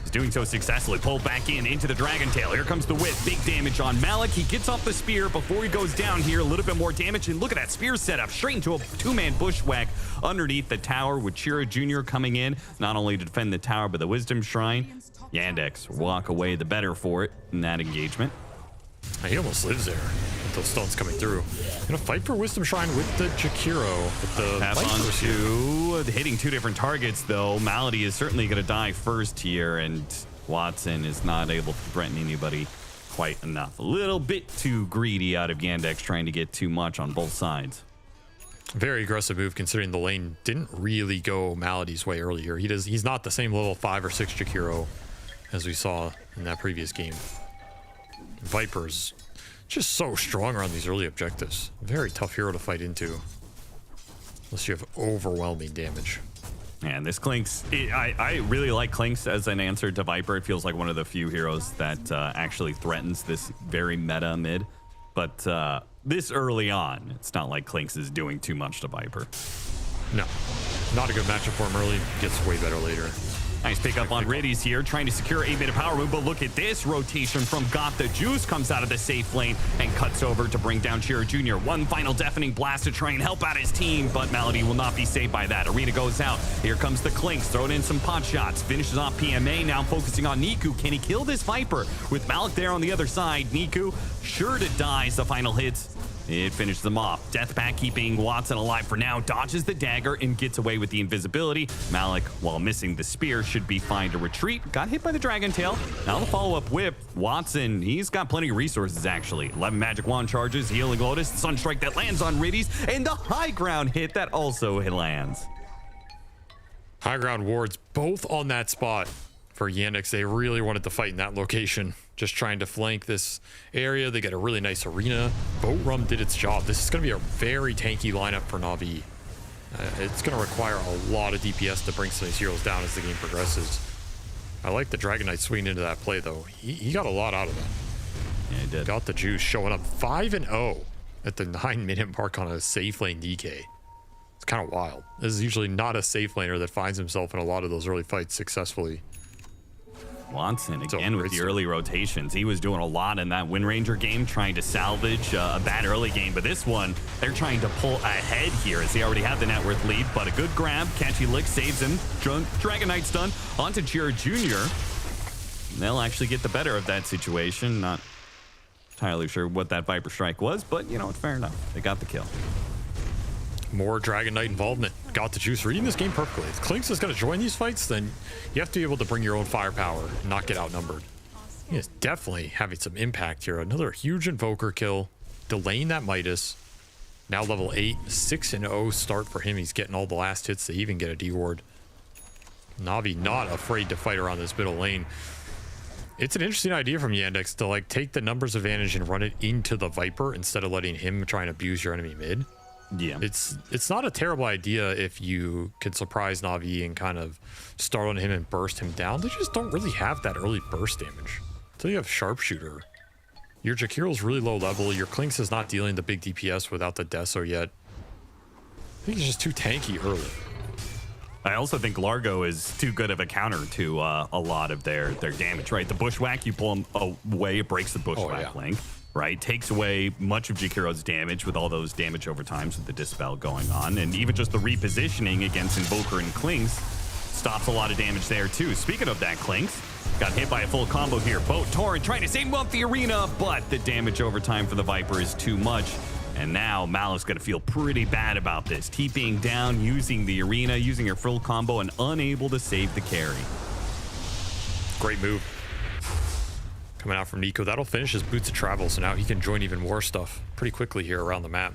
He's doing so successfully. Pulled back into the Dragon Tail. Here comes the whip. Big damage on Malik. He gets off the spear before he goes down here. A little bit more damage. And look at that spear setup. Straight into a two-man bushwhack underneath the tower with Chira Jr. coming in. Not only to defend the tower, but the Wisdom Shrine. Yandex walk away the better for it in that engagement. He almost lives there with those stones coming through. Gonna fight for Wisdom Shrine with the Jakiro. With the Pass on to hitting two different targets, though. Malady is certainly going to die first here, and Watson is not able to threaten anybody quite enough. A little bit too greedy out of Yandex, trying to get too much on both sides. Very aggressive move considering the lane didn't really go Malady's way earlier. He's not the same level 5 or 6 Jakiro as we saw in that previous game. Viper's just so strong around these early objectives. Very tough hero to fight into unless you have overwhelming damage. And this Clinks, I really like Clinks as an answer to Viper. It feels like one of the few heroes that actually threatens this very meta mid. But this early on, it's not like Clinks is doing too much to Viper. No, not a good matchup for him early. Gets way better later. Nice pickup on Riddy's here, trying to secure 8-minute power move, but look at this rotation from Got the Juice. Comes out of the safe lane and cuts over to bring down Chira Jr. One final deafening blast to try and help out his team, but Malady will not be saved by that. Arena goes out. Here comes the Clinks, throwing in some pot shots. Finishes off PMA, now focusing on Niku. Can he kill this Viper? With Malik there on the other side, Niku sure to die as the final hits. It finishes them off. Deathpack keeping Watson alive for now, dodges the dagger and gets away with the invisibility. Malik, while missing the spear, should be fine to retreat. Got hit by the Dragon Tail. Now the follow-up whip. Watson, he's got plenty of resources actually. 11 magic wand charges, healing lotus, sunstrike that lands on Riddy's, and the high ground hit that also lands. High ground wards both on that spot. for Yandex. They really wanted to fight in that location, just trying to flank this area. They got a really nice arena. Boat Rum did its job. This is going to be a very tanky lineup for NAVI. It's going to require a lot of DPS to bring some of these heroes down as the game progresses. I like the Dragon Knight swinging into that play, though. He got a lot out of that. Yeah, he did. Got the juice, showing up 5-0 at the 9-minute mark on a safe lane DK. It's kind of wild. This is usually not a safe laner that finds himself in a lot of those early fights successfully. Watson again with the early rotations. He was doing a lot in that Wind Ranger game, trying to salvage a bad early game. But this one, they're trying to pull ahead here as they already have the net worth lead. But a good grab, catchy lick saves him. Dragon Knight's done. Onto Chira Jr. They'll actually get the better of that situation. Not entirely sure what that Viper Strike was, but you know, it's fair enough. They got the kill. More Dragon Knight involvement. Got the juice. Reading this game perfectly. If Klinks is going to join these fights, then you have to be able to bring your own firepower and not get outnumbered. He is definitely having some impact here. Another huge Invoker kill. Delaying that Midas. Now level 8. 6-0 start for him. He's getting all the last hits to even get a D-ward. Navi not afraid to fight around this middle lane. It's an interesting idea from Yandex to like take the numbers advantage and run it into the Viper instead of letting him try and abuse your enemy mid. Yeah, it's not a terrible idea if you can surprise Navi and kind of start on him and burst him down. They just don't really have that early burst damage. Until you have Sharpshooter. Your Jakiro's really low level. Your Klinks is not dealing the big DPS without the Deso yet. I think he's just too tanky early. I also think Largo is too good of a counter to a lot of their damage, right? The Bushwhack, you pull him away, it breaks the Bushwhack link. Right, takes away much of Jakiro's damage with all those damage over times with the Dispel going on. And even just the repositioning against Invoker and Klinks stops a lot of damage there too. Speaking of that, Klinks got hit by a full combo here. Boat Torrent trying to save him off the arena, but the damage over time for the Viper is too much. And now Mal's going to feel pretty bad about this. TPing down, using the arena, using her full combo, and unable to save the carry. Great move. Coming out from Nico. That'll finish his Boots of Travel, so now he can join even more stuff pretty quickly here around the map.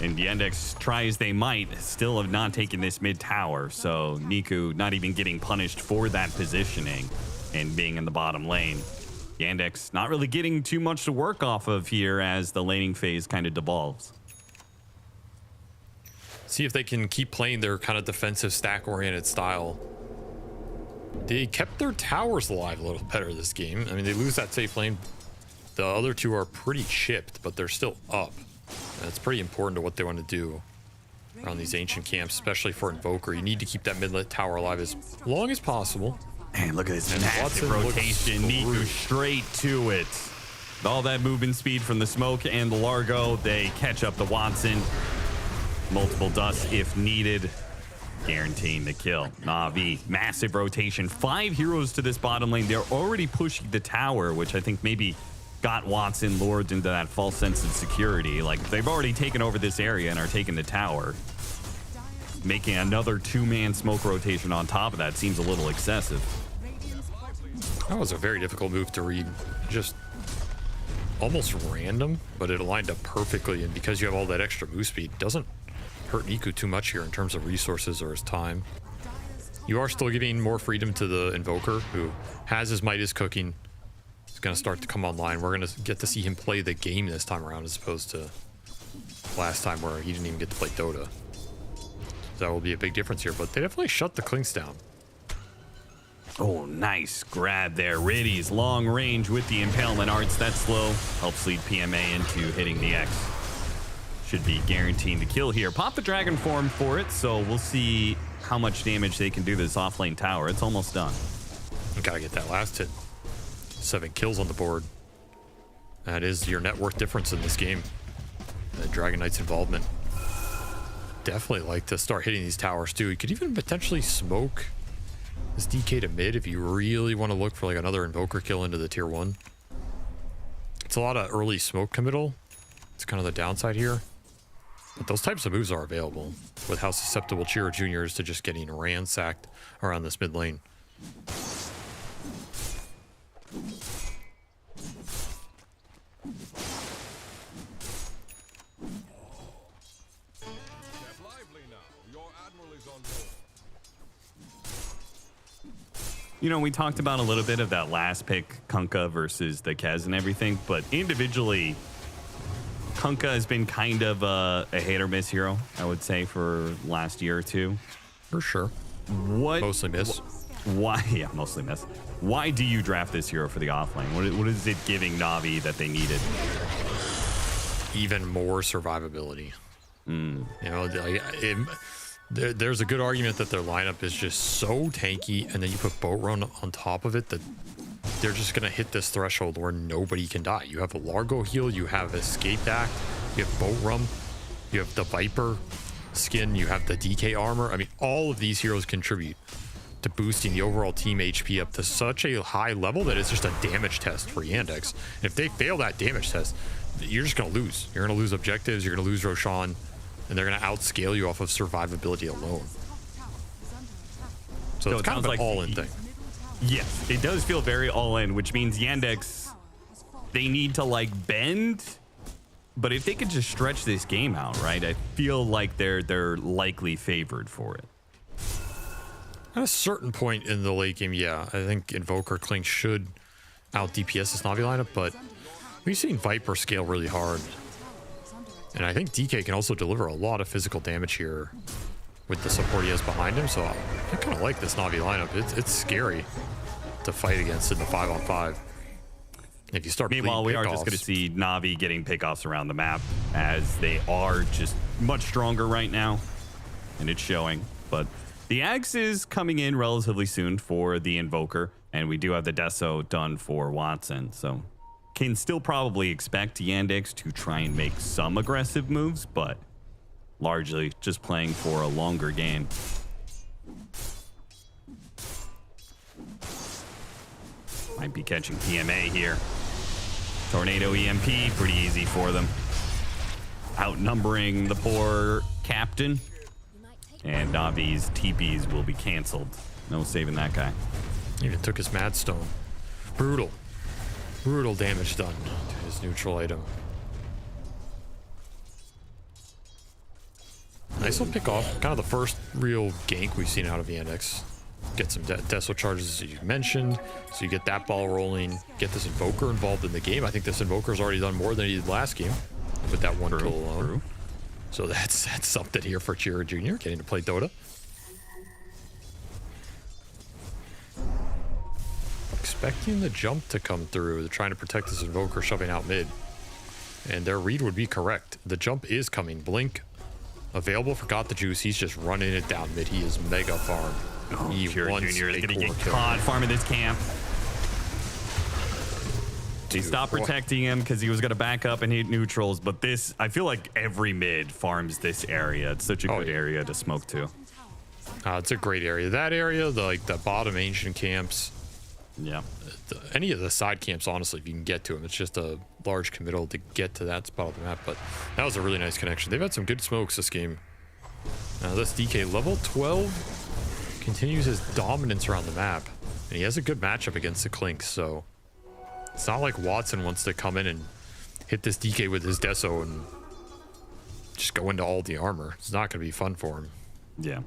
And Yandex, try as they might, still have not taken this mid tower. So Niku not even getting punished for that positioning and being in the bottom lane. Yandex not really getting too much to work off of here as the laning phase kind of devolves. See if they can keep playing their kind of defensive stack-oriented style. They kept their towers alive a little better this game. I mean, they lose that safe lane. The other two are pretty chipped, but they're still up. And it's pretty important to what they want to do around these ancient camps, especially for Invoker. You need to keep that mid-lit tower alive as long as possible. Man, look at this massive rotation. Niku straight to it. All that movement speed from the smoke and the Largo, they catch up to Watson. Multiple dusts if needed. Guaranteeing the kill. Navi, massive rotation. 5 heroes to this bottom lane. They're already pushing the tower, which I think maybe got Watson lured into that false sense of security. Like, they've already taken over this area and are taking the tower. Making another 2-man smoke rotation on top of that seems a little excessive. That was a very difficult move to read. Just almost random, but it aligned up perfectly. And because you have all that extra move speed, it doesn't hurt Niku too much here in terms of resources or his time. You are still giving more freedom to the Invoker, who has his Midas cooking. He's going to start to come online. We're going to get to see him play the game this time around as opposed to last time where he didn't even get to play Dota. That will be a big difference here, but they definitely shut the Klinks down. Oh, nice grab there. Riddy's long range with the Impalement Arts. That slow helps lead PMA into hitting the X. Should be guaranteeing the kill here. Pop the Dragon Form for it, so we'll see how much damage they can do to this offlane tower. It's almost done. You gotta get that last hit. 7 kills on the board. That is your net worth difference in this game. Dragon Knight's involvement. Definitely like to start hitting these towers too. You could even potentially smoke this DK to mid if you really want to look for like another Invoker kill into the tier 1. It's a lot of early smoke committal. It's kind of the downside here. But those types of moves are available with how susceptible Chira Jr. is to just getting ransacked around this mid lane. You know, we talked about a little bit of that last pick, Kunkka versus the Kez and everything, but individually, Kunkka has been kind of a hit or miss hero, I would say, for last year or two. For sure. What? Mostly miss. Why? Yeah, mostly miss. Why do you draft this hero for the offlane? What is it giving Navi that they needed? Even more survivability. You know, there's a good argument that their lineup is just so tanky, and then you put boat run on top of it that they're just gonna hit this threshold where nobody can die. You have a Largo heal, you have Escape Act, you have boat run, you have the Viper skin, you have the DK armor. I mean, all of these heroes contribute to boosting the overall team HP up to such a high level that it's just a damage test for Yandex. If they fail that damage test, you're just gonna lose. You're gonna lose objectives, you're gonna lose Roshan, and they're gonna outscale you off of survivability alone. So it's kind of an all-in thing. Yes, it does feel very all-in, which means Yandex, they need to like bend, but if they could just stretch this game out, right, I feel like they're likely favored for it. At a certain point in the late game, yeah, I think Invoker Clink should out DPS this Navi lineup, but we've seen Viper scale really hard. And I think DK can also deliver a lot of physical damage here with the support he has behind him, so I kind of like this Navi lineup. It's scary to fight against in the 5-on-5. If you start Meanwhile, we are just going to see Navi getting pickoffs around the map as they are just much stronger right now, and it's showing. But the Axe is coming in relatively soon for the Invoker, and we do have the Deso done for Watson, so can still probably expect Yandex to try and make some aggressive moves, but largely just playing for a longer game. Might be catching PMA here. Tornado EMP, pretty easy for them. Outnumbering the poor captain. And Navi's TPs will be canceled. No saving that guy. Even took his Mad Stone. Brutal. Brutal damage done to his neutral item. Nice little pick off. Kind of the first real gank we've seen out of Yandex. Get some Deso charges, as you mentioned. So you get that ball rolling. Get this Invoker involved in the game. I think this Invoker's already done more than he did last game with that one kill alone. So that's something here for Chira Jr. getting to play Dota. Expecting the jump to come through. They're trying to protect this Invoker shoving out mid. And their read would be correct. The jump is coming. Blink available for Got the Juice. He's just running it down mid. He is mega farmed. Oh, Chira Jr. is going to get caught farming this camp. They stopped protecting him because he was going to back up and hit neutrals, but this, I feel like every mid farms this area. It's such a good area to smoke to. It's a great area. That area, the bottom ancient camps. Yeah. Any of the side camps, honestly, if you can get to them, it's just a large committal to get to that spot of the map. But that was a really nice connection. They've had some good smokes this game. Now this DK level 12 continues his dominance around the map, and he has a good matchup against the Clink. So it's not like Watson wants to come in and hit this DK with his Deso and just go into all the armor. It's not going to be fun for him. Yeah.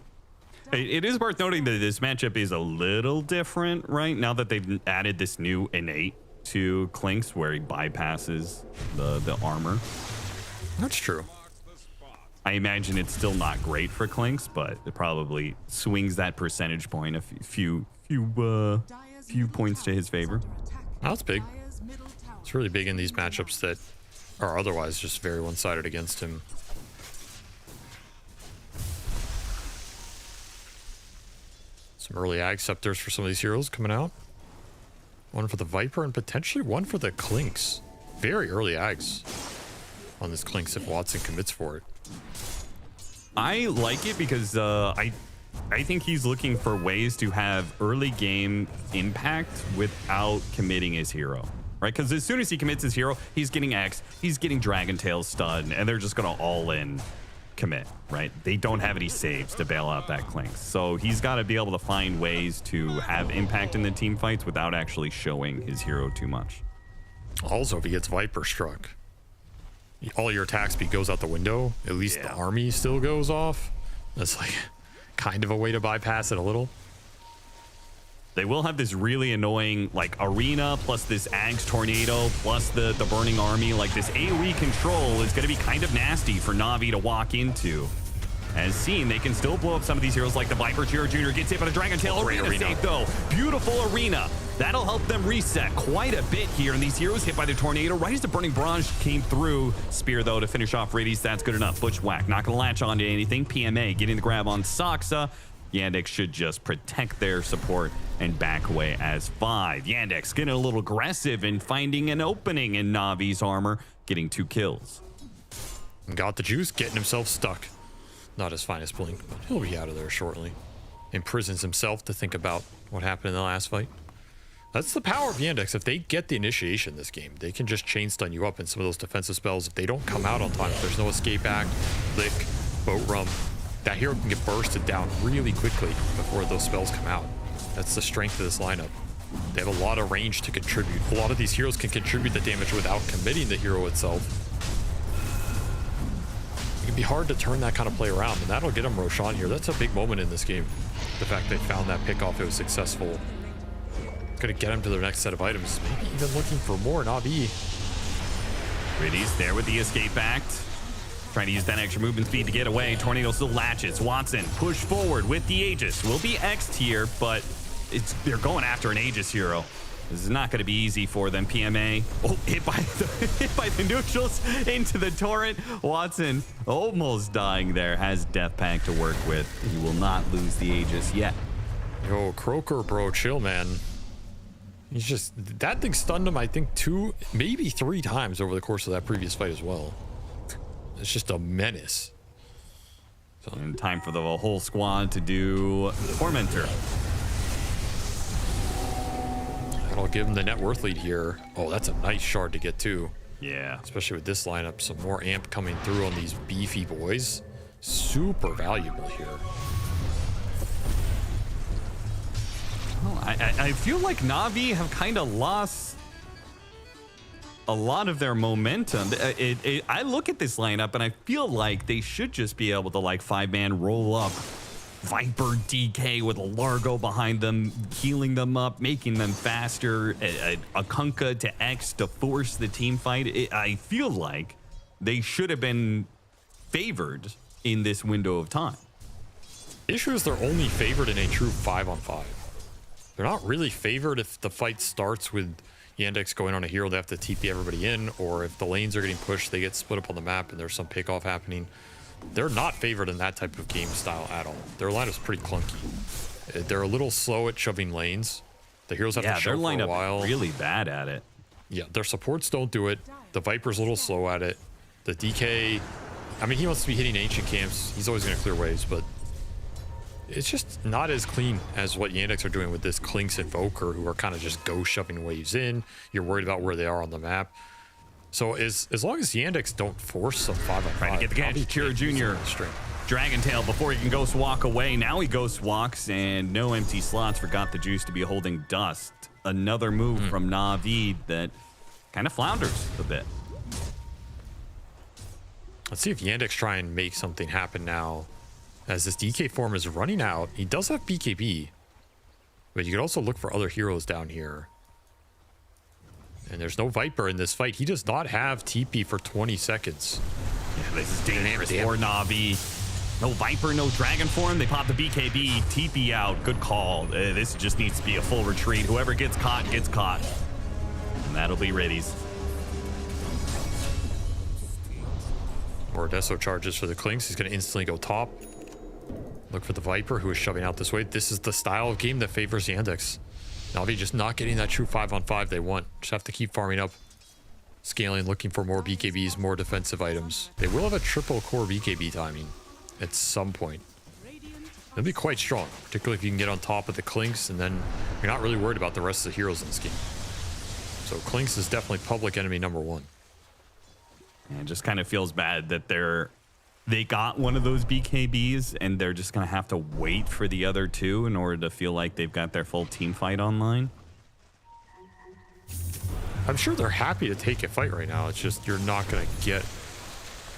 It is worth noting that this matchup is a little different, right? Now that they've added this new innate to Clink's where he bypasses the armor. That's true. I imagine it's still not great for Clink's, but it probably swings that percentage point a few points to his favor. That's big. It's really big in these matchups that are otherwise just very one-sided against him. Some early acceptors for some of these heroes coming out. One for the Viper and potentially one for the Clinks. Very early ags on this Clinks if Watson commits for it. I like it because I think he's looking for ways to have early game impact without committing his hero, right? Because as soon as he commits his hero, he's getting X, he's getting Dragon Tail stun, and they're just gonna all in commit, right? They don't have any saves to bail out that Clink. So he's got to be able to find ways to have impact in the team fights without actually showing his hero too much. Also, if he gets Viper struck, all your attack speed goes out the window. At least the army still goes off. That's like kind of a way to bypass it a little. They will have this really annoying like arena plus this Ags tornado plus the burning army. Like this AoE control is going to be kind of nasty for Navi to walk into. As seen, they can still blow up some of these heroes like the Viper. Jiro Jr. gets hit by the Dragon Tail. Arena safe though. Beautiful arena. That'll help them reset quite a bit here. And these heroes hit by the tornado right as the Burning Barrage came through. Spear though to finish off Radies. That's good enough. Bushwhack not going to latch onto anything. PMA getting the grab on Saksa. Yandex should just protect their support and back away as 5. Yandex getting a little aggressive and finding an opening in Navi's armor, getting 2 kills. Got the juice, getting himself stuck. Not his finest blink, but he'll be out of there shortly. Imprisons himself to think about what happened in the last fight. That's the power of Yandex. If they get the initiation this game, they can just chain stun you up in some of those defensive spells. If they don't come out on time, if there's no escape act, lick, boat rum, that hero can get bursted down really quickly before those spells come out. That's the strength of this lineup. They have a lot of range to contribute. A lot of these heroes can contribute the damage without committing the hero itself. It can be hard to turn that kind of play around, and that'll get them Roshan here. That's a big moment in this game. The fact they found that pickoff, it was successful. It's gonna get them to their next set of items. Maybe even looking for more NAVI. Radies there with the escape act. Trying to use that extra movement speed to get away. Tornado still latches. Watson push forward with the Aegis. Will be X'd here, but they're going after an Aegis hero. This is not going to be easy for them. PMA. Oh, hit by the neutrals into the torrent. Watson almost dying there. Has Death Pack to work with. He will not lose the Aegis yet. Yo, Croaker, bro, chill, man. He's just, that thing stunned him, I think 2, maybe 3 times over the course of that previous fight as well. It's just a menace. So in time for the whole squad to do Tormentor. That'll give him the net worth lead here. Oh, that's a nice shard to get too. Yeah. Especially with this lineup. Some more amp coming through on these beefy boys. Super valuable here. Well, I feel like Navi have kind of lost a lot of their momentum. I look at this lineup and I feel like they should just be able to like 5-man roll up Viper DK with a Largo behind them, healing them up, making them faster, a Kunkka to X to force the team fight. I feel like they should have been favored in this window of time. Issue is they're only favored in a true 5-on-5. They're not really favored if the fight starts with Yandex going on a hero, they have to TP everybody in, or if the lanes are getting pushed, they get split up on the map and there's some pickoff happening. They're not favored in that type of game style at all. Their lineup's pretty clunky. They're a little slow at shoving lanes. The heroes have to show for a while. Really bad at it. Yeah, their supports don't do it. The Viper's a little slow at it. The DK, I mean, he wants to be hitting ancient camps. He's always going to clear waves, but it's just not as clean as what Yandex are doing with this Klinks Invoker, who are kind of just go shoving waves in. You're worried about where they are on the map. So as long as Yandex don't force some 5-on-5, trying to get the catch, Kira Jr. Dragon Tail before he can ghost walk away. Now he ghost walks and no empty slots. Forgot the juice to be holding dust. Another move from Navi that kind of flounders a bit. Let's see if Yandex try and make something happen now. As this DK form is running out, he does have BKB, but you could also look for other heroes down here. And there's no Viper in this fight. He does not have TP for 20 seconds. Yeah, this is dangerous for Navi. No Viper, no Dragon form. They pop the BKB, TP out. Good call. This just needs to be a full retreat. Whoever gets caught, gets caught. And that'll be Radies. More Deso charges for the Klinks. He's going to instantly go top. Look for the Viper, who is shoving out this way. This is the style of game that favors Yandex. Navi just not getting that true 5-on-5 they want. Just have to keep farming up, scaling, looking for more BKBs, more defensive items. They will have a triple core BKB timing at some point. It'll be quite strong, particularly if you can get on top of the Klinks, and then you're not really worried about the rest of the heroes in this game. So Klinks is definitely public enemy number 1. And it just kind of feels bad that they got one of those BKBs and they're just going to have to wait for the other 2 in order to feel like they've got their full team fight online. I'm sure they're happy to take a fight right now. It's just you're not going to get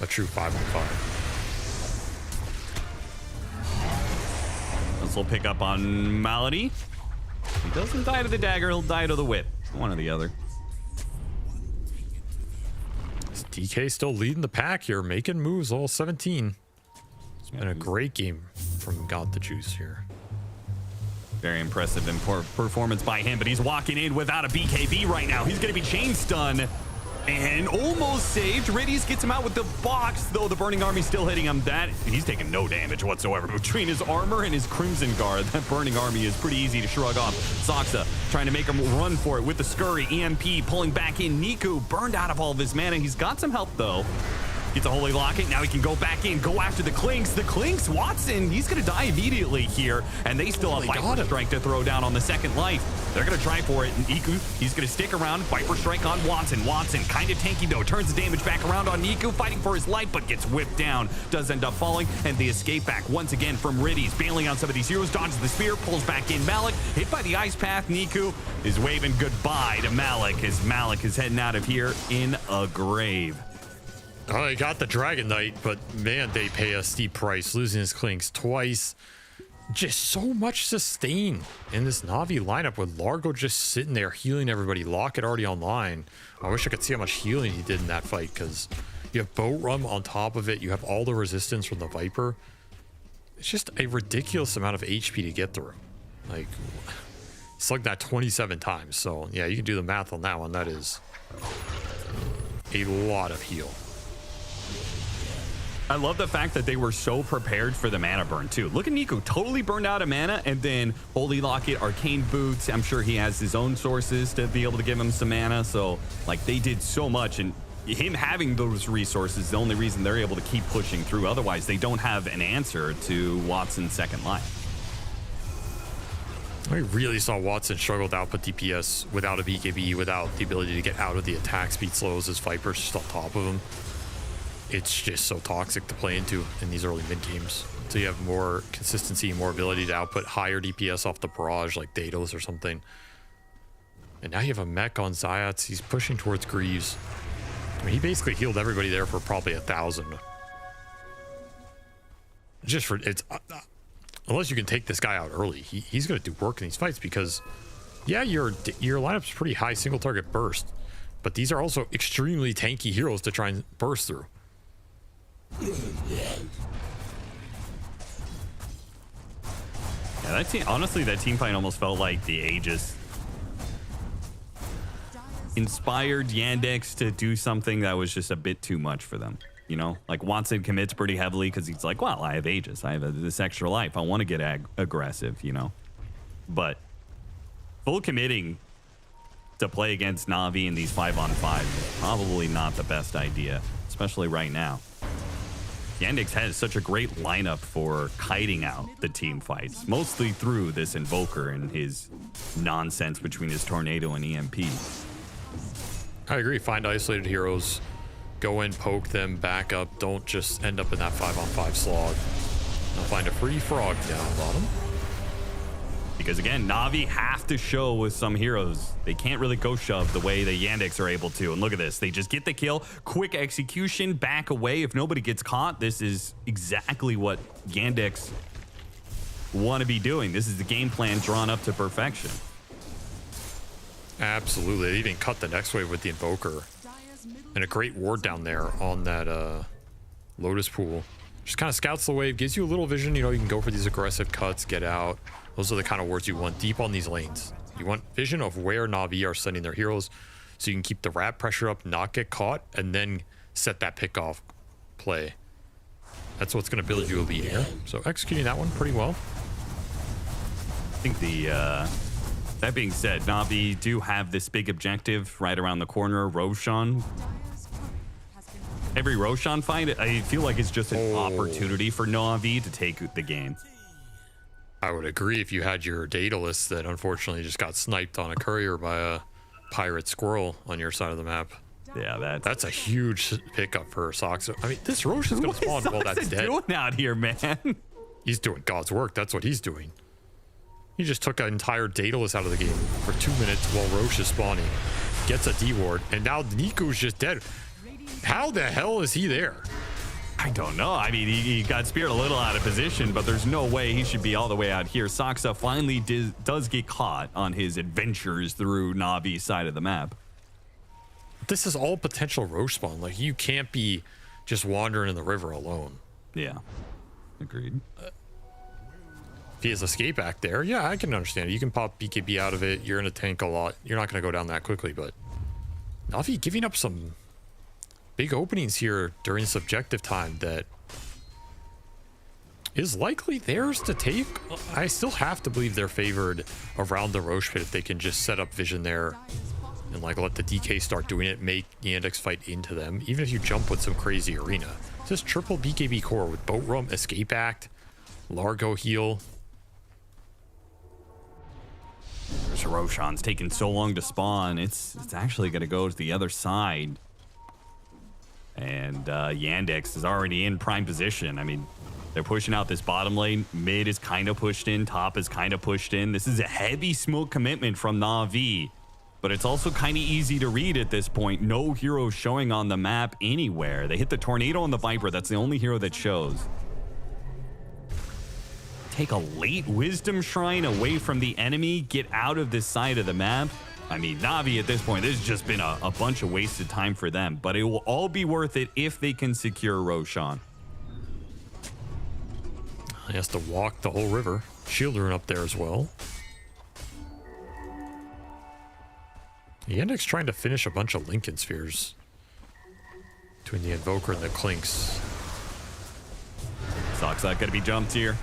a true 5-on-5. This will pick up on Malady. He doesn't die to the dagger, he'll die to the whip. One or the other. DK still leading the pack here, making moves, all 17. It's been a great game from God the Juice here. Very impressive performance by him, but he's walking in without a BKB right now. He's going to be chain stun and almost saved. Riddies gets him out with the box, though the Burning Army still hitting him. He's taking no damage whatsoever. Between his armor and his Crimson Guard, that Burning Army is pretty easy to shrug off. Soxa trying to make him run for it with the Scurry. EMP pulling back in. Niku burned out of all of his mana. He's got some help, though. Gets a Holy Locket. Now he can go back in, go after the Clinks. The Clinks, Watson, he's going to die immediately here. And they still have Viper Strike to throw down on the second life. They're going to try for it. And Niku, he's going to stick around. Viper Strike on Watson. Watson, kind of tanky, though. Turns the damage back around on Niku, fighting for his life, but gets whipped down. Does end up falling. And the escape back once again from Riddies. Bailing on some of these heroes. Dodges the spear, pulls back in Malik. Hit by the Ice Path. Niku is waving goodbye to Malik as Malik is heading out of here in a grave. Oh, they got the Dragon Knight, but man, they pay a steep price, losing his Clinks twice. Just so much sustain in this Navi lineup with Largo just sitting there healing everybody. Locket already online. I wish I could see how much healing he did in that fight, because you have Boat Rum on top of it. You have all the resistance from the Viper. It's just a ridiculous amount of HP to get through. Like, slugged that 27 times. So yeah, you can do the math on that one. That is a lot of heal. I love the fact that they were so prepared for the mana burn, too. Look at Niku, totally burned out of mana, and then Holy Locket, Arcane Boots. I'm sure he has his own sources to be able to give him some mana. So, like, they did so much, and him having those resources is the only reason they're able to keep pushing through. Otherwise, they don't have an answer to Watson's second life. I really saw Watson struggle to output DPS without a BKB, without the ability to get out of the attack speed slows as Viper's just on top of him. It's just so toxic to play into in these early mid games. So you have more consistency, more ability to output higher DPS off the barrage like Daedalus or something. And now you have a mech on Zayats. He's pushing towards Greaves. I mean, he basically healed everybody there for probably 1,000. Just for unless you can take this guy out early, he's going to do work in these fights, because yeah, your lineup's pretty high single target burst, but these are also extremely tanky heroes to try and burst through. Yeah, that team, honestly, that team fight almost felt like the Aegis inspired Yandex to do something that was just a bit too much for them. You know, like Watson commits pretty heavily because he's like, well, I have Aegis, I have this extra life, I want to get aggressive, you know. But full committing to play against Navi in these 5-on-5 is probably not the best idea, especially right now. Yandex has such a great lineup for kiting out the team fights, mostly through this Invoker and his nonsense between his Tornado and EMP. I agree. Find isolated heroes, go in, poke them, back up. Don't just end up in that 5-on-5 slog. Now find a free frog down bottom. Because again, Navi have to show with some heroes. They can't really go shove the way the Yandex are able to. And look at this. They just get the kill, quick execution, back away. If nobody gets caught, this is exactly what Yandex want to be doing. This is the game plan drawn up to perfection. Absolutely. They even cut the next wave with the Invoker. And a great ward down there on that Lotus pool. Just kind of scouts the wave, gives you a little vision. You know, you can go for these aggressive cuts, get out. Those are the kind of wards you want deep on these lanes. You want vision of where Navi are sending their heroes, so you can keep the rat pressure up, not get caught, and then set that pick off play. That's what's going to build you a lead here. So executing that one pretty well. I think that being said, Navi do have this big objective right around the corner, Roshan. Every Roshan fight, I feel like it's just an opportunity for Navi to take the game. I would agree if you had your Daedalus that unfortunately just got sniped on a courier by a pirate squirrel on your side of the map. Yeah, that's a huge pickup for Soxa. I mean, this Roshan's going to spawn while that's dead. What is doing out here, man? He's doing God's work. That's what he's doing. He just took an entire Daedalus out of the game for 2 minutes while Roche is spawning. Gets a D-ward, and now Niku's just dead. How the hell is he there? I don't know. I mean, he got speared a little out of position, but there's no way he should be all the way out here. Saksa finally does get caught on his adventures through Navi's side of the map. This is all potential Roche spawn. Like, you can't be just wandering in the river alone. Yeah. Agreed. If he has escape act there, yeah, I can understand it. You can pop BKB out of it. You're in a tank a lot. You're not going to go down that quickly, but Navi giving up some big openings here during subjective time that is likely theirs to take. I still have to believe they're favored around the Roche pit if they can just set up vision there and like let the DK start doing it, make Yandex fight into them. Even if you jump with some crazy arena. It's just triple BKB core with Boat Room, Escape Act, Largo heal. Roshan's taking so long to spawn. It's actually going to go to the other side. And Yandex is already in prime position. I mean, they're pushing out this bottom lane. Mid is kind of pushed in. Top is kind of pushed in. This is a heavy smoke commitment from NAVI. But it's also kind of easy to read at this point. No hero showing on the map anywhere. They hit the Tornado and the Viper. That's the only hero that shows. Take a late Wisdom Shrine away from the enemy. Get out of this side of the map. I mean, Navi at this point, this has just been a bunch of wasted time for them, but it will all be worth it if they can secure Roshan. He has to walk the whole river. Shield rune up there as well. Yandex trying to finish a bunch of Lincoln spheres between the Invoker and the Clinks. Saksa gonna be jumped here.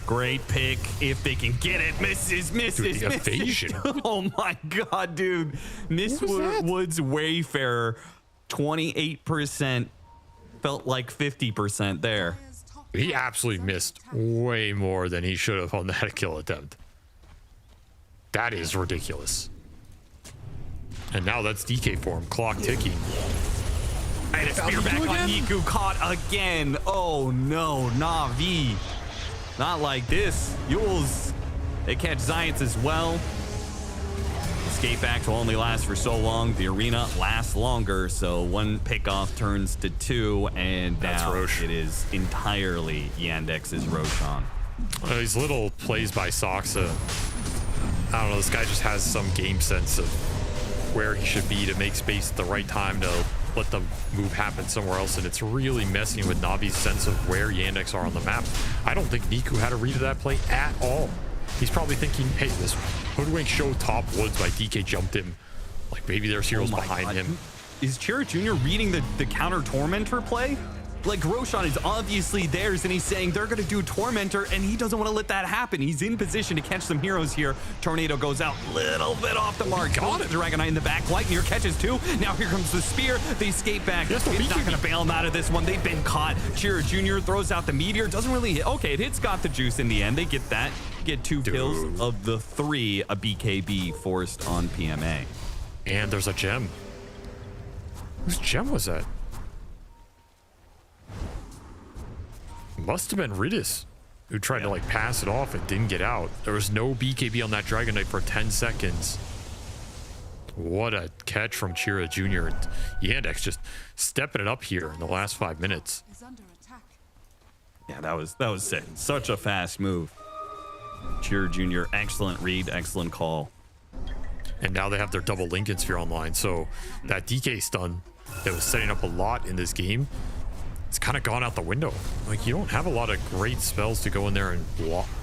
Great pick if they can get it. Misses. Dude, the evasion. Oh my god, dude. Mistwood's Wayfarer, 28%. Felt like 50% there. He absolutely missed way more than he should have on that kill attempt. That is ridiculous. And now that's DK form. Clock ticking. And a spear back on Niku. Caught again. Oh no, Navi. Not like this. Yules, they catch Giants as well. Escape act will only last for so long. The arena lasts longer, so one pickoff turns to two, and now it is entirely Yandex's Roshan. These little plays by Saksa. I don't know, this guy just has some game sense of where he should be to make space at the right time to let the move happen somewhere else, and it's really messing with Navi's sense of where Yandex are on the map. I don't think Niku had a read of that play at all. He's probably thinking, hey, this hoodwink show top woods by DK jumped him. Like, maybe there's heroes behind him. Is Chira Jr. reading the counter Tormentor play? Like, Roshan is obviously theirs, and he's saying they're going to do Tormentor, and he doesn't want to let that happen. He's in position to catch some heroes here. Tornado goes out, little bit off the mark. Got it. Dragonite in the back. Lightning catches two. Now here comes the spear. They escape back. It's not going to bail him out of this one. They've been caught. Chira Jr. throws out the Meteor. Doesn't really hit. Okay, it hits Got the Juice in the end. They get that. Get two kills of the three a BKB forced on PMA. And there's a gem. Whose gem was that? Must have been Ridis, who tried to like pass it off and didn't get out. There was no BKB on that Dragonite for 10 seconds. What a catch from Chira Jr. and Yandex just stepping it up here in the last 5 minutes. Yeah, that was sick. Such a fast move. Chira Jr., excellent read, excellent call. And now they have their double Lincoln Sphere online, so that DK stun that was setting up a lot in this game, it's kind of gone out the window. Like, you don't have a lot of great spells to go in there and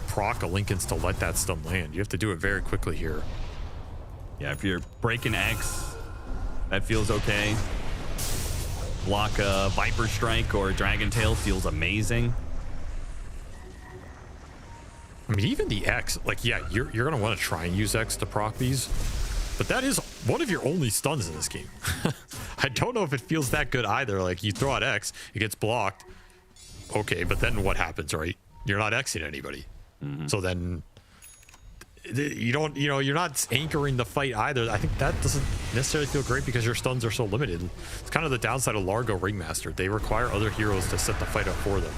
proc a Lincoln's to let that stun land. You have to do it very quickly here. Yeah, if you're breaking X, that feels okay. Block a Viper Strike or a Dragon Tail feels amazing. I mean, even the X, like, yeah, you're going to want to try and use X to proc these, but that is one of your only stuns in this game. I don't know if it feels that good either. Like, you throw out X, it gets blocked. Okay, but then what happens, right? You're not Xing anybody. So then you don't, you're not anchoring the fight either. I think that doesn't necessarily feel great because your stuns are so limited. It's kind of the downside of Largo Ringmaster. They require other heroes to set the fight up for them.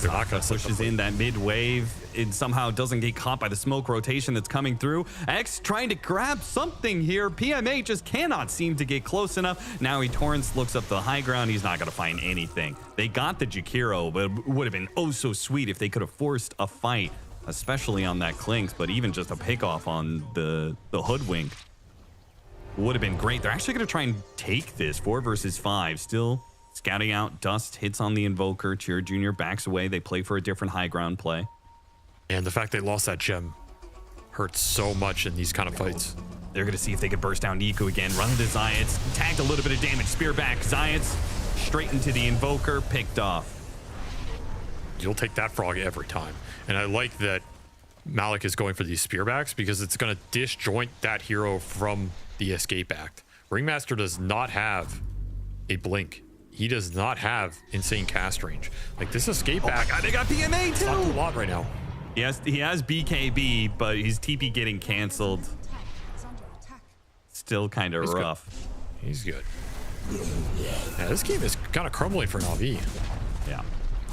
Taka pushes in that mid wave. It somehow doesn't get caught by the smoke rotation that's coming through. X trying to grab something here. PMA just cannot seem to get close enough. Now Torrance looks up the high ground. He's not going to find anything. They got the Jakiro, but it would have been oh so sweet if they could have forced a fight, especially on that Clinks, but even just a pick off on the Hoodwink would have been great. They're actually going to try and take this 4 versus 5. Still scouting out. Dust hits on the Invoker. Cheer Jr. backs away. They play for a different high ground play. And the fact they lost that gem hurts so much in these kind of fights. They're going to see if they can burst down Niku again. Run into Zayats. Tagged a little bit of damage. Spear back. Zayats straight into the Invoker. Picked off. You'll take that frog every time. And I like that Malik is going for these spearbacks because it's going to disjoint that hero from the escape act. Ringmaster does not have a blink. He does not have insane cast range. Like this escape act. Oh my god, they got PMA too. Not a lot right now. He has BKB, but his TP getting canceled. Still kind of rough. Good. He's good. Yeah, this game is kind of crumbling for NAVI. Yeah.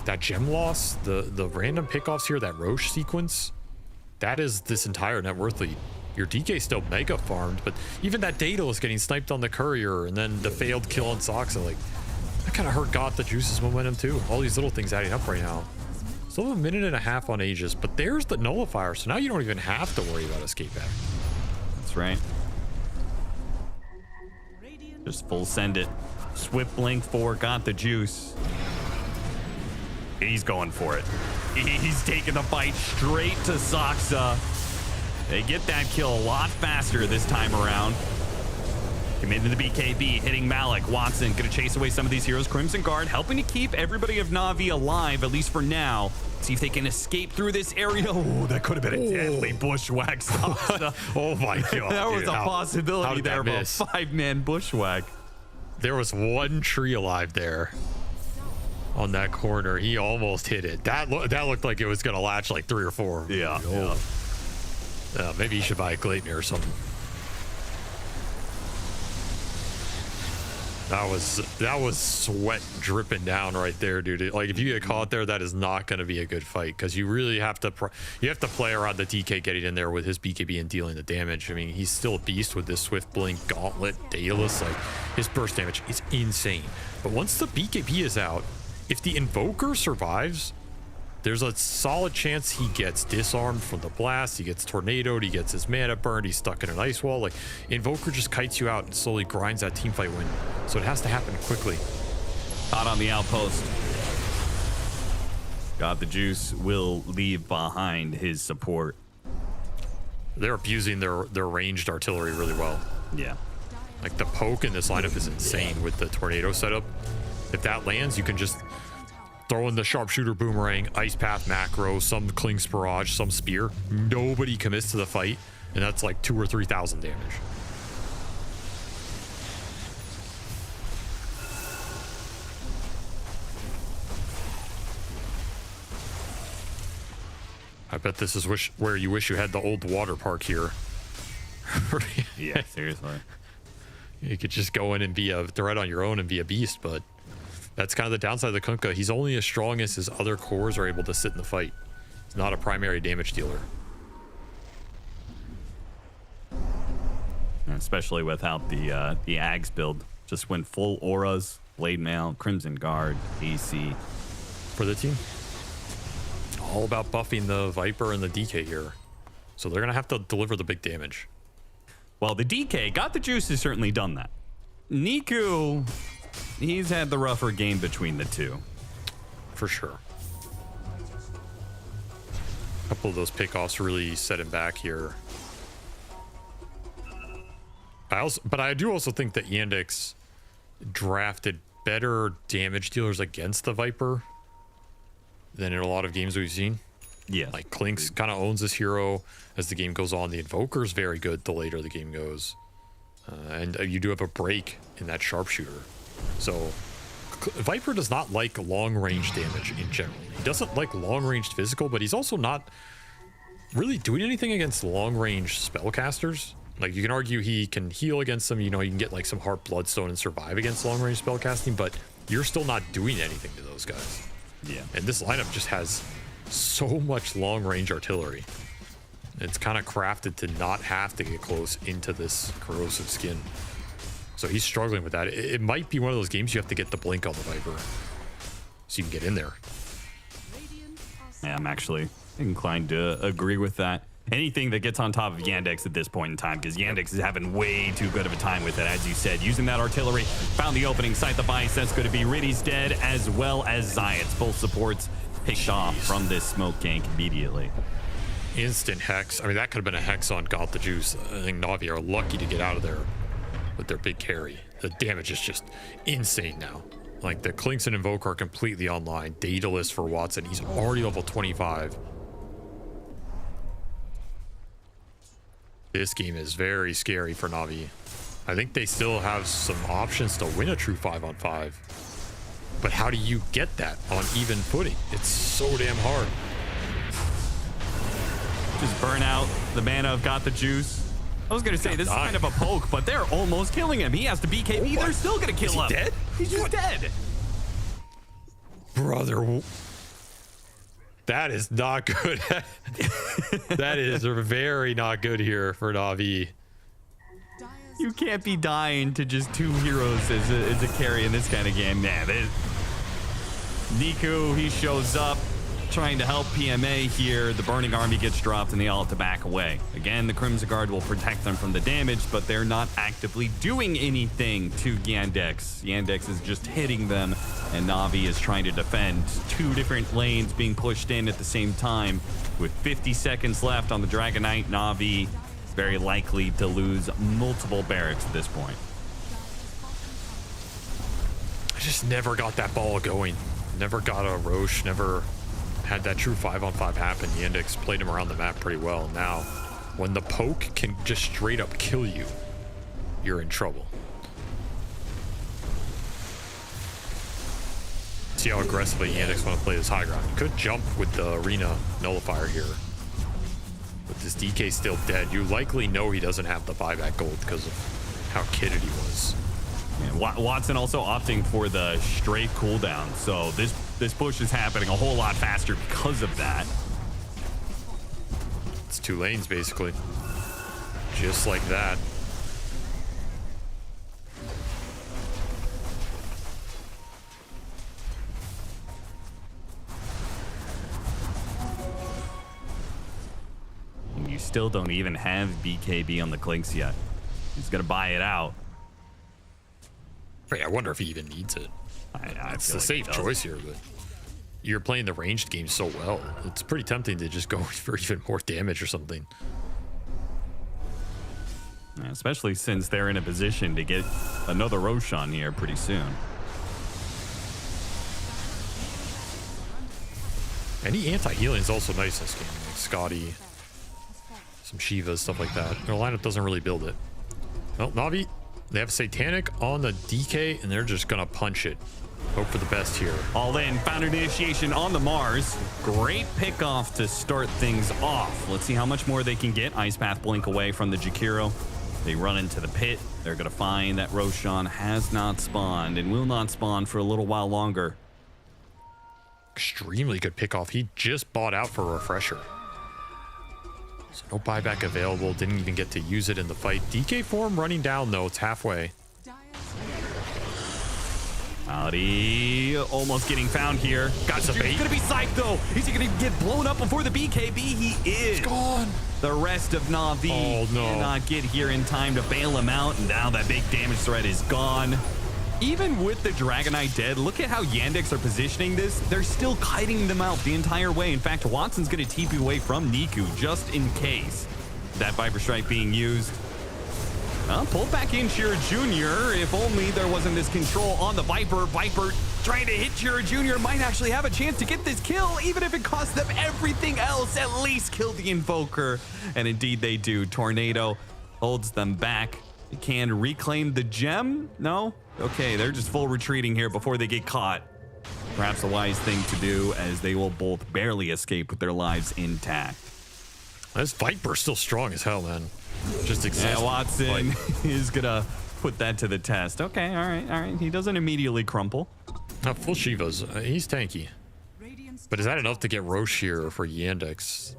That gem loss, the random pickoffs here, that Roche sequence, that is this entire net worth lead. Your DK still mega farmed, but even that Daedalus getting sniped on the courier and then the failed kill on Soxa, like that kind of hurt Got the Juice's momentum too. All these little things adding up right now. Still a minute and a half on Aegis, but there's the nullifier, so now you don't even have to worry about escape back. That's right. Just full send it. Swift blink for Got the Juice. He's going for it. He's taking the fight straight to Soxa. They get that kill a lot faster this time around. Committing to the BKB, hitting Malik. Watson gonna chase away some of these heroes. Crimson Guard helping to keep everybody of Navi alive, at least for now. See if they can escape through this area. Oh, that could have been a deadly bushwhack. Oh my god. That was a possibility there of a 5-man bushwhack. There was one tree alive there on that corner. He almost hit it. That looked like it was gonna latch like 3 or 4. Yeah. Maybe you should buy a Gleipnir or something. That was sweat dripping down right there, dude. Like if you get caught there, that is not going to be a good fight because you really have to play around the DK getting in there with his BKB and dealing the damage. I mean, he's still a beast with this Swift Blink, Gauntlet, Daedalus. Like his burst damage is insane. But once the BKB is out, if the Invoker survives, there's a solid chance he gets disarmed from the blast, he gets tornadoed, he gets his mana burned, he's stuck in an ice wall. Like, Invoker just kites you out and slowly grinds that teamfight win. So it has to happen quickly. Caught on the outpost. Got the Juice will leave behind his support. They're abusing their ranged artillery really well. Yeah. Like, the poke in this lineup is insane with the tornado setup. If that lands, you can just throw in the sharpshooter boomerang, ice path macro, some Clink's barrage, some spear. Nobody commits to the fight, and that's like 2,000 or 3,000 damage. I bet this is where you wish you had the old water park here. Yeah, seriously. You could just go in and be a threat on your own and be a beast, but that's kind of the downside of the Kunkka. He's only as strong as his other cores are able to sit in the fight. He's not a primary damage dealer. And especially without the Ags build. Just went full auras, Blade Mail, Crimson Guard, AC. For the team. All about buffing the Viper and the DK here. So they're going to have to deliver the big damage. Well, the DK, Got the Juice, has certainly done that. Niku, he's had the rougher game between the two. For sure. A couple of those pickoffs really set him back here. But I do also think that Yandex drafted better damage dealers against the Viper than in a lot of games we've seen. Yeah. Like Clinks kind of owns this hero as the game goes on. The Invoker's very good the later the game goes. And you do have a break in that sharpshooter. So Viper does not like long-range damage in general. He doesn't like long-range physical, but he's also not really doing anything against long-range spellcasters. Like, you can argue he can heal against them. You know, you can get like some Heart Bloodstone and survive against long-range spellcasting, but you're still not doing anything to those guys. Yeah. And this lineup just has so much long-range artillery. It's kind of crafted to not have to get close into this corrosive skin. So he's struggling with that. It might be one of those games you have to get the blink on the Viper so you can get in there. Yeah, I'm actually inclined to agree with that. Anything that gets on top of Yandex at this point in time, because Yandex is having way too good of a time with it, as you said. Using that artillery, found the opening, sight the bias. That's going to be Riddy's dead, as well as Zayat's. Both supports picked off from this smoke gank immediately. Instant hex. I mean, that could have been a hex on Got the Juice. I think Navi are lucky to get out of there with their big carry. The damage is just insane now. Like, the Clinks and Invoke are completely online. Daedalus for Watson. He's already level 25. This game is very scary for Navi. I think they still have some options to win a true 5-on-5. But how do you get that on even footing? It's so damn hard. Just burn out the mana of Got the Juice. I was going to say, this is kind of a poke, but they're almost killing him. He has to BKB. They're still going to kill him. Is he dead? He's just dead. Brother. That is not good. That is very not good here for Navi. You can't be dying to just 2 heroes as a carry in this kind of game. Nah, Niku, he shows up trying to help PMA here. The Burning Army gets dropped and they all have to back away. Again, the Crimson Guard will protect them from the damage, but they're not actively doing anything to Yandex. Yandex is just hitting them, and Navi is trying to defend. 2 different lanes being pushed in at the same time. With 50 seconds left on the Dragon Knight, Navi very likely to lose multiple barracks at this point. I just never got that ball going. Never got a Roche, never had that true 5-on-5 happen. Yandex played him around the map pretty well. Now, when the poke can just straight up kill you, you're in trouble. See how aggressively Yandex want to play this high ground. You could jump with the arena nullifier here. But this DK still dead. You likely know he doesn't have the buyback gold because of how kitted he was. And Watson also opting for the straight cooldown. So this push is happening a whole lot faster because of that. It's 2 lanes, basically. Just like that. And you still don't even have BKB on the Clinks yet. He's going to buy it out. I wonder if he even needs it. It's the safe choice here, but you're playing the ranged game so well. It's pretty tempting to just go for even more damage or something. Yeah, especially since they're in a position to get another Roshan here pretty soon. Any anti-healing is also nice in this game. Like Scotty, some Shivas, stuff like that. Their lineup doesn't really build it. Well, Navi, they have Satanic on the DK, and they're just gonna punch it. Hope for the best here. All in, found initiation on the Mars. Great pickoff to start things off. Let's see how much more they can get. Ice Path blink away from the Jakiro. They run into the pit. They're gonna find that Roshan has not spawned and will not spawn for a little while longer. Extremely good pickoff. He just bought out for a refresher. So no buyback available. Didn't even get to use it in the fight. DK form running down though. It's halfway. Audi almost getting found here. Got the bait. He's gonna be psyched though. Is he gonna get blown up before the BKB? He is. He's gone. The rest of Navi cannot get here in time to bail him out. And now that big damage threat is gone. Even with the Dragon Knight dead, look at how Yandex are positioning this. They're still kiting them out the entire way. In fact, Watson's gonna TP away from Niku just in case. That Viper Strike being used. Pull back in Shira Jr. If only there wasn't this control on the Viper. Viper trying to hit Shira Jr. might actually have a chance to get this kill, even if it costs them everything else. At least kill the Invoker. And indeed they do. Tornado holds them back. They can reclaim the gem? No? Okay, they're just full retreating here before they get caught. Perhaps a wise thing to do, as they will both barely escape with their lives intact. This Viper's still strong as hell, man. Just exists. Yeah, Watson is gonna put that to the test. Okay, all right. He doesn't immediately crumple. Full Shivas. He's tanky. But is that enough to get Roche here for Yandex?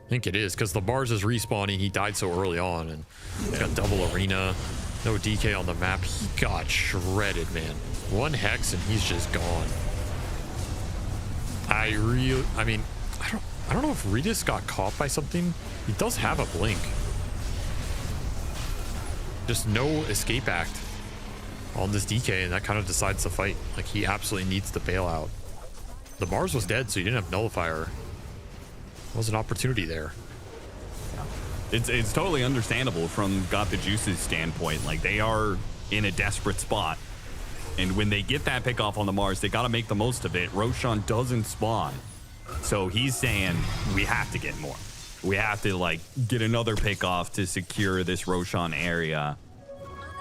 I think it is, because the Mars is respawning. He died so early on, and he's got double arena. No DK on the map. He got shredded, man. One Hex, and he's just gone. I mean, I don't know if Redis got caught by something. He does have a blink. Just no escape act on this DK, and that kind of decides the fight. Like, he absolutely needs to bail out. The Mars was dead, so you didn't have Nullifier. There was an opportunity there. It's totally understandable from Got the Juice's standpoint. Like, they are in a desperate spot. And when they get that pick off on the Mars, they got to make the most of it. Roshan doesn't spawn. So he's saying, we have to get more. We have to, like, get another pick off to secure this Roshan area.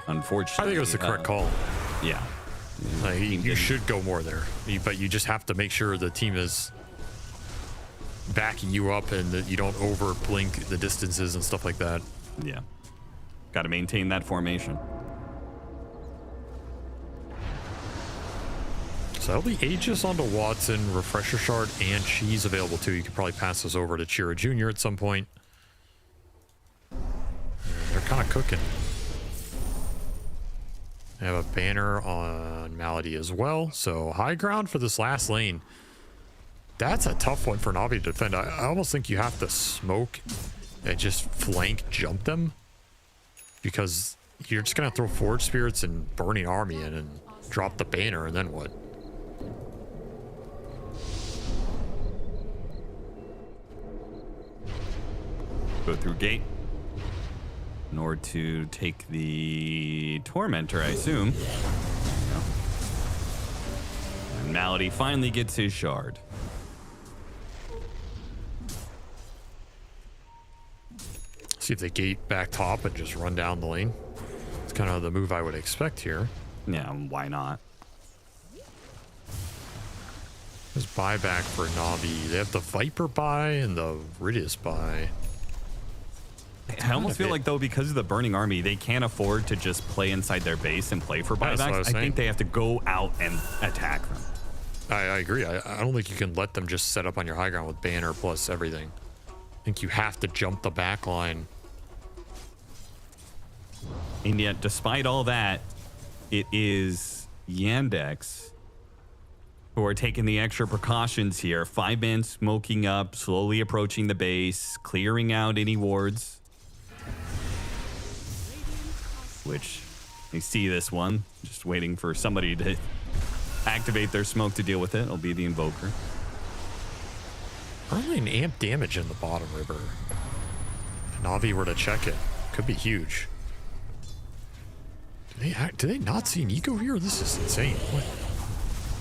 Unfortunately. I think it was the correct call. Yeah. You should go more there. But you just have to make sure the team is backing you up and that you don't over blink the distances and stuff like that. Yeah. Got to maintain that formation. So that'll be Aegis onto Watson, Refresher Shard, and Cheese available too. You could probably pass those over to Chira Jr. at some point. And they're kind of cooking. They have a banner on Malady as well. So high ground for this last lane. That's a tough one for Navi to defend. I almost think you have to smoke and just flank jump them, because you're just going to throw Forge Spirits and Burning Army in and drop the banner, and then what? Go through gate in order to take the Tormentor, I assume. No. And Malady finally gets his shard. See if they gate back top and just run down the lane. It's kind of the move I would expect here. Yeah, why not? There's buyback for Navi. They have the Viper buy and the Ridis buy. I almost feel like, though, because of the Burning Army, they can't afford to just play inside their base and play for buybacks. I think they have to go out and attack them. I agree. I don't think you can let them just set up on your high ground with banner plus everything. I think you have to jump the back line. And yet, despite all that, it is Yandex who are taking the extra precautions here. 5-man smoking up, slowly approaching the base, clearing out any wards. Which, you see this one, just waiting for somebody to activate their smoke to deal with it. It'll be the Invoker. Only an amp damage in the bottom river. If Navi were to check it, could be huge. Do they not see Nico here? This is insane. What?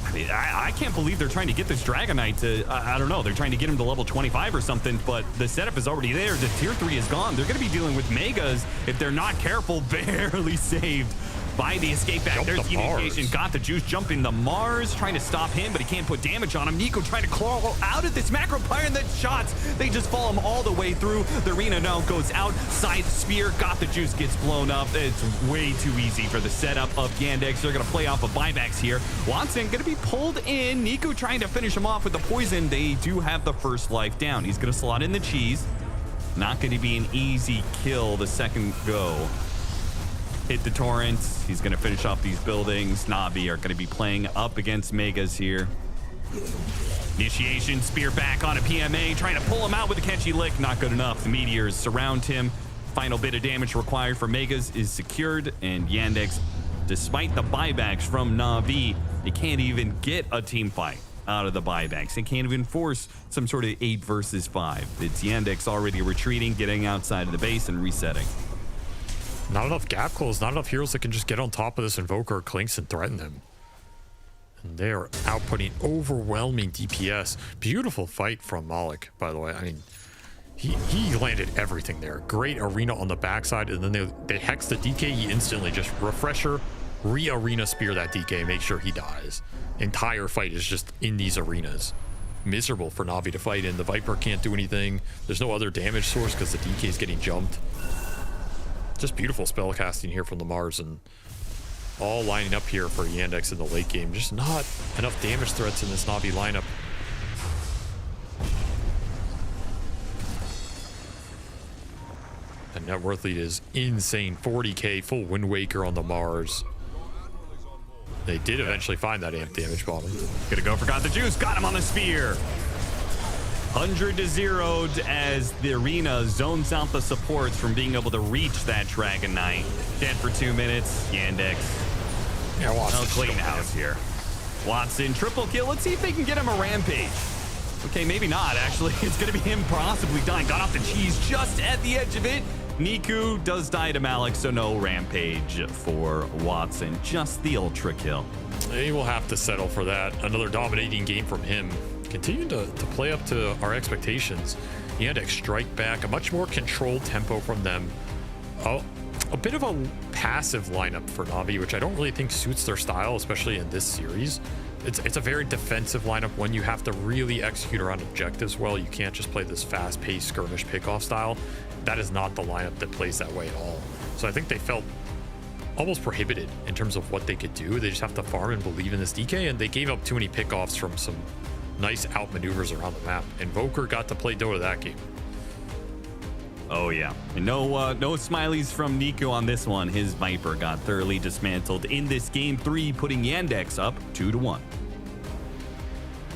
I mean, I can't believe they're trying to get this Dragon Knight to, I don't know, they're trying to get him to level 25 or something, but the setup is already there. The tier 3 is gone. They're going to be dealing with Megas if they're not careful. Barely saved by the escape back. There's the initiation. Got the juice jumping the Mars, trying to stop him, but he can't put damage on him. Nico trying to claw out at this macro pyre, and then shots. They just follow him all the way through. The arena now goes out. Side spear. Got the juice gets blown up. It's way too easy for the setup of Yandex. They're going to play off of buybacks here. Watson going to be pulled in. Nico trying to finish him off with the poison. They do have the first life down. He's going to slot in the cheese. Not going to be an easy kill the second go. Hit the torrents. He's going to finish off these buildings. Navi are going to be playing up against Megas here. Initiation, spear back on a PMA, trying to pull him out with a catchy lick. Not good enough. The meteors surround him. Final bit of damage required for Megas is secured, and Yandex, despite the buybacks from Navi, they can't even get a team fight out of the buybacks. They can't even force some sort of 8 versus 5. It's Yandex already retreating, getting outside of the base and resetting. Not enough gap close, not enough heroes that can just get on top of this Invoker, Clinks, and threaten them. And they are outputting overwhelming DPS. Beautiful fight from Malik, by the way. I mean, he landed everything there. Great arena on the backside, and then they hex the DK. He instantly just refresher, re-arena spear that DK, make sure he dies. Entire fight is just in these arenas. Miserable for Navi to fight in. The Viper can't do anything. There's no other damage source because the DK is getting jumped. Just beautiful spell casting here from the Mars, and all lining up here for Yandex in the late game. Just not enough damage threats in this Navi lineup. The net worth lead is insane. 40k, full Wind Waker on the Mars. They did eventually find that amp damage bottom. Gonna go for Got the Juice. Got him on the sphere. 100-0 as the arena zones out the supports from being able to reach that Dragon Knight. Dead for 2 minutes. Yandex. Yeah, Watson. Clean house here. Watson, triple kill. Let's see if they can get him a rampage. Okay, maybe not, actually. It's going to be him possibly dying. Got off the cheese just at the edge of it. Niku does die to Malik, so no rampage for Watson. Just the ultra kill. They will have to settle for that. Another dominating game from him. Continuing to play up to our expectations. Yandex strike back. A much more controlled tempo from them. A bit of a passive lineup for NAVI, which I don't really think suits their style, especially in this series. It's a very defensive lineup when you have to really execute around objectives well. You can't just play this fast-paced skirmish pickoff style. That is not the lineup that plays that way at all. So I think they felt almost prohibited in terms of what they could do. They just have to farm and believe in this DK, and they gave up too many pickoffs from some nice outmaneuvers around the map. Invoker got to play Dota that game. Oh yeah, and no smileys from Niku on this one. His Viper got thoroughly dismantled in this game 3, putting Yandex up 2-1.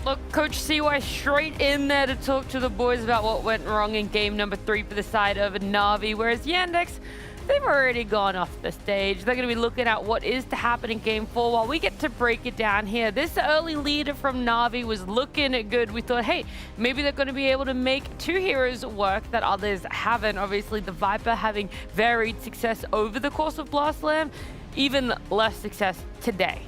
Look, Coach CY straight in there to talk to the boys about what went wrong in game number 3 for the side of NAVI, whereas Yandex, they've already gone off the stage. They're going to be looking at what is to happen in game 4 while we get to break it down here. This early leader from NAVI was looking good. We thought, hey, maybe they're going to be able to make 2 heroes work that others haven't. Obviously, the Viper having varied success over the course of Blast Slam, even less success today.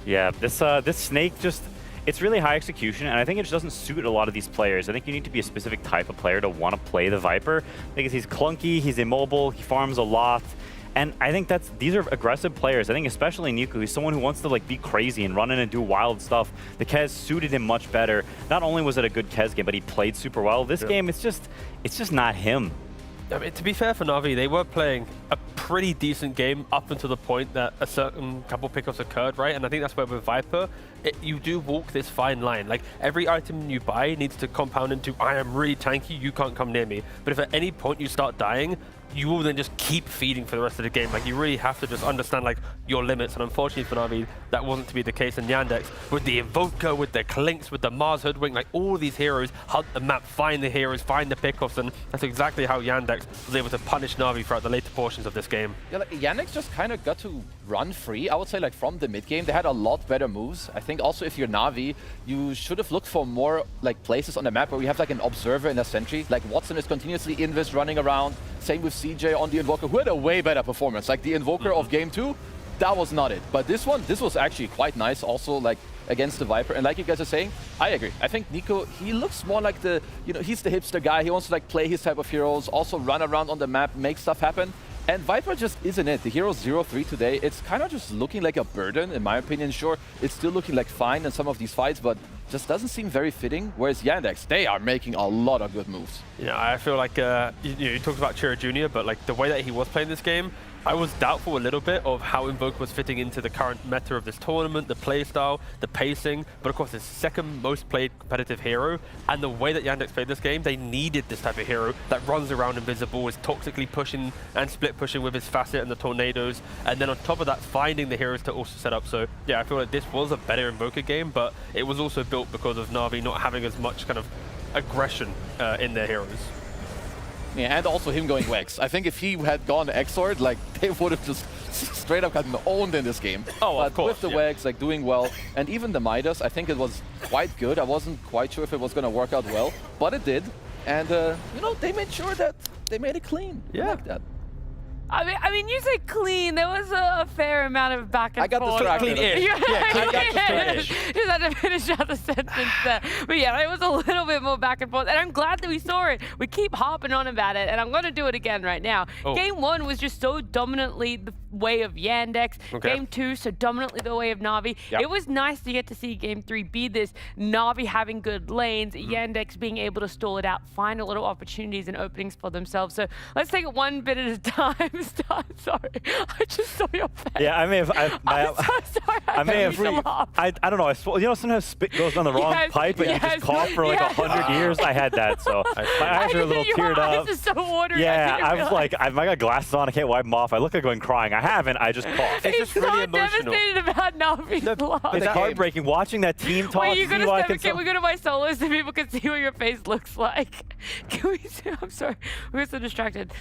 Yeah, this Snake just... It's really high execution, and I think it just doesn't suit a lot of these players. I think you need to be a specific type of player to want to play the Viper, because he's clunky, he's immobile, he farms a lot, and I think these are aggressive players. I think especially Niku, he's someone who wants to like be crazy and run in and do wild stuff. The Kez suited him much better. Not only was it a good Kez game, but he played super well. This game, it's just not him. I mean, to be fair for NAVI, they were playing a pretty decent game up until the point that a certain couple pickups occurred, right? And I think that's where with Viper, you do walk this fine line. Like, every item you buy needs to compound into, I am really tanky, you can't come near me. But if at any point you start dying, you will then just keep feeding for the rest of the game. Like, you really have to just understand, like, your limits. And unfortunately for NAVI, that wasn't to be the case in Yandex. With the Invoker, with the Clinks, with the Mars Hoodwink, like, all these heroes hunt the map, find the heroes, find the pickoffs, and that's exactly how Yandex was able to punish NAVI throughout the later portions of this game. Yeah, like, Yandex just kind of got to run free, I would say, like, from the mid-game. They had a lot better moves. I think also if you're NAVI, you should have looked for more, like, places on the map where we have, like, an observer and a sentry. Like, Watson is continuously invis running around. Same with CJ on the Invoker, who had a way better performance. Like, the Invoker of game 2, that was not it. But this one, this was actually quite nice also, like, against the Viper. And like you guys are saying, I agree. I think Nico, he looks more like the, you know, he's the hipster guy. He wants to, like, play his type of heroes, also run around on the map, make stuff happen. And Viper just isn't it. The hero 0-3 today, it's kind of just looking like a burden, in my opinion. Sure, it's still looking like fine in some of these fights, but just doesn't seem very fitting. Whereas Yandex, they are making a lot of good moves. Yeah, I feel like, you talked about Chira Jr., but like the way that he was playing this game, I was doubtful a little bit of how Invoke was fitting into the current meta of this tournament, the playstyle, the pacing, but of course, it's the second most played competitive hero, and the way that Yandex played this game, they needed this type of hero that runs around invisible, is toxically pushing and split pushing with his facet and the tornadoes, and then on top of that, finding the heroes to also set up. So yeah, I feel like this was a better Invoker game, but it was also built because of NAVI not having as much kind of aggression in their heroes. Yeah, and also him going Wex. I think if he had gone Exord, like, they would have just straight up gotten owned in this game. Oh, but of course, with the Wex, like, doing well, and even the Midas, I think it was quite good. I wasn't quite sure if it was going to work out well, but it did. And, you know, they made sure that they made it clean. Yeah. I like that. I mean, you say clean. There was a fair amount of back and forth. I got distracted. Clean-ish. Yeah, You just had to finish out the sentence there. But yeah, it was a little bit more back and forth. And I'm glad that we saw it. We keep harping on about it, and I'm going to do it again right now. Oh. Game 1 was just so dominantly the way of Yandex. Okay. Game 2, so dominantly the way of NAVI. Yep. It was nice to get to see Game 3 be this NAVI having good lanes, Yandex being able to stall it out, find a little opportunities and openings for themselves. So let's take it one bit at a time. Sorry, I just saw your face. Yeah, I may have. I'm so sorry. I may have. I don't know. You know, sometimes spit goes down the wrong pipe and you just cough for like 100 years. I had that, so my eyes are a little teared up. Eyes are so watery. Yeah, I was like, I got glasses on. I can't wipe them off. I look like I'm crying. I haven't. I just coughed. It's just really emotional. Devastated about Navi's loss. It's heartbreaking watching that team toss. Wait, can we go to my solos so people can see what your face looks like? Can we see? I'm sorry, we're so distracted.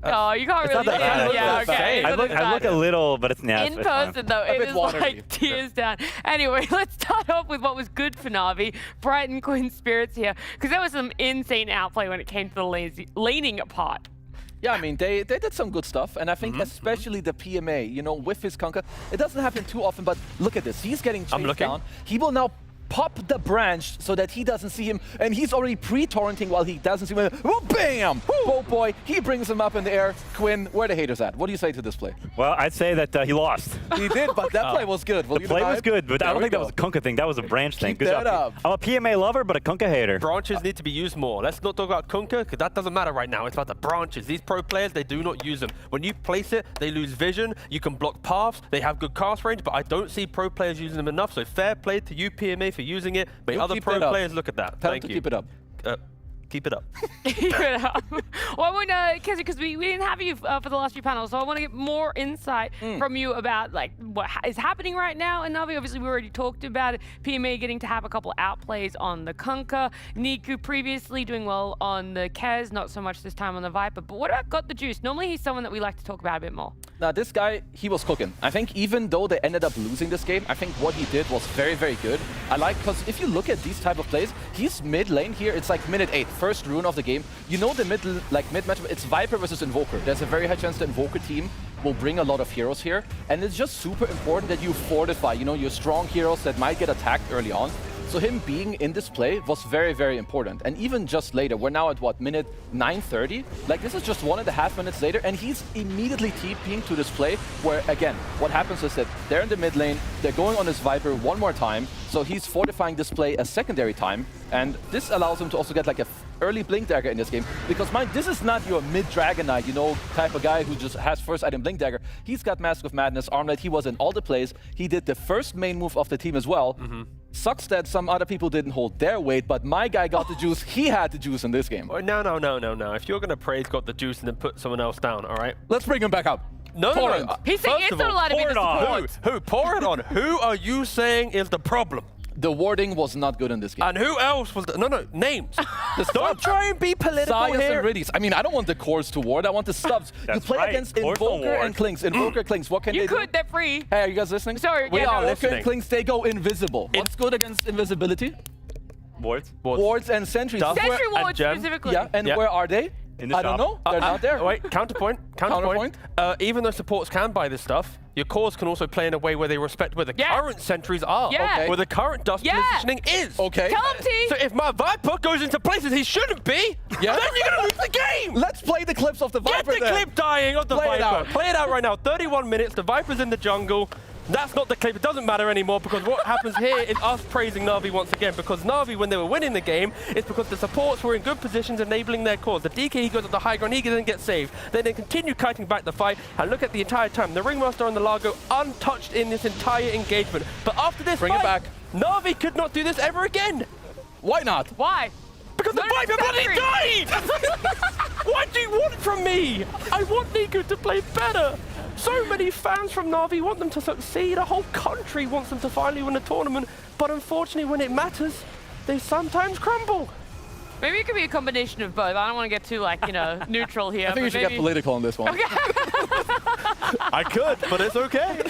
Oh, you can't really. Yeah, okay. I look a little, but it's nasty. In person, though, it is like tears down. Anyway, let's start off with what was good for Navi. Brighton Quinn Spirits here, because there was some insane outplay when it came to the laning part. Yeah, I mean, they did some good stuff, and I think especially the PMA, you know, with his Conquer, it doesn't happen too often, but look at this. He's getting chased down. He will now pop the branch so that he doesn't see him, and he's already pre-torrenting while he doesn't see him. Oh, bam! Oh boy, he brings him up in the air. Quinn, where are the haters at? What do you say to this play? Well, I'd say that he lost. He did, but that play was good. The play was good, but I don't think that was a Kunkka thing. That was a branch thing. Good job. I'm a PMA lover, but a Kunkka hater. Branches need to be used more. Let's not talk about Kunkka, because that doesn't matter right now. It's about the branches. These pro players, they do not use them. When you place it, they lose vision. You can block paths. They have good cast range, but I don't see pro players using them enough. So fair play to you, PMA, for using it. May other pro players look at that. Thank you. Keep it up. Keep it up. Keep it up. Well, I want to, because we didn't have you for the last few panels, so I want to get more insight from you about like what is happening right now in Navi. Obviously, we already talked about it. PMA getting to have a couple outplays on the Kunkka. Niku previously doing well on the Kez, not so much this time on the Viper. But what about Got the Juice? Normally, he's someone that we like to talk about a bit more. Now, this guy, he was cooking. I think even though they ended up losing this game, I think what he did was very, very good. I like, because if you look at these type of plays, he's mid lane here. It's like minute 8, first rune of the game. You know the mid matchup, it's Viper versus Invoker. There's a very high chance the Invoker team will bring a lot of heroes here. And it's just super important that you fortify, you know, your strong heroes that might get attacked early on. So him being in this play was very, very important. And even just later, we're now at what, minute 9:30? Like this is just 1.5 minutes later, and he's immediately TPing to this play where, again, what happens is that they're in the mid lane, they're going on his Viper one more time, so he's fortifying this play a secondary time, and this allows him to also get like a early Blink Dagger in this game, because mind, this is not your mid-Dragon Knight, you know, type of guy who just has first item Blink Dagger. He's got Mask of Madness, Armlet, he was in all the plays, he did the first main move of the team as well. Sucks that some other people didn't hold their weight, but my guy got the juice. He had the juice in this game. Oh, no. If you're going to praise Got the Juice and then put someone else down, all right? Let's bring him back up. No. He's saying it's not allowed to be the support. Who? Pour it on. Who are you saying is the problem? The warding was not good in this game. And who else was the... No, names. Don't try and be political Sayas here. and Riddies. I mean, I don't want the cores to ward. I want the subs. You play against Invoker and Klings. Invoker, Klings. What can they do? They're free. Hey, are you guys listening? Sorry, we are listening. and Klings, they go invisible. What's good against invisibility? Wards and sentries. Sentry wards specifically. Yeah, and where are they? I don't know. They're not there. Wait, counterpoint. Even though supports can buy this stuff, your cores can also play in a way where they respect where the current sentries are. Where the current dust positioning is. Okay. Tell him, T. So if my Viper goes into places he shouldn't be, then you're going to lose the game. Let's play the clips of the Viper. Get the clip dying of the Viper. Play it out right now. 31 minutes. The Viper's in the jungle. That's not the clip. It doesn't matter anymore, because what happens here is us praising Navi once again, because Navi, when they were winning the game, it's because the supports were in good positions enabling their cause. The DK, he goes up the high ground, he doesn't get saved. Then they continue kiting back the fight, and look at the entire time. The Ringmaster and the Largo untouched in this entire engagement. But after this Bring it back. Navi could not do this ever again. Why not? Why? Because the Viper bloody died! What do you want from me? I want Niku to play better. So many fans from Navi want them to succeed. A whole country wants them to finally win a tournament. But unfortunately, when it matters, they sometimes crumble. Maybe it could be a combination of both. I don't want to get too, like, you know, neutral here. I think you should get political on this one. Okay. I could, but it's okay.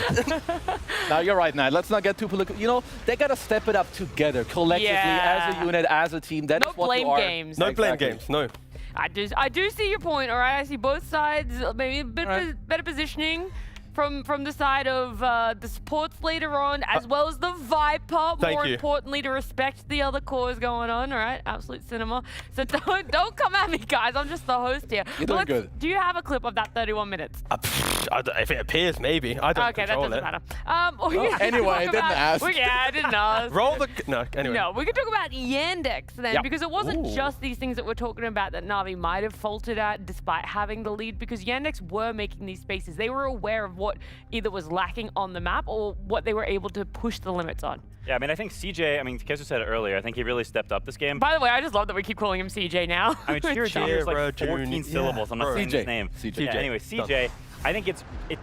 Now, you're right, Nat. Let's not get too political. You know, they got to step it up together, collectively, as a unit, as a team. That is what blame you are. games. No blame games, no. I do see your point, all right? I see both sides, maybe a bit better positioning. from the side of the supports later on, as well as the Viper. More importantly, to respect the other cores going on. All right, absolute cinema. So don't come at me, guys. I'm just the host here. You're doing good. Do you have a clip of that 31 minutes? If it appears, maybe. I don't control that doesn't it. matter. Anyway, I didn't ask. I didn't ask. Roll the... No, anyway. No, we could talk about Yandex then, because it wasn't just these things that we're talking about that Navi might have faltered at despite having the lead, because Yandex were making these spaces. They were aware of what either was lacking on the map or what they were able to push the limits on. Yeah, I mean, I think CJ, I mean, Kesu said it earlier, I think he really stepped up this game. By the way, I just love that we keep calling him CJ now. I mean, Chiro Jr. is like 14 syllables. I'm not saying his name. CJ. Yeah, anyway, CJ, I think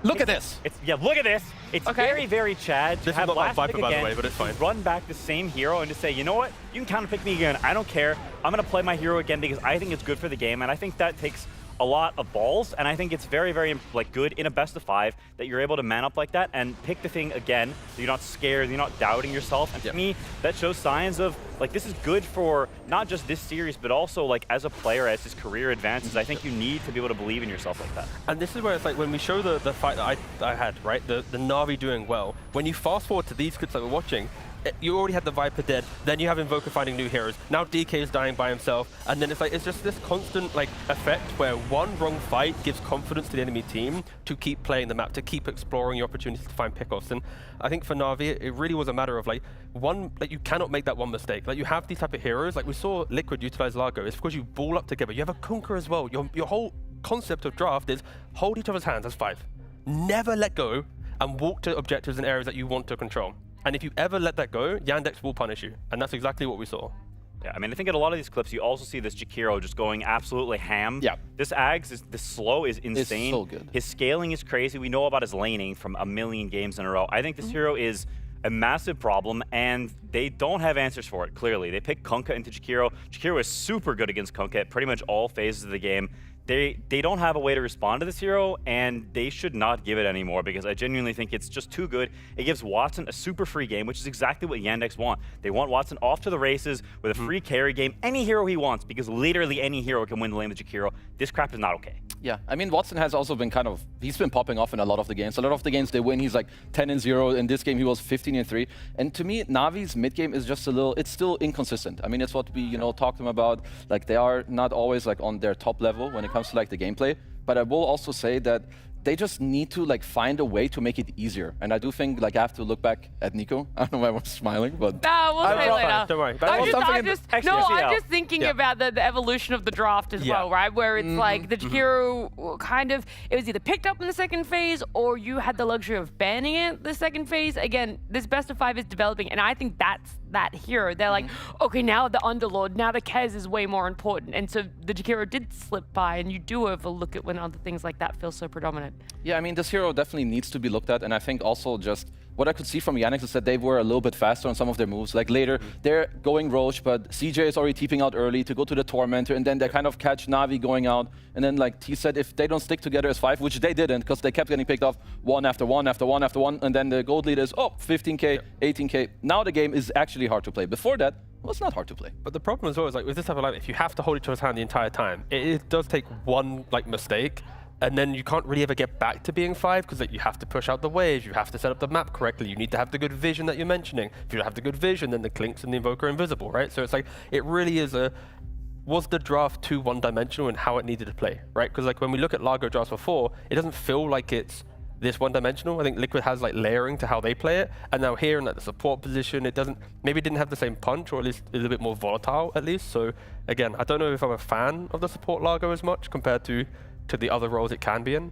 look at this. Look at this. It's very, very Chad. This is not my Viper, by the way, but it's fine. Run back the same hero and just say, you know what? You can counterpick me again. I don't care. I'm going to play my hero again because I think it's good for the game. And I think that takes a lot of balls, and I think it's very, very good in a best of 5 that you're able to man up like that and pick the thing again. So you're not scared, you're not doubting yourself. And to me, that shows signs of this is good for not just this series, but also as a player, as his career advances. I think you need to be able to believe in yourself like that. And this is where it's when we show the fight that I had, right? The Navi doing well. When you fast forward to these clips that we're watching, you already had the Viper dead, then you have Invoker finding new heroes. Now DK is dying by himself, and then it's just this constant effect where one wrong fight gives confidence to the enemy team to keep playing the map, to keep exploring your opportunities to find pickoffs. And I think for Navi, it really was a matter of you cannot make that one mistake. You have these type of heroes, we saw Liquid utilize Largo. It's because you ball up together. You have a Kunkka as well. Your whole concept of draft is hold each other's hands as 5. Never let go and walk to objectives in areas that you want to control. And if you ever let that go, Yandex will punish you. And that's exactly what we saw. Yeah, I mean, I think in a lot of these clips, you also see this Jakiro just going absolutely ham. Yeah. This Ags, this slow is insane. It's so good. His scaling is crazy. We know about his laning from a million games in a row. I think this hero is a massive problem, and they don't have answers for it, clearly. They picked Kunkka into Jakiro. Jakiro is super good against Kunkka at pretty much all phases of the game. They don't have a way to respond to this hero, and they should not give it anymore because I genuinely think it's just too good. It gives Watson a super free game, which is exactly what Yandex want. They want Watson off to the races with a free carry game, any hero he wants, because literally any hero can win the lane with Jakiro. This crap is not okay. Yeah, I mean, Watson has also been he's been popping off in a lot of the games. A lot of the games they win, he's 10-0. In this game, he was 15-3. And to me, Navi's mid game is just it's still inconsistent. I mean, it's what we, talked to them about. They are not always on their top level when it comes to the gameplay. But I will also say that they just need to find a way to make it easier. And I do think I have to look back at Nico. I don't know why I was smiling, but we'll say later. Don't worry. I'm just thinking about the evolution of the draft as well, right? Where it's the Jakiro it was either picked up in the second phase or you had the luxury of banning it the second phase. Again, this best of 5 is developing, and I think that's that hero. They're okay, now the Underlord, now the Kez is way more important. And so the Jakiro did slip by, and you do overlook it when other things like that feel so predominant. Yeah, I mean, this hero definitely needs to be looked at, and I think also just what I could see from Yandex is that they were a little bit faster on some of their moves. Later, they're going Roche, but CJ is already TPing out early to go to the Tormentor, and then they kind of catch Navi going out. And then, T said, if they don't stick together as 5, which they didn't, because they kept getting picked off one after one after one after one, and then the gold lead is, 15k, 18k. Now the game is actually hard to play. Before that, well, it's not hard to play. But the problem as well is with this type of if you have to hold each other's hand the entire time, it does take one mistake. And then you can't really ever get back to being 5 because you have to push out the waves, you have to set up the map correctly, you need to have the good vision that you're mentioning. If you don't have the good vision, then the Clinks and the Invoker are invisible, right? So it's it really is was the draft too one-dimensional in how it needed to play, right? Because when we look at Largo drafts before, it doesn't feel like it's this one-dimensional. I think Liquid has layering to how they play it, and now here in the support position, it didn't have the same punch, or at least is a bit more volatile at least. So again, I don't know if I'm a fan of the support Largo as much compared to the other roles it can be in.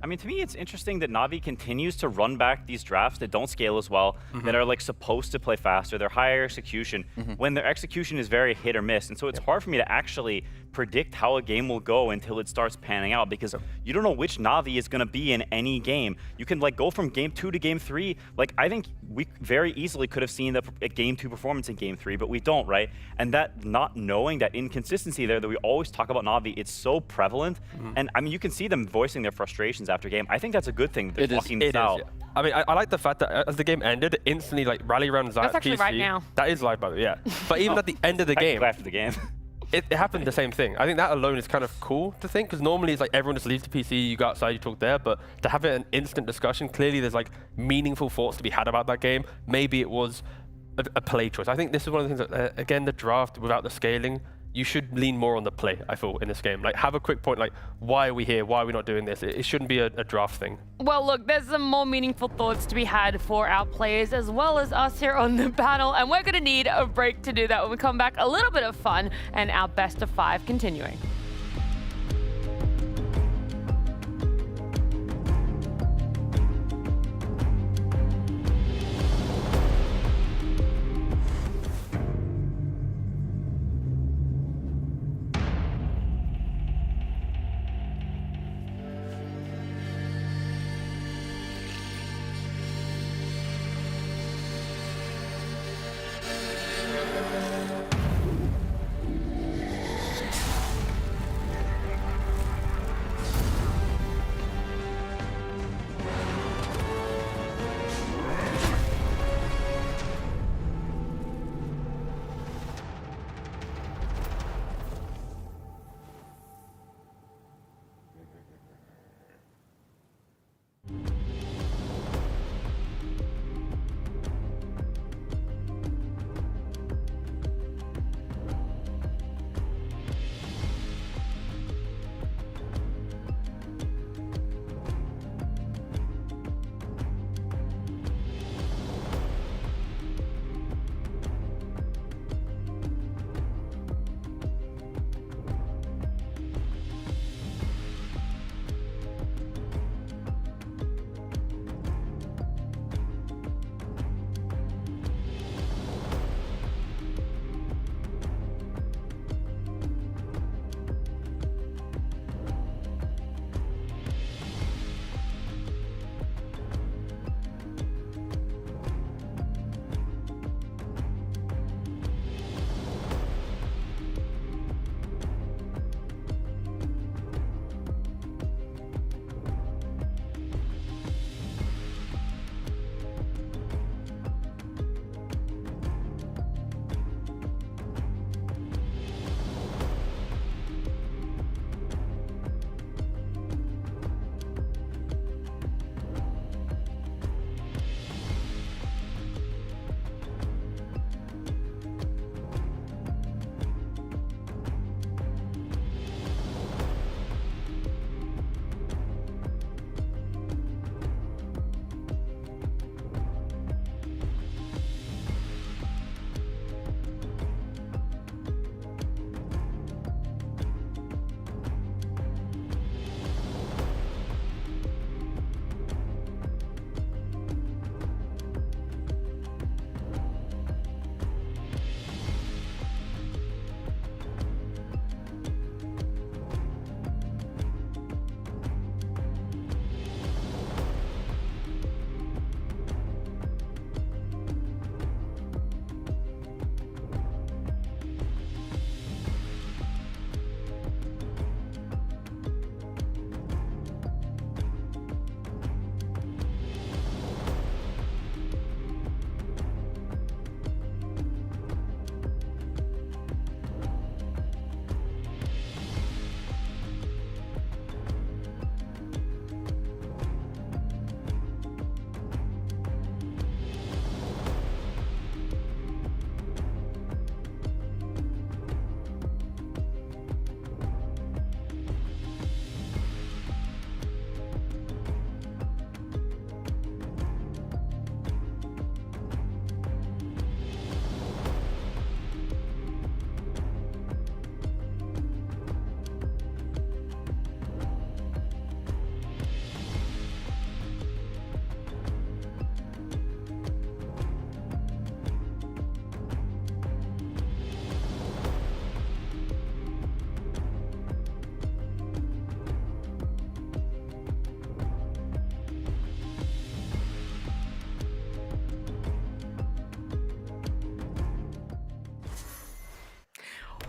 I mean, to me, it's interesting that Navi continues to run back these drafts that don't scale as well, that are supposed to play faster. They're higher execution, when their execution is very hit or miss. And so it's hard for me to actually predict how a game will go until it starts panning out, because you don't know which Navi is going to be in any game. You can go from game 2 to game 3. I think we very easily could have seen a game 2 performance in game 3, but we don't, right? And that not knowing, that inconsistency there that we always talk about Navi, it's so prevalent. And I mean, you can see them voicing their frustrations after game. I think that's a good thing. They're talking this out. Yeah. I mean, I like the fact that as the game ended, instantly rally around Zayat. That's actually PC, right now. That is live, by the way, yeah. But even at the end of the game, after the game. it happened the same thing. I think that alone is kind of cool to think, because normally it's like everyone just leaves the PC, you go outside, you talk there, but to have it an instant discussion, clearly there's like meaningful thoughts to be had about that game. Maybe it was a play choice. I think this is one of the things that, again, the draft without the scaling, you should lean more on the play, I feel, in this game. Like, have a quick point, like, why are we here? Why are we not doing this? It shouldn't be a draft thing. Well, look, there's some more meaningful thoughts to be had for our players as well as us here on the panel, and we're going to need a break to do that. When we come back, a little bit of fun and our best of 5 continuing.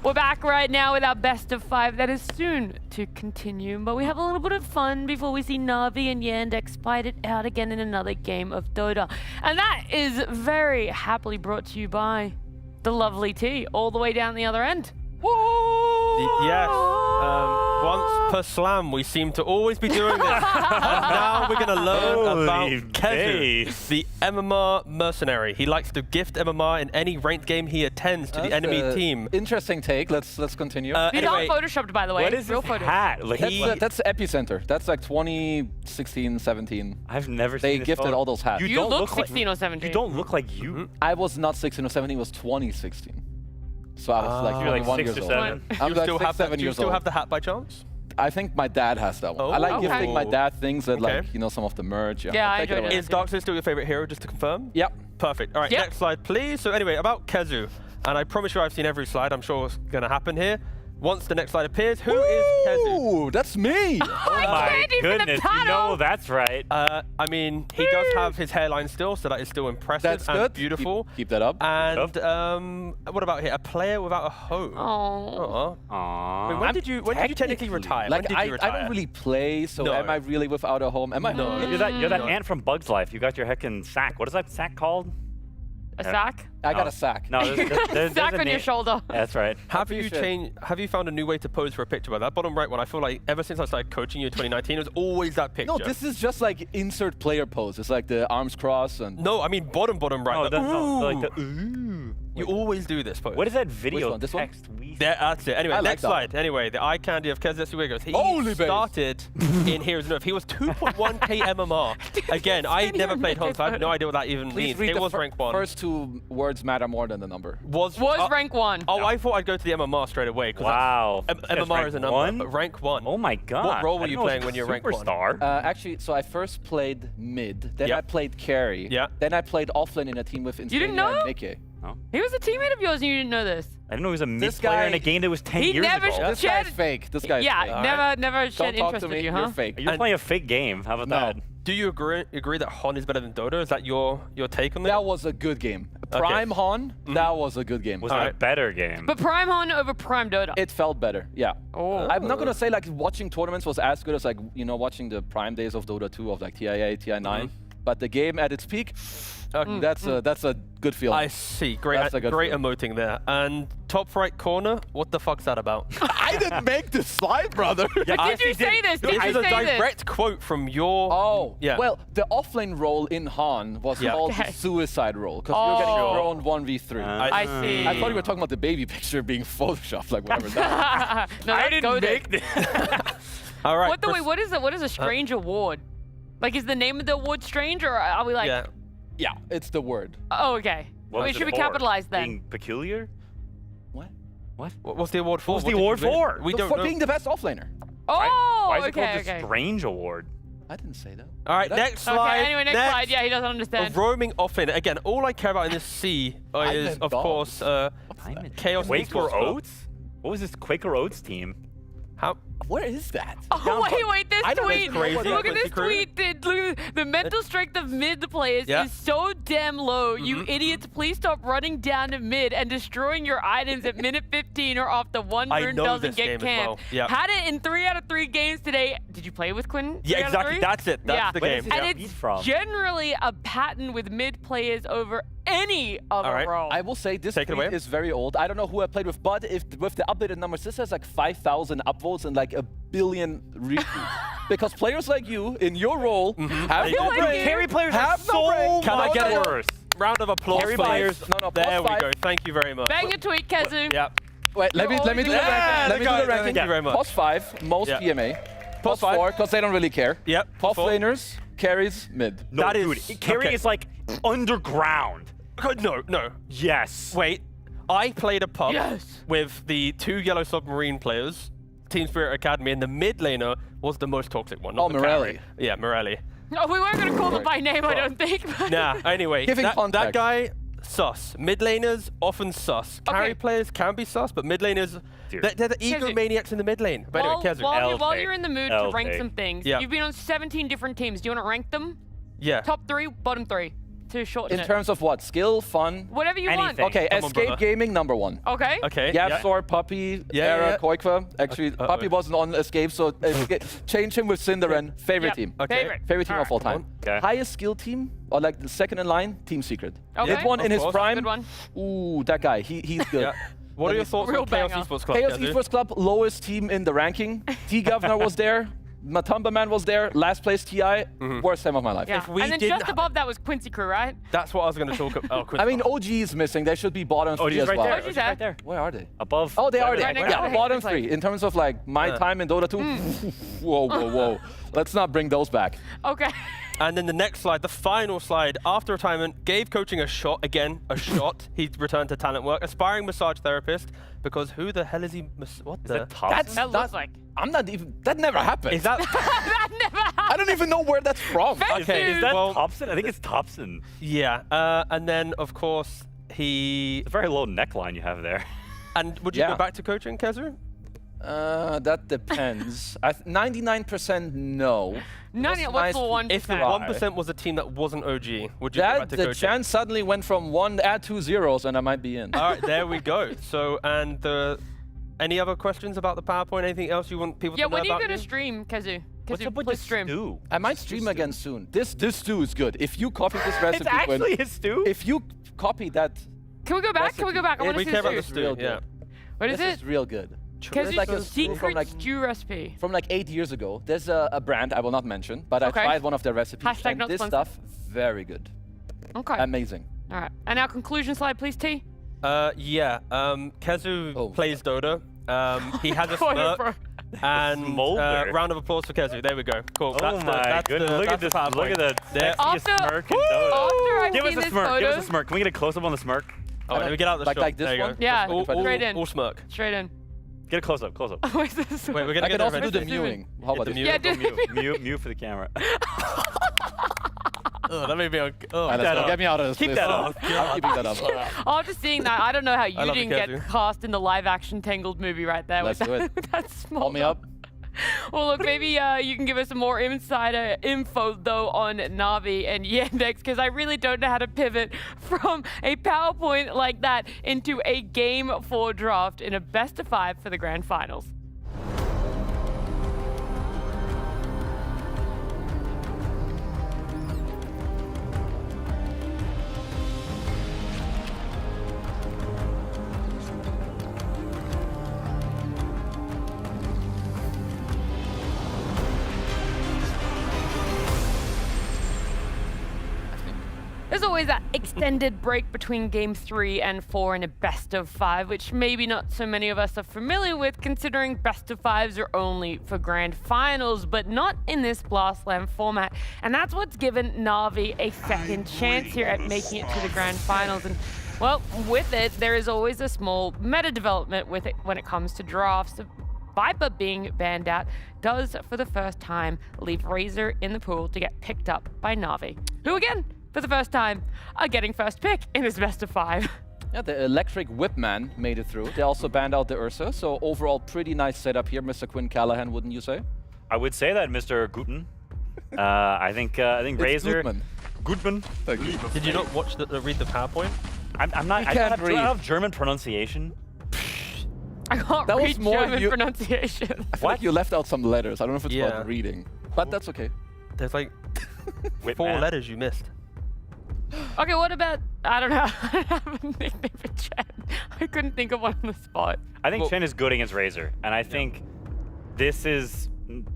We're back right now with our best of 5 that is soon to continue, but we have a little bit of fun before we see NAVI and Yandex fight it out again in another game of Dota. And that is very happily brought to you by the lovely T, all the way down the other end. Woo! Yes. Once per slam, we seem to always be doing this. And now we're going to learn about Kezu, the MMR mercenary. He likes to gift MMR in any ranked game he attends to the enemy team. Interesting take. Let's continue. These Anyway, aren't photoshopped, by the way. What is Real his photos. hat? Like, That's Epicenter. That's like 2016, 17. I've never They seen this gifted photo. all those hats. You don't look like- 16 or 17. You don't look like you. I was not 16 or 17. It was 2016. So I was like You're like 21 6 years or old. 7. I'm like still 6, have 7 do you years still old. have the hat by chance? I think my dad has that one. I like Oh. gifting my Okay. dad things that Okay. like, you know, some of the merch. Yeah, I Take it enjoyed away. it. Is Darkseid still your favorite hero, just to confirm? Yep. Perfect. All right, Yep. next slide, please. So anyway, about Kezu. And I promise you I've seen every slide. I'm sure it's going to happen here. Once the next slide appears, who is Kezu? Ooh, that's me! My goodness, you know that's right. I mean, he does have his hairline still, so that is still impressive That's and good. beautiful. Keep that up. And what about here? A player without a home. Oh. I mean, when did you technically retire? Like when did you retire? I don't really play, so No. am I really without a home? Am I? No. You're that ant from Bug's Life. You got your heckin' sack. What is that sack called? A sack? I got a sack. No, there's Sack a on your name. shoulder. That's right. Have you found a new way to pose for a picture? By that bottom right one, I feel like ever since I started coaching you in 2019, it was always that picture. No, this is just like insert player pose. It's like the arms crossed and. No, I mean bottom right. Oh, like, that's not like ooh. the ooh. You always do this pose. What is that video one? This one? text we That's it. Anyway, I like next that slide. Anyway, the eye candy of Kez. Let's see where it goes. He Holy base. started in Heroes of Nerf. He was 2.1k MMR. Again, I never played Hunt, so I have no idea what that even Please means. read It the was rank 1. First two words matter more than the number. Was rank 1. Oh, I thought I'd go to the MMR straight away. Wow. MMR is a number, one? but rank 1. Oh my god. What role I were didn't you know it was playing when you were rank 1? Superstar. Actually, so I first played mid, then Yep. I played carry, Yeah. then I played offlane in a team with didn't Insania know? and Nikkei. He was a teammate of yours and you didn't know this. I didn't know he was a mid This player guy- in a game that was 10 He years never ago. This guy's fake. This guy's Yeah, fake. never shed Don't talk interest to me. in you, huh? You're fake. You're playing a fake game. How about that? Do you agree that Hon is better than Dota? Is that your take on that? That was a good game. Prime Hon, that was a good game. Was it a better game? But Prime Hon over Prime Dota. It felt better, yeah. Oh. I'm not gonna say like watching tournaments was as good as like, you know, watching the prime days of Dota 2 of like TI8, TI9. But the game at its peak, that's a good feeling. I see. Great, That's a good great feeling. emoting there. And top right corner, what the fuck's that about? I didn't make this slide, brother. Did you say this? Did This you is a say this? direct quote from your. Oh, yeah. well, the offlane role in Han was Yeah. called Okay. the suicide role because you're getting thrown 1v3. I see. I thought you were talking about the baby picture being photoshopped, like whatever that No, I that's didn't goated. make this. All right. What is a strange award? Like, is the name of the award strange, or are we like? Yeah. Yeah, it's the word. Oh, okay. What Wait, was should it be for? capitalized then? Being peculiar? What? What's the award for? What's the What did award you win? for? We don't For know. being the best offlaner. Oh, Why is it okay, called okay. the Strange Award? I didn't say that. All right, Did I? next slide. Okay, anyway, next slide. Yeah, he doesn't understand. A roaming offlaner. Again, all I care about in this C is, meant of dogs. course, Chaos Quaker Esports. Oats? What was this Quaker Oats team? How? Where is that? Oh, wait, this I don't tweet. know what Look at Quincy this Crew. tweet. Look, the mental strength of mid players Yeah. is so damn low. You idiots, please stop running down to mid and destroying your items at minute 15 or after one I rune know doesn't this get game as camped. well. Yeah. Had it in 3 out of 3 games today. Did you play with Quinn? Yeah, 3 out of exactly. 3? That's it. That's Yeah. the Where game. does it And beat it's from? generally a pattern with mid players over any other All right. role. I will say this Take it tweet away. is very old. I don't know who I played with, but if with the updated numbers, this has like 5,000 upvotes and like 1 billion retweets. Because players like you, in your role, have no like brain. you. Carry players have are no so brain. Can I much get it? worse. Round of applause, Carry please. players. No, There we +5. go. Thank you very much. Bang your tweet, Kezu. Yeah. Wait, let me do the Yeah, ranking. Let me do the ranking. Thank you very much. Pos 5, most Yeah. PMA. Pos five. 4, because they don't really care. Yep. Pos Four. laners, carries, mid. No, That dude, is- carry okay. is like underground. No. Yes. Wait. I played a pub Yes. with the 2 Yellow Submarine players, Team Spirit Academy, and the mid laner was the most toxic one. Not Oh, the Morelli. carry. Yeah, Morelli. No, we weren't going to call them by name, I don't think. Nah, anyway, Giving that context. guy, sus. Mid laners, often sus. Carry Okay. players can be sus, but mid laners, Dude. they're the egomaniacs in the mid lane. But anyway, Kezu. While L you're in the mood L to rank take. some things, Yeah. you've been on 17 different teams. Do you want to rank them? Yeah. Top 3, bottom 3, to shorten In it. terms of what? Skill, fun? Whatever you want. Anything. Okay, Come on, Escape brother. Gaming, number 1. Okay. Okay. Yapsor, Puppy, Era, Koikva. Actually, Puppy wasn't on Escape, so change him with Cinderen. Favorite Yep. team. Okay. Favorite team of all time. Okay. Highest skill team, or like the second in line, Team Secret. Okay. Did one Of in his course. prime. Good one. Ooh, that guy. He's good. Yeah. What are your thoughts on Chaos Esports Club? Chaos Esports Club, lowest team in the ranking. T-Governor was there. Matumba Man was there. Last place TI. Worst time of my life. Yeah. And then just above that was Quincy Crew, right? That's what I was going to talk about. I mean, OG is missing. They should be bottom 3 as right well. there. OG's right there. Where are they? Above. Oh, they are there. Right next to Yeah, the bottom Haven 3. In terms of like my time in Dota 2. Whoa, whoa, whoa. Let's not bring those back. Okay. And then the next slide, the final slide, after retirement, gave coaching a shot, again, a shot. He returned to talent work, aspiring massage therapist, because who the hell is he? What the? That looks like. I'm not even, that never happened. Is that? That never happened. I don't even know where that's from. Okay, Is that Thompson? I think it's Thompson. Yeah, and then of course he. It's a very low neckline you have there. And would you go back to coaching, Kezu? That depends. 99% no. What's the 1%? If the 1% was a team that wasn't OG, would you go back to the coaching? chance suddenly went from 1 add 2 zeros and I might be in. All right, there we go. So, and any other questions about the PowerPoint? Anything else you want people to know about? Yeah, when are you going to stream, Kezu? What's up with this stew? I might stream again soon. This stew is good. If you copy this recipe, It's actually a stew? If you copy that. Can we go back? Can we go back? I want to see the stew. Real good. What is This it? is real good. Kezu's Like a stew secret from like stew recipe. From like 8 years ago. There's a brand I will not mention, but I tried one of their recipes. Hashtag and not this sponsored. stuff, very good. Okay. Amazing. All right. And our conclusion slide, please, T. Yeah. Kezu plays Dota. He has a smirk. And round of applause for Kezu. There we go. Cool. Oh my goodness! Look at this! Look at that sexiest smirk in Dota. Give us a smirk. Give us a smirk. Can we get a close up on the smirk? Oh, let me get out the shot. Like this there you one? go. Yeah, Straight in. All smirk. Straight in. Get a close up. Close up. Where's this? Wait, we're gonna I get can also do the ready. mewing. How about the this? Yeah, do Mute for the camera. Oh, that made me. Oh, Get me out of this. Keep that up. I'm keeping that up. After seeing that, I don't know how you love didn't you, get Kezu. cast in the live-action Tangled movie right there. Let's with do that, it. with that small Call me dog. up. Well, look, maybe you can give us some more insider info, though, on Navi and Yandex, because I really don't know how to pivot from a PowerPoint like that into a Game 4 draft in a best-of-5 for the Grand Finals. There's always that extended break between Game 3 and 4 in a best-of-5, which maybe not so many of us are familiar with, considering best-of-5s are only for Grand Finals, but not in this Blast Slam format. And that's what's given Navi a second chance here at making it to the Grand Finals. And, well, with it, there is always a small meta development with it when it comes to drafts. Viper being banned out does, for the first time, leave Razor in the pool to get picked up by Navi, who, again, for the first time, are getting first pick in this best-of-5. Yeah, the Electric Whipman made it through. They also banned out the Ursa, so overall pretty nice setup here, Mr. Quinn Callahan, wouldn't you say? I would say that, Mr. Guten. I think Razor. Gutman. Thank you. Did you not read the PowerPoint? I'm not. I don't have German pronunciation. I can't That was read more German you- pronunciation. I feel like you left out some letters. I don't know if it's about reading, but that's okay. There's like Whip 4 man. letters you missed. Okay, what about, I don't know, I don't have a nickname for Chen. I couldn't think of one on the spot. I think Chen is good against Razor, and I think this is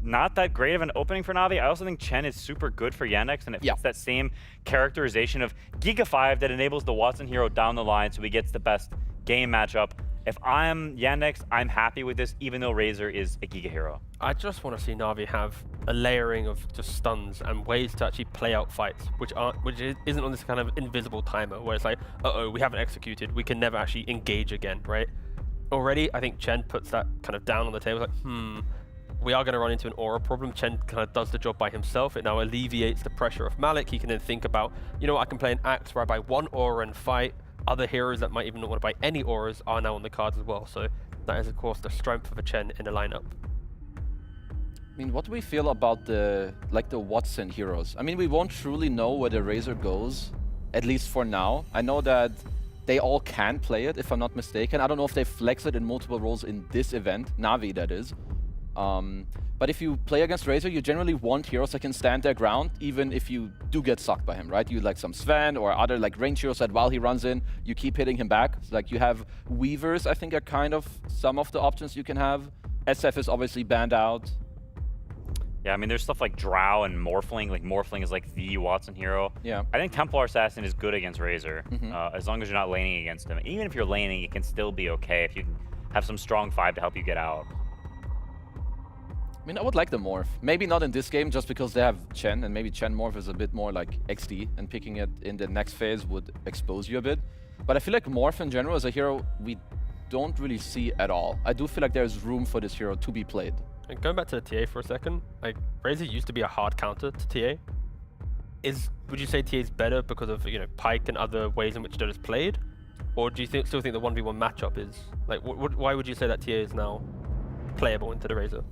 not that great of an opening for Navi. I also think Chen is super good for Yandex, and it fits that same characterization of Giga 5 that enables the Watson hero down the line so he gets the best game matchup. If I'm Yandex, I'm happy with this, even though Razor is a Giga hero. I just want to see Navi have a layering of just stuns and ways to actually play out fights, which isn't on this kind of invisible timer where it's like, uh-oh, we haven't executed, we can never actually engage again, right? Already, I think Chen puts that kind of down on the table, like, we are going to run into an aura problem. Chen kind of does the job by himself. It now alleviates the pressure of Malik. He can then think about, you know what, I can play an axe where I buy one aura and fight. Other heroes that might even not want to buy any auras are now on the cards as well. So that is, of course, the strength of a Chen in the lineup. I mean, what do we feel about the Watson heroes? I mean, we won't truly know where the Razor goes, at least for now. I know that they all can play it, if I'm not mistaken. I don't know if they flex it in multiple roles in this event, Navi that is. But if you play against Razor, you generally want heroes that can stand their ground, even if you do get sucked by him, right? You like some Sven or other like range heroes that while he runs in, you keep hitting him back. So, like you have Weavers, I think, are kind of some of the options you can have. SF is obviously banned out. Yeah, I mean, there's stuff like Drow and Morphling. Like, Morphling is like the Watson hero. Yeah. I think Templar Assassin is good against Razor, Mhm. as long as you're not laning against him. Even if you're laning, it can still be okay if you can have some strong 5 to help you get out. I mean, I would like the Morph. Maybe not in this game, just because they have Chen, and maybe Chen Morph is a bit more like XD, and picking it in the next phase would expose you a bit. But I feel like Morph in general is a hero we don't really see at all. I do feel like there's room for this hero to be played. And going back to the TA for a second, like Razor used to be a hard counter to TA. Would you say TA is better because of Pyke and other ways in which Dota's played, or do you still think the 1v1 matchup is like? Why would you say that TA is now playable into the Razor?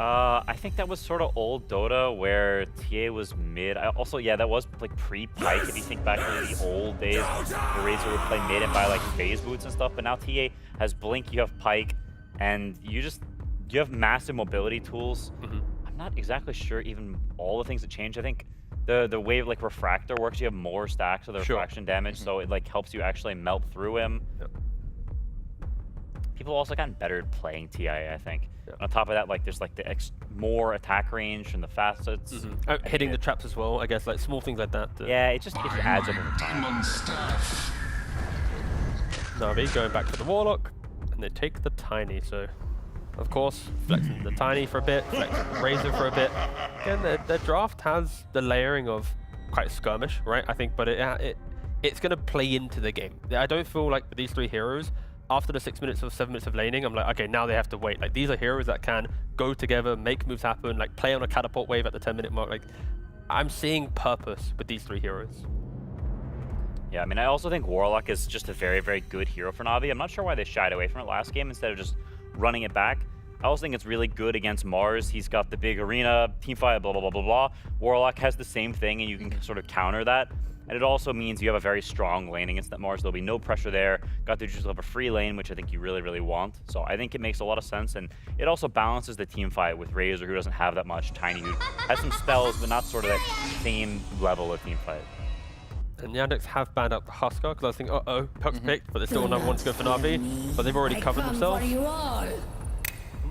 I think that was sort of old Dota where TA was mid. Yeah, that was like pre-Pyke if you think back to the old days where Razor would play mid and buy like phase boots and stuff. But now TA has Blink, you have Pyke, and you have massive mobility tools. I'm not exactly sure even all the things that change. I think the way like Refractor works, you have more stacks of the refraction damage, so it like helps you actually melt through him. People also gotten better at playing TI, I think. On top of that, like there's like the more attack range from the facets. Hitting the traps as well, I guess, like small things like that. Yeah, it just adds up over time. Navi going back for the Warlock, and they take the Tiny. So, of course, flexing the Tiny for a bit, flexing the Razor for a bit. Again, their draft has the layering of quite skirmish, right? I think, but it's going to play into the game. I don't feel like these 3 heroes, after the 6 minutes or 7 minutes of laning, I'm like, okay, now they have to wait. Like, these are heroes that can go together, make moves happen, like play on a catapult wave at the 10-minute mark. Like, I'm seeing purpose with these 3 heroes. Yeah, I mean, I also think Warlock is just a very, very good hero for Navi. I'm not sure why they shied away from it last game instead of just running it back. I also think it's really good against Mars. He's got the big arena, teamfight, blah, blah, blah, blah, blah. Warlock has the same thing, and you can sort of counter that. And it also means you have a very strong lane against that Mars. There'll be no pressure there. Got to just have a free lane, which I think you really, really want. So I think it makes a lot of sense. And it also balances the team fight with Razor, who doesn't have that much. Tiny, who has some spells, but not sort of that same level of team fight. And Yandex have banned out the Husker, because I was thinking, uh-oh, Puck's picked, but there's still another one to go for Navi. But they've already covered themselves. And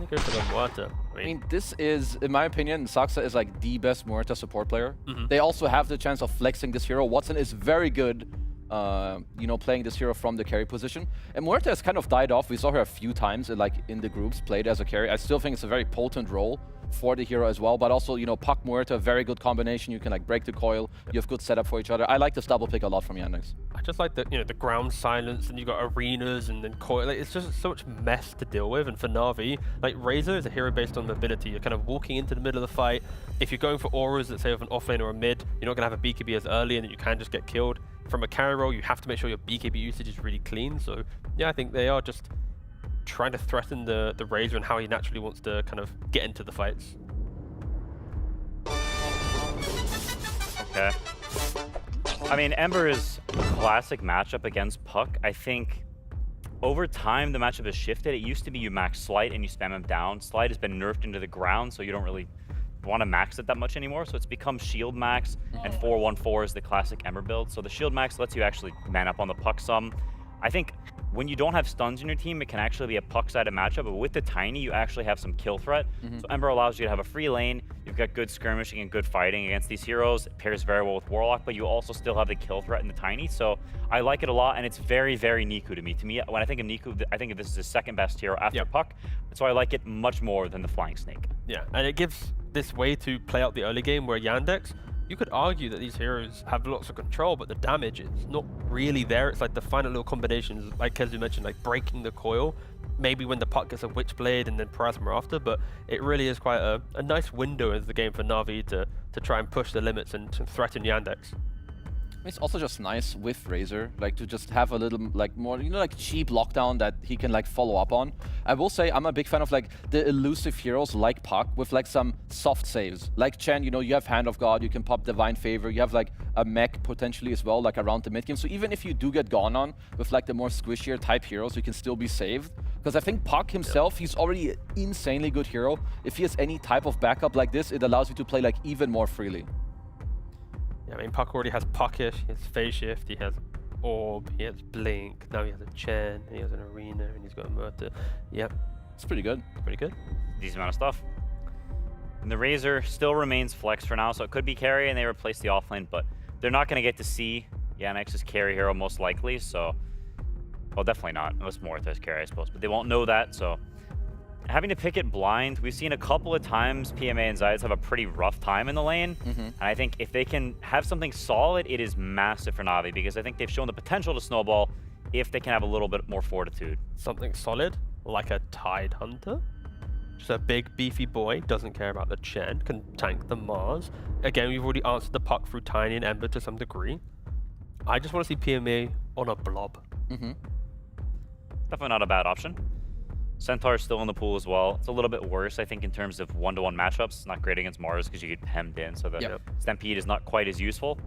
they go for the Muerta. I mean, this is, in my opinion, Saxa is like the best Muerta support player. They also have the chance of flexing this hero. Watson is very good, playing this hero from the carry position. And Muerta has kind of died off. We saw her a few times, in the groups, played as a carry. I still think it's a very potent role for the hero as well. But also, Puck Muerta, very good combination. You can like break the coil. You have good setup for each other. I like this double pick a lot from Yandex. I just like the the ground silence, and you got arenas and then coil. Like, it's just so much mess to deal with. And for Navi, like Razor is a hero based on mobility. You're kind of walking into the middle of the fight. If you're going for auras, let's say with an offlane or a mid, you're not gonna have a BKB as early, and then you can just get killed. From a carry role, you have to make sure your BKB usage is really clean. So yeah, I think they are just trying to threaten the Razor and how he naturally wants to kind of get into the fights. Okay. I mean, Ember is a classic matchup against Puck. I think over time the matchup has shifted. It used to be you max Slight and you spam him down. Slight has been nerfed into the ground, so you don't really want to max it that much anymore. So it's become shield max, and 4-1-4 is the classic Ember build. So the shield max lets you actually man up on the Puck some. I think when you don't have stuns in your team, it can actually be a Puck-sided matchup, but with the Tiny, you actually have some kill threat. So Ember allows you to have a free lane, you've got good skirmishing and good fighting against these heroes. It pairs very well with Warlock, but you also still have the kill threat in the Tiny, so I like it a lot, and it's very, very Niku to me. To me, when I think of Niku, I think of this as his second best hero after Puck, so I like it much more than the Flying Snake. Yeah, and it gives this way to play out the early game where Yandex, you could argue that these heroes have lots of control, but the damage is not really there. It's like the final little combinations, like Kezu mentioned, like breaking the coil, maybe when the Puck gets a Witchblade and then Parasma after, but it really is quite a nice window into the game for Navi to try and push the limits and to threaten Yandex. It's also just nice with Razor, like to just have a little like more, like cheap lockdown that he can like follow up on. I will say I'm a big fan of like the elusive heroes like Puck with like some soft saves. Like Chen, you have Hand of God, you can pop Divine Favor, you have like a mech potentially as well, like around the mid game. So even if you do get gone on with like the more squishier type heroes, you can still be saved. Because I think Puck himself, he's already an insanely good hero. If he has any type of backup like this, it allows you to play like even more freely. Yeah, I mean, Puck already has Puckish, he has Phase Shift, he has Orb, he has Blink, now he has a Chen, and he has an Arena, and he's got a Murta. Yep. It's pretty good. Pretty good. Decent amount of stuff. And the Razor still remains flex for now, so it could be carry and they replace the offlane, but they're not going to get to see Yandex's carry hero most likely, so... Well, definitely not, unless Mortha's carry, I suppose, but they won't know that, so... Having to pick it blind, we've seen a couple of times PMA and Zayats have a pretty rough time in the lane, and I think if they can have something solid, it is massive for Navi, because I think they've shown the potential to snowball if they can have a little bit more fortitude. Something solid, like a Tide Hunter. Just a big, beefy boy, doesn't care about the Chen, can tank the Mars. Again, we've already answered the Puck through Tiny and Ember to some degree. I just want to see PMA on a blob. Definitely not a bad option. Centaur is still in the pool as well. It's a little bit worse, I think, in terms of one-to-one matchups. It's not great against Mars because you get hemmed in, so the Stampede is not quite as useful.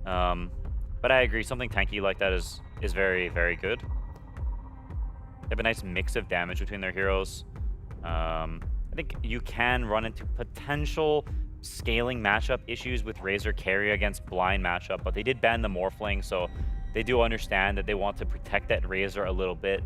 But I agree, something tanky like that is very, very good. They have a nice mix of damage between their heroes. I think you can run into potential scaling matchup issues with Razor carry against blind matchup, but they did ban the Morphling, so they do understand that they want to protect that Razor a little bit.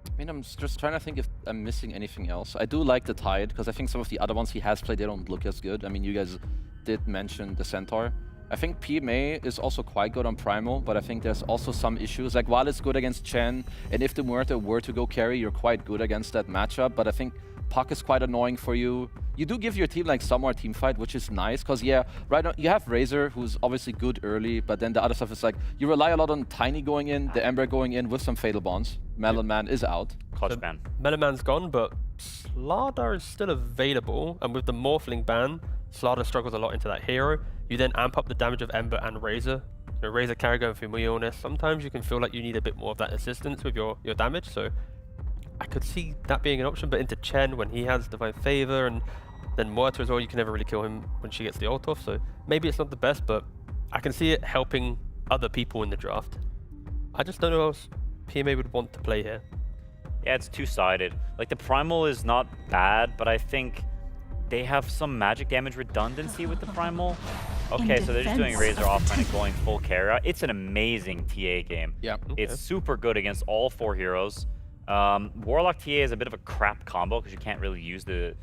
I mean, I'm just trying to think if I'm missing anything else. I do like the Tide, because I think some of the other ones he has played, they don't look as good. I mean, you guys did mention the Centaur. I think PMA is also quite good on Primal, but I think there's also some issues. Like, while it's good against Chen, and if the Muerta were to go carry, you're quite good against that matchup, but I think Puck is quite annoying for you. You do give your team like some more team fight, which is nice, because yeah, right now you have Razor, who's obviously good early, but then the other stuff is like, you rely a lot on Tiny going in, the Ember going in with some Fatal Bonds. Melon Man is out. Clutch ban. Melon Man's gone, but Slardar is still available, and with the Morphling ban, Slardar struggles a lot into that hero. You then amp up the damage of Ember and Razor. You know, Razor carry going through Mjolnir. Sometimes you can feel like you need a bit more of that assistance with your damage, so I could see that being an option, but into Chen when he has Divine Favor, and then Muerta as well, you can never really kill him when she gets the ult off, so maybe it's not the best, but I can see it helping other people in the draft. I just don't know how else PMA would want to play here. Yeah, it's two-sided. Like, the Primal is not bad, but I think they have some magic damage redundancy with the Primal. Okay, so they're just doing Razor offline and going full carry. It's an amazing TA game. Yeah. It's super good against all four heroes. Warlock TA is a bit of a crap combo because you can't really use the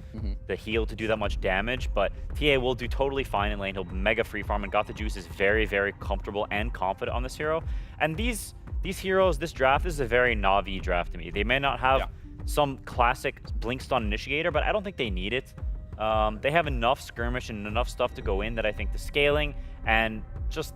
heal to do that much damage, but TA will do totally fine in lane. He'll mega free farm, and Got the Juice is very, very comfortable and confident on this hero. And these heroes, this draft is a very Navi draft to me. They may not have some classic Blink Stun Initiator, but I don't think they need it. They have enough skirmish and enough stuff to go in that I think the scaling and just,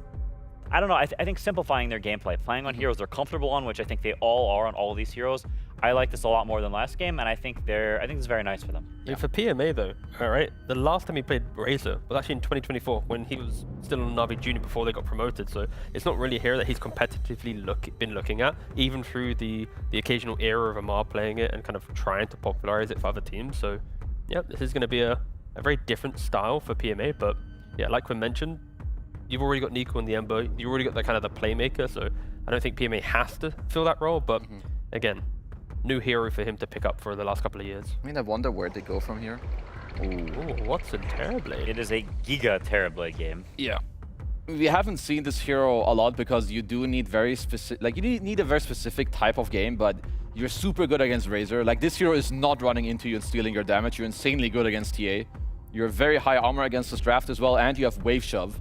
I don't know, I think simplifying their gameplay, playing on heroes they're comfortable on, which I think they all are on all of these heroes. I like this a lot more than last game, and I think it's very nice for them. I mean, for PMA though, all right, the last time he played Razor was actually in 2024 when he was still on Navi Junior before they got promoted. So it's not really a hero that he's competitively been looking at, even through the occasional era of Amar playing it and kind of trying to popularize it for other teams. So yeah, this is going to be a very different style for PMA, but yeah, like we mentioned, you've already got Nico and the Ember, you already got the kind of the playmaker, so I don't think PMA has to fill that role, but again, new hero for him to pick up for the last couple of years. I mean, I wonder where they go from here. Ooh, what's a Terrorblade? It is a Giga Terrorblade game. Yeah. We haven't seen this hero a lot because you do need very specific, like you need a very specific type of game, but you're super good against Razor. Like, this hero is not running into you and stealing your damage. You're insanely good against TA. You're very high armor against this draft as well, and you have Wave Shove.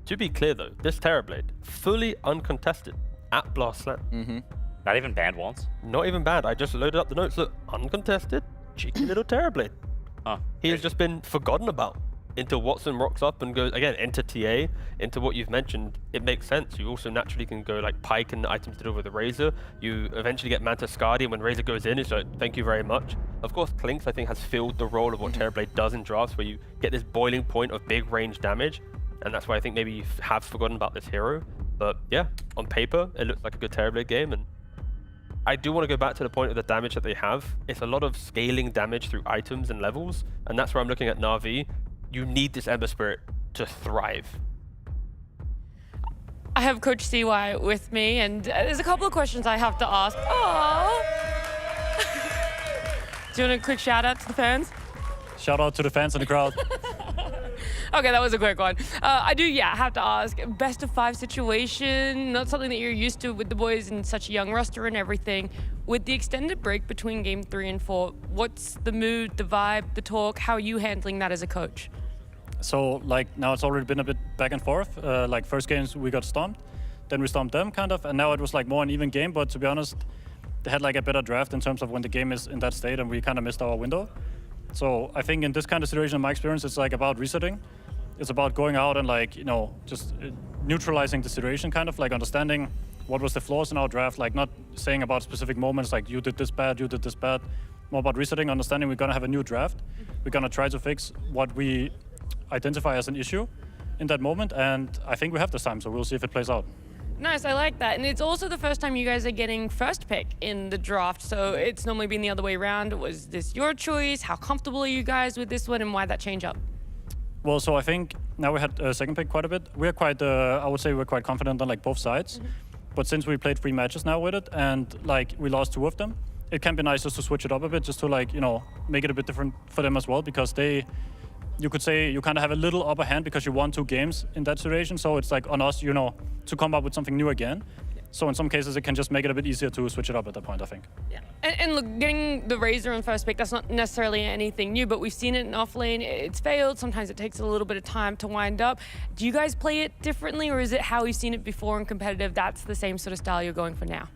To be clear though, this Terrorblade, fully uncontested at Blast Slam. Not even banned once? Not even banned. I just loaded up the notes. Look, uncontested, cheeky little Terrorblade. He has just been forgotten about until Watson rocks up and goes, again, into TA, into what you've mentioned. It makes sense. You also naturally can go like Pike and items to do with the Razor. You eventually get Manta Skadi, and when Razor goes in, it's like, thank you very much. Of course, Klinks, I think, has filled the role of what Terrorblade does in drafts, where you get this boiling point of big range damage. And that's why I think maybe you have forgotten about this hero. But yeah, on paper, it looks like a good Terrorblade game. And I do want to go back to the point of the damage that they have. It's a lot of scaling damage through items and levels. And that's where I'm looking at Navi. You need this Ember Spirit to thrive. have Coach CY with me, and there's a couple of questions I have to ask. Aww. Do you want a quick shout out to the fans? Shout out to the fans in the crowd. Okay, that was a quick one. I do, have to ask, best of 5 situation, not something that you're used to with the boys in such a young roster and everything. With the extended break between game 3 and 4, what's the mood, the vibe, the talk? How are you handling that as a coach? So like now it's already been a bit back and forth. Like first games we got stomped, then we stomped them kind of, and now it was like more an even game. But to be honest, they had like a better draft in terms of when the game is in that state, and we kind of missed our window. So I think in this kind of situation, in my experience, it's like about resetting. It's about going out and like, you know, just neutralizing the situation, kind of like understanding what was the flaws in our draft, like not saying about specific moments like you did this bad, you did this bad. More about resetting, understanding we're gonna have a new draft. We're gonna try to fix what we identify as an issue in that moment, and I think we have this time, so we'll see if it plays out. Nice, I like that. And it's also the first time you guys are getting first pick in the draft, so it's normally been the other way around. Was this your choice? How comfortable are you guys with this one, and why that change up? Well, so I think now we had second pick quite a bit. We're quite, I would say we're quite confident on like both sides. But since we played 3 matches now with it, and like we lost 2 of them, it can be nice just to switch it up a bit, just to like, you know, make it a bit different for them as well, because they, you could say you kind of have a little upper hand because you won 2 games in that situation. So it's like on us, you know, to come up with something new again. So in some cases, it can just make it a bit easier to switch it up at that point, I think. Yeah. And look, getting the Razor on first pick, that's not necessarily anything new, but we've seen it in offlane. It's failed. Sometimes it takes a little bit of time to wind up. Do you guys play it differently, or is it how we've seen it before in competitive? That's the same sort of style you're going for now?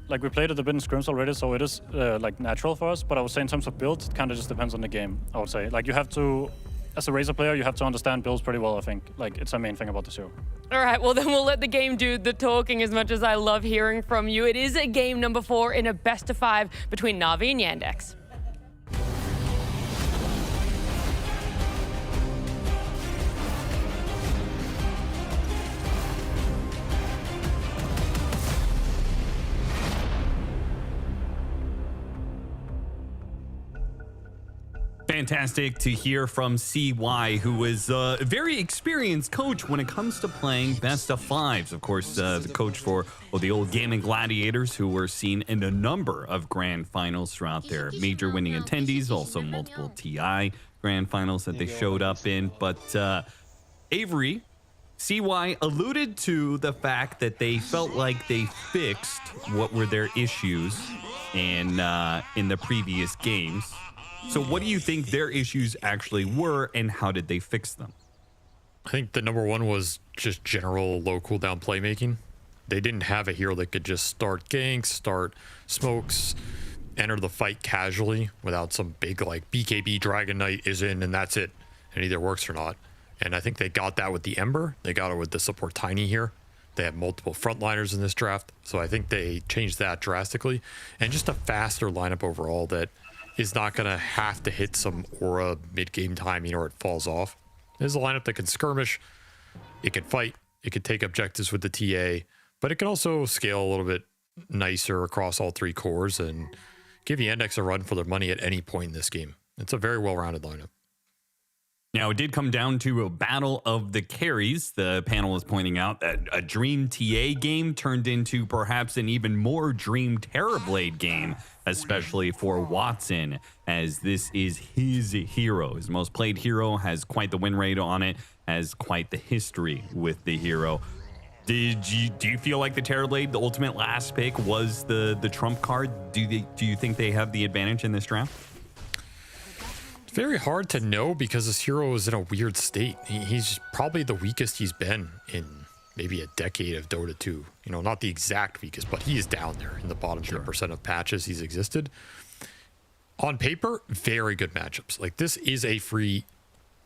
Like we played it a bit in scrims already, so it is like natural for us. But I would say in terms of build, it kind of just depends on the game, I would say. Like you have to, as a Razor player, you have to understand builds pretty well, I think. Like it's the main thing about the show. All right, well then we'll let the game do the talking as much as I love hearing from you. It is a game number 4 in a best of 5 between NAVI and Yandex. Fantastic to hear from CY, who is a very experienced coach when it comes to playing best of 5s. Of course, the coach for the old Gaming Gladiators, who were seen in a number of grand finals throughout their major winning attendees, also multiple TI grand finals that they showed up in. But Avery, CY alluded to the fact that they felt like they fixed what were their issues in the previous games. So what do you think their issues actually were, and how did they fix them? I think the number 1 was just general low cooldown playmaking. They didn't have a hero that could just start ganks, start smokes, enter the fight casually without some big like BKB Dragon Knight is in and that's it. And it either works or not. And I think they got that with the Ember. They got it with the support Tiny here. They have multiple frontliners in this draft. So I think they changed that drastically. And just a faster lineup overall that is not going to have to hit some aura mid-game timing or it falls off. This is a lineup that can skirmish, it can fight, it can take objectives with the TA, but it can also scale a little bit nicer across all 3 cores and give Yandex a run for their money at any point in this game. It's a very well-rounded lineup. Now, it did come down to a battle of the carries. The panel is pointing out that a Dream TA game turned into perhaps an even more Dream Terrorblade game, especially for Watson, as this is his hero. His most played hero, has quite the win rate on it, has quite the history with the hero. Do you feel like the Terrorblade, the ultimate last pick, was the trump card? Do you think they have the advantage in this draft? Very hard to know because this hero is in a weird state. He's probably the weakest he's been in maybe a decade of Dota 2. You know, not the exact weakest, but he is down there in the bottom 10% of patches he's existed. On paper, very good matchups. Like, this is a free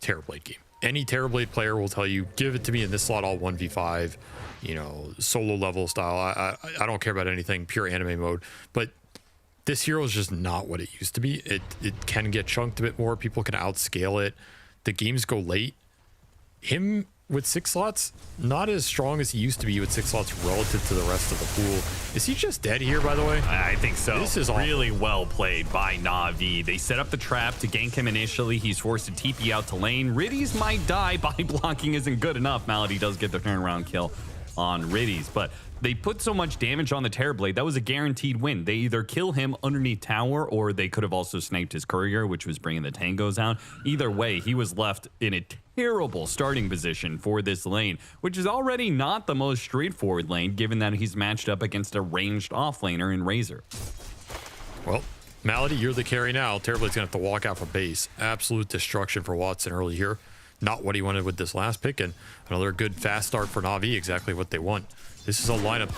Terrorblade game. Any Terrorblade player will tell you, give it to me in this slot, all 1v5, you know, solo level style. I don't care about anything, pure anime mode. But this hero is just not what it used to be. It can get chunked a bit more. People can outscale it. The games go late. Him with 6 slots, not as strong as he used to be with 6 slots relative to the rest of the pool. Is he just dead here, by the way? I think so. This is really well played by NAVI. They set up the trap to gank him initially. He's forced to TP out to lane. Riddies might die by blocking isn't good enough. Malady does get the turnaround kill on Riddies, but they put so much damage on the Terrorblade, that was a guaranteed win. They either kill him underneath tower, or they could have also sniped his courier, which was bringing the tangos out. Either way, he was left in a terrible starting position for this lane, which is already not the most straightforward lane, given that he's matched up against a ranged offlaner in Razor. Well, Malady, you're the carry now. Terrorblade's gonna have to walk out for base. Absolute destruction for Watson early here. Not what he wanted with this last pick, and another good fast start for Navi, exactly what they want. This is a lineup.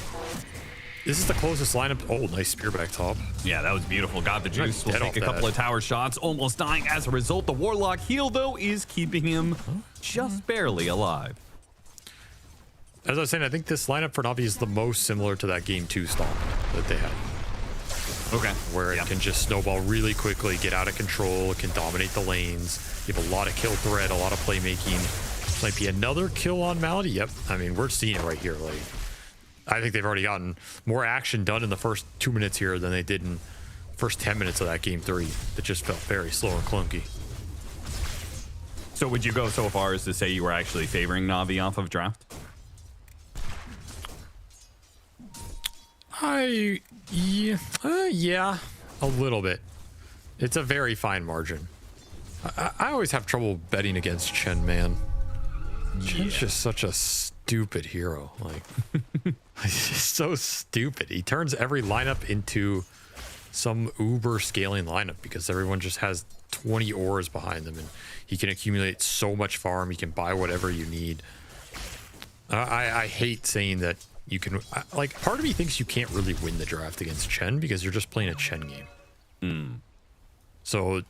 This is the closest lineup. Oh, nice spear back top. Yeah, that was beautiful. Got the juice. Will Dead take a off couple that. of tower shots, almost dying as a result. The Warlock heal, though, is keeping him just barely alive. As I was saying, I think this lineup for Navi is the most similar to that game 2 stomp that they had. Okay. Where it can just snowball really quickly, get out of control, it can dominate the lanes. You have a lot of kill threat, a lot of playmaking. Might be another kill on Malady. Yep. I mean, we're seeing it right here. Like, I think they've already gotten more action done in the first 2 minutes here than they did in the first 10 minutes of that game 3. That just felt very slow and clunky. So would you go so far as to say you were actually favoring Navi off of draft? Yeah, a little bit. It's a very fine margin. I always have trouble betting against Chen, man. Chen's just such a stupid hero. Like, he's just so stupid. He turns every lineup into some uber scaling lineup because everyone just has 20 ores behind them, and he can accumulate so much farm. He can buy whatever you need. I hate saying that you can, like, part of me thinks you can't really win the draft against Chen because you're just playing a Chen game. So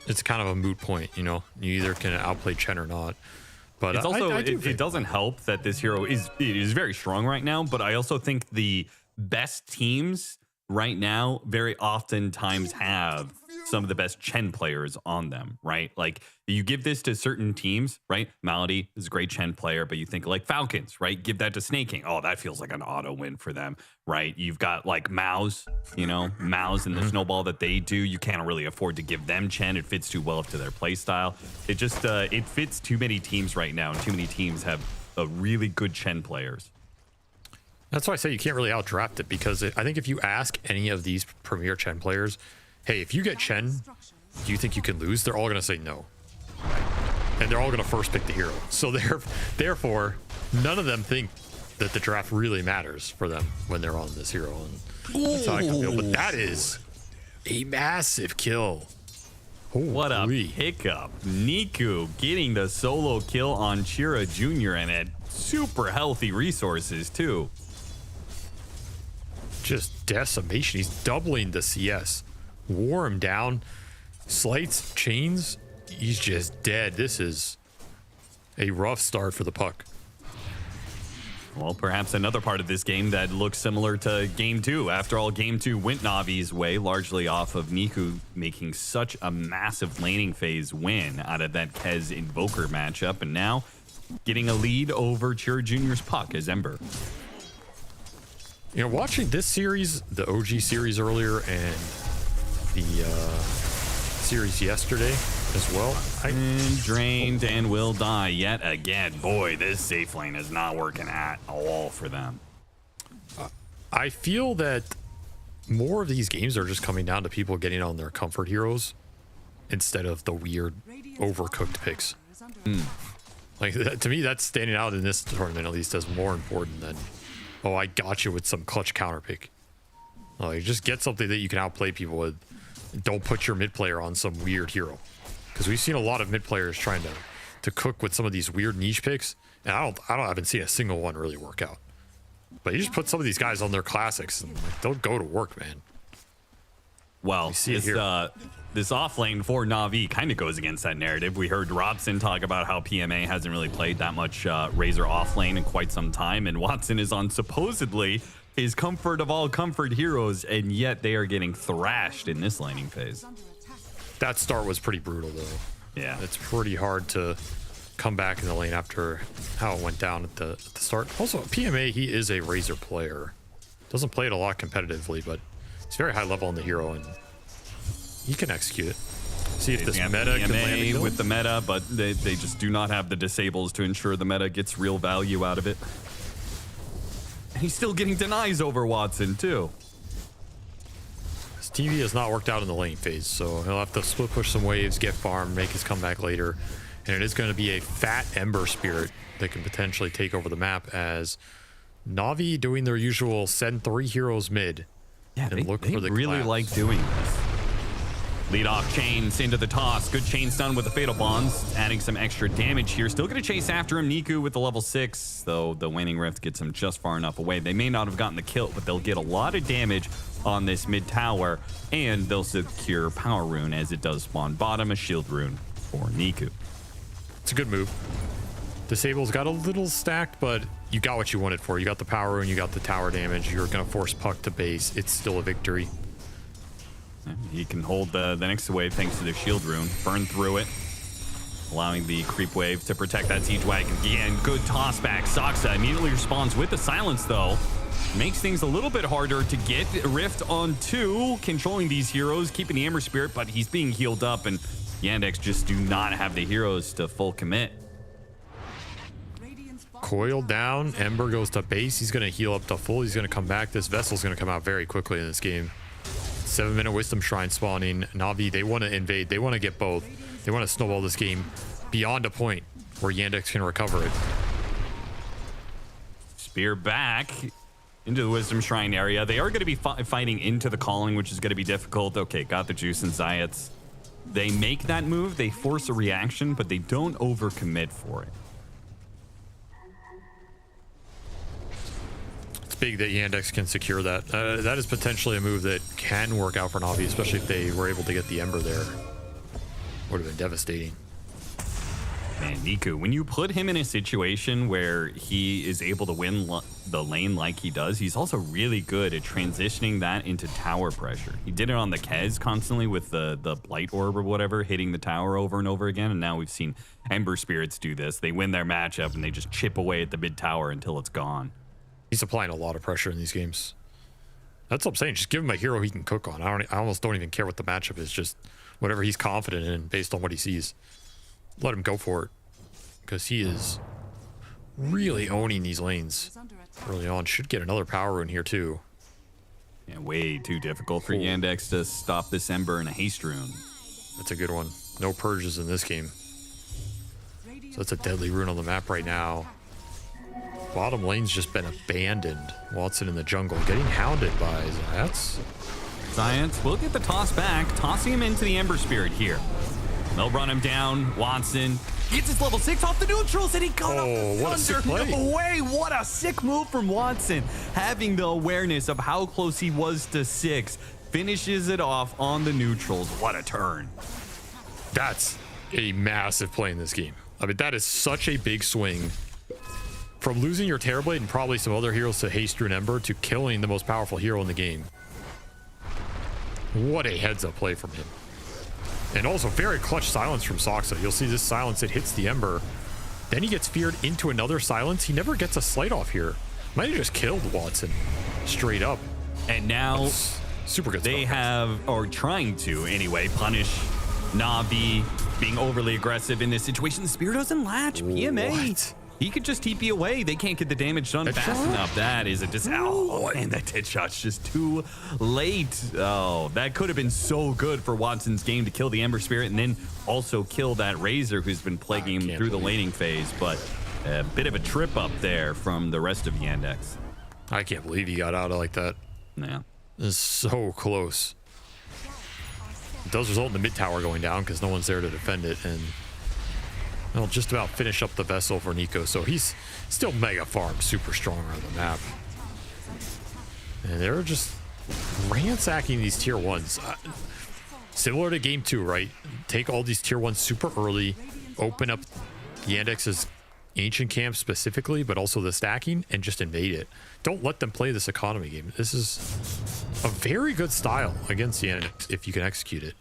it's kind of a moot point, you know. You either can outplay Chen or not. But it's also it doesn't help that this hero is very strong right now, but I also think the best teams right now very oftentimes have some of the best Chen players on them, right? Like, you give this to certain teams, right? Malady is a great Chen player, but you think like Falcons, right? Give that to Snake King. Oh, that feels like an auto win for them, right? You've got like Maus, you know, Maus and the snowball that they do. You can't really afford to give them Chen. It fits too well to their play style. It just, it fits too many teams right now, and too many teams have really good Chen players. That's why I say you can't really outdraft it, because I think if you ask any of these premier Chen players, hey, if you get Chen, do you think you can lose? They're all going to say no. And they're all going to first pick the hero. So therefore, none of them think that the draft really matters for them when they're on this hero. And that's how I can feel. But that is a massive kill. What a pickup. Niku getting the solo kill on Chira Jr. and at super healthy resources too. Just decimation. He's doubling the CS. Wore him down. Slights, chains. He's just dead. This is a rough start for the puck. Well, perhaps another part of this game that looks similar to Game 2. After all, Game 2 went Navi's way, largely off of Niku making such a massive laning phase win out of that Kez Invoker matchup, and now getting a lead over Chira Jr.'s puck as Ember. You know, watching this series, the OG series earlier, and the series yesterday as well. And drained and will die yet again. Boy, this safe lane is not working at all for them. I feel that more of these games are just coming down to people getting on their comfort heroes instead of the weird overcooked picks. Like, to me, that's standing out in this tournament, at least, as more important than, oh, I got you with some clutch counter pick. Like, just get something that you can outplay people with. Don't put your mid player on some weird hero, because we've seen a lot of mid players trying to cook with some of these weird niche picks, and I haven't seen a single one really work out. But you just put some of these guys on their classics, and like, they'll go to work, man. Well, this off lane for Navi kind of goes against that narrative. We heard Robson talk about how PMA hasn't really played that much Razor off lane in quite some time, and Watson is on supposedly his comfort of all comfort heroes, and yet they are getting thrashed in this laning phase. That start was pretty brutal, though. Yeah. It's pretty hard to come back in the lane after how it went down at the start. Also, PMA, he is a Razor player. Doesn't play it a lot competitively, but he's very high level on the hero, and he can execute it. See if this meta can land with the meta, but they just do not have the disables to ensure the meta gets real value out of it. He's still getting denies over Watson, too. His TV has not worked out in the lane phase, so he'll have to split push some waves, get farm, make his comeback later. And it is going to be a fat Ember Spirit that can potentially take over the map as NAVI doing their usual send 3 heroes mid. Yeah, and look for the really collapse. like doing this. Lead off chains into the toss. Good chain stun with the Fatal Bonds, adding some extra damage here. Still going to chase after him. Niku with the level 6, though the Waning Rift gets him just far enough away. They may not have gotten the kill, but they'll get a lot of damage on this mid tower, and they'll secure Power Rune as it does spawn bottom, a shield rune for Niku. It's a good move. Disable's got a little stacked, but you got what you wanted for. You got the Power Rune, you got the tower damage. You're going to force Puck to base. It's still a victory. He can hold the next wave thanks to the shield rune. Burn through it, allowing the creep wave to protect that siege wagon. Again, good toss back. Saksa immediately responds with the silence, though. Makes things a little bit harder to get. Rift on 2, controlling these heroes, keeping the Ember Spirit, but he's being healed up, and Yandex just do not have the heroes to full commit. Coiled down. Ember goes to base. He's going to heal up to full. He's going to come back. This Vessel's going to come out very quickly in this game. 7-minute Wisdom Shrine spawning. Navi, they want to invade. They want to get both. They want to snowball this game beyond a point where Yandex can recover it. Spear back into the Wisdom Shrine area. They are going to be fighting into the Calling, which is going to be difficult. Okay, got the juice and Zayats. They make that move. They force a reaction, but they don't overcommit for it. Big that Yandex can secure that. That is potentially a move that can work out for Navi, especially if they were able to get the Ember there. Would have been devastating. Man, Niku, when you put him in a situation where he is able to win the lane like he does, he's also really good at transitioning that into tower pressure. He did it on the Kez constantly with the Blight Orb or whatever, hitting the tower over and over again, and now we've seen Ember Spirits do this. They win their matchup and they just chip away at the mid tower until it's gone. He's applying a lot of pressure in these games. That's what I'm saying. Just give him a hero he can cook on. I almost don't even care what the matchup is. Just whatever he's confident in based on what he sees. Let him go for it. Because he is really owning these lanes early on. Should get another Power Rune here too. Yeah, way too difficult for Yandex to stop this Ember in a haste rune. That's a good one. No purges in this game. So that's a deadly rune on the map right now. Bottom lane's just been abandoned. Watson in the jungle getting hounded by Zayats. Zayats will get the toss back, tossing him into the Ember Spirit here. They'll run him down. Watson gets his level 6 off the neutrals, and he got off the thunder away. What a sick move from Watson. Having the awareness of how close he was to 6, finishes it off on the neutrals. What a turn. That's a massive play in this game. I mean, that is such a big swing. From losing your Terrorblade and probably some other heroes to Haste Rune Ember to killing the most powerful hero in the game. What a heads-up play from him. And also very clutch silence from Saksa. You'll see this silence, it hits the Ember. Then he gets feared into another silence. He never gets a slight off here. Might have just killed Watson straight up. And now super good they have, or trying to anyway, punish Navi being overly aggressive in this situation. The Spear doesn't latch. PMA. What? He could just TP away. They can't get the damage done fast enough. That is a oh, and that hit shot's just too late. Oh, that could have been so good for Watson's game to kill the Ember Spirit and then also kill that Razor who's been plaguing him through the laning phase. But a bit of a trip up there from the rest of Yandex. I can't believe he got out of like that. Yeah. This is so close. It does result in the mid tower going down because no one's there to defend it, and I'll just about finish up the Vessel for Nico, so he's still mega farmed, super strong on the map. And they're just ransacking these tier 1s. Similar to game 2, right? Take all these tier 1s super early, open up Yandex's ancient camp specifically, but also the stacking, and just invade it. Don't let them play this economy game. This is a very good style against Yandex if you can execute it.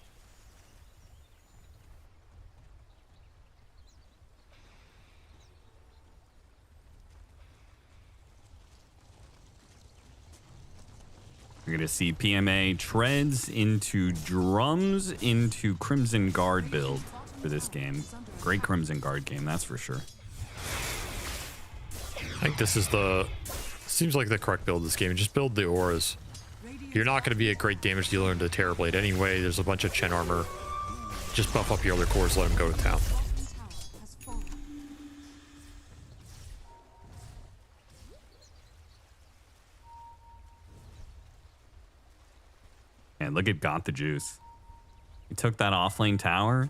You're going to see PMA treads into drums into Crimson Guard build for this game. Great Crimson Guard game, that's for sure. I think this is the seems like the correct build this game. Just build the auras. You're not going to be a great damage dealer into Terrorblade anyway. There's a bunch of Chen armor. Just buff up your other cores, let him go to town. And look at Got the Juice. He took that offlane tower.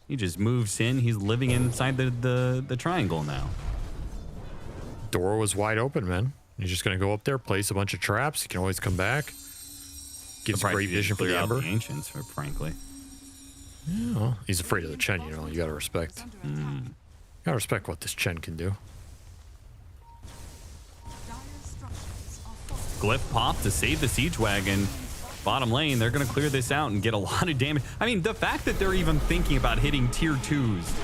He just moves in. He's living inside the triangle now. Door was wide open, man. He's just going to go up there, place a bunch of traps. He can always come back. Gives great vision for the Ember. The Ancients, frankly. Yeah, well, he's afraid of the Chen, you know. You got to respect. You got to respect what this Chen can do. Glyph pop to save the Siege Wagon. Bottom lane, they're going to clear this out and get a lot of damage. I mean, the fact that they're even thinking about hitting tier 2s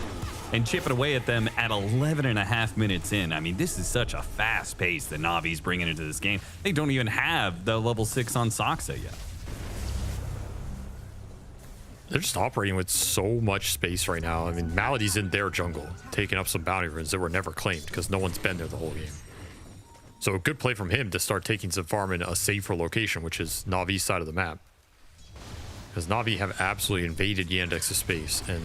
and chipping away at them at 11.5 minutes in. I mean, this is such a fast pace that Navi's bringing into this game. They don't even have the level 6 on Soxa yet. They're just operating with so much space right now. I mean, Malady's in their jungle, taking up some bounty runes that were never claimed because no one's been there the whole game. So a good play from him to start taking some farm in a safer location, which is Navi's side of the map. Because Navi have absolutely invaded Yandex's space, and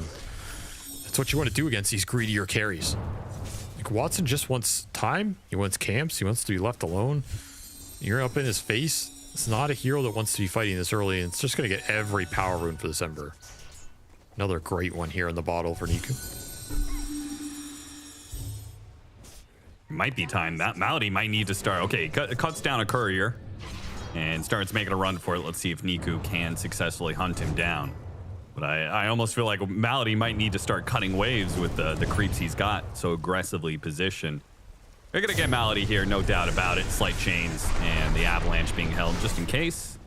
that's what you want to do against these greedier carries. Like, Watson just wants time, he wants camps, he wants to be left alone. You're up in his face. It's not a hero that wants to be fighting this early, and it's just going to get every power rune for this Ember. Another great one here in the bottle for Niku. Might be time. That Malady might need to start. Okay, cuts down a courier and starts making a run for it. Let's see if Niku can successfully hunt him down. But I almost feel like Malady might need to start cutting waves with the creeps he's got so aggressively positioned. They're going to get Malady here, no doubt about it. Slight chains and the avalanche being held just in case.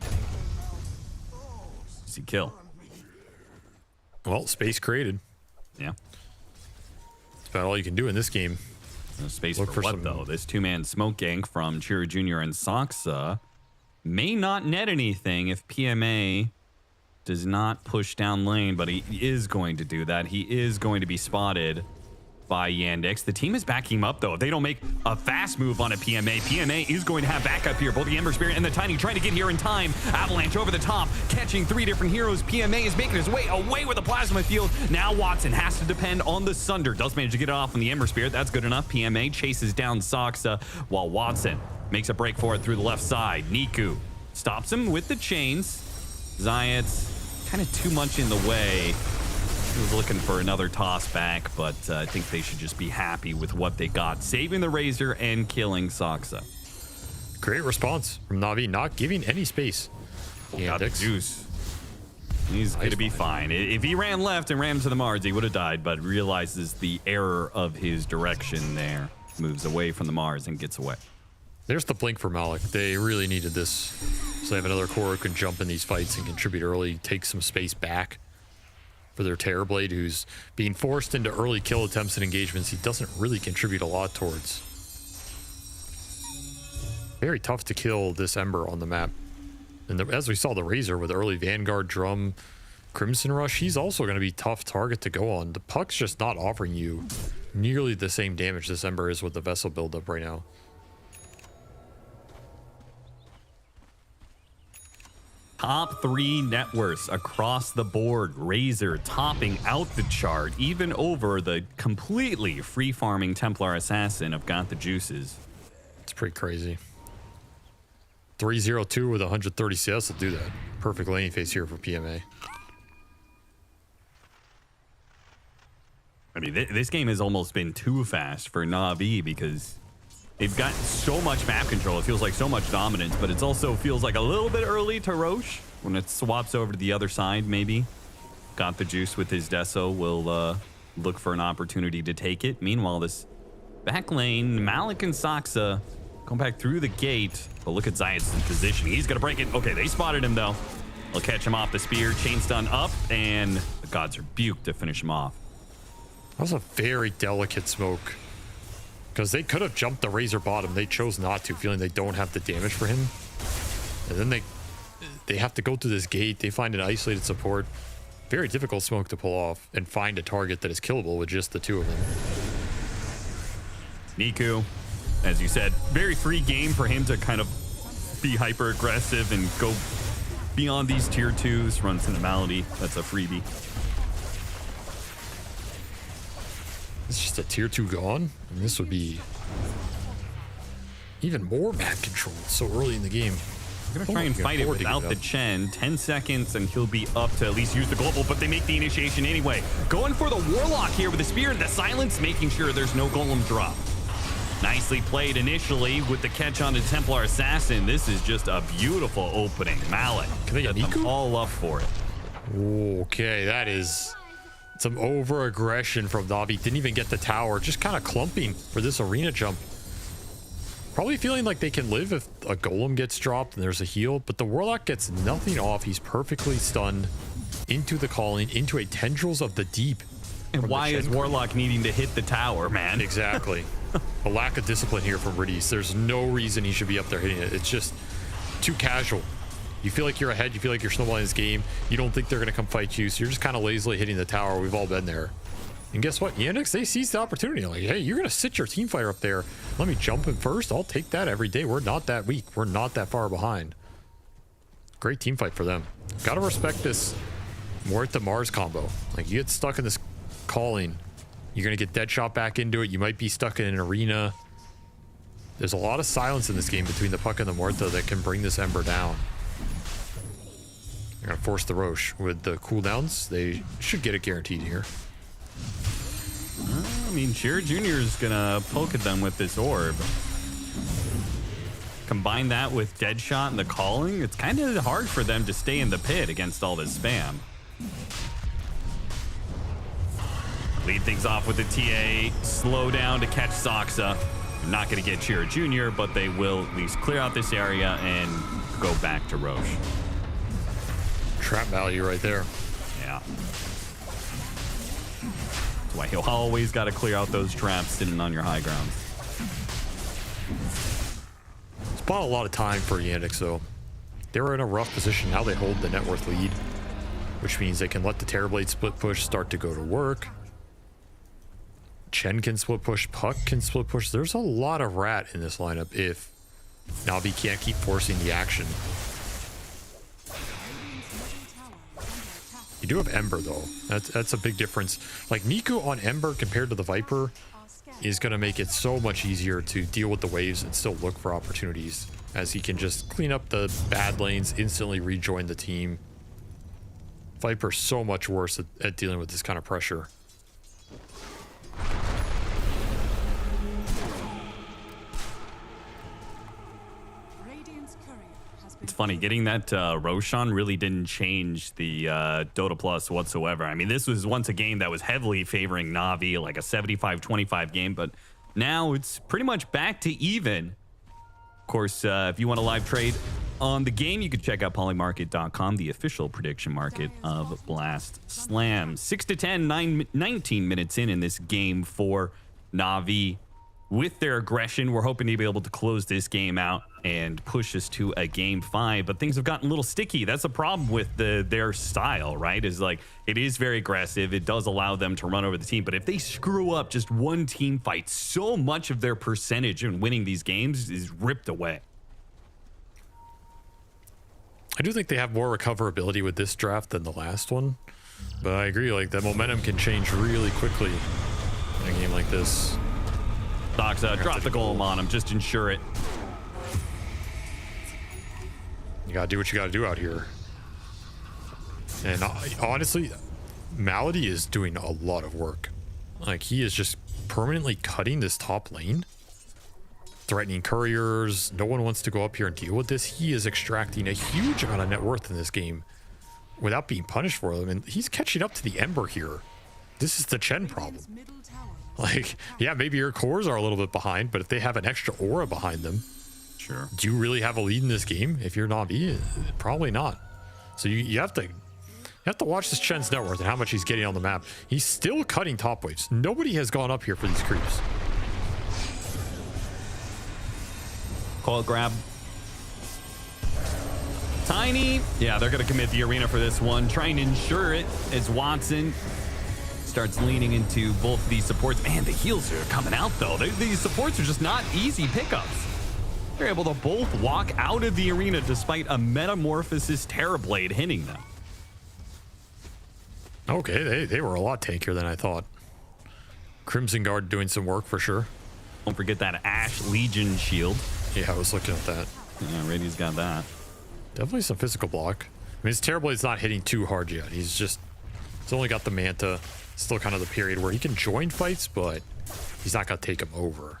See kill. Well, space created. Yeah. That's about all you can do in this game. No space for what, though? This two-man smoke gank from Chira Jr. and Soxa may not net anything if PMA does not push down lane, but he is going to do that. He is going to be spotted by Yandex. The team is backing him up, though. If they don't make a fast move on a PMA is going to have backup here. Both the Ember Spirit and the Tiny trying to get here in time. Avalanche over the top, catching 3 different heroes. PMA is making his way away with the Plasma Field. Now Watson has to depend on the Sunder. Does manage to get it off on the Ember Spirit. That's good enough. PMA chases down Soxa while Watson makes a break for it through the left side. Niku stops him with the chains. Zayat's kind of too much in the way. He was looking for another toss back, but I think they should just be happy with what they got, saving the Razor and killing Soxa. Great response from Navi, not giving any space. Got the juice. He's going to be fine. If he ran left and ran to the Mars, he would have died, but realizes the error of his direction there. Moves away from the Mars and gets away. There's the blink for Malik. They really needed this. So they have another core who can jump in these fights and contribute early, take some space back for their Terrorblade, who's being forced into early kill attempts and engagements he doesn't really contribute a lot towards. Very tough to kill this Ember on the map. And as we saw, the Razor with early Vanguard, Drum, Crimson Rush, he's also going to be tough target to go on. The Puck's just not offering you nearly the same damage this Ember is with the Vessel buildup right now. Top 3 net worths across the board. Razor topping out the chart, even over the completely free farming Templar Assassin of Got the Juices. It's pretty crazy. 302 with 130 CS will do that. Perfect laning phase here for PMA. I mean, this game has almost been too fast for NAVI because they've got so much map control. It feels like so much dominance, but it also feels like a little bit early to Roche when it swaps over to the other side, maybe. Got the Juice with his Deso will look for an opportunity to take it. Meanwhile, this back lane, Malik and Soxa going back through the gate. But look at Zayat's position. He's going to break it. Okay, they spotted him, though. They'll catch him off the spear. Chain stun up, and the gods are buked to finish him off. That was a very delicate smoke. Because they could have jumped the Razor bottom. They chose not to, feeling they don't have the damage for him. And then they have to go through this gate. They find an isolated support. Very difficult smoke to pull off and find a target that is killable with just the two of them. Niku as you said, very free game for him to kind of be hyper aggressive and go beyond these tier 2s, run Cinemality. That's a freebie. It's just a tier 2 gone, and this would be even more map controlled so early in the game. We're gonna try and fight it without the Chen. 10 seconds and he'll be up to at least use the global, but they make the initiation anyway. Going for the Warlock here with the spear and the silence, making sure there's no golem drop. Nicely played initially with the catch on the Templar Assassin. This is just a beautiful opening. Mallet, can they get them all up for it. Okay, that is some over aggression from NAVI. Didn't even get the tower, just kind of clumping for this arena jump. Probably feeling like they can live if a golem gets dropped and there's a heal, but the Warlock gets nothing off. He's perfectly stunned into the calling, into a Tendrils of the Deep. And why is Warlock needing to hit the tower, man? Exactly. A lack of discipline here from Riddies. There's no reason he should be up there hitting it. It's just too casual. You feel like you're ahead. You feel like you're snowballing this game. You don't think they're going to come fight you, so you're just kind of lazily hitting the tower. We've all been there. And guess what? Yandex, they seized the opportunity. Like, hey, you're going to sit your team fighter up there. Let me jump in first. I'll take that every day. We're not that weak. We're not that far behind. Great team fight for them. Got to respect this Muerta Mars combo. Like, you get stuck in this calling, you're going to get dead shot back into it. You might be stuck in an arena. There's a lot of silence in this game between the Puck and the Muerta that can bring this Ember down. They're going to force the Roche with the cooldowns. They should get it guaranteed here. I mean, Cheer Jr. is going to poke at them with this orb. Combine that with Deadshot and the calling, it's kind of hard for them to stay in the pit against all this spam. Lead things off with the TA, slow down to catch Soxa. They're not going to get Cheer Jr., but they will at least clear out this area and go back to Roche. Trap value right there. Yeah. That's why he'll always got to clear out those traps sitting on your high ground. It's bought a lot of time for Yandex, though. They were in a rough position. Now they hold the net worth lead, which means they can let the Terrorblade split push start to go to work. Chen can split push, Puck can split push. There's a lot of rat in this lineup if NAVI can't keep forcing the action. You do have Ember, though. That's a big difference. Like, Nico on Ember compared to the Viper is going to make it so much easier to deal with the waves and still look for opportunities, as he can just clean up the bad lanes, instantly rejoin the team. Viper's so much worse at dealing with this kind of pressure. It's funny, getting that Roshan really didn't change the Dota Plus whatsoever. I mean, this was once a game that was heavily favoring NAVI, like a 75-25 game, but now it's pretty much back to even. Of course, if you want to live trade on the game, you can check out polymarket.com, the official prediction market of Blast Slam. 6-10, 19 minutes in this game for NAVI. With their aggression, we're hoping to be able to close this game out and push us to a game 5, but things have gotten a little sticky. That's the problem with their style, right? Is like, it is very aggressive. It does allow them to run over the team, but if they screw up just one team fight, so much of their percentage in winning these games is ripped away. I do think they have more recoverability with this draft than the last one, but I agree, like, the momentum can change really quickly in a game like this. Soxa, drop the golem on him, just ensure it. You gotta do what you gotta do out here. And honestly, Malady is doing a lot of work. Like, he is just permanently cutting this top lane, threatening couriers. No one wants to go up here and deal with this. He is extracting a huge amount of net worth in this game without being punished for them. And he's catching up to the Ember here. This is the Chen problem. Like, yeah, maybe your cores are a little bit behind, but if they have an extra aura behind them, sure. Do you really have a lead in this game? If you're NAVI, probably not. So you have to watch this Chen's net worth and how much he's getting on the map. He's still cutting top waves. Nobody has gone up here for these creeps. Coil grab. Tiny. Yeah, they're going to commit the arena for this one. Trying to ensure it as Watson starts leaning into both of these supports. Man, the heals are coming out, though. These supports are just not easy pickups. They're able to both walk out of the arena despite a Metamorphosis Terrorblade hitting them. Okay, they were a lot tankier than I thought. Crimson Guard doing some work for sure. Don't forget that Ash Legion shield. Yeah, I was looking at that. Yeah, Rady's got that. Definitely some physical block. I mean, his Terrorblade's not hitting too hard yet. He's only got the Manta. Still kind of the period where he can join fights, but he's not going to take him over.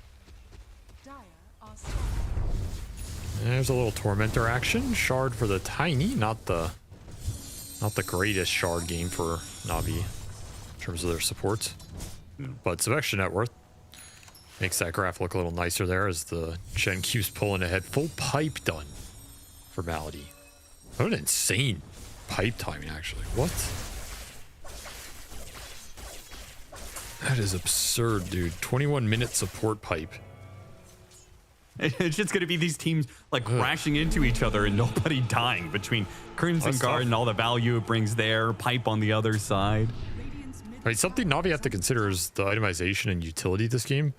There's a little Tormentor action. Shard for the Tiny, not the greatest Shard game for Navi in terms of their supports. But some extra net worth. Makes that graph look a little nicer there as the Shen keeps pulling ahead. Full pipe done for Malady. What an insane pipe timing, actually. What? That is absurd, dude. 21-minute support pipe. It's just going to be these teams like crashing into each other and nobody dying between Crimson Guard and all the value it brings there, pipe on the other side. Right, something Navi have to consider is the itemization and utility of this game.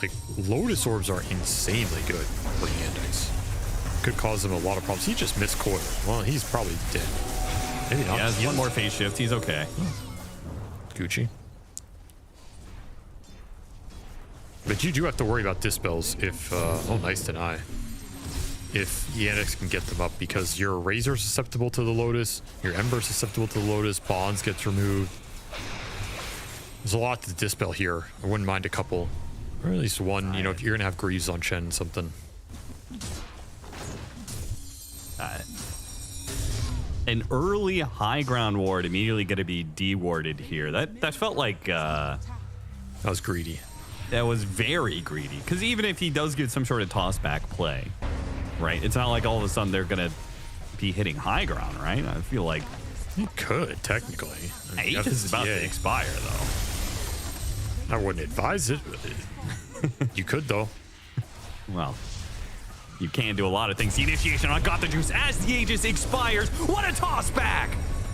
Like, Lotus Orbs are insanely good for Yandex. Could cause him a lot of problems. He just missed Coil. Well, he's probably dead. Maybe not. He has one more phase shift. He's okay. Gucci. But you do have to worry about dispels if, oh, nice deny. If Yandex can get them up, because your Razor's susceptible to the Lotus, your Ember's susceptible to the Lotus, Bonds gets removed. There's a lot to dispel here. I wouldn't mind a couple. Or at least one, you know, if you're going to have Greaves on Shen, something. An early high ground ward immediately going to be dewarded here. That felt like... that was greedy. That was very greedy. Because even if he does get some sort of toss-back play, right? It's not like all of a sudden they're going to be hitting high ground, right? I feel like... He could, technically. I mean, Aegis is about to expire, though. I wouldn't advise it. You could, though. Well, you can do a lot of things. The initiation on Got the Juice as the Aegis expires. What a toss back!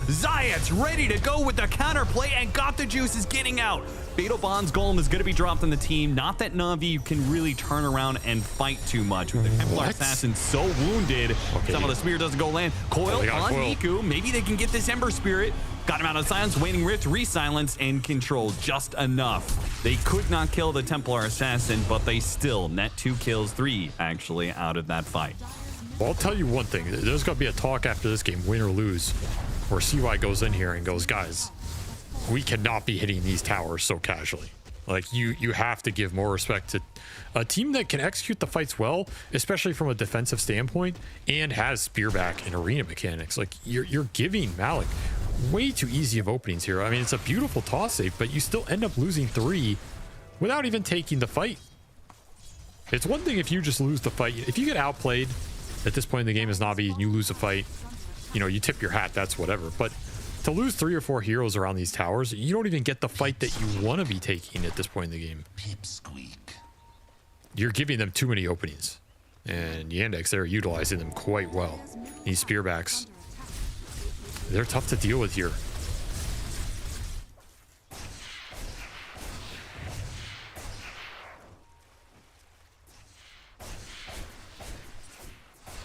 Zayat's ready to go with the counterplay, and Got the Juice is getting out. Fatal Bond's Golem is going to be dropped on the team. Not that Navi can really turn around and fight too much with the Templar Assassin so wounded. Some of the spear doesn't go land. Coil on Niku. Maybe they can get this Ember Spirit. Got him out of silence. Waning Rift, re-silence, and control just enough. They could not kill the Templar Assassin, but they still net 2 kills, 3 actually out of that fight. Well, I'll tell you one thing. There's going to be a talk after this game, win or lose, where CY goes in here and goes, guys, we cannot be hitting these towers so casually. Like, you have to give more respect to a team that can execute the fights well, especially from a defensive standpoint, and has spearback and arena mechanics. Like, you're giving Malik way too easy of openings here. I mean, it's a beautiful toss save, but you still end up losing 3 without even taking the fight. It's one thing if you just lose the fight. If you get outplayed at this point in the game as Navi and you lose a fight, you know, you tip your hat, that's whatever. But to lose 3 or 4 heroes around these towers, you don't even get the fight that you want to be taking at this point in the game. You're giving them too many openings. And Yandex, they're utilizing them quite well. These spearbacks, they're tough to deal with here.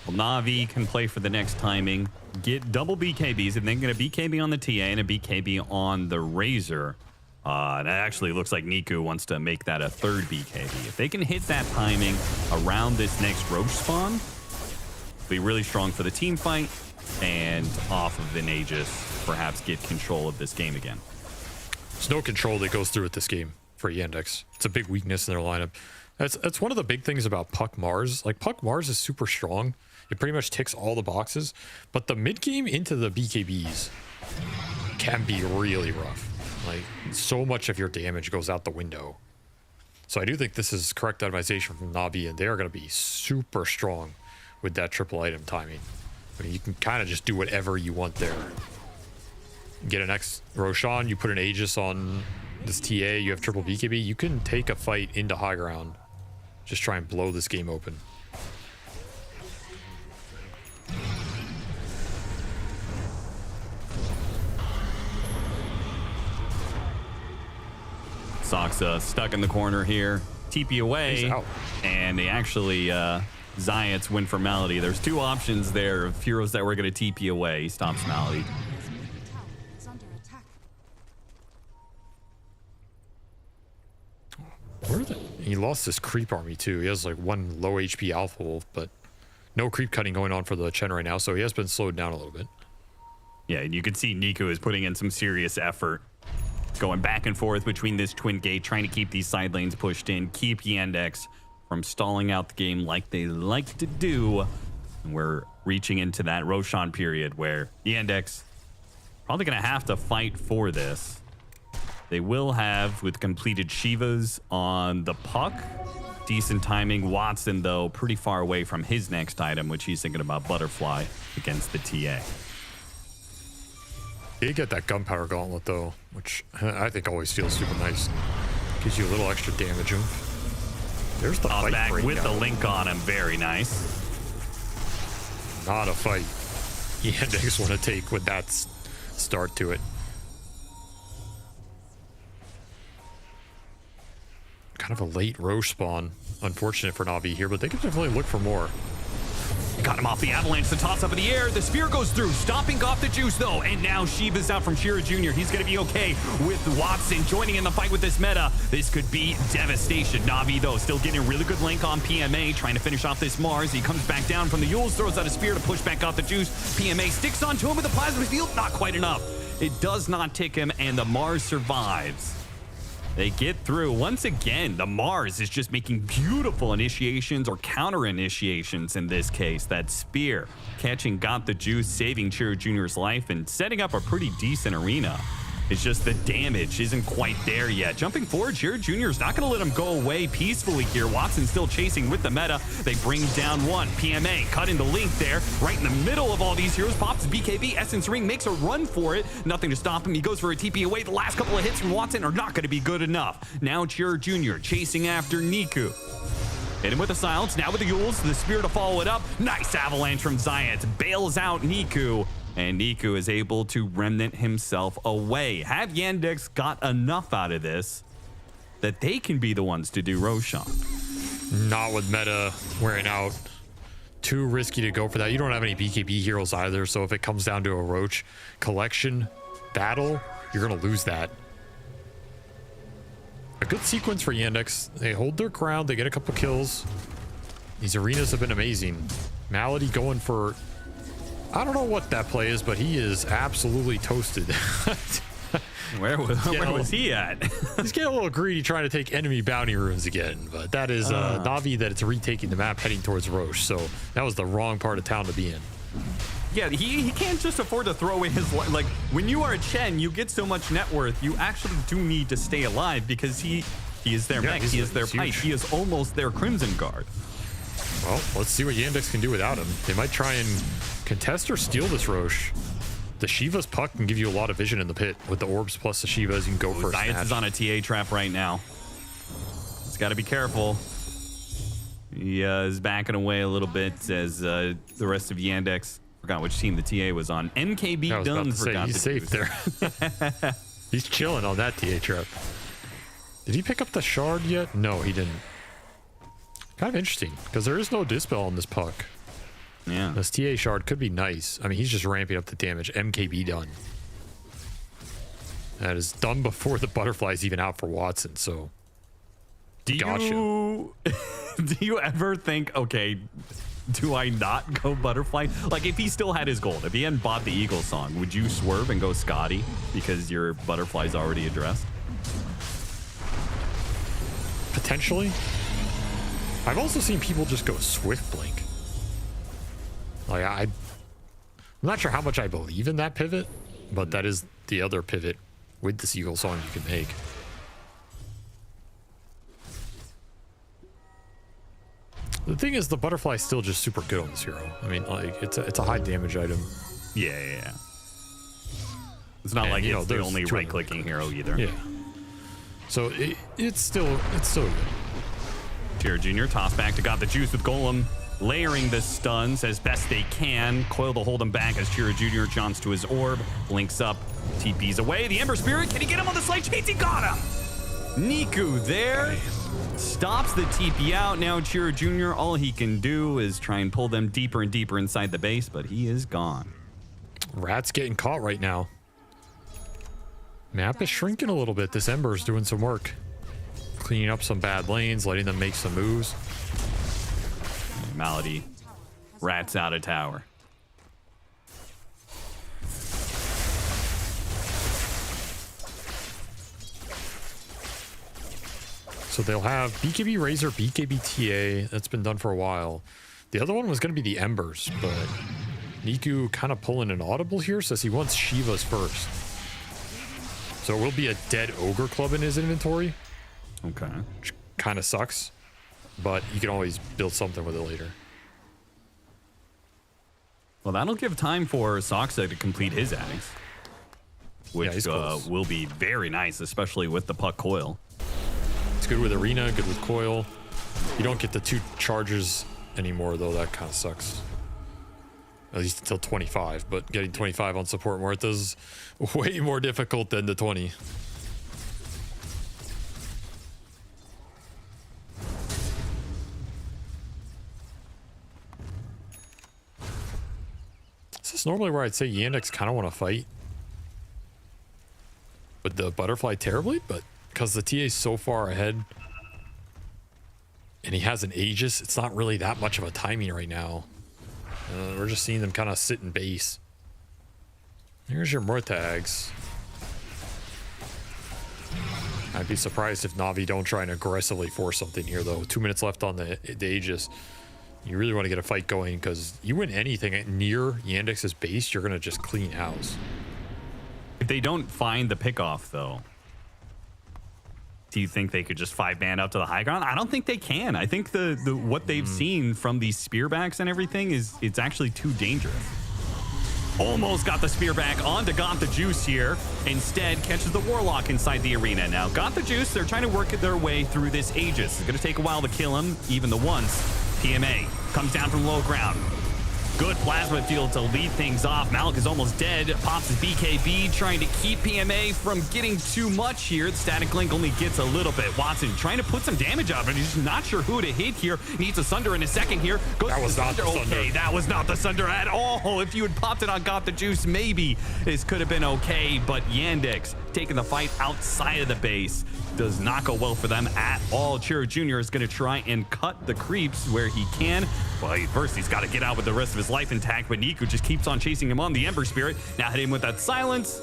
Well, Navi can play for the next timing, get double BKBs, and then get a BKB on the TA and a BKB on the Razor. And it actually looks like Niku wants to make that a 3rd BKB. If they can hit that timing around this next Roche spawn, it'll be really strong for the team fight, and off of the Aegis, perhaps get control of this game again. There's no control that goes through with this game for Yandex. It's a big weakness in their lineup. That's one of the big things about Puck Mars. Like, Puck Mars is super strong. It pretty much ticks all the boxes, but the mid game into the BKBs can be really rough. Like, so much of your damage goes out the window. So I do think this is correct itemization from Navi, and they are going to be super strong with that triple item timing. I mean, you can kind of just do whatever you want there. Get an X Roshan, you put an Aegis on this TA, you have triple BKB, you can take a fight into high ground. Just try and blow this game open. Soxa stuck in the corner here. TP away. He's out. And they actually, Zayat's win for Malady. There's two options there of heroes that were going to TP away. He stops Malady. Where the? He lost his creep army too. He has like one low HP Alpha Wolf, but no creep cutting going on for the Chen right now, so he has been slowed down a little bit. Yeah, and you can see Niku is putting in some serious effort. Going back and forth between this twin gate, trying to keep these side lanes pushed in, keep Yandex from stalling out the game like they like to do. And we're reaching into that Roshan period where Yandex probably going to have to fight for this. They will have, with completed Shivas on the puck, decent timing. Watson, though, pretty far away from his next item, which he's thinking about Butterfly against the TA. You get that Gunpowder Gauntlet, though, which I think always feels super nice. Gives you a little extra damage. There's the fight back break with out. the link on him. Very nice. Not a fight. Yandex want to take with that start to it. Kind of a late Roche spawn. Unfortunate for Navi here, but they can definitely look for more. Got him off the avalanche. The toss up in the air. The spear goes through, stopping off the juice though. And now Shiva's out from Shira Jr. He's going to be okay with Watson joining in the fight with this meta. This could be devastation. Navi though still getting a really good link on PMA, trying to finish off this Mars. He comes back down from the Yules, throws out a spear to push back out the juice. PMA sticks onto him with the plasma field. Not quite enough. It does not tick him, and the Mars survives. They get through. Once again, the Mars is just making beautiful initiations or counter initiations in this case. That spear catching got the juice, saving Chiro Jr.'s life and setting up a pretty decent arena. It's just the damage isn't quite there yet. Jumping forward, Chiro Jr. is not going to let him go away peacefully here. Watson still chasing with the meta. They bring down one. PMA cutting the link there. Right in the middle of all these heroes. Pops BKB. Essence Ring makes a run for it. Nothing to stop him. He goes for a TP away. The last couple of hits from Watson are not going to be good enough. Now Chiro Jr. chasing after Niku. Hit him with the silence. Now with the Yules. The spear to follow it up. Nice avalanche from Zayat. Bails out Niku. And Niku is able to remnant himself away. Have Yandex got enough out of this that they can be the ones to do Roshan? Not with meta wearing out. Too risky to go for that. You don't have any BKB heroes either, so if it comes down to a Roach collection battle, you're going to lose that. A good sequence for Yandex. They hold their ground. They get a couple kills. These arenas have been amazing. Malady going for... I don't know what that play is, but he is absolutely toasted. Where was he at? He's getting a little greedy trying to take enemy bounty runes again, but that is Navi that it's retaking the map heading towards Roche, so that was the wrong part of town to be in. Yeah, he can't just afford to throw away his life. Like, when you are a Chen, you get so much net worth, you actually do need to stay alive because he is their mech, he is their pipe, he is almost their Crimson Guard. Well, let's see what Yandex can do without him. They might try and contest or steal this Roche. The Shiva's puck can give you a lot of vision in the pit. With the orbs plus the Shivas, you can go for a snatch. Zayat is on a TA trap right now. He's got to be careful. He is backing away a little bit as the rest of Yandex forgot which team the TA was on. MKB done forgot. He's safe there. He's chilling on that TA trap. Did he pick up the shard yet? No, he didn't. Kind of interesting, because there is no dispel on this puck. Yeah. This TA shard could be nice. I mean, he's just ramping up the damage. MKB done. That is done before the butterfly's even out for Watson, so... Do you ever think, okay, do I not go Butterfly? Like, if he still had his gold, if he hadn't bought the Eagle song, would you swerve and go Scotty because your Butterfly's already addressed? Potentially. I've also seen people just go Swift Blink. Like, I'm not sure how much I believe in that pivot, but that is the other pivot with the Seagull song you can make. The thing is, the Butterfly's still just super good on this hero. I mean, like, it's a high damage item. Yeah. It's not like it's the only right-clicking hero either. Yeah. So it's still good. Chiro Jr. toss back to Got the Juice with Golem, layering the stuns as best they can. Coil to hold him back as Chiro Jr. jumps to his orb, links up, TP's away. The Ember Spirit, can he get him on the slight chase? He got him! Niku there. Stops the TP out. Now Chiro Jr., all he can do is try and pull them deeper and deeper inside the base, but he is gone. Rat's getting caught right now. Map is shrinking a little bit. This Ember's doing some work. Cleaning up some bad lanes, letting them make some moves. Malady. Rat's out of tower. So they'll have BKB Razor, BKB TA. That's been done for a while. The other one was going to be the Embers, but Niku kind of pulling an audible here, says he wants Shivas first. So it will be a dead Ogre Club in his inventory. Okay. Which kind of sucks, but you can always build something with it later. Well, that'll give time for Soxa to complete his addicts, which will be very nice, especially with the puck coil. It's good with Arena, good with coil. You don't get the 2 charges anymore, though. That kind of sucks. At least until 25, but getting 25 on support Martha is way more difficult than the 20. This is normally where I'd say Yandex kind of want to fight with the Butterfly Terrorblade, but because the TA is so far ahead and he has an Aegis, it's not really that much of a timing right now. We're just seeing them kind of sit in base. Here's your Murtags. I'd be surprised if Navi don't try and aggressively force something here, though. 2 minutes left on the Aegis. You really want to get a fight going, because you win anything near Yandex's base, you're going to just clean house. If they don't find the pickoff, though, do you think they could just 5-man up to the high ground? I don't think they can. I think the what they've seen from these spearbacks and everything is it's actually too dangerous. Almost got the spear back onto Got the Juice here. Instead, catches the Warlock inside the arena. Now, Got the Juice, they're trying to work their way through this Aegis. It's going to take a while to kill him, even the once. PMA comes down from low ground. Good plasma field to lead things off. Malik is almost dead. Pops his BKB, trying to keep PMA from getting too much here. The static link only gets a little bit. Watson trying to put some damage out, but he's just not sure who to hit here. Needs a Sunder in a second here. Goes that was not the Sunder. Okay, that was not the Sunder at all. If you had popped it on Got the Juice, maybe this could have been okay, but Yandex taking the fight outside of the base does not go well for them at all. Chiro Jr. is going to try and cut the creeps where he can. Well, first he's got to get out with the rest of his life intact, but Niku just keeps on chasing him on the Ember Spirit. Now hit him with that silence.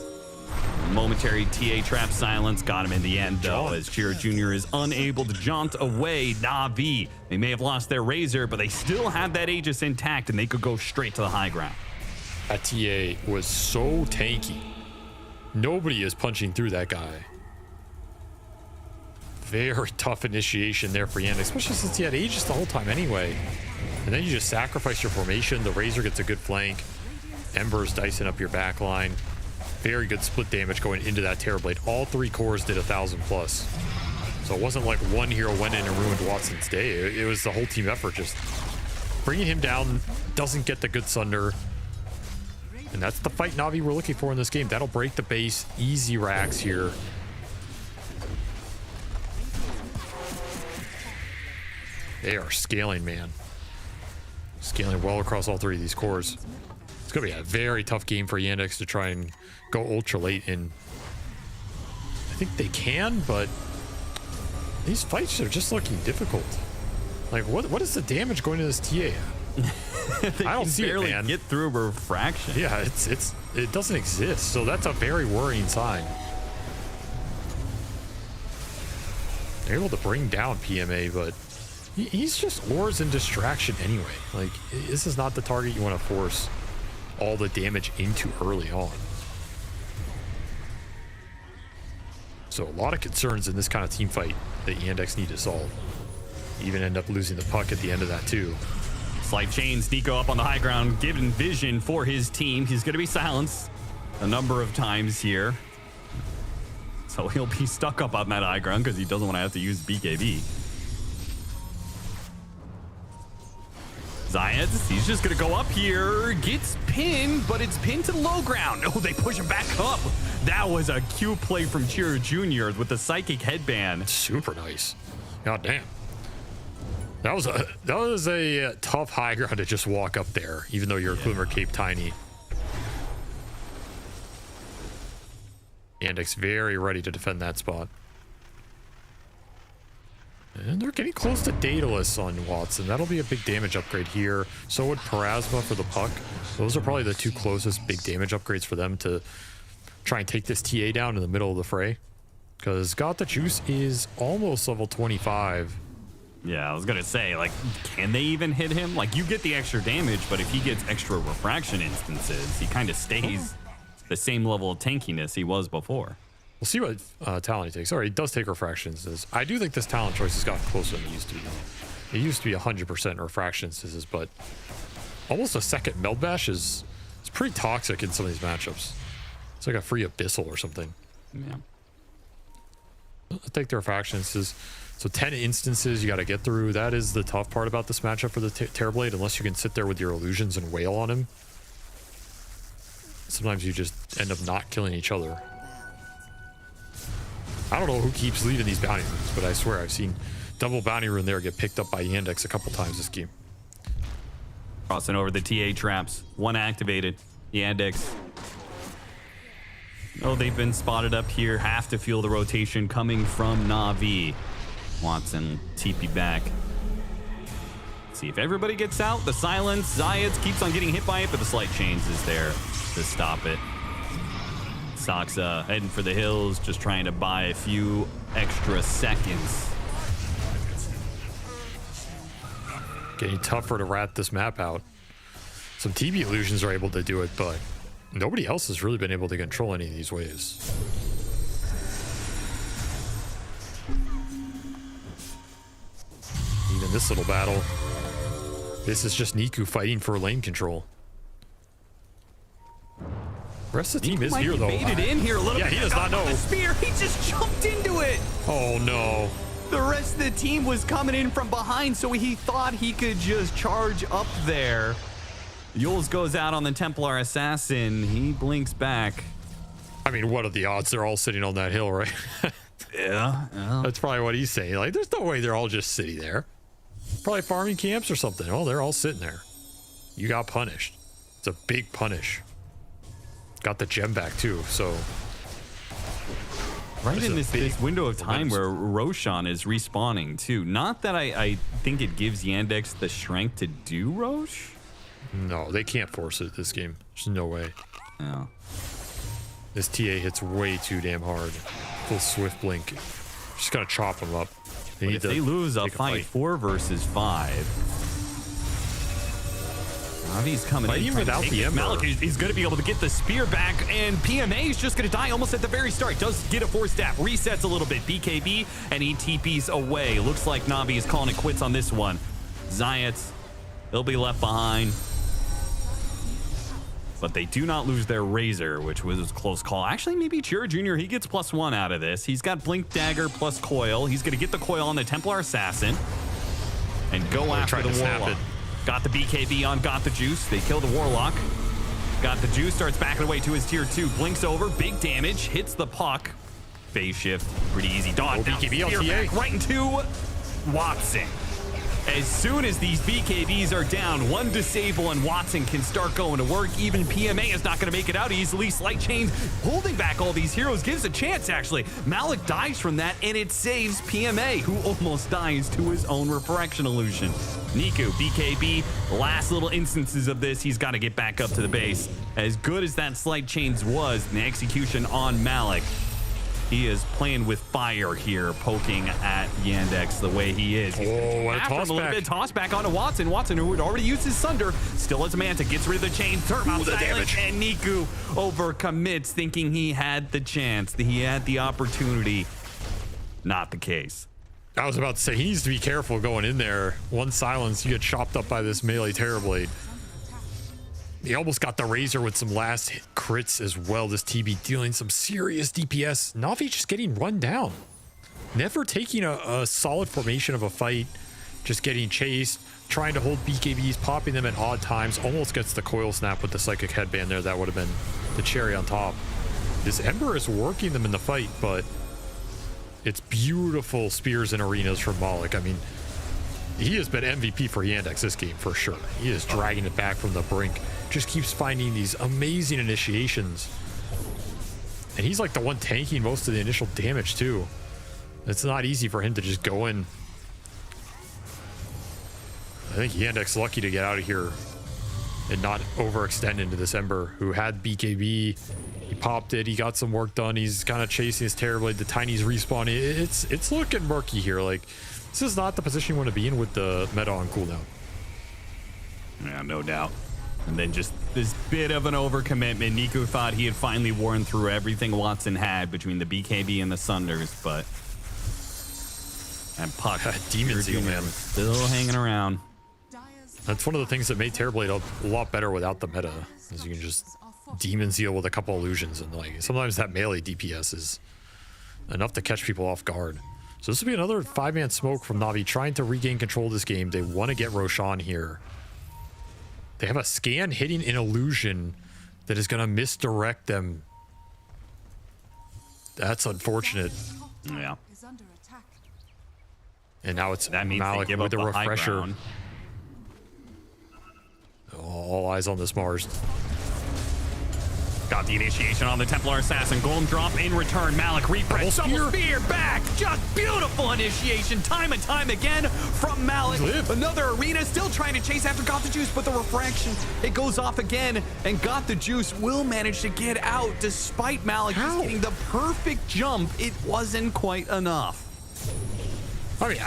Momentary TA trap silence got him in the end, though, as Chiro Jr. is unable to jaunt away Navi. They may have lost their Razor, but they still have that Aegis intact, and they could go straight to the high ground. That TA was so tanky. Nobody is punching through that guy. Very tough initiation there for Yandex, especially since he had Aegis the whole time anyway. And then you just sacrifice your formation. The Razor gets a good flank. Ember's dicing up your back line. Very good split damage going into that Terrorblade. All 3 cores did 1,000 plus. So it wasn't like one hero went in and ruined Watson's day. It was the whole team effort, just bringing him down. Doesn't get the good Sunder. And that's the fight Navi we're looking for in this game. That'll break the base. Easy racks here. They are scaling, man. Scaling well across all 3 of these cores. It's going to be a very tough game for Yandex to try and go ultra late in. I think they can, but these fights are just looking difficult. Like, what is the damage going to this TA? I don't see it, man. Get through a refraction. Yeah, it doesn't exist. So that's a very worrying sign. They're able to bring down PMA, but he's just ores and distraction anyway. Like, this is not the target you want to force all the damage into early on. So a lot of concerns in this kind of team fight that Yandex need to solve. Even end up losing the puck at the end of that too. Slight chains, Nico up on the high ground, given vision for his team. He's going to be silenced a number of times here. So he'll be stuck up on that high ground because he doesn't want to have to use BKB. Zayats, he's just gonna go up here, gets pinned, but it's pinned to the low ground. Oh, they push him back up. That was a cute play from Chiro Jr. with the psychic headband. Super nice. God damn. That was a tough high ground to just walk up there, even though you're Glimmer Cape tiny. Yandex very ready to defend that spot. And they're getting close to Daedalus on Watson. That'll be a big damage upgrade here. So would Parasma for the puck. Those are probably the two closest big damage upgrades for them to try and take this TA down in the middle of the fray. Because Got the Juice is almost level 25. Yeah, I was gonna say, like, can they even hit him? Like, you get the extra damage, but if he gets extra refraction instances, he kind of stays the same level of tankiness he was before. We'll see what talent he takes. All right, he does take refraction instances. I do think this talent choice has gotten closer than it used to be. It used to be 100% refraction instances, but almost a second meld bash is pretty toxic in some of these matchups. It's like a free abyssal or something. Yeah. I'll take the refraction instances. So 10 instances you got to get through. That is the tough part about this matchup for the Terrorblade, unless you can sit there with your illusions and wail on him. Sometimes you just end up not killing each other. I don't know who keeps leading these bounty runes, but I swear I've seen double bounty rune there get picked up by Yandex a couple times this game. Crossing over the TA traps. One activated. Yandex. Oh, they've been spotted up here. Have to feel the rotation coming from Navi. Watson TP back. See if everybody gets out. The silence. Zayats keeps on getting hit by it, but the slight chains is there to stop it. Soxa heading for the hills, just trying to buy a few extra seconds. Getting tougher to rat this map out. Some TB illusions are able to do it, but nobody else has really been able to control any of these waves. Even this little battle, this is just Niku fighting for lane control. The rest of the team is here, though. Baited in here a little bit. Yeah, he does not know. The spear, he just jumped into it. Oh, no. The rest of the team was coming in from behind, so he thought he could just charge up there. Yules goes out on the Templar Assassin. He blinks back. I mean, what are the odds they're all sitting on that hill, right? Yeah. That's probably what he's saying. Like, there's no way they're all just sitting there. Probably farming camps or something. Oh, they're all sitting there. You got punished. It's a big punish. Got the gem back too, so right in this window of time where Roshan is respawning too. Not that I think it gives Yandex the strength to do Rosh. No, they can't force it this game. There's no way. No. This TA hits way too damn hard. Full swift blink. Just gotta chop them up. If they lose a fight 4 versus 5. Navi's coming in. Even without the Ember. Malik is going to be able to get the spear back, and PMA is just going to die almost at the very start. Does get a 4-stat, resets a little bit. BKB, and he TPs away. Looks like Navi is calling it quits on this one. Zayats, they'll be left behind. But they do not lose their Razor, which was a close call. Actually, maybe Chiro Jr., he gets +1 out of this. He's got Blink Dagger plus Coil. He's going to get the Coil on the Templar Assassin and go after the Warlock. Got the BKB on Got the Juice. They kill the Warlock. Got the Juice, starts backing away to his tier 2. Blinks over, big damage, hits the puck. Phase shift, pretty easy dodge. BKB on TA. Right into Watson. As soon as these BKBs are down, one disable and Watson can start going to work. Even PMA is not going to make it out easily. Slight chains holding back all these heroes gives a chance, actually. Malik dies from that, and it saves PMA, who almost dies to his own refraction illusion. Niku, BKB, last little instances of this, he's got to get back up to the base. As good as that slight chains was, the execution on Malik, he is playing with fire here, poking at Yandex the way he is. Oh, what a toss back. Toss back onto Watson. Watson, who had already used his Sunder, still has a Manta, gets rid of the chain, Turbout silence, and Niku overcommits, thinking he had the chance, he had the opportunity. Not the case. I was about to say, he needs to be careful going in there. One silence, you get chopped up by this melee Terrorblade. He almost got the Razor with some last hit crits as well. This TB dealing some serious DPS. Navi just getting run down. Never taking a solid formation of a fight just getting chased, trying to hold BKBs, popping them at odd times, almost gets the coil snap with the psychic headband there. That would have been the cherry on top. This Ember is working them in the fight, but it's beautiful spears and arenas from Malik. I mean, he has been MVP for Yandex this game for sure. He is dragging it back from the brink. Just keeps finding these amazing initiations. And he's like the one tanking most of the initial damage too. It's not easy for him to just go in. I think Yandex lucky to get out of here and not overextend into this Ember, who had BKB. He popped it. He got some work done. He's kind of chasing his Terrorblade. The Tiny's respawning. It's looking murky here. Like, this is not the position you want to be in with the meta on cooldown. Yeah, no doubt. And then just this bit of an overcommitment. Nico thought he had finally worn through everything Watson had between the BKB and the Sunders, but and Puck, Demon Seal, man, still hanging around. That's one of the things that made Terrorblade a lot better without the meta, is you can just Demon Seal with a couple illusions, and like sometimes that melee DPS is enough to catch people off guard. So this will be another 5-man smoke from Navi trying to regain control of this game. They want to get Roshan here. They have a scan hitting an illusion that is going to misdirect them. That's unfortunate. Yeah. And now it's that means Malik give with the up the refresher. All eyes on this Mars. Got the initiation on the Templar Assassin. Golem drop in return. Malik refresh. Double spear back. Just beautiful initiation time and time again from Malik. Another arena still trying to chase after Got the Juice, but the refraction, it goes off again, and Got the Juice will manage to get out despite Malik getting the perfect jump. It wasn't quite enough. I mean,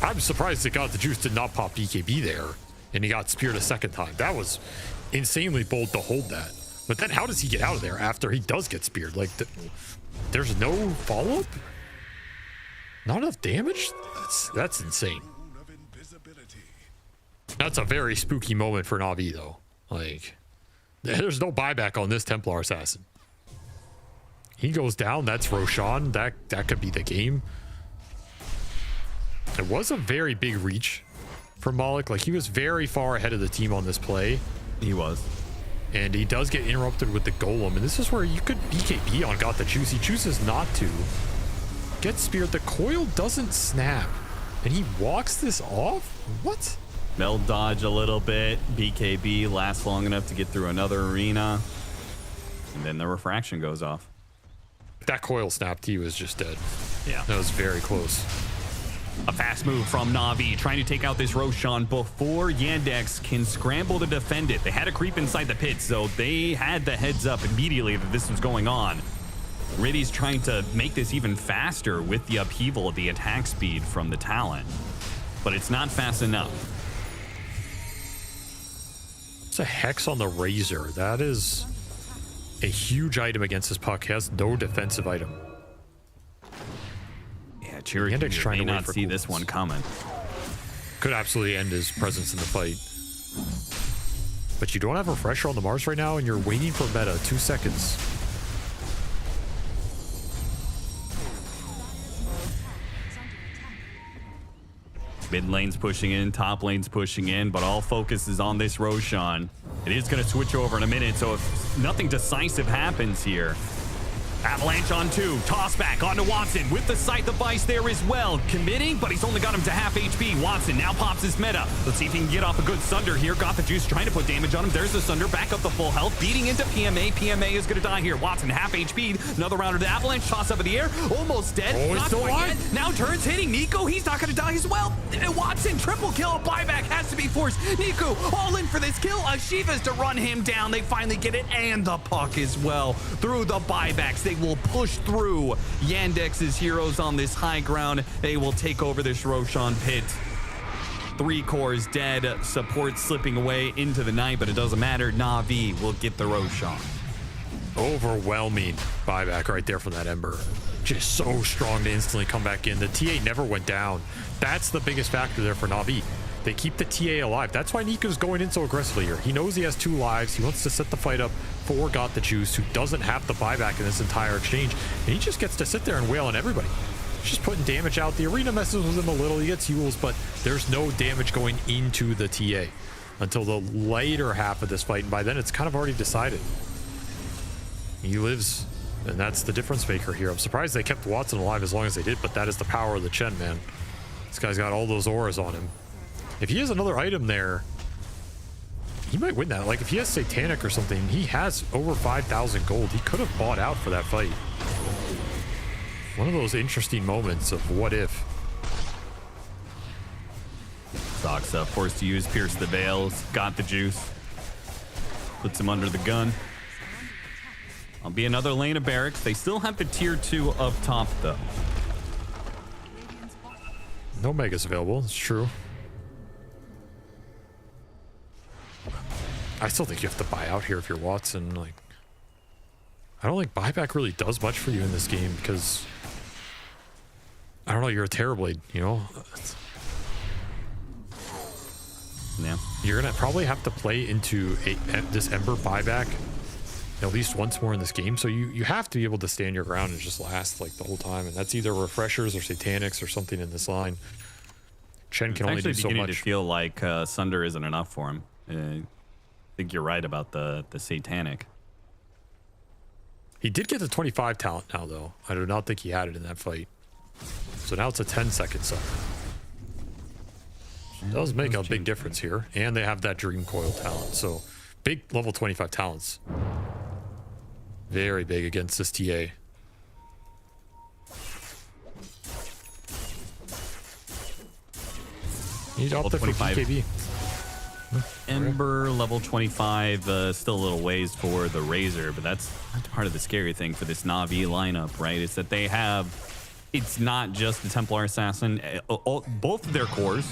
I'm surprised that Got the Juice did not pop BKB there, and he got speared a second time. That was insanely bold to hold that. But then how does he get out of there after he does get speared? Like, there's no follow-up? Not enough damage? That's insane. That's a very spooky moment for Navi, though. Like, there's no buyback on this Templar Assassin. He goes down, that's Roshan. That could be the game. It was a very big reach from Malik. Like, he was very far ahead of the team on this play. He was. And he does get interrupted with the Golem. And this is where you could BKB on Got the Juice. He chooses not to. Gets speared. The coil doesn't snap. And he walks this off? What? They'll dodge a little bit. BKB lasts long enough to get through another arena. And then the refraction goes off. That coil snapped. He was just dead. Yeah. That was very close. A fast move from Navi, trying to take out this Roshan before Yandex can scramble to defend it. They had a creep inside the pit, so they had the heads up immediately that this was going on. Riddy's trying to make this even faster with the upheaval of the attack speed from the talent, but it's not fast enough. It's a Hex on the Razor. That is a huge item against this Puck. He has no defensive item. Cherokee Yandex trying to not see this one coming. Could absolutely end his presence in the fight. But you don't have a refresher on the Mars right now, and you're waiting for meta. 2 seconds. Mid lane's pushing in, top lane's pushing in, but all focus is on this Roshan. It is going to switch over in a minute, so if nothing decisive happens here, Avalanche on 2, toss back onto Watson with the Scythe of Vice there as well. Committing, but he's only got him to half HP. Watson now pops his meta. Let's see if he can get off a good Sunder here. Got the Juice trying to put damage on him. There's the Sunder, back up the full health, beating into PMA. PMA is going to die here. Watson half HP. Another round of the Avalanche, toss up in the air. Almost dead. Oh, he's still alive. Now turns hitting Nico. He's not going to die as well. Watson, triple kill. A buyback has to be forced. Nico all in for this kill. Ashiva's to run him down. They finally get it, and the Puck as well. Through the buybacks, they will push through Yandex's heroes on this high ground. They will take over this Roshan pit. 3 cores dead, support slipping away into the night, but it doesn't matter. Navi will get the Roshan. Overwhelming buyback right there from that Ember. Just so strong to instantly come back in. The TA never went down. That's the biggest factor there for Navi. They keep the TA alive. That's why Nico's going in so aggressively here. He knows he has 2 lives. He wants to set the fight up for Got the Juice, who doesn't have the buyback in this entire exchange. And he just gets to sit there and wail on everybody. just putting damage out. The arena messes with him a little. He gets Yules, but there's no damage going into the TA until the later half of this fight. And by then, it's kind of already decided. He lives, and that's the difference maker here. I'm surprised they kept Watson alive as long as they did, but that is the power of the Chen, man. This guy's got all those auras on him. If he has another item there, he might win that. Like, if he has Satanic or something, he has over 5,000 gold. He could have bought out for that fight. One of those interesting moments of what if. Soxa forced to use Pierce the Veils. Got the juice. Puts him under the gun. I'll be another lane of barracks. They still have the tier 2 up top, though. No Megas available. It's true. I still think you have to buy out here if you're Watson. Like, I don't think buyback really does much for you in this game because, I don't know, you're a Terrorblade, you know? Yeah. You're going to probably have to play into this Ember buyback at least once more in this game. So you have to be able to stand your ground and just last like the whole time. And that's either refreshers or satanics or something in this line. Chen can only do so much. Actually beginning to feel like Sunder isn't enough for him. I think you're right about the satanic. He did get the 25 talent now, though. I do not think he had it in that fight. So now it's a 10-second sub. It does make a big difference here. And they have that Dream Coil talent. So big level 25 talents. Very big against this TA. He's up there for PKB. Ember level 25, still a little ways for the Razor, but that's part of the scary thing for this Navi lineup, right? Is that they have, it's not just the Templar Assassin. Both of their cores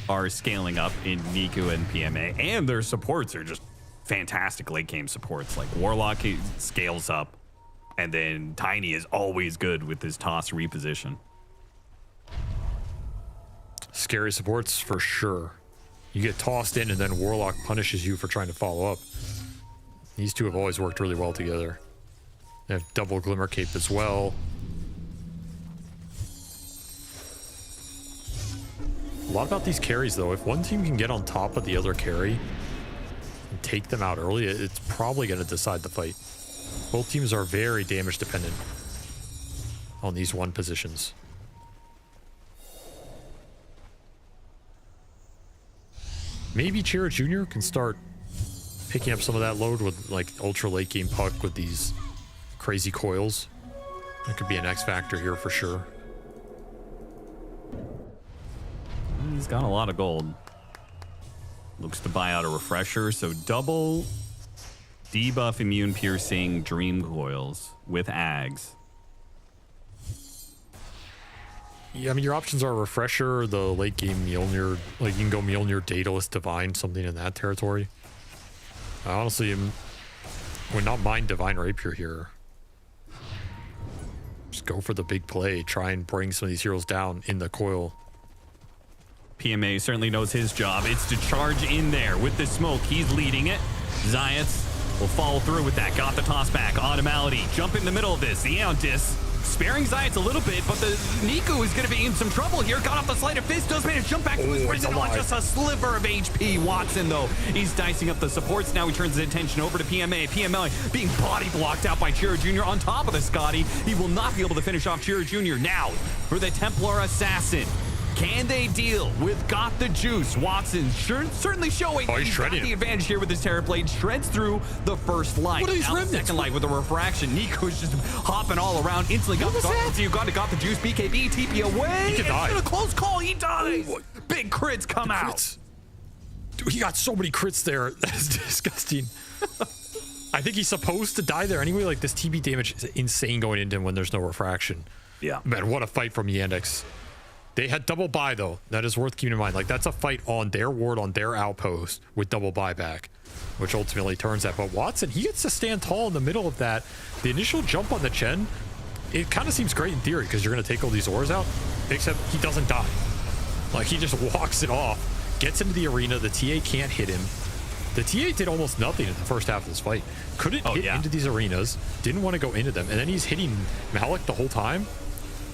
are scaling up in Niku and PMA, and their supports are just fantastic late game supports. Like Warlock scales up, and then Tiny is always good with his toss reposition. Scary supports for sure. You get tossed in and then Warlock punishes you for trying to follow up. These two have always worked really well together. They have double Glimmer Cape as well. A lot about these carries though. If one team can get on top of the other carry and take them out early, it's probably going to decide the fight. Both teams are very damage dependent on these one positions. Maybe Chira Jr. can start picking up some of that load with like ultra late game puck with these crazy coils. That could be an X factor here for sure. He's got a lot of gold. Looks to buy out a refresher, so double debuff immune piercing dream coils with Ags. Yeah, I mean, your options are refresher, the late game Mjolnir. Like, you can go Mjolnir, Daedalus, Divine, something in that territory. I honestly would not mind Divine Rapier here. Just go for the big play. Try and bring some of these heroes down in the coil. PMA certainly knows his job. It's to charge in there with the smoke. He's leading it. Zayats will follow through with that. Got the toss back. Automality. Jump in the middle of this. The Aeon-Dis sparing Zayats a little bit, but the Niku is going to be in some trouble here. Got off the sleight of fist. Does manage to jump back to his prison on just a sliver of HP. Watson, though, he's dicing up the supports. Now he turns his attention over to PMA. PMA being body blocked out by Chira Jr. on top of the Scotty. He will not be able to finish off Chira Jr. Now for the Templar Assassin. Can they deal with Got the Juice? Watson certainly showing he's got the advantage here with his Terrorblade. Shreds through the first line. What are these now remnants? The second line with a refraction. Nico's just hopping all around. Instantly got the Juice. BKB, TP away. He could die. A close call. He dies. Oh, big crits come out. Dude, he got so many crits there. That's disgusting. I think he's supposed to die there anyway. Like, this TB damage is insane going into him when there's no refraction. Yeah. Man, what a fight from Yandex. They had double buy, though. That is worth keeping in mind. Like, that's a fight on their ward, on their outpost with double buyback, which ultimately turns that. But Watson, he gets to stand tall in the middle of that. The initial jump on the Chen, it kind of seems great in theory because you're going to take all these ores out, except he doesn't die. Like, he just walks it off, gets into the arena. The TA can't hit him. The TA did almost nothing in the first half of this fight. Couldn't hit into these arenas, didn't want to go into them, and then he's hitting Malik the whole time.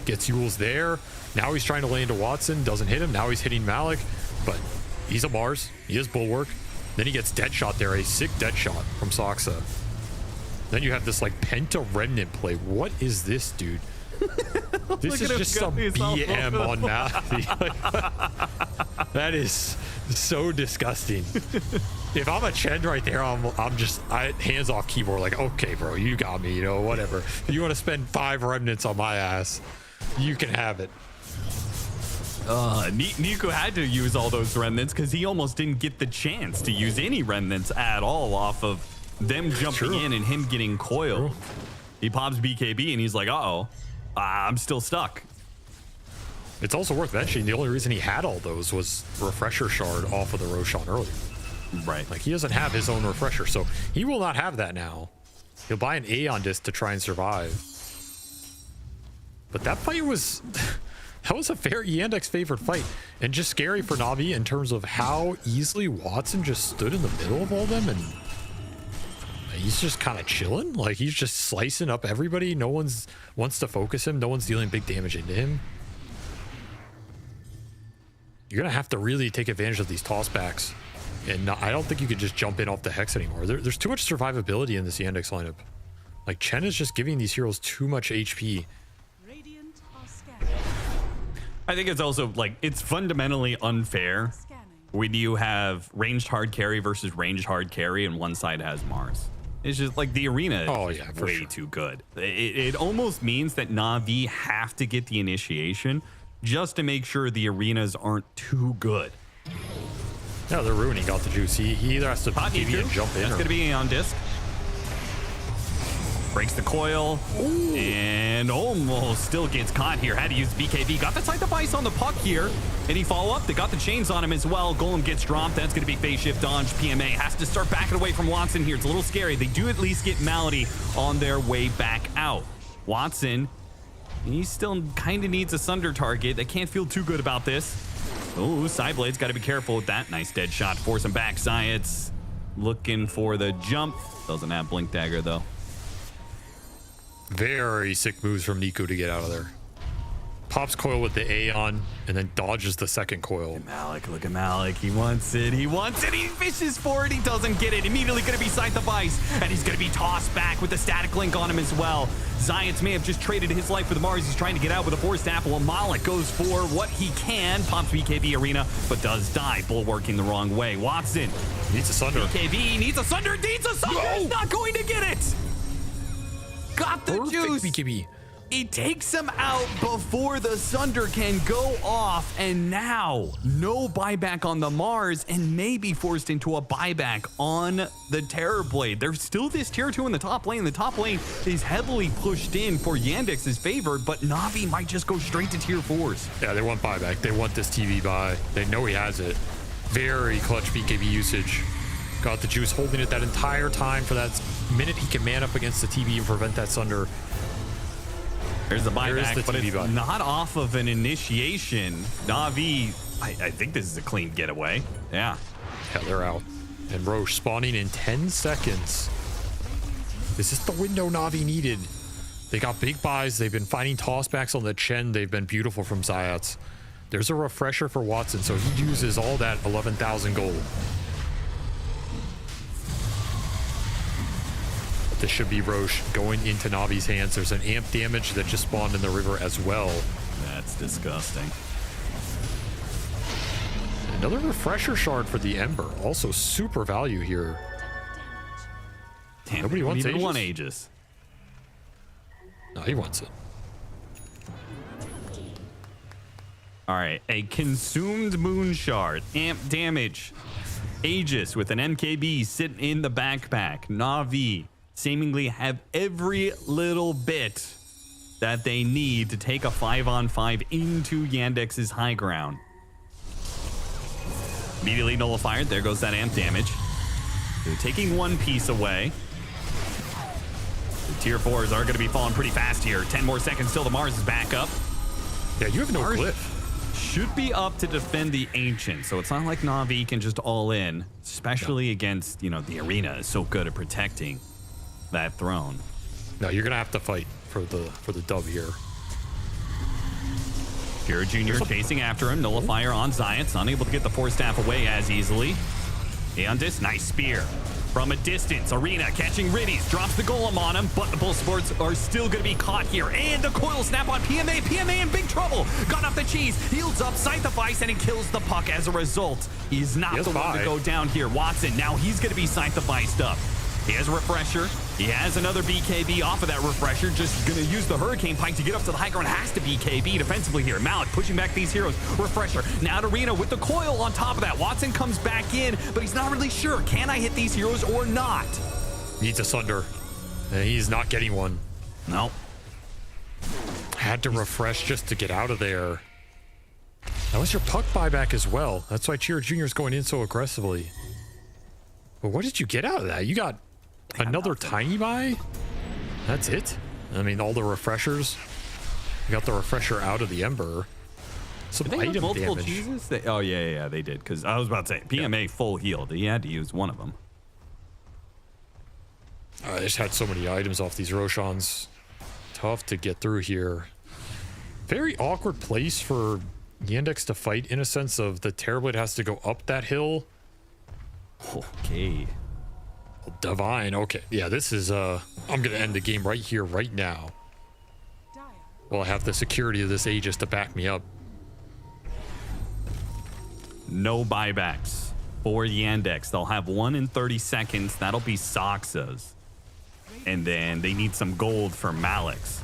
Gets Yules there. Now he's trying to lay into Watson. Doesn't hit him. Now he's hitting Malik. But he's a Mars. He is Bulwark. Then he gets Deadshot there. A sick Deadshot from Soxa. Then you have this like Penta Remnant play. What is this, dude? This is just some BM on Navi. That is so disgusting. If I'm a Chen right there, I'm just hands off keyboard. Like, okay, bro, you got me. You know, whatever. If you want to spend 5 remnants on my ass, you can have it. Nico had to use all those remnants because he almost didn't get the chance to use any remnants at all off of them jumping in and him getting coiled. He pops BKB and he's like, uh-oh, I'm still stuck. It's also worth mentioning the only reason he had all those was Refresher Shard off of the Roshan earlier. Right. Like, he doesn't have his own Refresher, so he will not have that now. He'll buy an Aeon Disc to try and survive. But that fight was... that was a very Yandex favored fight, and just scary for Navi in terms of how easily Watson just stood in the middle of all of them, and he's just kind of chilling. Like, he's just slicing up everybody. No one's wants to focus him. No one's dealing big damage into him. You're gonna have to really take advantage of these tossbacks, and I don't think you could just jump in off the Hex anymore. There's too much survivability in this Yandex lineup. Like, Chen is just giving these heroes too much HP. I think it's also like it's fundamentally unfair when you have ranged hard carry versus ranged hard carry and one side has Mars. It's just like the arena is way too good. It almost means that Navi have to get the initiation just to make sure the arenas aren't too good. Yeah, they're ruining Got the Juice. He either has to PV and jump in. That's going to be on disc. Breaks the coil. Ooh. And almost still gets caught here. Had to use BKB. Got the side device on the puck here. And he follow up. They got the chains on him as well. Golem gets dropped. That's going to be phase shift dodge. PMA has to start backing away from Watson here. It's a little scary. They do at least get Malady on their way back out. Watson, he still kind of needs a Sunder target. They can't feel too good about this. Oh, Sideblade's got to be careful with that. Nice dead shot. Force him back. Science looking for the jump. Doesn't have Blink Dagger, though. Very sick moves from Nico to get out of there. Pops coil with the Aeon and then dodges the second coil. Look at Malik. He wants it. He wants it. He fishes for it. He doesn't get it. Immediately going to be side device. And he's going to be tossed back with the static link on him as well. Zayats may have just traded his life for the Mars. He's trying to get out with a forced apple. And Malik goes for what he can. Pops BKB Arena, but does die. Bulwarking the wrong way. Watson needs a Sunder. BKB needs a Sunder. Needs a Sunder. He's not going to get it. Got the juice. BKB. He takes him out before the Sunder can go off, and now no buyback on the Mars, and maybe forced into a buyback on the Terrorblade. There's still this tier 2 in the top lane. The top lane is heavily pushed in for Yandex's favor, but Navi might just go straight to tier 4s. Yeah, they want buyback. They want this TV buy. They know he has it. Very clutch BKB usage. Got the juice, holding it that entire time for that minute he can man up against the TV and prevent that Sunder. There's the buyback, but it's not off of an initiation. Navi, I think this is a clean getaway. Yeah. Yeah, they're out. And Roche spawning in 10 seconds. This is the window Navi needed. They got big buys. They've been finding tossbacks on the Chen. They've been beautiful from Zayats. There's a refresher for Watson, so he uses all that 11,000 gold. This should be Roche going into Navi's hands. There's an amp damage that just spawned in the river as well. That's disgusting. Another refresher shard for the Ember. Also super value here. Damn, nobody wants even Aegis. one Aegis. No, he wants it. All right, a consumed moon shard, amp damage, Aegis with an MKB sitting in the backpack. Navi seemingly have every little bit that they need to take a 5-on-5 into Yandex's high ground. Immediately nullified. There goes that amp damage. They're taking one piece away. The tier 4s are going to be falling pretty fast here. 10 more seconds till the Mars is back up. Yeah, you have no Mars glyph. Should be up to defend the Ancient, so it's not like Navi can just all in, especially against, you know, the arena is so good at protecting that throne. No, you're gonna have to fight for the dub here. Jared Jr. chasing after him. Nullifier on Zions, unable to get the Force Staff away as easily. Yandis, nice spear. From a distance, Arena catching Riddies, drops the Golem on him, but the Bull Sports are still going to be caught here. And the coil snap on PMA. PMA in big trouble. Got off the cheese, heals up, Scythifies, and he kills the puck as a result. He's not the one to go down here. Watson, now he's going to be Scythified up. He has a refresher. He has another BKB off of that refresher. Just going to use the Hurricane Pike to get up to the high ground. Has to BKB defensively here. Malik pushing back these heroes. Refresher. Now to Arena with the coil on top of that. Watson comes back in, but he's not really sure. Can I hit these heroes or not? Needs a Sunder. He's not getting one. No. Had to refresh just to get out of there. That was your puck buyback as well. That's why Cheer Jr. is going in so aggressively. But what did you get out of that? You got another tiny buy? That's it? I mean, all the refreshers. You got the refresher out of the Ember. Some Did they item have multiple damage. cheeses? Oh, yeah, they did. Because I was about to say, PMA full healed. He had to use one of them. I just had so many items off these Roshans. Tough to get through here. Very awkward place for Yandex to fight in a sense of the Terrorblade has to go up that hill. Okay. Divine. Okay. Yeah, this is I'm gonna end the game right here, right now. Well, I have the security of this Aegis to back me up. No buybacks for Yandex. They'll have 1 in 30 seconds. That'll be Soxa's. And then they need some gold for Malik's.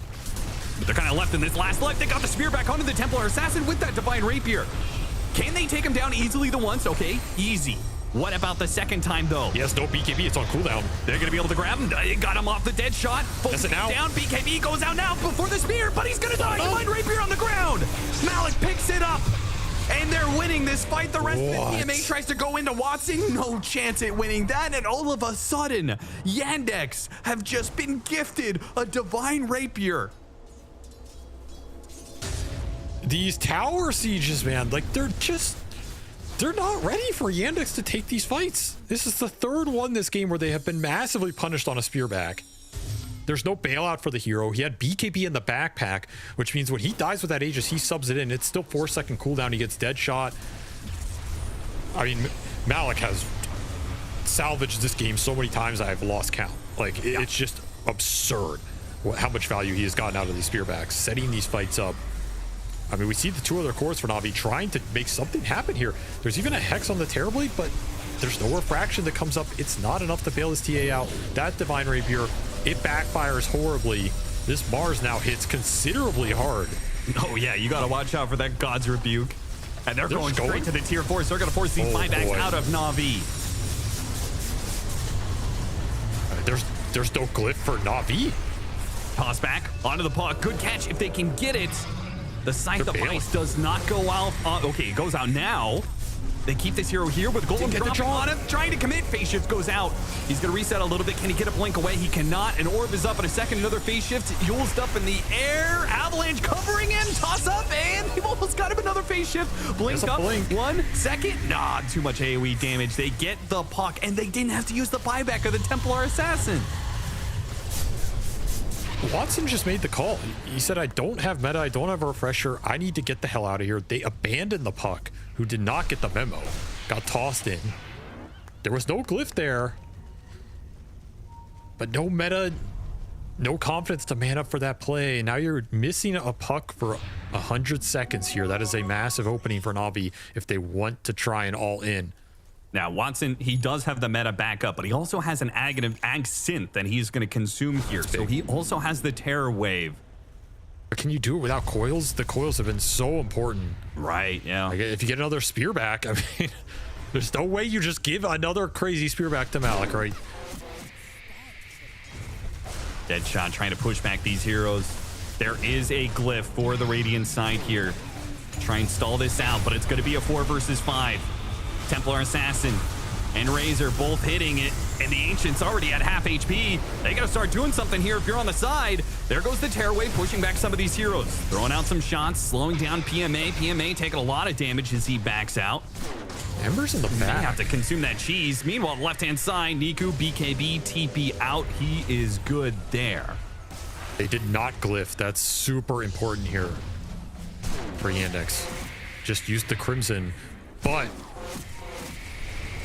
But they're kind of left in this last life. They got the spear back onto the Templar Assassin with that Divine Rapier. Can they take him down easily the once? Okay, easy. What about the second time, though? He has no BKB. It's on cooldown. They're going to be able to grab him. Got him off the dead shot. That's it now. Down. BKB goes out now before the spear, but he's going to die. Divine Rapier on the ground. Malik picks it up. And they're winning this fight. The rest of the PMA tries to go into Watson. No chance at winning that. And all of a sudden, Yandex have just been gifted a Divine Rapier. These tower sieges, man, like they're not ready for Yandex to take these fights. This is the third one this game where they have been massively punished on a spearback. There's no bailout for the hero. He had BKB in the backpack, which means when he dies with that Aegis, he subs it in. It's still 4-second cooldown. He gets dead shot. I mean, Malik has salvaged this game so many times I've lost count. Like, it's just absurd how much value he has gotten out of these spearbacks, setting these fights up. I mean, we see the 2 other cores for Navi trying to make something happen here. There's even a Hex on the Terrorblade, but there's no refraction that comes up. It's not enough to bail his TA out. That Divine Rapier, it backfires horribly. This Mars now hits considerably hard. Oh, yeah, you got to watch out for that God's Rebuke. And they're going straight to the tier 4s. They're going to force these buybacks out of Navi. There's no glyph for Navi. Toss back onto the puck. Good catch if they can get it. The Scythifice does not go out. Okay, it goes out now. They keep this hero here with Golem dropping on him, trying to commit. Phase shift goes out. He's going to reset a little bit. Can he get a blink away? He cannot. An orb is up in a second. Another phase shift. Yule's up in the air. Avalanche covering him. Toss up, and he almost got him another phase shift. Blink up. 1 second. Nah, too much AoE damage. They get the puck, and they didn't have to use the buyback of the Templar Assassin. Watson just made the call. He said, I don't have meta, I don't have a refresher, I need to get the hell out of here. They abandoned the puck, who did not get the memo. Got tossed in. There was no glyph there. But no meta, no confidence to man up for that play. Now you're missing a puck for 100 seconds here. That is a massive opening for Navi if they want to try and all in. Now, Watson, he does have the meta back up, but he also has an Ag Synth that he's going to consume here. So he also has the Terror Wave. But can you do it without coils? The coils have been so important. Right, yeah. Like if you get another spear back, I mean, there's no way you just give another crazy spear back to Malik, right? Deadshot trying to push back these heroes. There is a glyph for the Radiant side here. Try and stall this out, but it's going to be a 4 versus 5. Templar Assassin and Razor both hitting it, and the Ancient's already at half HP. They gotta start doing something here if you're on the side. There goes the Terror Wave pushing back some of these heroes. Throwing out some shots, slowing down PMA. PMA taking a lot of damage as he backs out. Ember's in the back. They have to consume that cheese. Meanwhile, left-hand side, Niku, BKB, TP out. He is good there. They did not glyph. That's super important here. for Yandex. Just used the Crimson, but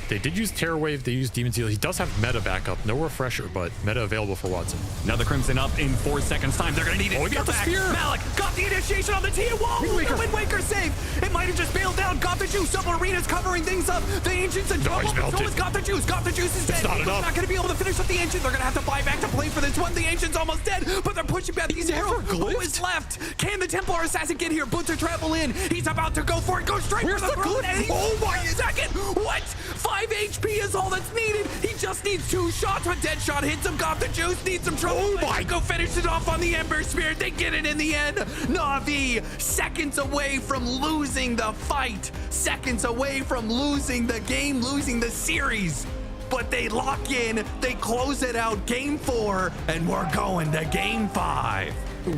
they did use Terror Wave, they used Demon Seal. He does have meta backup, no refresher, but meta available for Watson. Now the Crimson up in 4 seconds time. They're gonna need it. Oh, he got the spear. Malik got the initiation on the Tia wall. Wind Waker save. It might have just bailed down. Got the juice. Submarina's covering things up. The Ancients and trouble. Someone's got the juice. Got the juice is dead. It's not enough. Not gonna be able to finish up the Ancient. They're gonna have to buy back to play for this one. The Ancient's almost dead, but they're pushing back. He's Herald. Who is left? Can the Templar Assassin get here? Butcher travel in. He's about to go for it. Go straight for the throne. And oh my second. What? 5 HP is all that's needed. He just needs 2 shots. A dead shot hits him. Got the juice. Needs some trouble. Oh my! Go finish it off on the Ember Spirit. They get it in the end. Navi seconds away from losing the fight. Seconds away from losing the game, losing the series. But they lock in. They close it out. Game 4, and we're going to Game 5.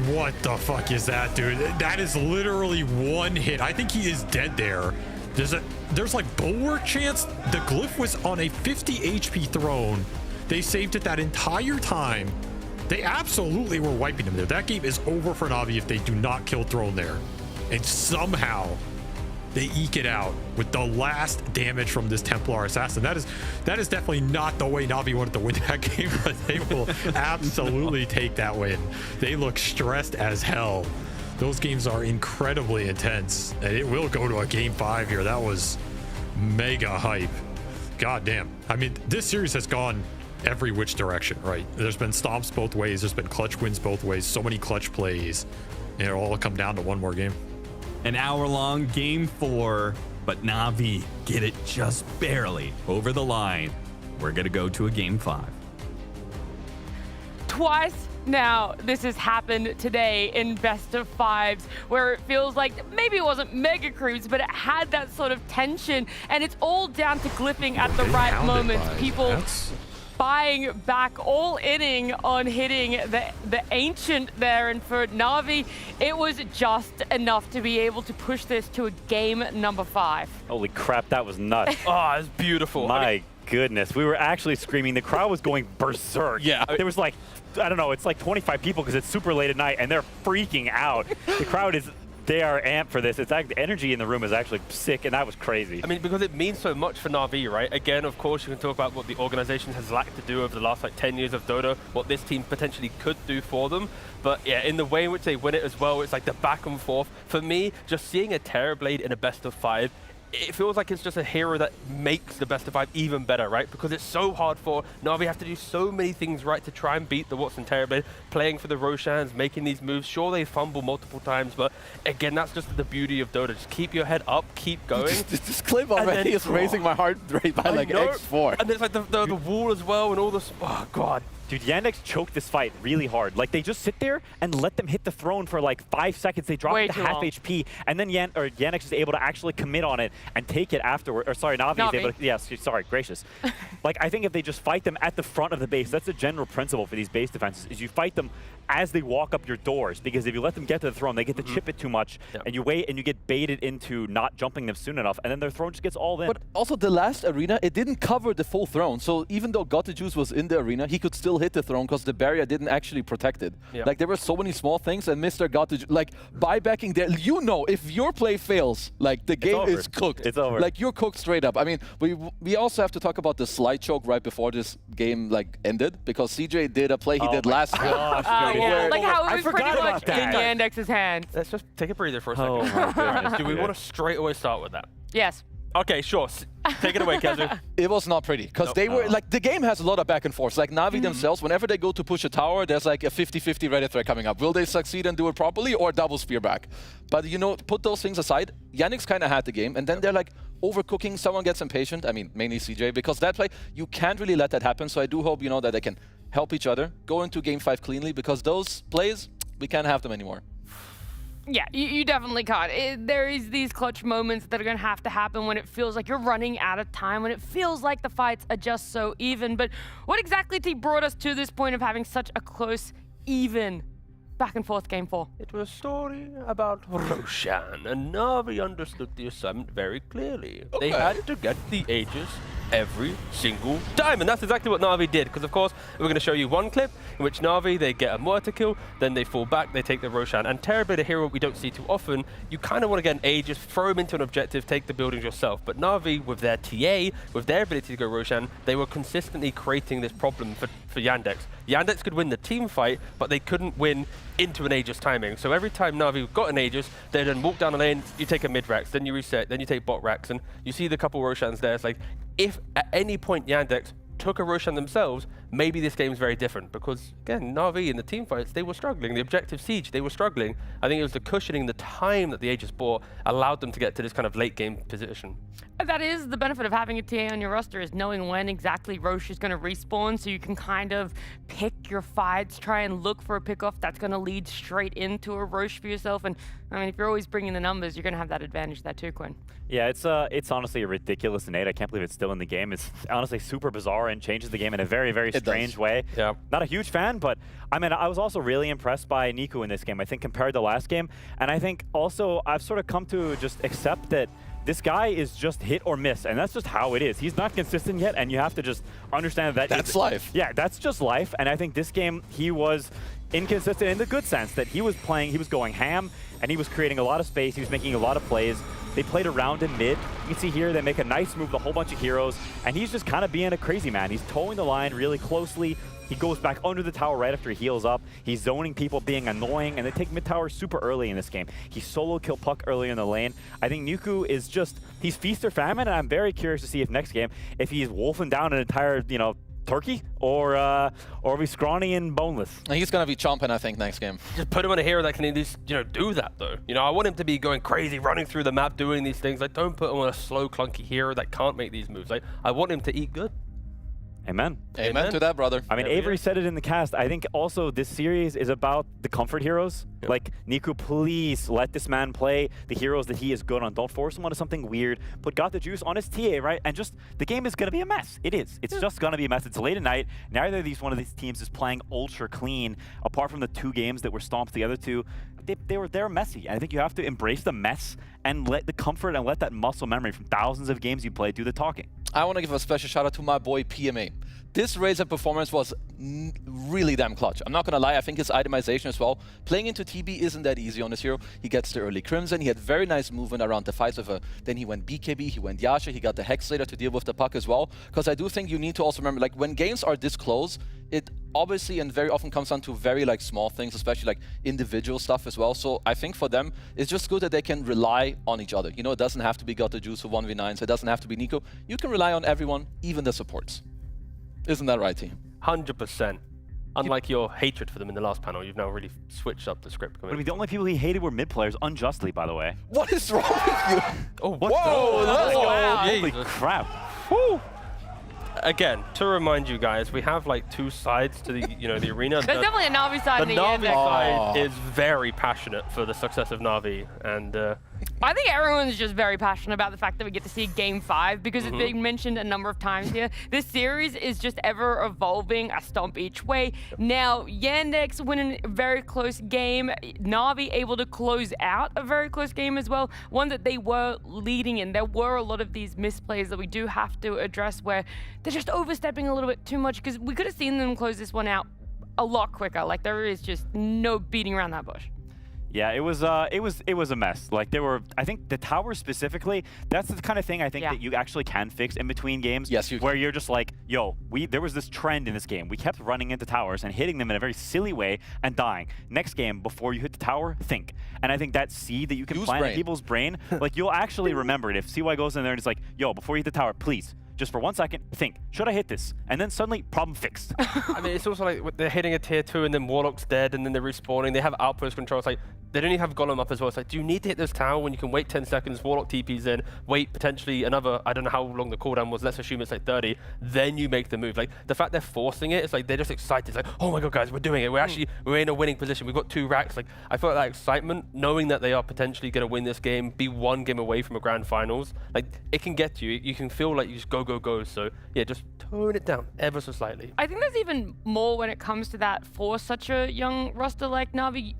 What the fuck is that, dude? That is literally one hit. I think he is dead there. There's like bulwark chance. The glyph was on a 50 HP throne. They saved it that entire time. They absolutely were wiping him there. That game is over for Navi if they do not kill throne there. And somehow they eke it out with the last damage from this Templar Assassin. That is definitely not the way Navi wanted to win that game, but they will absolutely take that win. They look stressed as hell. Those games are incredibly intense, and it will go to a Game 5 here. That was mega hype. God damn. I mean, this series has gone every which direction, right? There's been stomps both ways. There's been clutch wins both ways. So many clutch plays. And it'll all come down to one more game. An hour-long Game 4, but Navi get it just barely over the line. We're going to go to a Game 5. Twice now this has happened today in best of 5s, where it feels like maybe it wasn't mega creeps, but it had that sort of tension, and it's all down to glyphing at the right moments. People buying back, all inning on hitting the Ancient there, and for Navi it was just enough to be able to push this to a game number 5. Holy crap, that was nuts. Oh, it's beautiful. My goodness, we were actually screaming. The crowd was going berserk. Yeah. There was like, I don't know, it's like 25 people because it's super late at night and they're freaking out. The crowd is, they are amped for this. It's like the energy in the room is actually sick, and that was crazy. I mean, because it means so much for Navi, right? Again, of course, you can talk about what the organization has lacked to do over the last like 10 years of Dota, what this team potentially could do for them. But yeah, in the way in which they win it as well, it's like the back and forth. For me, just seeing a Terrorblade in a best of 5, it feels like it's just a hero that makes the best of 5 even better, right? Because it's so hard for Navi have to do so many things right to try and beat the Watson Terrorblade, playing for the Roshans, making these moves. Sure, they fumble multiple times, but again, that's just the beauty of Dota. Just keep your head up, keep going. This clip already is raising my heart rate by like X4. And there's like the wall as well, and all this. Oh god. Dude, Yandex choked this fight really hard. Like, they just sit there and let them hit the throne for like 5 seconds. They drop it to half HP, and then Yandex is able to actually commit on it and take it afterward. Or sorry, Navi is able to, yes, sorry, gracious. Like, I think if they just fight them at the front of the base, that's the general principle for these base defenses, is you fight them as they walk up your doors, because if you let them get to the throne, they get to chip it too much, and you wait and you get baited into not jumping them soon enough, and then their throne just gets all in. But also the last arena, it didn't cover the full throne, so even though Got the Juice was in the arena, he could still hit the throne because the barrier didn't actually protect it. Like, there were so many small things, and Mr. Got the Juice, like, buybacking there, you know, if your play fails, like, the game is cooked. It's over. Like, you're cooked straight up. I mean, we also have to talk about the slide choke right before this game, like, ended, because CJ did a play he did last year. Yeah, like how it was pretty much in that. Yandex's hands. Let's just take a breather for a second. Oh my goodness. Do we want to straight away start with that? Yes. Okay, sure. Take it away, Kazu. It was not pretty, because they were, like, the game has a lot of back and forth. Like, Navi themselves, whenever they go to push a tower, there's like a 50-50 Reddit thread coming up. Will they succeed and do it properly, or double spear back? But, you know, put those things aside, Yandex kind of had the game, and then they're like, overcooking, someone gets impatient. I mean, mainly CJ, because that play, you can't really let that happen. So I do hope, you know, that they can help each other, go into Game 5 cleanly, because those plays, we can't have them anymore. Yeah, you definitely can't. There is these clutch moments that are going to have to happen when it feels like you're running out of time, when it feels like the fights are just so even. But what exactly brought us to this point of having such a close, even back and forth Game 4? It was a story about Roshan, and Navi understood the assignment very clearly. They had to get the Aegis every single time. And that's exactly what Na'Vi did, because of course, we're going to show you one clip in which Na'Vi, they get a mortar kill, then they fall back, they take the Roshan. And Terribly, the hero we don't see too often, you kind of want to get an A, just throw him into an objective, take the buildings yourself. But Na'Vi, with their TA, with their ability to go Roshan, they were consistently creating this problem for Yandex. Yandex could win the team fight, but they couldn't win into an Aegis timing. So every time Na'Vi got an Aegis, they then walk down the lane, you take a mid-Rax, then you reset, then you take bot Rax, and you see the couple Roshans there. It's like, if at any point Yandex took a Roshan themselves, maybe this game's very different, because again, Na'Vi in the team fights, they were struggling. The objective siege, they were struggling. I think it was the cushioning, the time that the Aegis bought allowed them to get to this kind of late game position. That is the benefit of having a TA on your roster, is knowing when exactly Roche is going to respawn, so you can kind of pick your fights, try and look for a pickoff that's going to lead straight into a Roche for yourself. And I mean, if you're always bringing the numbers, you're going to have that advantage there too, Quinn. Yeah, it's honestly a ridiculous nade. I can't believe it's still in the game. It's honestly super bizarre and changes the game in a very, very strange way. Yeah. Not a huge fan, but I mean, I was also really impressed by Niku in this game, I think, compared to last game. And I think also I've sort of come to just accept that this guy is just hit or miss, and that's just how it is. He's not consistent yet, and you have to just understand that that's life. Yeah, that's just life. And I think this game, he was inconsistent in the good sense that he was playing, he was going ham, and he was creating a lot of space, he was making a lot of plays. They played around in mid. You can see here they make a nice move with a whole bunch of heroes, and he's just kind of being a crazy man. He's towing the line really closely. He goes back under the tower right after he heals up. He's zoning people, being annoying, and they take mid tower super early in this game. He solo kill Puck early in the lane. I think Niku is just, he's feast or famine, and I'm very curious to see if next game, if he's wolfing down an entire, you know, turkey, or if he's scrawny and boneless. He's gonna be chomping, I think, next game. Just put him on a hero that can at least, you know, do that though. You know, I want him to be going crazy, running through the map, doing these things. Like, don't put him on a slow, clunky hero that can't make these moves. Like, I want him to eat good. Amen. Amen to that, brother. I mean, Avery said it in the cast. I think also this series is about the comfort heroes. Yep. Like, Niku, please let this man play the heroes that he is good on. Don't force him onto something weird. Put Got the Juice on his TA, right? And just, the game is going to be a mess. It is. It's just going to be a mess. It's late at night. Neither of one of these teams is playing ultra clean, apart from the 2 games that were stomped the other 2. They're messy. I think you have to embrace the mess and let the comfort and let that muscle memory from thousands of games you played do the talking. I want to give a special shout out to my boy PMA. This Razor performance was really damn clutch. I'm not going to lie, I think his itemization as well. Playing into TB isn't that easy on this hero. He gets the early Crimson, he had very nice movement around the fights with then he went BKB, he went Yasha, he got the Hex later to deal with the Puck as well. Because I do think you need to also remember, like, when games are this close, it obviously and very often comes down to very like small things, especially like individual stuff as well. So I think for them, it's just good that they can rely on each other. You know, it doesn't have to be Got the Juice for 1v9s, it doesn't have to be Nico. You can rely on everyone, even the supports. Isn't that right, team? 100%. Unlike your hatred for them in the last panel, you've now really switched up the script. I mean, the only people he hated were mid players, unjustly, by the way. What is wrong with you? Oh, what? Whoa! Holy crap! Whew. Again, to remind you guys, we have like 2 sides to the, you know, the arena. There's definitely a Navi side and a Yandex Navi side is very passionate for the success of Navi, and I think everyone's just very passionate about the fact that we get to see Game 5, because it's been mentioned a number of times here. This series is just ever evolving, a stomp each way. Now, Yandex winning a very close game, Navi able to close out a very close game as well, one that they were leading in. There were a lot of these misplays that we do have to address where they're just overstepping a little bit too much, because we could have seen them close this one out a lot quicker. Like, there is just no beating around that bush. Yeah, it was a mess. Like, there were, I think the towers specifically, that's the kind of thing I think that you actually can fix in between games. Yes, you can. Where you're just like, yo, there was this trend in this game. We kept running into towers and hitting them in a very silly way and dying. Next game, before you hit the tower, think. And I think that seed that you can plant in people's brain, like, you'll actually remember it. If CY goes in there and it's like, yo, before you hit the tower, please, just for 1 second, think, should I hit this? And then suddenly, problem fixed. I mean, it's also like they're hitting a tier 2 and then Warlock's dead and then they're respawning. They have outpost control. It's like, they don't even have Golem up as well. It's like, do you need to hit this tower when you can wait 10 seconds, Warlock TP's in, wait potentially another, I don't know how long the cooldown was, let's assume it's like 30, then you make the move. Like, the fact they're forcing it, it's like, they're just excited. It's like, oh my god, guys, we're doing it. We're in a winning position. We've got 2 racks. Like, I feel like that excitement, knowing that they are potentially going to win this game, be 1 game away from a grand finals, like, it can get to you. You can feel like you just go, go, go. So, yeah, just tone it down ever so slightly. I think there's even more when it comes to that for such a young roster like Navi,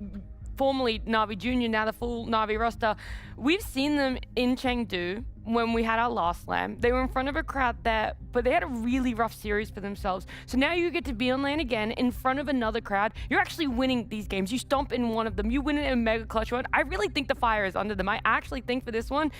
formerly Navi Junior, now the full Navi roster. We've seen them in Chengdu when we had our last slam. They were in front of a crowd there, but they had a really rough series for themselves. So now you get to be on lane again in front of another crowd. You're actually winning these games. You stomp in one of them. You win it in a mega clutch one. I really think the fire is under them. I actually think for this one,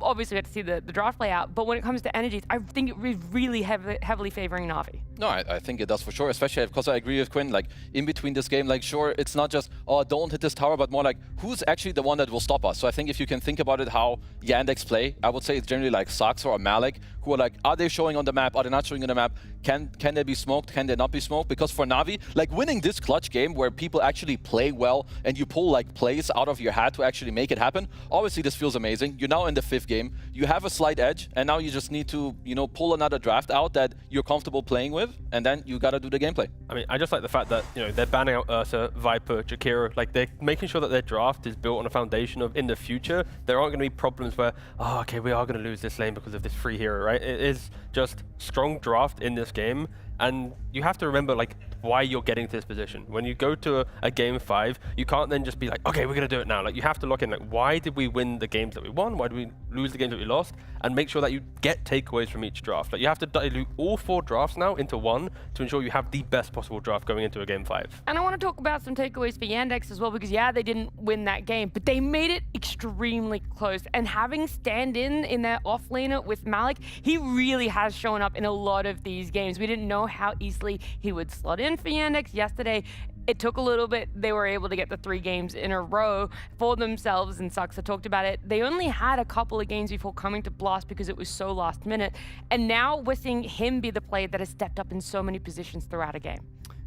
obviously we have to see the draft play out, but when it comes to energies, I think it is really heavily favoring Navi. No, I think it does for sure, especially because I agree with Quinn, like in between this game, like sure, it's not just, oh, don't hit this tower, but more like who's actually the one that will stop us. So I think if you can think about it, how Yandex play, I would say it's generally like Saxo or Malik, who are like, are they showing on the map? Are they not showing on the map? Can they be smoked? Can they not be smoked? Because for Navi, like winning this clutch game where people actually play well and you pull like plays out of your hat to actually make it happen, obviously this feels amazing. You're now in the 5th game. You have a slight edge, and now you just need to, you know, pull another draft out that you're comfortable playing with, and then you gotta do the gameplay. I mean, I just like the fact that, you know, they're banning out Ursa, Viper, Jakiro. Like, they're making sure that their draft is built on a foundation of, in the future, there aren't going to be problems where, oh, okay, we are going to lose this lane because of this free hero, right? It is just strong draft in this game, and you have to remember, like, why you're getting to this position. When you go to a game 5, you can't then just be like, okay, we're going to do it now. Like, you have to look in, like, why did we win the games that we won? Why did we lose the games that we lost? And make sure that you get takeaways from each draft. Like, you have to dilute all 4 drafts now into one to ensure you have the best possible draft going into a game 5. And I want to talk about some takeaways for Yandex as well, because yeah, they didn't win that game, but they made it extremely close. And having stand-in their off-laner with Malik, he really has shown up in a lot of these games. We didn't know how easily he would slot in for Yandex. Yesterday, it took a little bit. They were able to get the 3 games in a row for themselves, and Saxa talked about it. They only had a couple of games before coming to Blast because it was so last minute. And now we're seeing him be the player that has stepped up in so many positions throughout a game.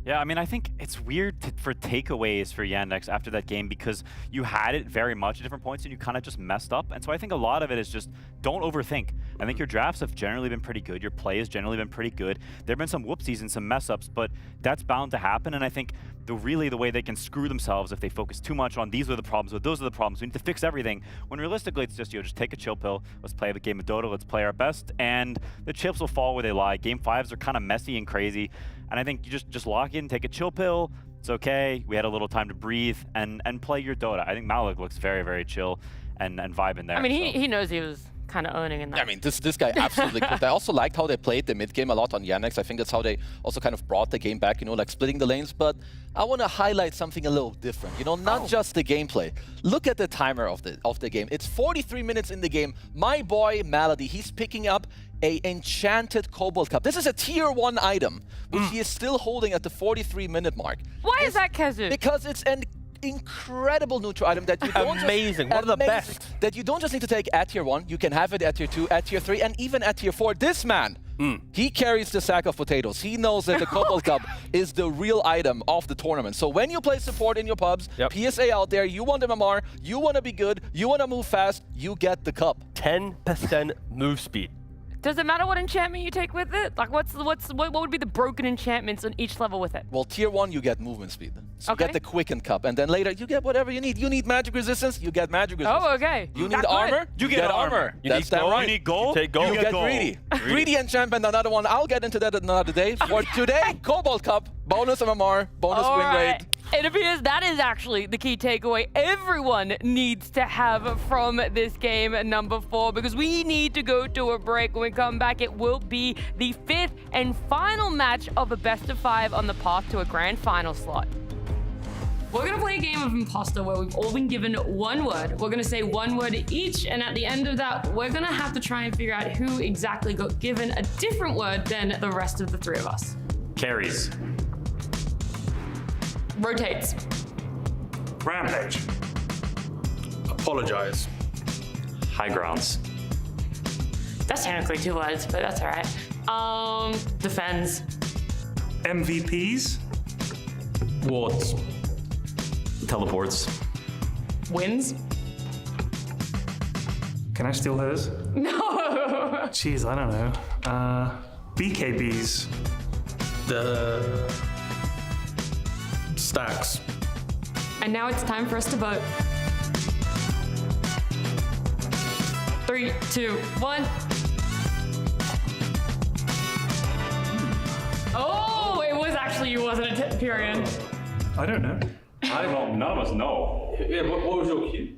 Yeah, I mean, I think it's weird for takeaways for Yandex after that game because you had it very much at different points and you kind of just messed up. And so I think a lot of it is just don't overthink. I think your drafts have generally been pretty good. Your play has generally been pretty good. There have been some whoopsies and some mess-ups, but that's bound to happen. And I think the way they can screw themselves if they focus too much on these are the problems or those are the problems. We need to fix everything. When realistically, it's just, just take a chill pill. Let's play the game of Dota. Let's play our best. And the chips will fall where they lie. Game 5s are kind of messy and crazy. And I think you just lock in, take a chill pill. It's okay. We had a little time to breathe and play your Dota. I think Malik looks very, very chill and vibing there. I mean, he knows he was kind of owning in that. I mean, this guy absolutely could. I also liked how they played the mid game a lot on Yandex. I think that's how they also kind of brought the game back, you know, like splitting the lanes. But I want to highlight something a little different, you know, not just the gameplay. Look at the timer of the game. It's 43 minutes in the game. My boy Malady, he's picking up a enchanted Cobalt Cup. This is a tier 1 item, which he is still holding at the 43-minute mark. Why is that, Kazu? Because it's an incredible neutral item that you don't amazing, one of the best. That you don't just need to take at tier 1, you can have it at tier 2, at tier 3, and even at tier 4. This man, he carries the sack of potatoes. He knows that the Cobalt Cup is the real item of the tournament. So when you play support in your pubs, PSA out there, you want MMR, you want to be good, you want to move fast, you get the cup. 10% move speed. Does it matter what enchantment you take with it? Like, what would be the broken enchantments on each level with it? Well, tier 1, you get movement speed. So you get the Quicken Cup, and then later you get whatever you need. You need magic resistance, you get magic resistance. Oh, okay. You need armor, you get armor. That's that right. You need gold, you take gold. You get greedy. Greedy enchantment, another one. I'll get into that another day. For today, Cobalt Cup, bonus MMR, bonus win rate. It appears that is actually the key takeaway everyone needs to have from this game number 4, because we need to go to a break. When we come back, it will be the 5th and final match of a best of 5 on the path to a grand final slot. We're gonna play a game of imposter where we've all been given one word. We're gonna say one word each, and at the end of that, we're gonna have to try and figure out who exactly got given a different word than the rest of the 3 of us. Carries. Rotates. Rampage. Apologize. High grounds. That's technically 2 words, but that's all right. Defends. MVPs. Wards. Teleports. Wins. Can I steal hers? No. Jeez, I don't know. BKBs. The stacks. And now it's time for us to vote. 3, 2, 1. Oh, it was actually you, wasn't it, Pyrian? I don't know. None of us know. Yeah, what was your cue?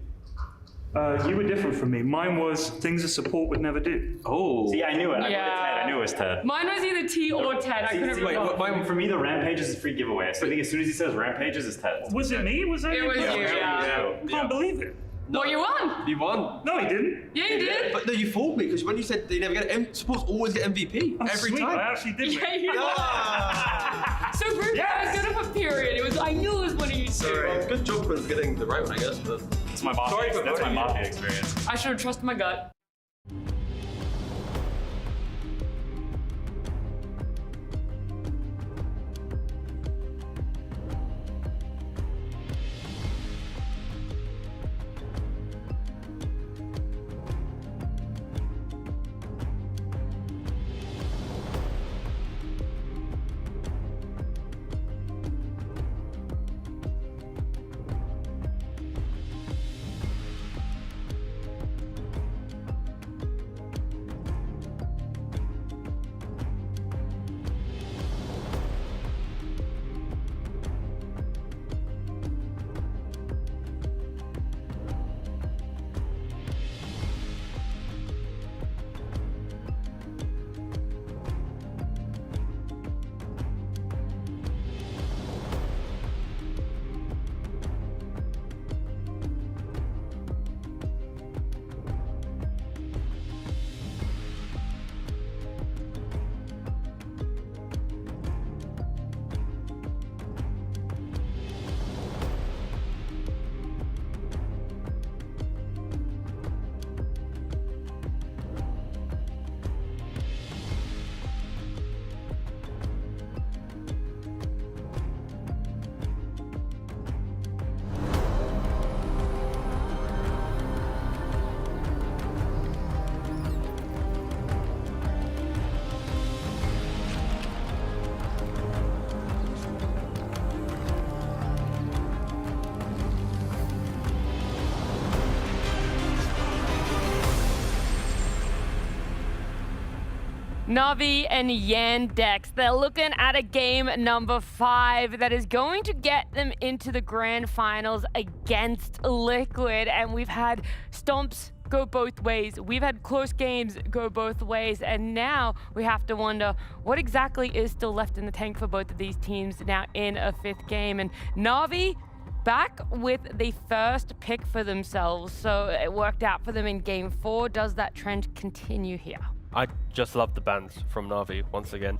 You were different from me. Mine was things a support would never do. Oh. See, I knew it. Yeah. I knew it was Ted. Mine was either T or Ted. I couldn't remember. For me, the Rampages is a free giveaway. So I think as soon as he says Rampages, it's Ted. Was it me? Was that It was you, yeah. I can't believe it. Well, you won. You won. No, he didn't. Yeah, you did. But no, you fooled me because when you said they never get supports always get MVP every sweet. time. I actually did. Yeah, you won. So Bruce, I was gonna put period. It was. I knew it was one of you two. Sorry. Good job for getting the right one, I guess. But that's my Mafia. That's my Mafia experience. I should have trusted my gut. NAVI and Yandex, they're looking at a game number 5 that is going to get them into the grand finals against Liquid. And we've had stomps go both ways. We've had close games go both ways. And now we have to wonder what exactly is still left in the tank for both of these teams now in a 5th game. And NAVI back with the first pick for themselves. So it worked out for them in game 4. Does that trend continue here? I just love the bans from Navi once again.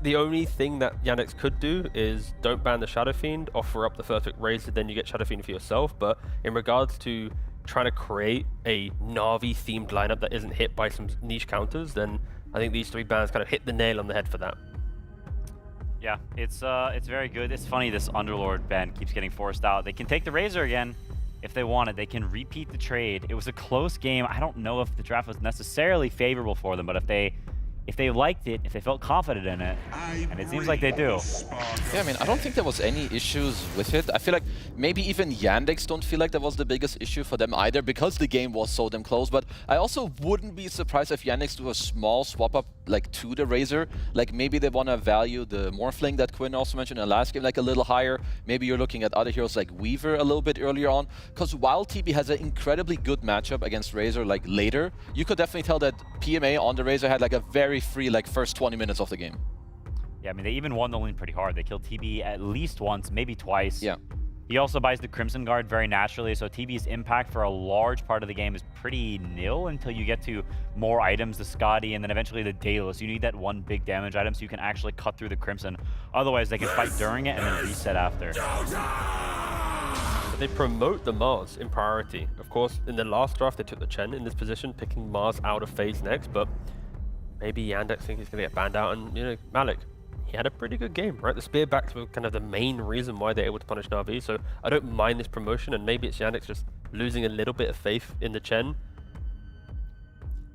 The only thing that Yandex could do is don't ban the Shadow Fiend, offer up the first pick Razor, then you get Shadow Fiend for yourself. But in regards to trying to create a Navi themed lineup that isn't hit by some niche counters, then I think these 3 bans kind of hit the nail on the head for that. Yeah, it's very good. It's funny this Underlord ban keeps getting forced out. They can take the Razor again if they wanted. They can repeat the trade. It was a close game. I don't know if the draft was necessarily favorable for them, but if they liked it, if they felt confident in it, and it seems like they do. Yeah, I mean, I don't think there was any issues with it. I feel like maybe even Yandex don't feel like that was the biggest issue for them either, because the game was so damn close. But I also wouldn't be surprised if Yandex do a small swap up like to the Razor. Like maybe they want to value the Morphling that Quinn also mentioned in the last game like a little higher. Maybe you're looking at other heroes like Weaver a little bit earlier on. Because while TB has an incredibly good matchup against Razor like later, you could definitely tell that PMA on the Razor had like a very free like first 20 minutes of the game. Yeah, I mean, they even won the lane pretty hard. They killed TB at least once, maybe twice. Yeah. He also buys the Crimson Guard very naturally, so TB's impact for a large part of the game is pretty nil until you get to more items, the Scotty, and then eventually the Daedalus. You need that one big damage item so you can actually cut through the Crimson. Otherwise, they can fight during it and then reset after. But they promote the Mars in priority. Of course, in the last draft, they took the Chen in this position, picking Mars out of phase next, but maybe Yandex think he's going to get banned out, and, you know, Malik, he had a pretty good game, right? The spear backs were kind of the main reason why they're able to punish Navi, so I don't mind this promotion, and maybe it's Yandex just losing a little bit of faith in the Chen.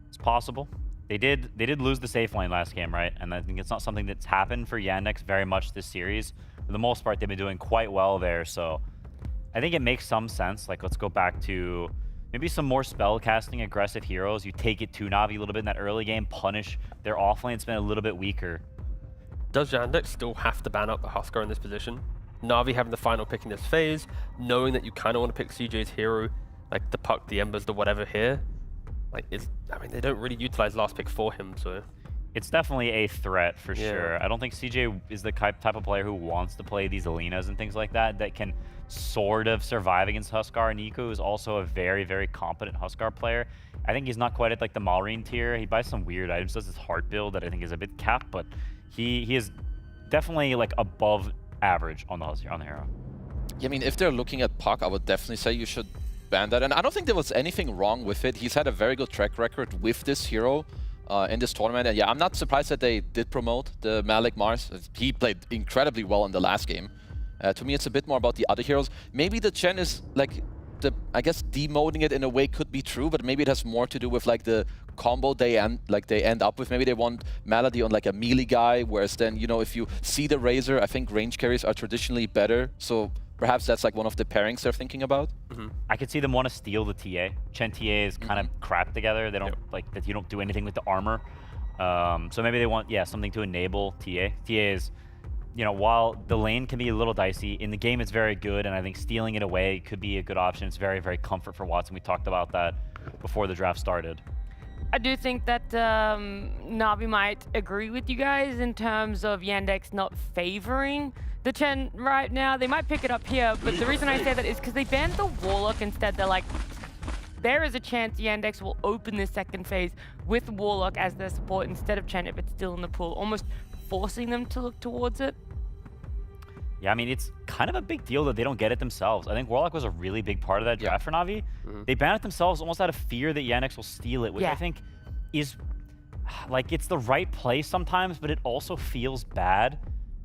It's possible. They did lose the safe lane last game, right? And I think it's not something that's happened for Yandex very much this series. For the most part, they've been doing quite well there, so I think it makes some sense. Like, let's go back to maybe some more spell casting aggressive heroes. You take it to Navi a little bit in that early game, punish their offlane. It's been a little bit weaker. Does Yandex still have to ban up the Husker in this position? Navi having the final pick in this phase, knowing that you kind of want to pick CJ's hero like the puck, the embers, the whatever here, like I mean, they don't really utilize last pick for him, so. It's definitely a threat for sure. I don't think CJ is the type of player who wants to play these Alinas and things like that can sort of survive against Huskar. Nico is also a very, very competent Huskar player. I think he's not quite at like the Malrine tier. He buys some weird items, does his heart build that I think is a bit capped, but he is definitely like above average on the hero. Yeah, I mean, if they're looking at puck, I would definitely say you should ban that. And I don't think there was anything wrong with it. He's had a very good track record with this hero. In this tournament, and yeah, I'm not surprised that they did promote the Malik Mars. He played incredibly well in the last game. To me, it's a bit more about the other heroes. Maybe the Chen is like, I guess demoting it in a way could be true, but maybe it has more to do with like the combo they end up with. Maybe they want Malady on like a melee guy, whereas then, you know, if you see the Razor, I think range carries are traditionally better. So perhaps that's like one of the pairings they're thinking about. I could see them want to steal the TA. Chen TA is kind of crap together. They don't like that. You don't do anything with the armor. So maybe they want something to enable TA. TA is, you know, while the lane can be a little dicey, in the game it's very good, and I think stealing it away could be a good option. It's very, very comfort for Watson. We talked about that before the draft started. I do think that Navi might agree with you guys in terms of Yandex not favoring the Chen right now. They might pick it up here, but the reason I say that is because they banned the Warlock instead. They're like, there is a chance Yandex will open this second phase with Warlock as their support instead of Chen if it's still in the pool, almost forcing them to look towards it. Yeah, I mean, it's kind of a big deal that they don't get it themselves. I think Warlock was a really big part of that draft for Navi. They banned it themselves almost out of fear that Yandex will steal it, which I think is, like, it's the right play sometimes, but it also feels bad.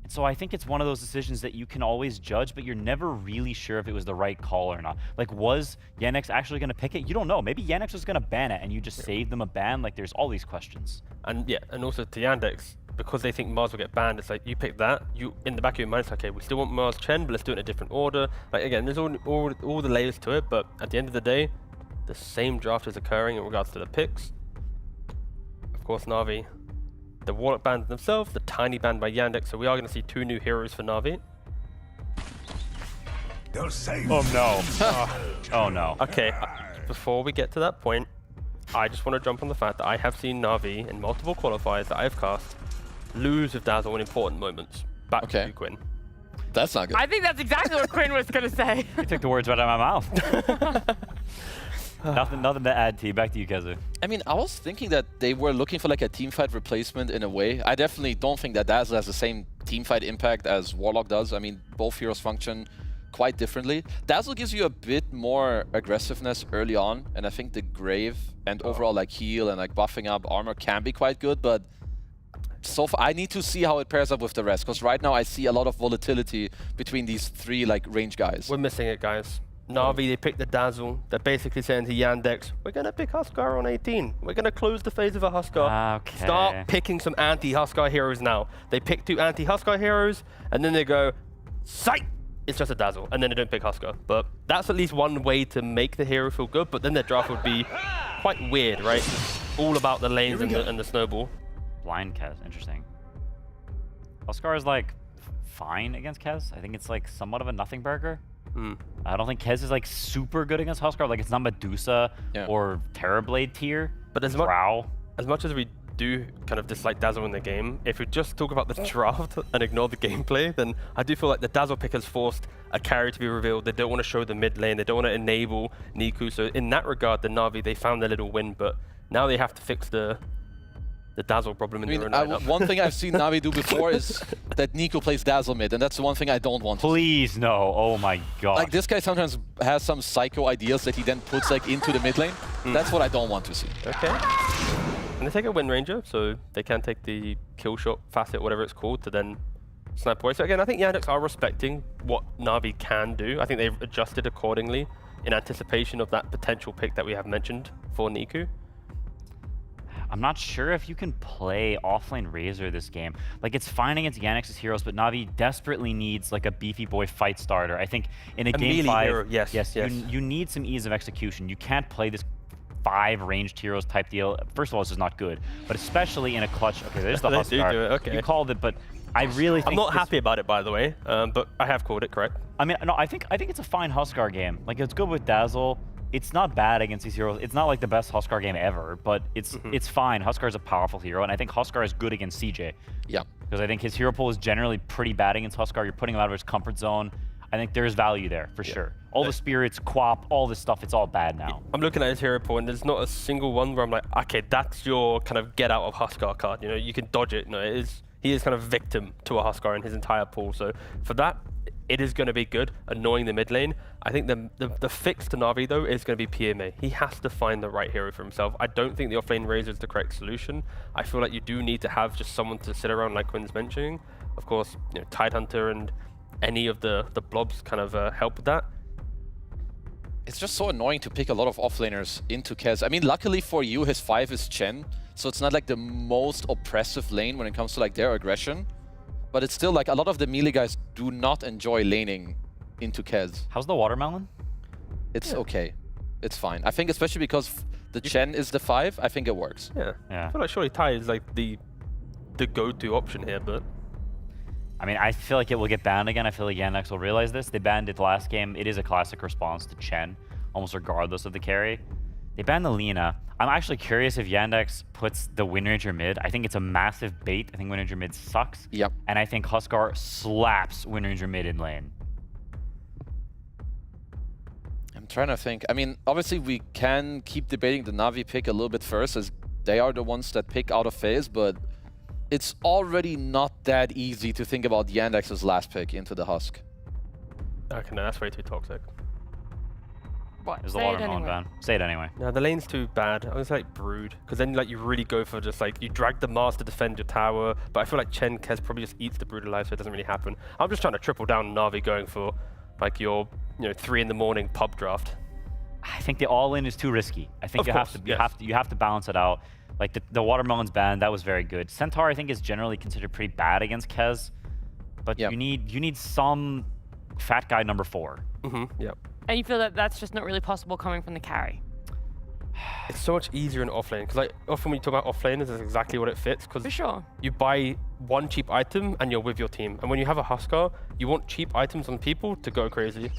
And so I think it's one of those decisions that you can always judge, but you're never really sure if it was the right call or not. Like, was Yandex actually going to pick it? You don't know. Maybe Yandex was going to ban it and you just saved them a ban. Like, there's all these questions. And yeah, and also to Yandex, because they think Mars will get banned, it's like, you pick that, you in the back of your mind, it's like, okay, we still want Mars Chen, but let's do it in a different order. Like, again, there's all the layers to it, but at the end of the day, the same draft is occurring in regards to the picks. Of course, Navi, the Warlock banned themselves, the Tiny banned by Yandex, so we are going to see 2 new heroes for Navi. Oh no. Oh no. Okay, before we get to that point, I just want to jump on the fact that I have seen Navi in multiple qualifiers that I've cast lose with Dazzle in important moments. Back to you, Quinn. That's not good. I think that's exactly what Quinn was going to say. You took the words right out of my mouth. Nothing to add to you. Back to you, Kezu. I mean, I was thinking that they were looking for like a teamfight replacement in a way. I definitely don't think that Dazzle has the same teamfight impact as Warlock does. I mean, both heroes function quite differently. Dazzle gives you a bit more aggressiveness early on, and I think the Grave and overall like heal and like buffing up armor can be quite good, but so far I need to see how it pairs up with the rest, because right now I see a lot of volatility between these 3 like range guys. We're missing it, guys. Navi, they picked the Dazzle. They're basically saying to Yandex, we're going to pick Huskar on 18. We're going to close the phase of a Huskar. Okay. Start picking some anti-Huskar heroes now. They pick 2 anti-Huskar heroes, and then they go, sight! It's just a Dazzle, and then they don't pick Huskar. But that's at least one way to make the hero feel good, but then their draft would be quite weird, right? It's all about the lanes and the snowball. Blind Kez, interesting. Huskar is like fine against Kez. I think it's like somewhat of a nothing burger. I don't think Kez is like super good against Huskar. Like, it's not Medusa or Terrorblade tier. But as much as we do kind of dislike Dazzle in the game, if we just talk about the draft and ignore the gameplay, then I do feel like the Dazzle pick has forced a carry to be revealed. They don't want to show the mid lane. They don't want to enable Niku. So in that regard, the Navi, they found their little win, but now they have to fix the Dazzle problem in their own lineup. One thing I've seen Navi do before is that Nico plays Dazzle mid, and that's the one thing I don't want to Please, no. Oh my god. Like, this guy sometimes has some psycho ideas that he then puts like into the mid lane. That's what I don't want to see. Okay. And they take a Wind Ranger, so they can take the kill shot facet, whatever it's called, to then snipe away. So again, I think Yandex are respecting what Navi can do. I think they've adjusted accordingly in anticipation of that potential pick that we have mentioned for Niku. I'm not sure if you can play offlane Razor this game. Like, it's fine against Yannex's heroes, but Navi desperately needs like a beefy boy fight starter. I think in a game 5, hero. Yes. You need some ease of execution. You can't play this 5 ranged heroes type deal. First of all, it's just not good, but especially in a clutch. Okay, there's the Huskar. Okay. You called it, but I really think I'm not happy about it, by the way, but I have called it correct. I mean, no, I think it's a fine Huskar game. Like, it's good with Dazzle. it's not bad against these heroes. It's not like the best Huskar game ever, but it's fine. Huskar is a powerful hero, and I think Huskar is good against CJ. Yeah. Because I think his hero pool is generally pretty bad against Huskar. You're putting him out of his comfort zone. I think there's value there, for sure. All the spirits, Quap, all this stuff, it's all bad now. I'm looking at his hero pool, and there's not a single one where I'm like, okay, that's your kind of get out of Huskar card. You know, you can dodge it. No, he is kind of victim to a Huskar in his entire pool. So for that, it is going to be good, annoying the mid lane. I think the fix to Navi, though, is going to be PMA. He has to find the right hero for himself. I don't think the offlane Razor is the correct solution. I feel like you do need to have just someone to sit around, like Quinn's mentioning. Of course, you know, Tidehunter and any of the blobs kind of help with that. It's just so annoying to pick a lot of offlaners into Kez. I mean, luckily for you, his 5 is Chen, so it's not like the most oppressive lane when it comes to like their aggression. But it's still like a lot of the melee guys do not enjoy laning into Kez. How's the watermelon? It's okay. It's fine. I think especially because the Chen is the 5, I think it works. Yeah. I feel like surely Tide is like the go-to option here, but I mean, I feel like it will get banned again. I feel like Yandex will realize this. They banned it last game. It is a classic response to Chen, almost regardless of the carry. They banned the Lina. I'm actually curious if Yandex puts the Wind Ranger mid. I think it's a massive bait. I think Wind Ranger mid sucks. Yep. And I think Huskar slaps Wind Ranger mid in lane. I'm trying to think. I mean, obviously we can keep debating the Navi pick a little bit first, as they are the ones that pick out of phase, but it's already not that easy to think about Yandex's last pick into the Husk. Okay, no, that's way too toxic. What? Is the Say it watermelon anyway. ban? Say it anyway. No, the lane's too bad. I was like Brood, because then like you really go for just like, you drag the Mars to defend your tower, but I feel like Chen Kez probably just eats the Brood alive, so it doesn't really happen. I'm just trying to triple down on Navi going for like your 3 in the morning pub draft. I think the all-in is too risky. I think you have to balance it out. Like the watermelon's ban, that was very good. Centaur, I think, is generally considered pretty bad against Kez, but you need some fat guy number 4. Yep. And you feel that that's just not really possible coming from the carry? It's so much easier in offlane, because like often when you talk about offlaners, that's exactly what it fits. Because for sure, you buy one cheap item and you're with your team, and when you have a Huskar, you want cheap items on people to go crazy.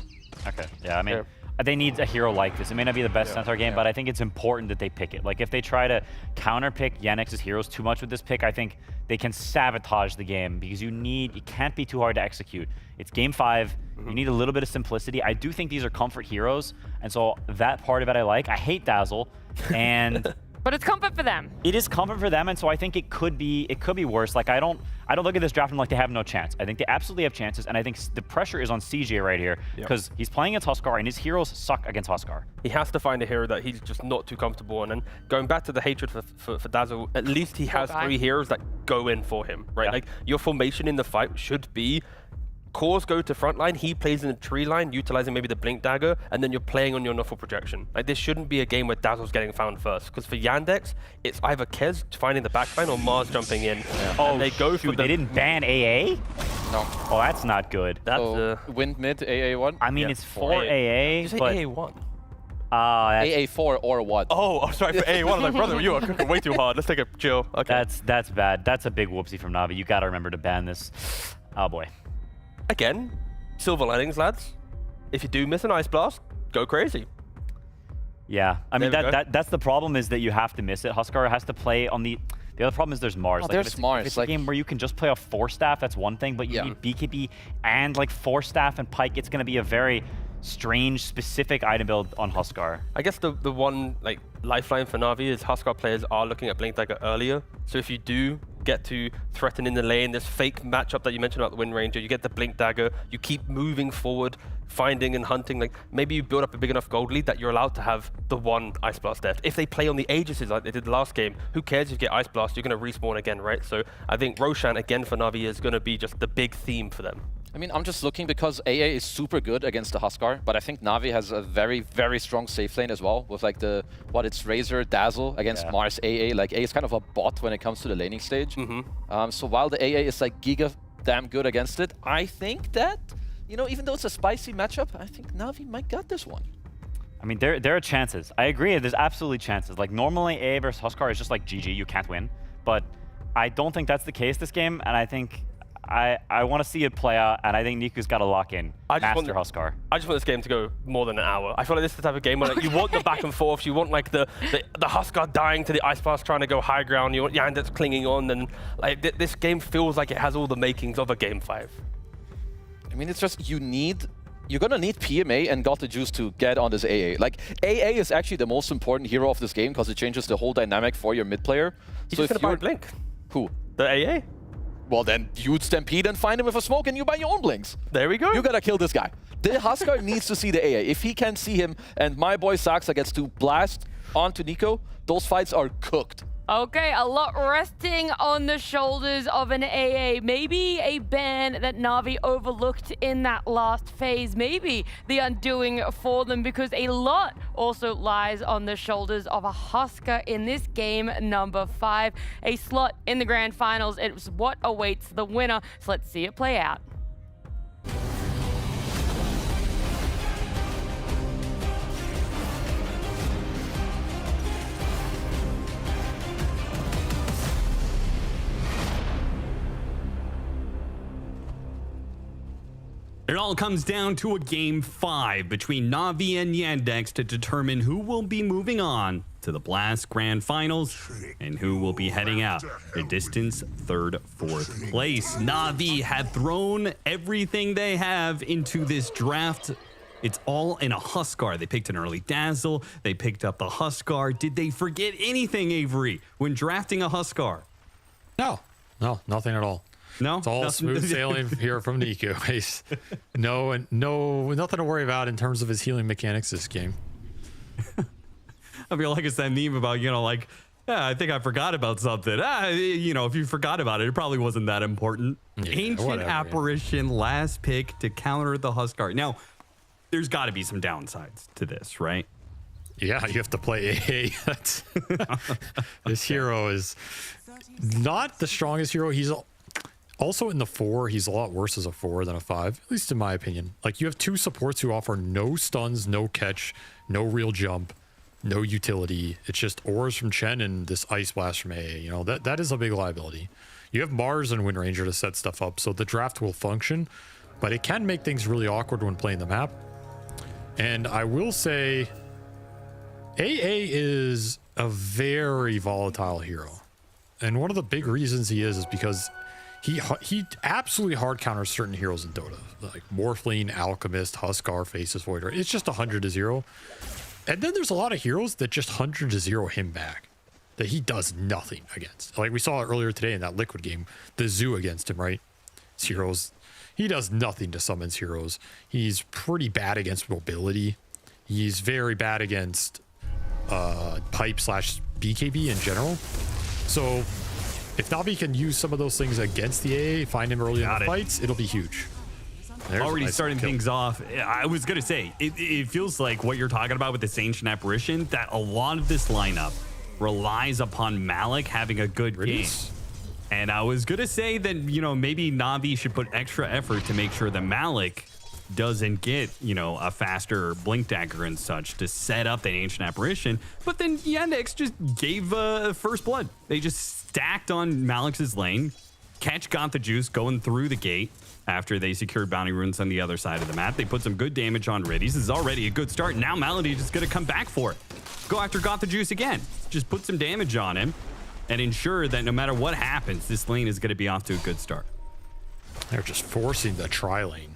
Okay. Yeah. I mean. They need a hero like this. It may not be the best Centaur game, but I think it's important that they pick it. Like, if they try to counter-pick Yandex's heroes too much with this pick, I think they can sabotage the game, because it can't be too hard to execute. It's game 5. You need a little bit of simplicity. I do think these are comfort heroes, and so that part of it I like. I hate Dazzle, and but it's comfort for them. It is comfort for them, and so I think it could be worse. Like, I don't look at this draft and like they have no chance. I think they absolutely have chances, and I think the pressure is on CJ right here, because he's playing against Huskar, and his heroes suck against Huskar. He has to find a hero that he's just not too comfortable on. And going back to the hatred for Dazzle, at least he has 3 heroes that go in for him, right? Like, your formation in the fight should be Cores go to frontline, he plays in the tree line, utilizing maybe the Blink Dagger, and then you're playing on your Nuffle projection. Like, this shouldn't be a game where Dazzle's getting found first, because for Yandex, it's either Kez finding the backline or Mars jumping in. Oh, they go for they didn't ban AA? No. Oh, that's not good. That's Wind mid, AA1? I mean, it's for AA, you say but AA1? AA4 or what? Oh, I'm sorry, for AA1. I was like, brother, you are cooking way too hard. Let's take a chill. Okay. That's bad. That's a big whoopsie from Navi. You gotta remember to ban this. Oh boy. Again, silver linings, lads. If you do miss an Ice Blast, go crazy. Yeah, I mean, that's the problem, is that you have to miss it. Huskar has to play on the other problem is there's Mars. Oh, like, there's Mars. If it's a game where you can just play a 4-staff, that's one thing, but you need BKB and like 4-staff and Pike. It's going to be a very strange, specific item build on Huskar. I guess the one like lifeline for Navi is Huskar players are looking at Blink Dagger earlier. So if you do get to threaten in the lane, this fake matchup that you mentioned about the Wind Ranger, you get the Blink Dagger, you keep moving forward, finding and hunting. Like, maybe you build up a big enough gold lead that you're allowed to have the one Ice Blast death. If they play on the Aegises like they did the last game, who cares if you get Ice Blast? You're going to respawn again, right? So I think Roshan, again for Navi, is going to be just the big theme for them. I mean, I'm just looking because AA is super good against the Huskar, but I think Navi has a very, very strong safe lane as well, with like it's Razor, Dazzle against Mars, AA. Like, A is kind of a bot when it comes to the laning stage. So while the AA is like giga damn good against it, I think that, even though it's a spicy matchup, I think Navi might got this one. I mean, there are chances. I agree, there's absolutely chances. Like, normally AA versus Huskar is just like GG, you can't win. But I don't think that's the case this game, and I think I want to see it play out, and I think Niku's got to lock in Master Huskar. I just want this game to go more than an hour. I feel like this is the type of game where like, you want the back and forth, you want like the Huskar dying to the Ice Blast trying to go high ground, you want Yandex clinging on, and like this game feels like it has all the makings of a Game 5. I mean, it's just you're gonna need PMA and Got the Juice to get on this AA. Like, AA is actually the most important hero of this game because it changes the whole dynamic for your mid player. So if you're Blink. Who? The AA? Well, then you'd Stampede and find him with a smoke and you buy your own blinks. There we go. You gotta kill this guy. The Huskar needs to see the AA. If he can see him and my boy Saxa gets to blast onto Nico, those fights are cooked. Okay, a lot resting on the shoulders of an AA. Maybe a ban that Navi overlooked in that last phase. Maybe the undoing for them, because a lot also lies on the shoulders of a Huskar in this game number 5. A slot in the grand finals. It's what awaits the winner. So let's see it play out. It all comes down to a Game 5 between Navi and Yandex to determine who will be moving on to the Blast Grand Finals and who will be heading out the distance 3rd, 4th place. Navi had thrown everything they have into this draft. It's all in a Huskar. They picked an early Dazzle. They picked up the Huskar. Did they forget anything, Avery, when drafting a Huskar? No, nothing at all. No, it's all smooth sailing here from Nico. Nothing to worry about in terms of his healing mechanics this game. I feel like it's that meme about, like, yeah, I think I forgot about something. If you forgot about it, it probably wasn't that important. Yeah, Ancient Apparition, last pick to counter the Huskar. Now, there's got to be some downsides to this, right? Yeah, you have to play AA. This hero is not the strongest hero. He's also in the 4, he's a lot worse as a 4 than a 5, at least in my opinion. Like, you have 2 supports who offer no stuns, no catch, no real jump, no utility. It's just auras from Chen and this Ice Blast from AA. That is a big liability. You have Mars and Wind Ranger to set stuff up, so the draft will function, but it can make things really awkward when playing the map. And I will say, AA is a very volatile hero. And one of the big reasons he is because he absolutely hard counters certain heroes in Dota, like Morphling, Alchemist, Huskar, Faceless Voider. It's just 100-0. And then there's a lot of heroes that just 100-0 him back, that he does nothing against. Like we saw earlier today in that Liquid game, the Zoo against him, right? His heroes, he does nothing to summons heroes. He's pretty bad against mobility. He's very bad against pipe/BKB in general. So if Navi can use some of those things against the AA, find him early in the fights, it'll be huge. Already starting things off. I was going to say, it feels like what you're talking about with this Ancient Apparition, that a lot of this lineup relies upon Malik having a good game. And I was going to say that, maybe Navi should put extra effort to make sure that Malik doesn't get, a faster Blink Dagger and such to set up that Ancient Apparition. But then Yandex just gave first blood. They just stacked on Malik's lane. Catch got the juice going through the gate after they secured bounty runes on the other side of the map. They put some good damage on Riddies. This is already a good start. Now Malady is going to come back for it. Go after Got the Juice again. Just put some damage on him and ensure that no matter what happens, this lane is going to be off to a good start. They're just forcing the tri-lane.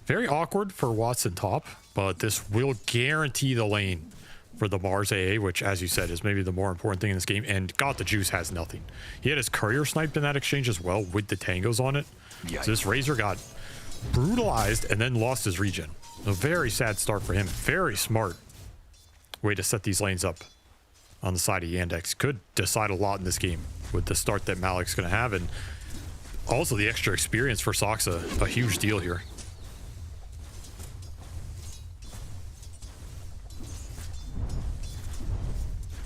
Very awkward for Watson top, but this will guarantee the lane for the Mars AA, which, as you said, is maybe the more important thing in this game. And Got the Juice has nothing. He had his courier sniped in that exchange as well with the tangos on it. Yikes. So this Razor got brutalized and then lost his regen. A very sad start for him. Very smart way to set these lanes up on the side of Yandex. Could decide a lot in this game with the start that Malik's going to have. And also the extra experience for Saxa, a huge deal here.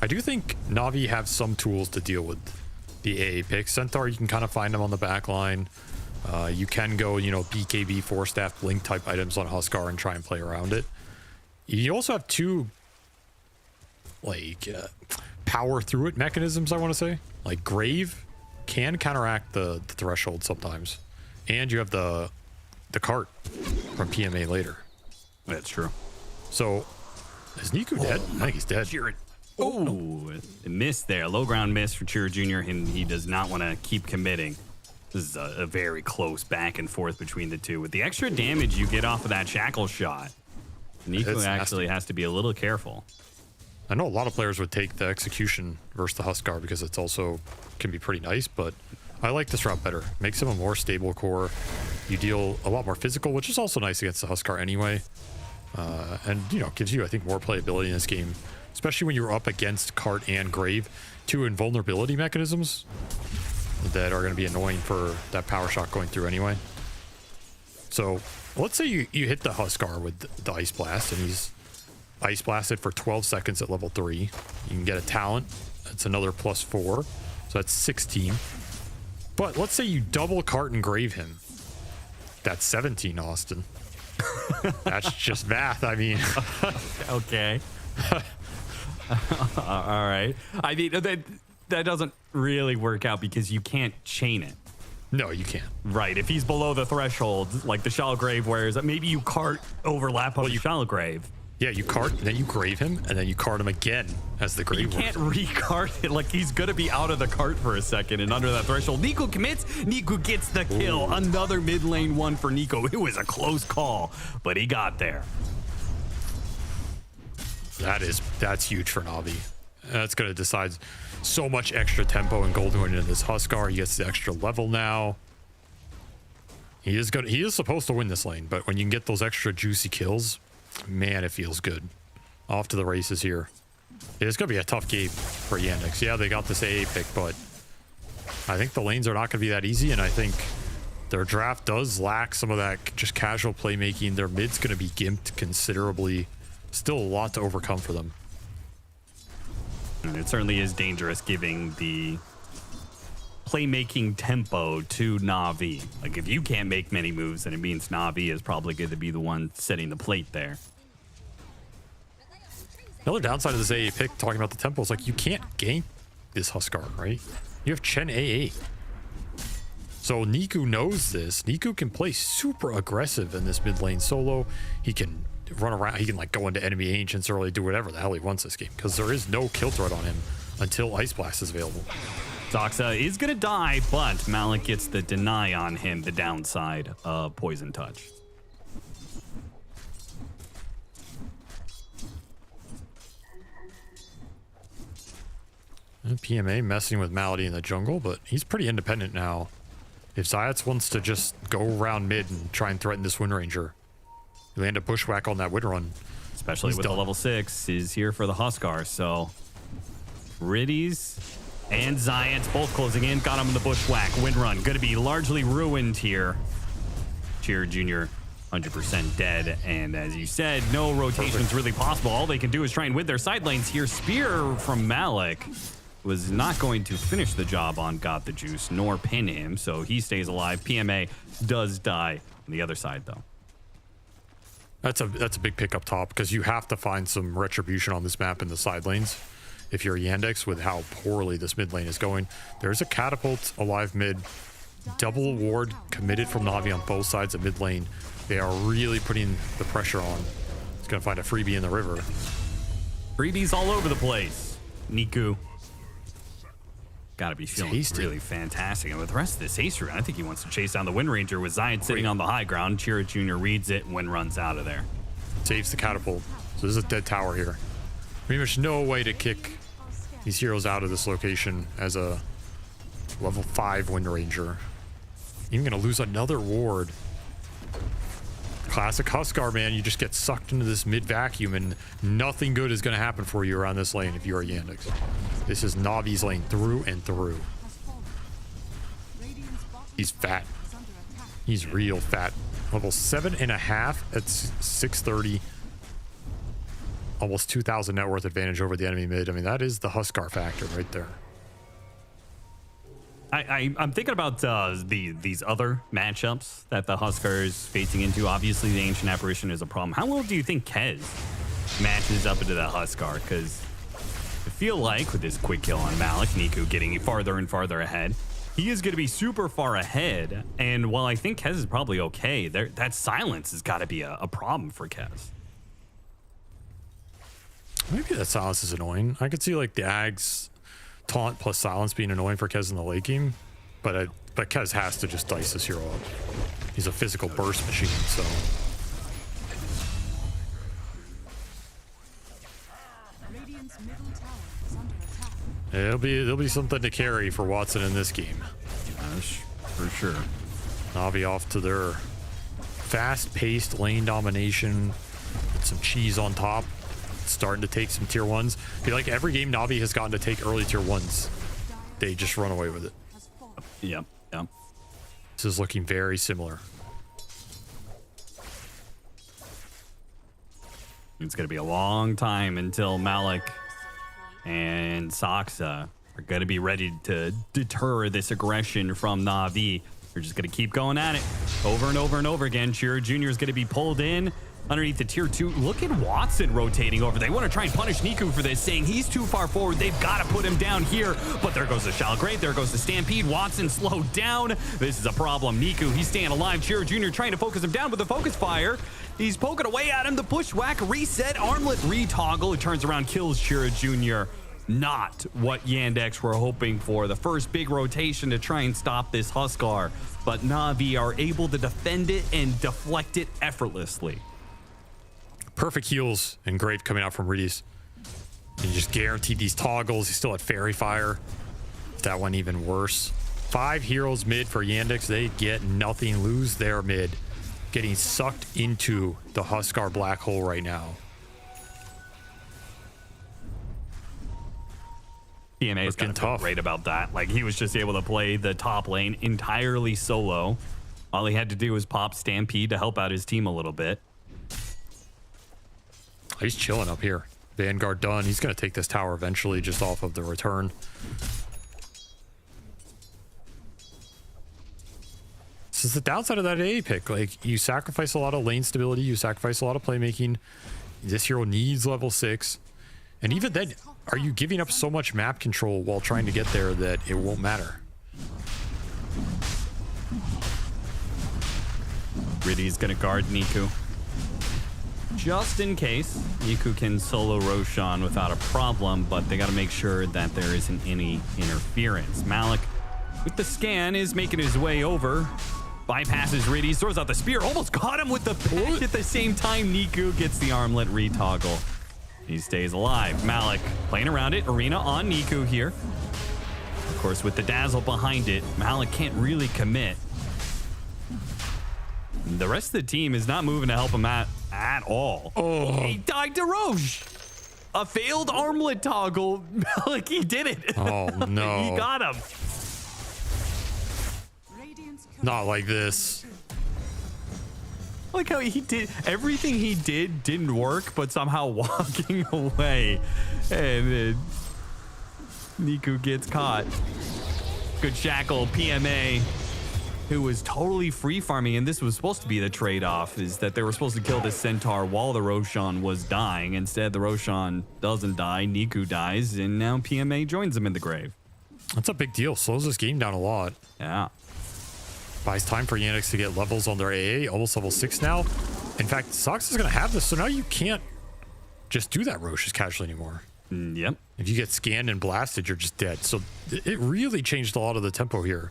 I do think Navi have some tools to deal with the AA picks. Centaur, you can kind of find them on the back line. You can go, BKB, 4-staff, Blink type items on Huskar and try and play around it. You also have 2, power through it mechanisms, I want to say. Like Grave can counteract the threshold sometimes. And you have the cart from PMA later. That's true. So, is Niku dead? I think he's dead. Oh, it missed there. Low ground miss for Chira Jr. and he does not want to keep committing. This is a very close back and forth between the two. With the extra damage you get off of that shackle shot, Niku actually has to be a little careful. I know a lot of players would take the execution versus the Huskar because it's also can be pretty nice, but I like this route better. Makes him a more stable core. You deal a lot more physical, which is also nice against the Huskar anyway. And, you know, gives you, I think, more playability in this game, especially when you're up against Cart and Grave, two invulnerability mechanisms that are going to be annoying for that power shot going through anyway. So let's say you hit the Huskar with the Ice Blast and he's Ice Blasted for 12 seconds at level 3. You can get a talent. That's another +4. So that's 16. But let's say you double Cart and Grave him. That's 17, Austin. That's just math. I mean, okay. All right. I mean, that doesn't really work out because you can't chain it. No, you can't. Right. If he's below the threshold, like the Shallow Grave, whereas maybe you cart overlap on the Shallow Grave. Yeah, you cart, then you grave him, and then you cart him again as the grave. You can't re-cart it. Like, he's going to be out of the cart for a second and under that threshold. Nico commits. Nico gets the kill. Ooh. Another mid lane one for Nico. It was a close call, but he got there. That's huge for Navi. That's going to decide so much extra tempo and gold going into this Huskar. He gets the extra level now. He is supposed to win this lane, but when you can get those extra juicy kills, man, it feels good. Off to the races here. It's going to be a tough game for Yandex. Yeah, they got this AA pick, but I think the lanes are not going to be that easy, and I think their draft does lack some of that just casual playmaking. Their mid's going to be gimped considerably. Still a lot to overcome for them. And it certainly is dangerous giving the playmaking tempo to Navi. Like, if you can't make many moves, then it means Navi is probably going to be the one setting the plate there. Another downside of this AA pick, talking about the tempo, is like you can't gank this Huskar, right? You have Chen AA. So Niku knows this. Niku can play super aggressive in this mid lane solo. He can run around. He can like go into enemy ancients early, do whatever the hell he wants this game, because there is no kill threat on him until Ice Blast is available. Doxa is going to die, but Malik gets the deny on him, the downside of Poison Touch. And PMA messing with Malady in the jungle, but he's pretty independent now. If Zayats wants to just go around mid and try and threaten this Wind Ranger, you land a bushwhack on that Wind Run. Especially with the level 6 is here for the Huskar, so Riddies and Zayats both closing in. Got him in the bushwhack. Wind Run going to be largely ruined here. Chira Jr. 100% dead. And as you said, no rotations really possible. All they can do is try and win their side lanes here. Spear from Malik was not going to finish the job on Got the Juice nor pin him. So he stays alive. PMA does die on the other side, though. That's a big pick up top because you have to find some retribution on this map in the side lanes. If you're Yandex with how poorly this mid lane is going, there's a catapult alive mid, double ward committed from Navi on both sides of mid lane. They are really putting the pressure on. It's gonna find a freebie in the river. Freebies all over the place. Niku gotta be feeling really fantastic. And with the rest of this Ace run, I think he wants to chase down the Wind Ranger with Zion sitting on the high ground. Chira Jr. reads it and Wind runs out of there. Saves the catapult. So this is a dead tower here. Pretty much no way to kick these heroes out of this location as a level 5 Wind Ranger. Even gonna lose another ward. Classic Huskar, man. You just get sucked into this mid vacuum and nothing good is gonna happen for you around this lane if you are Yandex. This is Navi's lane through and through. He's fat. He's real fat. Level 7.5 at 630. Almost 2,000 net worth advantage over the enemy mid. I mean, that is the Huskar factor right there. I'm thinking about these other matchups that the Huskar is facing into. Obviously, the Ancient Apparition is a problem. How well do you think Kez matches up into that Huskar? Because I feel like with this quick kill on Malik, Niku getting farther and farther ahead, he is going to be super far ahead. And while I think Kez is probably okay, that silence has got to be a problem for Kez. Maybe that silence is annoying. I could see like the Ags taunt plus silence being annoying for Kez in the late game, but Kez has to just dice this hero up. He's a physical burst machine, so. There'll be something to carry for Watson in this game. For sure. Navi off to their fast-paced lane domination with some cheese on top. Starting to take some tier 1s. I feel like every game Navi has gotten to take early tier 1s. They just run away with it. Yep. This is looking very similar. It's going to be a long time until Malik and Saksa are going to be ready to deter this aggression from Navi. They're just going to keep going at it over and over and over again. Chiro Jr. is going to be pulled in underneath the tier 2. Look at Watson rotating over. They want to try and punish Niku for this, saying he's too far forward. They've got to put him down here. But there goes the Shalgrave. There goes the Stampede. Watson slowed down. This is a problem. Niku, he's staying alive. Chiro Jr. trying to focus him down with the focus fire. He's poking away at him. The bushwhack, reset, armlet, retoggle. It turns around, kills Chiro Jr. Not what Yandex were hoping for. The first big rotation to try and stop this Huskar. But Navi are able to defend it and deflect it effortlessly. Perfect heals and great coming out from Reedies. He just guaranteed these toggles. He still had Fairy Fire. That one even worse. 5 heroes mid for Yandex. They get nothing. Lose their mid. Getting sucked into the Huskar black hole right now. PMA's gonna feel great about that. Like, he was just able to play the top lane entirely solo. All he had to do was pop Stampede to help out his team a little bit. He's chilling up here. Vanguard done. He's going to take this tower eventually just off of the return. This is the downside of that AA pick. Like, you sacrifice a lot of lane stability. You sacrifice a lot of playmaking. This hero needs level 6. And even then, are you giving up so much map control while trying to get there that it won't matter? Riddy's going to guard Niku. Just in case Niku can solo Roshan without a problem, but they got to make sure that there isn't any interference. Malik, with the scan, is making his way over. Bypasses Riddy, throws out the spear, almost got him with the patch at the same time. Niku gets the armlet retoggle. He stays alive. Malik playing around it. Arena on Niku here. Of course, with the dazzle behind it, Malik can't really commit. The rest of the team is not moving to help him out at all. Oh. He died to Roche. A failed armlet toggle. Like, he did it. Oh, no. He got him. Not like this. Like how he did everything he didn't work, but somehow walking away. And then Niku gets caught. Good shackle, PMA, who was totally free farming, and this was supposed to be the trade-off, is that they were supposed to kill this Centaur while the Roshan was dying. Instead, the Roshan doesn't die, Niku dies, and now PMA joins him in the grave. That's a big deal. Slows this game down a lot. Yeah. Buys time for Yandex to get levels on their AA, almost level 6 now. In fact, Sox is going to have this, so now you can't just do that Roche as casually anymore. Yep. If you get scanned and blasted, you're just dead. So it really changed a lot of the tempo here.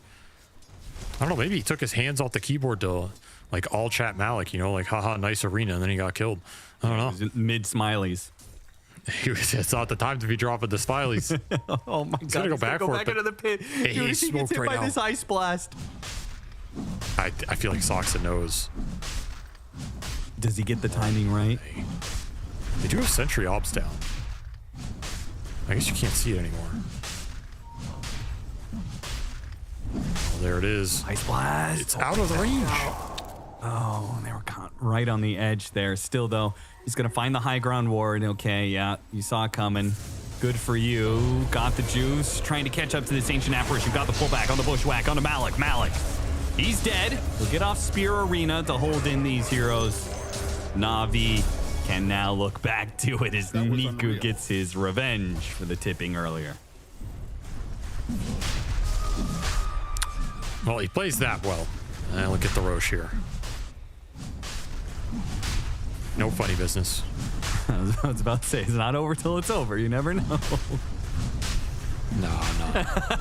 I don't know, maybe he took his hands off the keyboard to, like, all chat Malik, you know, like, haha, nice arena, and then he got killed. I don't know. Mid-smileys. It's not the time to be dropping the smileys. Oh my He's god, gonna go back for it, into the pit. Hey, Dude, he's he gets smoked hit right by now. this ice blast. I feel like Soxa knows. Does he get the timing right? They do have Sentry Obs down. I guess you can't see it anymore. Oh, there it is. Ice blast. It's out of the range. Oh, they were caught right on the edge there. Still, though, he's going to find the high ground ward. Okay, yeah, you saw it coming. Good for you. Got the juice. Trying to catch up to this ancient apparition. Got the pullback on the bushwhack on the Malik. Malik. He's dead. We'll get off Spear Arena to hold in these heroes. Navi can now look back to it as Niku gets his revenge for the tipping earlier. Well, he plays that well. And look at the Roche here. No funny business. I was about to say, it's not over till it's over. You never know. No.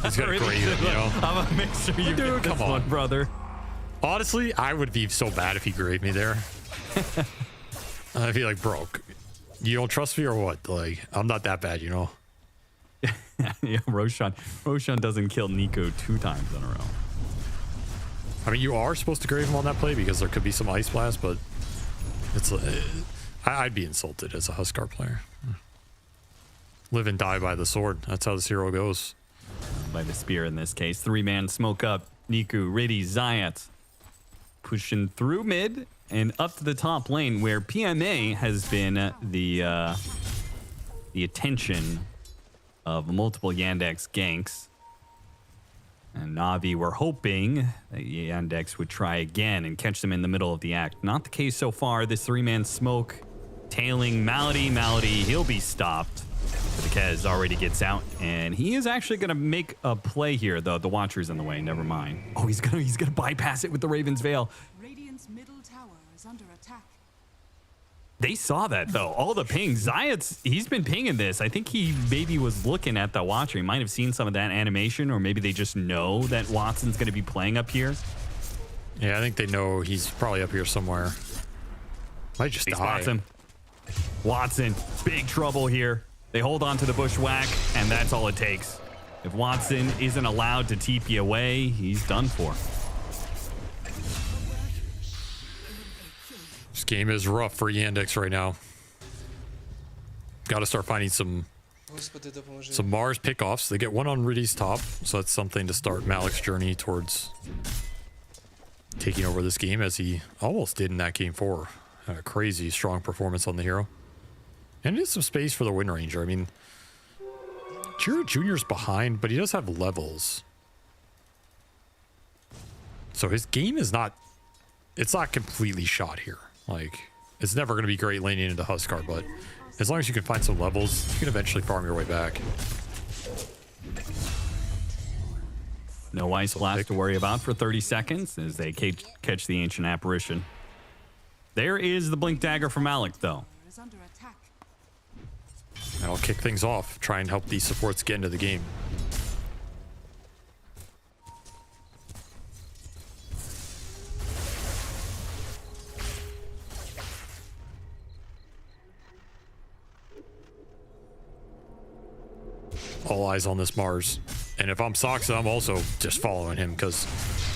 He's got a great, you know. I'm gonna make sure you Dude, get this one, brother. Honestly, I would be so bad if he graded me there. I'd be like, bro, you don't trust me or what? Like, I'm not that bad, you know? Yeah, Roshan doesn't kill Nico 2 times in a row. I mean, you are supposed to grade him on that play because there could be some ice blast, but it's I'd be insulted as a Huskar player. Live and die by the sword. That's how this hero goes. By the spear in this case. 3-man smoke up. Niku, Riddy, Zayat pushing through mid and up to the top lane where PMA has been the attention of multiple Yandex ganks. And Navi were hoping that Yandex would try again and catch them in the middle of the act. Not the case so far. This 3-man smoke tailing Malady. Malady, he'll be stopped. The Kez already gets out, and he is actually going to make a play here, though. The Watcher's in the way. Never mind. Oh, he's gonna bypass it with the Raven's Veil. Radiant's middle tower is under attack. They saw that, though. All the pings. Zayat's, he's been pinging this. I think he maybe was looking at the Watcher. He might have seen some of that animation, or maybe they just know that Watson's going to be playing up here. Yeah, I think they know he's probably up here somewhere. Might just die. Watson, big trouble here. They hold on to the bushwhack, and that's all it takes. If Watson isn't allowed to TP away, he's done for. This game is rough for Yandex right now. Got to start finding some Mars pickoffs. They get one on Riddy's top, so that's something to start Malik's journey towards taking over this game, as he almost did in that game 4. Had a crazy strong performance on the hero. And it is some space for the Wind Ranger. I mean, Chiro Jr.'s behind, but he does have levels. So his game is not... It's not completely shot here. Like, it's never going to be great laning into Huskar, but as long as you can find some levels, you can eventually farm your way back. No ice blast to worry about for 30 seconds as they catch the Ancient Apparition. There is the Blink Dagger from Malik, though. And I'll kick things off, try and help these supports get into the game. All eyes on this Mars. And if I'm Soxa, I'm also just following him because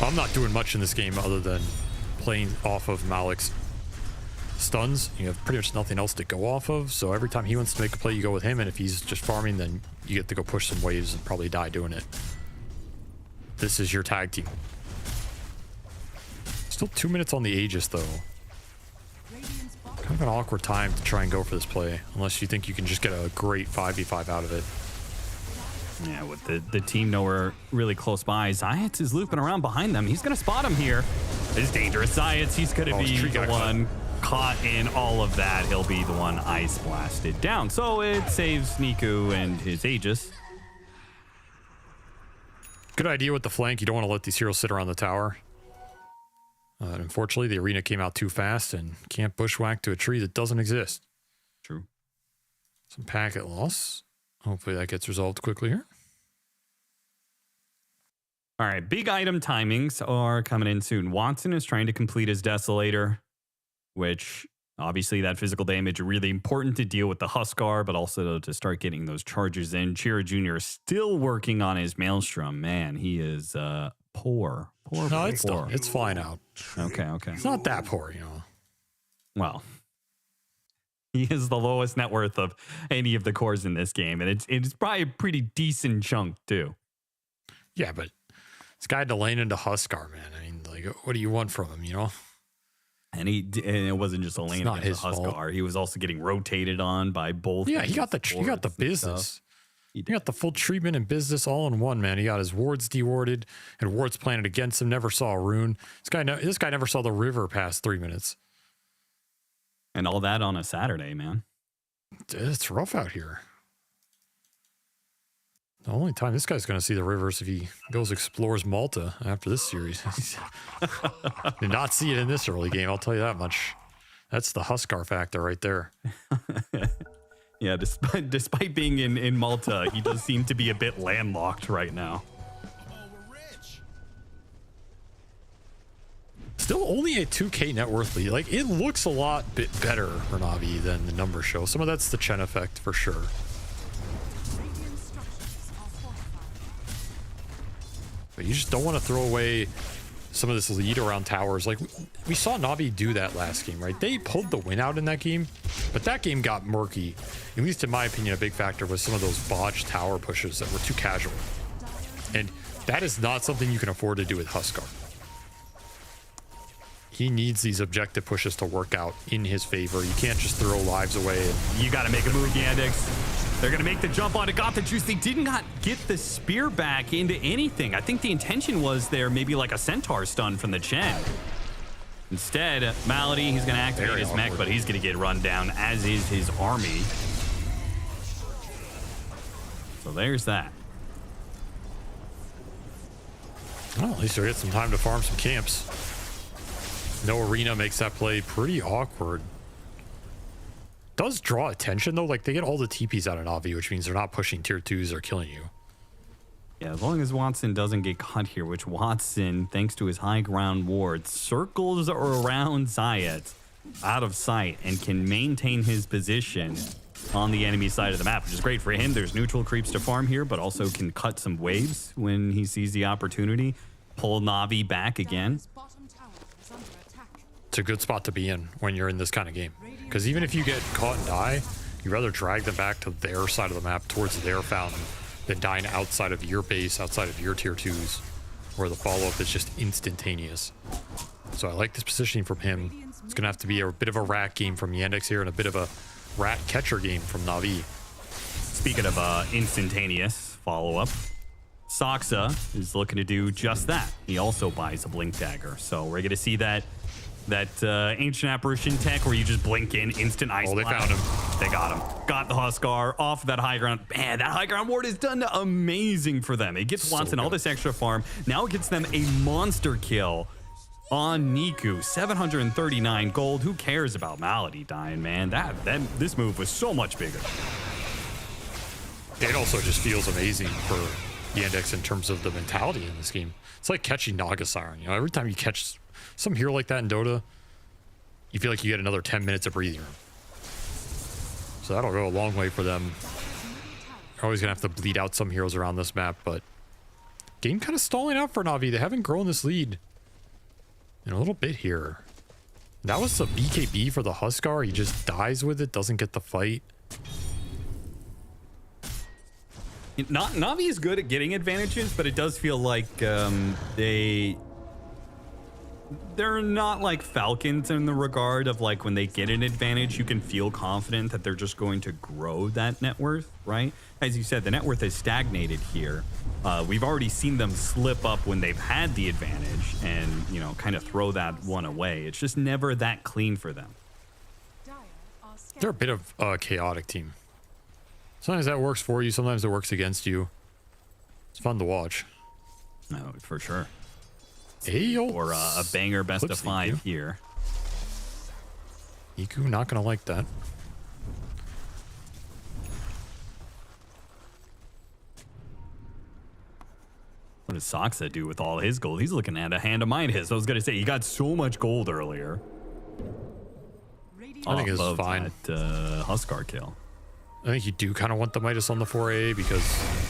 I'm not doing much in this game other than playing off of Malik's stuns. You have pretty much nothing else to go off of, so every time he wants to make a play, you go with him, and if he's just farming, then you get to go push some waves and probably die doing it. This is your tag team. Still 2 minutes on the Aegis, though. Kind of an awkward time to try and go for this play, unless you think you can just get a great 5v5 out of it. Yeah, with the team nowhere really close by, Zayat is looping around behind them. He's going to spot him here. It's dangerous. Zayat, he's going to be the one caught in all of that. He'll be the one ice blasted down. So it saves Niku and his Aegis. Good idea with the flank. You don't want to let these heroes sit around the tower. Unfortunately, the arena came out too fast and can't bushwhack to a tree that doesn't exist. True. Some packet loss. Hopefully that gets resolved quickly here. All right, big item timings are coming in soon. Watson is trying to complete his Desolator, which obviously that physical damage really important to deal with the Huskar, but also to start getting those charges in. Chiro Jr. is still working on his Maelstrom. Man, he is poor. No, it's done. It's flying out. Okay. It's not that poor, you know. Well, he is the lowest net worth of any of the cores in this game, and it's probably a pretty decent chunk too. Yeah, but this guy had to lane into Huskar, man. I mean, like, what do you want from him, you know? And it wasn't just a lane into Huskar. Fault. He was also getting rotated on by both. Yeah, he got the business. He got the full treatment and business all in one, man. He got his wards dewarded and wards planted against him. Never saw a rune. This guy never saw the river past 3 minutes. And all that on a Saturday, man. It's rough out here. The only time this guy's going to see the rivers if he goes explores Malta after this series. Did not see it in this early game, I'll tell you that much. That's the Huskar factor right there. Yeah, despite being in Malta, he does seem to be a bit landlocked right now. Still only a 2K net worth lead. Like, it looks a lot bit better for Navi than the numbers show. Some of that's the Chen effect for sure. But you just don't want to throw away some of this lead around towers. Like, we saw Navi do that last game, right? They pulled the win out in that game, but that game got murky. At least in my opinion, a big factor was some of those botched tower pushes that were too casual. And that is not something you can afford to do with Huskar. He needs these objective pushes to work out in his favor. You can't just throw lives away. You got to make a move, Yandex. They're going to make the jump on it. Got the juice. They did not get the spear back into anything. I think the intention was there maybe like a centaur stun from the Chen. Instead, Malady, he's going to activate his mech, but he's going to get run down, as is his army. So there's that. Well, at least they'll get some time to farm some camps. No arena makes that play pretty awkward. Does draw attention though, like they get all the TPs out of Navi, which means they're not pushing tier 2s or killing you. Yeah, as long as Watson doesn't get caught here, which Watson, thanks to his high ground ward, circles around Zayat out of sight and can maintain his position on the enemy side of the map, which is great for him. There's neutral creeps to farm here, but also can cut some waves when he sees the opportunity. Pull Navi back again. It's a good spot to be in when you're in this kind of game. Because even if you get caught and die, you'd rather drag them back to their side of the map towards their fountain than dying outside of your base, outside of your tier 2s, where the follow-up is just instantaneous. So I like this positioning from him. It's going to have to be a bit of a rat game from Yandex here and a bit of a rat catcher game from Navi. Speaking of instantaneous follow-up, Soxa is looking to do just that. He also buys a blink dagger. So we're going to see that ancient apparition tech where you just blink in, instant ice. Oh, they found him. They got him. Got the Huskar off that high ground. Man, that high ground ward is done amazing for them. It gets Watson all this extra farm. Now it gets them a monster kill on Niku. 739 gold. Who cares about Malady dying, man? This move was so much bigger. It also just feels amazing for Yandex in terms of the mentality in this game. It's like catching Naga Siren. You know, every time you catch some hero like that in Dota, you feel like you get another 10 minutes of breathing room. So that'll go a long way for them. They're always going to have to bleed out some heroes around this map, but game kind of stalling out for Navi. They haven't grown this lead in a little bit here. That was the BKB for the Huskar. He just dies with it, doesn't get the fight. Navi is good at getting advantages, but it does feel like they're not like Falcons in the regard of like when they get an advantage, you can feel confident that they're just going to grow that net worth, right? As you said, the net worth is stagnated here. We've already seen them slip up when they've had the advantage and, you know, kind of throw that one away. It's just never that clean for them. They're a bit of a chaotic team. Sometimes that works for you, sometimes it works against you. It's fun to watch. No, for sure. Or a banger best of 5 here. Iku not gonna like that. What does Soxa do with all his gold? He's looking at a hand of Midas. I was gonna say he got so much gold earlier. I think it's fine. That Huskar kill. I think you do kind of want the Midas on the 4A because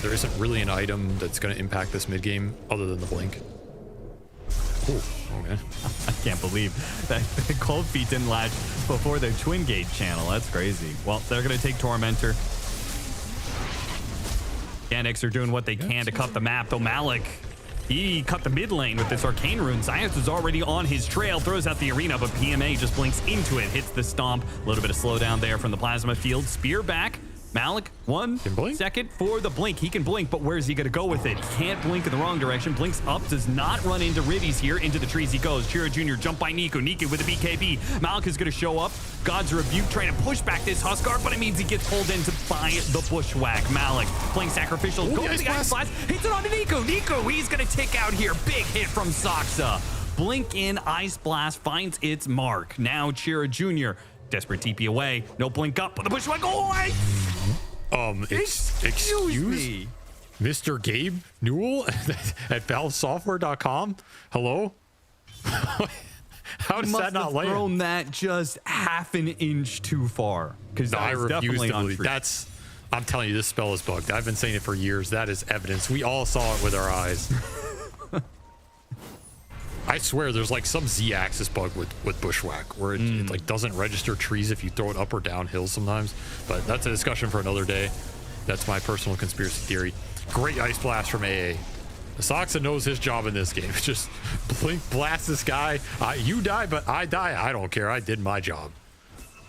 there isn't really an item that's going to impact this mid game other than the blink. Ooh, okay. I can't believe that the cold feet didn't latch before the twin gate channel. That's crazy. Well, they're going to take Tormentor. Yandex are doing what they can to cut the map, though Malik, he cut the mid lane with this arcane rune. Zions is already on his trail, throws out the arena, but PMA just blinks into it, hits the stomp. A little bit of slowdown there from the plasma field. Spear back Malik, 1 second for the blink. He can blink, but where's he going to go with it? Can't blink in the wrong direction. Blinks up, does not run into Rivies here. Into the trees he goes. Chiro Jr. jump by Nico. Nico with a BKB. Malik is going to show up. God's Rebuke trying to push back this Huskar, but it means he gets pulled into by the Bushwhack. Malik playing Sacrificial. Go to the Ice Blast. Hits it onto Nico. Nico, he's going to tick out here. Big hit from Soxa. Blink in, Ice Blast finds its mark. Now Chiro Jr. Desperate TP away. No blink up, but the Bushwhack go away. Excuse me, Mr. Gabe Newell at valvesoftware.com. Hello. How does that not land? Thrown that just half an inch too far. Because no, I refuse to believe true. that's. I'm telling you, this spell is bugged. I've been saying it for years. That is evidence. We all saw it with our eyes. I swear there's like some Z-axis bug with Bushwhack where it like doesn't register trees if you throw it up or down hills sometimes. But that's a discussion for another day. That's my personal conspiracy theory. Great Ice Blast from AA. Soxa knows his job in this game. Just blink blast this guy. You die, but I die. I don't care. I did my job.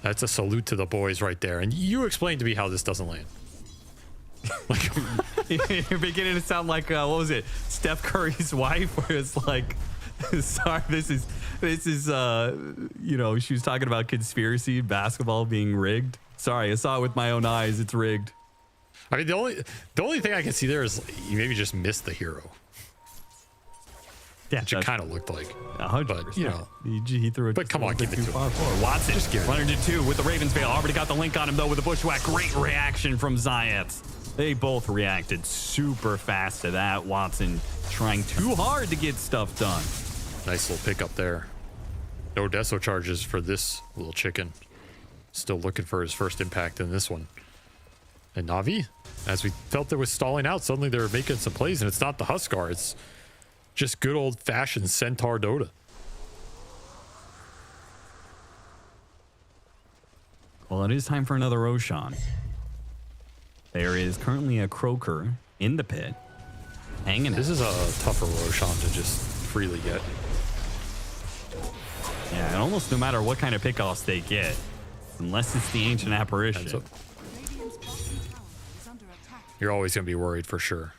That's a salute to the boys right there. And you explained to me how this doesn't land. You're beginning to sound like, what was it? Steph Curry's wife, where it's like, sorry, this is you know, she was talking about conspiracy, basketball being rigged. Sorry, I saw it with my own eyes. It's rigged. I mean, the only thing I can see there is you maybe just missed the hero. Yeah, which it kind of looked like. 100%. But, you know, he threw it. But come on, give it to him. Watson, just give it. 102 with the Ravens Veil. Already got the link on him, though, with the Bushwhack. Great reaction from Zayat. They both reacted super fast to that. Watson trying too hard to get stuff done. Nice little pickup there. No Deso charges for this little chicken. Still looking for his first impact in this one. And Navi, as we felt it was stalling out, suddenly they're making some plays, and it's not the Huskar. It's just good old-fashioned Centaur Dota. Well, it is time for another Roshan. There is currently a Croaker in the pit, hanging out. This is a tougher Roshan to just freely get. Yeah, and almost no matter what kind of pickoffs they get, unless it's the Ancient Apparition. You're always going to be worried for sure.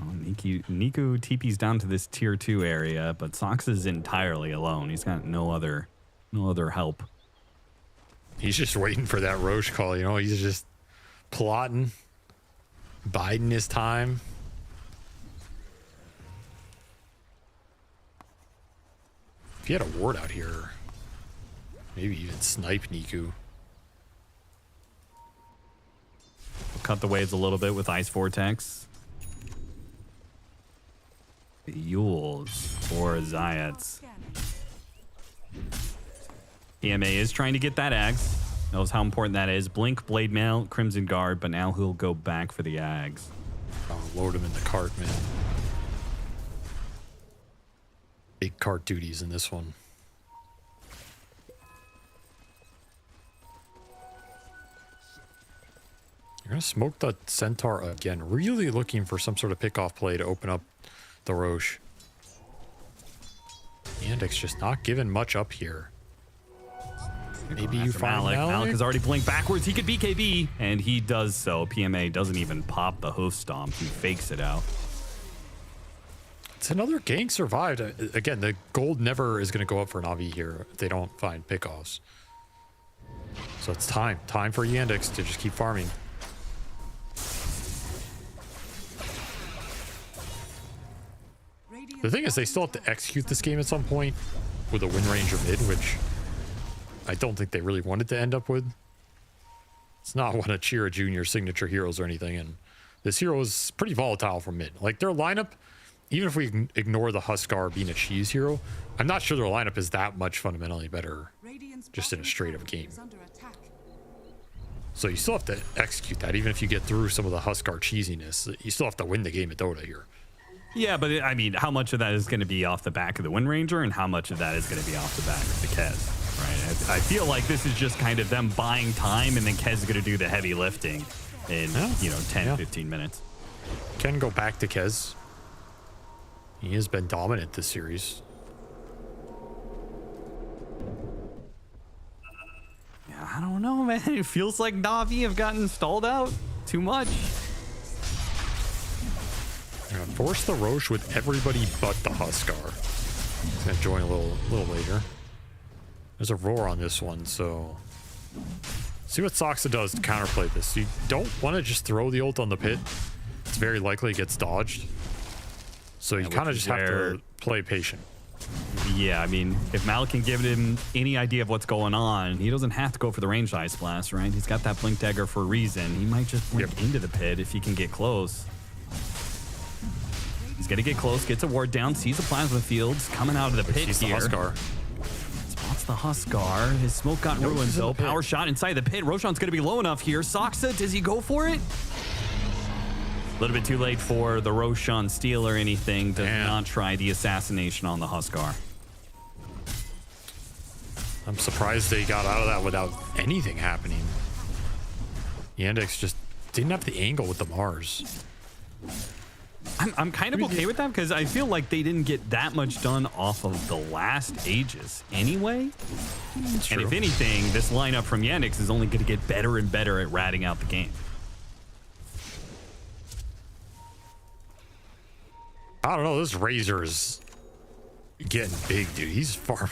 Oh, Nico TP's down to this tier 2 area, but Sox is entirely alone. He's got no other help. He's just waiting for that Roche call, you know? He's just plotting, biding his time. If he had a ward out here, maybe even snipe Niku. Cut the waves a little bit with Ice Vortex. The Yules for Zayats. PMA is trying to get that Ags. Knows how important that is. Blink, Blade Mail, Crimson Guard, but now he'll go back for the Ags. Oh, load him in the cart, man. Big cart duties in this one. You're going to smoke the Centaur again. Really looking for some sort of pickoff play to open up the Roche. Yandex just not giving much up here. Maybe you find Malik. Malik has already blinked backwards. He could BKB, and he does so. PMA doesn't even pop the hoof stomp. He fakes it out. It's another gank survived. Again, the gold never is going to go up for Navi here if they don't find pickoffs. So it's time for Yandex to just keep farming. The thing is, they still have to execute this game at some point with a win range of mid, which I don't think they really wanted to end up with. It's not one of Chira Jr.'s signature heroes or anything, and this hero is pretty volatile from mid. Like, their lineup, even if we ignore the Huskar being a cheese hero, I'm not sure their lineup is that much fundamentally better just in a straight-up game. So you still have to execute that, even if you get through some of the Huskar cheesiness. You still have to win the game at Dota here. Yeah, but I mean, how much of that is going to be off the back of the Wind Ranger, and how much of that is going to be off the back of the Kez, right? I feel like this is just kind of them buying time, and then Kez is going to do the heavy lifting in, 10, 15 minutes. Can go back to Kez. He has been dominant this series. Yeah, I don't know, man. It feels like Navi have gotten stalled out too much. Force the Roche with everybody but the Huskar. He's gonna join a little later. There's a roar on this one, so see what Soxa does to counterplay this. You don't want to just throw the ult on the pit. It's very likely it gets dodged. So you kind of just have to play patient. Yeah, I mean, if Mal can give him any idea of what's going on, he doesn't have to go for the ranged Ice Blast, right? He's got that Blink Dagger for a reason. He might just blink into the pit if he can get close. He's going to get close, gets a ward down, sees the Plasma Fields coming out of the pit here. Huskar. Spots the Huskar. His smoke got ruined, though. Power shot inside the pit. Roshan's going to be low enough here. Soxa, does he go for it? A little bit too late for the Roshan steal or anything. Does not try the assassination on the Huskar. I'm surprised they got out of that without anything happening. Yandex just didn't have the angle with the Mars. I'm kind of okay with that because I feel like they didn't get that much done off of the last Aegis anyway. And if anything, this lineup from Yandex is only going to get better and better at ratting out the game. I don't know. This Razor is getting big, dude. He's far.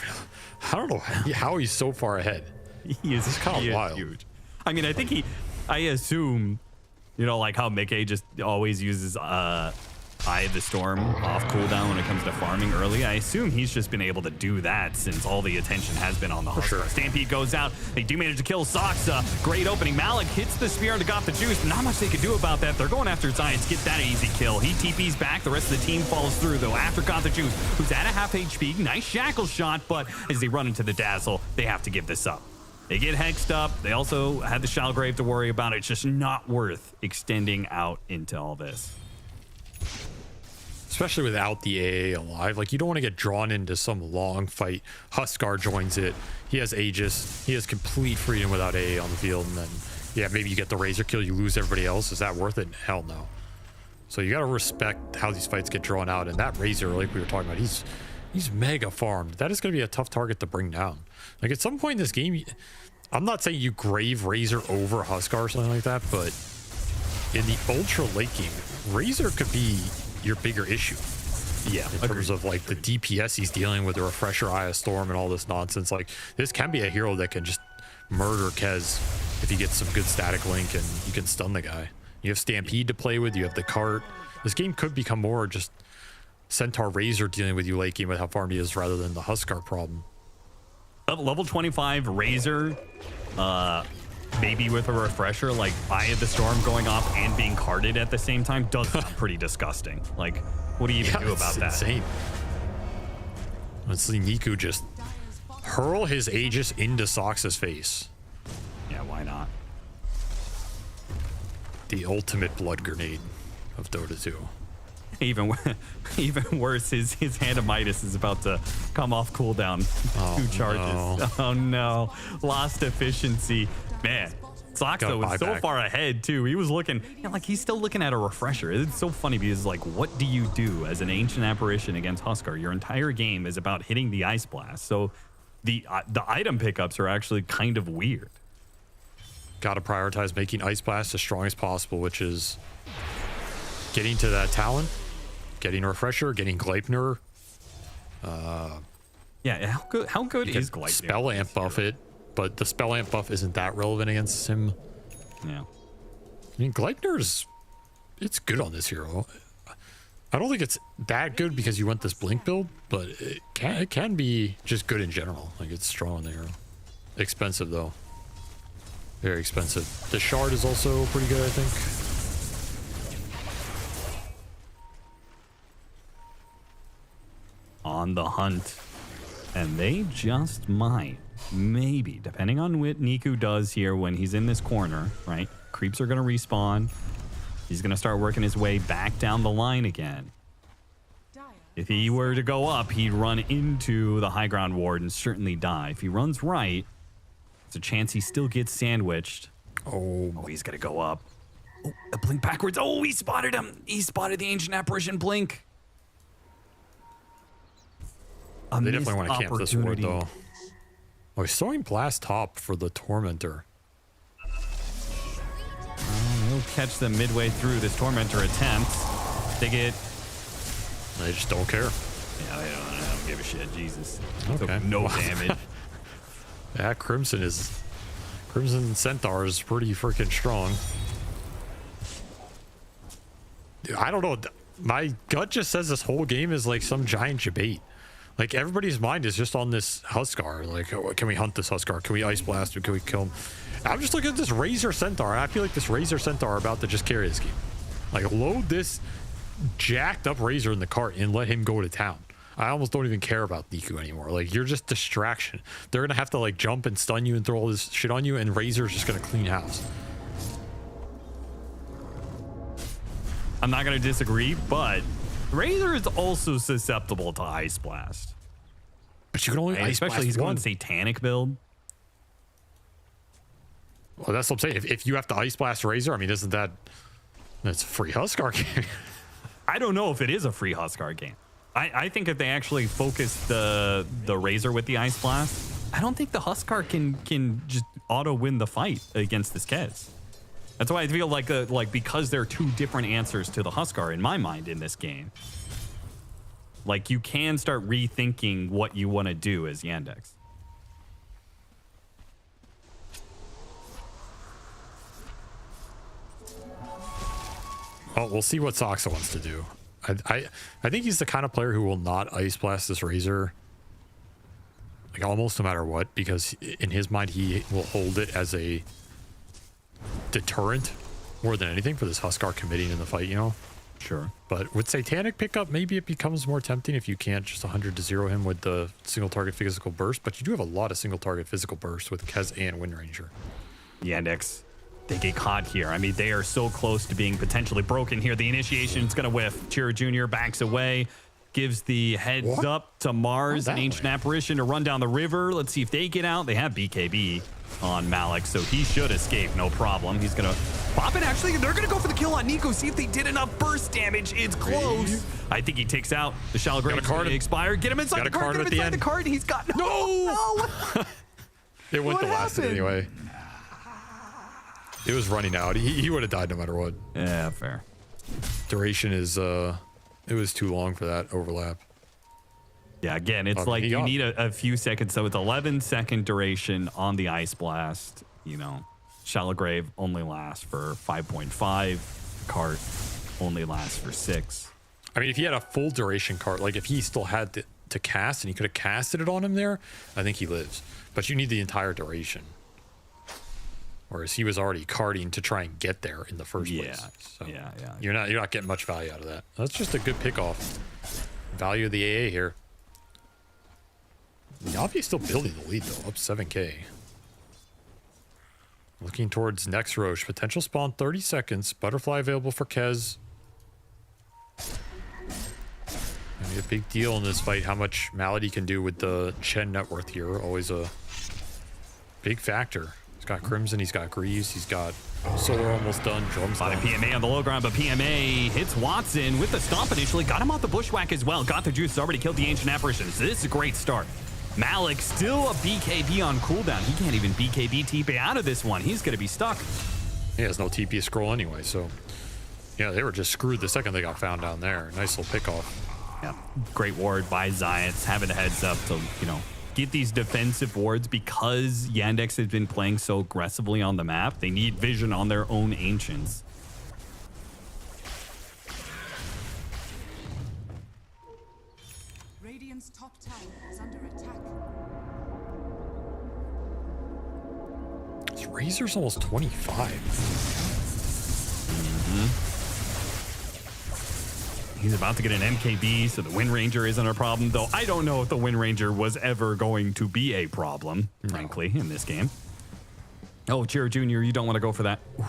I don't know how he's so far ahead. He is kind of wild. Huge. I mean, I assume, you know, like how Mickey just always uses Eye of the Storm off cooldown when it comes to farming early. I assume he's just been able to do that since all the attention has been on the Huskar. Sure. Stampede goes out. They do manage to kill Soxa. Great opening. Malik hits the spear and got the juice. Not much they can do about that. They're going after Zions. Get that easy kill. He TP's back. The rest of the team follows through, though, after got the juice, who's at a half HP. Nice shackle shot, but as they run into the Dazzle, they have to give this up. They get hexed up. They also had the Shalgrave to worry about. It's just not worth extending out into all this. Especially without the AA alive. Like, you don't want to get drawn into some long fight. Huskar joins it. He has Aegis. He has complete freedom without AA on the field. And then, yeah, maybe you get the Razor kill. You lose everybody else. Is that worth it? Hell no. So you got to respect how these fights get drawn out. And that Razor, like we were talking about, he's mega farmed. That is going to be a tough target to bring down. Like, at some point in this game, I'm not saying you grave Razor over Huskar or something like that, but in the ultra late game, Razor could be your bigger issue. Yeah, in terms of like the DPS he's dealing with, the Refresher, Eye of Storm, and all this nonsense. Like, this can be a hero that can just murder Kez if he gets some good static link and you can stun the guy. You have Stampede to play with, you have the cart. This game could become more just Centaur Razor dealing with you late game with how farmed he is rather than the Huskar problem. Level 25 Razor, maybe with a Refresher, like Eye of the Storm going off and being carded at the same time does sound pretty disgusting. Like, what do you even do about that? Insane. Let's see Niku just hurl his Aegis into Soxa's face. Yeah, why not? The ultimate blood grenade of Dota 2. Even worse, his Hand of Midas is about to come off cooldown. 2 charges. No. Oh no, lost efficiency. Man, Soxa was so far ahead too. He was looking, like he's still looking at a Refresher. It's so funny because like, what do you do as an Ancient Apparition against Huskar? Your entire game is about hitting the Ice Blast. So the item pickups are actually kind of weird. Got to prioritize making Ice Blast as strong as possible, which is getting to that Talon, getting a Refresher, getting Gleipnir. Yeah, how good is Gleipnir? Spell Amp buff it, but the Spell Amp buff isn't that relevant against him. Yeah. I mean, Gleipnir's, it's good on this hero. I don't think it's that good because you want this Blink build, but it can be just good in general. Like, it's strong on the hero. Expensive, though. Very expensive. The Shard is also pretty good, I think. On the hunt, and they just might, maybe, depending on what Niku does here when he's in this corner, right? Creeps are going to respawn. He's going to start working his way back down the line again. If he were to go up, he'd run into the high ground ward and certainly die. If he runs right, there's a chance he still gets sandwiched. Oh, he's going to go up. Oh, a blink backwards. Oh, he spotted him. He spotted the Ancient Apparition blink. They definitely want to camp this ward, though. Oh, he's throwing blast top for the Tormentor. He'll catch them midway through this Tormentor attempt. They get... They just don't care. Yeah, they don't give a shit. Jesus. Okay. Took no damage. Yeah, Crimson Centaur is pretty freaking strong. Dude, I don't know. My gut just says this whole game is like some giant debate. Like everybody's mind is just on this Huskar. Like, oh, can we hunt this Huskar? Can we Ice Blast him? Can we kill him? I'm just looking at this Razor Centaur. And I feel like this Razor Centaur are about to just carry this game. Like, load this jacked up Razor in the cart and let him go to town. I almost don't even care about Niku anymore. Like, you're just distraction. They're gonna have to like jump and stun you and throw all this shit on you, and Razor's just gonna clean house. I'm not going to disagree, but Razor is also susceptible to Ice Blast. But you can only Ice especially Blast he's one. going Satanic build. Well, that's what I'm saying. If you have to Ice Blast Razor, I mean, isn't that's a free Huskar game? I don't know if it is a free Huskar game. I think if they actually focus the Razor with the Ice Blast, I don't think the Huskar can just auto win the fight against this Kez. That's why I feel like because there are two different answers to the Huskar in my mind in this game. Like, you can start rethinking what you want to do as Yandex. Oh, we'll see what Soxa wants to do. I think he's the kind of player who will not Ice Blast this Razor, like almost no matter what, because in his mind he will hold it as a deterrent more than anything for this Huskar committing in the fight, you know? Sure. But with Satanic pickup, maybe it becomes more tempting if you can't just 100-0 him with the single target physical burst, but you do have a lot of single target physical burst with Kez and Wind Ranger. Yandex, they get caught here. I mean, they are so close to being potentially broken here. The initiation's going to whiff. Chira Jr. backs away, gives the heads up to Mars, an Ancient Apparition, to run down the river. Let's see if they get out. They have BKB on Malik, so he should escape, no problem. He's going to pop it. Actually, they're going to go for the kill on Nico, see if they did enough burst damage. It's close. I think he takes out the Shallow Grave. Expire. Get him inside the cart. Get him inside the cart. He's got... No! It went the last anyway. It was running out. He would have died no matter what. Yeah, fair. Duration is, it was too long for that overlap. Yeah, again, it's like you need a few seconds. So it's 11-second duration on the Ice Blast. You know, Shallow Grave only lasts for 5.5. Cart only lasts for 6. I mean, if he had a full duration cart, like if he still had to cast and he could have casted it on him there, I think he lives. But you need the entire duration. Whereas he was already carting to try and get there in the first place. So yeah. You're not getting much value out of that. That's just a good pickoff. Value of the AA here. Navi is still building the lead though, up 7K. Looking towards next Roche. Potential spawn 30 seconds. Butterfly available for Kez. Gonna be a big deal in this fight how much Malady can do with the Chen net worth here. Always a big factor. He's got Crimson, he's got Greaves, he's got Solar almost done, Drums done. PMA on the low ground, but PMA hits Watson with the stomp initially. Got him out the bushwhack as well. Got the juice, already killed the Ancient Apparitions. This is a great start. Malik still a BKB on cooldown. He can't even BKB TP out of this one. He's going to be stuck. He has no TP scroll anyway, so... Yeah, they were just screwed the second they got found down there. Nice little pickoff. Yeah, great ward by Zions, having a heads up to, you know, get these defensive wards because Yandex has been playing so aggressively on the map. They need vision on their own Ancients. Radiant's top tower is under attack. This Razor's almost 25. He's about to get an MKB, so the Wind Ranger isn't a problem, though I don't know if the Wind Ranger was ever going to be a problem, frankly, in this game. Oh, Chira Jr., you don't want to go for that. Ooh,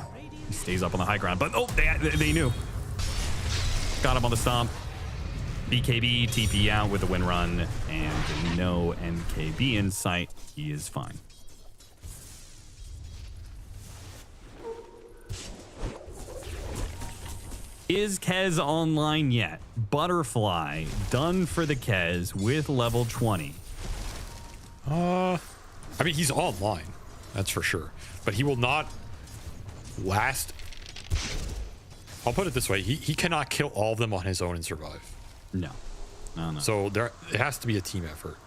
he stays up on the high ground, but oh, they knew. Got him on the stomp. BKB, TP out with the Wind Run, and no MKB in sight. He is fine. Is Kez online yet? Butterfly done for the Kez with level 20. I mean, he's online, that's for sure. But he will not last. I'll put it this way. He cannot kill all of them on his own and survive. No. No. So it has to be a team effort.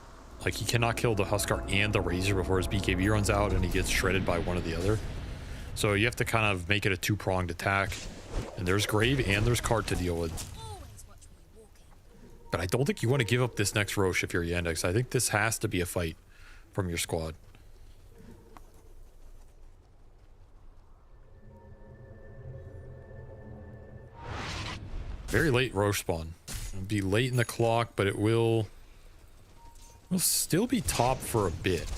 Like, he cannot kill the Huskar and the Razor before his BKB runs out and he gets shredded by one or the other. So you have to kind of make it a two-pronged attack. And there's Grave and there's Cart to deal with. But I don't think you want to give up this next Roche if you're Yandex. I think this has to be a fight from your squad. Very late Roche spawn. It'll be late in the clock, but it will still be top for a bit.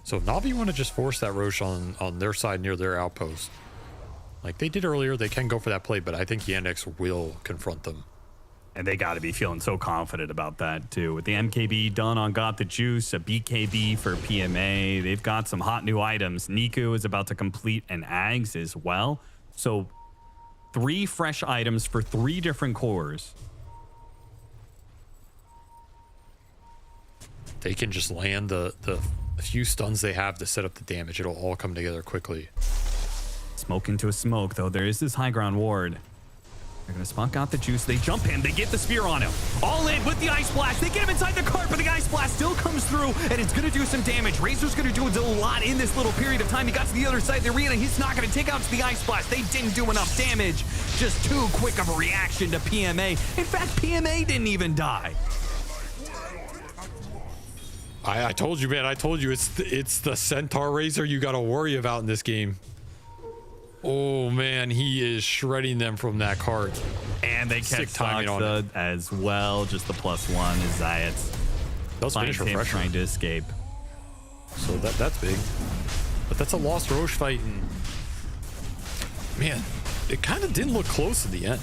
So if NAVI want to just force that Roche on their side near their outpost, like they did earlier, they can go for that play, but I think Yandex will confront them. And they got to be feeling so confident about that, too. With the MKB done on Got the Juice, a BKB for PMA, they've got some hot new items. Niku is about to complete an Ags as well. So 3 fresh items for 3 different cores. They can just land the few stuns they have to set up the damage. It'll all come together quickly. Smoke into a smoke, though. There is this high ground ward. They're going to spot Got the Juice. They jump him. They get the spear on him. All in with the Ice Blast. They get him inside the cart, but the Ice Blast still comes through, and it's going to do some damage. Razor's going to do a lot in this little period of time. He got to the other side of the arena. He's not going to take out the Ice Blast. They didn't do enough damage. Just too quick of a reaction to PMA. In fact, PMA didn't even die. I told you, man. I told you it's the Centaur Razor you got to worry about in this game. Oh man, he is shredding them from that cart. And they catch Saksa as well. Just the +1 is Zayat's. Those finish refresher trying to escape. So that's big. But that's a lost Roche fight, and man, it kind of didn't look close at the end.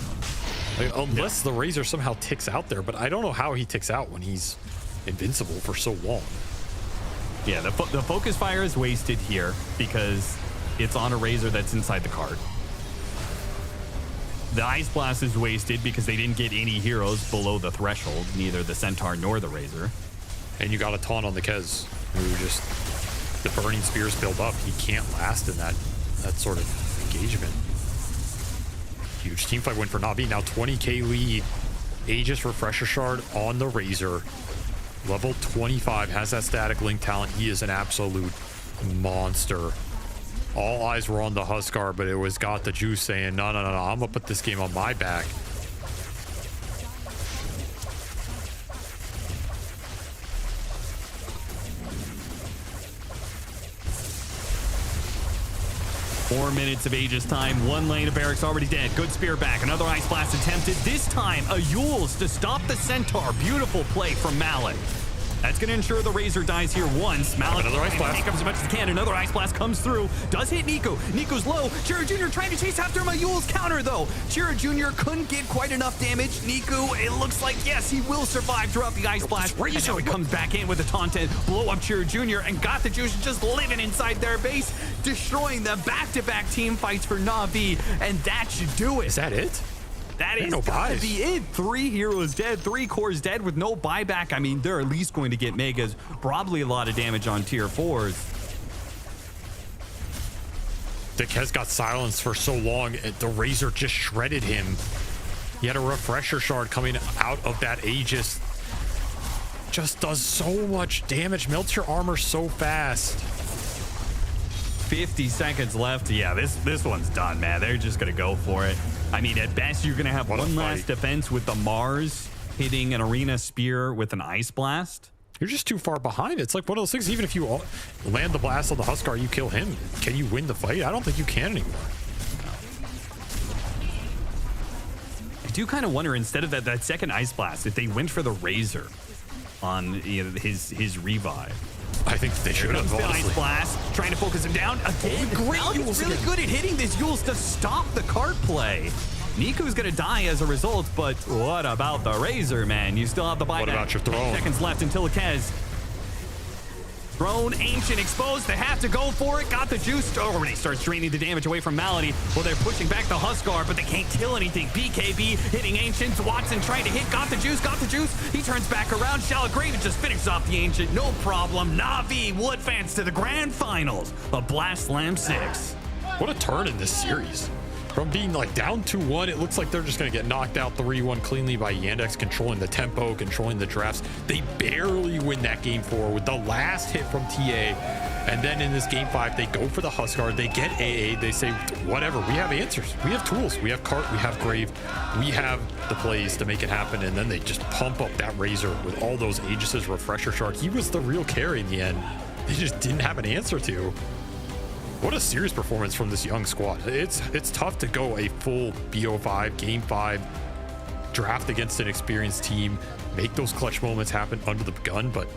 Like, unless the Razor somehow ticks out there, but I don't know how he ticks out when he's invincible for so long. Yeah, the focus fire is wasted here because it's on a Razor that's inside the cart. The Ice Blast is wasted because they didn't get any heroes below the threshold, neither the Centaur nor the Razor. And you got a taunt on the Kez, who just, the burning spears build up. He can't last in that sort of engagement. Huge team fight win for NAVI. Now 20k lead. Aegis Refresher Shard on the Razor. Level 25, has that static link talent. He is an absolute monster. All eyes were on the Huskar, but it was Got the Juice saying, no, I'm gonna put this game on my back. Four minutes of Aegis time. 1 lane of Barracks already dead. Good spear back. Another Ice Blast attempted. This time, a Yules to stop the Centaur. Beautiful play from Malik. That's going to ensure the Razor dies here once. Malik another Ice Blast. Take up as much as he can. Another Ice Blast comes through. Does hit Nico. Nico's low. Chira Jr. trying to chase after him. A Yules counter, though. Chira Jr. couldn't get quite enough damage. Nico, it looks like, yes, he will survive throughout the Ice Blast. And now he comes back in with the taunt and blow up Chira Jr. and Got the Juice just living inside their base, destroying the back-to-back team fights for NAVI, and that should do it. Is that it? That is gotta be it. 3 heroes dead, 3 cores dead with no buyback. I mean, they're at least going to get megas, probably a lot of damage on tier 4s. Dick has got silenced for so long. The Razor just shredded him. He had a Refresher Shard coming out of that Aegis. Just does so much damage, melts your armor so fast. 50 seconds left. Yeah, this one's done, man. They're just gonna go for it. I mean, at best, you're gonna have one last defense with the Mars hitting an arena spear with an Ice Blast. You're just too far behind. It's like one of those things, even if you land the blast on the Huskar, you kill him. Can you win the fight? I don't think you can anymore. I do kind of wonder, instead of that second Ice Blast, if they went for the Razor on his revive. I think they should have. The Ice Blast, trying to focus him down again. He's really good at hitting this Yules to stop the cart play. Niku's gonna die as a result, but what about the Razor, man? You still have the buyback. What about your throne? 10 seconds left until Kez. Throne, Ancient exposed. They have to go for it. Got the juice. Already starts draining the damage away from Malady. Well, they're pushing back the Huskar, but they can't kill anything. BKB hitting Ancient. Watson trying to hit. Got the juice. Got the juice. He turns back around. Shallow Grave just finishes off the Ancient. No problem. Navi will advance to the grand finals of Blast Slam 6. What a turn in this series. From being like down 2-1, it looks like they're just going to get knocked out 3-1 cleanly by Yandex, controlling the tempo, controlling the drafts. They barely win that game 4 with the last hit from TA. And then in this game 5, they go for the Huskar. They get AA. They say, whatever, we have answers. We have tools. We have Cart. We have Grave. We have the plays to make it happen. And then they just pump up that Razor with all those Aegis's Refresher Shark. He was the real carry in the end. They just didn't have an answer to. What a serious performance from this young squad. It's tough to go a full BO5, Game 5, draft against an experienced team, make those clutch moments happen under the gun, but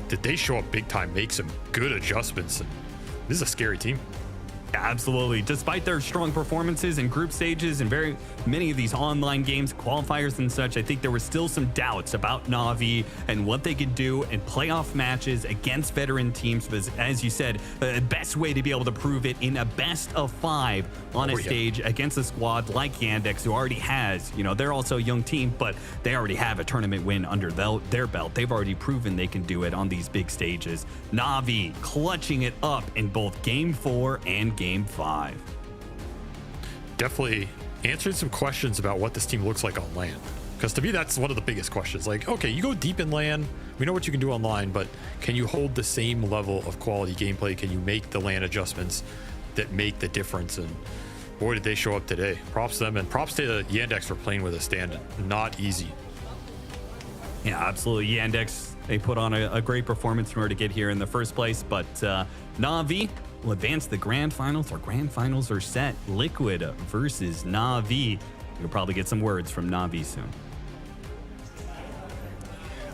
did they show up big time, make some good adjustments? And this is a scary team. Absolutely. Despite their strong performances in group stages and very many of these online games, qualifiers and such, I think there were still some doubts about Navi and what they could do in playoff matches against veteran teams. But as you said, the best way to be able to prove it in a best of 5 on a stage against a squad like Yandex, who already has, you know, they're also a young team, but they already have a tournament win under their belt. They've already proven they can do it on these big stages. Navi clutching it up in both Game 4 and Game 5. Definitely answering some questions about what this team looks like on LAN. Because to me, that's one of the biggest questions. Like, okay, you go deep in LAN, we know what you can do online, but can you hold the same level of quality gameplay? Can you make the LAN adjustments that make the difference? And boy, did they show up today. Props to them, and props to Yandex for playing with a stand. Not easy. Yeah, absolutely. Yandex, they put on a great performance in order to get here in the first place, but Navi will advance the grand finals. Our grand finals are set. Liquid versus Navi. You'll probably get some words from Navi soon.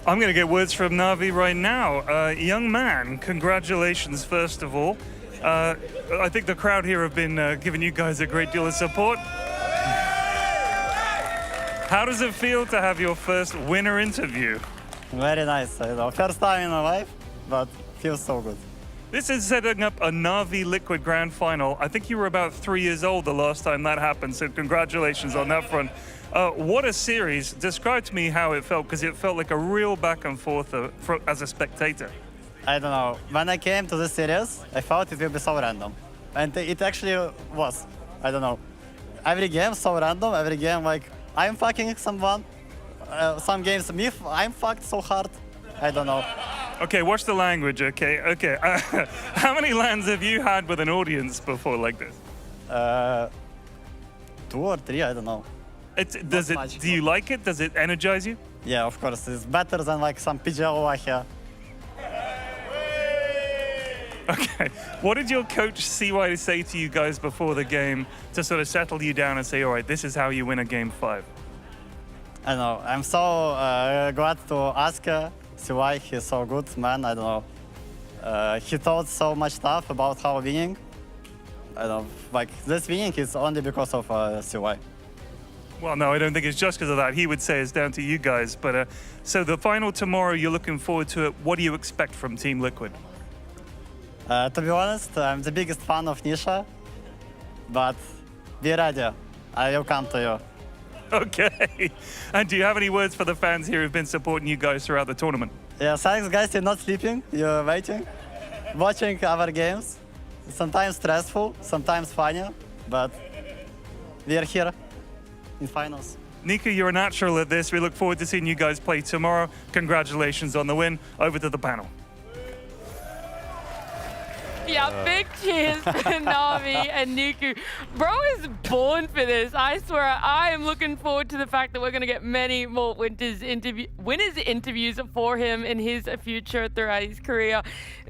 I'm going to get words from Navi right now. Young man, congratulations, first of all. I think the crowd here have been giving you guys a great deal of support. How does it feel to have your first winner interview? Very nice. First time in my life, but feels so good. This is setting up a Navi Liquid Grand Final. I think you were about 3 years old the last time that happened, so congratulations on that front. What a series. Describe to me how it felt, because it felt like a real back and forth as a spectator. I don't know. When I came to this series, I thought it would be so random. And it actually was. I don't know. Every game so random, every game like, I'm fucking someone. Some games, I'm fucked so hard. I don't know. Okay, watch the language, okay? Okay. How many LANs have you had with an audience before like this? 2 or 3, I don't know. Do you like it? Does it energize you? Yeah, of course. It's better than like some PGL here. Okay. What did your coach CY say to you guys before the game to sort of settle you down and say, all right, this is how you win a game 5? I don't know. I'm so glad to ask CY. He's so good, man. I don't know. He taught so much stuff about how winning. I don't know. Like, this winning is only because of CY. Well, no, I don't think it's just because of that. He would say it's down to you guys. But so the final tomorrow, you're looking forward to it. What do you expect from Team Liquid? To be honest, I'm the biggest fan of Nisha, but be ready. I will come to you. Okay. And do you have any words for the fans here who've been supporting you guys throughout the tournament? Yeah, thanks, guys. You're not sleeping. You're waiting, watching our games. Sometimes stressful, sometimes funny, but we are here in finals. Nico, you're a natural at this. We look forward to seeing you guys play tomorrow. Congratulations on the win. Over to the panel. Yeah, big cheers for Navi and Niku. Bro is born for this. I swear, I am looking forward to the fact that we're going to get many more winners interviews for him in his future throughout his career.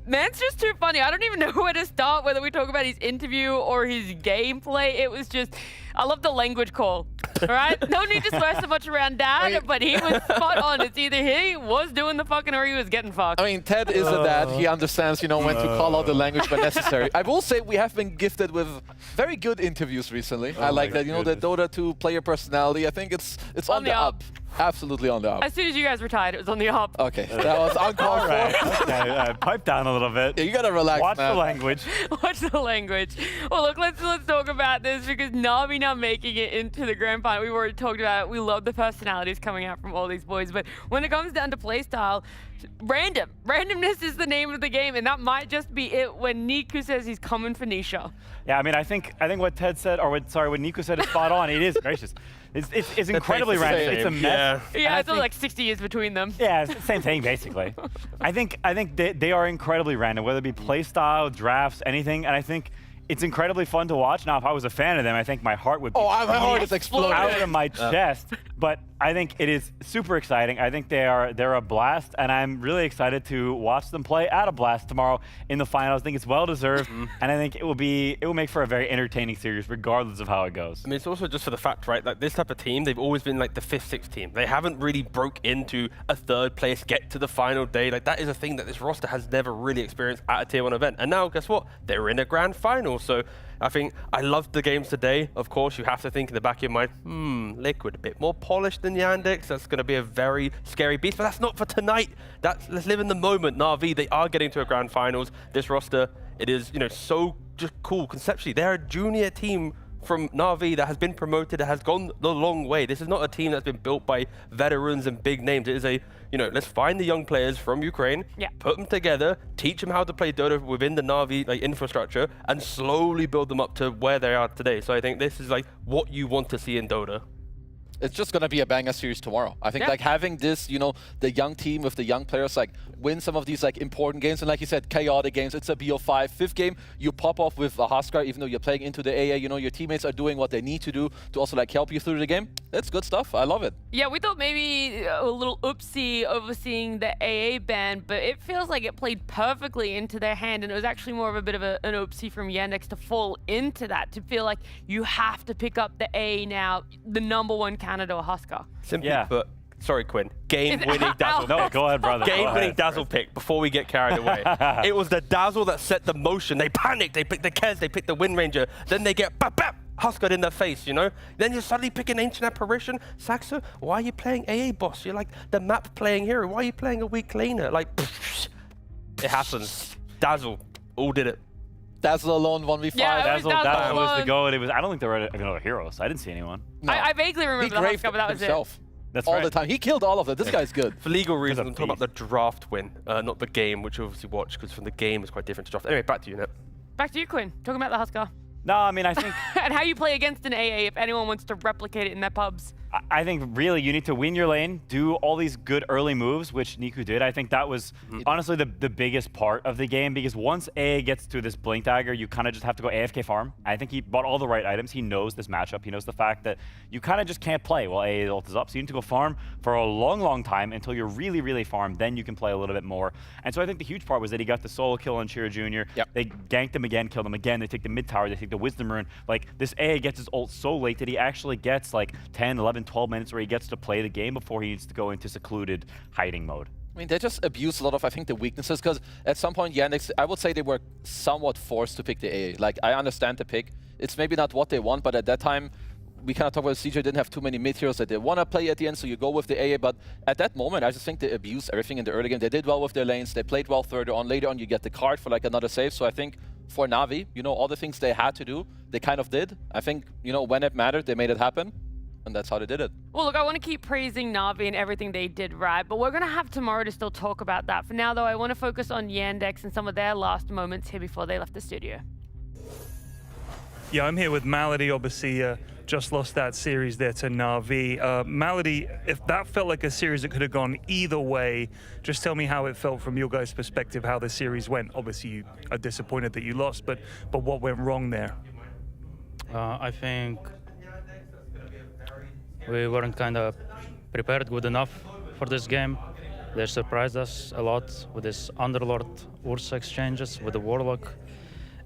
Man's just too funny. I don't even know where to start, whether we talk about his interview or his gameplay. It was just, I love the language call, all right? No need to swear so much around dad, but he was spot on. It's either he was doing the fucking or he was getting fucked. I mean, Ted is a dad. He understands, you know, when to call out the language when necessary. I will say we have been gifted with very good interviews recently. I like that, you know, the Dota 2 player personality. I think it's on the up. Absolutely on the up. As soon as you guys retired, it was on the up. Okay, that was uncalled for. Okay, pipe down a little bit. Yeah, you gotta relax, Watch man. the language. Watch the language. Well, look, let's talk about this because NAVI now making it into the grand final. We've already talked about it. We love the personalities coming out from all these boys, but when it comes down to play style, randomness is the name of the game, and that might just be it when Niku says he's coming for Nisha. Yeah, I mean, I think what Ted said, or what Nico said is spot on. It is gracious. It's incredibly random. It's a mess. Yeah, it's only like 60 years between them. Yeah, it's the same thing basically. I think they are incredibly random, whether it be play style, drafts, anything, and I think it's incredibly fun to watch. Now, if I was a fan of them, I think my heart would be my heart is exploding out of my chest. But I think it is super exciting. I think they're a blast, and I'm really excited to watch them play at a blast tomorrow in the finals. I think it's well deserved, and I think it will make for a very entertaining series, regardless of how it goes. I mean, it's also just for the fact, right? Like this type of team, they've always been like the 5th, 6th team. They haven't really broke into a 3rd place, get to the final day. Like that is a thing that this roster has never really experienced at a tier 1 event. And now, guess what? They're in a grand final. So I think I loved the games today. Of course, you have to think in the back of your mind, Liquid a bit more polished than Yandex. That's going to be a very scary beast, but that's not for tonight. Let's live in the moment. NAVI, they are getting to a grand finals. This roster, it is so just cool conceptually. They're a junior team from NAVI that has been promoted, that has gone the long way. This is not a team that's been built by veterans and big names. It is a, let's find the young players from Ukraine, put them together, teach them how to play Dota within the NAVI infrastructure, and slowly build them up to where they are today. So I think this is like what you want to see in Dota. It's just going to be a banger series tomorrow. I think like having this, the young team with the young players like win some of these like important games, and like you said, chaotic games. It's a BO5. 5th game, you pop off with a Huskar, even though you're playing into the AA, your teammates are doing what they need to do to also like help you through the game. It's good stuff. I love it. Yeah, we thought maybe a little oopsie overseeing the AA ban, but it feels like it played perfectly into their hand, and it was actually more of a bit of an oopsie from Yandex to fall into that, to feel like you have to pick up the AA now, the #1 Canada or Huskar. Simply put, sorry, Quinn, game-winning dazzle. No, go ahead, brother. Game-winning dazzle pick before we get carried away. It was the dazzle that set the motion. They panicked. They picked the Kez. They picked the Wind Ranger. Then they get bap, Huskard in their face, Then you're suddenly picking Ancient Apparition. Saxo, why are you playing AA boss? You're like the map playing hero. Why are you playing a weak laner? Like, it happens. Dazzle, all did it. Dazzle alone 1v5. Yeah, Dazzle was the go, and I don't think there were no heroes. I didn't see anyone. No. I vaguely remember the Huskar, but that was himself. That's all right. the time. He killed all of them. This guy's good. For legal reasons, I'm talking about the draft win, not the game, which you obviously watched, because from the game it's quite different to draft. Anyway, back to you, Nip. Back to you, Quinn. Talking about the Huskar. No, I mean, I think... and how you play against an AA if anyone wants to replicate it in their pubs. I think really you need to win your lane, do all these good early moves, which Niku did. I think that was honestly the biggest part of the game, because once AA gets to this Blink Dagger, you kind of just have to go AFK farm. I think he bought all the right items. He knows this matchup. He knows the fact that you kind of just can't play while AA ult is up. So you need to go farm for a long, long time until you're really, really farmed. Then you can play a little bit more. And so I think the huge part was that he got the solo kill on Shiro Jr. They ganked him again, killed him again. They take the mid tower. They take the Wisdom Rune. Like, this AA gets his ult so late that he actually gets like 10, 11, 12 minutes where he gets to play the game before he needs to go into secluded hiding mode. I mean, they just abused a lot of, I think, the weaknesses, because at some point, Yandex, I would say they were somewhat forced to pick the AA. Like, I understand the pick. It's maybe not what they want, but at that time, we kind of talked about CJ didn't have too many mid heroes that they want to play at the end, so you go with the AA. But at that moment, I just think they abused everything in the early game. They did well with their lanes. They played well further on. Later on, you get the card for like another save. So I think for NAVI, all the things they had to do, they kind of did. I think, when it mattered, they made it happen. And that's how they did it. Well, look, I want to keep praising NAVI and everything they did right, but we're going to have tomorrow to still talk about that. For now, though, I want to focus on Yandex and some of their last moments here before they left the studio. Yeah, I'm here with Malady, obviously just lost that series there to NAVI. Malady, if that felt like a series that could have gone either way, just tell me how it felt from your guys' perspective, how the series went. Obviously, you are disappointed that you lost, but what went wrong there? I think we weren't kind of prepared good enough for this game. They surprised us a lot with this Underlord Ursa exchanges with the Warlock,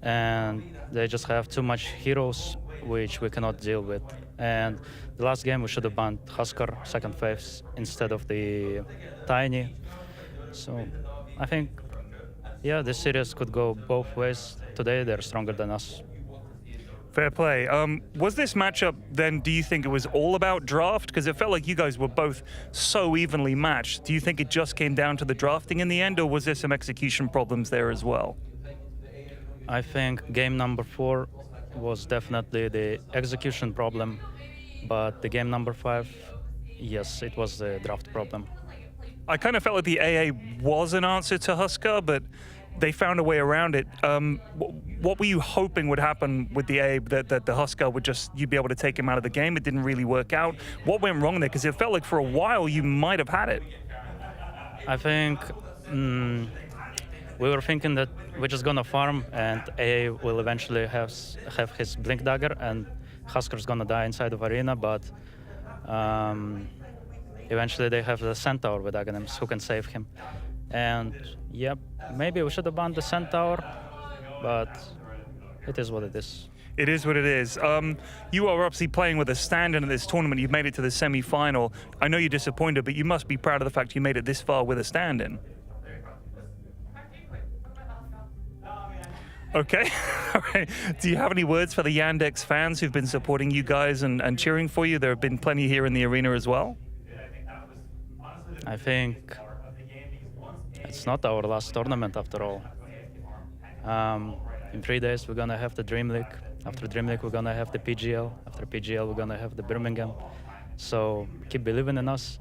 and they just have too much heroes which we cannot deal with. And the last game we should have banned Huskar second phase instead of the Tiny. So I think, yeah, this series could go both ways. Today they're stronger than us. Fair play. Was this matchup then, do you think it was all about draft? Because it felt like you guys were both so evenly matched. Do you think it just came down to the drafting in the end, or was there some execution problems there as well? I think game number 4 was definitely the execution problem, but the game number 5, yes, it was the draft problem. I kind of felt like the AA was an answer to Huskar, but they found a way around it. What were you hoping would happen with the AA, that the Huskar would just, you'd be able to take him out of the game? It didn't really work out. What went wrong there? Because it felt like for a while you might have had it. I think we were thinking that we're just gonna farm and AA will eventually have his Blink Dagger and Huskar's gonna die inside of arena, but eventually they have the Centaur with Aghanims who can save him. And yep, maybe we should have banned the Centaur, but it is what it is. It is what it is. You are obviously playing with a stand-in at this tournament. You've made it to the semi-final. I know you're disappointed, but you must be proud of the fact you made it this far with a stand-in. Okay. All right. Do you have any words for the Yandex fans who've been supporting you guys and cheering for you? There have been plenty here in the arena as well. I think it's not our last tournament after all. In 3 days we're gonna have the Dream League. After Dream League we're gonna have the PGL. After PGL we're gonna have the Birmingham. So keep believing in us.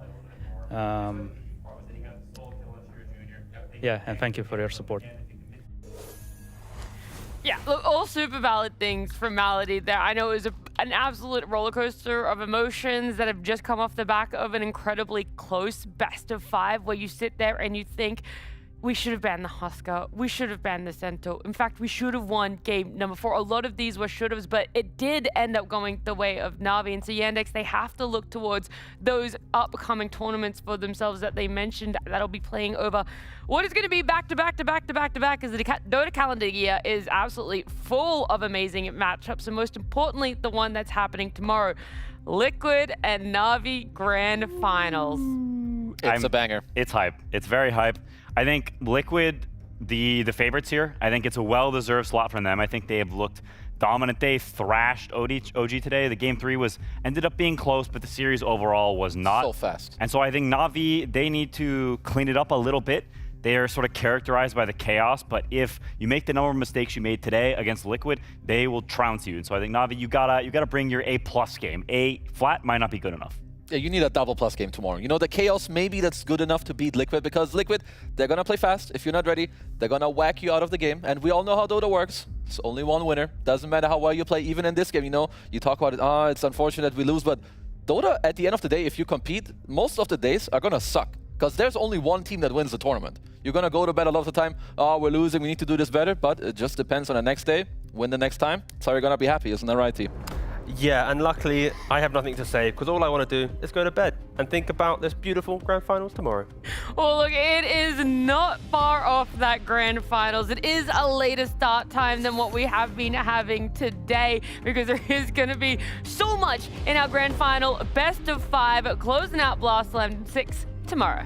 Yeah, and thank you for your support. Yeah, look, all super valid things from Malady there. I know it was an absolute roller coaster of emotions that have just come off the back of an incredibly close best of 5 where you sit there and you think, we should have banned the Huskar. We should have banned the Centaur. In fact, we should have won game number 4. A lot of these were should-haves, but it did end up going the way of Navi. And so Yandex, they have to look towards those upcoming tournaments for themselves that they mentioned that'll be playing over what is going to be back-to-back, because the Dota calendar year is absolutely full of amazing matchups. And most importantly, the one that's happening tomorrow, Liquid and Navi Grand Finals. It's a banger. It's hype. It's very hype. I think Liquid, the favorites here, I think it's a well-deserved slot from them. I think they have looked dominant. They thrashed OG today. The game 3 ended up being close, but the series overall was not. So fast. And so I think Navi, they need to clean it up a little bit. They are sort of characterized by the chaos, but if you make the number of mistakes you made today against Liquid, they will trounce you. And so I think Navi, you gotta bring your A+ game. A flat might not be good enough. Yeah, you need a double plus game tomorrow. You know, the chaos, maybe that's good enough to beat Liquid, because Liquid, they're gonna play fast. If you're not ready, they're gonna whack you out of the game. And we all know how Dota works. It's only one winner. Doesn't matter how well you play, even in this game, you know. You talk about it, it's unfortunate we lose, but Dota, at the end of the day, if you compete, most of the days are gonna suck. Because there's only one team that wins the tournament. You're gonna go to bed a lot of the time, we're losing, we need to do this better, but it just depends on the next day. Win the next time, that's how you're gonna be happy, isn't that right, team? Yeah, and luckily I have nothing to say because all I want to do is go to bed and think about this beautiful Grand Finals tomorrow. Well, look, it is not far off that Grand Finals. It is a later start time than what we have been having today because there is going to be so much in our Grand Final best of 5 closing out Blast Slam 6 tomorrow.